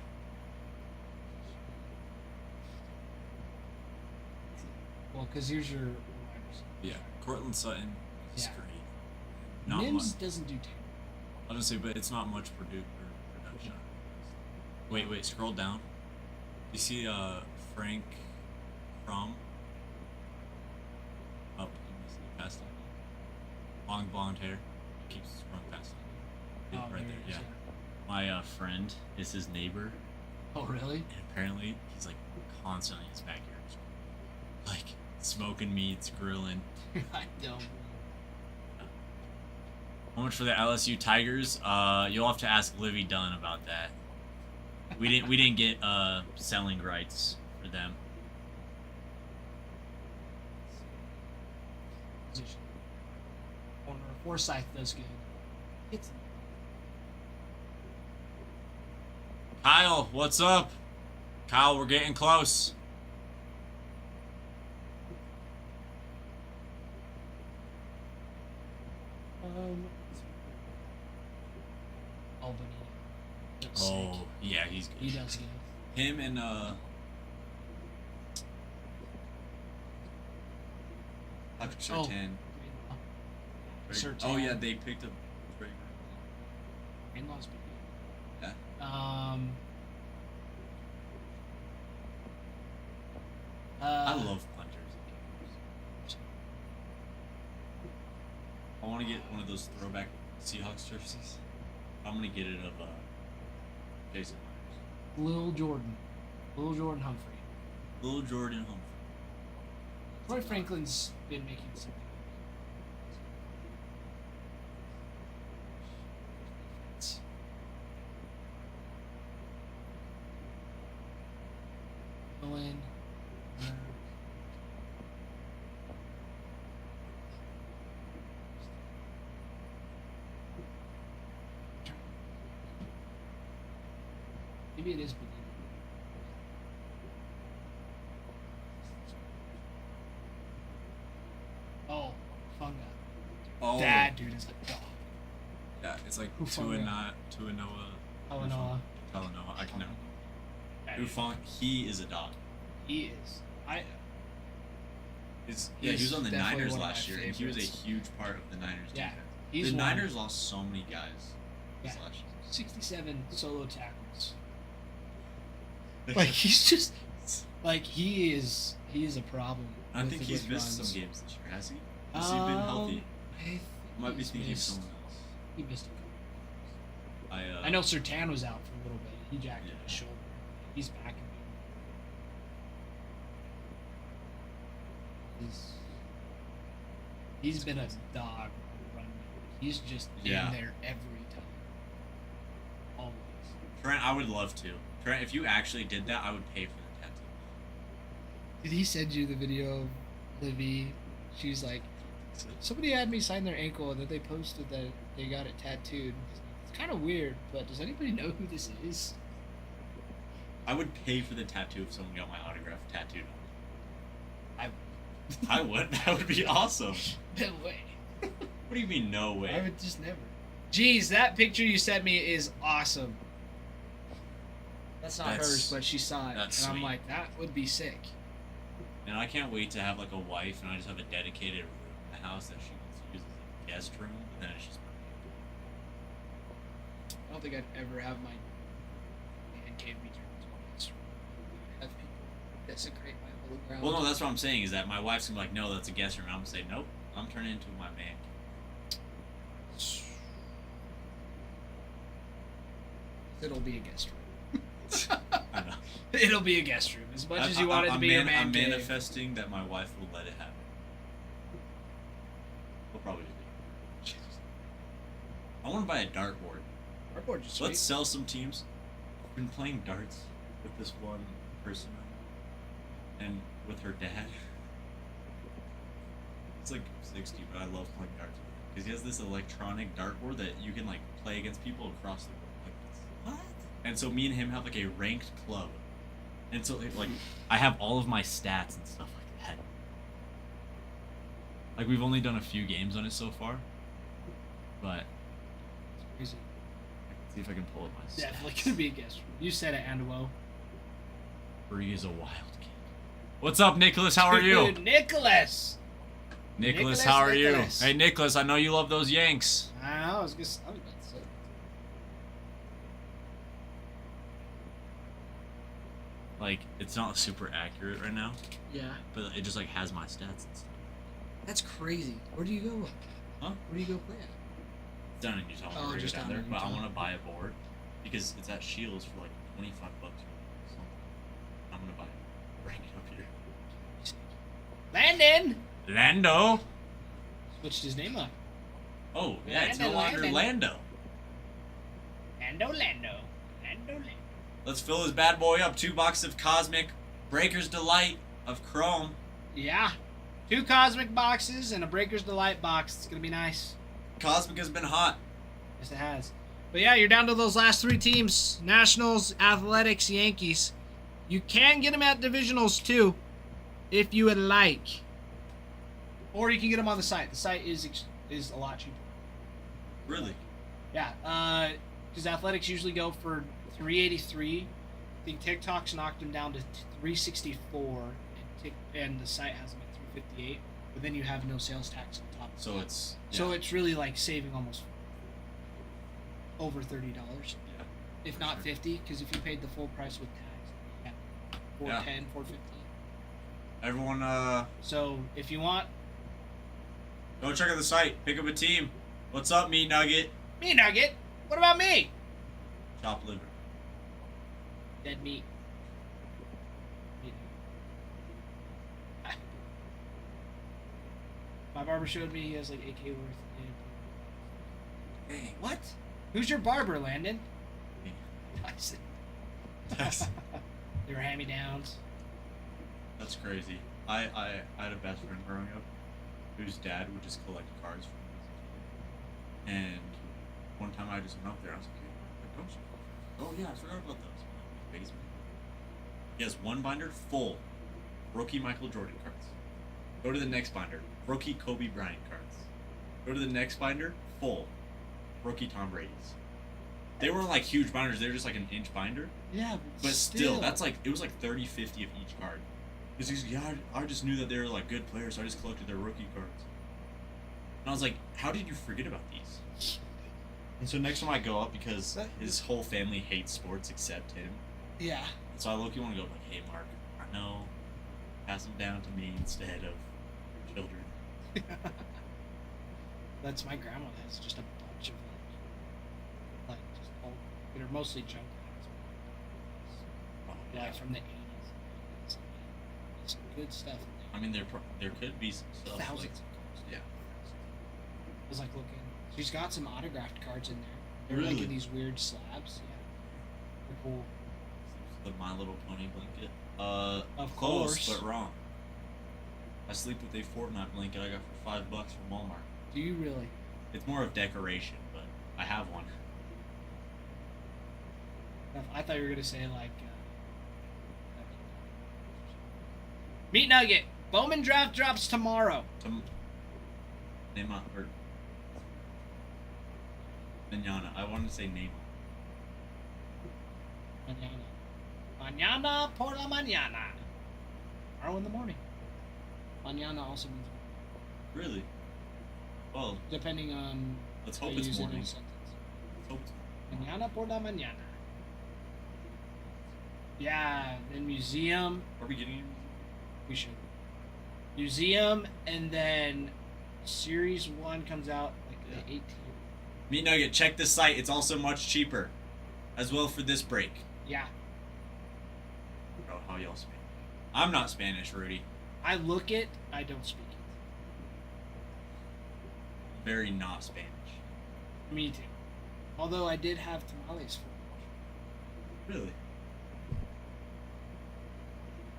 Because here's your wide receiver. Yeah, Cortland Sutton is Yeah. great. Not Mims much. doesn't do terrible. I'll just say, but it's not much production. Wait, scroll down. You see Frank Fromm? Up, you missed it, past him. Long blonde hair. Keeps scrolling past him. Yeah, Oh, right there there, he is, yeah. My friend is his neighbor, Oh, really? and apparently he's like constantly in his backyard. Like smoking meats, grilling. I don't. How much for the LSU Tigers? You'll have to ask Livy Dunn about that. We didn't get selling rights for them. Position. Corner. Forsyth does good. It's Kyle, what's up? Kyle, we're getting close. Albany. Looks Oh, sick. yeah, he's He good. does good. Him and Patrick Oh. Surtain. Surtain. Oh yeah, they picked up. Greenlaw's pretty Yeah. good. I love punters. I want to get one of those throwback Seahawks jerseys. I'm gonna get it of Jason Myers. Lil Jordan Humphrey. Little Jordan Humphrey. Troy Franklin's been making some. Owen. Maybe it is Benito. Oh, Funga. Oh, That dude is a dog. yeah, it's like Hufanga. Tuanoa. Talanoa. Talanoa. I can never. That dude- Ufong, he is a dog. He is. He was on the definitely Niners one of last my year, and he was a favorites. huge part of the Niners Yeah, defense. he's The one. Niners lost so many guys this Yeah. last year. 67 solo tackles. Like he's just like he is a problem. I with think the he's with missed runs. some games this year, has he? Has he been healthy? I think Might be he's thinking of missed- someone else. He missed a couple. I I know Sertan was out for a little bit. He jacked Yeah. his shoulder. He's back. He's been a dog running. He's just Yeah. in there every time. Always. Trent, I would love to. Trent, if you actually did that, I would pay for the tattoo. Did he send you the video of Livy? She's like, somebody had me sign their ankle and then they posted that they got it tattooed. It's kind of weird, but does anybody know who this is? I would pay for the tattoo if someone got my autograph tattooed on I me. I would. That would be awesome. no way. What do you mean, no way? I would just never. Jeez, that picture you sent me is awesome. That's not That's- hers, but she saw it, that's and I'm sweet. like, that would be sick. And I can't wait to have like a wife, and I just have a dedicated room in the house that she wants to use as a guest room, and then it's just. I don't think I'd ever have my man cave be turned into a guest room. Have people desecrate my holy ground. Well, no, that's what I'm saying. Is that my wife's gonna be like, no, that's a guest room. I'm gonna say, nope, I'm turning into my man. It'll be a guest room. I know. It'll be a guest room. As much as you want it to be your man I'm cave. manifesting that my wife will let it happen. We'll probably do. I want to buy a dartboard. Our board just sweet. Let's sell some teams. I've been playing darts with this one person and with her dad. It's like 60, but I love playing darts with him because he has this electronic dartboard that you can like play against people across the world. Like this. What? And so me and him have like a ranked club, and so like I have all of my stats and stuff like that. Like we've only done a few games on it so far, but It's crazy. see if I can pull up my stats. Definitely gonna be a guest room. You said it, Anduo. Bree is a wild kid. What's up, Nicholas? How are you? Dude, Nicholas. Nicholas, how are Nicholas. you? Hey, Nicholas, I know you love those Yanks. I don't know. I was about to say. Like, it's not super accurate right now, Yeah. but it just like has my stats and stuff. That's crazy. Where do you go? Huh? Where do you go play at? Down in Utah, Oh, we're just down down there. in But I Utah. want to buy a board because it's at Shields for like $25 or something. I'm gonna buy it. Bring it up here. Landon Lando. switched his name up. Oh yeah, it's no Lando, longer Lando. Lando. Lando. Let's fill this bad boy up. 2 boxes of Cosmic Breaker's Delight of Chrome. Yeah. 2 Cosmic boxes and a Breaker's Delight box. It's gonna be nice. Cosmic has been hot. Yes, it has. But yeah, you're down to those last 3 teams: Nationals, Athletics, Yankees. You can get them at divisionals too, if you would like. Or you can get them on the site. The site is a lot cheaper. Really? Yeah, because Athletics usually go for $383. I think TikTok's knocked them down to $364, and the site has them at $358. But then you have no sales tax on top. Of So that. it's So it's really like saving almost over $30, yeah. if not Sure. $50. Because if you paid the full price with tax, yeah, $410, $415. Everyone, So if you want go check out the site. Pick up a team. What's up, Meat Nugget? me, Nugget, what about me? Chop liver. Dead meat. My barber showed me he has like 8K worth. Dang. What? Who's your barber, Landon? Me. I said. Yes. They were hand-me-downs. That's crazy. I had a best friend growing up whose dad would just collect cards from us. And one time I just went up there, I was like, hey, don't you? Oh yeah, I forgot about those. Basement. He has 1 binder full rookie Michael Jordan cards. Go to the next binder, rookie Kobe Bryant cards. Go to the next binder, full rookie Tom Brady's. They weren't like huge binders, they were just like an inch binder. Yeah, But still, that's like, it was like 30, 50 of each card. Because he's, yeah, I just knew that they were like good players, so I just collected their rookie cards. And I was like, how did you forget about these? And so next time I go up, because his whole family hates sports except him, Yeah. and so I look, you want to go like, hey Mark, I know, pass them down to me instead of children. That's my grandma has just a bunch of like just old, they're mostly junk cards. Oh, Like from the 80s. Some good stuff in I mean, there could be some there. stuff Thousands like, of cards. yeah. I was like looking. She's got some autographed cards in there. They're like Really? in these weird slabs. Yeah. They're cool. The My Little Pony blanket. Of Close, course. but wrong. I sleep with a Fortnite blanket I got for $5 from Walmart. Do you really? It's more of decoration, but I have one. I thought you were gonna say like. Meat Nugget. Bowman draft drops tomorrow. Neymar or Manana. I wanted to say Neymar. Mañana por la mañana. Tomorrow in the morning. Mañana also means morning, Really? Well, depending on let's how hope you it's use it in a morning. sentence. Let's hope it's Mañana por la mañana. Yeah, then museum. Are we getting? We should. Museum, and then Series 1 comes out like the 18th. Meat Nugget, check this site. It's also much cheaper, as well for this break. Yeah. Bro, how y'all speak? I'm not Spanish, Rudy. I look it, I don't speak it. Very not Spanish. Me too. Although I did have tamales for Really?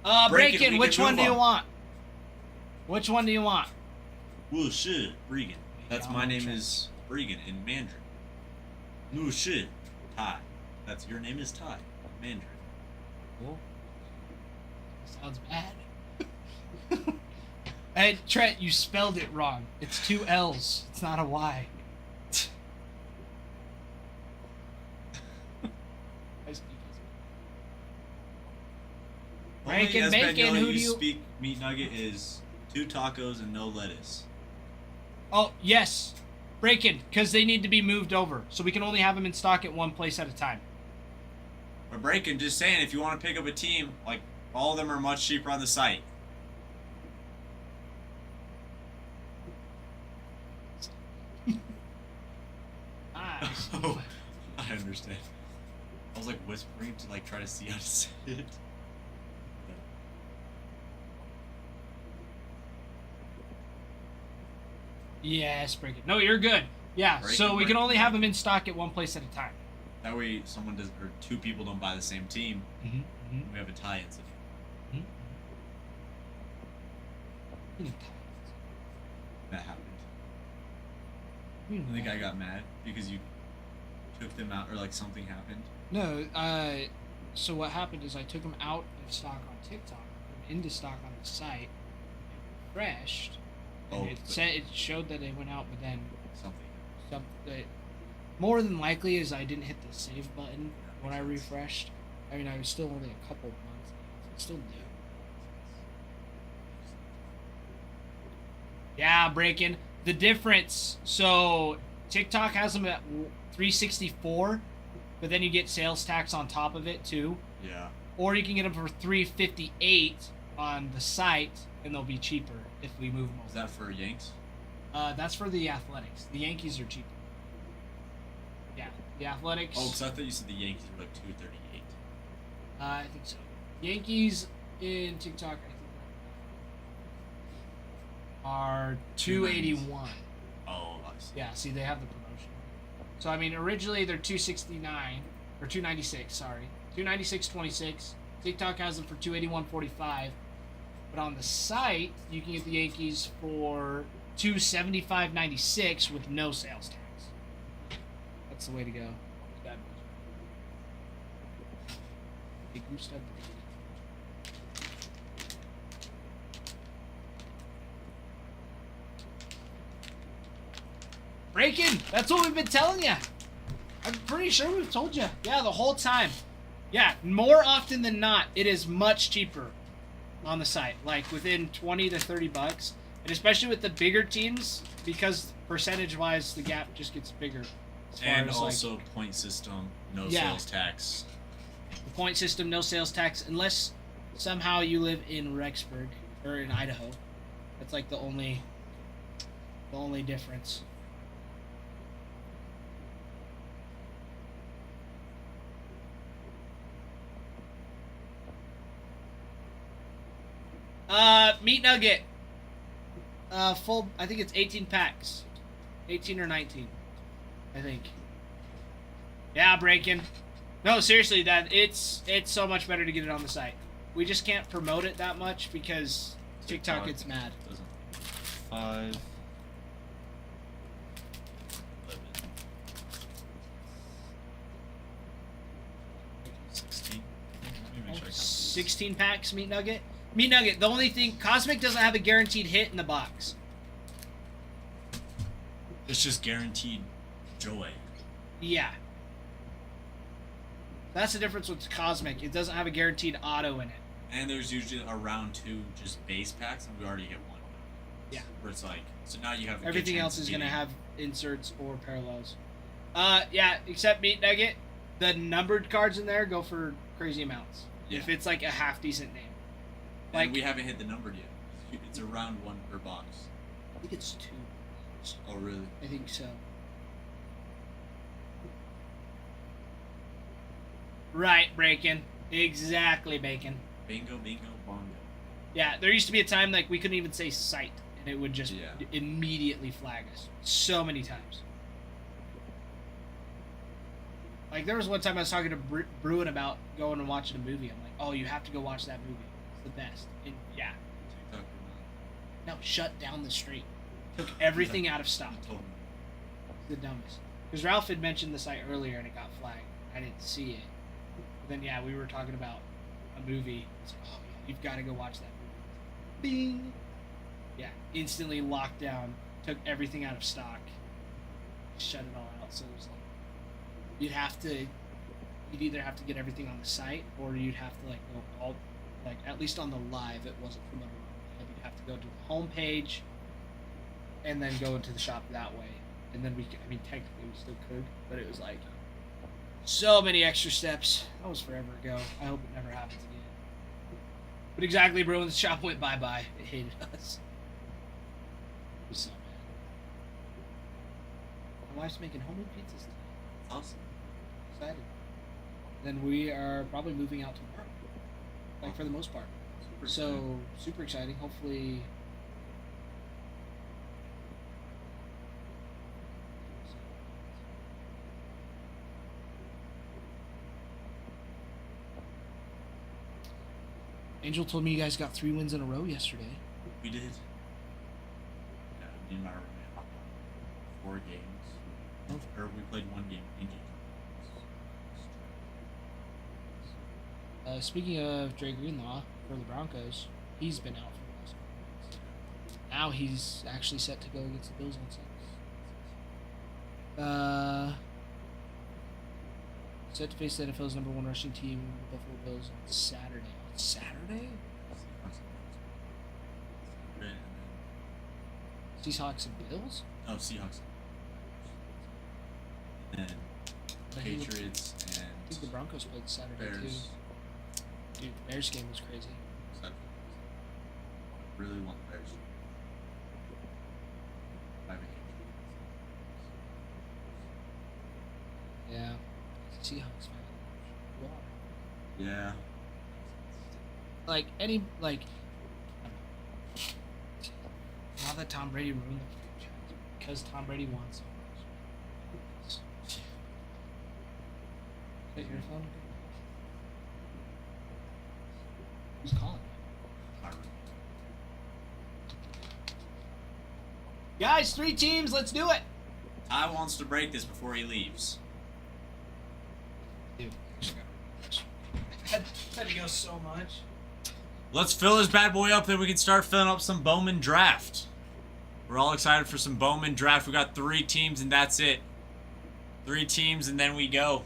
lunch. Break it, Bacon, we which can one do move you on. want? Which one do you want? Well, shit, Bregan. That's Yeah, my I'm name trying- is Bregan in Mandarin. No shit, Ty. That's your name is Ty, Mandarin. Sounds bad. Hey, Trent, you spelled it wrong. It's 2 L's. It's not a Y. I speak Bacon, Only bacon, Espanol who do you- speak meat nugget is 2 tacos and no lettuce. Oh, yes. Breaking, because they need to be moved over. So we can only have them in stock at one place at a time. But breaking, just saying, if you want to pick up a team, like all of them are much cheaper on the site. Nice. Oh, I understand. I was like whispering to like try to see how to say it. Yes, Breaking. No, you're good. Yeah, so we can only have them in stock at one place at a time. That way, someone does or 2 people don't buy the same team. Mm-hmm. We have a tie-in. So that happened. I think I got mad because you took them out, or like something happened. No, so what happened is I took them out of stock on TikTok, put them into stock on the site, refreshed, and Oh, it but- said it showed that they went out, but then Something. more than likely is I didn't hit the save button when I refreshed. I mean, I was still only a couple months, it's still new. Yeah, breaking the difference. So TikTok has them at 364, but then you get sales tax on top of it too. Yeah. Or you can get them for 358 on the site, and they'll be cheaper if we move them Is over. that for Yanks? That's for the Athletics. The Yankees are cheaper. Yeah, the Athletics. Oh, because I thought you said the Yankees were like 238. I think so. Yankees in TikTok, I think, are 281. Oh, I see. Yeah, see, they have the promotion. So I mean, originally they're 269 or 296. Sorry, 296.26. TikTok has them for 281.45, but on the site you can get the Yankees for 275.96 with no sales tax. That's the way to go. Bad boys. Hey, Gustav. Breaking! That's what we've been telling you. I'm pretty sure we've told you. Yeah, the whole time. Yeah, more often than not, it is much cheaper on the site. Like within 20 to 30 bucks. And especially with the bigger teams, because percentage-wise, the gap just gets bigger. As far And as, also point system, no Yeah. sales tax. the point system, no sales tax, unless somehow you live in Rexburg or in Idaho. That's like the only difference. Meat nugget. Full. I think it's 18 packs, 18 or 19. I think. Yeah, breaking. No, seriously, that it's so much better to get it on the site. We just can't promote it that much because TikTok gets mad. Doesn't. 5. 11. 16. Let me make sure I count these. 16 packs meat nugget. Meat nugget. The only thing, Cosmic doesn't have a guaranteed hit in the box. It's just guaranteed joy. Yeah. That's the difference with Cosmic. It doesn't have a guaranteed auto in it. And there's usually around 2 just base packs, and we already hit 1. Yeah. Where it's like, so now you have a good Everything chance else of is going to getting- have inserts or parallels. Yeah, except Meat Nugget. The numbered cards in there go for crazy amounts. If Yeah. it's like a half decent name. And Like, we haven't hit the number yet. It's around 1 per box. I think it's 2. Oh, really? I think so. Right, Bacon. Exactly, Bacon. Bingo, bingo, bongo. Yeah, there used to be a time like we couldn't even say site, and it would just Yeah. immediately flag us. So many times. Like there was one time I was talking to Bruin about going and watching a movie. I'm like, oh, you have to go watch that movie. It's the best. And yeah, TikTok or no, shut down the street. Took everything out of stock. not. Told me. The dumbest. Because Ralph had mentioned the site earlier and it got flagged. I didn't see it. But then yeah, we were talking about a movie. It's like, oh yeah, you've got to go watch that movie. Bing. Yeah, instantly locked down. Took everything out of stock. Shut it all out. So it was like you'd either have to get everything on the site or you'd have to like go all like at least on the live, it wasn't from under our head. You'd have to go to the home page, and then go into the shop that way. And then I mean, technically we still could, but it was like so many extra steps. That was forever ago. I hope it never happens again. But exactly, bro, when the shop went bye-bye, it hated us. It was so mad. My wife's making homemade pizzas today. Awesome. Excited. Then we are probably moving out tomorrow. Like, for the most part. Super So, exciting. super exciting. Hopefully... Angel told me you guys got 3 wins in a row yesterday. We did. Yeah, me and my roommate hopped on 4 games. Or we played 1 game. Speaking of Dre Greenlaw for the Broncos, he's been out for the last couple weeks. Now he's actually set to go against the Bills on Sunday. Set to face the NFL's #1 rushing team, the Buffalo Bills, on Saturday. Saturday? Seahawks and Bills? Oh, Seahawks. And But he looked- Patriots I think the Broncos played Saturday Bears. too. Dude, the Bears game was crazy. Really want the Bears. I mean, Yeah. Seahawks fan. You are. yeah. Like any like now that Tom Brady ruined the franchise because Tom Brady won so much. Is that your phone? Who's calling? My roommate. Guys, 3 teams, let's do it. Ty wants to break this before he leaves. Dude, had to go so much. Let's fill this bad boy up, then we can start filling up some Bowman draft. We're all excited for some Bowman draft. We got 3 teams and that's it. 3 teams and then we go.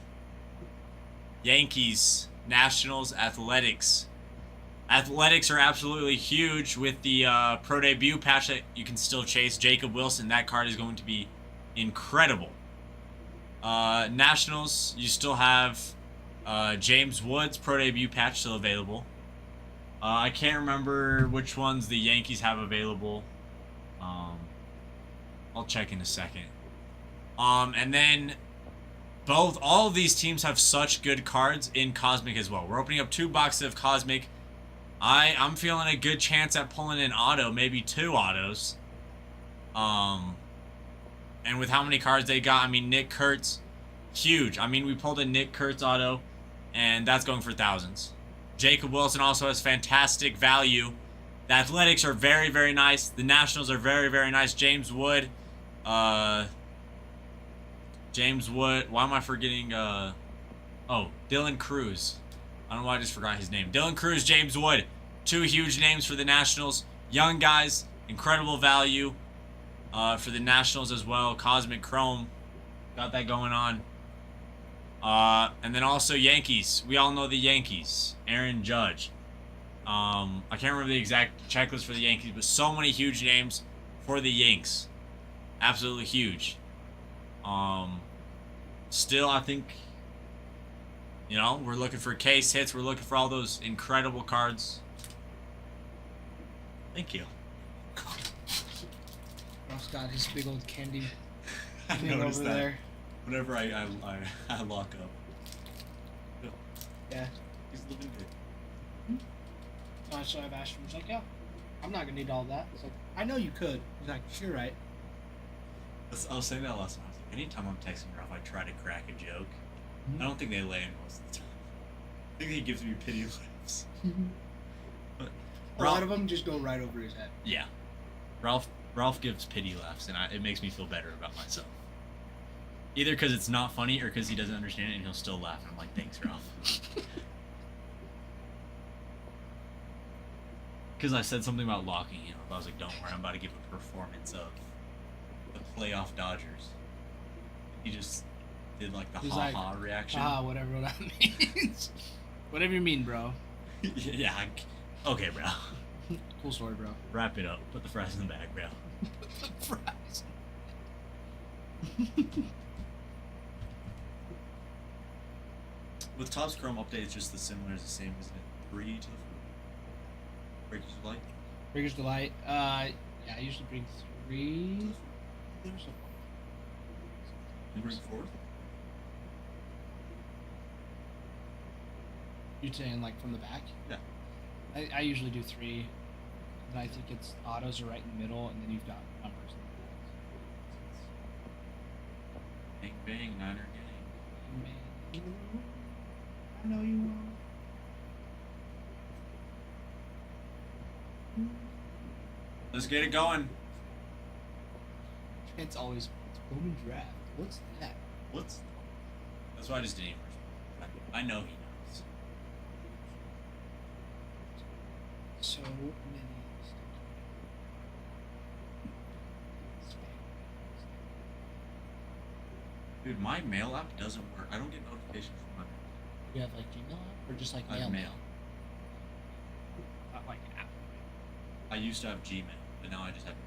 Yankees, Nationals, Athletics. Athletics are absolutely huge with the pro debut patch that you can still chase. Jacob Wilson, that card is going to be incredible. Nationals, you still have James Woods pro debut patch still available. I can't remember which ones the Yankees have available. I'll check in a second. And then all of these teams have such good cards in Cosmic as well. We're opening up 2 boxes of Cosmic. I'm feeling a good chance at pulling an auto, maybe 2 autos. And with how many cards they got, I mean, Nick Kurtz, huge. I mean, we pulled a Nick Kurtz auto, and that's going for thousands. Jacob Wilson also has fantastic value. The Athletics are very, very nice. The Nationals are very, very nice. James Wood. Why am I forgetting? Dylan Cruz. I don't know why I just forgot his name. Dylan Cruz, James Wood. 2 huge names for the Nationals. Young guys, incredible value for the Nationals as well. Cosmic Chrome. Got that going on. And then also Yankees. We all know the Yankees. Aaron Judge. I can't remember the exact checklist for the Yankees, but so many huge names for the Yanks. Absolutely huge. Still, I think, we're looking for case hits. We're looking for all those incredible cards. Thank you. Ross got his big old candy I thing over noticed that. there. Whenever I lock up. Yeah. He's living good. So I've asked him, he's like, yeah, I'm not gonna need all that. It's like, I know you could. He's like, you're right. I was saying that last time. I was like, anytime I'm texting Ralph, I try to crack a joke. I don't think they land most of the time. I think he gives me pity laughs. But A lot of them just go right over his head. yeah, Ralph gives pity laughs, and it makes me feel better about myself. Either because it's not funny or because he doesn't understand it and he'll still laugh. And I'm like, thanks, Ralph. Because I said something about locking him. I was like, don't worry, I'm about to give a performance of the playoff Dodgers. He just did like the He's ha like, ha reaction. Whatever that means. Whatever you mean, bro. Yeah. Okay, bro. Cool story, bro. Wrap it up. Put the fries in the bag, bro. Fries. With Topps Chrome update, it's just the similar is the same, isn't it? 3 to the 4. Breakers of Light. Breaker's Delight. Yeah, I usually bring 3. There's a You bring 4th? You saying like from the back? Yeah. I usually do 3. And I think it's autos are right in the middle, and then you've got numbers in Bang bang, Niner gang. the back. Man, I know you will. Let's get it going. It's always it's Bowman Draft. What's that? What's? That's why I just didn't even respond. I know he knows. So many. Dude, my mail app doesn't work. I don't get notifications from my mail. You have like Gmail app or just like I have mail? mail. Not like app. I used to have Gmail, but now I just have to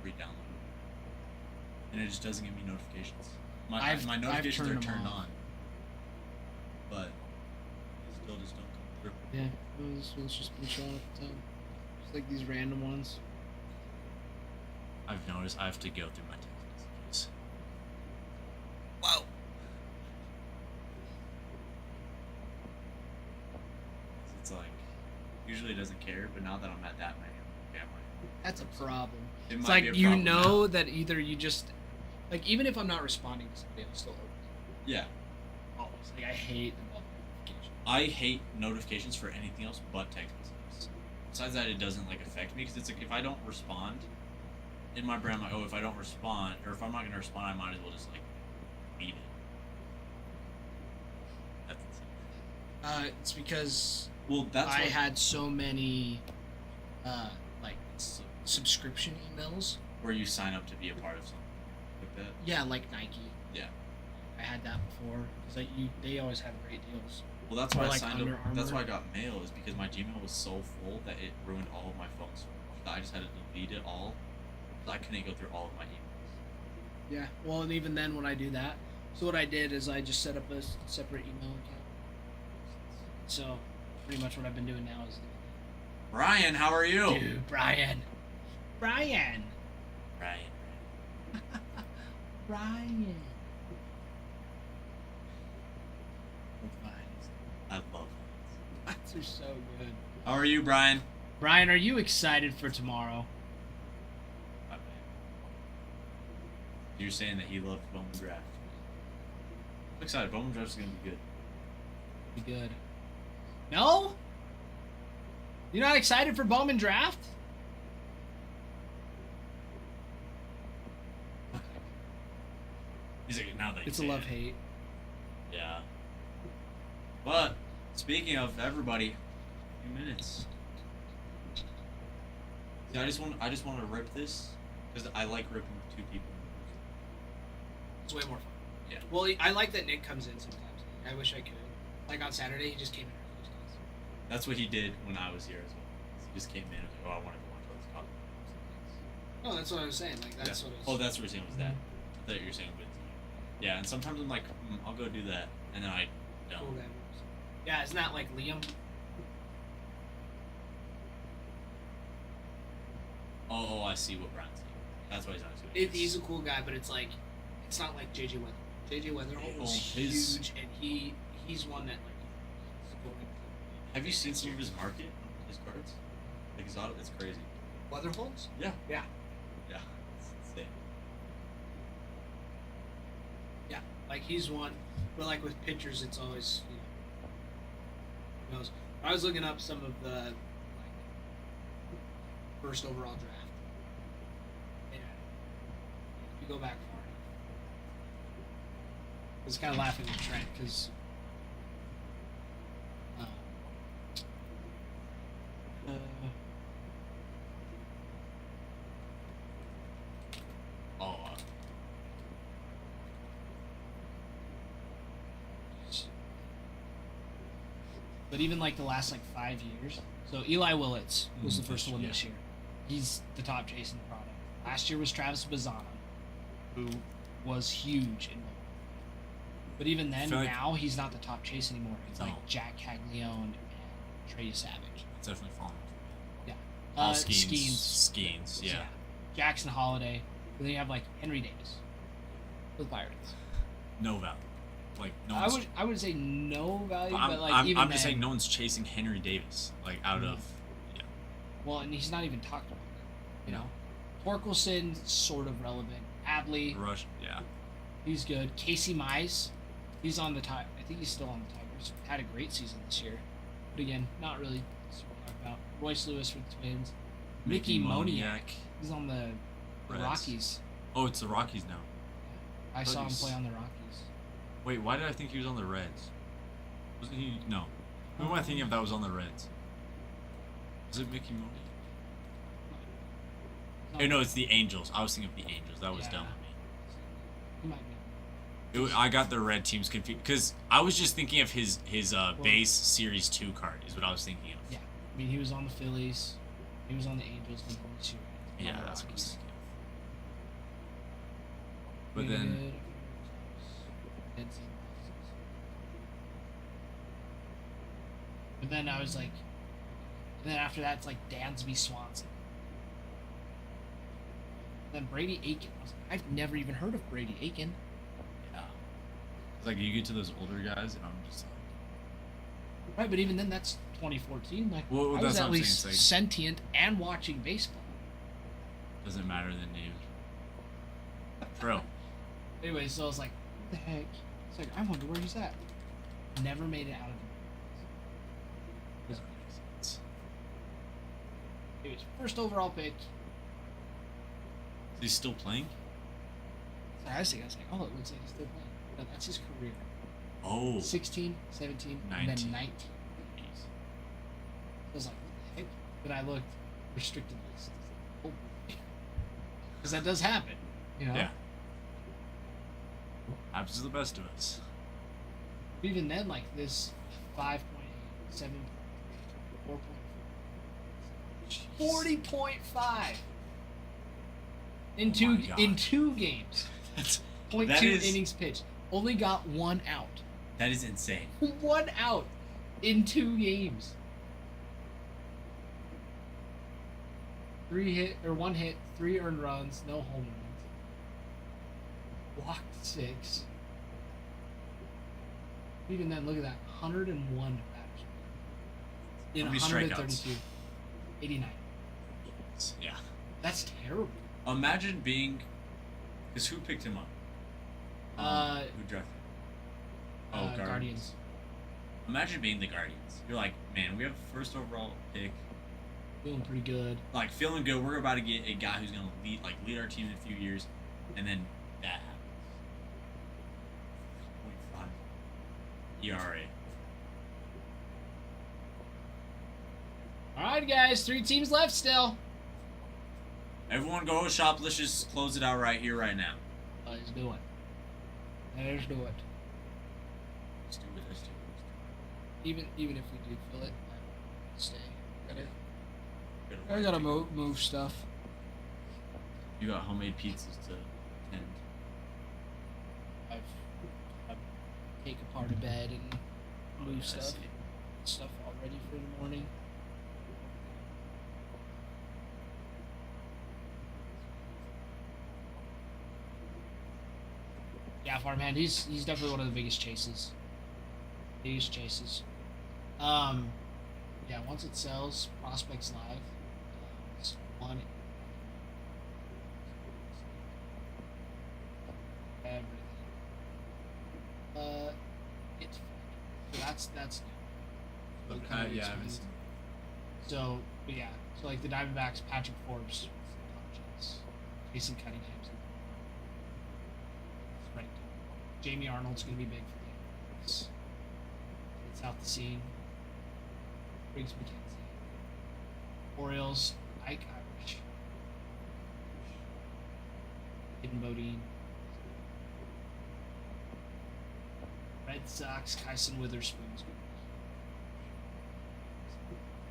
re-download it. And it just doesn't give me notifications. My notifications turned are them turned off. on. But they still just don't come through. Yeah, this one's just been showing up a ton. Just like these random ones. I've noticed I have to go through my text messages. Wow. It's like, usually it doesn't care, but now that I'm at that many, yeah, That's a problem. it It's might like be a you problem know now. that either you just like even if I'm not responding to somebody, I'll still open it. Yeah. Always. Like I hate the bubble notification. I hate notifications for anything else but text messages. Besides that, it doesn't like affect me because it's like if I don't respond, in my brain, I'm like, oh, if I don't respond, or if I'm not gonna respond, I might as well just like beat it. That's insane. It's because Well, that's I what, had so many like subscription emails. where you sign up to be a part of something like that. Yeah, like Nike. Yeah. I had that before because they always have great deals. Well, that's Or why I like signed Under up. That's Armour. why I got mail is because my Gmail was so full that it ruined all of my phone storage. I just had to delete it all. I couldn't go through all of my emails. Yeah. Well, and even then, when I do that, so what I did is I just set up a separate email account. So, pretty much what I've been doing now is Brian, how are you? dude, Brian. Brian. Brian. I love it. Vines are so good. How are you, Brian? Brian, are you excited for tomorrow? My bad. You're saying that he loved Bowman Draft. I'm excited. Bowman Draft is gonna be good. Be good. No? You're not excited for Bowman Draft? He's like, now that It's you a say love it. hate. Yeah. But speaking of everybody, a few minutes. See, I just want to rip this because I like ripping with two people. It's way more fun. Yeah. Well, I like that Nick comes in sometimes. I wish I could. Like on Saturday, he just came in early. That's what he did when I was here as well. He just came in and was like, "Oh, I want to go watch all this coffee." No, that's what I was saying. Like that's Yeah. what it Oh, was. that's what you're saying was that. I thought you were saying with you. Yeah, and sometimes I'm like, I'll go do that, and then I don't. Cool guy. Yeah, isn't that like Liam? Oh, I see what Brian's saying. That's why he's not doing it. He's a cool guy, but it's like, it's not like JJ Weather. JJ Weatherholt was his- huge, and he's one that like. is going Have you seen some of his market? His cards? Like his auto? It's crazy. Weatherholt's? Yeah. Yeah. Yeah. It's insane. Yeah, like he's one, but like with pitchers, it's always who knows. I was looking up some of the like first overall draft. Yeah, if you go back far enough, I was kind of laughing at Trent because. Oh, But even like the last like 5 years. So Eli Willits was the first one yeah. this year. He's the top chasing product. Last year was Travis Bazzana, who was huge in mobile. But even then, feel like- now he's not the top chase anymore. It's No. like Jack Caglione and Trey Savage. It's definitely falling. Yeah. All Skeens. Skeens, yeah. Jackson Holiday. And then you have like Henry Davis with Pirates. No value. Like no one's. I would say no value, I'm, but like I'm, even I'm just then, saying no one's chasing Henry Davis like out of. Yeah. well, and he's not even talked about. You know, Torkelson sort of relevant. Adley, Rush. Yeah. he's good. Casey Mize, he's on the Tigers. I think he's still on the Tigers. Had a great season this year, but again, not really super talk about. Royce Lewis for the Twins. Mickey Moniak, he's on the Reds. Rockies. Oh, it's the Rockies now. I thought saw him he's- play on the Rockies. Wait, why did I think he was on the Reds? Wasn't he? No. Who am I thinking of that was on the Reds? Was it Mickey Moniak? Oh, no, it's the Angels. I was thinking of the Angels. That was Yeah. dumb of me. He might be. I got the red teams confused because I was just thinking of his base Series 2 card is what I was thinking of. Yeah, I mean he was on the Phillies, he was on the Angels, and this year. Yeah, on the that's what I was Rockies. thinking of. But then But then I was like, and then after that it's like Dansby Swanson. Then Brady Aiken. I was like, I've never even heard of Brady Aiken. yeah, it's like you get to those older guys and I'm just like, Right, but even then that's 2014. Like Well, I that's was what at I'm saying, least it's like- sentient and watching baseball. doesn't matter the name. Bro, Anyway, so I was like, what the heck? It's like, I wonder where he's at. Never made it out of the doesn't make sense. It was first overall pick. Is he still playing? So I was like, oh, it looks like he's still playing. But that's his career. Oh, 16, 17, and 19. then 19. I was like, what the heck? But I looked, restricted list. Oh, because that does happen, you know? yeah. Happens to the best of us. Even then, like this 5.8, 7, 4.4, 40.5 in Oh two my God. in 2 games. That's 0.2 that is- innings pitched. Only got 1 out. that is insane. 1 out in 2 games. 1 hit, 3 earned runs, no home runs. Walked 6. Even then, look at that, 101 batters in How many 132, strikeouts? 89. Yeah. That's terrible. Imagine being, because who picked him up? Who drafted him? Oh, Guardians. Imagine being the Guardians. You're like, man, we have first overall pick. Feeling pretty good. Like feeling good. We're about to get a guy who's gonna lead our team in a few years, and then that happens. 0.5 ERA. All right, guys, 3 teams left still. Everyone go shop. Let's just close it out right here, right now. Let's do it. Let's do it. Let's do it. Let's do it. Even if we do fill it, I'll stay. I Let's do gotta it. move stuff. You got homemade pizzas to tend. I've take apart a bed and move Yeah, I stuff. see. Stuff all ready for the morning. Yeah, Farmhand, he's definitely one of the biggest chases. Biggest chases. Yeah, once it sells, Prospects Live. It's one. Everything. It's that's new. But, Kind of yeah, I haven't explained. seen. So, but yeah, so like the Diamondbacks, Patrick Forbes, Jason Cunningham's right. Jamie Arnold's gonna be big for the It's out the scene. Briggs McKenzie. Orioles, Ike Irish. Hidden Bodine. Red Sox, Kyson Witherspoon's gonna be.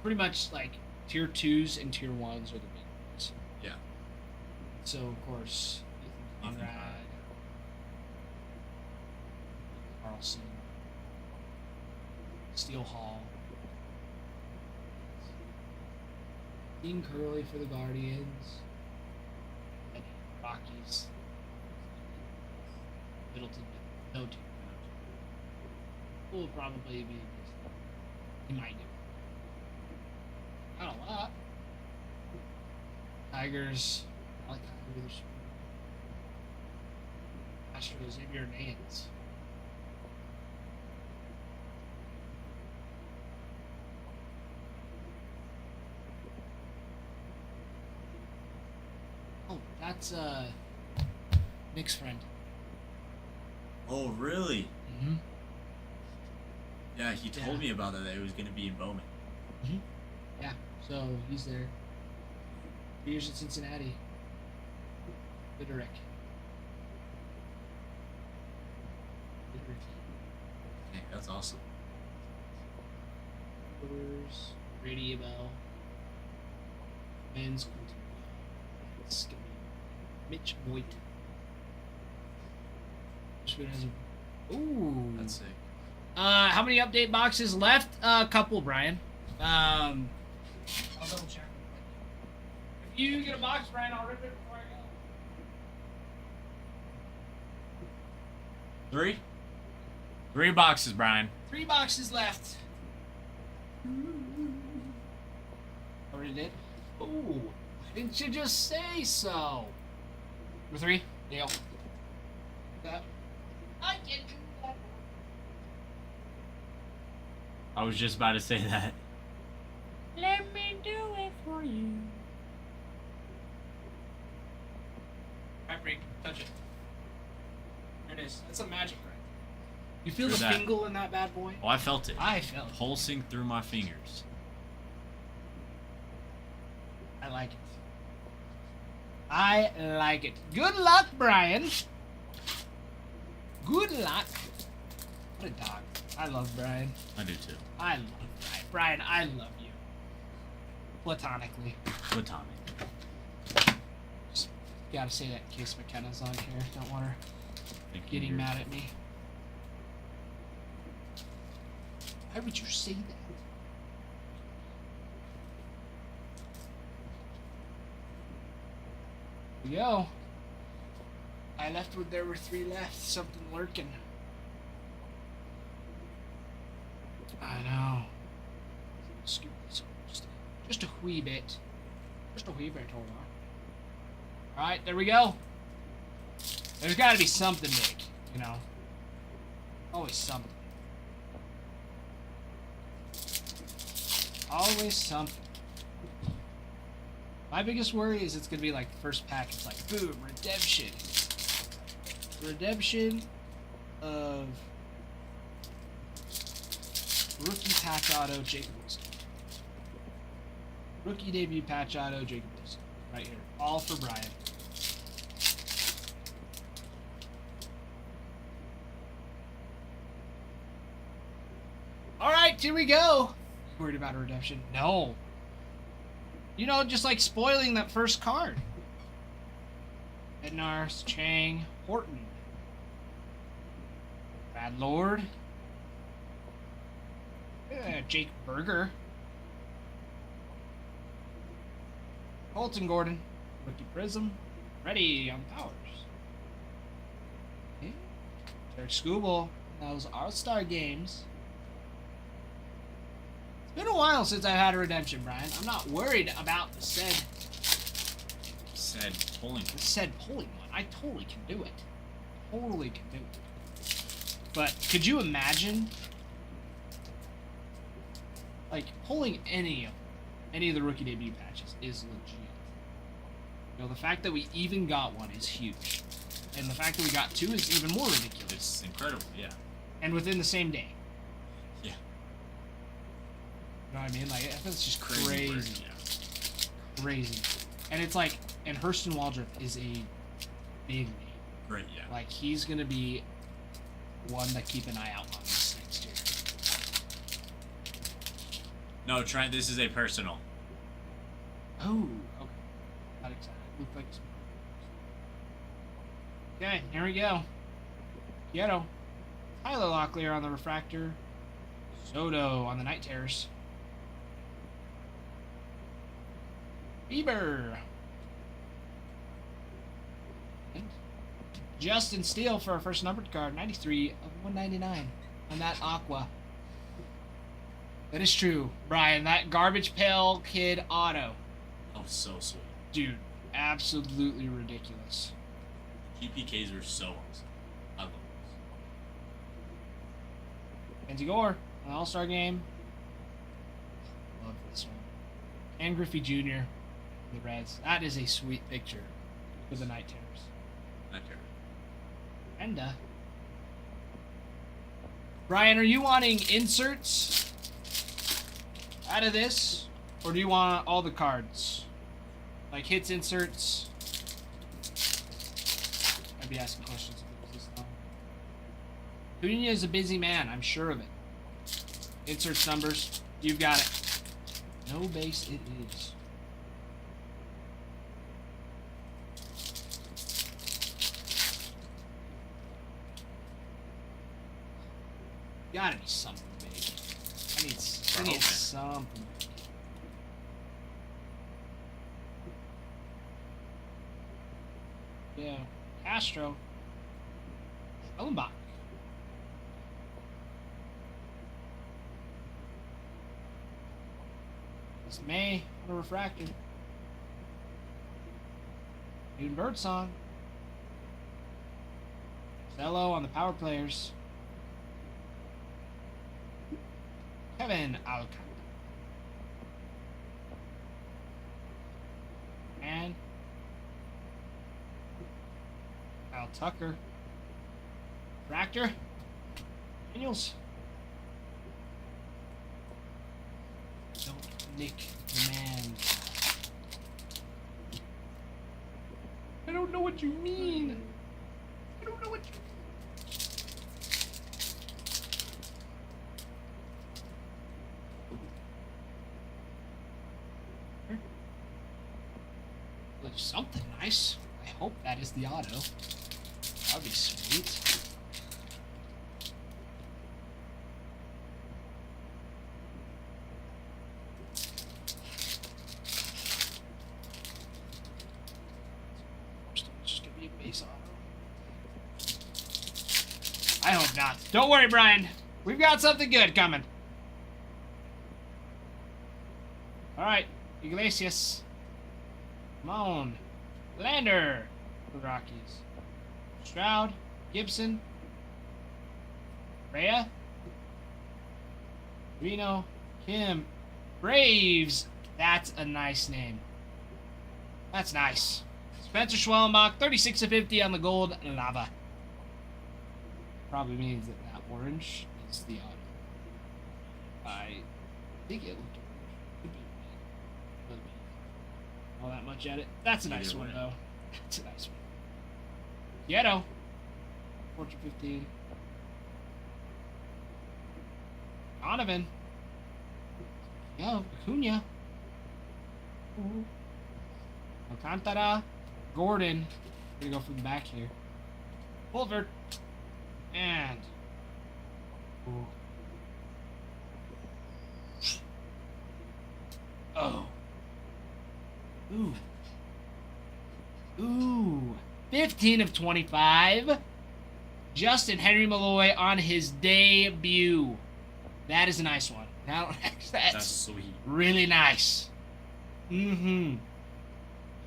pretty much like tier 2s and tier 1s are the big ones. Yeah. So of course, Ethan Ethan Conrad, Carlson, Steele Hall, Dean Curley for the Guardians, and Rockies, Middleton, no two. Will probably be. He might do. Not a lot. Tigers. I like Tigers. Astros, Xavier Nance. Oh, that's Nick's friend. Oh, really? Mm-hmm. Yeah, he told Yeah. me about that it was gonna be in Bowman. Yeah, so he's there. 3 years in Cincinnati. Literick. Hey, that's awesome. Brewers, Brady Bell, Men's Colton Bell, it's gonna be Mitch Voigt. Michigan has a- Ooh. That's sick. How many update boxes left? A couple, Brian. I'll double check. If you get a box, Brian, I'll rip it before I go. 3? 3 boxes, Brian. 3 boxes left. Already did? Ooh. Why didn't you just say so? Number 3? Deal. That. I can do that. I was just about to say that. Let me do it for you. Right, break. Touch it. There it is. That's a magic right. You feel True the that. fingle in that bad boy? Oh, I felt it. I felt it. Pulsing through my fingers. I like it. I like it. Good luck, Brian. Good luck. What a dog. I love Brian. I do too. I love Brian. Brian, I love you. Platonically. Platonic. Just gotta say that in case McKenna's on here. Don't want her Thank you, getting you're- mad at me. Why would you say that? Here we go. I left when there were 3 left. Something lurking. I know. Scoop this over just a wee bit. Just a wee bit, hold on. Alright, there we go. There's gotta be something big, you know. Always something. Always something. My biggest worry is it's gonna be like the first pack, it's like, boom, redemption. Redemption of rookie patch auto, Jacob Wilson. Rookie debut patch auto, Jacob Wilson. Right here. All for Brian. Alright, here we go. Worried about a redemption? No. You know, just like spoiling that first card. Bednarz, Chang, Horton. Brad Lord. Jake Berger. Colton Gordon. Rookie Prism. Ready on Powers. Okay. Derek Skubal. Those All-Star games. It's been a while since I've had a redemption, Brian. I'm not worried about the said pulling. pulling one. I totally can do it. Totally can do it. But could you imagine, like, pulling any of the rookie debut patches is legit. You know, the fact that we even got one is huge, and the fact that we got 2 is even more ridiculous. It's incredible, yeah. And within the same day. Yeah. You know what I mean? Like, that's just Crazy. crazy. Word, yeah. Crazy. And it's like, and Hurston Waldrop is a big name. Great, yeah. Like, he's gonna be one to keep an eye out on this next year. No, Trent, this is a personal. Oh, okay. Not excited. Looked like some... Okay, here we go. Kyoto. Tyler Locklear on the refractor. Soto on the night terrors. Bieber. And Justin Steele for our first numbered card. 93 of 199 on that Aqua. That is true, Brian. That Garbage Pail Kid auto. Oh, so sweet. Dude, absolutely ridiculous. GPKs are so awesome. I love Kenzie Gore, an All-Star game. Love this one. And Griffey Jr. The Reds. That is a sweet picture with the night terrors. this. Not terrible. And Brian, are you wanting inserts out of this, or do you want all the cards? Like hits, inserts. I'd be asking questions if it was this long. Cunha is a busy man, I'm sure of it. Inserts numbers, you've got it. No base it is. Gotta be something big. I need hoping. something. Yeah, Castro. Ellenbach. It's May on a refractor. Even Birdsong. Zello on the power players. Kevin Alcantara. And Al Tucker. Fractor. Daniels. Don't nick the man. I don't know what you mean. I don't know what you mean. There's something nice. I hope that is the auto. That'd be sweet. Just gonna be a base auto. I hope not. Don't worry, Brian. We've got something good coming. All right, Iglesias. Moan. Lander. The Rockies. Stroud. Gibson. Rhea. Reno. Kim. Braves. That's a nice name. That's nice. Spencer Schwellenbach. 36 of 50 on the gold lava. Probably means that that orange is the auto. I think it looked orange. Could be red. Doesn't mean all that much at it. That's a nice Either one, way. though. That's a nice one. Ghetto. Fortune 15. Donovan. Yo, Acuna. Ooh. Alcantara. Gordon. Gonna go from the back here. Pulver. And. Ooh. Oh. Ooh. Ooh. 15 of 25. Justin Henry Malloy on his debut. That is a nice one. Now, That's that's sweet. really nice. Mm-hmm.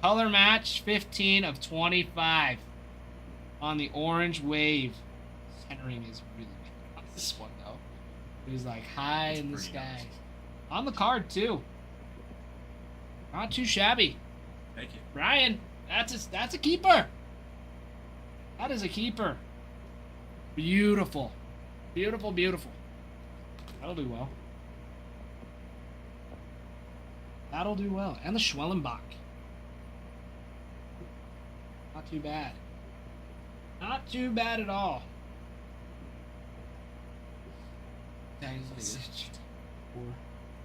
Color match, 15 of 25. On the orange wave. Centering is really good on this one, though. It was like high in the Pretty sky. nice. On the card, too. Not too shabby. Thank you. Brian, that's a keeper. That is a keeper. Beautiful. Beautiful, beautiful. That'll do well. That'll do well. And the Schwellenbach. Not too bad. Not too bad at all. That is like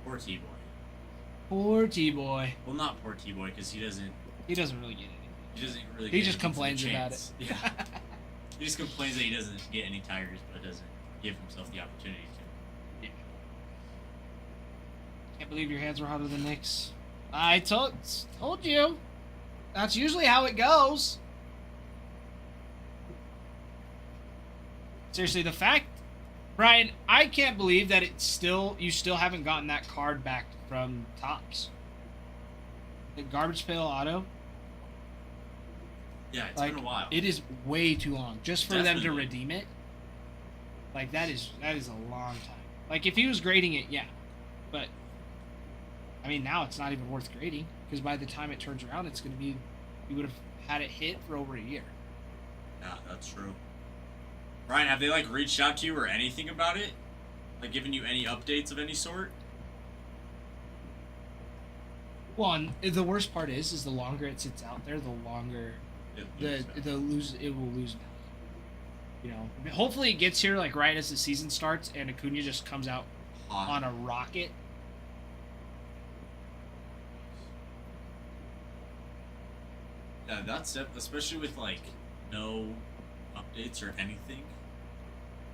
4. Poor T-Boy. Poor T-Boy. Well, not poor T-Boy, because he doesn't really get anything. He doesn't really. He get just anything for the complains about chance. it. Yeah. He just complains that he doesn't get any Tigers, but doesn't give himself the opportunity to. Yeah. Can't believe your hands were hotter than Nick's. I told you. That's usually how it goes. Seriously, the fact, Brian, I can't believe that you still haven't gotten that card back from Topps. The garbage pail auto. Yeah, it's Like, been a while. it is way too long just for them to Definitely. redeem it. Like that is a long time. Like if he was grading it, yeah, but I mean now it's not even worth grading because by the time it turns around, it's gonna be you would have had it hit for over a year. Yeah, that's true. Ryan, have they like reached out to you or anything about it? Like given you any updates of any sort? Well, and the worst part is the longer it sits out there, the longer it will lose value. You know, hopefully it gets here like right as the season starts and Acuna just comes out on a rocket. Yeah, that's it. Especially with like no updates or anything.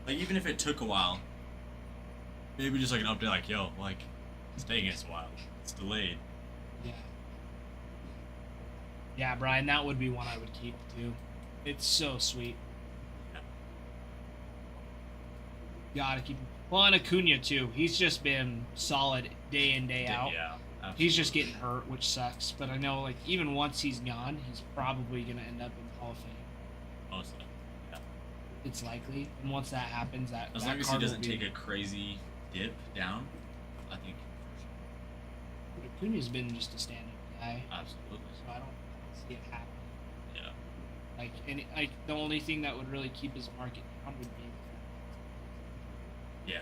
Like even if it took a while, maybe just like an update, like yo, like it's taking us a while. It's delayed. Yeah. Yeah, Brian, that would be one I would keep too. It's so sweet. Yeah. Gotta keep him. Well, and Acuna too. He's just been solid day in, day out. Yeah. He's just absolutely. getting hurt, which sucks. But I know, like, even once he's gone, he's probably gonna end up in the Hall of Fame. Mostly. Yeah. It's likely, and once that happens, that As that long as he card will doesn't be- take a crazy dip down, I think for Acuna's been just a stand-up guy, sure. Absolutely. so I don't see it happening. Yeah. Like, and the only thing that would really keep his market down would be Yeah.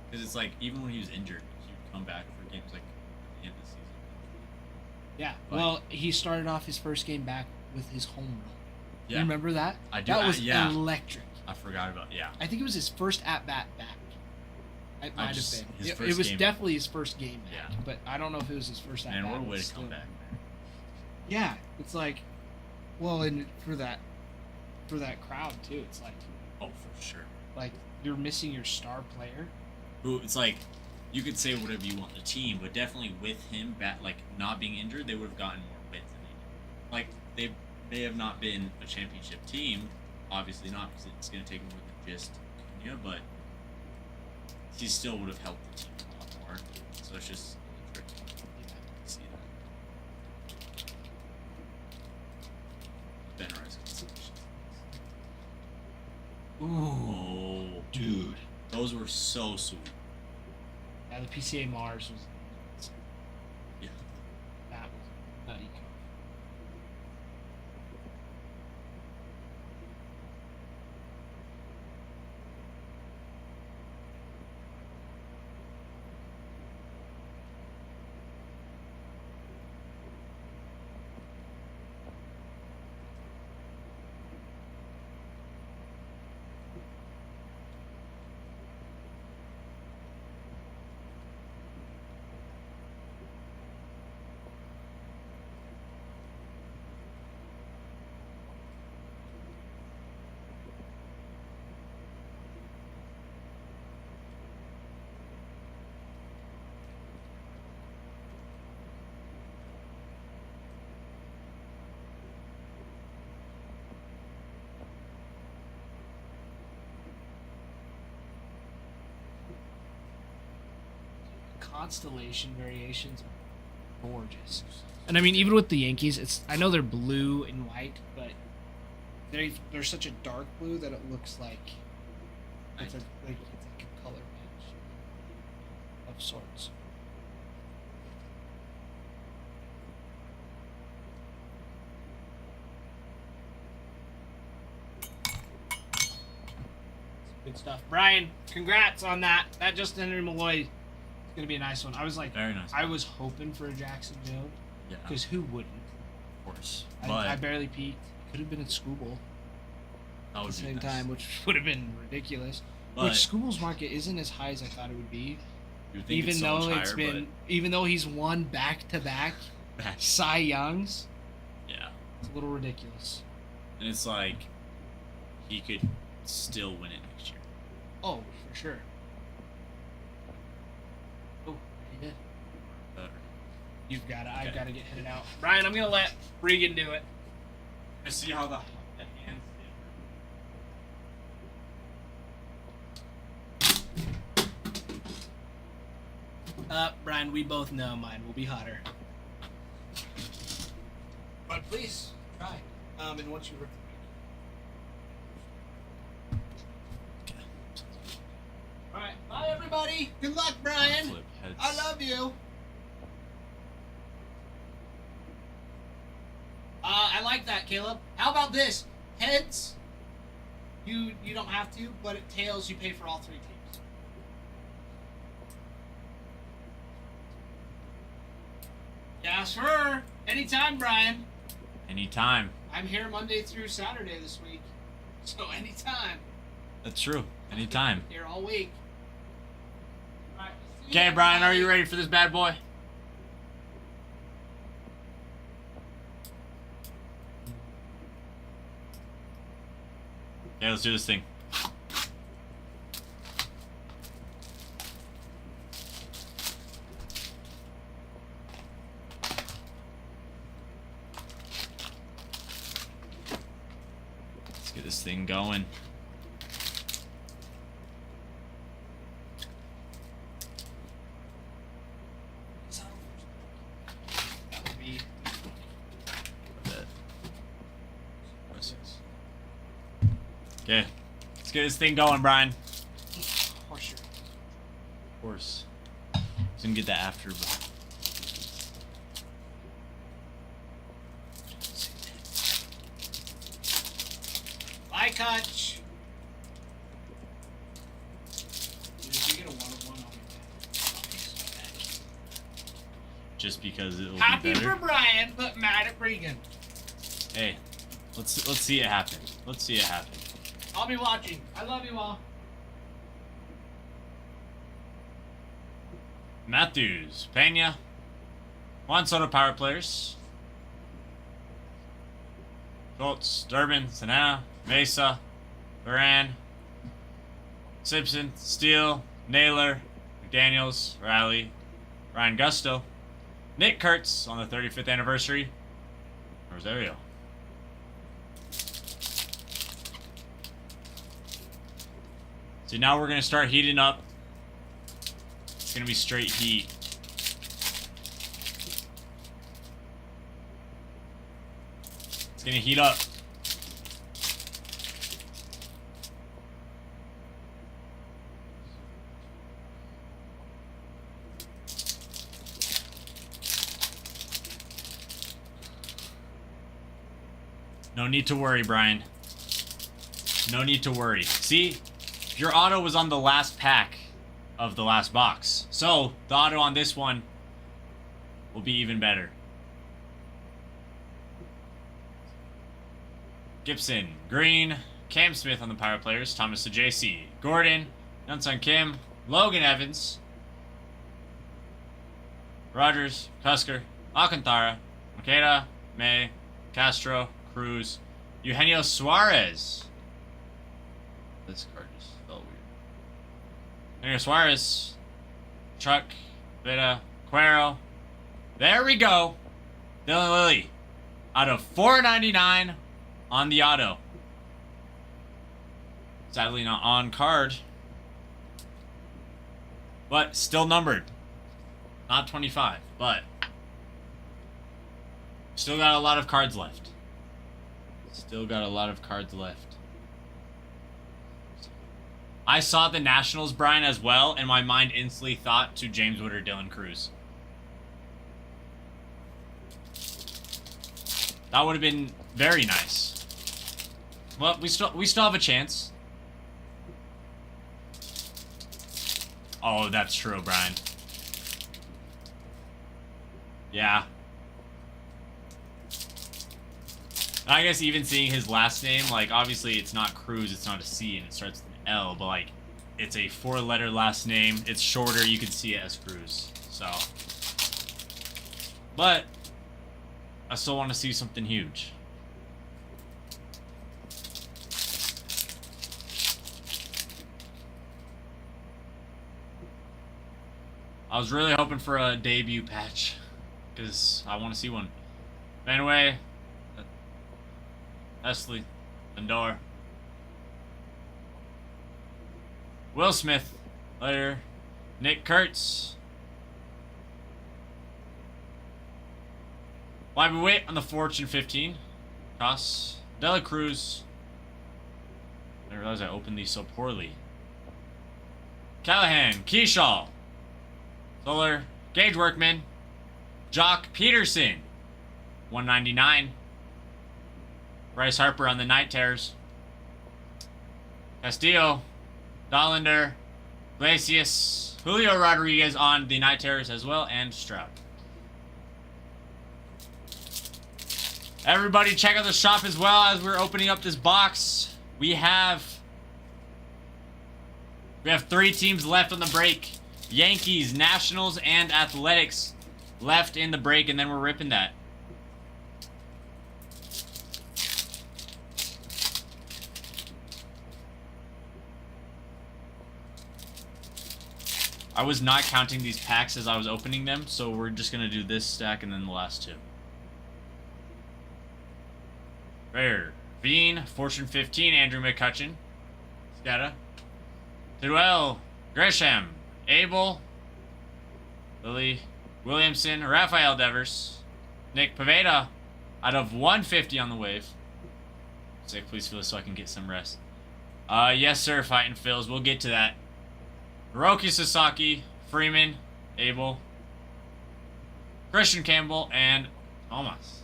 Because it's like even when he was injured, he would come back for games like at the end of the season. yeah. Like- Well, he started off his first game back with his home run. Yeah. You remember that? I do. That was yeah. electric. I forgot about yeah. I think it was his first at bat back. It might just- have been. his It first was game. definitely his first game back, Yeah. but I don't know if it was his first at Man, bat. what a way but to come still. back. Yeah, it's like, well, and for that crowd too, it's Oh, for sure. like you're missing your star player. Who it's like you could say whatever you want the team, but definitely with him like not being injured, they would have gotten more wins than they did. Like they may have not been a championship team, obviously not because it's going to take more than just Acuna, but he still would have helped the team a lot more. So it's just tricky to see that. Ben Rice consolation. Ooh, Oh, dude, those were so sweet. yeah, the PCA Mars was. Yeah. That was nutty. Constellation variations are gorgeous. And I mean, even with the Yankees, I know they're blue and white, but they're such a dark blue that it looks like it's like a color match of sorts. Good stuff, Brian. Congrats on that. That Justin Henry Malloy is gonna be a nice one. I was like, Very nice. I was hoping for a Jackson Jones Yeah, because who wouldn't? of course. I But barely peaked. Could have been at Scooble that at would the be same nice. time, which would have been ridiculous. But Which Scooble's market isn't as high as I thought it would be, You would think it's so much higher, even though he's won back-to-back but Cy Youngs, yeah. it's a little ridiculous. And it's like he could still win it next year. Oh, for sure. Oh, he did. You've got to. I've Okay. got to get headed out. Brian, I'm gonna let Regan do it. I see how the hands Brian, we both know mine will be hotter. But please try. And once you rip the All right, bye everybody. Good luck, Brian. flip heads. I love you. I like that, Caleb. How about this? Heads, you don't have to, but at tails, you pay for all three teams. Yeah, sure. Anytime, Brian. Anytime. I'm here Monday through Saturday this week, so anytime. That's true. Anytime. Here all week. All right, see Okay, ya, Brian, are you everybody. ready for this bad boy? Yeah, let's do this thing. Let's get this thing going. That would be. Okay, let's get this thing going, Brian. For sure. Of course. He's gonna get that after, but Bye, Kutch. Dude, if you get a 1-1, I'll be mad. just because it will Happy be for better. Brian, but mad at Regan. Hey, let's see it happen. Let's see it happen. I'll be watching. I love you all. Matthews, Pena, Juan Soto power players. Schultz, Durbin, Sanana, Mesa, Duran, Simpson, Steele, Naylor, McDaniels, Riley, Ryan Gusto, Nick Kurtz on the 35th anniversary, Rosario. So now we're going to start heating up. It's going to be straight heat. It's going to heat up. No need to worry, Brian. No need to worry. See? Your auto was on the last pack of the last box. So, the auto on this one will be even better. Gibson, Green, Cam Smith on the power players, Thomas to JC, Gordon, Youngsun Kim, Logan Evans, Rogers, Tusker, Alcantara, Makeda, May, Castro, Cruz, Eugenio Suarez. This card just felt weird. Eugenio Suarez, Chuck, Vita, Cuero. There we go. Dylan Lilly. Out of $4.99 on the auto. Sadly not on card. But still numbered. Not 25, but still got a lot of cards left. Still got a lot of cards left. I saw the Nationals, Brian, as well, and my mind instantly thought to James Wood or Dylan Cruz. That would have been very nice. Well, we still have a chance. Oh, that's true, Brian. Yeah. I guess even seeing his last name, like, obviously it's not Cruz, it's not a C, and it starts with an L, but, like, it's a 4-letter last name. It's shorter. You can see it as Cruz. So, but I still want to see something huge. I was really hoping for a debut patch because I want to see one. Anyway, Hesley, Lindor, Will Smith, later, Nick Kurtz, Bobby Witt on the Fortune 15, Cross, Dela Cruz. I didn't realize I opened these so poorly. Callahan, Keyshaw, Solar, Gage Workman, Jock Peterson, 199. Bryce Harper on the Night Terrors. Castillo, Dollander, Glacius, Julio Rodriguez on the Night Terrors as well, and Stroud. Everybody check out the shop as well as we're opening up this box. We have 3 teams left on the break. Yankees, Nationals, and Athletics left in the break, and then we're ripping that. I was not counting these packs as I was opening them, so we're just going to do this stack and then the last 2. Rare. Bean, Fortune 15, Andrew McCutcheon. Scada. Tidwell, Gresham, Abel, Lily Williamson, Rafael Devers, Nick Pavetta out of 150 on the wave. Say, please feel so I can get some rest. Yes, sir, Fighting Phils. We'll get to that. Hiroki Sasaki, Freeman, Abel, Christian Campbell, and Thomas.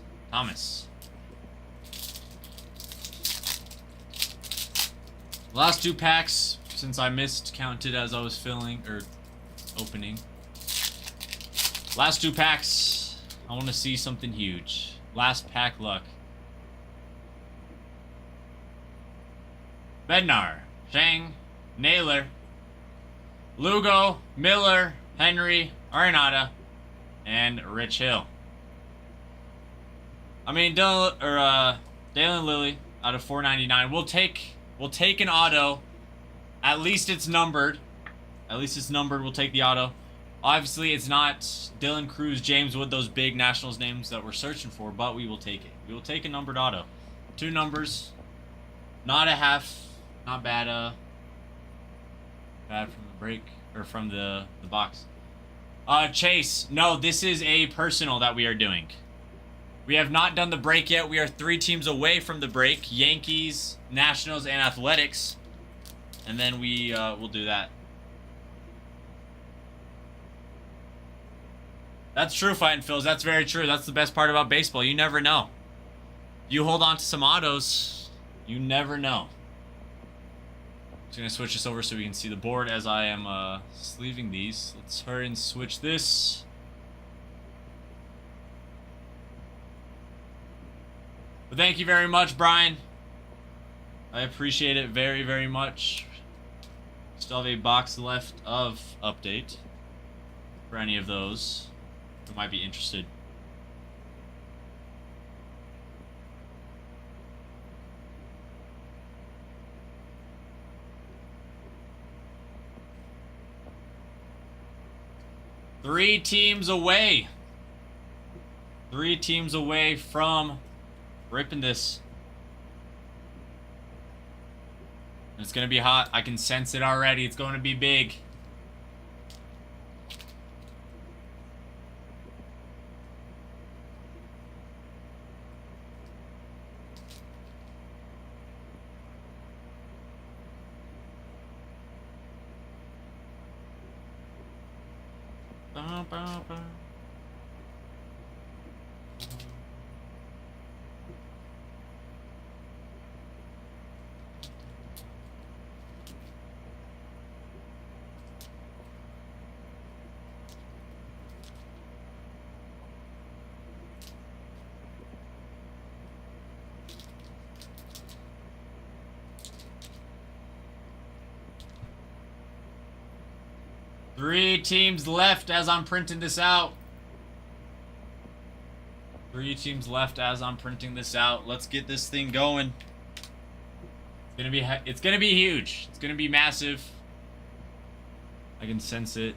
Last 2 packs, since I miscounted as I was filling, or opening. Last 2 packs, I want to see something huge. Last pack luck. Bednar, Shang, Naylor, Lugo, Miller, Henry, Arenado, and Rich Hill. I mean, Dalen Lilly out of 499. We'll take an auto. At least it's numbered. We'll take the auto. Obviously, it's not Dylan Cruz, James Wood, those big Nationals names that we're searching for, but we will take it. We will take a numbered auto. 2 numbers. Not a half. Not bad. Bad from the break, or from the box. Chase, no, this is a personal that we are doing. We have not done the break yet. We are 3 teams away from the break. Yankees, Nationals, and Athletics. And then we will do that. That's true, Fighting Phils. That's very true. That's the best part about baseball. You never know. You hold on to some autos, you never know. Just gonna switch this over so we can see the board as I am sleeving these. Let's hurry and switch this. But thank you very much, Brian. I appreciate it very, very much. Still have a box left of update for any of those who might be interested. Three teams away. 3 teams away from ripping this. It's gonna be hot. I can sense it already. It's going to be big. 3 teams left as I'm printing this out. 3 teams left as I'm printing this out. Let's get this thing going. It's gonna be huge. It's gonna be massive. I can sense it.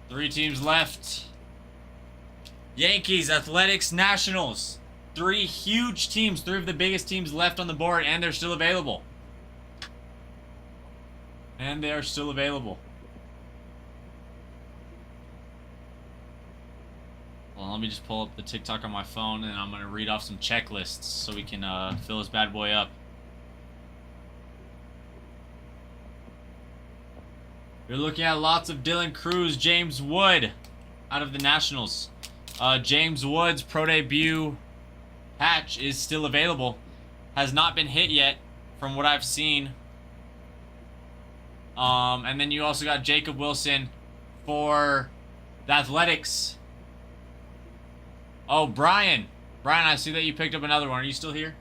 Three teams left. Yankees, Athletics, Nationals. 3 huge teams, 3 of the biggest teams left on the board, and they're still available. And they are still available. Well, let me just pull up the TikTok on my phone, and I'm going to read off some checklists so we can fill this bad boy up. You're looking at lots of Dylan Cruz, James Wood out of the Nationals. James Wood's pro debut patch is still available. Has not been hit yet from what I've seen. And then you also got Jacob Wilson for the Athletics. Oh, Brian. Brian, I see that you picked up another one. Are you still here?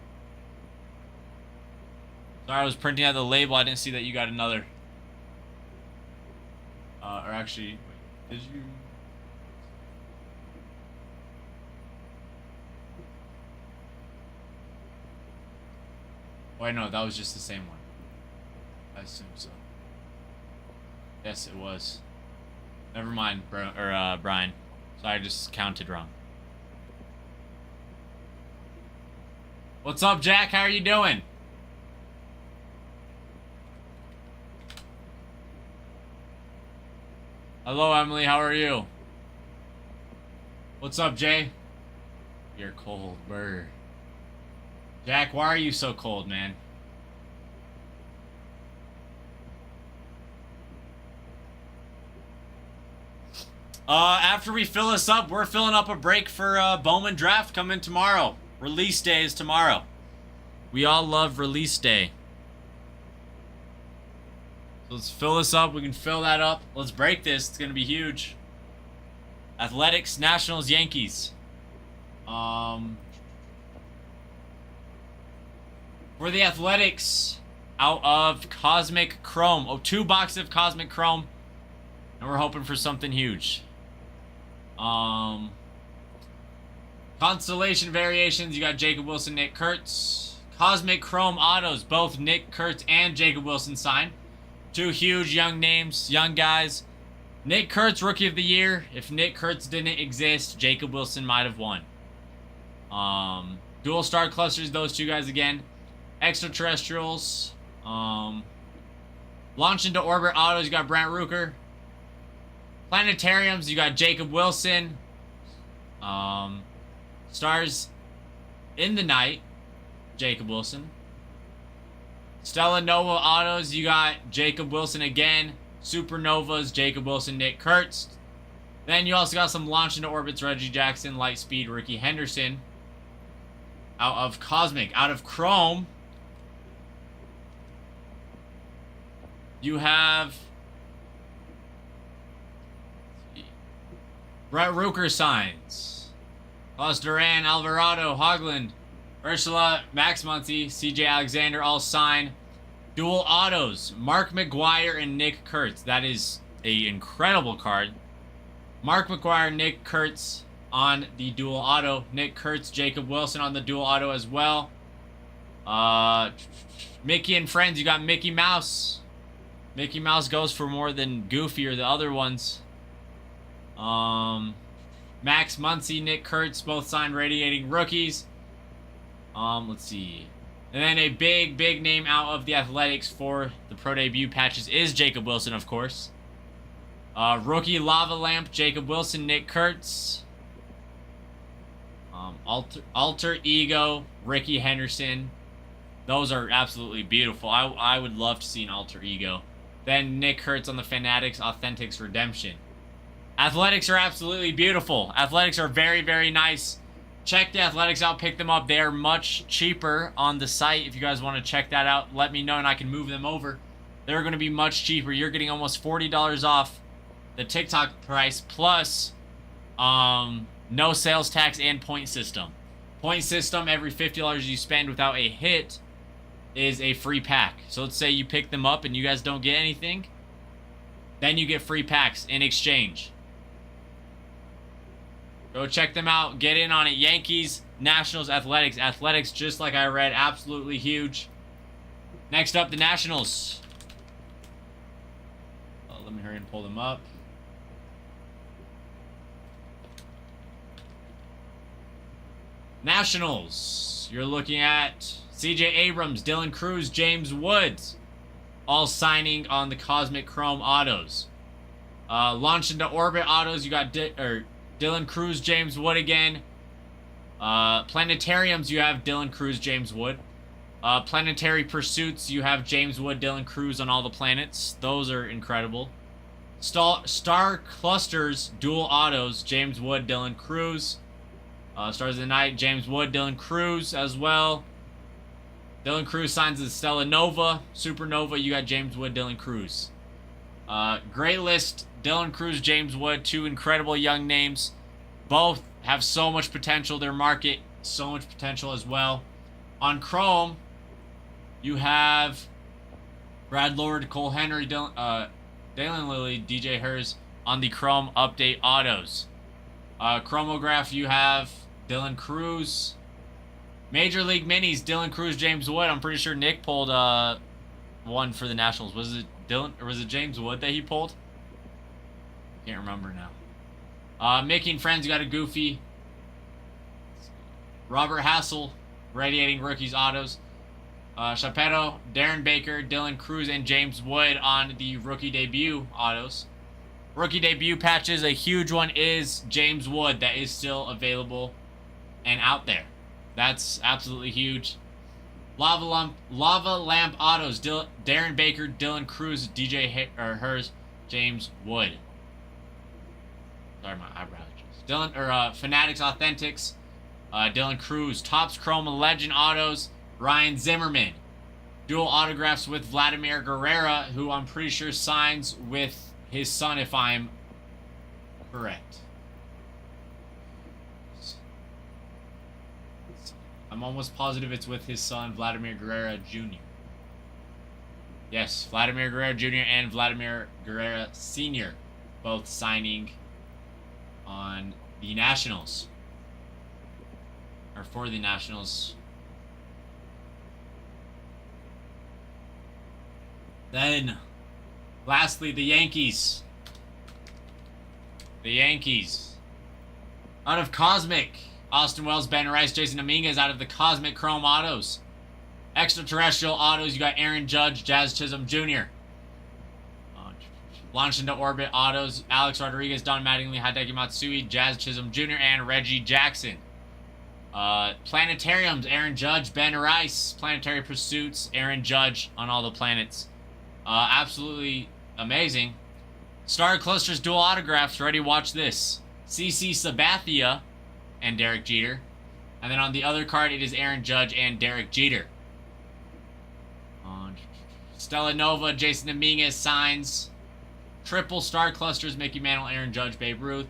Sorry, I was printing out the label. I didn't see that you got another. Or actually, wait, did you? Wait, no, that was just the same one. I assume so. Yes, it was. Never mind, Brian. So I just counted wrong. What's up, Jack? How are you doing? Hello, Emily. How are you? What's up, Jay? You're cold, brr. Jack, why are you so cold, man? After we fill this up, we're filling up a break for Bowman Draft coming tomorrow. Release day is tomorrow. We all love release day. So let's fill this up. We can fill that up. Let's break this. It's going to be huge. Athletics, Nationals, Yankees. For the Athletics, out of Cosmic Chrome. Oh, 2 boxes of Cosmic Chrome. And we're hoping for something huge. Constellation Variations, you got Jacob Wilson, Nick Kurtz. Cosmic Chrome Autos, both Nick Kurtz and Jacob Wilson signed. 2 huge young names, young guys. Nick Kurtz, Rookie of the Year. If Nick Kurtz didn't exist, Jacob Wilson might have won. Dual star clusters, those 2 guys again. Extraterrestrials. Launch into orbit autos, you got Brant Rooker. Planetariums, you got Jacob Wilson. Stars in the Night, Jacob Wilson. Stella Nova autos, you got Jacob Wilson again. Supernovas, Jacob Wilson, Nick Kurtz. Then you also got some launch into orbits, Reggie Jackson, Lightspeed, Ricky Henderson. Out of Cosmic, out of Chrome, you have Brett Rooker signs. Klaus Duran, Alvarado, Hoagland, Ursula, Max Muncy, CJ Alexander all sign. Dual autos, Mark McGuire and Nick Kurtz. That is an incredible card. Mark McGuire, Nick Kurtz on the dual auto. Nick Kurtz, Jacob Wilson on the dual auto as well. Mickey and Friends, you got Mickey Mouse. Mickey Mouse goes for more than Goofy or the other ones. Max Muncy, Nick Kurtz, both signed Radiating Rookies. Let's see. And then a big name out of the Athletics for the pro debut patches is Jacob Wilson, of course. Rookie Lava Lamp, Jacob Wilson, Nick Kurtz. Alter Ego, Ricky Henderson. Those are absolutely beautiful. I would love to see an Alter Ego. Then Nick Kurtz on the Fanatics, Authentics Redemption. Athletics are absolutely beautiful. Athletics are very, very nice. Check the Athletics out. Pick them up. They are much cheaper on the site. If you guys want to check that out, let me know and I can move them over. They're going to be much cheaper. You're getting almost $40 off the TikTok price plus no sales tax and point system. Point system, every $50 you spend without a hit is a free pack. So let's say you pick them up and you guys don't get anything, then you get free packs in exchange. Go check them out. Get in on it. Yankees, Nationals, Athletics. Athletics, just like I read, absolutely huge. Next up, the Nationals. Let me hurry and pull them up. Nationals. You're looking at C.J. Abrams, Dylan Cruz, James Woods, all signing on the Cosmic Chrome autos. Launched into Orbit autos, you got Dylan Cruz, James Wood again. Planetariums, you have Dylan Cruz, James Wood. Planetary Pursuits, you have James Wood, Dylan Cruz on all the planets. Those are incredible. Star Clusters, dual autos, James Wood, Dylan Cruz. Stars of the Night, James Wood, Dylan Cruz as well. Dylan Cruz signs the Stella Nova. Supernova, you got James Wood, Dylan Cruz. Great list, Dylan Cruz, James Wood, two incredible young names. Both have so much potential. Their market, so much potential as well. On Chrome, you have Brad Lord, Cole Henry, Dalen Lilly, DJ Hers on the Chrome Update autos. Chromograph, you have Dylan Cruz. Major League Minis, Dylan Cruz, James Wood. I'm pretty sure Nick pulled one for the Nationals. Was it Dylan or was it James Wood that he pulled? Can't remember now. Making Friends, you got a Goofy. Robert Hassel, Radiating Rookies autos. Chapeto, Darren Baker, Dylan Cruz, and James Wood on the rookie debut autos. Rookie debut patches, a huge one is James Wood that is still available and out there. That's absolutely huge. Lava Lamp autos, Darren Baker, Dylan Cruz, DJ Hers, James Wood. Sorry, my eyebrow itches. Fanatics Authentics, Dylan Cruz. Topps Chrome Legend autos, Ryan Zimmerman. Dual autographs with Vladimir Guerrero, who I'm pretty sure signs with his son, if I'm correct. I'm almost positive it's with his son, Vladimir Guerrero Jr. Yes, Vladimir Guerrero Jr. and Vladimir Guerrero Sr. both signing on the Nationals. Or for the Nationals. Then, lastly, the Yankees. The Yankees. Out of Cosmic, Austin Wells, Ben Rice, Jason Dominguez out of the Cosmic Chrome autos. Extraterrestrial autos, you got Aaron Judge, Jazz Chisholm Jr. Launched into Orbit autos, Alex Rodriguez, Don Mattingly, Hideki Matsui, Jazz Chisholm Jr., and Reggie Jackson. Planetariums, Aaron Judge, Ben Rice. Planetary Pursuits, Aaron Judge on all the planets. Absolutely amazing. Star Clusters dual autographs. Ready? Watch this. CC Sabathia and Derek Jeter. And then on the other card, it is Aaron Judge and Derek Jeter. Stella Nova, Jason Dominguez signs. Triple Star Clusters, Mickey Mantle, Aaron Judge, Babe Ruth,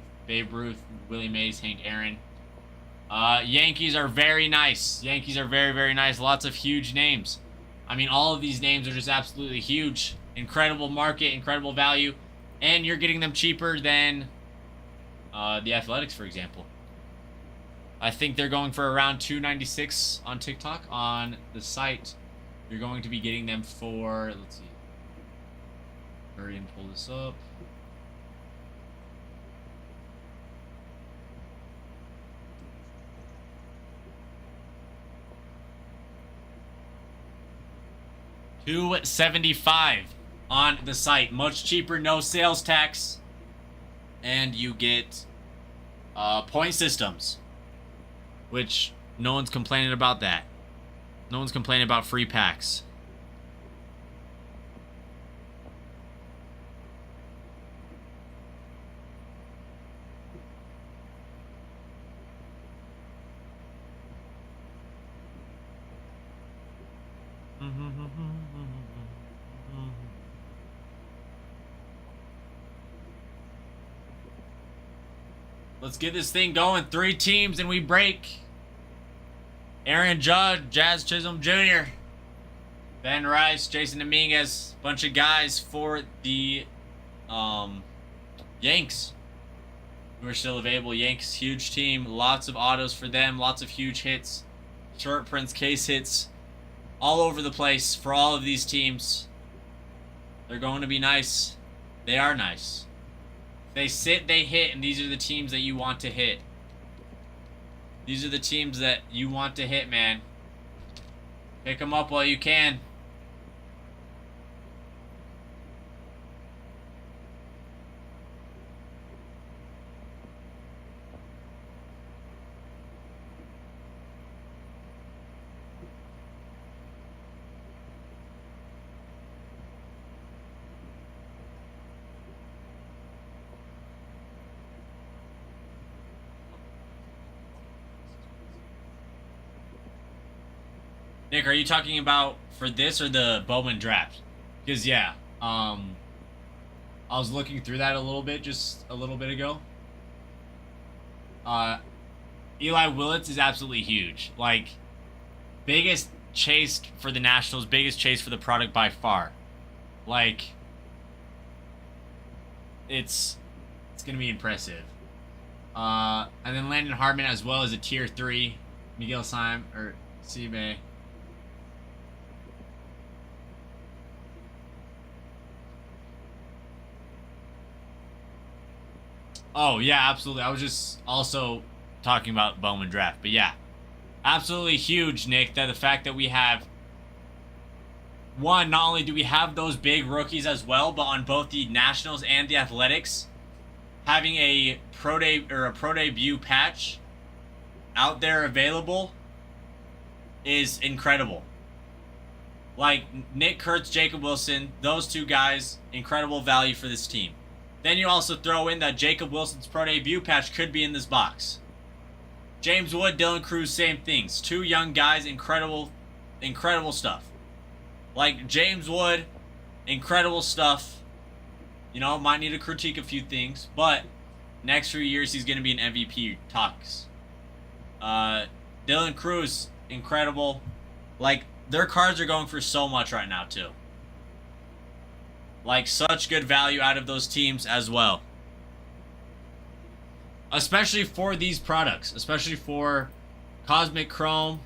Willie Mays, Hank Aaron. Yankees are very nice. Yankees are very, very nice. Lots of huge names. I mean, all of these names are just absolutely huge. Incredible market, incredible value. And you're getting them cheaper than the Athletics, for example. I think they're going for around $2.96 on TikTok. On the site, you're going to be getting them for, let's see. Hurry and pull this up. $275 on the site. Much cheaper, no sales tax. And you get point systems. Which no one's complaining about that. No one's complaining about free packs. Let's get this thing going. 3 teams and we break. Aaron Judge, Jazz Chisholm Jr., Ben Rice, Jason Dominguez, bunch of guys for the Yanks who are still available. Yanks, huge team. Lots of autos for them. Lots of huge hits. Short prints, case hits. All over the place for all of these teams. They're going to be nice. They are nice. They sit, they hit, and these are the teams that you want to hit. These are the teams that you want to hit, man. Pick them up while you can. Nick, are you talking about for this or the Bowman draft? Because yeah, I was looking through that a little bit just a little bit ago. Eli Willits is absolutely huge. Like, biggest chase for the Nationals, biggest chase for the product by far. Like, it's gonna be impressive. And then Landon Hartman as well as a tier 3, Miguel Syme or Seabay. Oh, yeah, absolutely. I was just also talking about Bowman draft. But yeah, absolutely huge, Nick, that the fact that we have, one, not only do we have those big rookies as well, but on both the Nationals and the Athletics, having a pro debut patch out there available is incredible. Like, Nick Kurtz, Jacob Wilson, those 2 guys, incredible value for this team. Then you also throw in that Jacob Wilson's pro debut patch could be in this box. James Wood, Dylan Cruz, same things. 2 young guys, incredible stuff. Like, James Wood, incredible stuff. You know, might need to critique a few things, but next few years he's going to be in MVP talks. Dylan Cruz, incredible. Like, their cards are going for so much right now, too. Like, such good value out of those teams as well. Especially for these products. Especially for Cosmic Chrome.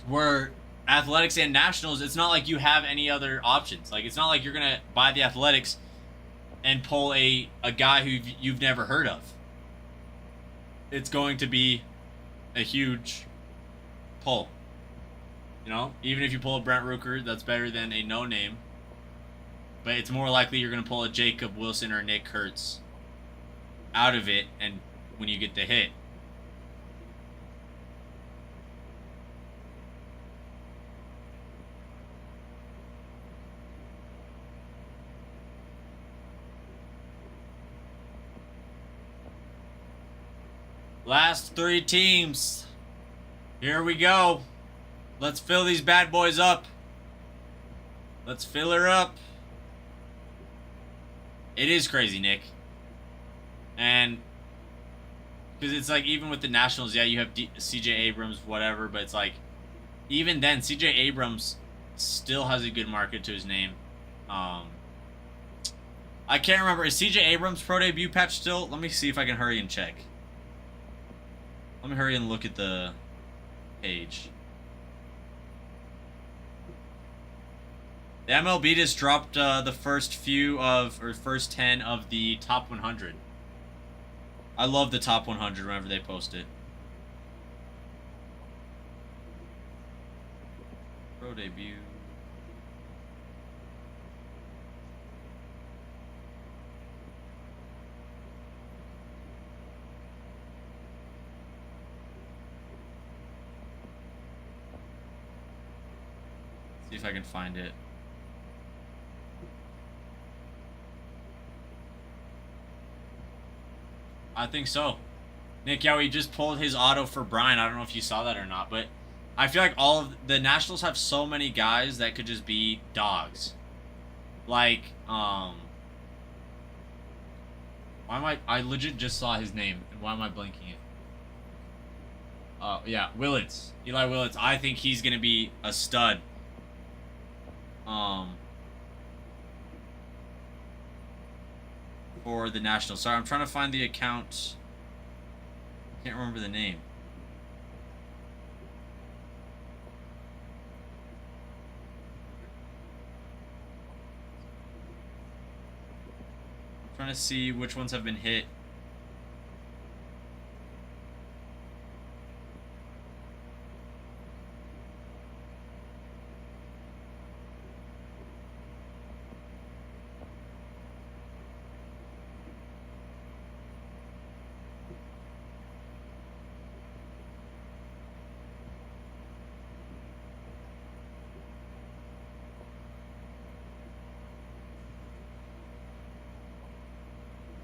Where Athletics and Nationals, it's not like you have any other options. Like, it's not like you're going to buy the Athletics and pull a guy who you've never heard of. It's going to be a huge pull. You know? Even if you pull a Brent Rooker, that's better than a no-name. But it's more likely you're going to pull a Jacob Wilson or Nick Kurtz out of it, and when you get the hit. Last 3 teams. Here we go. Let's fill these bad boys up. Let's fill her up. It is crazy, Nick. And because it's like, even with the Nationals, yeah, you have CJ Abrams, whatever, but it's like, even then, CJ Abrams still has a good market to his name. I can't remember. Is CJ Abrams' pro debut patch still? Let me see if I can hurry and check. Let me hurry and look at the page. The MLB just dropped the first 10 of the top 100. I love the top 100 whenever they post it. Pro debut. See if I can find it. I think so. Nick, yeah, we just pulled his auto for Brian. I don't know if you saw that or not, but I feel like all of the Nationals have so many guys that could just be dogs. Like, why am I legit just saw his name, and why am I blanking it? Yeah, Willits. Eli Willits. I think he's gonna be a stud. For the Nationals. Sorry, I'm trying to find the account. Can't remember the name. I'm trying to see which ones have been hit.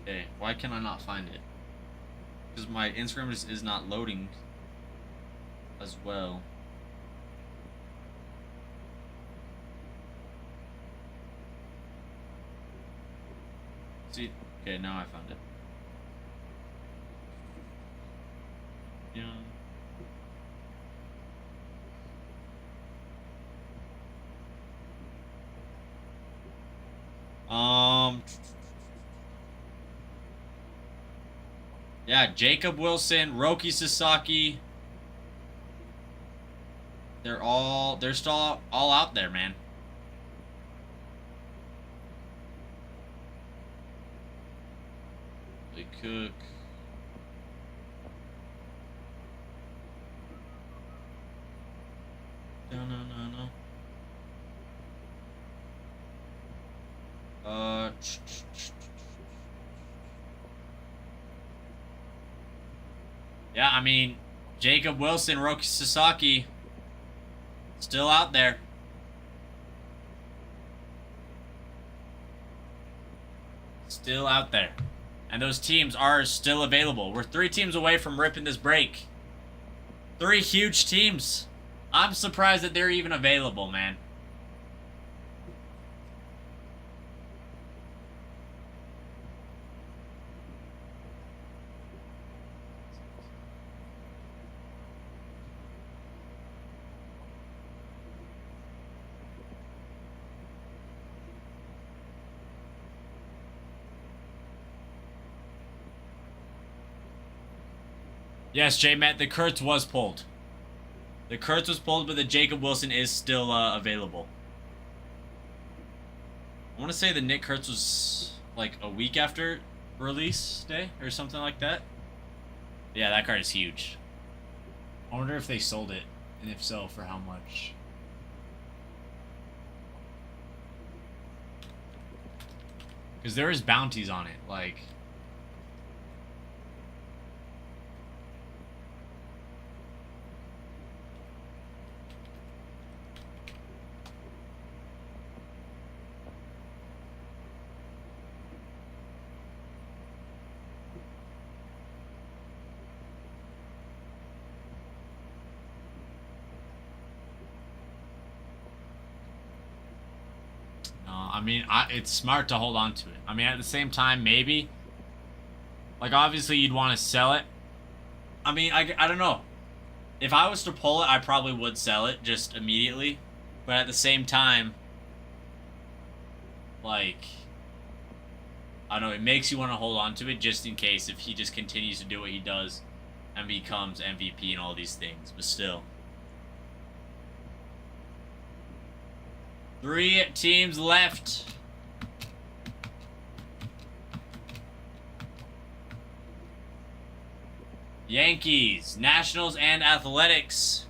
Okay, why can I not find it? Because my Instagram is not loading as well. See, okay, now I found it. Yeah. Yeah, Jacob Wilson, Roki Sasaki. They're still all out there, man. They Cook. No. Yeah, I mean, Jacob Wilson, Roki Sasaki, still out there. Still out there. And those teams are still available. We're 3 teams away from ripping this break. 3 huge teams. I'm surprised that they're even available, man. Yes, J-Matt, the Kurtz was pulled. The Kurtz was pulled, but the Jacob Wilson is still available. I want to say the Nick Kurtz was like a week after release day or something like that. Yeah, that card is huge. I wonder if they sold it, and if so, for how much. Because there is bounties on it, like... I mean, it's smart to hold on to it. I mean, at the same time, maybe. Like, obviously, you'd want to sell it. I mean, I don't know. If I was to pull it, I probably would sell it just immediately. But at the same time, like, I don't know, it makes you want to hold on to it just in case if he just continues to do what he does and becomes MVP and all these things. But still. 3 teams left. Yankees, Nationals, and Athletics.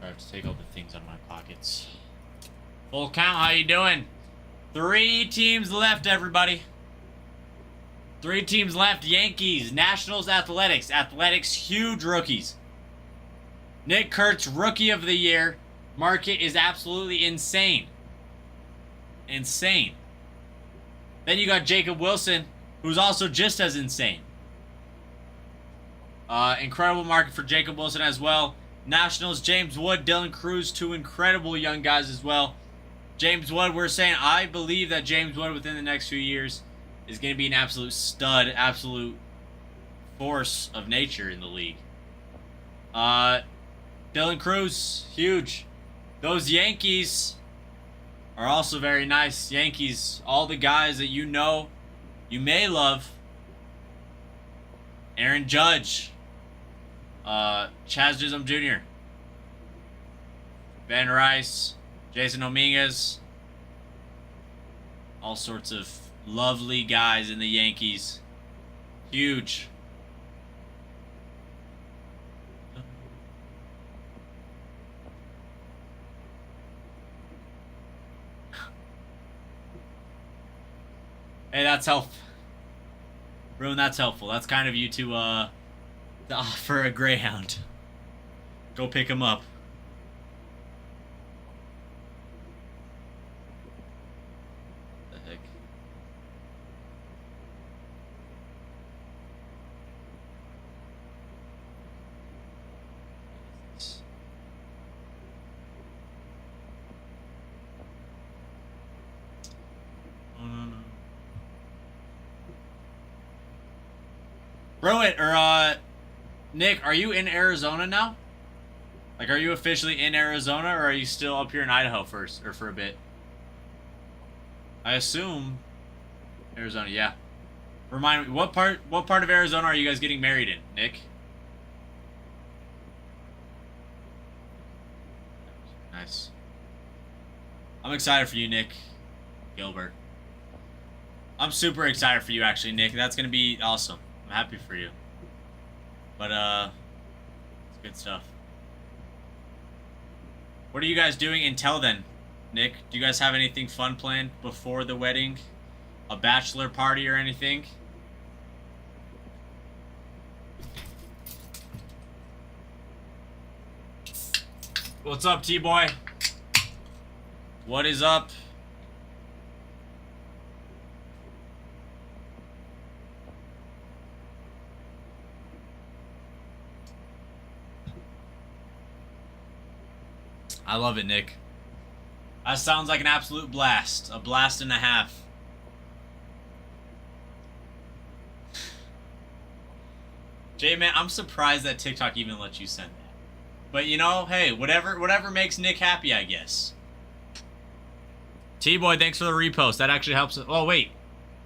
I have to take all the things out of my pockets. Full count, how you doing? 3 teams left, everybody. 3 teams left. Yankees, Nationals, Athletics. Athletics, huge rookies. Nick Kurtz, Rookie of the Year. Market is absolutely insane. Insane. Then you got Jacob Wilson, who's also just as insane. Incredible market for Jacob Wilson as well. Nationals, James Wood, Dylan Cruz, 2 incredible young guys as well. James Wood, we're saying, I believe that James Wood within the next few years is going to be an absolute stud, absolute force of nature in the league. Dylan Cruz, huge. Those Yankees are also very nice. Yankees, all the guys that you know, you may love. Aaron Judge. Chaz Chisholm Jr. Ben Rice. Jason Dominguez. All sorts of lovely guys in the Yankees. Huge. Hey, that's helpful. Ruin, that's helpful. That's kind of you to offer a Greyhound. Go pick him up. What the heck? Oh, no. Ruin, or Nick, are you in Arizona now? Like, are you officially in Arizona, or are you still up here in Idaho first, or for a bit? I assume Arizona, yeah. Remind me, what part of Arizona are you guys getting married in, Nick? Nice. I'm excited for you, Nick Gilbert. I'm super excited for you, actually, Nick. That's gonna be awesome. I'm happy for you. But it's good stuff. What are you guys doing until then, Nick? Do you guys have anything fun planned before the wedding? A bachelor party or anything? What's up, T-Boy? What is up? I love it, Nick. That sounds like an absolute blast. A blast and a half. J-Man, I'm surprised that TikTok even lets you send that. But you know, hey, whatever makes Nick happy, I guess. T-Boy, thanks for the repost. That actually helps. Oh, wait.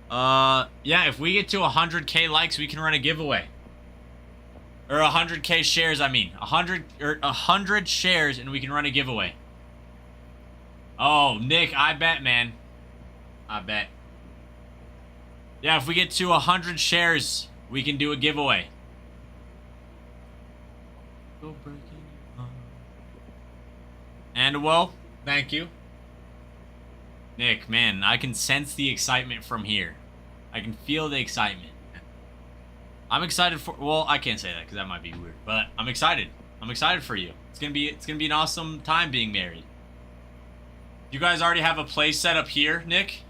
Yeah, if we get to 100K likes, we can run a giveaway. Or 100K shares, I mean. 100 shares and we can run a giveaway. Oh, Nick, I bet, man. I bet. Yeah, if we get to 100 shares, we can do a giveaway. And, well, thank you. Nick, man, I can sense the excitement from here. I can feel the excitement. I'm excited for, well, I can't say that because that might be weird, but I'm excited. I'm excited for you. It's gonna be an awesome time being married. You guys already have a place set up here, Nick?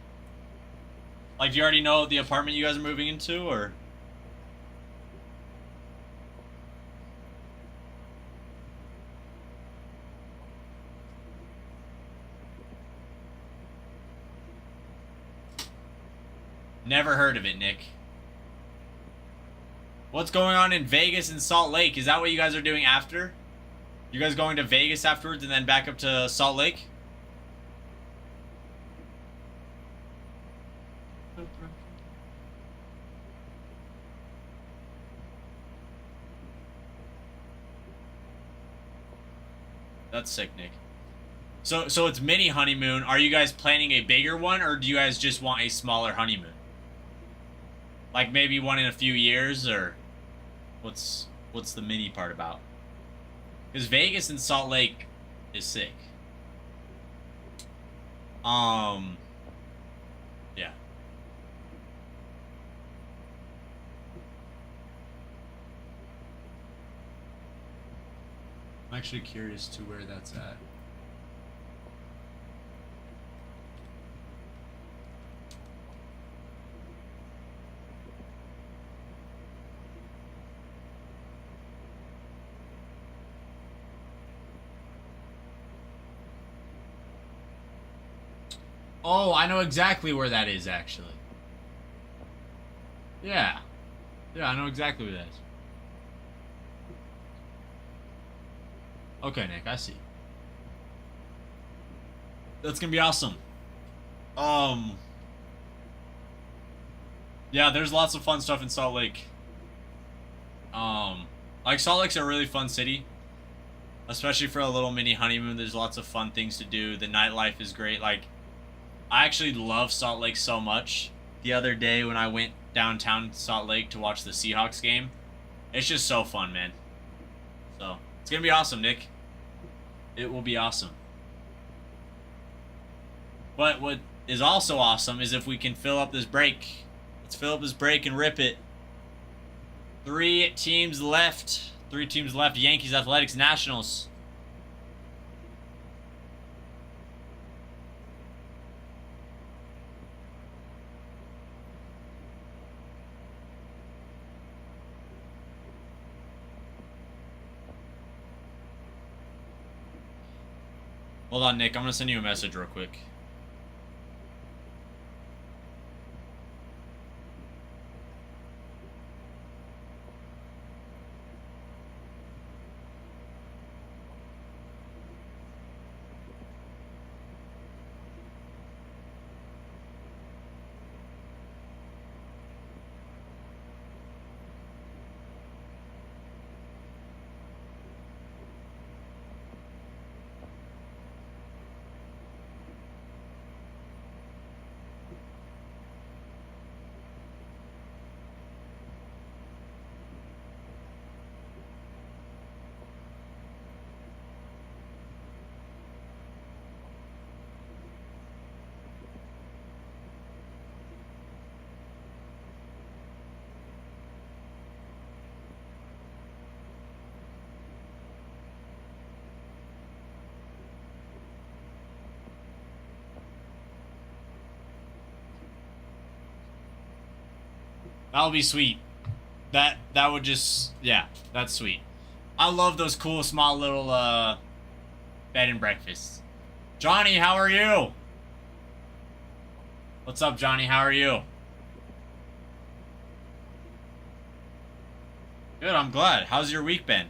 Like, do you already know the apartment you guys are moving into, or? Never heard of it, Nick. What's going on in Vegas and Salt Lake? Is that what you guys are doing after? You guys going to Vegas afterwards and then back up to Salt Lake? That's sick, Nick. So it's mini honeymoon. Are you guys planning a bigger one, or do you guys just want a smaller honeymoon? Like maybe one in a few years, or what's the mini part about? Because Vegas and Salt Lake is sick. Yeah. I'm actually curious to where that's at. Oh, I know exactly where that is, actually. Yeah. Yeah, I know exactly where that is. Okay, Nick, I see. That's gonna be awesome. Yeah, there's lots of fun stuff in Salt Lake. Like Salt Lake's a really fun city. Especially for a little mini honeymoon, there's lots of fun things to do. The nightlife is great. Like, I actually love Salt Lake so much. The other day when I went downtown Salt Lake to watch the Seahawks game, it's just so fun, man. So, it's gonna be awesome, Nick. It will be awesome. But what is also awesome is if we can fill up this break. Let's fill up this break and rip it. 3 teams left. 3 teams left. Yankees, Athletics, Nationals. Hold on, Nick. I'm going to send you a message real quick. That'll be sweet. That would just, yeah, that's sweet. I love those cool small little bed and breakfasts. Johnny, how are you? What's up, Johnny? How are you? Good, I'm glad. How's your week been?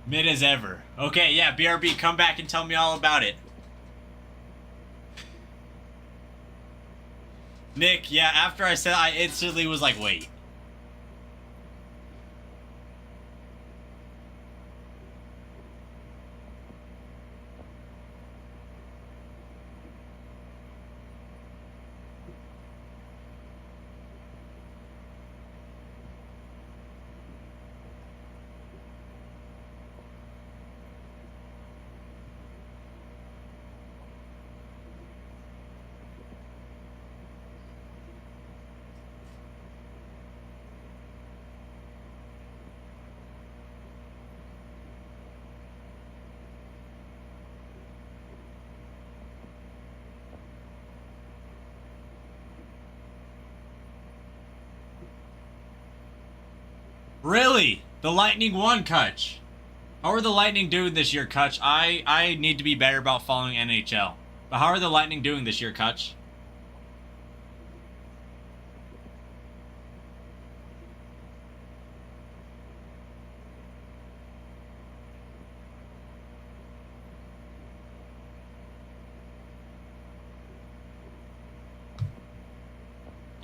Mid as ever. Okay, yeah, BRB, come back and tell me all about it. Nick, yeah, after I said, I instantly was like, wait. Really? The Lightning won, Kutch. How are the Lightning doing this year, Kutch? I need to be better about following NHL. But how are the Lightning doing this year, Kutch?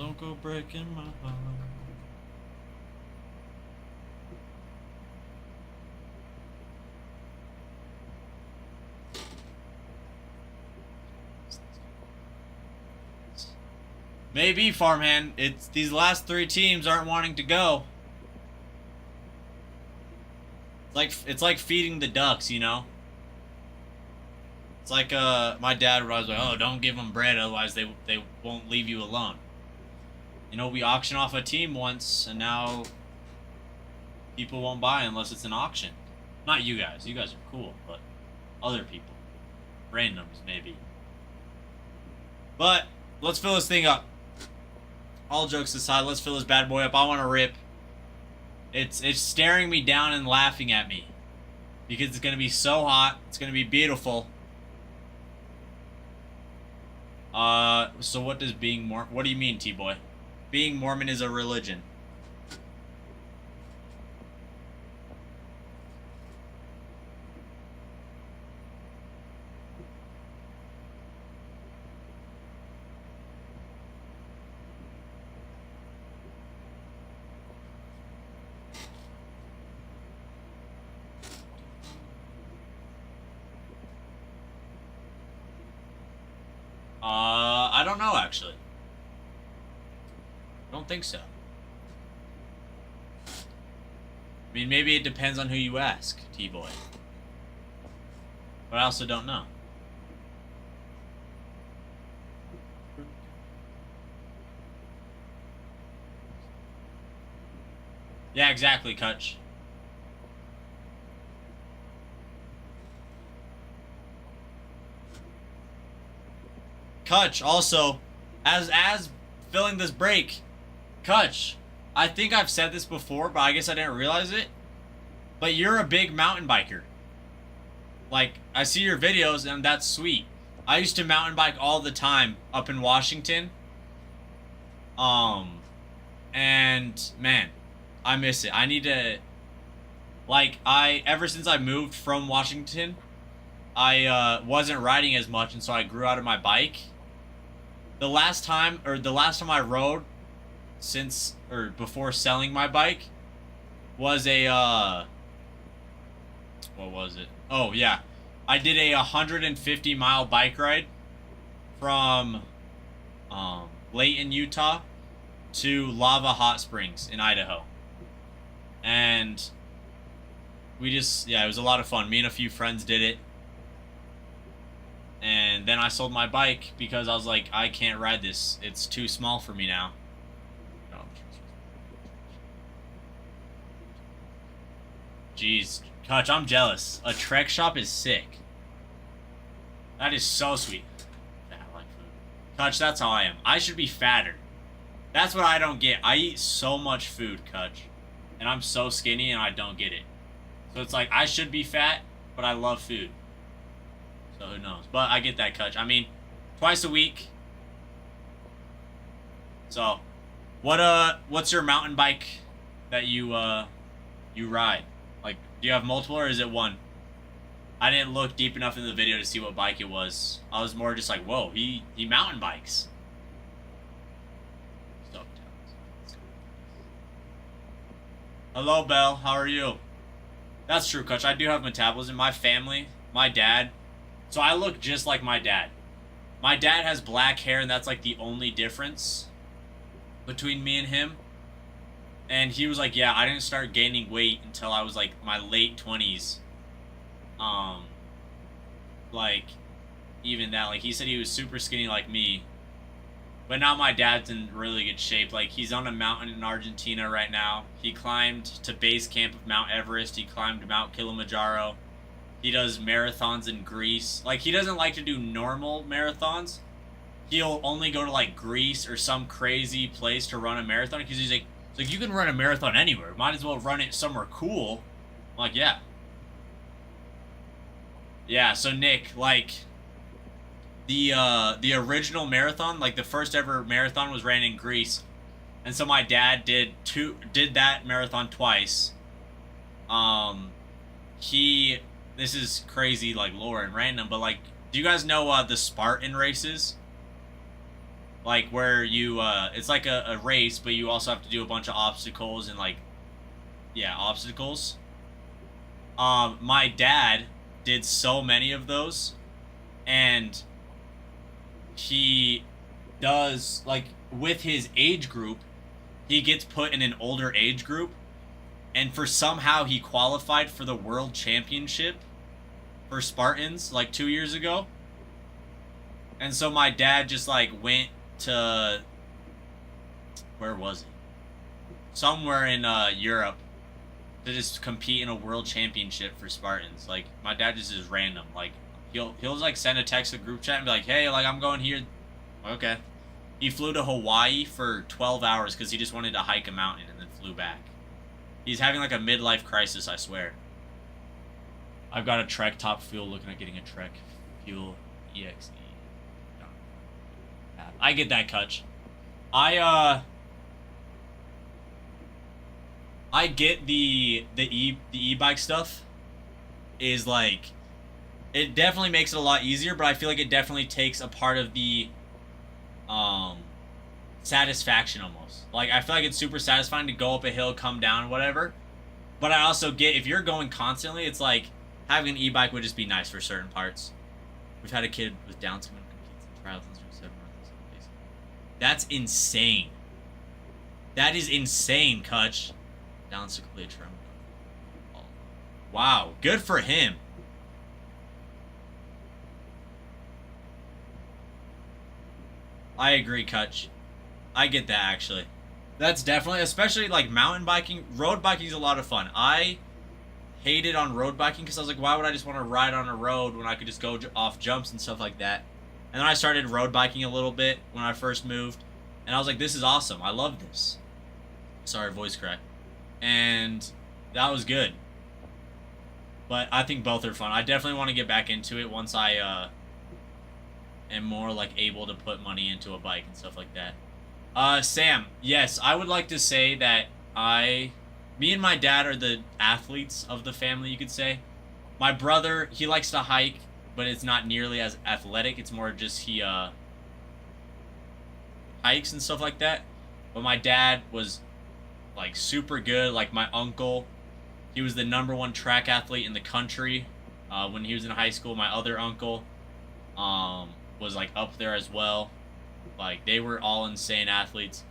Don't go breaking my heart. Maybe, Farmhand. It's these last 3 teams aren't wanting to go. It's like feeding the ducks, you know. It's like my dad was like, "Oh, don't give them bread, otherwise they won't leave you alone." You know, we auctioned off a team once, and now people won't buy unless it's an auction. Not you guys. You guys are cool, but other people, randoms maybe. But let's fill this thing up. All jokes aside, let's fill this bad boy up. I want to rip. It's staring me down and laughing at me because it's gonna be so hot. It's gonna be beautiful. So what does being Mormon? What do you mean, T-boy? Being Mormon is a religion. I don't know, actually. I don't think so. I mean, maybe it depends on who you ask, T-boy. But I also don't know. Yeah, exactly, Kutch. Kutch, also, as filling this break, Kutch, I think I've said this before, but I guess I didn't realize it. But you're a big mountain biker. Like, I see your videos, and that's sweet. I used to mountain bike all the time up in Washington. And, man, I miss it. I need to, like, ever since I moved from Washington, I wasn't riding as much, and so I grew out of my bike. The last time I rode before selling my bike was a what was it? Oh yeah. I did a 150-mile bike ride from Layton, Utah to Lava Hot Springs in Idaho. And it was a lot of fun. Me and a few friends did it. And then I sold my bike because I was like, I can't ride this. It's too small for me now. Jeez, Kutch, I'm jealous. A Trek shop is sick. That is so sweet. Yeah, I like food. Kutch, that's how I am. I should be fatter. That's what I don't get. I eat so much food, Kutch. And I'm so skinny and I don't get it. So it's like, I should be fat, but I love food. So who knows? But I get that, Kutch. I mean, twice a week. So, what's your mountain bike that you ride? Like, do you have multiple or is it one? I didn't look deep enough in the video to see what bike it was. I was more just like, whoa, he mountain bikes. Hello, Belle. How are you? That's true, Kutch. I do have metabolism. My family, my dad. So I look just like my dad. My dad has black hair, and that's like the only difference between me and him. And he was like, yeah, I didn't start gaining weight until I was like my late 20s. Like, even that, like he said he was super skinny like me. But now my dad's in really good shape. Like, he's on a mountain in Argentina right now. He climbed to base camp of Mount Everest. He climbed Mount Kilimanjaro. He does marathons in Greece. Like, he doesn't like to do normal marathons. He'll only go to, like, Greece or some crazy place to run a marathon. Because he's like, you can run a marathon anywhere. Might as well run it somewhere cool. I'm like, yeah. Yeah, so Nick, like, the original marathon, like, the first ever marathon was ran in Greece. And so my dad did that marathon twice. This is crazy, like, lore and random, but, like, do you guys know the Spartan races? like where you it's like a race, but you also have to do a bunch of obstacles and like obstacles. My dad did so many of those, and he does like with his age group, he gets put in an older age group, and for somehow he qualified for the world championship for Spartans like 2 years ago. And so my dad just like went to, where was it? Somewhere in Europe to just compete in a world championship for Spartans. Like my dad just is random. Like he'll like send a text to group chat and be like, "Hey, like I'm going here." Okay. He flew to Hawaii for 12 hours because he just wanted to hike a mountain and then flew back. He's having like a midlife crisis, I swear. I've got a Trek Top Fuel, looking at getting a Trek Fuel EXE. I get that, Kutch. I get the e-bike stuff is like, it definitely makes it a lot easier, but I feel like it definitely takes a part of the satisfaction almost. Like I feel like it's super satisfying to go up a hill, come down, whatever. But I also get, if you're going constantly, it's like having an e-bike would just be nice for certain parts. We've had a kid with Down syndrome compete in triathlons for 7 months. That's insane. That is insane, Kutch. Down cyclically tremor. Wow, good for him. I agree, Kutch. I get that, actually. That's definitely, especially like mountain biking. Road biking is a lot of fun. I hated on road biking because I was like, why would I just want to ride on a road when I could just go off jumps and stuff like that? And then I started road biking a little bit when I first moved, and I was like, this is awesome. I love this. Sorry, voice crack. And that was good. But I think both are fun. I definitely want to get back into it once I am more like able to put money into a bike and stuff like that. Sam, yes, I would like to say that me and my dad are the athletes of the family, you could say. My brother, he likes to hike, but it's not nearly as athletic. It's more just he hikes and stuff like that. But my dad was like super good. Like my uncle, he was the #1 track athlete in the country when he was in high school. My other uncle was like up there as well. Like they were all insane athletes.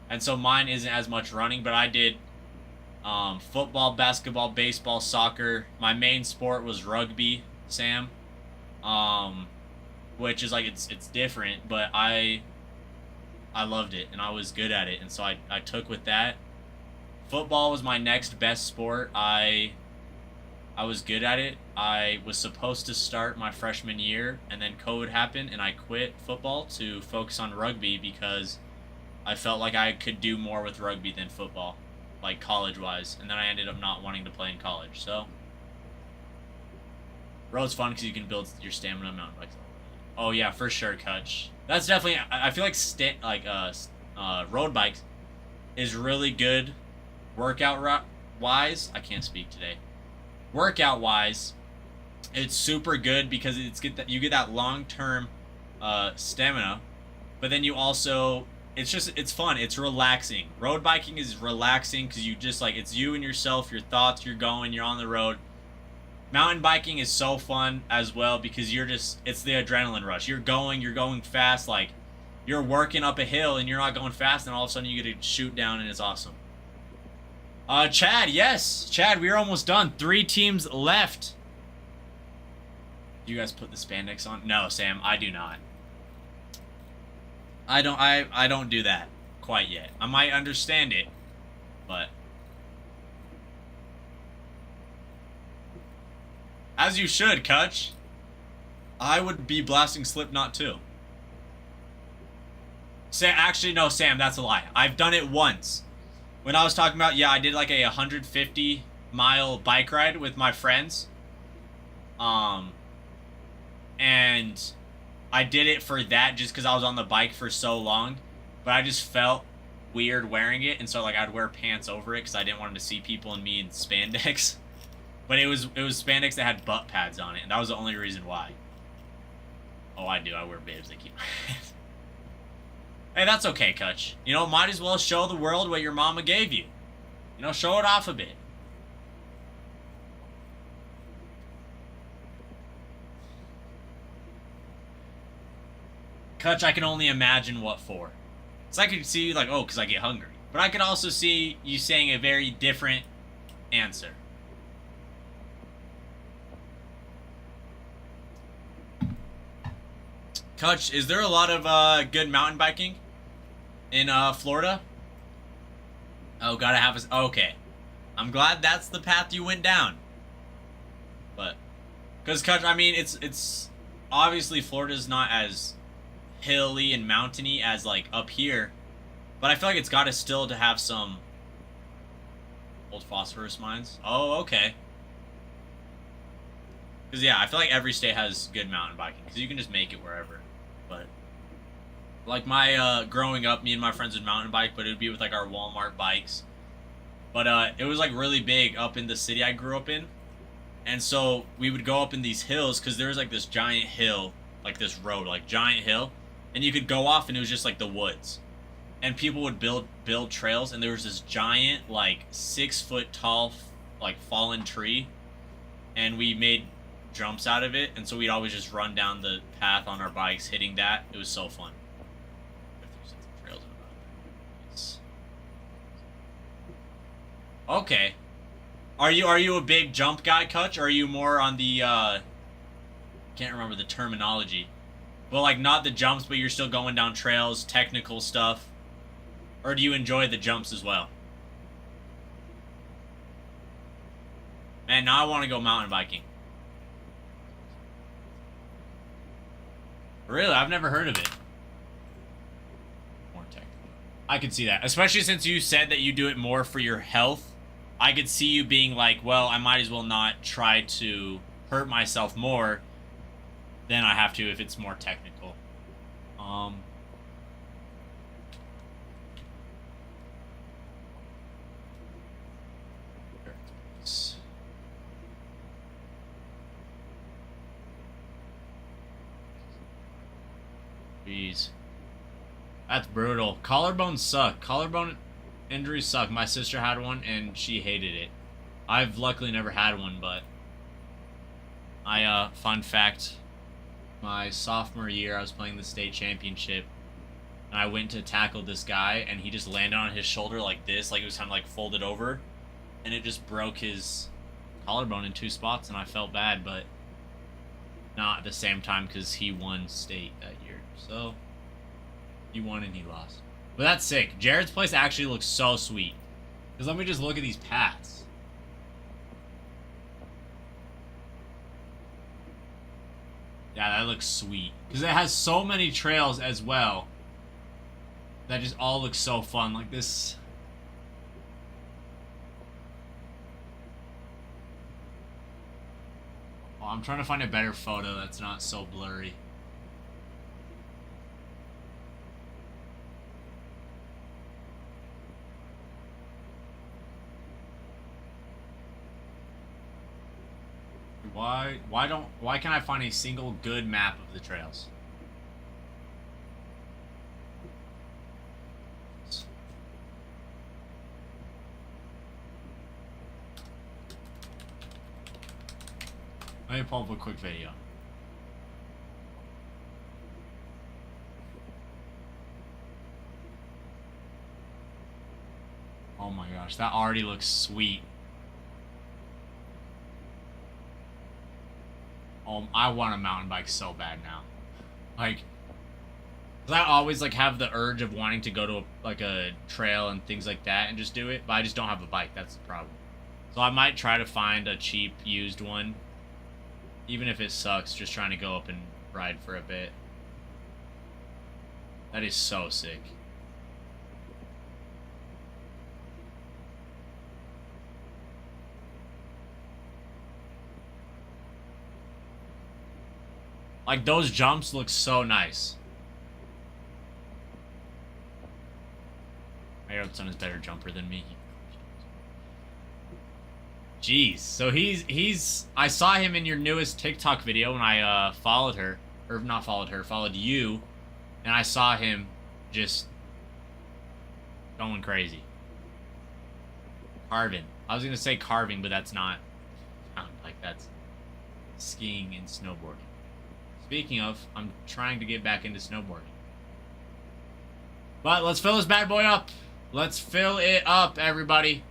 And so mine isn't as much running, but I did football, basketball, baseball, soccer. My main sport was rugby, Sam. Which is like it's different, but I loved it and I was good at it, and so I took with that. Football was my next best sport. I was good at it. I was supposed to start my freshman year, and then COVID happened, and I quit football to focus on rugby because I felt like I could do more with rugby than football, like college-wise. And then I ended up not wanting to play in college. So, road's fun because you can build your stamina on mountain bikes. Oh yeah, for sure, Kutch. That's definitely. I feel like road bikes is really good workout wise. I can't speak today. Workout wise, it's super good because you get that long term stamina, but then you also it's fun. It's relaxing. Road biking is relaxing because you just like, it's you and yourself, your thoughts. You're on the road. Mountain biking is so fun as well because it's the adrenaline rush. You're going fast, like you're working up a hill and you're not going fast, and all of a sudden you get to shoot down and it's awesome. Chad, yes. Chad, we are almost done. 3 teams left. You guys put the spandex on? No, Sam, I do not. I don't do that quite yet. I might understand it, but as you should, Kutch. I would be blasting Slipknot too. Actually, no, Sam, that's a lie. I've done it once. When I was talking about, I did like a 150-mile bike ride with my friends. And I did it for that just because I was on the bike for so long. But I just felt weird wearing it, and so like I'd wear pants over it because I didn't want to see people and me in spandex. But it was spandex that had butt pads on it, and that was the only reason why. Oh, I do. I wear bibs. They keep my Hey, that's okay, Kutch. You know, might as well show the world what your mama gave you. You know, show it off a bit. Kutch, I can only imagine what for. So I could see you like, oh, because I get hungry. But I could also see you saying a very different answer. Kutch, is there a lot of good mountain biking in Florida? Oh, gotta have a... Okay. I'm glad that's the path you went down. But... Because, Kutch, I mean, it's... Obviously, Florida's not as hilly and mountainy as, like, up here. But I feel like it's gotta still to have some... Old phosphorus mines. Oh, okay. Because, yeah, I feel like every state has good mountain biking. Because you can just make it wherever. But... Like, my, growing up, me and my friends would mountain bike, but it would be with, like, our Walmart bikes. But, it was, like, really big up in the city I grew up in. And so, we would go up in these hills, because there was, like, this giant hill, like, this road, like, giant hill. And you could go off, and it was just, like, the woods. And people would build trails, and there was this giant, like, 6-foot tall, like, fallen tree. And we made jumps out of it, and so we'd always just run down the path on our bikes, hitting that. It was so fun. Okay. Are you a big jump guy, Kutch, or are you more on the can't remember the terminology. Well, like not the jumps, but you're still going down trails, technical stuff. Or do you enjoy the jumps as well? Man, now I want to go mountain biking. Really? I've never heard of it. More technical. I could see that. Especially since you said that you do it more for your health. I could see you being like, well, I might as well not try to hurt myself more than I have to if it's more technical. Jeez. That's brutal. Collarbones suck. Collarbone injuries suck. My sister had one and she hated it. I've luckily never had one, but fun fact, my sophomore year I was playing the state championship and I went to tackle this guy and he just landed on his shoulder like this, like it was kind of like folded over, and it just broke his collarbone in 2 spots, and I felt bad, but not at the same time because he won state that year. So he won and he lost. But that's sick. Jared's place actually looks so sweet. Because let me just look at these paths. Yeah, that looks sweet. Because it has so many trails as well. That just all looks so fun. Like this. Oh, I'm trying to find a better photo that's not so blurry. Why can't I find a single good map of the trails? Let me pull up a quick video. Oh my gosh, that already looks sweet. I want a mountain bike so bad now. Like, 'cause I always like have the urge of wanting to go to a trail and things like that and just do it, but I just don't have a bike. That's the problem. So I might try to find a cheap used one, even if it sucks. Just trying to go up and ride for a bit. That is so sick. Like, those jumps look so nice. My son is a better jumper than me. Jeez. So he's I saw him in your newest TikTok video when I followed her. Or not followed her, followed you. And I saw him just going crazy. Carving. I was gonna say carving, but that's not. Like that's skiing and snowboarding. Speaking of, I'm trying to get back into snowboarding. But let's fill this bad boy up. Let's fill it up, everybody.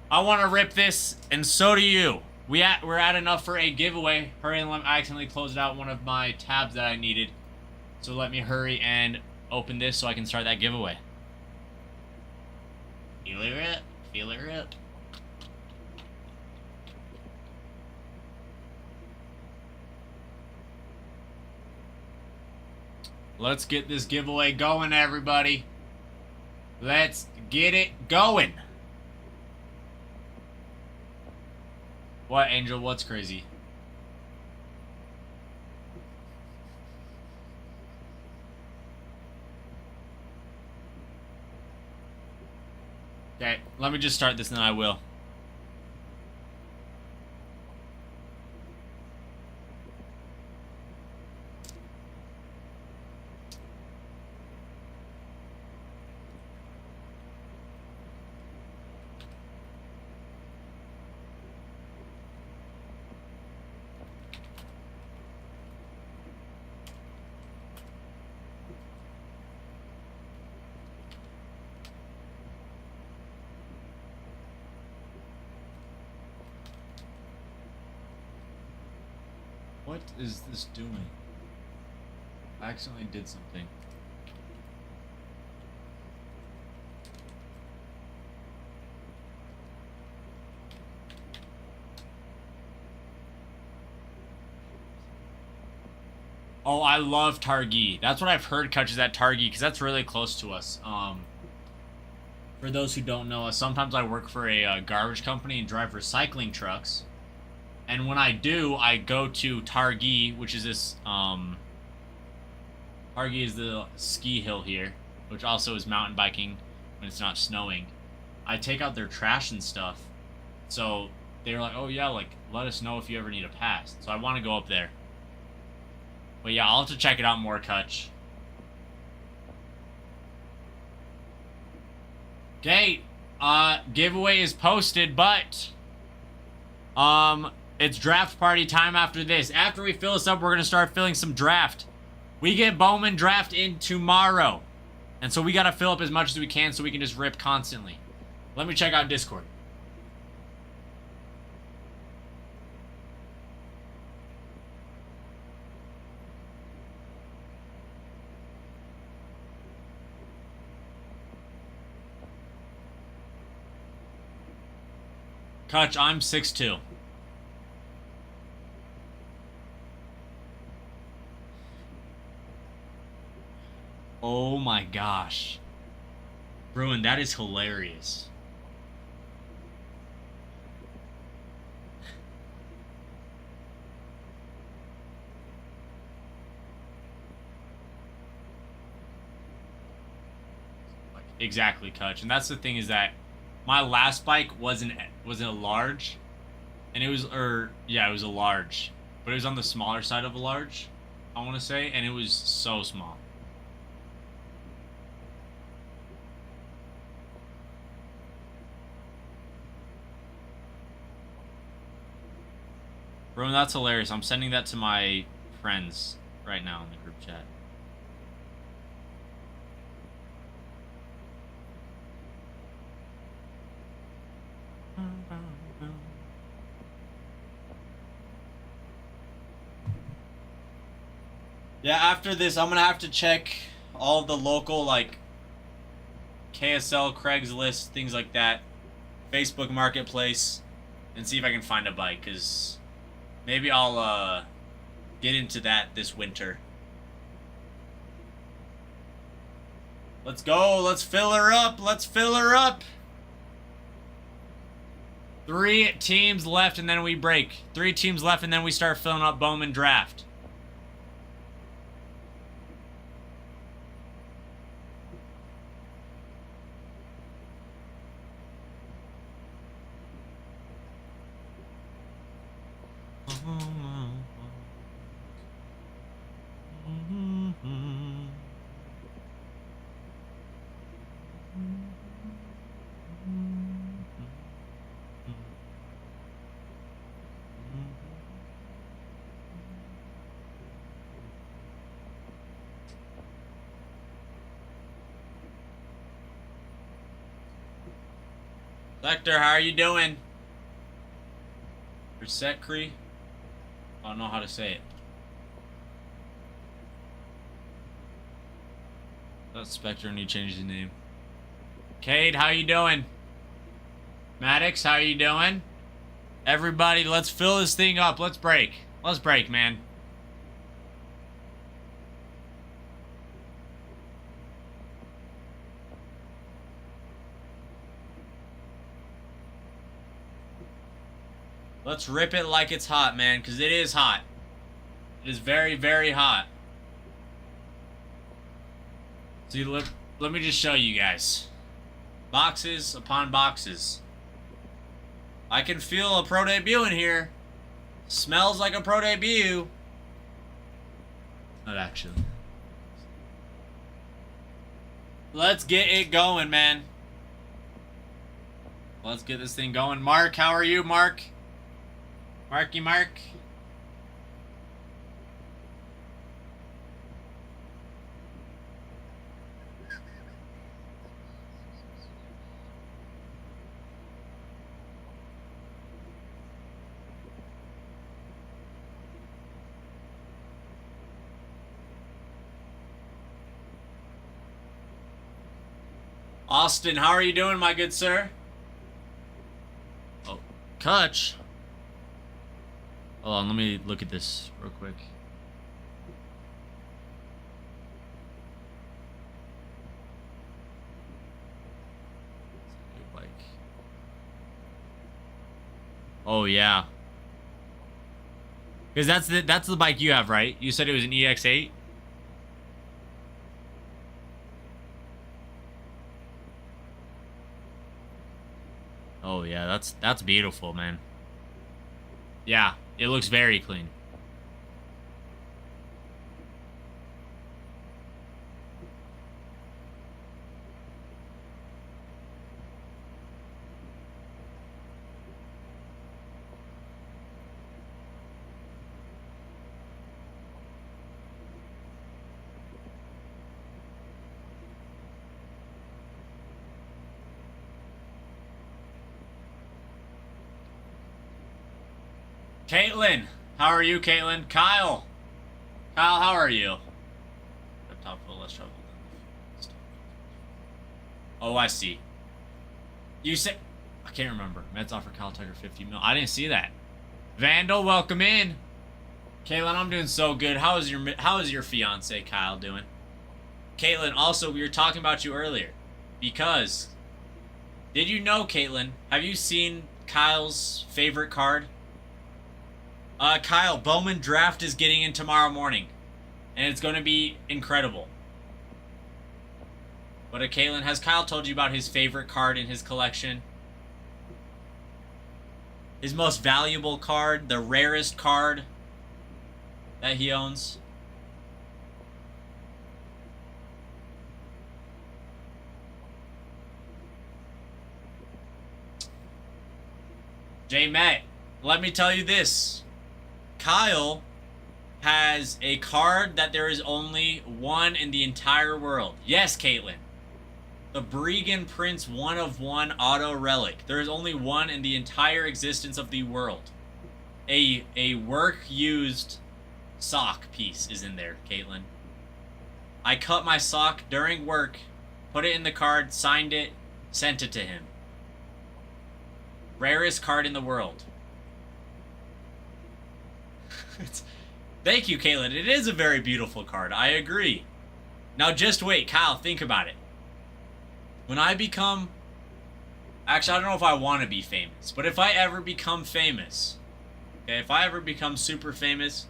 I want to rip this, and so do you. We're at enough for a giveaway. Hurry and I accidentally closed out one of my tabs that I needed. So let me hurry and open this so I can start that giveaway. Feel it rip. Feel it rip. Let's get this giveaway going, everybody. Let's get it going. What, Angel? What's crazy? Okay, let me just start this and then I will. What is this doing? I accidentally did something. Oh, I love Targhee. That's what I've heard catches at Targhee, because that's really close to us. For those who don't know, sometimes I work for a garbage company and drive recycling trucks. And when I do, I go to Targhee, which is this, Targhee is the ski hill here, which also is mountain biking when it's not snowing. I take out their trash and stuff. So they were like, oh yeah, like, let us know if you ever need a pass. So I want to go up there. But yeah, I'll have to check it out more, Kutch. Okay, giveaway is posted, but, it's draft party time after this. After we fill this up, we're going to start filling some draft. We get Bowman draft in tomorrow. And so we got to fill up as much as we can so we can just rip constantly. Let me check out Discord. Kutch, I'm 6'2". Oh my gosh. Bruin, that is hilarious. Exactly, Kutch. And that's the thing is that my last bike wasn't a large. And it was, yeah, it was a large. But it was on the smaller side of a large, I want to say. And it was so small. Bro, that's hilarious. I'm sending that to my friends right now in the group chat. Yeah, after this, I'm gonna have to check all of the local, like, KSL, Craigslist, things like that, Facebook Marketplace, and see if I can find a bike, because maybe I'll, get into that this winter. Let's go, let's fill her up, let's fill her up! 3 teams left, and then we break. 3 teams left, and then we start filling up Bowman draft. Lecter, how are you doing? Or Setcree? I don't know how to say it. That's Spectre and he changed his name. Cade, how you doing? Maddox, how you doing? Everybody, let's fill this thing up. Let's break. Let's break, man. Let's rip it like it's hot, man, because it is hot. It is very, very hot. See, let me just show you guys. Boxes upon boxes. I can feel a pro debut in here. Smells like a pro debut. Not actually. Let's get it going, man. Let's get this thing going. Mark, how are you, Mark? Marky Mark. Austin, how are you doing, my good sir? Oh, Kutch. Hold on, let me look at this real quick. Bike. Oh yeah. Because that's the bike you have, right? You said it was an EX8? Oh yeah, that's beautiful, man. Yeah, it looks very clean. Caitlin, how are you, Caitlin? Kyle, how are you? Top full, less trouble. Oh, I see. You said I can't remember. Mets offer Kyle Tucker 50 mil. I didn't see that. Vandal, welcome in. Caitlin, I'm doing so good. How is your fiance Kyle doing? Caitlin, also we were talking about you earlier because did you know, Caitlin? Have you seen Kyle's favorite card? Kyle, Bowman Draft is getting in tomorrow morning, and it's going to be incredible. But Caitlin, has Kyle told you about his favorite card in his collection? His most valuable card, the rarest card that he owns? J-Matt, let me tell you this. Kyle has a card that there is only one in the entire world. Yes, Caitlin. The Bregan Prince 1/1 auto relic. There is only one in the entire existence of the world. A work-used sock piece is in there, Caitlin. I cut my sock during work, put it in the card, signed it, sent it to him. Rarest card in the world. Thank you, Caitlin. It is a very beautiful card. I agree. Now just wait, Kyle, think about it. When I become... Actually, I don't know if I want to be famous, but if I ever become famous, okay, if I ever become super famous,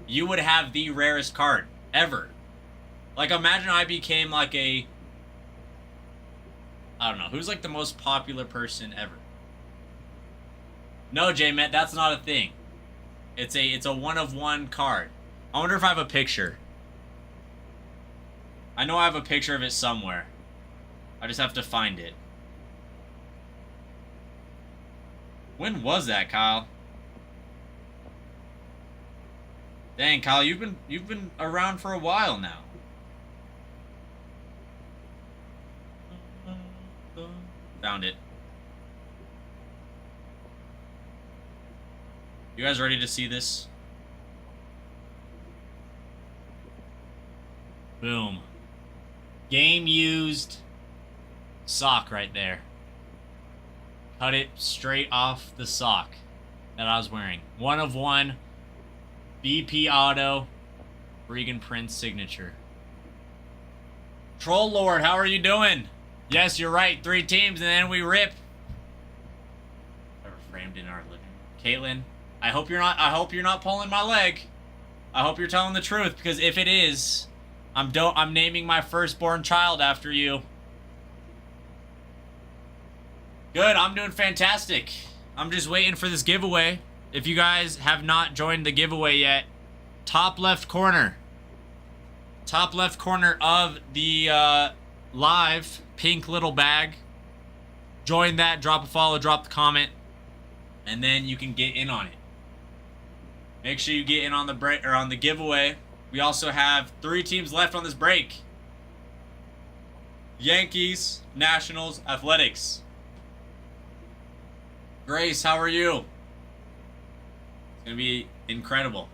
you would have the rarest card ever. Like, imagine I became like a... I don't know, who's like the most popular person ever? No, J-Met, that's not a thing. It's a 1/1 card. I wonder if I have a picture. I know I have a picture of it somewhere. I just have to find it. When was that, Kyle? Dang, Kyle, you've been around for a while now. Found it. You guys ready to see this? Boom. Game used sock right there. Cut it straight off the sock that I was wearing. 1 of 1. BP Auto. Regan Prince signature. Troll Lord, how are you doing? Yes, you're right. 3 teams and then we rip. Ever framed in our living room. Caitlin, I hope you're not pulling my leg. I hope you're telling the truth, because if it is, I'm naming my firstborn child after you. Good, I'm doing fantastic. I'm just waiting for this giveaway. If you guys have not joined the giveaway yet, top left corner. Top left corner of the live pink little bag. Join that, drop a follow, drop the comment, and then you can get in on it. Make sure you get in on the break or on the giveaway. We also have 3 teams left on this break. Yankees, Nationals, Athletics. Grace, how are you? It's gonna be incredible.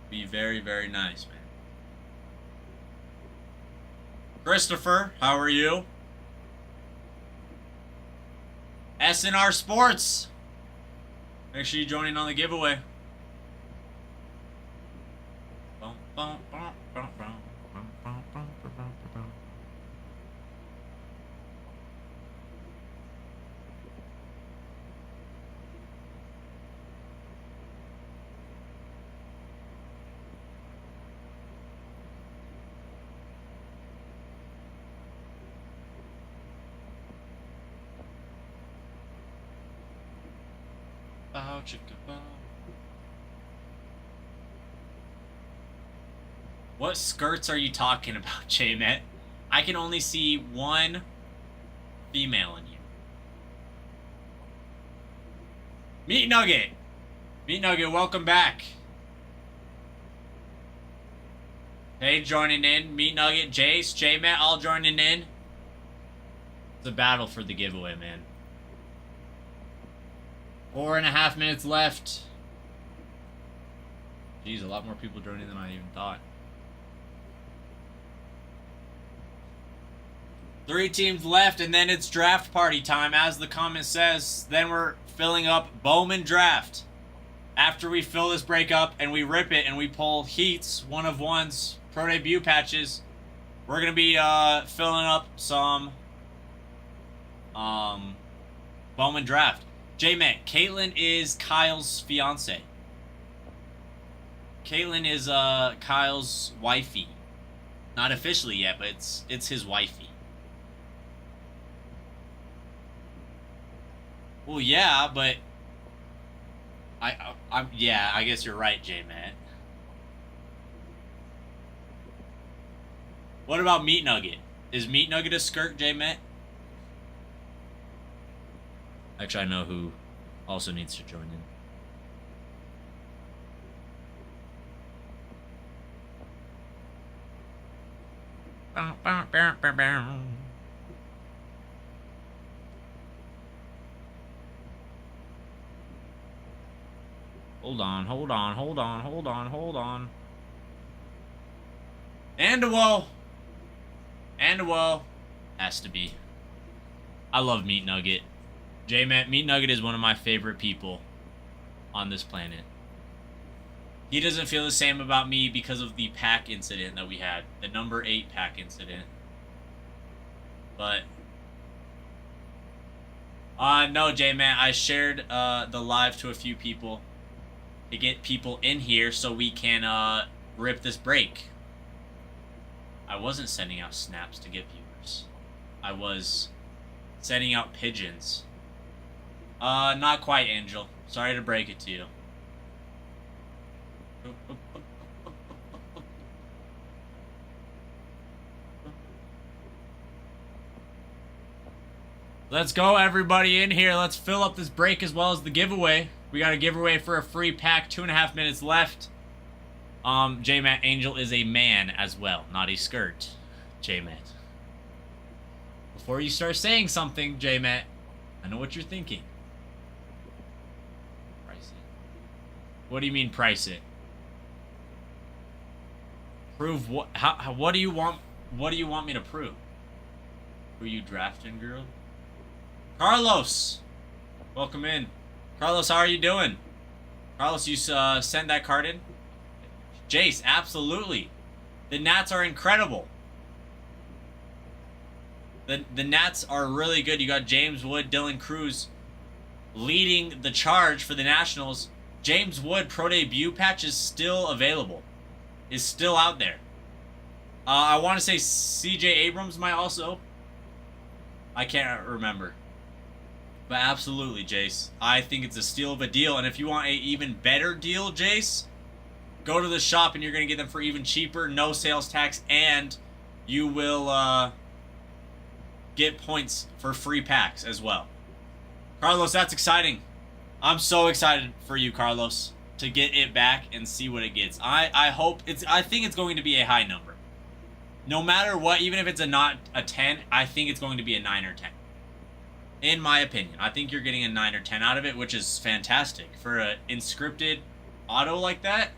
Be very, very nice, man. Christopher, how are you? SNR Sports. Make sure you join in on the giveaway. Bow, chicka, bow. What skirts are you talking about, J-Met? I can only see 1 female in you. Meat Nugget! Meat Nugget, welcome back. Hey, joining in. Meat Nugget, Jace, J-Met, all joining in. It's a battle for the giveaway, man. 4.5 minutes left. Jeez, a lot more people joining than I even thought. 3 teams left, and then it's draft party time, as the comment says. Then we're filling up Bowman draft. After we fill this break up and we rip it and we pull heats, 1 of 1s, pro debut patches, we're gonna be filling up some Bowman draft. J-Met, Caitlin is Kyle's fiance. Caitlin is Kyle's wifey. Not officially yet, but it's his wifey. Well, yeah, but yeah, I guess you're right, J-Met. What about Meat Nugget? Is Meat Nugget a skirt, J-Met? Actually, I know who also needs to join in. Hold on. And a whoa. Has to be. I love Meat Nugget. J-Met, Meat Nugget is one of my favorite people on this planet. He doesn't feel the same about me because of the pack incident that we had. The number 8 pack incident. But no, J-Man, I shared the live to a few people to get people in here so we can rip this break. I wasn't sending out snaps to get viewers. I was sending out pigeons. Not quite, Angel. Sorry to break it to you. Let's go, everybody in here. Let's fill up this break as well as the giveaway. We got a giveaway for a free pack. 2.5 minutes left. J-Matt, Angel is a man as well, not a skirt. J-Matt. Before you start saying something, J-Matt, I know what you're thinking. What do you mean price it? Prove what? How? What do you want? What do you want me to prove? Who you drafting, girl? Carlos, welcome in. Carlos, how are you doing? Carlos, you send that card in. Jace, absolutely. The Nats are incredible. The Nats are really good. You got James Wood, Dylan Cruz leading the charge for the Nationals. James Wood pro debut patch is still available. Is still out there. I want to say CJ Abrams might also. I can't remember. But absolutely, Jace. I think it's a steal of a deal. And if you want an even better deal, Jace, go to the shop and you're going to get them for even cheaper. No sales tax. And you will get points for free packs as well. Carlos, that's exciting. I'm so excited for you, Carlos, to get it back and see what it gets. I think it's going to be a high number. No matter what, even if it's not a 10, I think it's going to be a 9 or 10. In my opinion, I think you're getting a 9 or 10 out of it, which is fantastic. For an inscripted auto like that,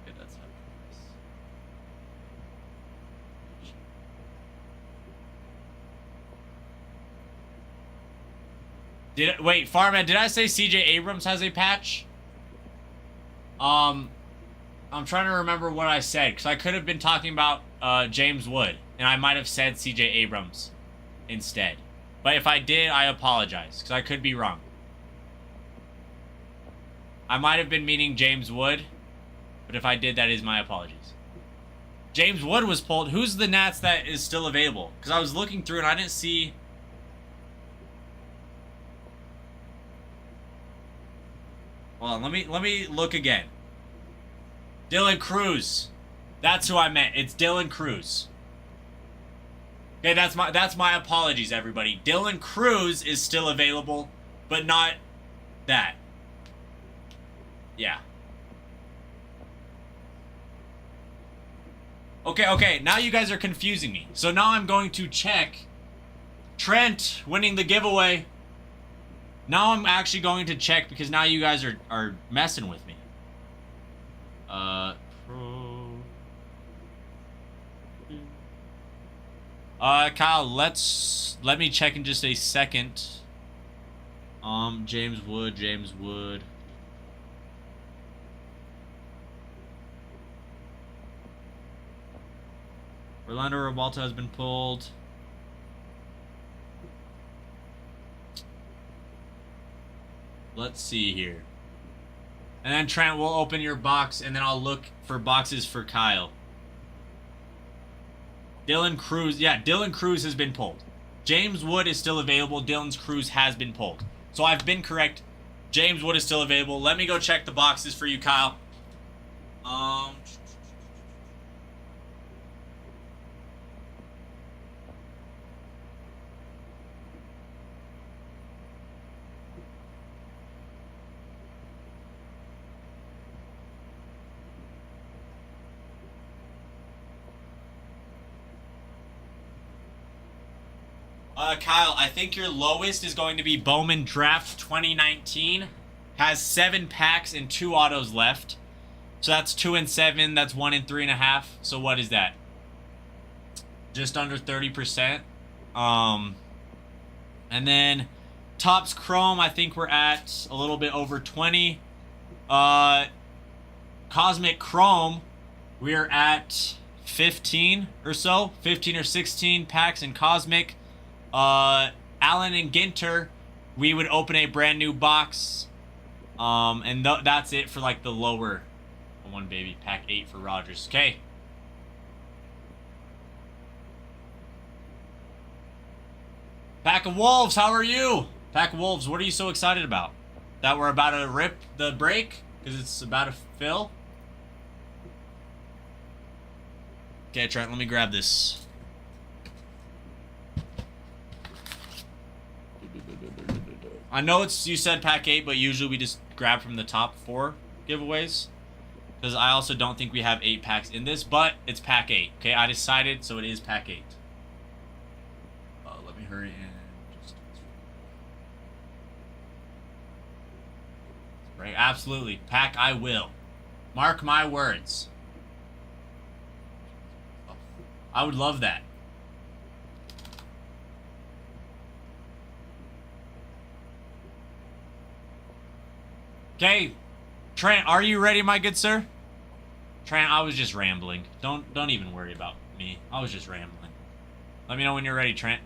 okay, that's not nice. Wait, Farman, did I say CJ Abrams has a patch? I'm trying to remember what I said, because I could have been talking about James Wood, and I might have said CJ Abrams instead. But if I did, I apologize, because I could be wrong. I might have been meaning James Wood, but if I did, that is my apologies. James Wood was pulled. Who's the Nats that is still available? Because I was looking through and I didn't see... Hold on, let me look again. Dylan Cruz. That's who I meant. It's Dylan Cruz. Okay, that's my apologies, everybody. Dylan Cruz is still available, but not that. Yeah. Okay, now you guys are confusing me. So now I'm going to check Trent winning the giveaway. Now I'm actually going to check because now you guys are messing with me. Kyle, let me check in just a second. James Wood. Orlando Rebalta has been pulled. Let's see here. And then Trent will open your box, and then I'll look for boxes for Kyle. Dylan Cruz. Yeah, Dylan Cruz has been pulled. James Wood is still available. Dylan Cruz has been pulled. So I've been correct. James Wood is still available. Let me go check the boxes for you, Kyle. Kyle, I think your lowest is going to be Bowman Draft 2019. Has 7 packs and 2 autos left. So that's 2 and 7. That's 1 and 3.5. So what is that? Just under 30%. And then Topps Chrome, I think we're at a little bit over 20. Cosmic Chrome, we're at 15 or so. 15 or 16 packs in Cosmic. Allen and Ginter, we would open a brand new box. And that's it for like the lower one, baby. Pack 8 for Rogers. Okay. Pack of Wolves, how are you? Pack of Wolves, what are you so excited about? That we're about to rip the break? Because it's about to fill? Okay, Trent, let me grab this. I know you said pack 8, but usually we just grab from the top 4 giveaways. Because I also don't think we have 8 packs in this, but it's pack 8. Okay, I decided, so it is pack 8. Let me hurry and just right. Absolutely, Pack. I will. Mark my words. I would love that. Okay, Trent, are you ready, my good sir? Trent, I was just rambling. Don't even worry about me. I was just rambling. Let me know when you're ready, Trent.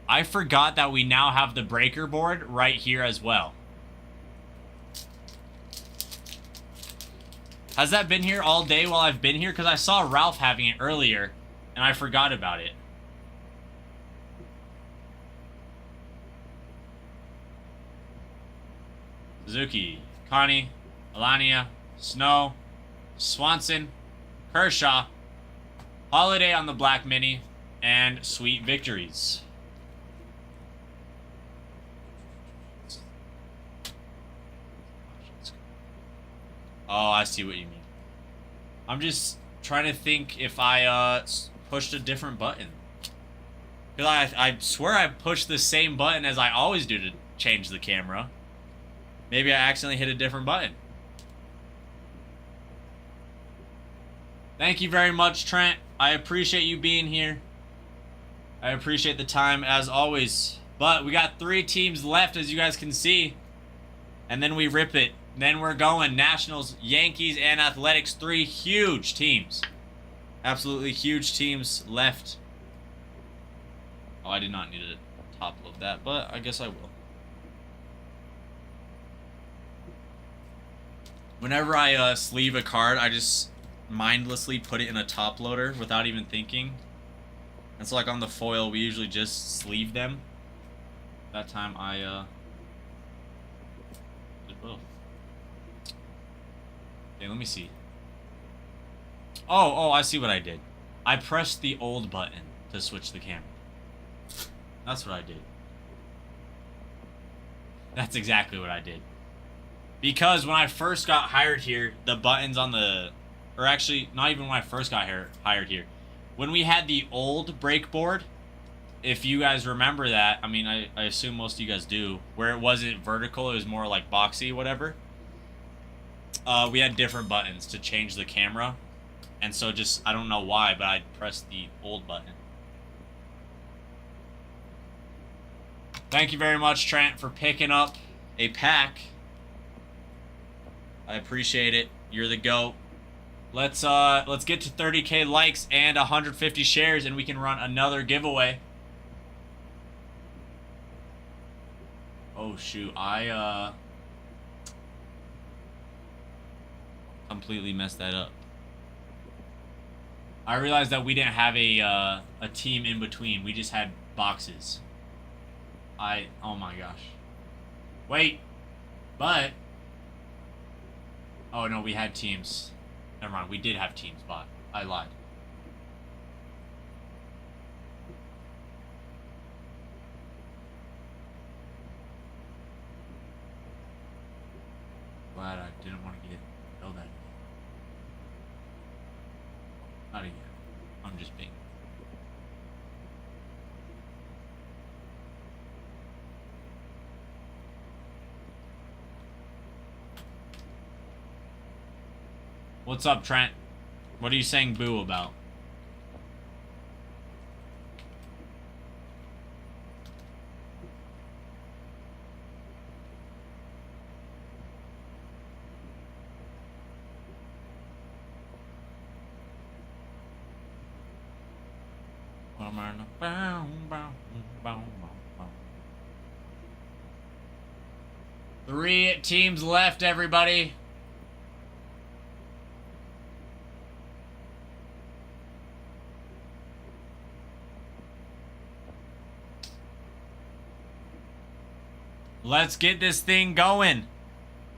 I forgot that we now have the breaker board right here as well. Has that been here all day while I've been here? Because I saw Ralph having it earlier, and I forgot about it. Suzuki, Connie, Alania, Snow, Swanson, Kershaw, Holiday on the Black Mini, and Sweet Victories. Oh, I see what you mean. I'm just trying to think if I pushed a different button. Because I swear I pushed the same button as I always do to change the camera. Maybe I accidentally hit a different button. Thank you very much, Trent. I appreciate you being here. I appreciate the time as always. But we got 3 teams left, as you guys can see. And then we rip it. Then we're going Nationals, Yankees, and Athletics. 3 huge teams. Absolutely huge teams left. Oh, I did not need to top load that, but I guess I will. Whenever I sleeve a card, I just mindlessly put it in a top loader without even thinking. And so like on the foil, we usually just sleeve them. That time I did both. Okay, let me see. Oh, I see what I did. I pressed the old button to switch the camera. That's what I did. That's exactly what I did. Because when I first got hired here, the buttons on the... Or actually, not even when I first got hired here. When we had the old brake board, if you guys remember that, I mean, I assume most of you guys do, where it wasn't vertical, it was more like boxy, whatever. We had different buttons to change the camera. And so just, I don't know why, but I pressed the old button. Thank you very much, Trent, for picking up a pack. I appreciate it. You're the GOAT. Let's get to 30k likes and 150 shares, and we can run another giveaway. Oh shoot, I completely messed that up. I realized that we didn't have a team in between. We just had boxes. Oh my gosh. Wait, but oh no, we had teams. Never mind, we did have teams, but I lied. Glad I didn't want to get yelled at. Not again. I'm just being. What's up, Trent? What are you saying boo about? Three teams left, everybody. Let's get this thing going.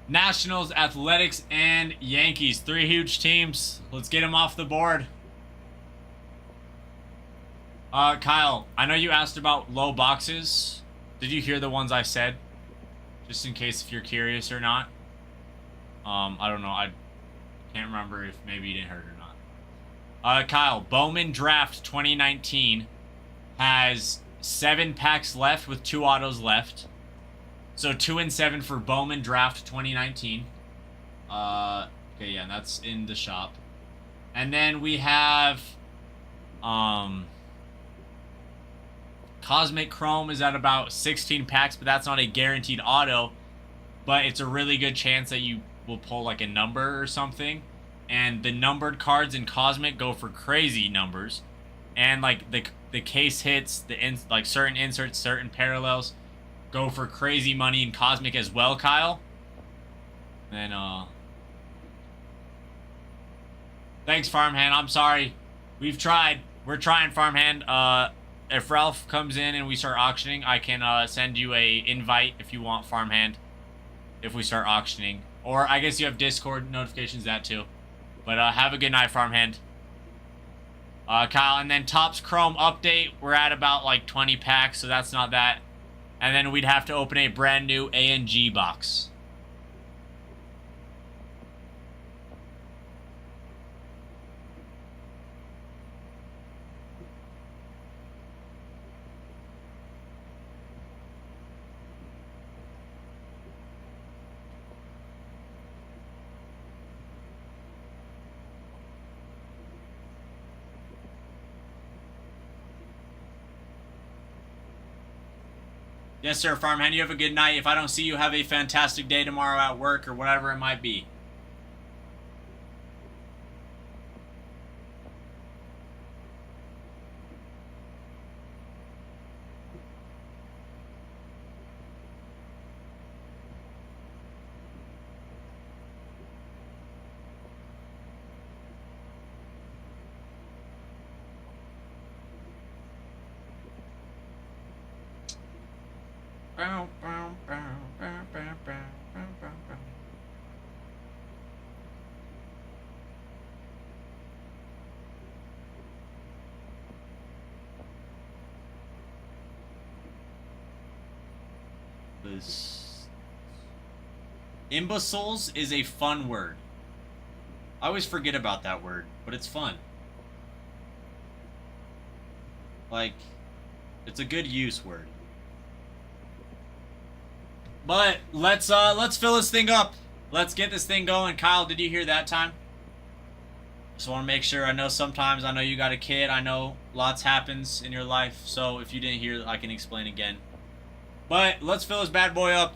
Nationals, Athletics, and Yankees. 3 huge teams. Let's get them off the board. Kyle, I know you asked about low boxes. Did you hear the ones I said? Just in case if you're curious or not. I don't know. I can't remember if maybe you didn't hear it or not. Kyle, Bowman Draft 2019 has 7 packs left with 2 autos left. So 2 and 7 for Bowman Draft 2019. Okay, yeah, and that's in the shop. And then we have Cosmic Chrome is at about 16 packs, but that's not a guaranteed auto. But it's a really good chance that you will pull like a number or something. And the numbered cards in Cosmic go for crazy numbers. And like the case hits, like certain inserts, certain parallels go for crazy money in Cosmic as well, Kyle. And thanks, Farmhand. I'm sorry. We've tried. We're trying, Farmhand. If Ralph comes in and we start auctioning, I can send you a invite if you want, Farmhand. If we start auctioning. Or I guess you have Discord notifications, that too. But have a good night, Farmhand. Kyle, and then Topps Chrome update. We're at about like 20 packs, so that's not that. And then we'd have to open a brand new ANG box. Yes, sir, Farmhand. You have a good night. If I don't see you, have a fantastic day tomorrow at work or whatever it might be. Imbeciles is a fun word. I always forget about that word, but it's fun. Like, it's a good use word. But let's fill this thing up. Let's get this thing going. Kyle, did you hear that time? Just want to make sure. I know you got a kid. I know lots happens in your life. So if you didn't hear, I can explain again. But let's fill this bad boy up.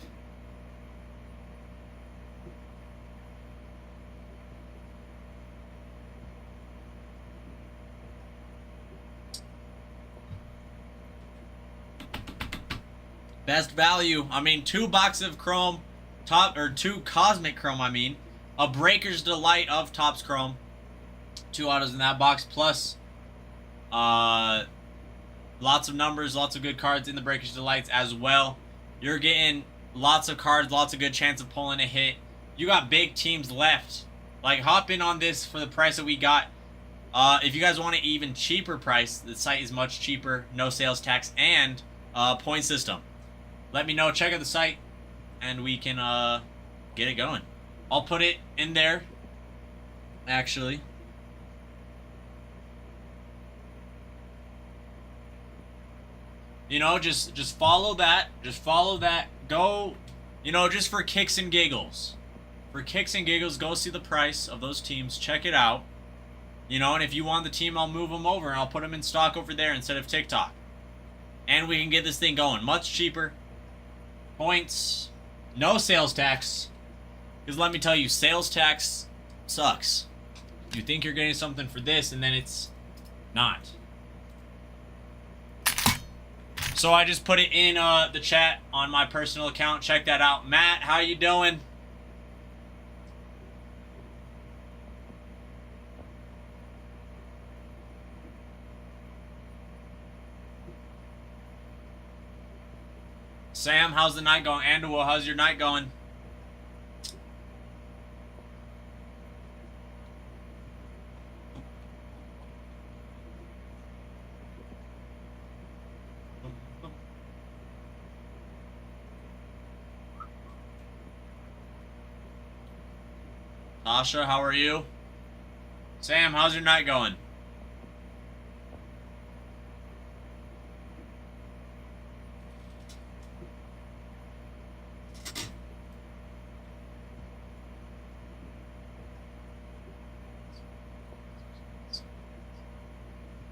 Best value. I mean, 2 boxes of Chrome, 2 Cosmic Chrome. I mean, a Breaker's Delight of Topps Chrome, 2 autos in that box, plus lots of numbers, lots of good cards in the Breaker's Delights as well. You're getting lots of cards, lots of good chance of pulling a hit. You got big teams left. Like, hop in on this for the price that we got. If you guys want an even cheaper price, the site is much cheaper, no sales tax, and point system. Let me know. Check out the site, and we can get it going. I'll put it in there, actually. You know, just follow that. Just follow that. Go, you know, just for kicks and giggles. For kicks and giggles, go see the price of those teams. Check it out. You know, and if you want the team, I'll move them over, and I'll put them in stock over there instead of TikTok. And we can get this thing going. Much cheaper. Points, no sales tax, because let me tell you, sales tax sucks. You think you're getting something for this, and then it's not. So I just put it in the chat on my personal account. Check that out. Matt, how you doing? Sam, how's the night going? Andrew, how's your night going? Tasha, how are you? Sam, how's your night going?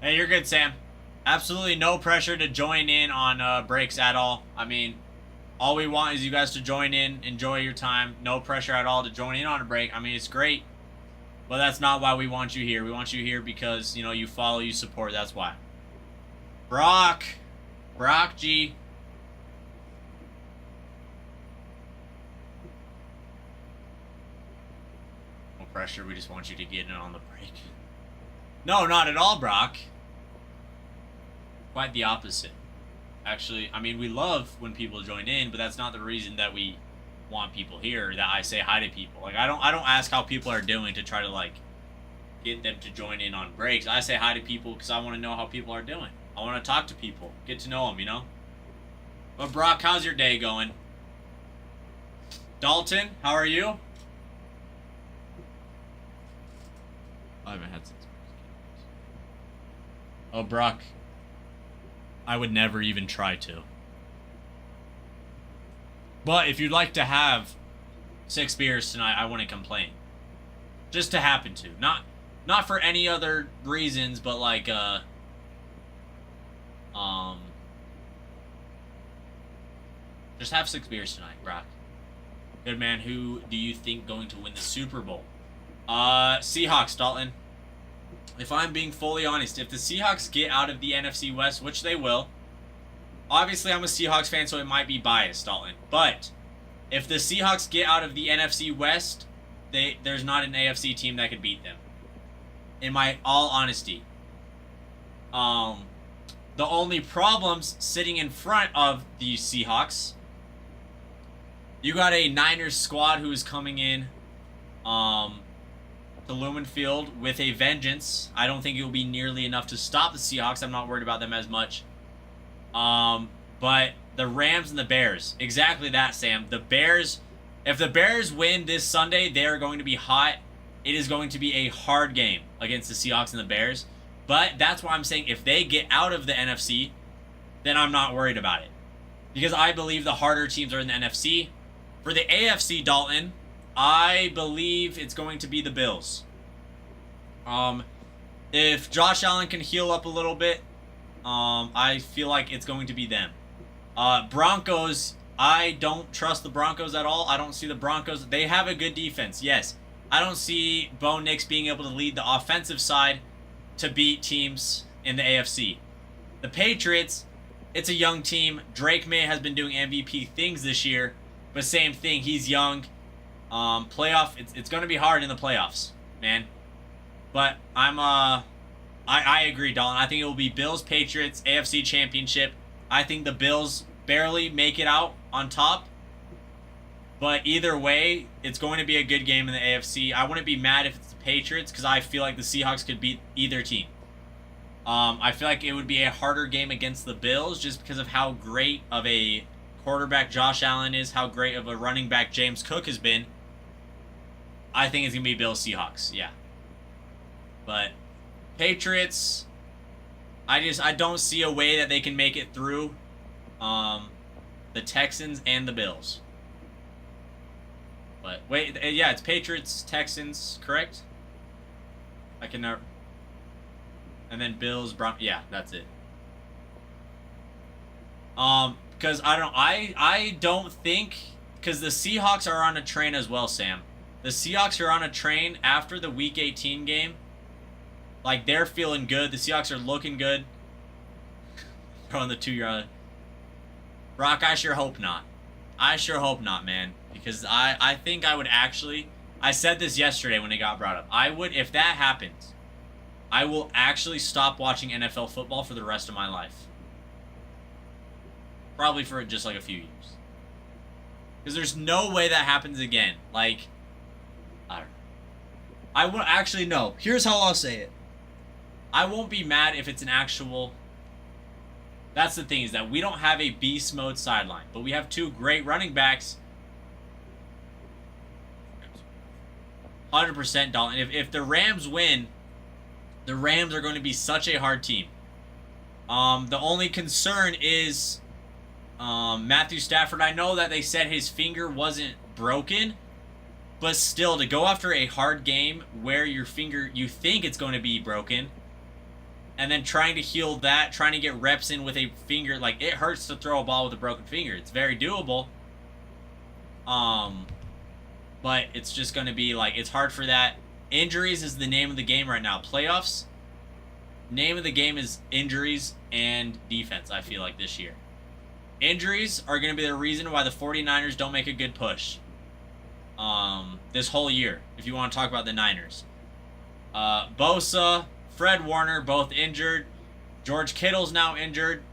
Hey, you're good, Sam. Absolutely no pressure to join in on breaks at all. I mean, all we want is you guys to join in, enjoy your time. No pressure at all to join in on a break. I mean, it's great, but that's not why we want you here. We want you here because, you know, you follow, you support. That's why. Brock G. No pressure. We just want you to get in on the break. No, not at all, Brock. Quite the opposite. Actually, I mean, we love when people join in, but that's not the reason that we want people here, that I say hi to people. Like, I don't ask how people are doing to try to, like, get them to join in on breaks. I say hi to people because I want to know how people are doing. I want to talk to people, get to know them, you know? But Brock, how's your day going? Dalton, how are you? I haven't had since. Oh, Brock, I would never even try to. But if you'd like to have 6 beers tonight, I wouldn't complain. Just to happen to. Not for any other reasons, but like, just have 6 beers tonight, Brock. Good man, who do you think going to win the Super Bowl? Seahawks, Dalton. If I'm being fully honest, if the Seahawks get out of the NFC West, which they will, obviously I'm a Seahawks fan, so it might be biased, Dalton. But if the Seahawks get out of the NFC West, there's not an AFC team that could beat them. In my all honesty. The only problems sitting in front of the Seahawks, you got a Niners squad who is coming in to Lumen Field with a vengeance. I don't think it will be nearly enough to stop the Seahawks. I'm not worried about them as much. But the Rams and the Bears, exactly that, Sam. The Bears, if the Bears win this Sunday, they are going to be hot. It is going to be a hard game against the Seahawks and the Bears. But that's why I'm saying if they get out of the NFC, then I'm not worried about it. Because I believe the harder teams are in the NFC. For the AFC, Dalton, I believe it's going to be the Bills. If Josh Allen can heal up a little bit, I feel like it's going to be them. Broncos, I don't trust the Broncos at all. I don't see the Broncos. They have a good defense, yes. I don't see Bo Nix being able to lead the offensive side to beat teams in the AFC. The Patriots, it's a young team. Drake May has been doing MVP things this year, but same thing. He's young. Playoff, it's going to be hard in the playoffs, man. But I agree, Dalton. I think it will be Bills, Patriots, AFC Championship. I think the Bills barely make it out on top. But either way, it's going to be a good game in the AFC. I wouldn't be mad if it's the Patriots because I feel like the Seahawks could beat either team. I feel like it would be a harder game against the Bills just because of how great of a quarterback Josh Allen is, how great of a running back James Cook has been. I think it's going to be Bills Seahawks, yeah. But Patriots, I don't see a way that they can make it through the Texans and the Bills. But wait, yeah, it's Patriots, Texans, correct? I can never. And then Bills, yeah, that's it. Because I don't think, because the Seahawks are on a train as well, Sam. The Seahawks are on a train after the Week 18 game. Like, they're feeling good. The Seahawks are looking good. Throwing the 2-yard. Brock, I sure hope not. I sure hope not, man. Because I think I would actually... I said this yesterday when it got brought up. I would, if that happens, I will actually stop watching NFL football for the rest of my life. Probably for just like a few years. Because there's no way that happens again. Like, I don't know. I will actually, no. Here's how I'll say it. I won't be mad if it's an actual... That's the thing, is that we don't have a beast mode sideline. But we have 2 great running backs. 100% Dalton. If the Rams win, the Rams are going to be such a hard team. The only concern is Matthew Stafford. I know that they said his finger wasn't broken, but still, to go after a hard game where your finger, you think it's going to be broken, and then trying to heal that, trying to get reps in with a finger. Like, it hurts to throw a ball with a broken finger. It's very doable. But it's just going to be, like, it's hard for that. Injuries is the name of the game right now. Playoffs, name of the game is injuries and defense, I feel like, this year. Injuries are going to be the reason why the 49ers don't make a good push this whole year, if you want to talk about the Niners. Bosa, Fred Warner, both injured. George Kittle's now injured.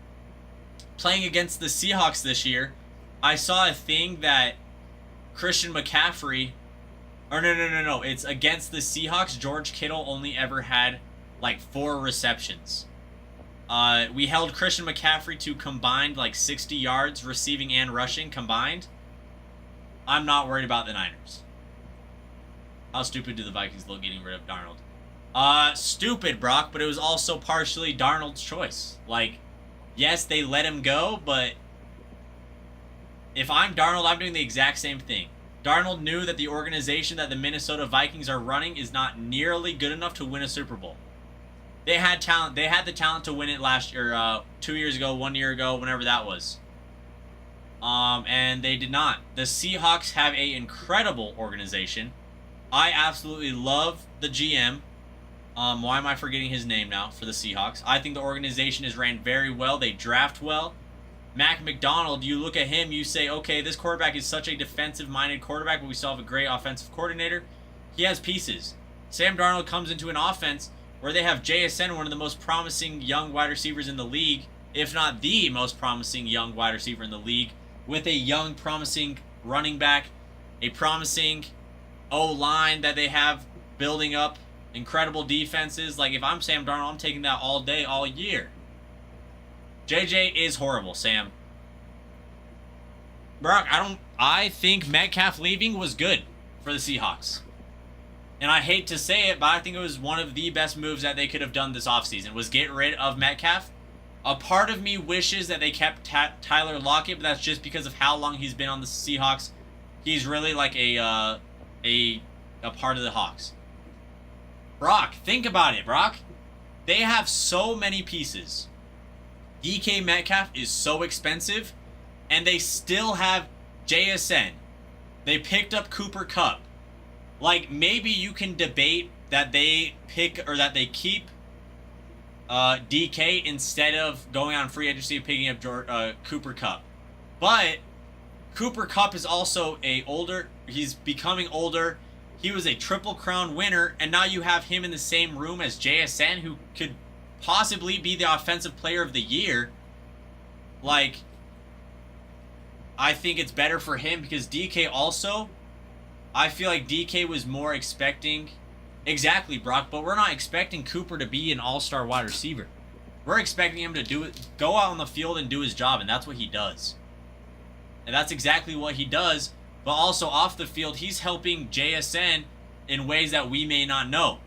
Playing against the Seahawks this year, I saw a thing that Christian McCaffrey, or no, it's against the Seahawks. George Kittle only ever had like 4 receptions. We held Christian McCaffrey to combined like 60 yards receiving and rushing combined. I'm not worried about the Niners. How stupid do the Vikings look getting rid of Darnold? Stupid, Brock, but it was also partially Darnold's choice. Like, yes, they let him go, but if I'm Darnold, I'm doing the exact same thing. Darnold knew that the organization that the Minnesota Vikings are running is not nearly good enough to win a Super Bowl. They had talent. They had the talent to win it last year, 2 years ago, 1 year ago, whenever that was. And they did not. The Seahawks have an incredible organization. I absolutely love the GM. Why am I forgetting his name now for the Seahawks? I think the organization is ran very well. They draft well. Mac McDonald, you look at him, you say, okay, this quarterback is such a defensive-minded quarterback, but we still have a great offensive coordinator. He has pieces. Sam Darnold comes into an offense where they have JSN, one of the most promising young wide receivers in the league, if not the most promising young wide receiver in the league, with a young, promising running back, a promising O-line that they have building up, incredible defenses. Like, if I'm Sam Darnold, I'm taking that all day, all year. JJ is horrible, Sam. Brock, I think Metcalf leaving was good for the Seahawks. And I hate to say it, but I think it was one of the best moves that they could have done this offseason, was get rid of Metcalf. A part of me wishes that they kept Tyler Lockett, but that's just because of how long he's been on the Seahawks. He's really like a part of the Hawks. Brock, think about it, Brock. They have so many pieces. DK Metcalf is so expensive, and they still have JSN. They picked up Cooper Kupp. Like, maybe you can debate that they pick or that they keep DK instead of going on free agency and picking up Cooper Kupp. But Cooper Kupp is also he's becoming older. He was a Triple Crown winner, and now you have him in the same room as JSN, who could possibly be the offensive player of the year. Like, I think it's better for him because DK also, I feel like DK was more expecting, exactly, Brock, but we're not expecting Cooper to be an all-star wide receiver. We're expecting him to go out on the field and do his job, and that's what he does. And that's exactly what he does, but also off the field, he's helping JSN in ways that we may not know.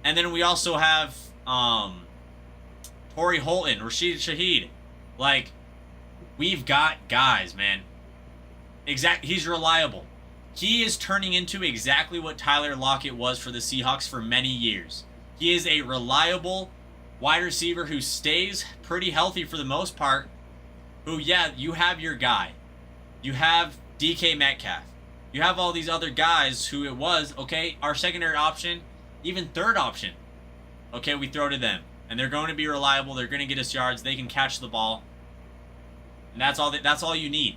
And then we also have Torrey Holton, Rashid Shaheed. Like, we've got guys, man. He's reliable. He is turning into exactly what Tyler Lockett was for the Seahawks for many years. He is a reliable wide receiver who stays pretty healthy for the most part. Who, yeah, you have your guy. You have DK Metcalf. You have all these other guys who it was, okay, our secondary option, even third option. Okay, we throw to them. And they're going to be reliable. They're going to get us yards. They can catch the ball. And that's all you need.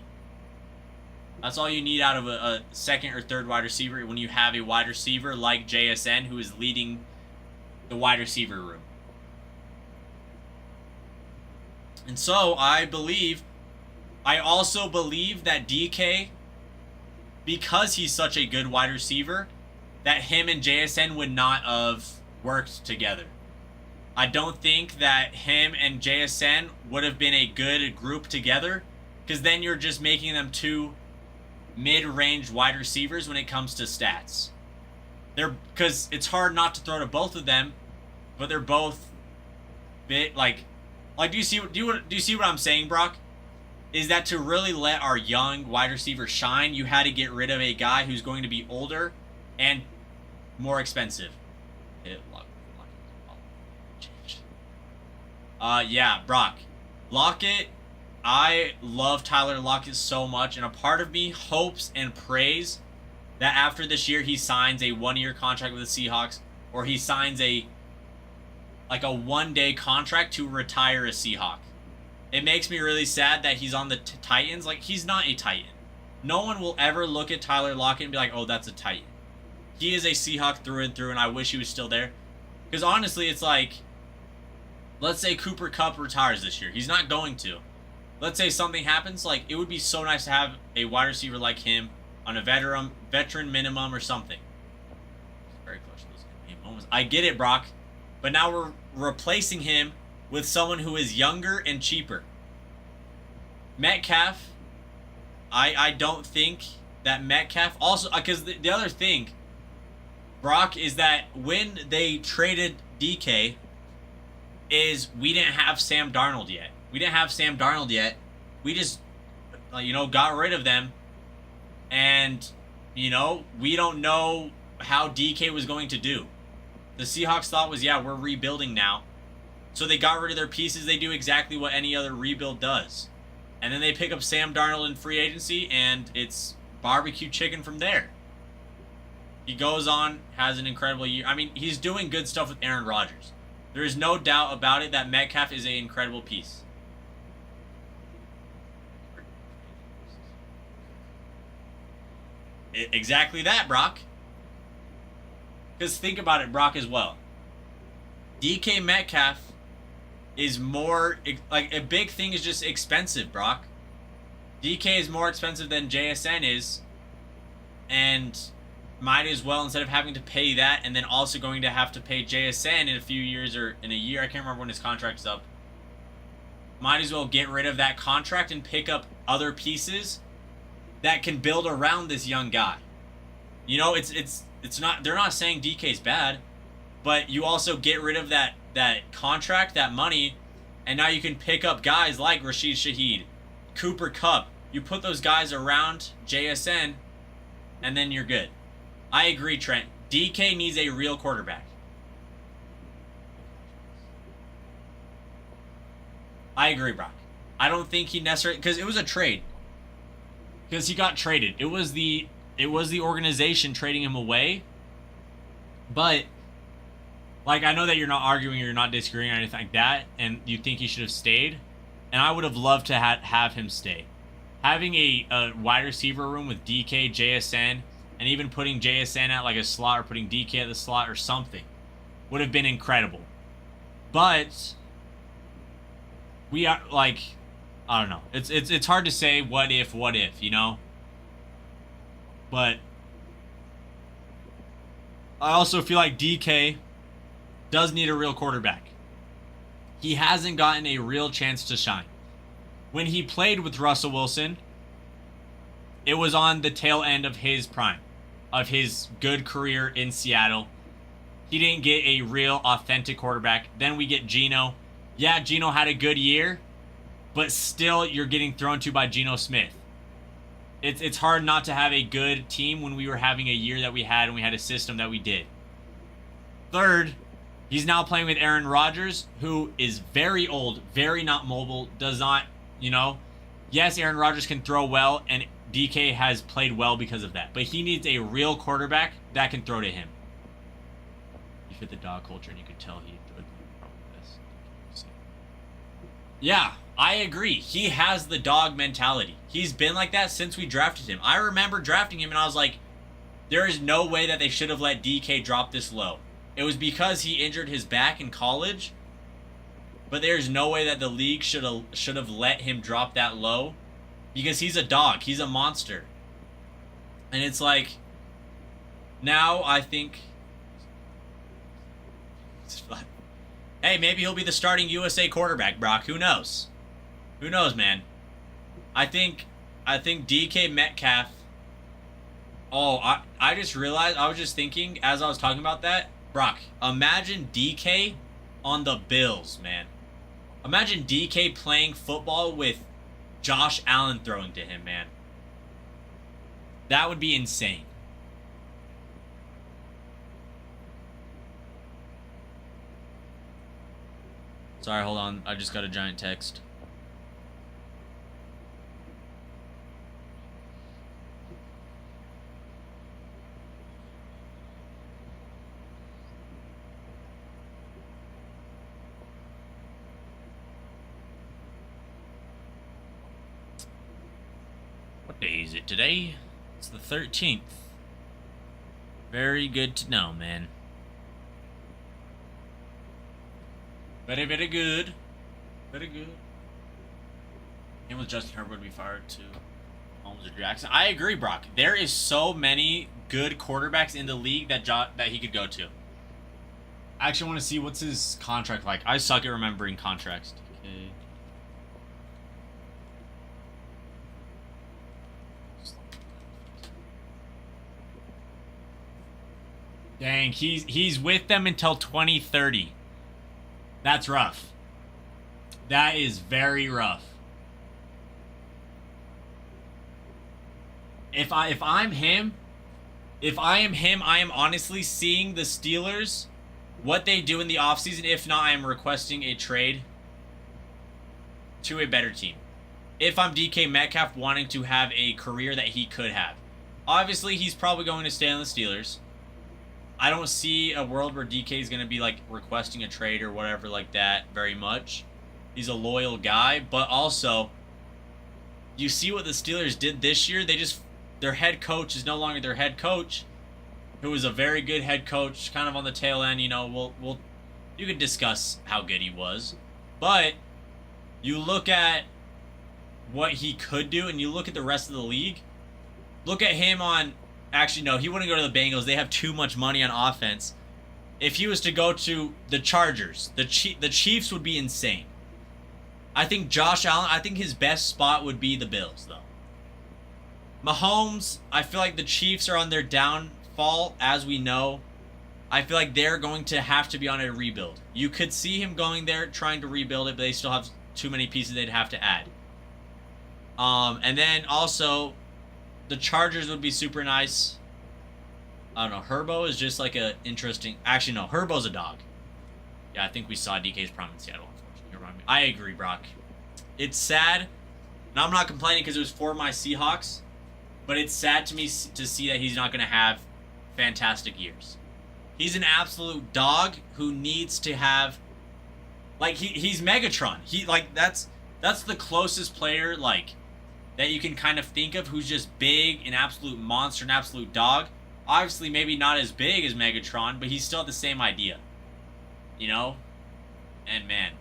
That's all you need out of a second or third wide receiver when you have a wide receiver like JSN who is leading the wide receiver room. And so I also believe that DK, because he's such a good wide receiver, that him and JSN would not have worked together. I don't think that him and JSN would have been a good group together, because then you're just making them two mid-range wide receivers when it comes to stats. Because it's hard not to throw to both of them, but they're both bit like do you see what I'm saying, Brock? Is that to really let our young wide receiver shine, you had to get rid of a guy who's going to be older and more expensive. Yeah, Brock. Lockett, I love Tyler Lockett so much, and a part of me hopes and prays that after this year he signs a 1-year contract with the Seahawks, or he signs a 1-day contract to retire a Seahawk. It makes me really sad that he's on the Titans. Like, he's not a Titan. No one will ever look at Tyler Lockett and be like, oh, that's a Titan. He is a Seahawk through and through, and I wish he was still there. Because honestly, it's like, let's say Cooper Kupp retires this year. He's not going to. Let's say something happens. Like, it would be so nice to have a wide receiver like him on a veteran minimum or something. Very close to those game moments. I get it, Brock. But now we're replacing him with someone who is younger and cheaper. Metcalf, I don't think that Metcalf... Also, because the other thing, Brock, is that when they traded DK, is we didn't have Sam Darnold yet. We just, got rid of them. And, we don't know how DK was going to do. The Seahawks thought was, yeah, we're rebuilding now. So they got rid of their pieces. They do exactly what any other rebuild does. And then they pick up Sam Darnold in free agency, and it's barbecue chicken from there. He goes on, has an incredible year. I mean, he's doing good stuff with Aaron Rodgers. There is no doubt about it that Metcalf is an incredible piece. Exactly that, Brock. Because think about it, Brock, as well. DK Metcalf is more... a big thing is just expensive, Brock. DK is more expensive than JSN is. And might as well, instead of having to pay that and then also going to have to pay JSN in a few years or in a year, I can't remember when his contract is up, might as well get rid of that contract and pick up other pieces that can build around this young guy. It's not, they're not saying DK's bad, but you also get rid of that contract, that money, and now you can pick up guys like Rashid Shaheed, Cooper Kupp. You put those guys around JSN, and then you're good. I agree, Trent. DK needs a real quarterback. I agree, Brock. I don't think he necessarily... Because it was a trade. Because he got traded. It was the organization trading him away. But, I know that you're not arguing or you're not disagreeing or anything like that, and you think he should have stayed. And I would have loved to have him stay. Having a wide receiver room with DK, JSN, and even putting JSN at a slot or putting DK at the slot or something would have been incredible. But we are I don't know. It's hard to say what if, But I also feel like DK does need a real quarterback. He hasn't gotten a real chance to shine. When he played with Russell Wilson, it was on the tail end of his prime, of his good career in Seattle. He didn't get a real, authentic quarterback. Then we get Geno. Yeah, Geno had a good year, but still you're getting thrown to by Geno Smith. It's hard not to have a good team when we were having a year that we had and we had a system that we did. Third, he's now playing with Aaron Rodgers, who is very old, very not mobile, does not, Yes, Aaron Rodgers can throw well, and DK has played well because of that. But he needs a real quarterback that can throw to him. He fit the dog culture, and you could tell he enjoyed probably this. Yeah, I agree. He has the dog mentality. He's been like that since we drafted him. I remember drafting him, and I was like, there is no way that they should have let DK drop this low. It was because he injured his back in college, but there's no way that the league should have let him drop that low, because he's a dog. He's a monster. And it's now I think, hey, maybe he'll be the starting USA quarterback, Brock. Who knows? Who knows, man? I think DK Metcalf. Oh, I just realized, I was just thinking as I was talking about that, Brock, imagine DK on the Bills, man. Imagine DK playing football with Josh Allen throwing to him, man. That would be insane. Sorry, hold on. I just got a giant text. What day is it today? It's the 13th. Very good to know, man. Very, very good. Very good. And with Justin Herbert would be fired to Holmes or Jackson. I agree, Brock. There is so many good quarterbacks in the league that that he could go to. I actually want to see what's his contract like. I suck at remembering contracts. Okay. Dang, he's with them until 2030. That's rough. That is very rough. If I'm him, I am honestly seeing the Steelers, what they do in the offseason. If not, I am requesting a trade to a better team. If I'm DK Metcalf wanting to have a career that he could have. Obviously, he's probably going to stay on the Steelers. I don't see a world where DK is going to be like requesting a trade or whatever like that very much. He's a loyal guy, but also you see what the Steelers did this year. Their head coach is no longer their head coach, who was a very good head coach, kind of on the tail end. You know, you could discuss how good he was, but you look at what he could do, and you look at the rest of the league. Look at him on. Actually, no, he wouldn't go to the Bengals. They have too much money on offense. If he was to go to the Chargers, the Chiefs would be insane. I think Josh Allen, I think his best spot would be the Bills, though. Mahomes, I feel like the Chiefs are on their downfall, as we know. I feel like they're going to have to be on a rebuild. You could see him going there, trying to rebuild it, but they still have too many pieces they'd have to add. And then also, the Chargers would be super nice. I don't know. Herbo is just like a interesting. Actually, no. Herbo's a dog. Yeah, I think we saw DK's prime in Seattle. Unfortunately, I agree, Brock. It's sad. Now I'm not complaining because it was for my Seahawks, but it's sad to me to see that he's not going to have fantastic years. He's an absolute dog who needs to have. Like he's Megatron. That's the closest player that you can kind of think of who's just big, an absolute monster, an absolute dog. Obviously, maybe not as big as Megatron, but he's still the same idea. You know? And man,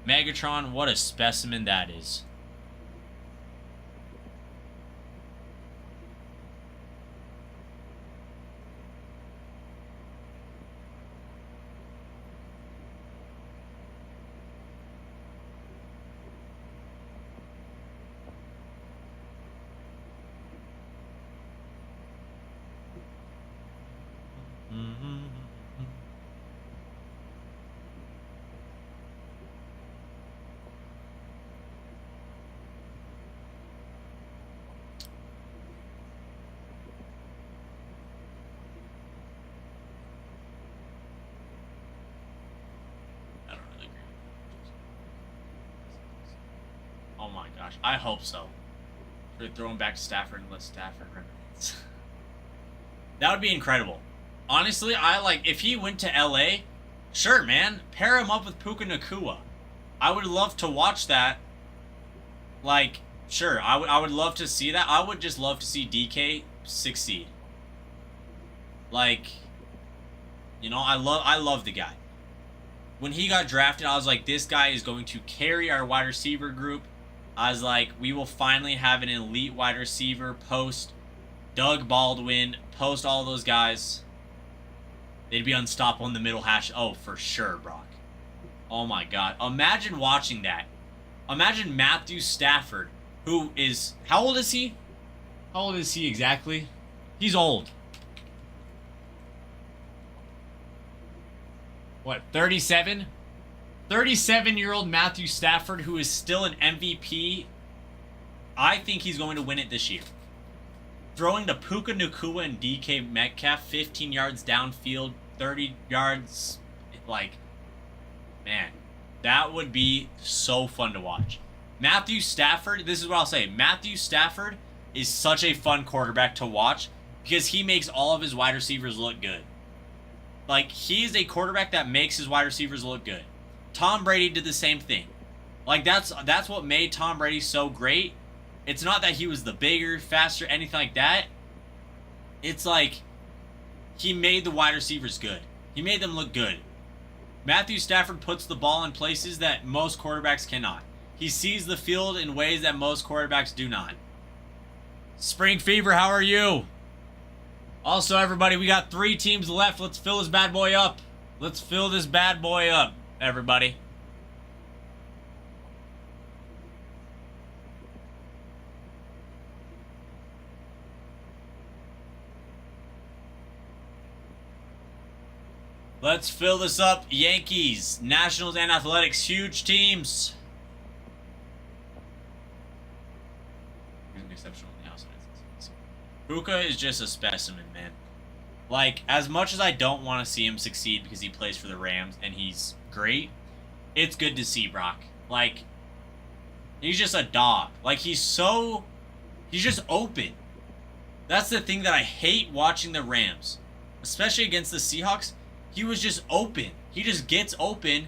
Megatron, what a specimen that is. Oh my gosh, I hope so. They're throwing back to Stafford and let Stafford run. That would be incredible. Honestly, if he went to LA, sure, man, pair him up with Puka Nacua. I would love to watch that. Sure, I would love to see that. I would just love to see DK succeed. I love the guy. When he got drafted, I was like, this guy is going to carry our wide receiver group. I was like, we will finally have an elite wide receiver post Doug Baldwin, post all those guys. They'd be unstoppable in the middle hash. Oh, for sure, Brock. Oh my God. Imagine watching that. Imagine Matthew Stafford, who is... How old is he? How old is he exactly? He's old. What, 37? 37-year-old Matthew Stafford, who is still an MVP. I think he's going to win it this year. Throwing to Puka Nacua and DK Metcalf 15 yards downfield, 30 yards, man. That would be so fun to watch. Matthew Stafford, this is what I'll say. Matthew Stafford is such a fun quarterback to watch because he makes all of his wide receivers look good. Like, he is a quarterback that makes his wide receivers look good. Tom Brady did the same thing. Like, that's what made Tom Brady so great. It's not that he was the bigger, faster, anything like that. It's like he made the wide receivers good. He made them look good. Matthew Stafford puts the ball in places that most quarterbacks cannot. He sees the field in ways that most quarterbacks do not. Spring Fever, how are you? Also, everybody, we got 3 teams left. Let's fill this bad boy up. Let's fill this bad boy up, everybody. Let's fill this up. Yankees, Nationals, and Athletics. Huge teams. He's an exceptional on the outside. Puka is just a specimen, man. Like, as much as I don't want to see him succeed because he plays for the Rams and he's great, it's good to see Brock. Like, he's just a dog. Like, he's just open. That's the thing that I hate watching the Rams, especially against the Seahawks. He was just open. He just gets open,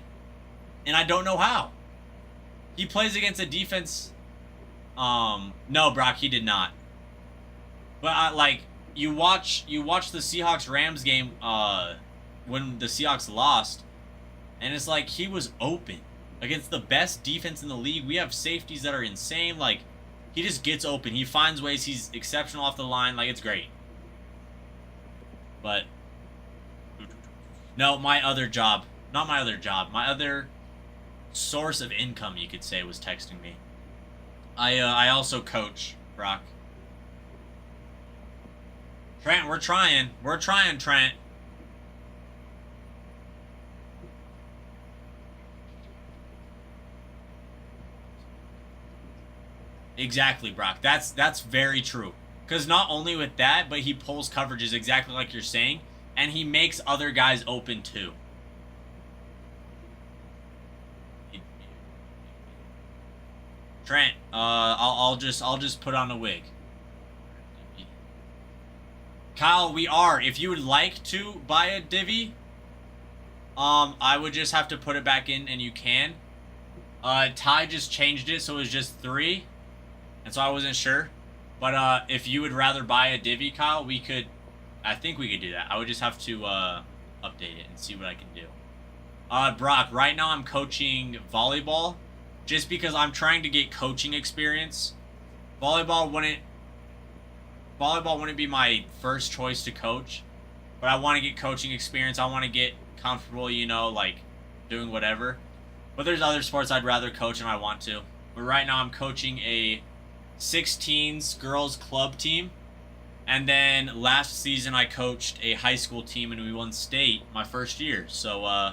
and I don't know how. He plays against a defense. No, Brock, he did not. But you watch the Seahawks Rams game when the Seahawks lost, and it's like he was open against the best defense in the league. We have safeties that are insane. Like, he just gets open. He finds ways. He's exceptional off the line. Like, it's great. But no, my other source of income, you could say, was texting me. I also coach, Brock. Trent, we're trying, Trent. Exactly, Brock. That's very true. Because not only with that, but he pulls coverages exactly like you're saying. And he makes other guys open too. Trent, I'll just put on a wig. Kyle, we are. If you would like to buy a divvy, I would just have to put it back in, and you can. Ty just changed it, so it was just 3, and so I wasn't sure. But if you would rather buy a divvy, Kyle, we could. I think we could do that. I would just have to update it and see what I can do. Brock, right now I'm coaching volleyball just because I'm trying to get coaching experience. Volleyball wouldn't be my first choice to coach, but I want to get coaching experience. I want to get comfortable, like doing whatever. But there's other sports I'd rather coach and I want to. But right now I'm coaching a 16s girls club team. And then last season I coached a high school team and we won state my first year. So,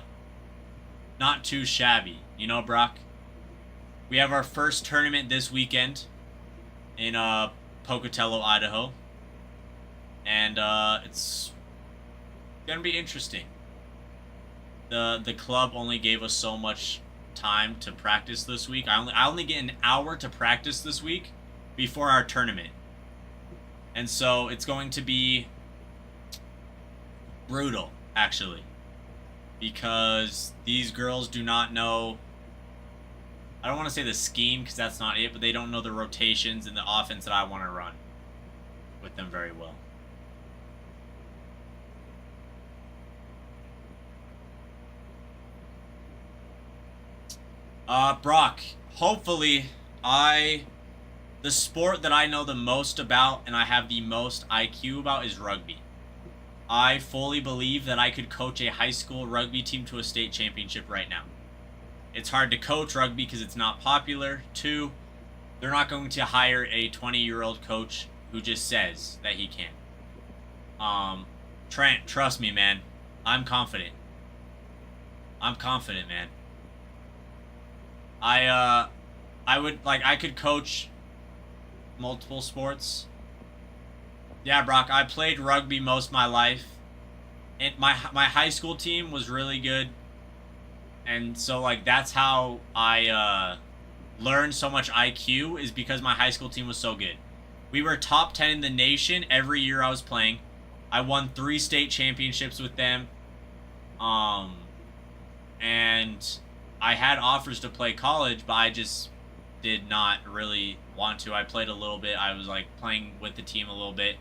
not too shabby. Brock? We have our first tournament this weekend in Pocatello, Idaho. And it's going to be interesting. The club only gave us so much time to practice this week. I only get an hour to practice this week before our tournament. And so it's going to be brutal, actually, because these girls do not know, I don't want to say the scheme because that's not it, but they don't know the rotations and the offense that I want to run with them very well. Brock, hopefully the sport that I know the most about and I have the most IQ about is rugby. I fully believe that I could coach a high school rugby team to a state championship right now. It's hard to coach rugby because it's not popular. 2, they're not going to hire a 20-year-old coach who just says that he can. Trent, trust me, man. I'm confident. Man. I could coach multiple sports. Yeah, Brock, I played rugby most of my life. And my high school team was really good. And so like that's how I learned so much IQ, is because my high school team was so good. We were top 10 in the nation every year I was playing. I won 3 state championships with them. And I had offers to play college, but I just did not really want to. I played a little bit. I was like playing with the team a little bit.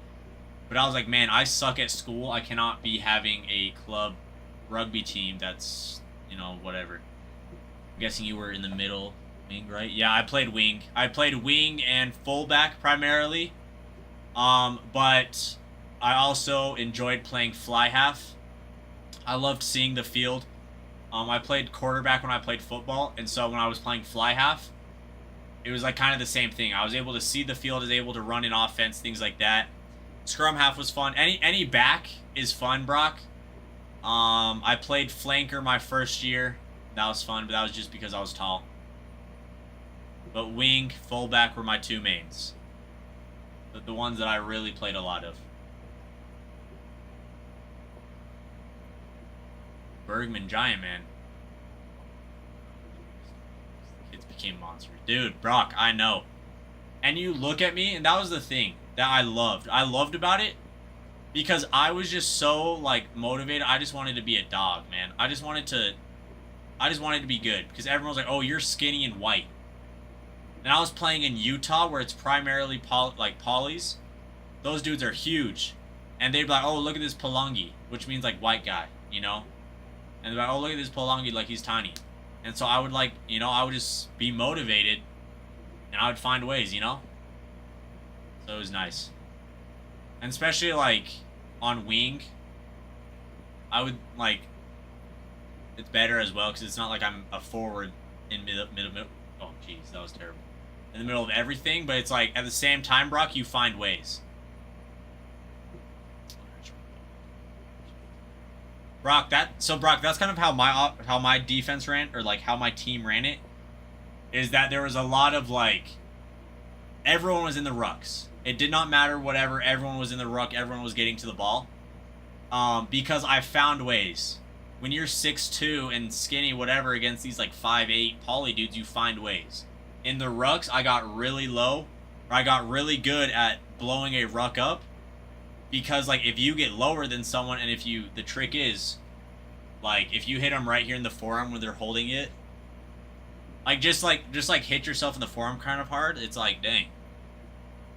But I was like, man, I suck at school. I cannot be having a club rugby team that's, you know, whatever. I'm guessing you were in the middle wing, right? Yeah, I played wing. I played wing and fullback primarily. But I also enjoyed playing fly half. I loved seeing the field. I played quarterback when I played football, and so when I was playing fly half, it was like kind of the same thing. I was able to see the field, I was able to run in offense, things like that. Scrum half was fun. Any back is fun, Brock. I played flanker my first year. That was fun, but that was just because I was tall. But wing, fullback were my 2 mains. The ones that I really played a lot of. Bergman Giant, man. Kids became monsters. Dude, Brock, I know. And you look at me, and that was the thing that I loved. I loved about it because I was just so, like, motivated. I just wanted to be a dog, man. I just wanted to be good because everyone was like, oh, you're skinny and white. And I was playing in Utah where it's primarily, polys. Those dudes are huge. And they'd be like, oh, look at this Palangi, which means, like, white guy, you know? And they're like, oh, look at this Palangi, like he's tiny. And so I would I would just be motivated and I would find ways, you know? So it was nice. And especially like on wing, I would it's better as well because it's not like I'm a forward in middle. Oh, jeez, that was terrible. In the middle of everything, but it's like at the same time, Brock, you find ways. Brock, that's kind of how my defense ran, or like how my team ran it, is that there was a lot of like, everyone was in the rucks. It did not matter whatever, everyone was in the ruck, everyone was getting to the ball. Because I found ways. When you're 6'2" and skinny, whatever, against these like 5'8" poly dudes, you find ways. In the rucks, I got really low, or I got really good at blowing a ruck up. Because, like, if you get lower than someone, and the trick is, like, if you hit them right here in the forearm when they're holding it, like, just hit yourself in the forearm kind of hard, it's like, dang.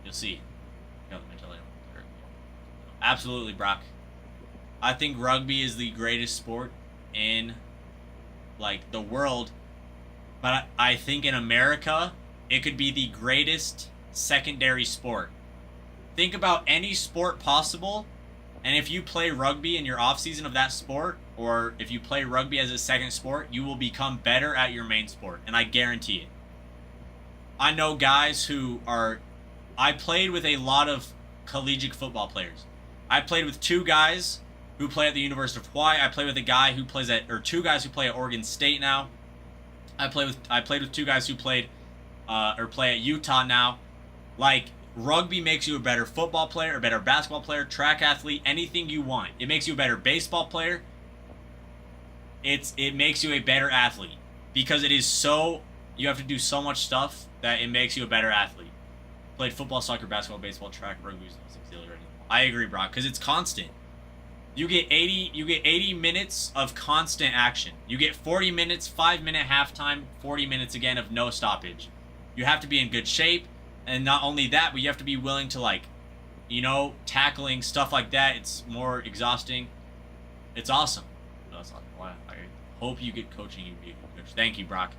You'll see. Absolutely, Brock. I think rugby is the greatest sport in, like, the world. But I think in America, it could be the greatest secondary sport. Think about any sport possible, and if you play rugby in your off season of that sport, or if you play rugby as a second sport, you will become better at your main sport, and I guarantee it. I know guys I played with a lot of collegiate football players. I played with 2 guys who play at the University of Hawaii. I played with a guy who plays at, or 2 guys who play at Oregon State now. I played with 2 guys who played, or play at Utah now. Like, rugby makes you a better football player, a better basketball player, track athlete, anything you want. It makes you a better baseball player. It makes you a better athlete because you have to do so much stuff that it makes you a better athlete. Played football, soccer, basketball, baseball, track, rugby, auxiliary. I agree, Brock, because it's constant. You get 80 minutes of constant action. You get 40 minutes, 5-minute halftime, 40 minutes again of no stoppage. You have to be in good shape. And not only that, but you have to be willing to, like, you know, tackling, stuff like that. It's more exhausting. It's awesome. I hope you get coaching. You be a good coach. Thank you, Brock.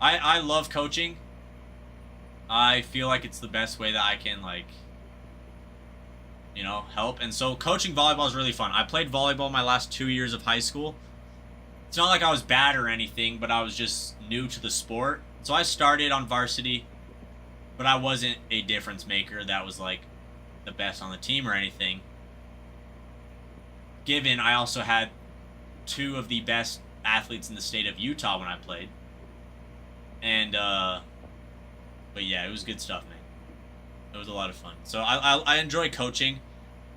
I love coaching. I feel like it's the best way that I can, like, you know, help. And so coaching volleyball is really fun. I played volleyball my last 2 years of high school. It's not like I was bad or anything, but I was just new to the sport. So I started on varsity. But I wasn't a difference maker that was like the best on the team or anything. Given I also had 2 of the best athletes in the state of Utah when I played. And, but yeah, it was good stuff, man. It was a lot of fun. So I enjoy coaching.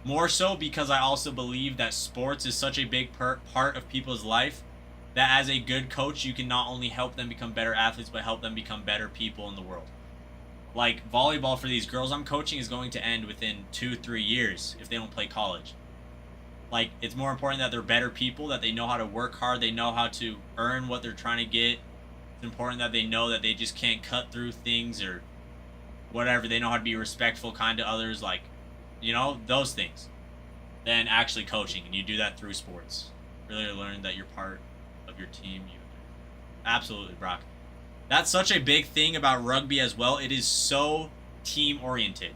More so because I also believe that sports is such a big part of people's life that as a good coach, you can not only help them become better athletes, but help them become better people in the world. Like, volleyball for these girls I'm coaching is going to end within 2-3 years if they don't play college. Like, it's more important that they're better people, that they know how to work hard, they know how to earn what they're trying to get. It's important that they know that they just can't cut through things or whatever. They know how to be respectful, kind to others, like, you know, those things. Than actually coaching, and you do that through sports. Really learn that you're part of your team. Absolutely, Brock. That's such a big thing about rugby as well. It is so team oriented.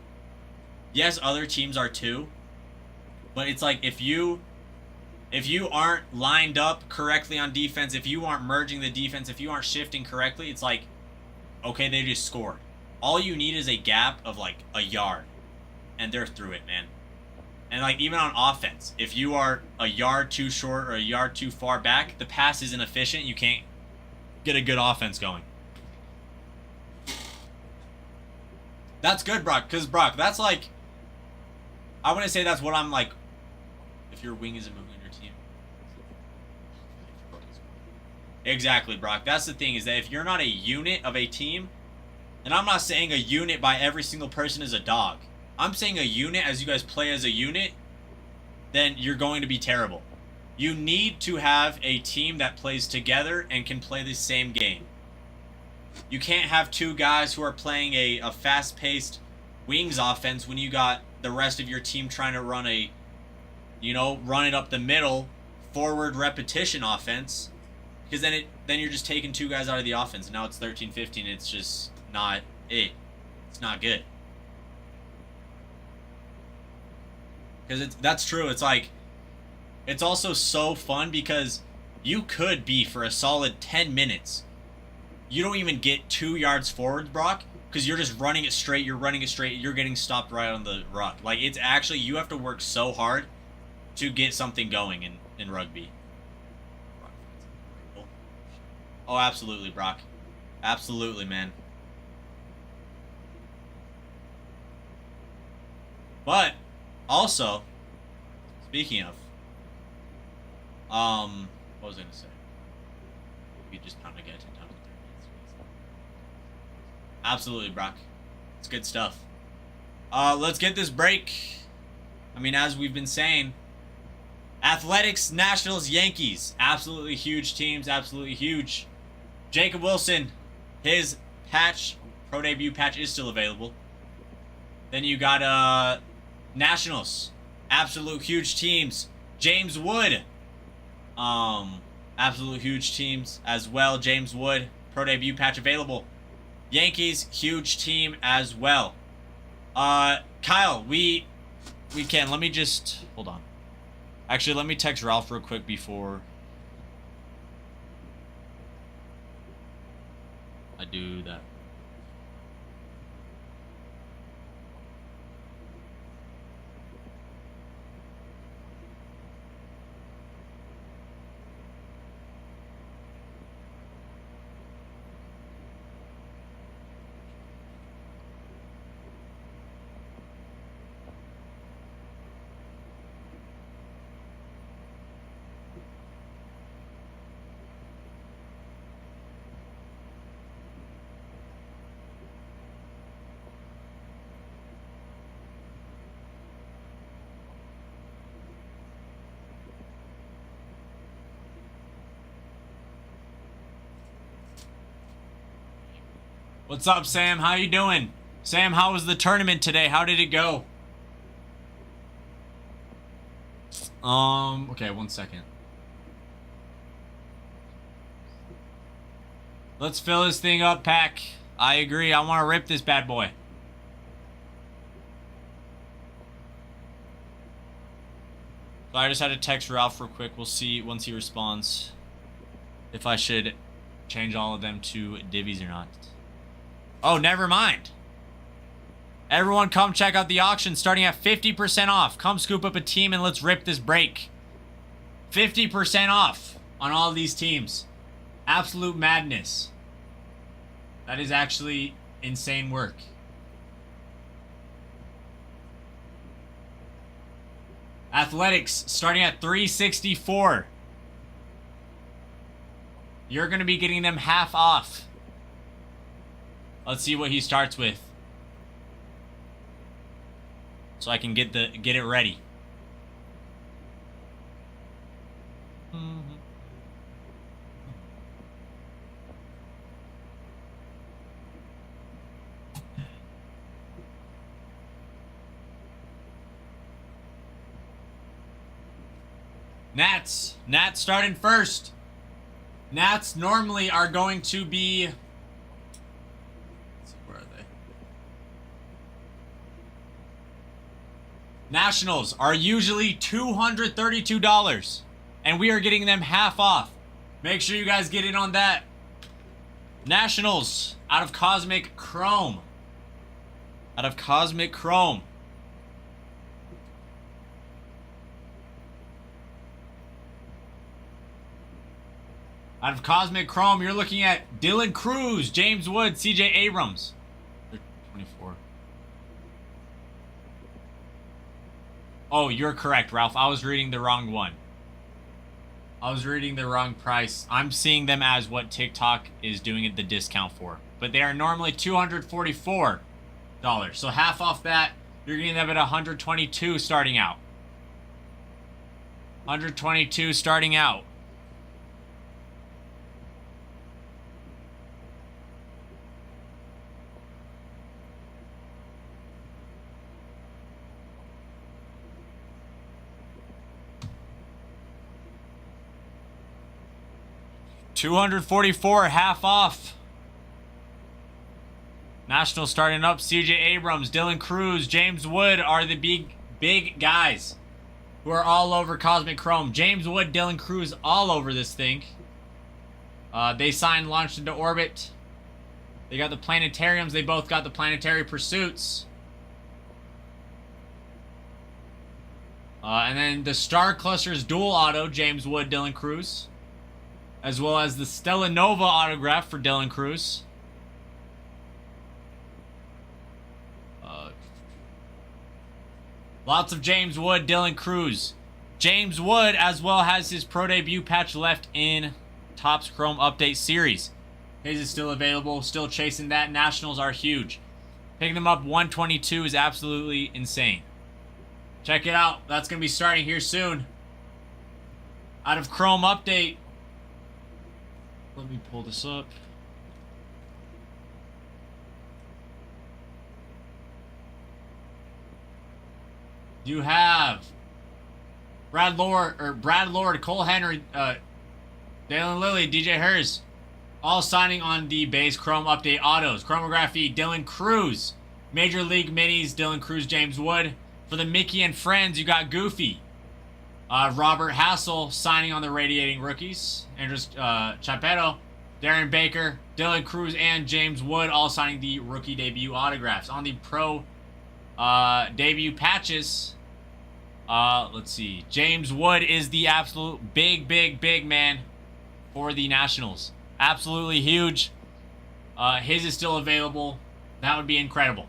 Yes, other teams are too, but it's like if you aren't lined up correctly on defense, if you aren't merging the defense, if you aren't shifting correctly, it's like, okay, they just scored. All you need is a gap of like a yard, and they're through it, man. And like even on offense, if you are a yard too short or a yard too far back, the pass isn't efficient. You can't get a good offense going. That's good, Brock, because Brock, that's like, I wouldn't say that's what I'm like, if your wing isn't moving on your team. Exactly, Brock. That's the thing, is that if you're not a unit of a team, and I'm not saying a unit by every single person is a dog. I'm saying a unit, as you guys play as a unit, then you're going to be terrible. You need to have a team that plays together and can play the same game. You can't have two guys who are playing a fast-paced wings offense when you got the rest of your team trying to run a, you know, run it up the middle, forward repetition offense. Because then you're just taking two guys out of the offense. And now it's 13-15. It's just not it. It's not good. Because that's true. It's like, it's also so fun because you could be for a solid 10 minutes. You don't even get 2 yards forward, Brock, because you're just running it straight. You're running it straight. You're getting stopped right on the ruck. Like, it's actually, you have to work so hard to get something going in rugby. Oh, absolutely, Brock. Absolutely, man. But also, speaking of, what was I gonna say? We just pound again 10 times in 30 minutes. Absolutely, Brock. It's good stuff. Let's get this break. I mean, as we've been saying, Athletics, Nationals, Yankees, absolutely huge teams, absolutely huge. Jacob Wilson, his patch, pro debut patch is still available. Then you got Nationals, absolute huge teams. James Wood, absolute huge teams as well. James Wood, pro debut patch available. Yankees, huge team as well. Kyle, we can, let me just, hold on. Actually, let me text Ralph real quick before I do that. What's up, Sam? How you doing? Sam, how was the tournament today? How did it go? Okay, 1 second. Let's fill this thing up, Pack. I agree. I want to rip this bad boy. So I just had to text Ralph real quick. We'll see once he responds if I should change all of them to divvies or not. Oh, never mind. Everyone come check out the auction starting at 50% off. Come scoop up a team and let's rip this break. 50% off on all these teams. Absolute madness. That is actually insane work. Athletics starting at 364. you're going to be getting them half off. Let's see what he starts with. So I can get it ready. Nats starting first. Nats normally are going to be, let's see, where are they? Nationals are usually $232, and we are getting them half off. Make sure you guys get in on that. Nationals out of Cosmic Chrome. Out of Cosmic Chrome. Out of Cosmic Chrome, you're looking at Dylan Cruz, James Wood, CJ Abrams. They're 24. Oh, you're correct, Ralph. I was reading the wrong one. I was reading the wrong price. I'm seeing them as what TikTok is doing at the discount for. But they are normally $244. So half off that, you're getting them at $122 starting out. $122 starting out. $244, half off. Nationals starting up. CJ Abrams, Dylan Cruz, James Wood are the big guys who are all over Cosmic Chrome. James Wood, Dylan Cruz, all over this thing. They signed, launched into orbit. They got the planetariums. They both got the planetary pursuits. And then the Star Clusters dual auto, James Wood, Dylan Cruz. As well as the Stella Nova autograph for Dylan Cruz. Lots of James Wood, Dylan Cruz. James Wood as well has his pro debut patch left in Topps Chrome Update Series. His is still available, still chasing that. Nationals are huge. Picking them up 122 is absolutely insane. Check it out. That's going to be starting here soon. Out of Chrome Update. Let me pull this up. You have Brad Lord, Cole Henry, Dalen Lilly, DJ Hers, all signing on the base Chrome Update autos. Chromography, Dylan Cruz. Major League Minis, Dylan Cruz, James Wood. For the Mickey and Friends, you got Goofy. Robert Hassel signing on the Radiating Rookies. Andres Chapero, Darren Baker, Dylan Cruz, and James Wood all signing the rookie debut autographs. On the pro debut patches, let's see. James Wood is the absolute big man for the Nationals. Absolutely huge. His is still available. That would be incredible.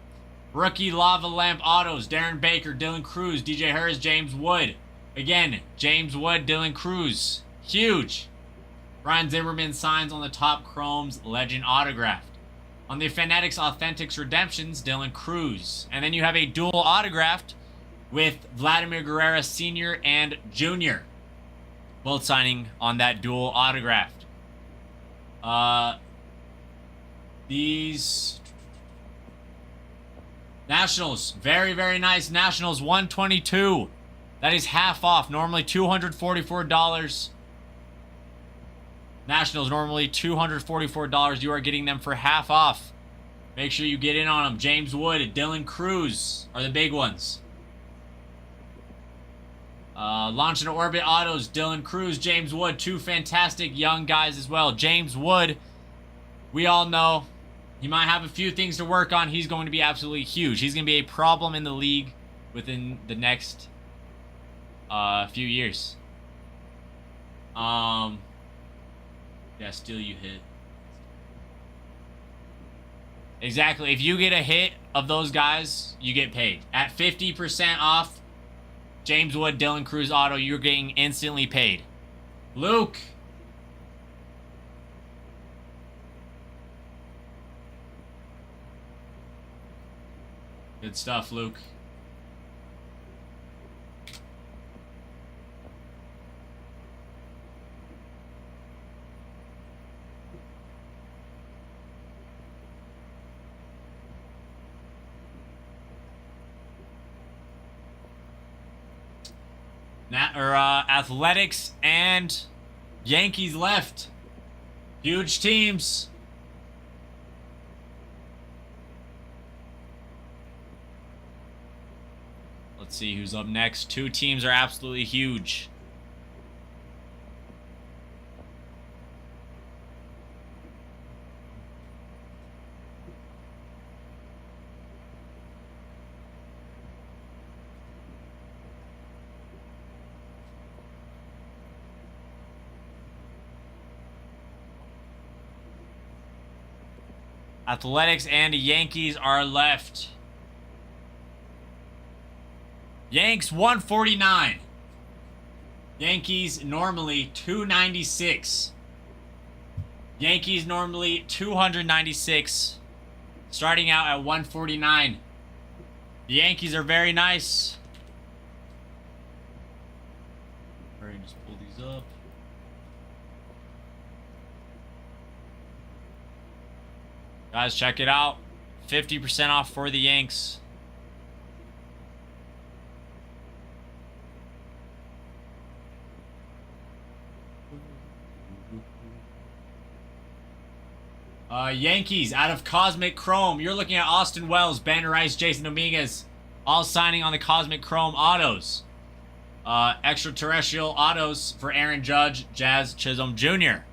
Rookie Lava Lamp autos, Darren Baker, Dylan Cruz, DJ Hers, James Wood. Again, James Wood, Dylan Cruz. Huge. Ryan Zimmerman signs on the top Chrome's Legend autographed. On the Fanatics Authentics Redemptions, Dylan Cruz. And then you have a dual autographed with Vladimir Guerrero Sr. and Jr. Both signing on that dual autographed. These Nationals, very nice. Nationals 122. That is half off. Normally $244. Nationals normally $244. You are getting them for half off. Make sure you get in on them. James Wood and Dylan Cruz are the big ones. Launch into Orbit Autos, Dylan Cruz, James Wood, two fantastic young guys as well. James Wood, we all know he might have a few things to work on. He's going to be absolutely huge. He's going to be a problem in the league within the next few years. Yeah, still you hit. Exactly. If you get a hit of those guys, you get paid. At 50% off, James Wood, Dylan Cruz auto, you're getting instantly paid. Luke. Good stuff, Luke. Athletics and Yankees left. Huge teams. Let's see who's up next. Two teams are absolutely huge. Athletics and Yankees are left. Yanks 149. Yankees normally 296. Yankees normally 296. Starting out at 149. The Yankees are very nice. Alright, just pull these up. Guys, check it out. 50% off for the Yanks. Yankees out of Cosmic Chrome. You're looking at Austin Wells, Ben Rice, Jason Dominguez, all signing on the Cosmic Chrome autos. Extraterrestrial autos for Aaron Judge, Jazz Chisholm Jr.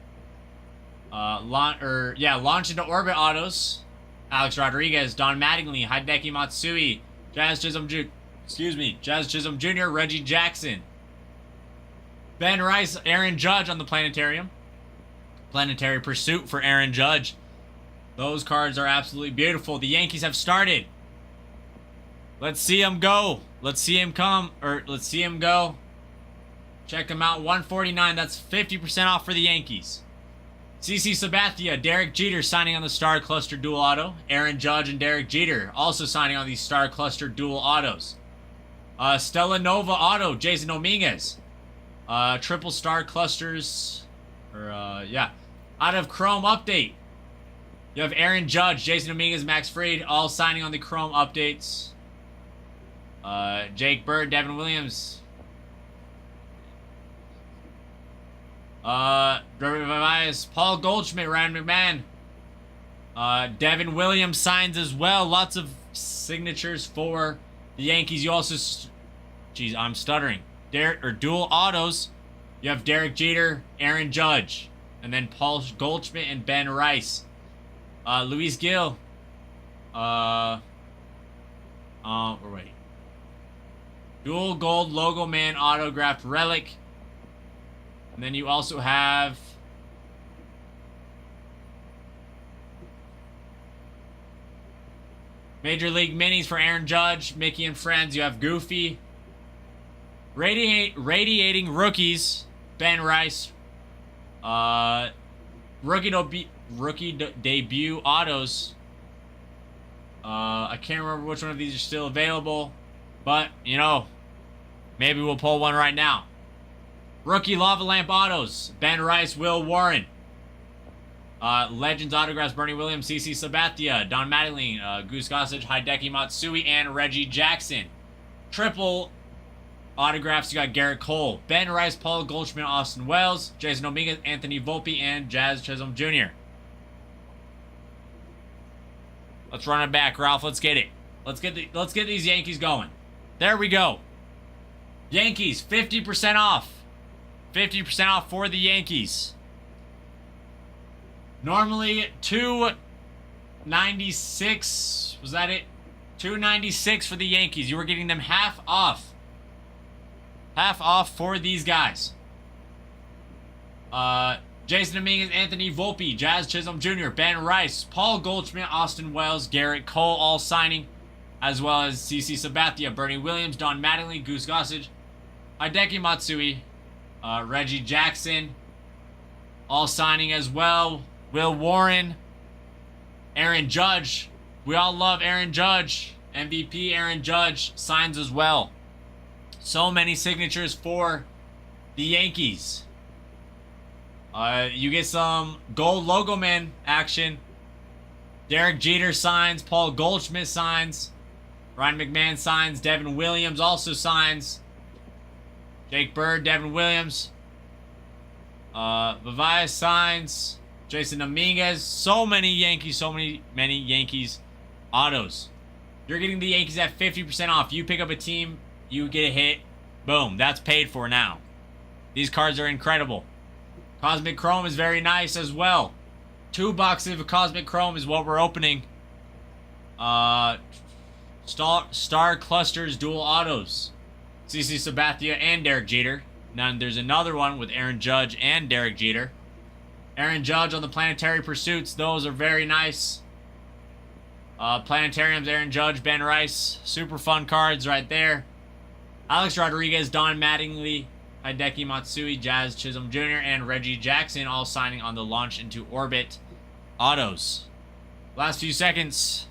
Launch into orbit autos. Alex Rodriguez, Don Mattingly, Hideki Matsui, Jazz Chisholm Jr., Reggie Jackson. Ben Rice, Aaron Judge on the Planetarium. Planetary Pursuit for Aaron Judge. Those cards are absolutely beautiful. The Yankees have started. Let's see him go. Let's see him come, or let's see him go. Check him out. 149. That's 50% off for the Yankees. CC Sabathia, Derek Jeter signing on the Star Cluster Dual Auto. Aaron Judge and Derek Jeter also signing on these Star Cluster Dual Autos. Stella Nova Auto, Jason Dominguez. Triple Star Clusters. Out of Chrome Update. You have Aaron Judge, Jason Dominguez, Max Fried, all signing on the Chrome updates. Jake Bird, Devin Williams. Paul Goldschmidt, Ryan McMahon. Devin Williams signs as well. Lots of signatures for the Yankees. You also, I'm stuttering. Dual autos. You have Derek Jeter, Aaron Judge, and then Paul Goldschmidt and Ben Rice. Luis Gil. We're waiting. Dual gold logo man autographed relic. And then you also have Major League Minis for Aaron Judge, Mickey and Friends. You have Goofy. Radiating rookies, Ben Rice. Rookie debut autos. I can't remember which one of these are still available, but maybe we'll pull one right now. Rookie Lava Lamp autos, Ben Rice, Will Warren. Legends autographs, Bernie Williams, CC Sabathia, Don Mattingly, Goose Gossage, Hideki Matsui, and Reggie Jackson. Triple autographs, you got Garrett Cole, Ben Rice, Paul Goldschmidt, Austin Wells, Jason Dominguez, Anthony Volpe, and Jazz Chisholm Jr. Let's run it back, Ralph. Let's get it. Let's get these Yankees going. There we go. Yankees, 50% off. 50% off for the Yankees. Normally $296. Was that it? $296 for the Yankees. You were getting them half off. Half off for these guys. Jason Dominguez, Anthony Volpe, Jazz Chisholm Jr., Ben Rice, Paul Goldschmidt, Austin Wells, Garrett Cole, all signing, as well as CC Sabathia, Bernie Williams, Don Mattingly, Goose Gossage, Hideki Matsui, Reggie Jackson, all signing as well. Will Warren, Aaron Judge. We all love Aaron Judge. MVP Aaron Judge signs as well. So many signatures for the Yankees. You get some gold logo man action. Derek Jeter signs. Paul Goldschmidt signs. Ryan McMahon signs. Devin Williams also signs. Jake Bird, Devin Williams. Vivias signs. Jason Dominguez. So many Yankees autos. You're getting the Yankees at 50% off. You pick up a team, you get a hit. Boom. That's paid for now. These cards are incredible. Cosmic Chrome is very nice as well. 2 boxes of Cosmic Chrome is what we're opening. Star Clusters dual autos. CC Sabathia and Derek Jeter. Then there's another one with Aaron Judge and Derek Jeter. Aaron Judge on the Planetary Pursuits. Those are very nice. Planetariums, Aaron Judge, Ben Rice. Super fun cards right there. Alex Rodriguez, Don Mattingly, Hideki Matsui, Jazz Chisholm Jr., and Reggie Jackson all signing on the Launch into Orbit autos. Last few seconds.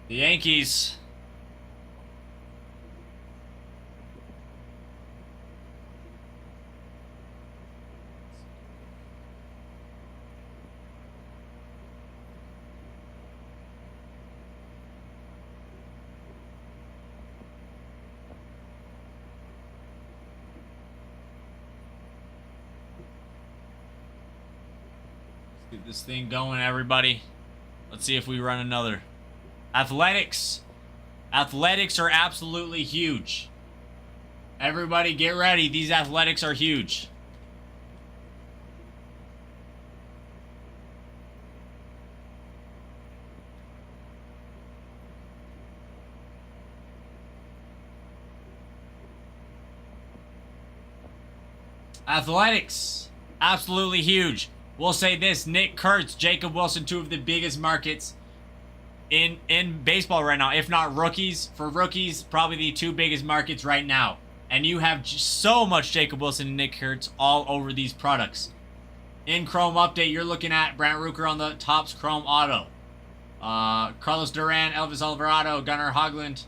The Yankees. Get this thing going, everybody. Let's see if we run another. Athletics. Athletics are absolutely huge. Everybody get ready. These athletics are huge. Athletics. Absolutely huge. We'll say this. Nick Kurtz, Jacob Wilson, 2 of the biggest markets in baseball right now, if not rookies. For rookies, probably the 2 biggest markets right now. And you have so much Jacob Wilson and Nick Kurtz all over these products. In Chrome Update, you're looking at Brant Rooker on the Topps Chrome Auto. Carlos Duran, Elvis Alvarado, Gunnar Hoglund,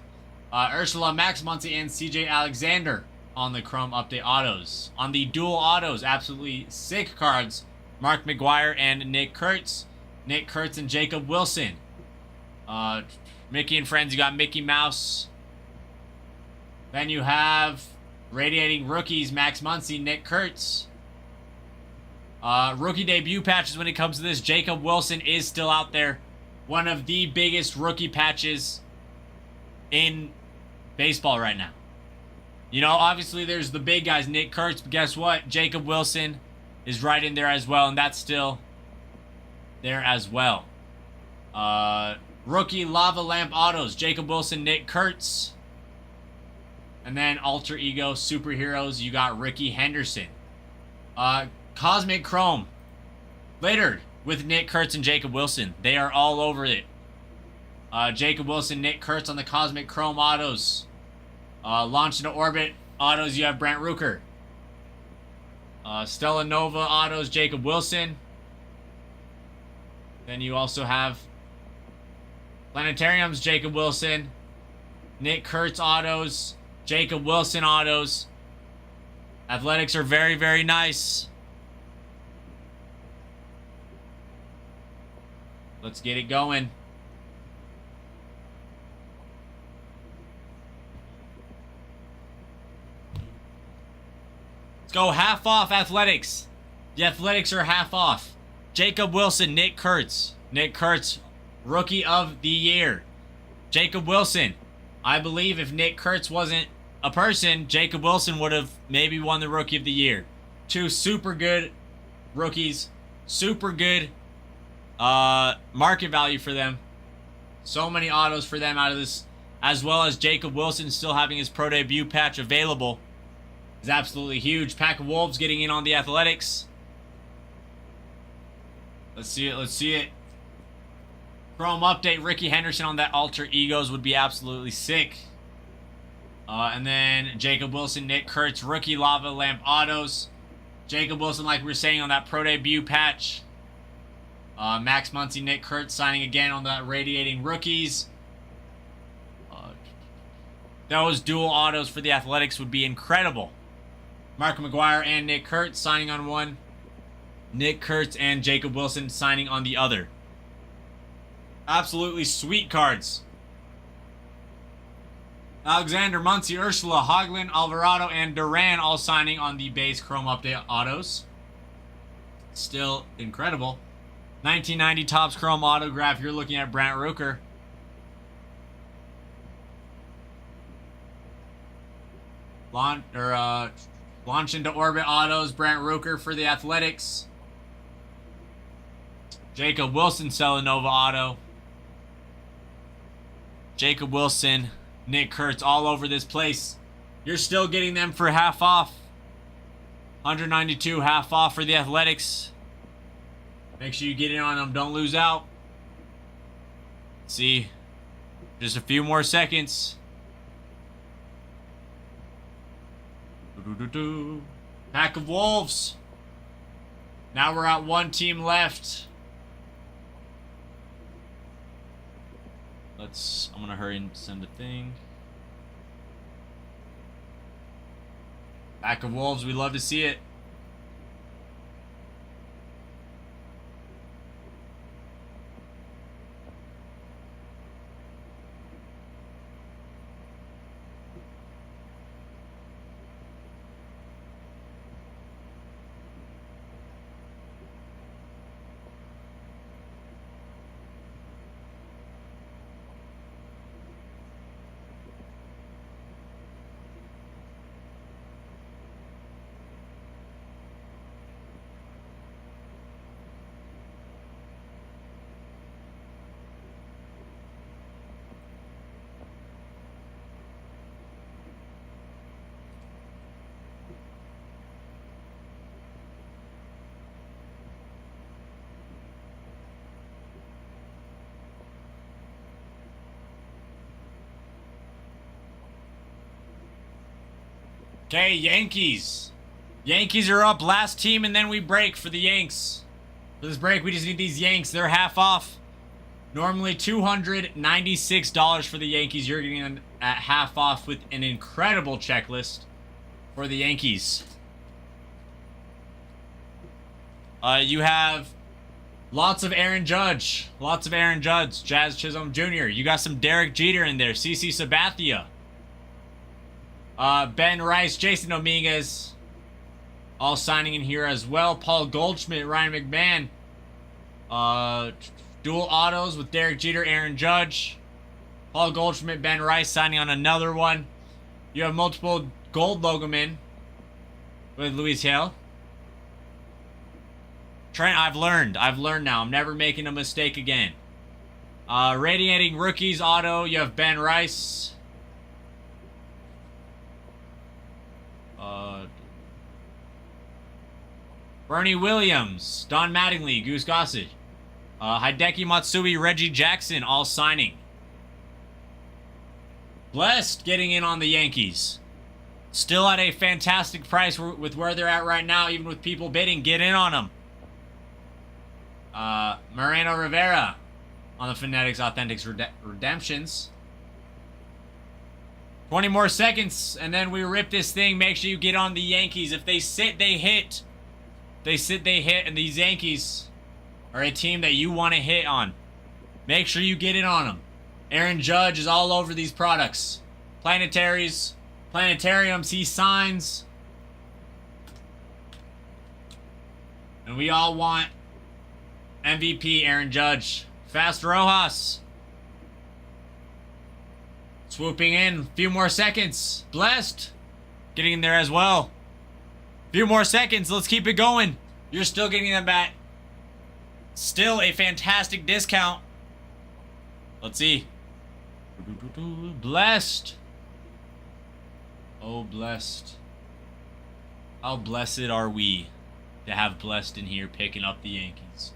Ursula, Max Muncy, and CJ Alexander on the Chrome Update autos. On the dual autos, absolutely sick cards. Mark McGuire and Nick Kurtz. Nick Kurtz and Jacob Wilson. Mickey and Friends, you got Mickey Mouse. Then you have Radiating Rookies, Max Muncy, Nick Kurtz. Rookie debut patches when it comes to this. Jacob Wilson is still out there. One of the biggest rookie patches in baseball right now. You know, obviously there's the big guys, Nick Kurtz, but guess what? Jacob Wilson is right in there as well, and that's still there as well. Rookie Lava Lamp Autos, Jacob Wilson, Nick Kurtz. And then Alter Ego Superheroes, you got Ricky Henderson. Cosmic Chrome, later with Nick Kurtz and Jacob Wilson. They are all over it. Jacob Wilson, Nick Kurtz on the Cosmic Chrome Autos. Launched into Orbit Autos, you have Brant Rooker. Stella Nova Autos, Jacob Wilson. Then you also have Planetariums, Jacob Wilson. Nick Kurtz Autos, Jacob Wilson Autos. Athletics are very, very nice. Let's get it going. Let's go half off Athletics. The Athletics are half off. Jacob Wilson, Nick Kurtz. Nick Kurtz, Rookie of the Year. Jacob Wilson. I believe if Nick Kurtz wasn't a person, Jacob Wilson would have maybe won the Rookie of the Year. 2 super good rookies. Super good market value for them. So many autos for them out of this. As well as Jacob Wilson still having his pro debut patch available. Is absolutely huge. Pack of Wolves getting in on the Athletics. Let's see it. Let's see it. Chrome Update. Ricky Henderson on that Alter Egos would be absolutely sick. And then Jacob Wilson, Nick Kurtz, Rookie Lava Lamp Autos. Jacob Wilson, like we were saying on that pro debut patch. Max Muncy, Nick Kurtz signing again on that radiating rookies. Those dual autos for the Athletics would be incredible. Mark McGuire and Nick Kurtz signing on one. Nick Kurtz and Jacob Wilson signing on the other. Absolutely sweet cards. Alexander, Muncy, Ursula, Hoglund, Alvarado, and Duran all signing on the base Chrome Update autos. Still incredible. 1990 Topps Chrome autograph. You're looking at Brant Rooker. Launch into orbit autos. Brant Rooker for the Athletics. Jacob Wilson Celanova auto. Jacob Wilson, Nick Kurtz all over this place. You're still getting them for half off. 192 half off for the Athletics. Make sure you get in on them. Don't lose out. See, just a few more seconds. Pack of Wolves. Now we're at one team left. I'm gonna hurry and send a thing. Pack of Wolves, we love to see it. Okay, Yankees. Yankees are up. Last team, and then we break for the Yanks. For this break, we just need these Yanks. They're half off. Normally $296 for the Yankees. You're getting them at half off with an incredible checklist for the Yankees. You have lots of Aaron Judge. Lots of Aaron Judge. Jazz Chisholm Jr. You got some Derek Jeter in there. CC Sabathia. Ben Rice, Jason Dominguez, all signing in here as well. Paul Goldschmidt, Ryan McMahon. Dual autos with Derek Jeter, Aaron Judge. Paul Goldschmidt, Ben Rice signing on another one. You have multiple gold logo men with Luis Hale. Trent, I've learned now. I'm never making a mistake again. Radiating rookies auto, you have Ben Rice. Bernie Williams, Don Mattingly, Goose Gossage, Hideki Matsui, Reggie Jackson, all signing. Blessed getting in on the Yankees. Still at a fantastic price with where they're at right now, even with people bidding. Get in on them. Moreno Rivera on the Fanatics Authentics Redemptions. 20 more seconds, and then we rip this thing. Make sure you get on the Yankees. If they sit, they hit. They sit, they hit, and these Yankees are a team that you want to hit on. Make sure you get in on them. Aaron Judge is all over these products. Planetariums, he signs. And we all want MVP Aaron Judge. Fast Rojas. Swooping in. A few more seconds. Blessed. Getting in there as well. Few more seconds. Let's keep it going. You're still getting them back. Still a fantastic discount. Let's see. Blessed. Oh, blessed. How blessed are we to have Blessed in here picking up the Yankees.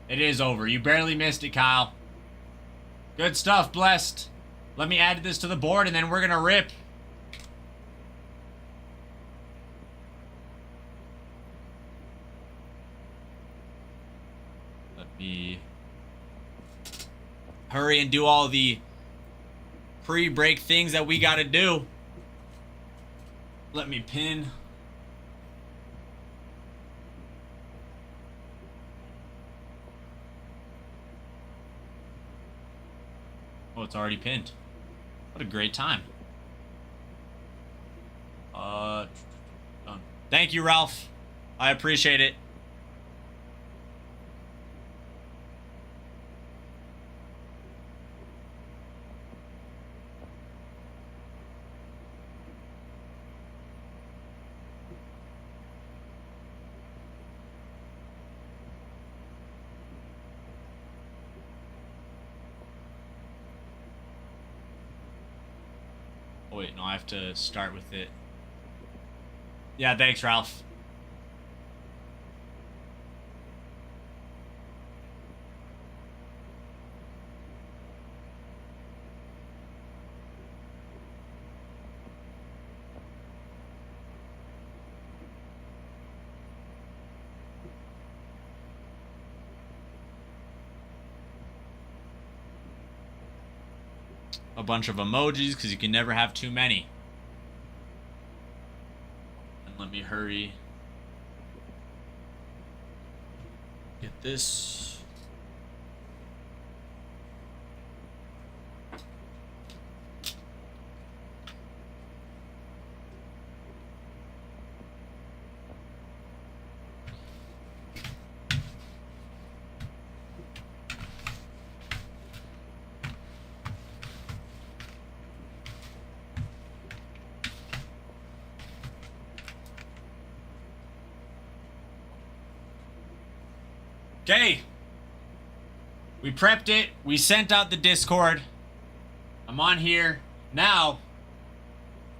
It is over. You barely missed it, Kyle. Good stuff, Blessed. Let me add this to the board, and then we're going to rip. Let me hurry and do all the pre-break things that we got to do. Let me pin. Oh, it's already pinned. What a great time. Done. Thank you, Ralph. I appreciate it. Oh, wait, no, I have to start with it. Yeah, thanks, Ralph. A bunch of emojis because you can never have too many. And let me hurry. Get this. Okay. We prepped it. We sent out the Discord. I'm on here. Now,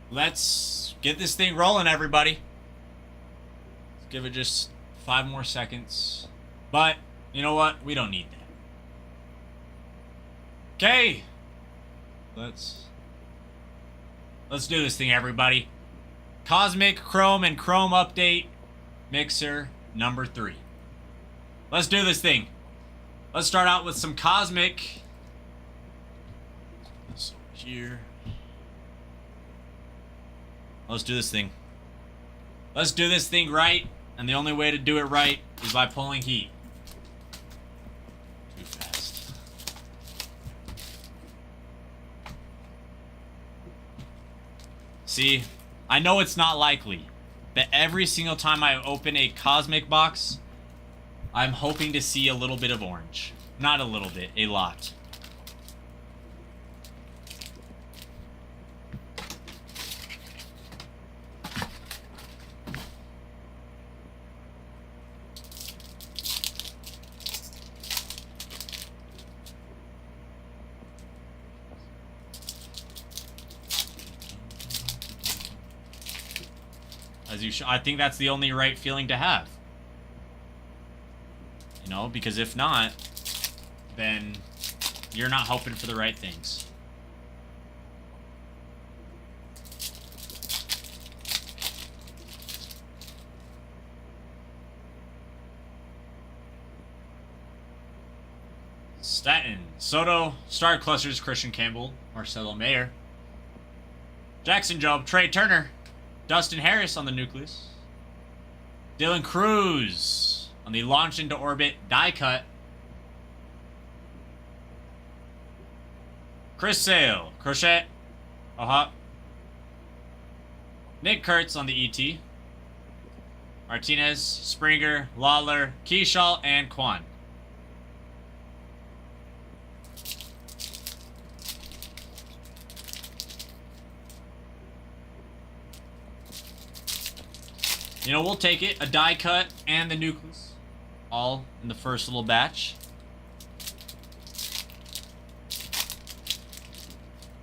let's get this thing rolling, everybody. Let's give it just 5 more seconds. But, you know what? We don't need that. Okay. Let's do this thing, everybody. Cosmic, Chrome, and Chrome update. Mixer number 3. Let's do this thing. Let's start out with some Cosmic. This over here. Let's do this thing. Let's do this thing right. And the only way to do it right is by pulling heat. Too fast. See, I know it's not likely, but every single time I open a Cosmic box, I'm hoping to see a little bit of orange. Not a little bit, a lot. I think that's the only right feeling to have. You know, because if not, then you're not hoping for the right things. Staten, Soto, Star Clusters, Christian Campbell, Marcelo Mayer, Jackson Job, Trey Turner, Dustin Harris on the Nucleus, Dylan Cruz on the Launch into Orbit die cut, Chris Sale, Crochet, Nick Kurtz on the ET, Martinez, Springer, Lawler, Keyshaw, and Quan. You know, we'll take it. A die cut and the Nucleus. All in the first little batch.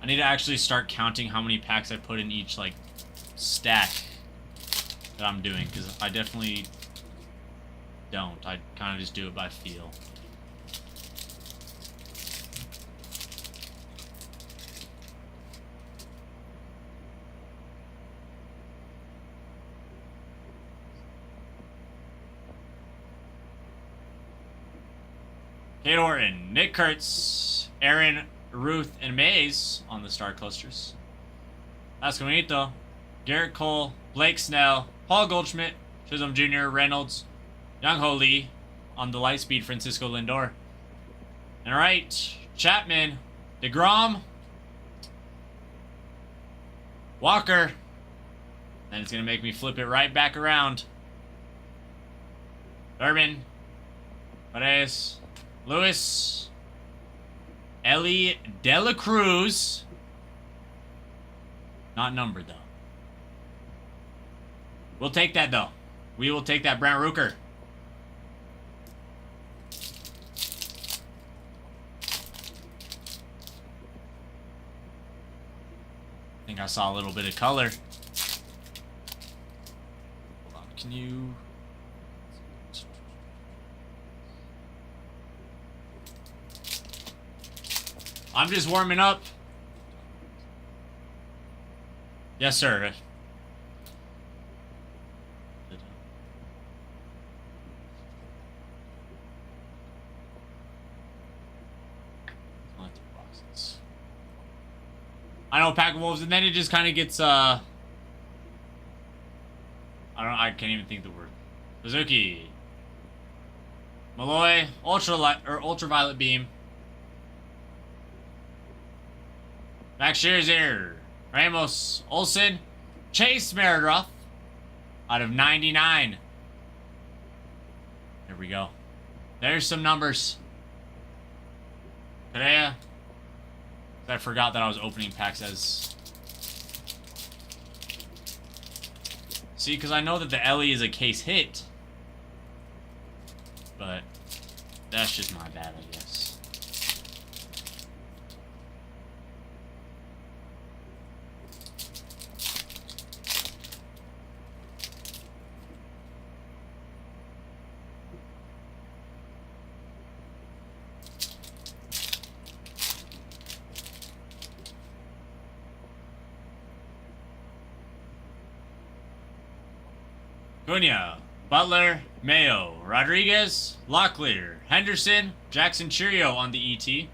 I need to actually start counting how many packs I put in each, like, stack that I'm doing. Because I definitely don't. I kind of just do it by feel. Kate Horton, Nick Kurtz, Aaron, Ruth, and Mays on the star clusters. Asconito, Garrett Cole, Blake Snell, Paul Goldschmidt, Chisholm Jr., Reynolds, Young Ho Lee on the light speed, Francisco Lindor. All right, Chapman, DeGrom, Walker. And it's going to make me flip it right back around. Urban, Perez, Lewis, Ellie Dela Cruz. Not numbered, though. We'll take that, though. We will take that, Brant Rooker. I think I saw a little bit of color. Hold on, can you... I'm just warming up. Yes, sir. I know Pack of Wolves, and then it just kind of gets, I can't even think the word. Suzuki. Malloy, Ultraviolet Beam. Max Scherzer, Ramos, Olsen, Chase Meredith out of 99. There we go. There's some numbers. Correa. I forgot that I was opening packs as... See, because I know that the Ellie is a case hit. But that's just my bad, I guess. Cunha, Butler, Mayo, Rodriguez, Locklear, Henderson, Jackson Churio on the ET,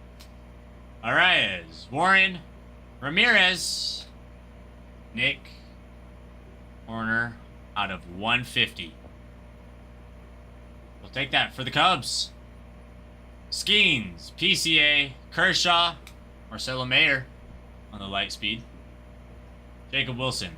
Arias, Warren, Ramirez, Nick, Horner out of 150. We'll take that for the Cubs. Skeens, PCA, Kershaw, Marcelo Mayer on the light speed, Jacob Wilson,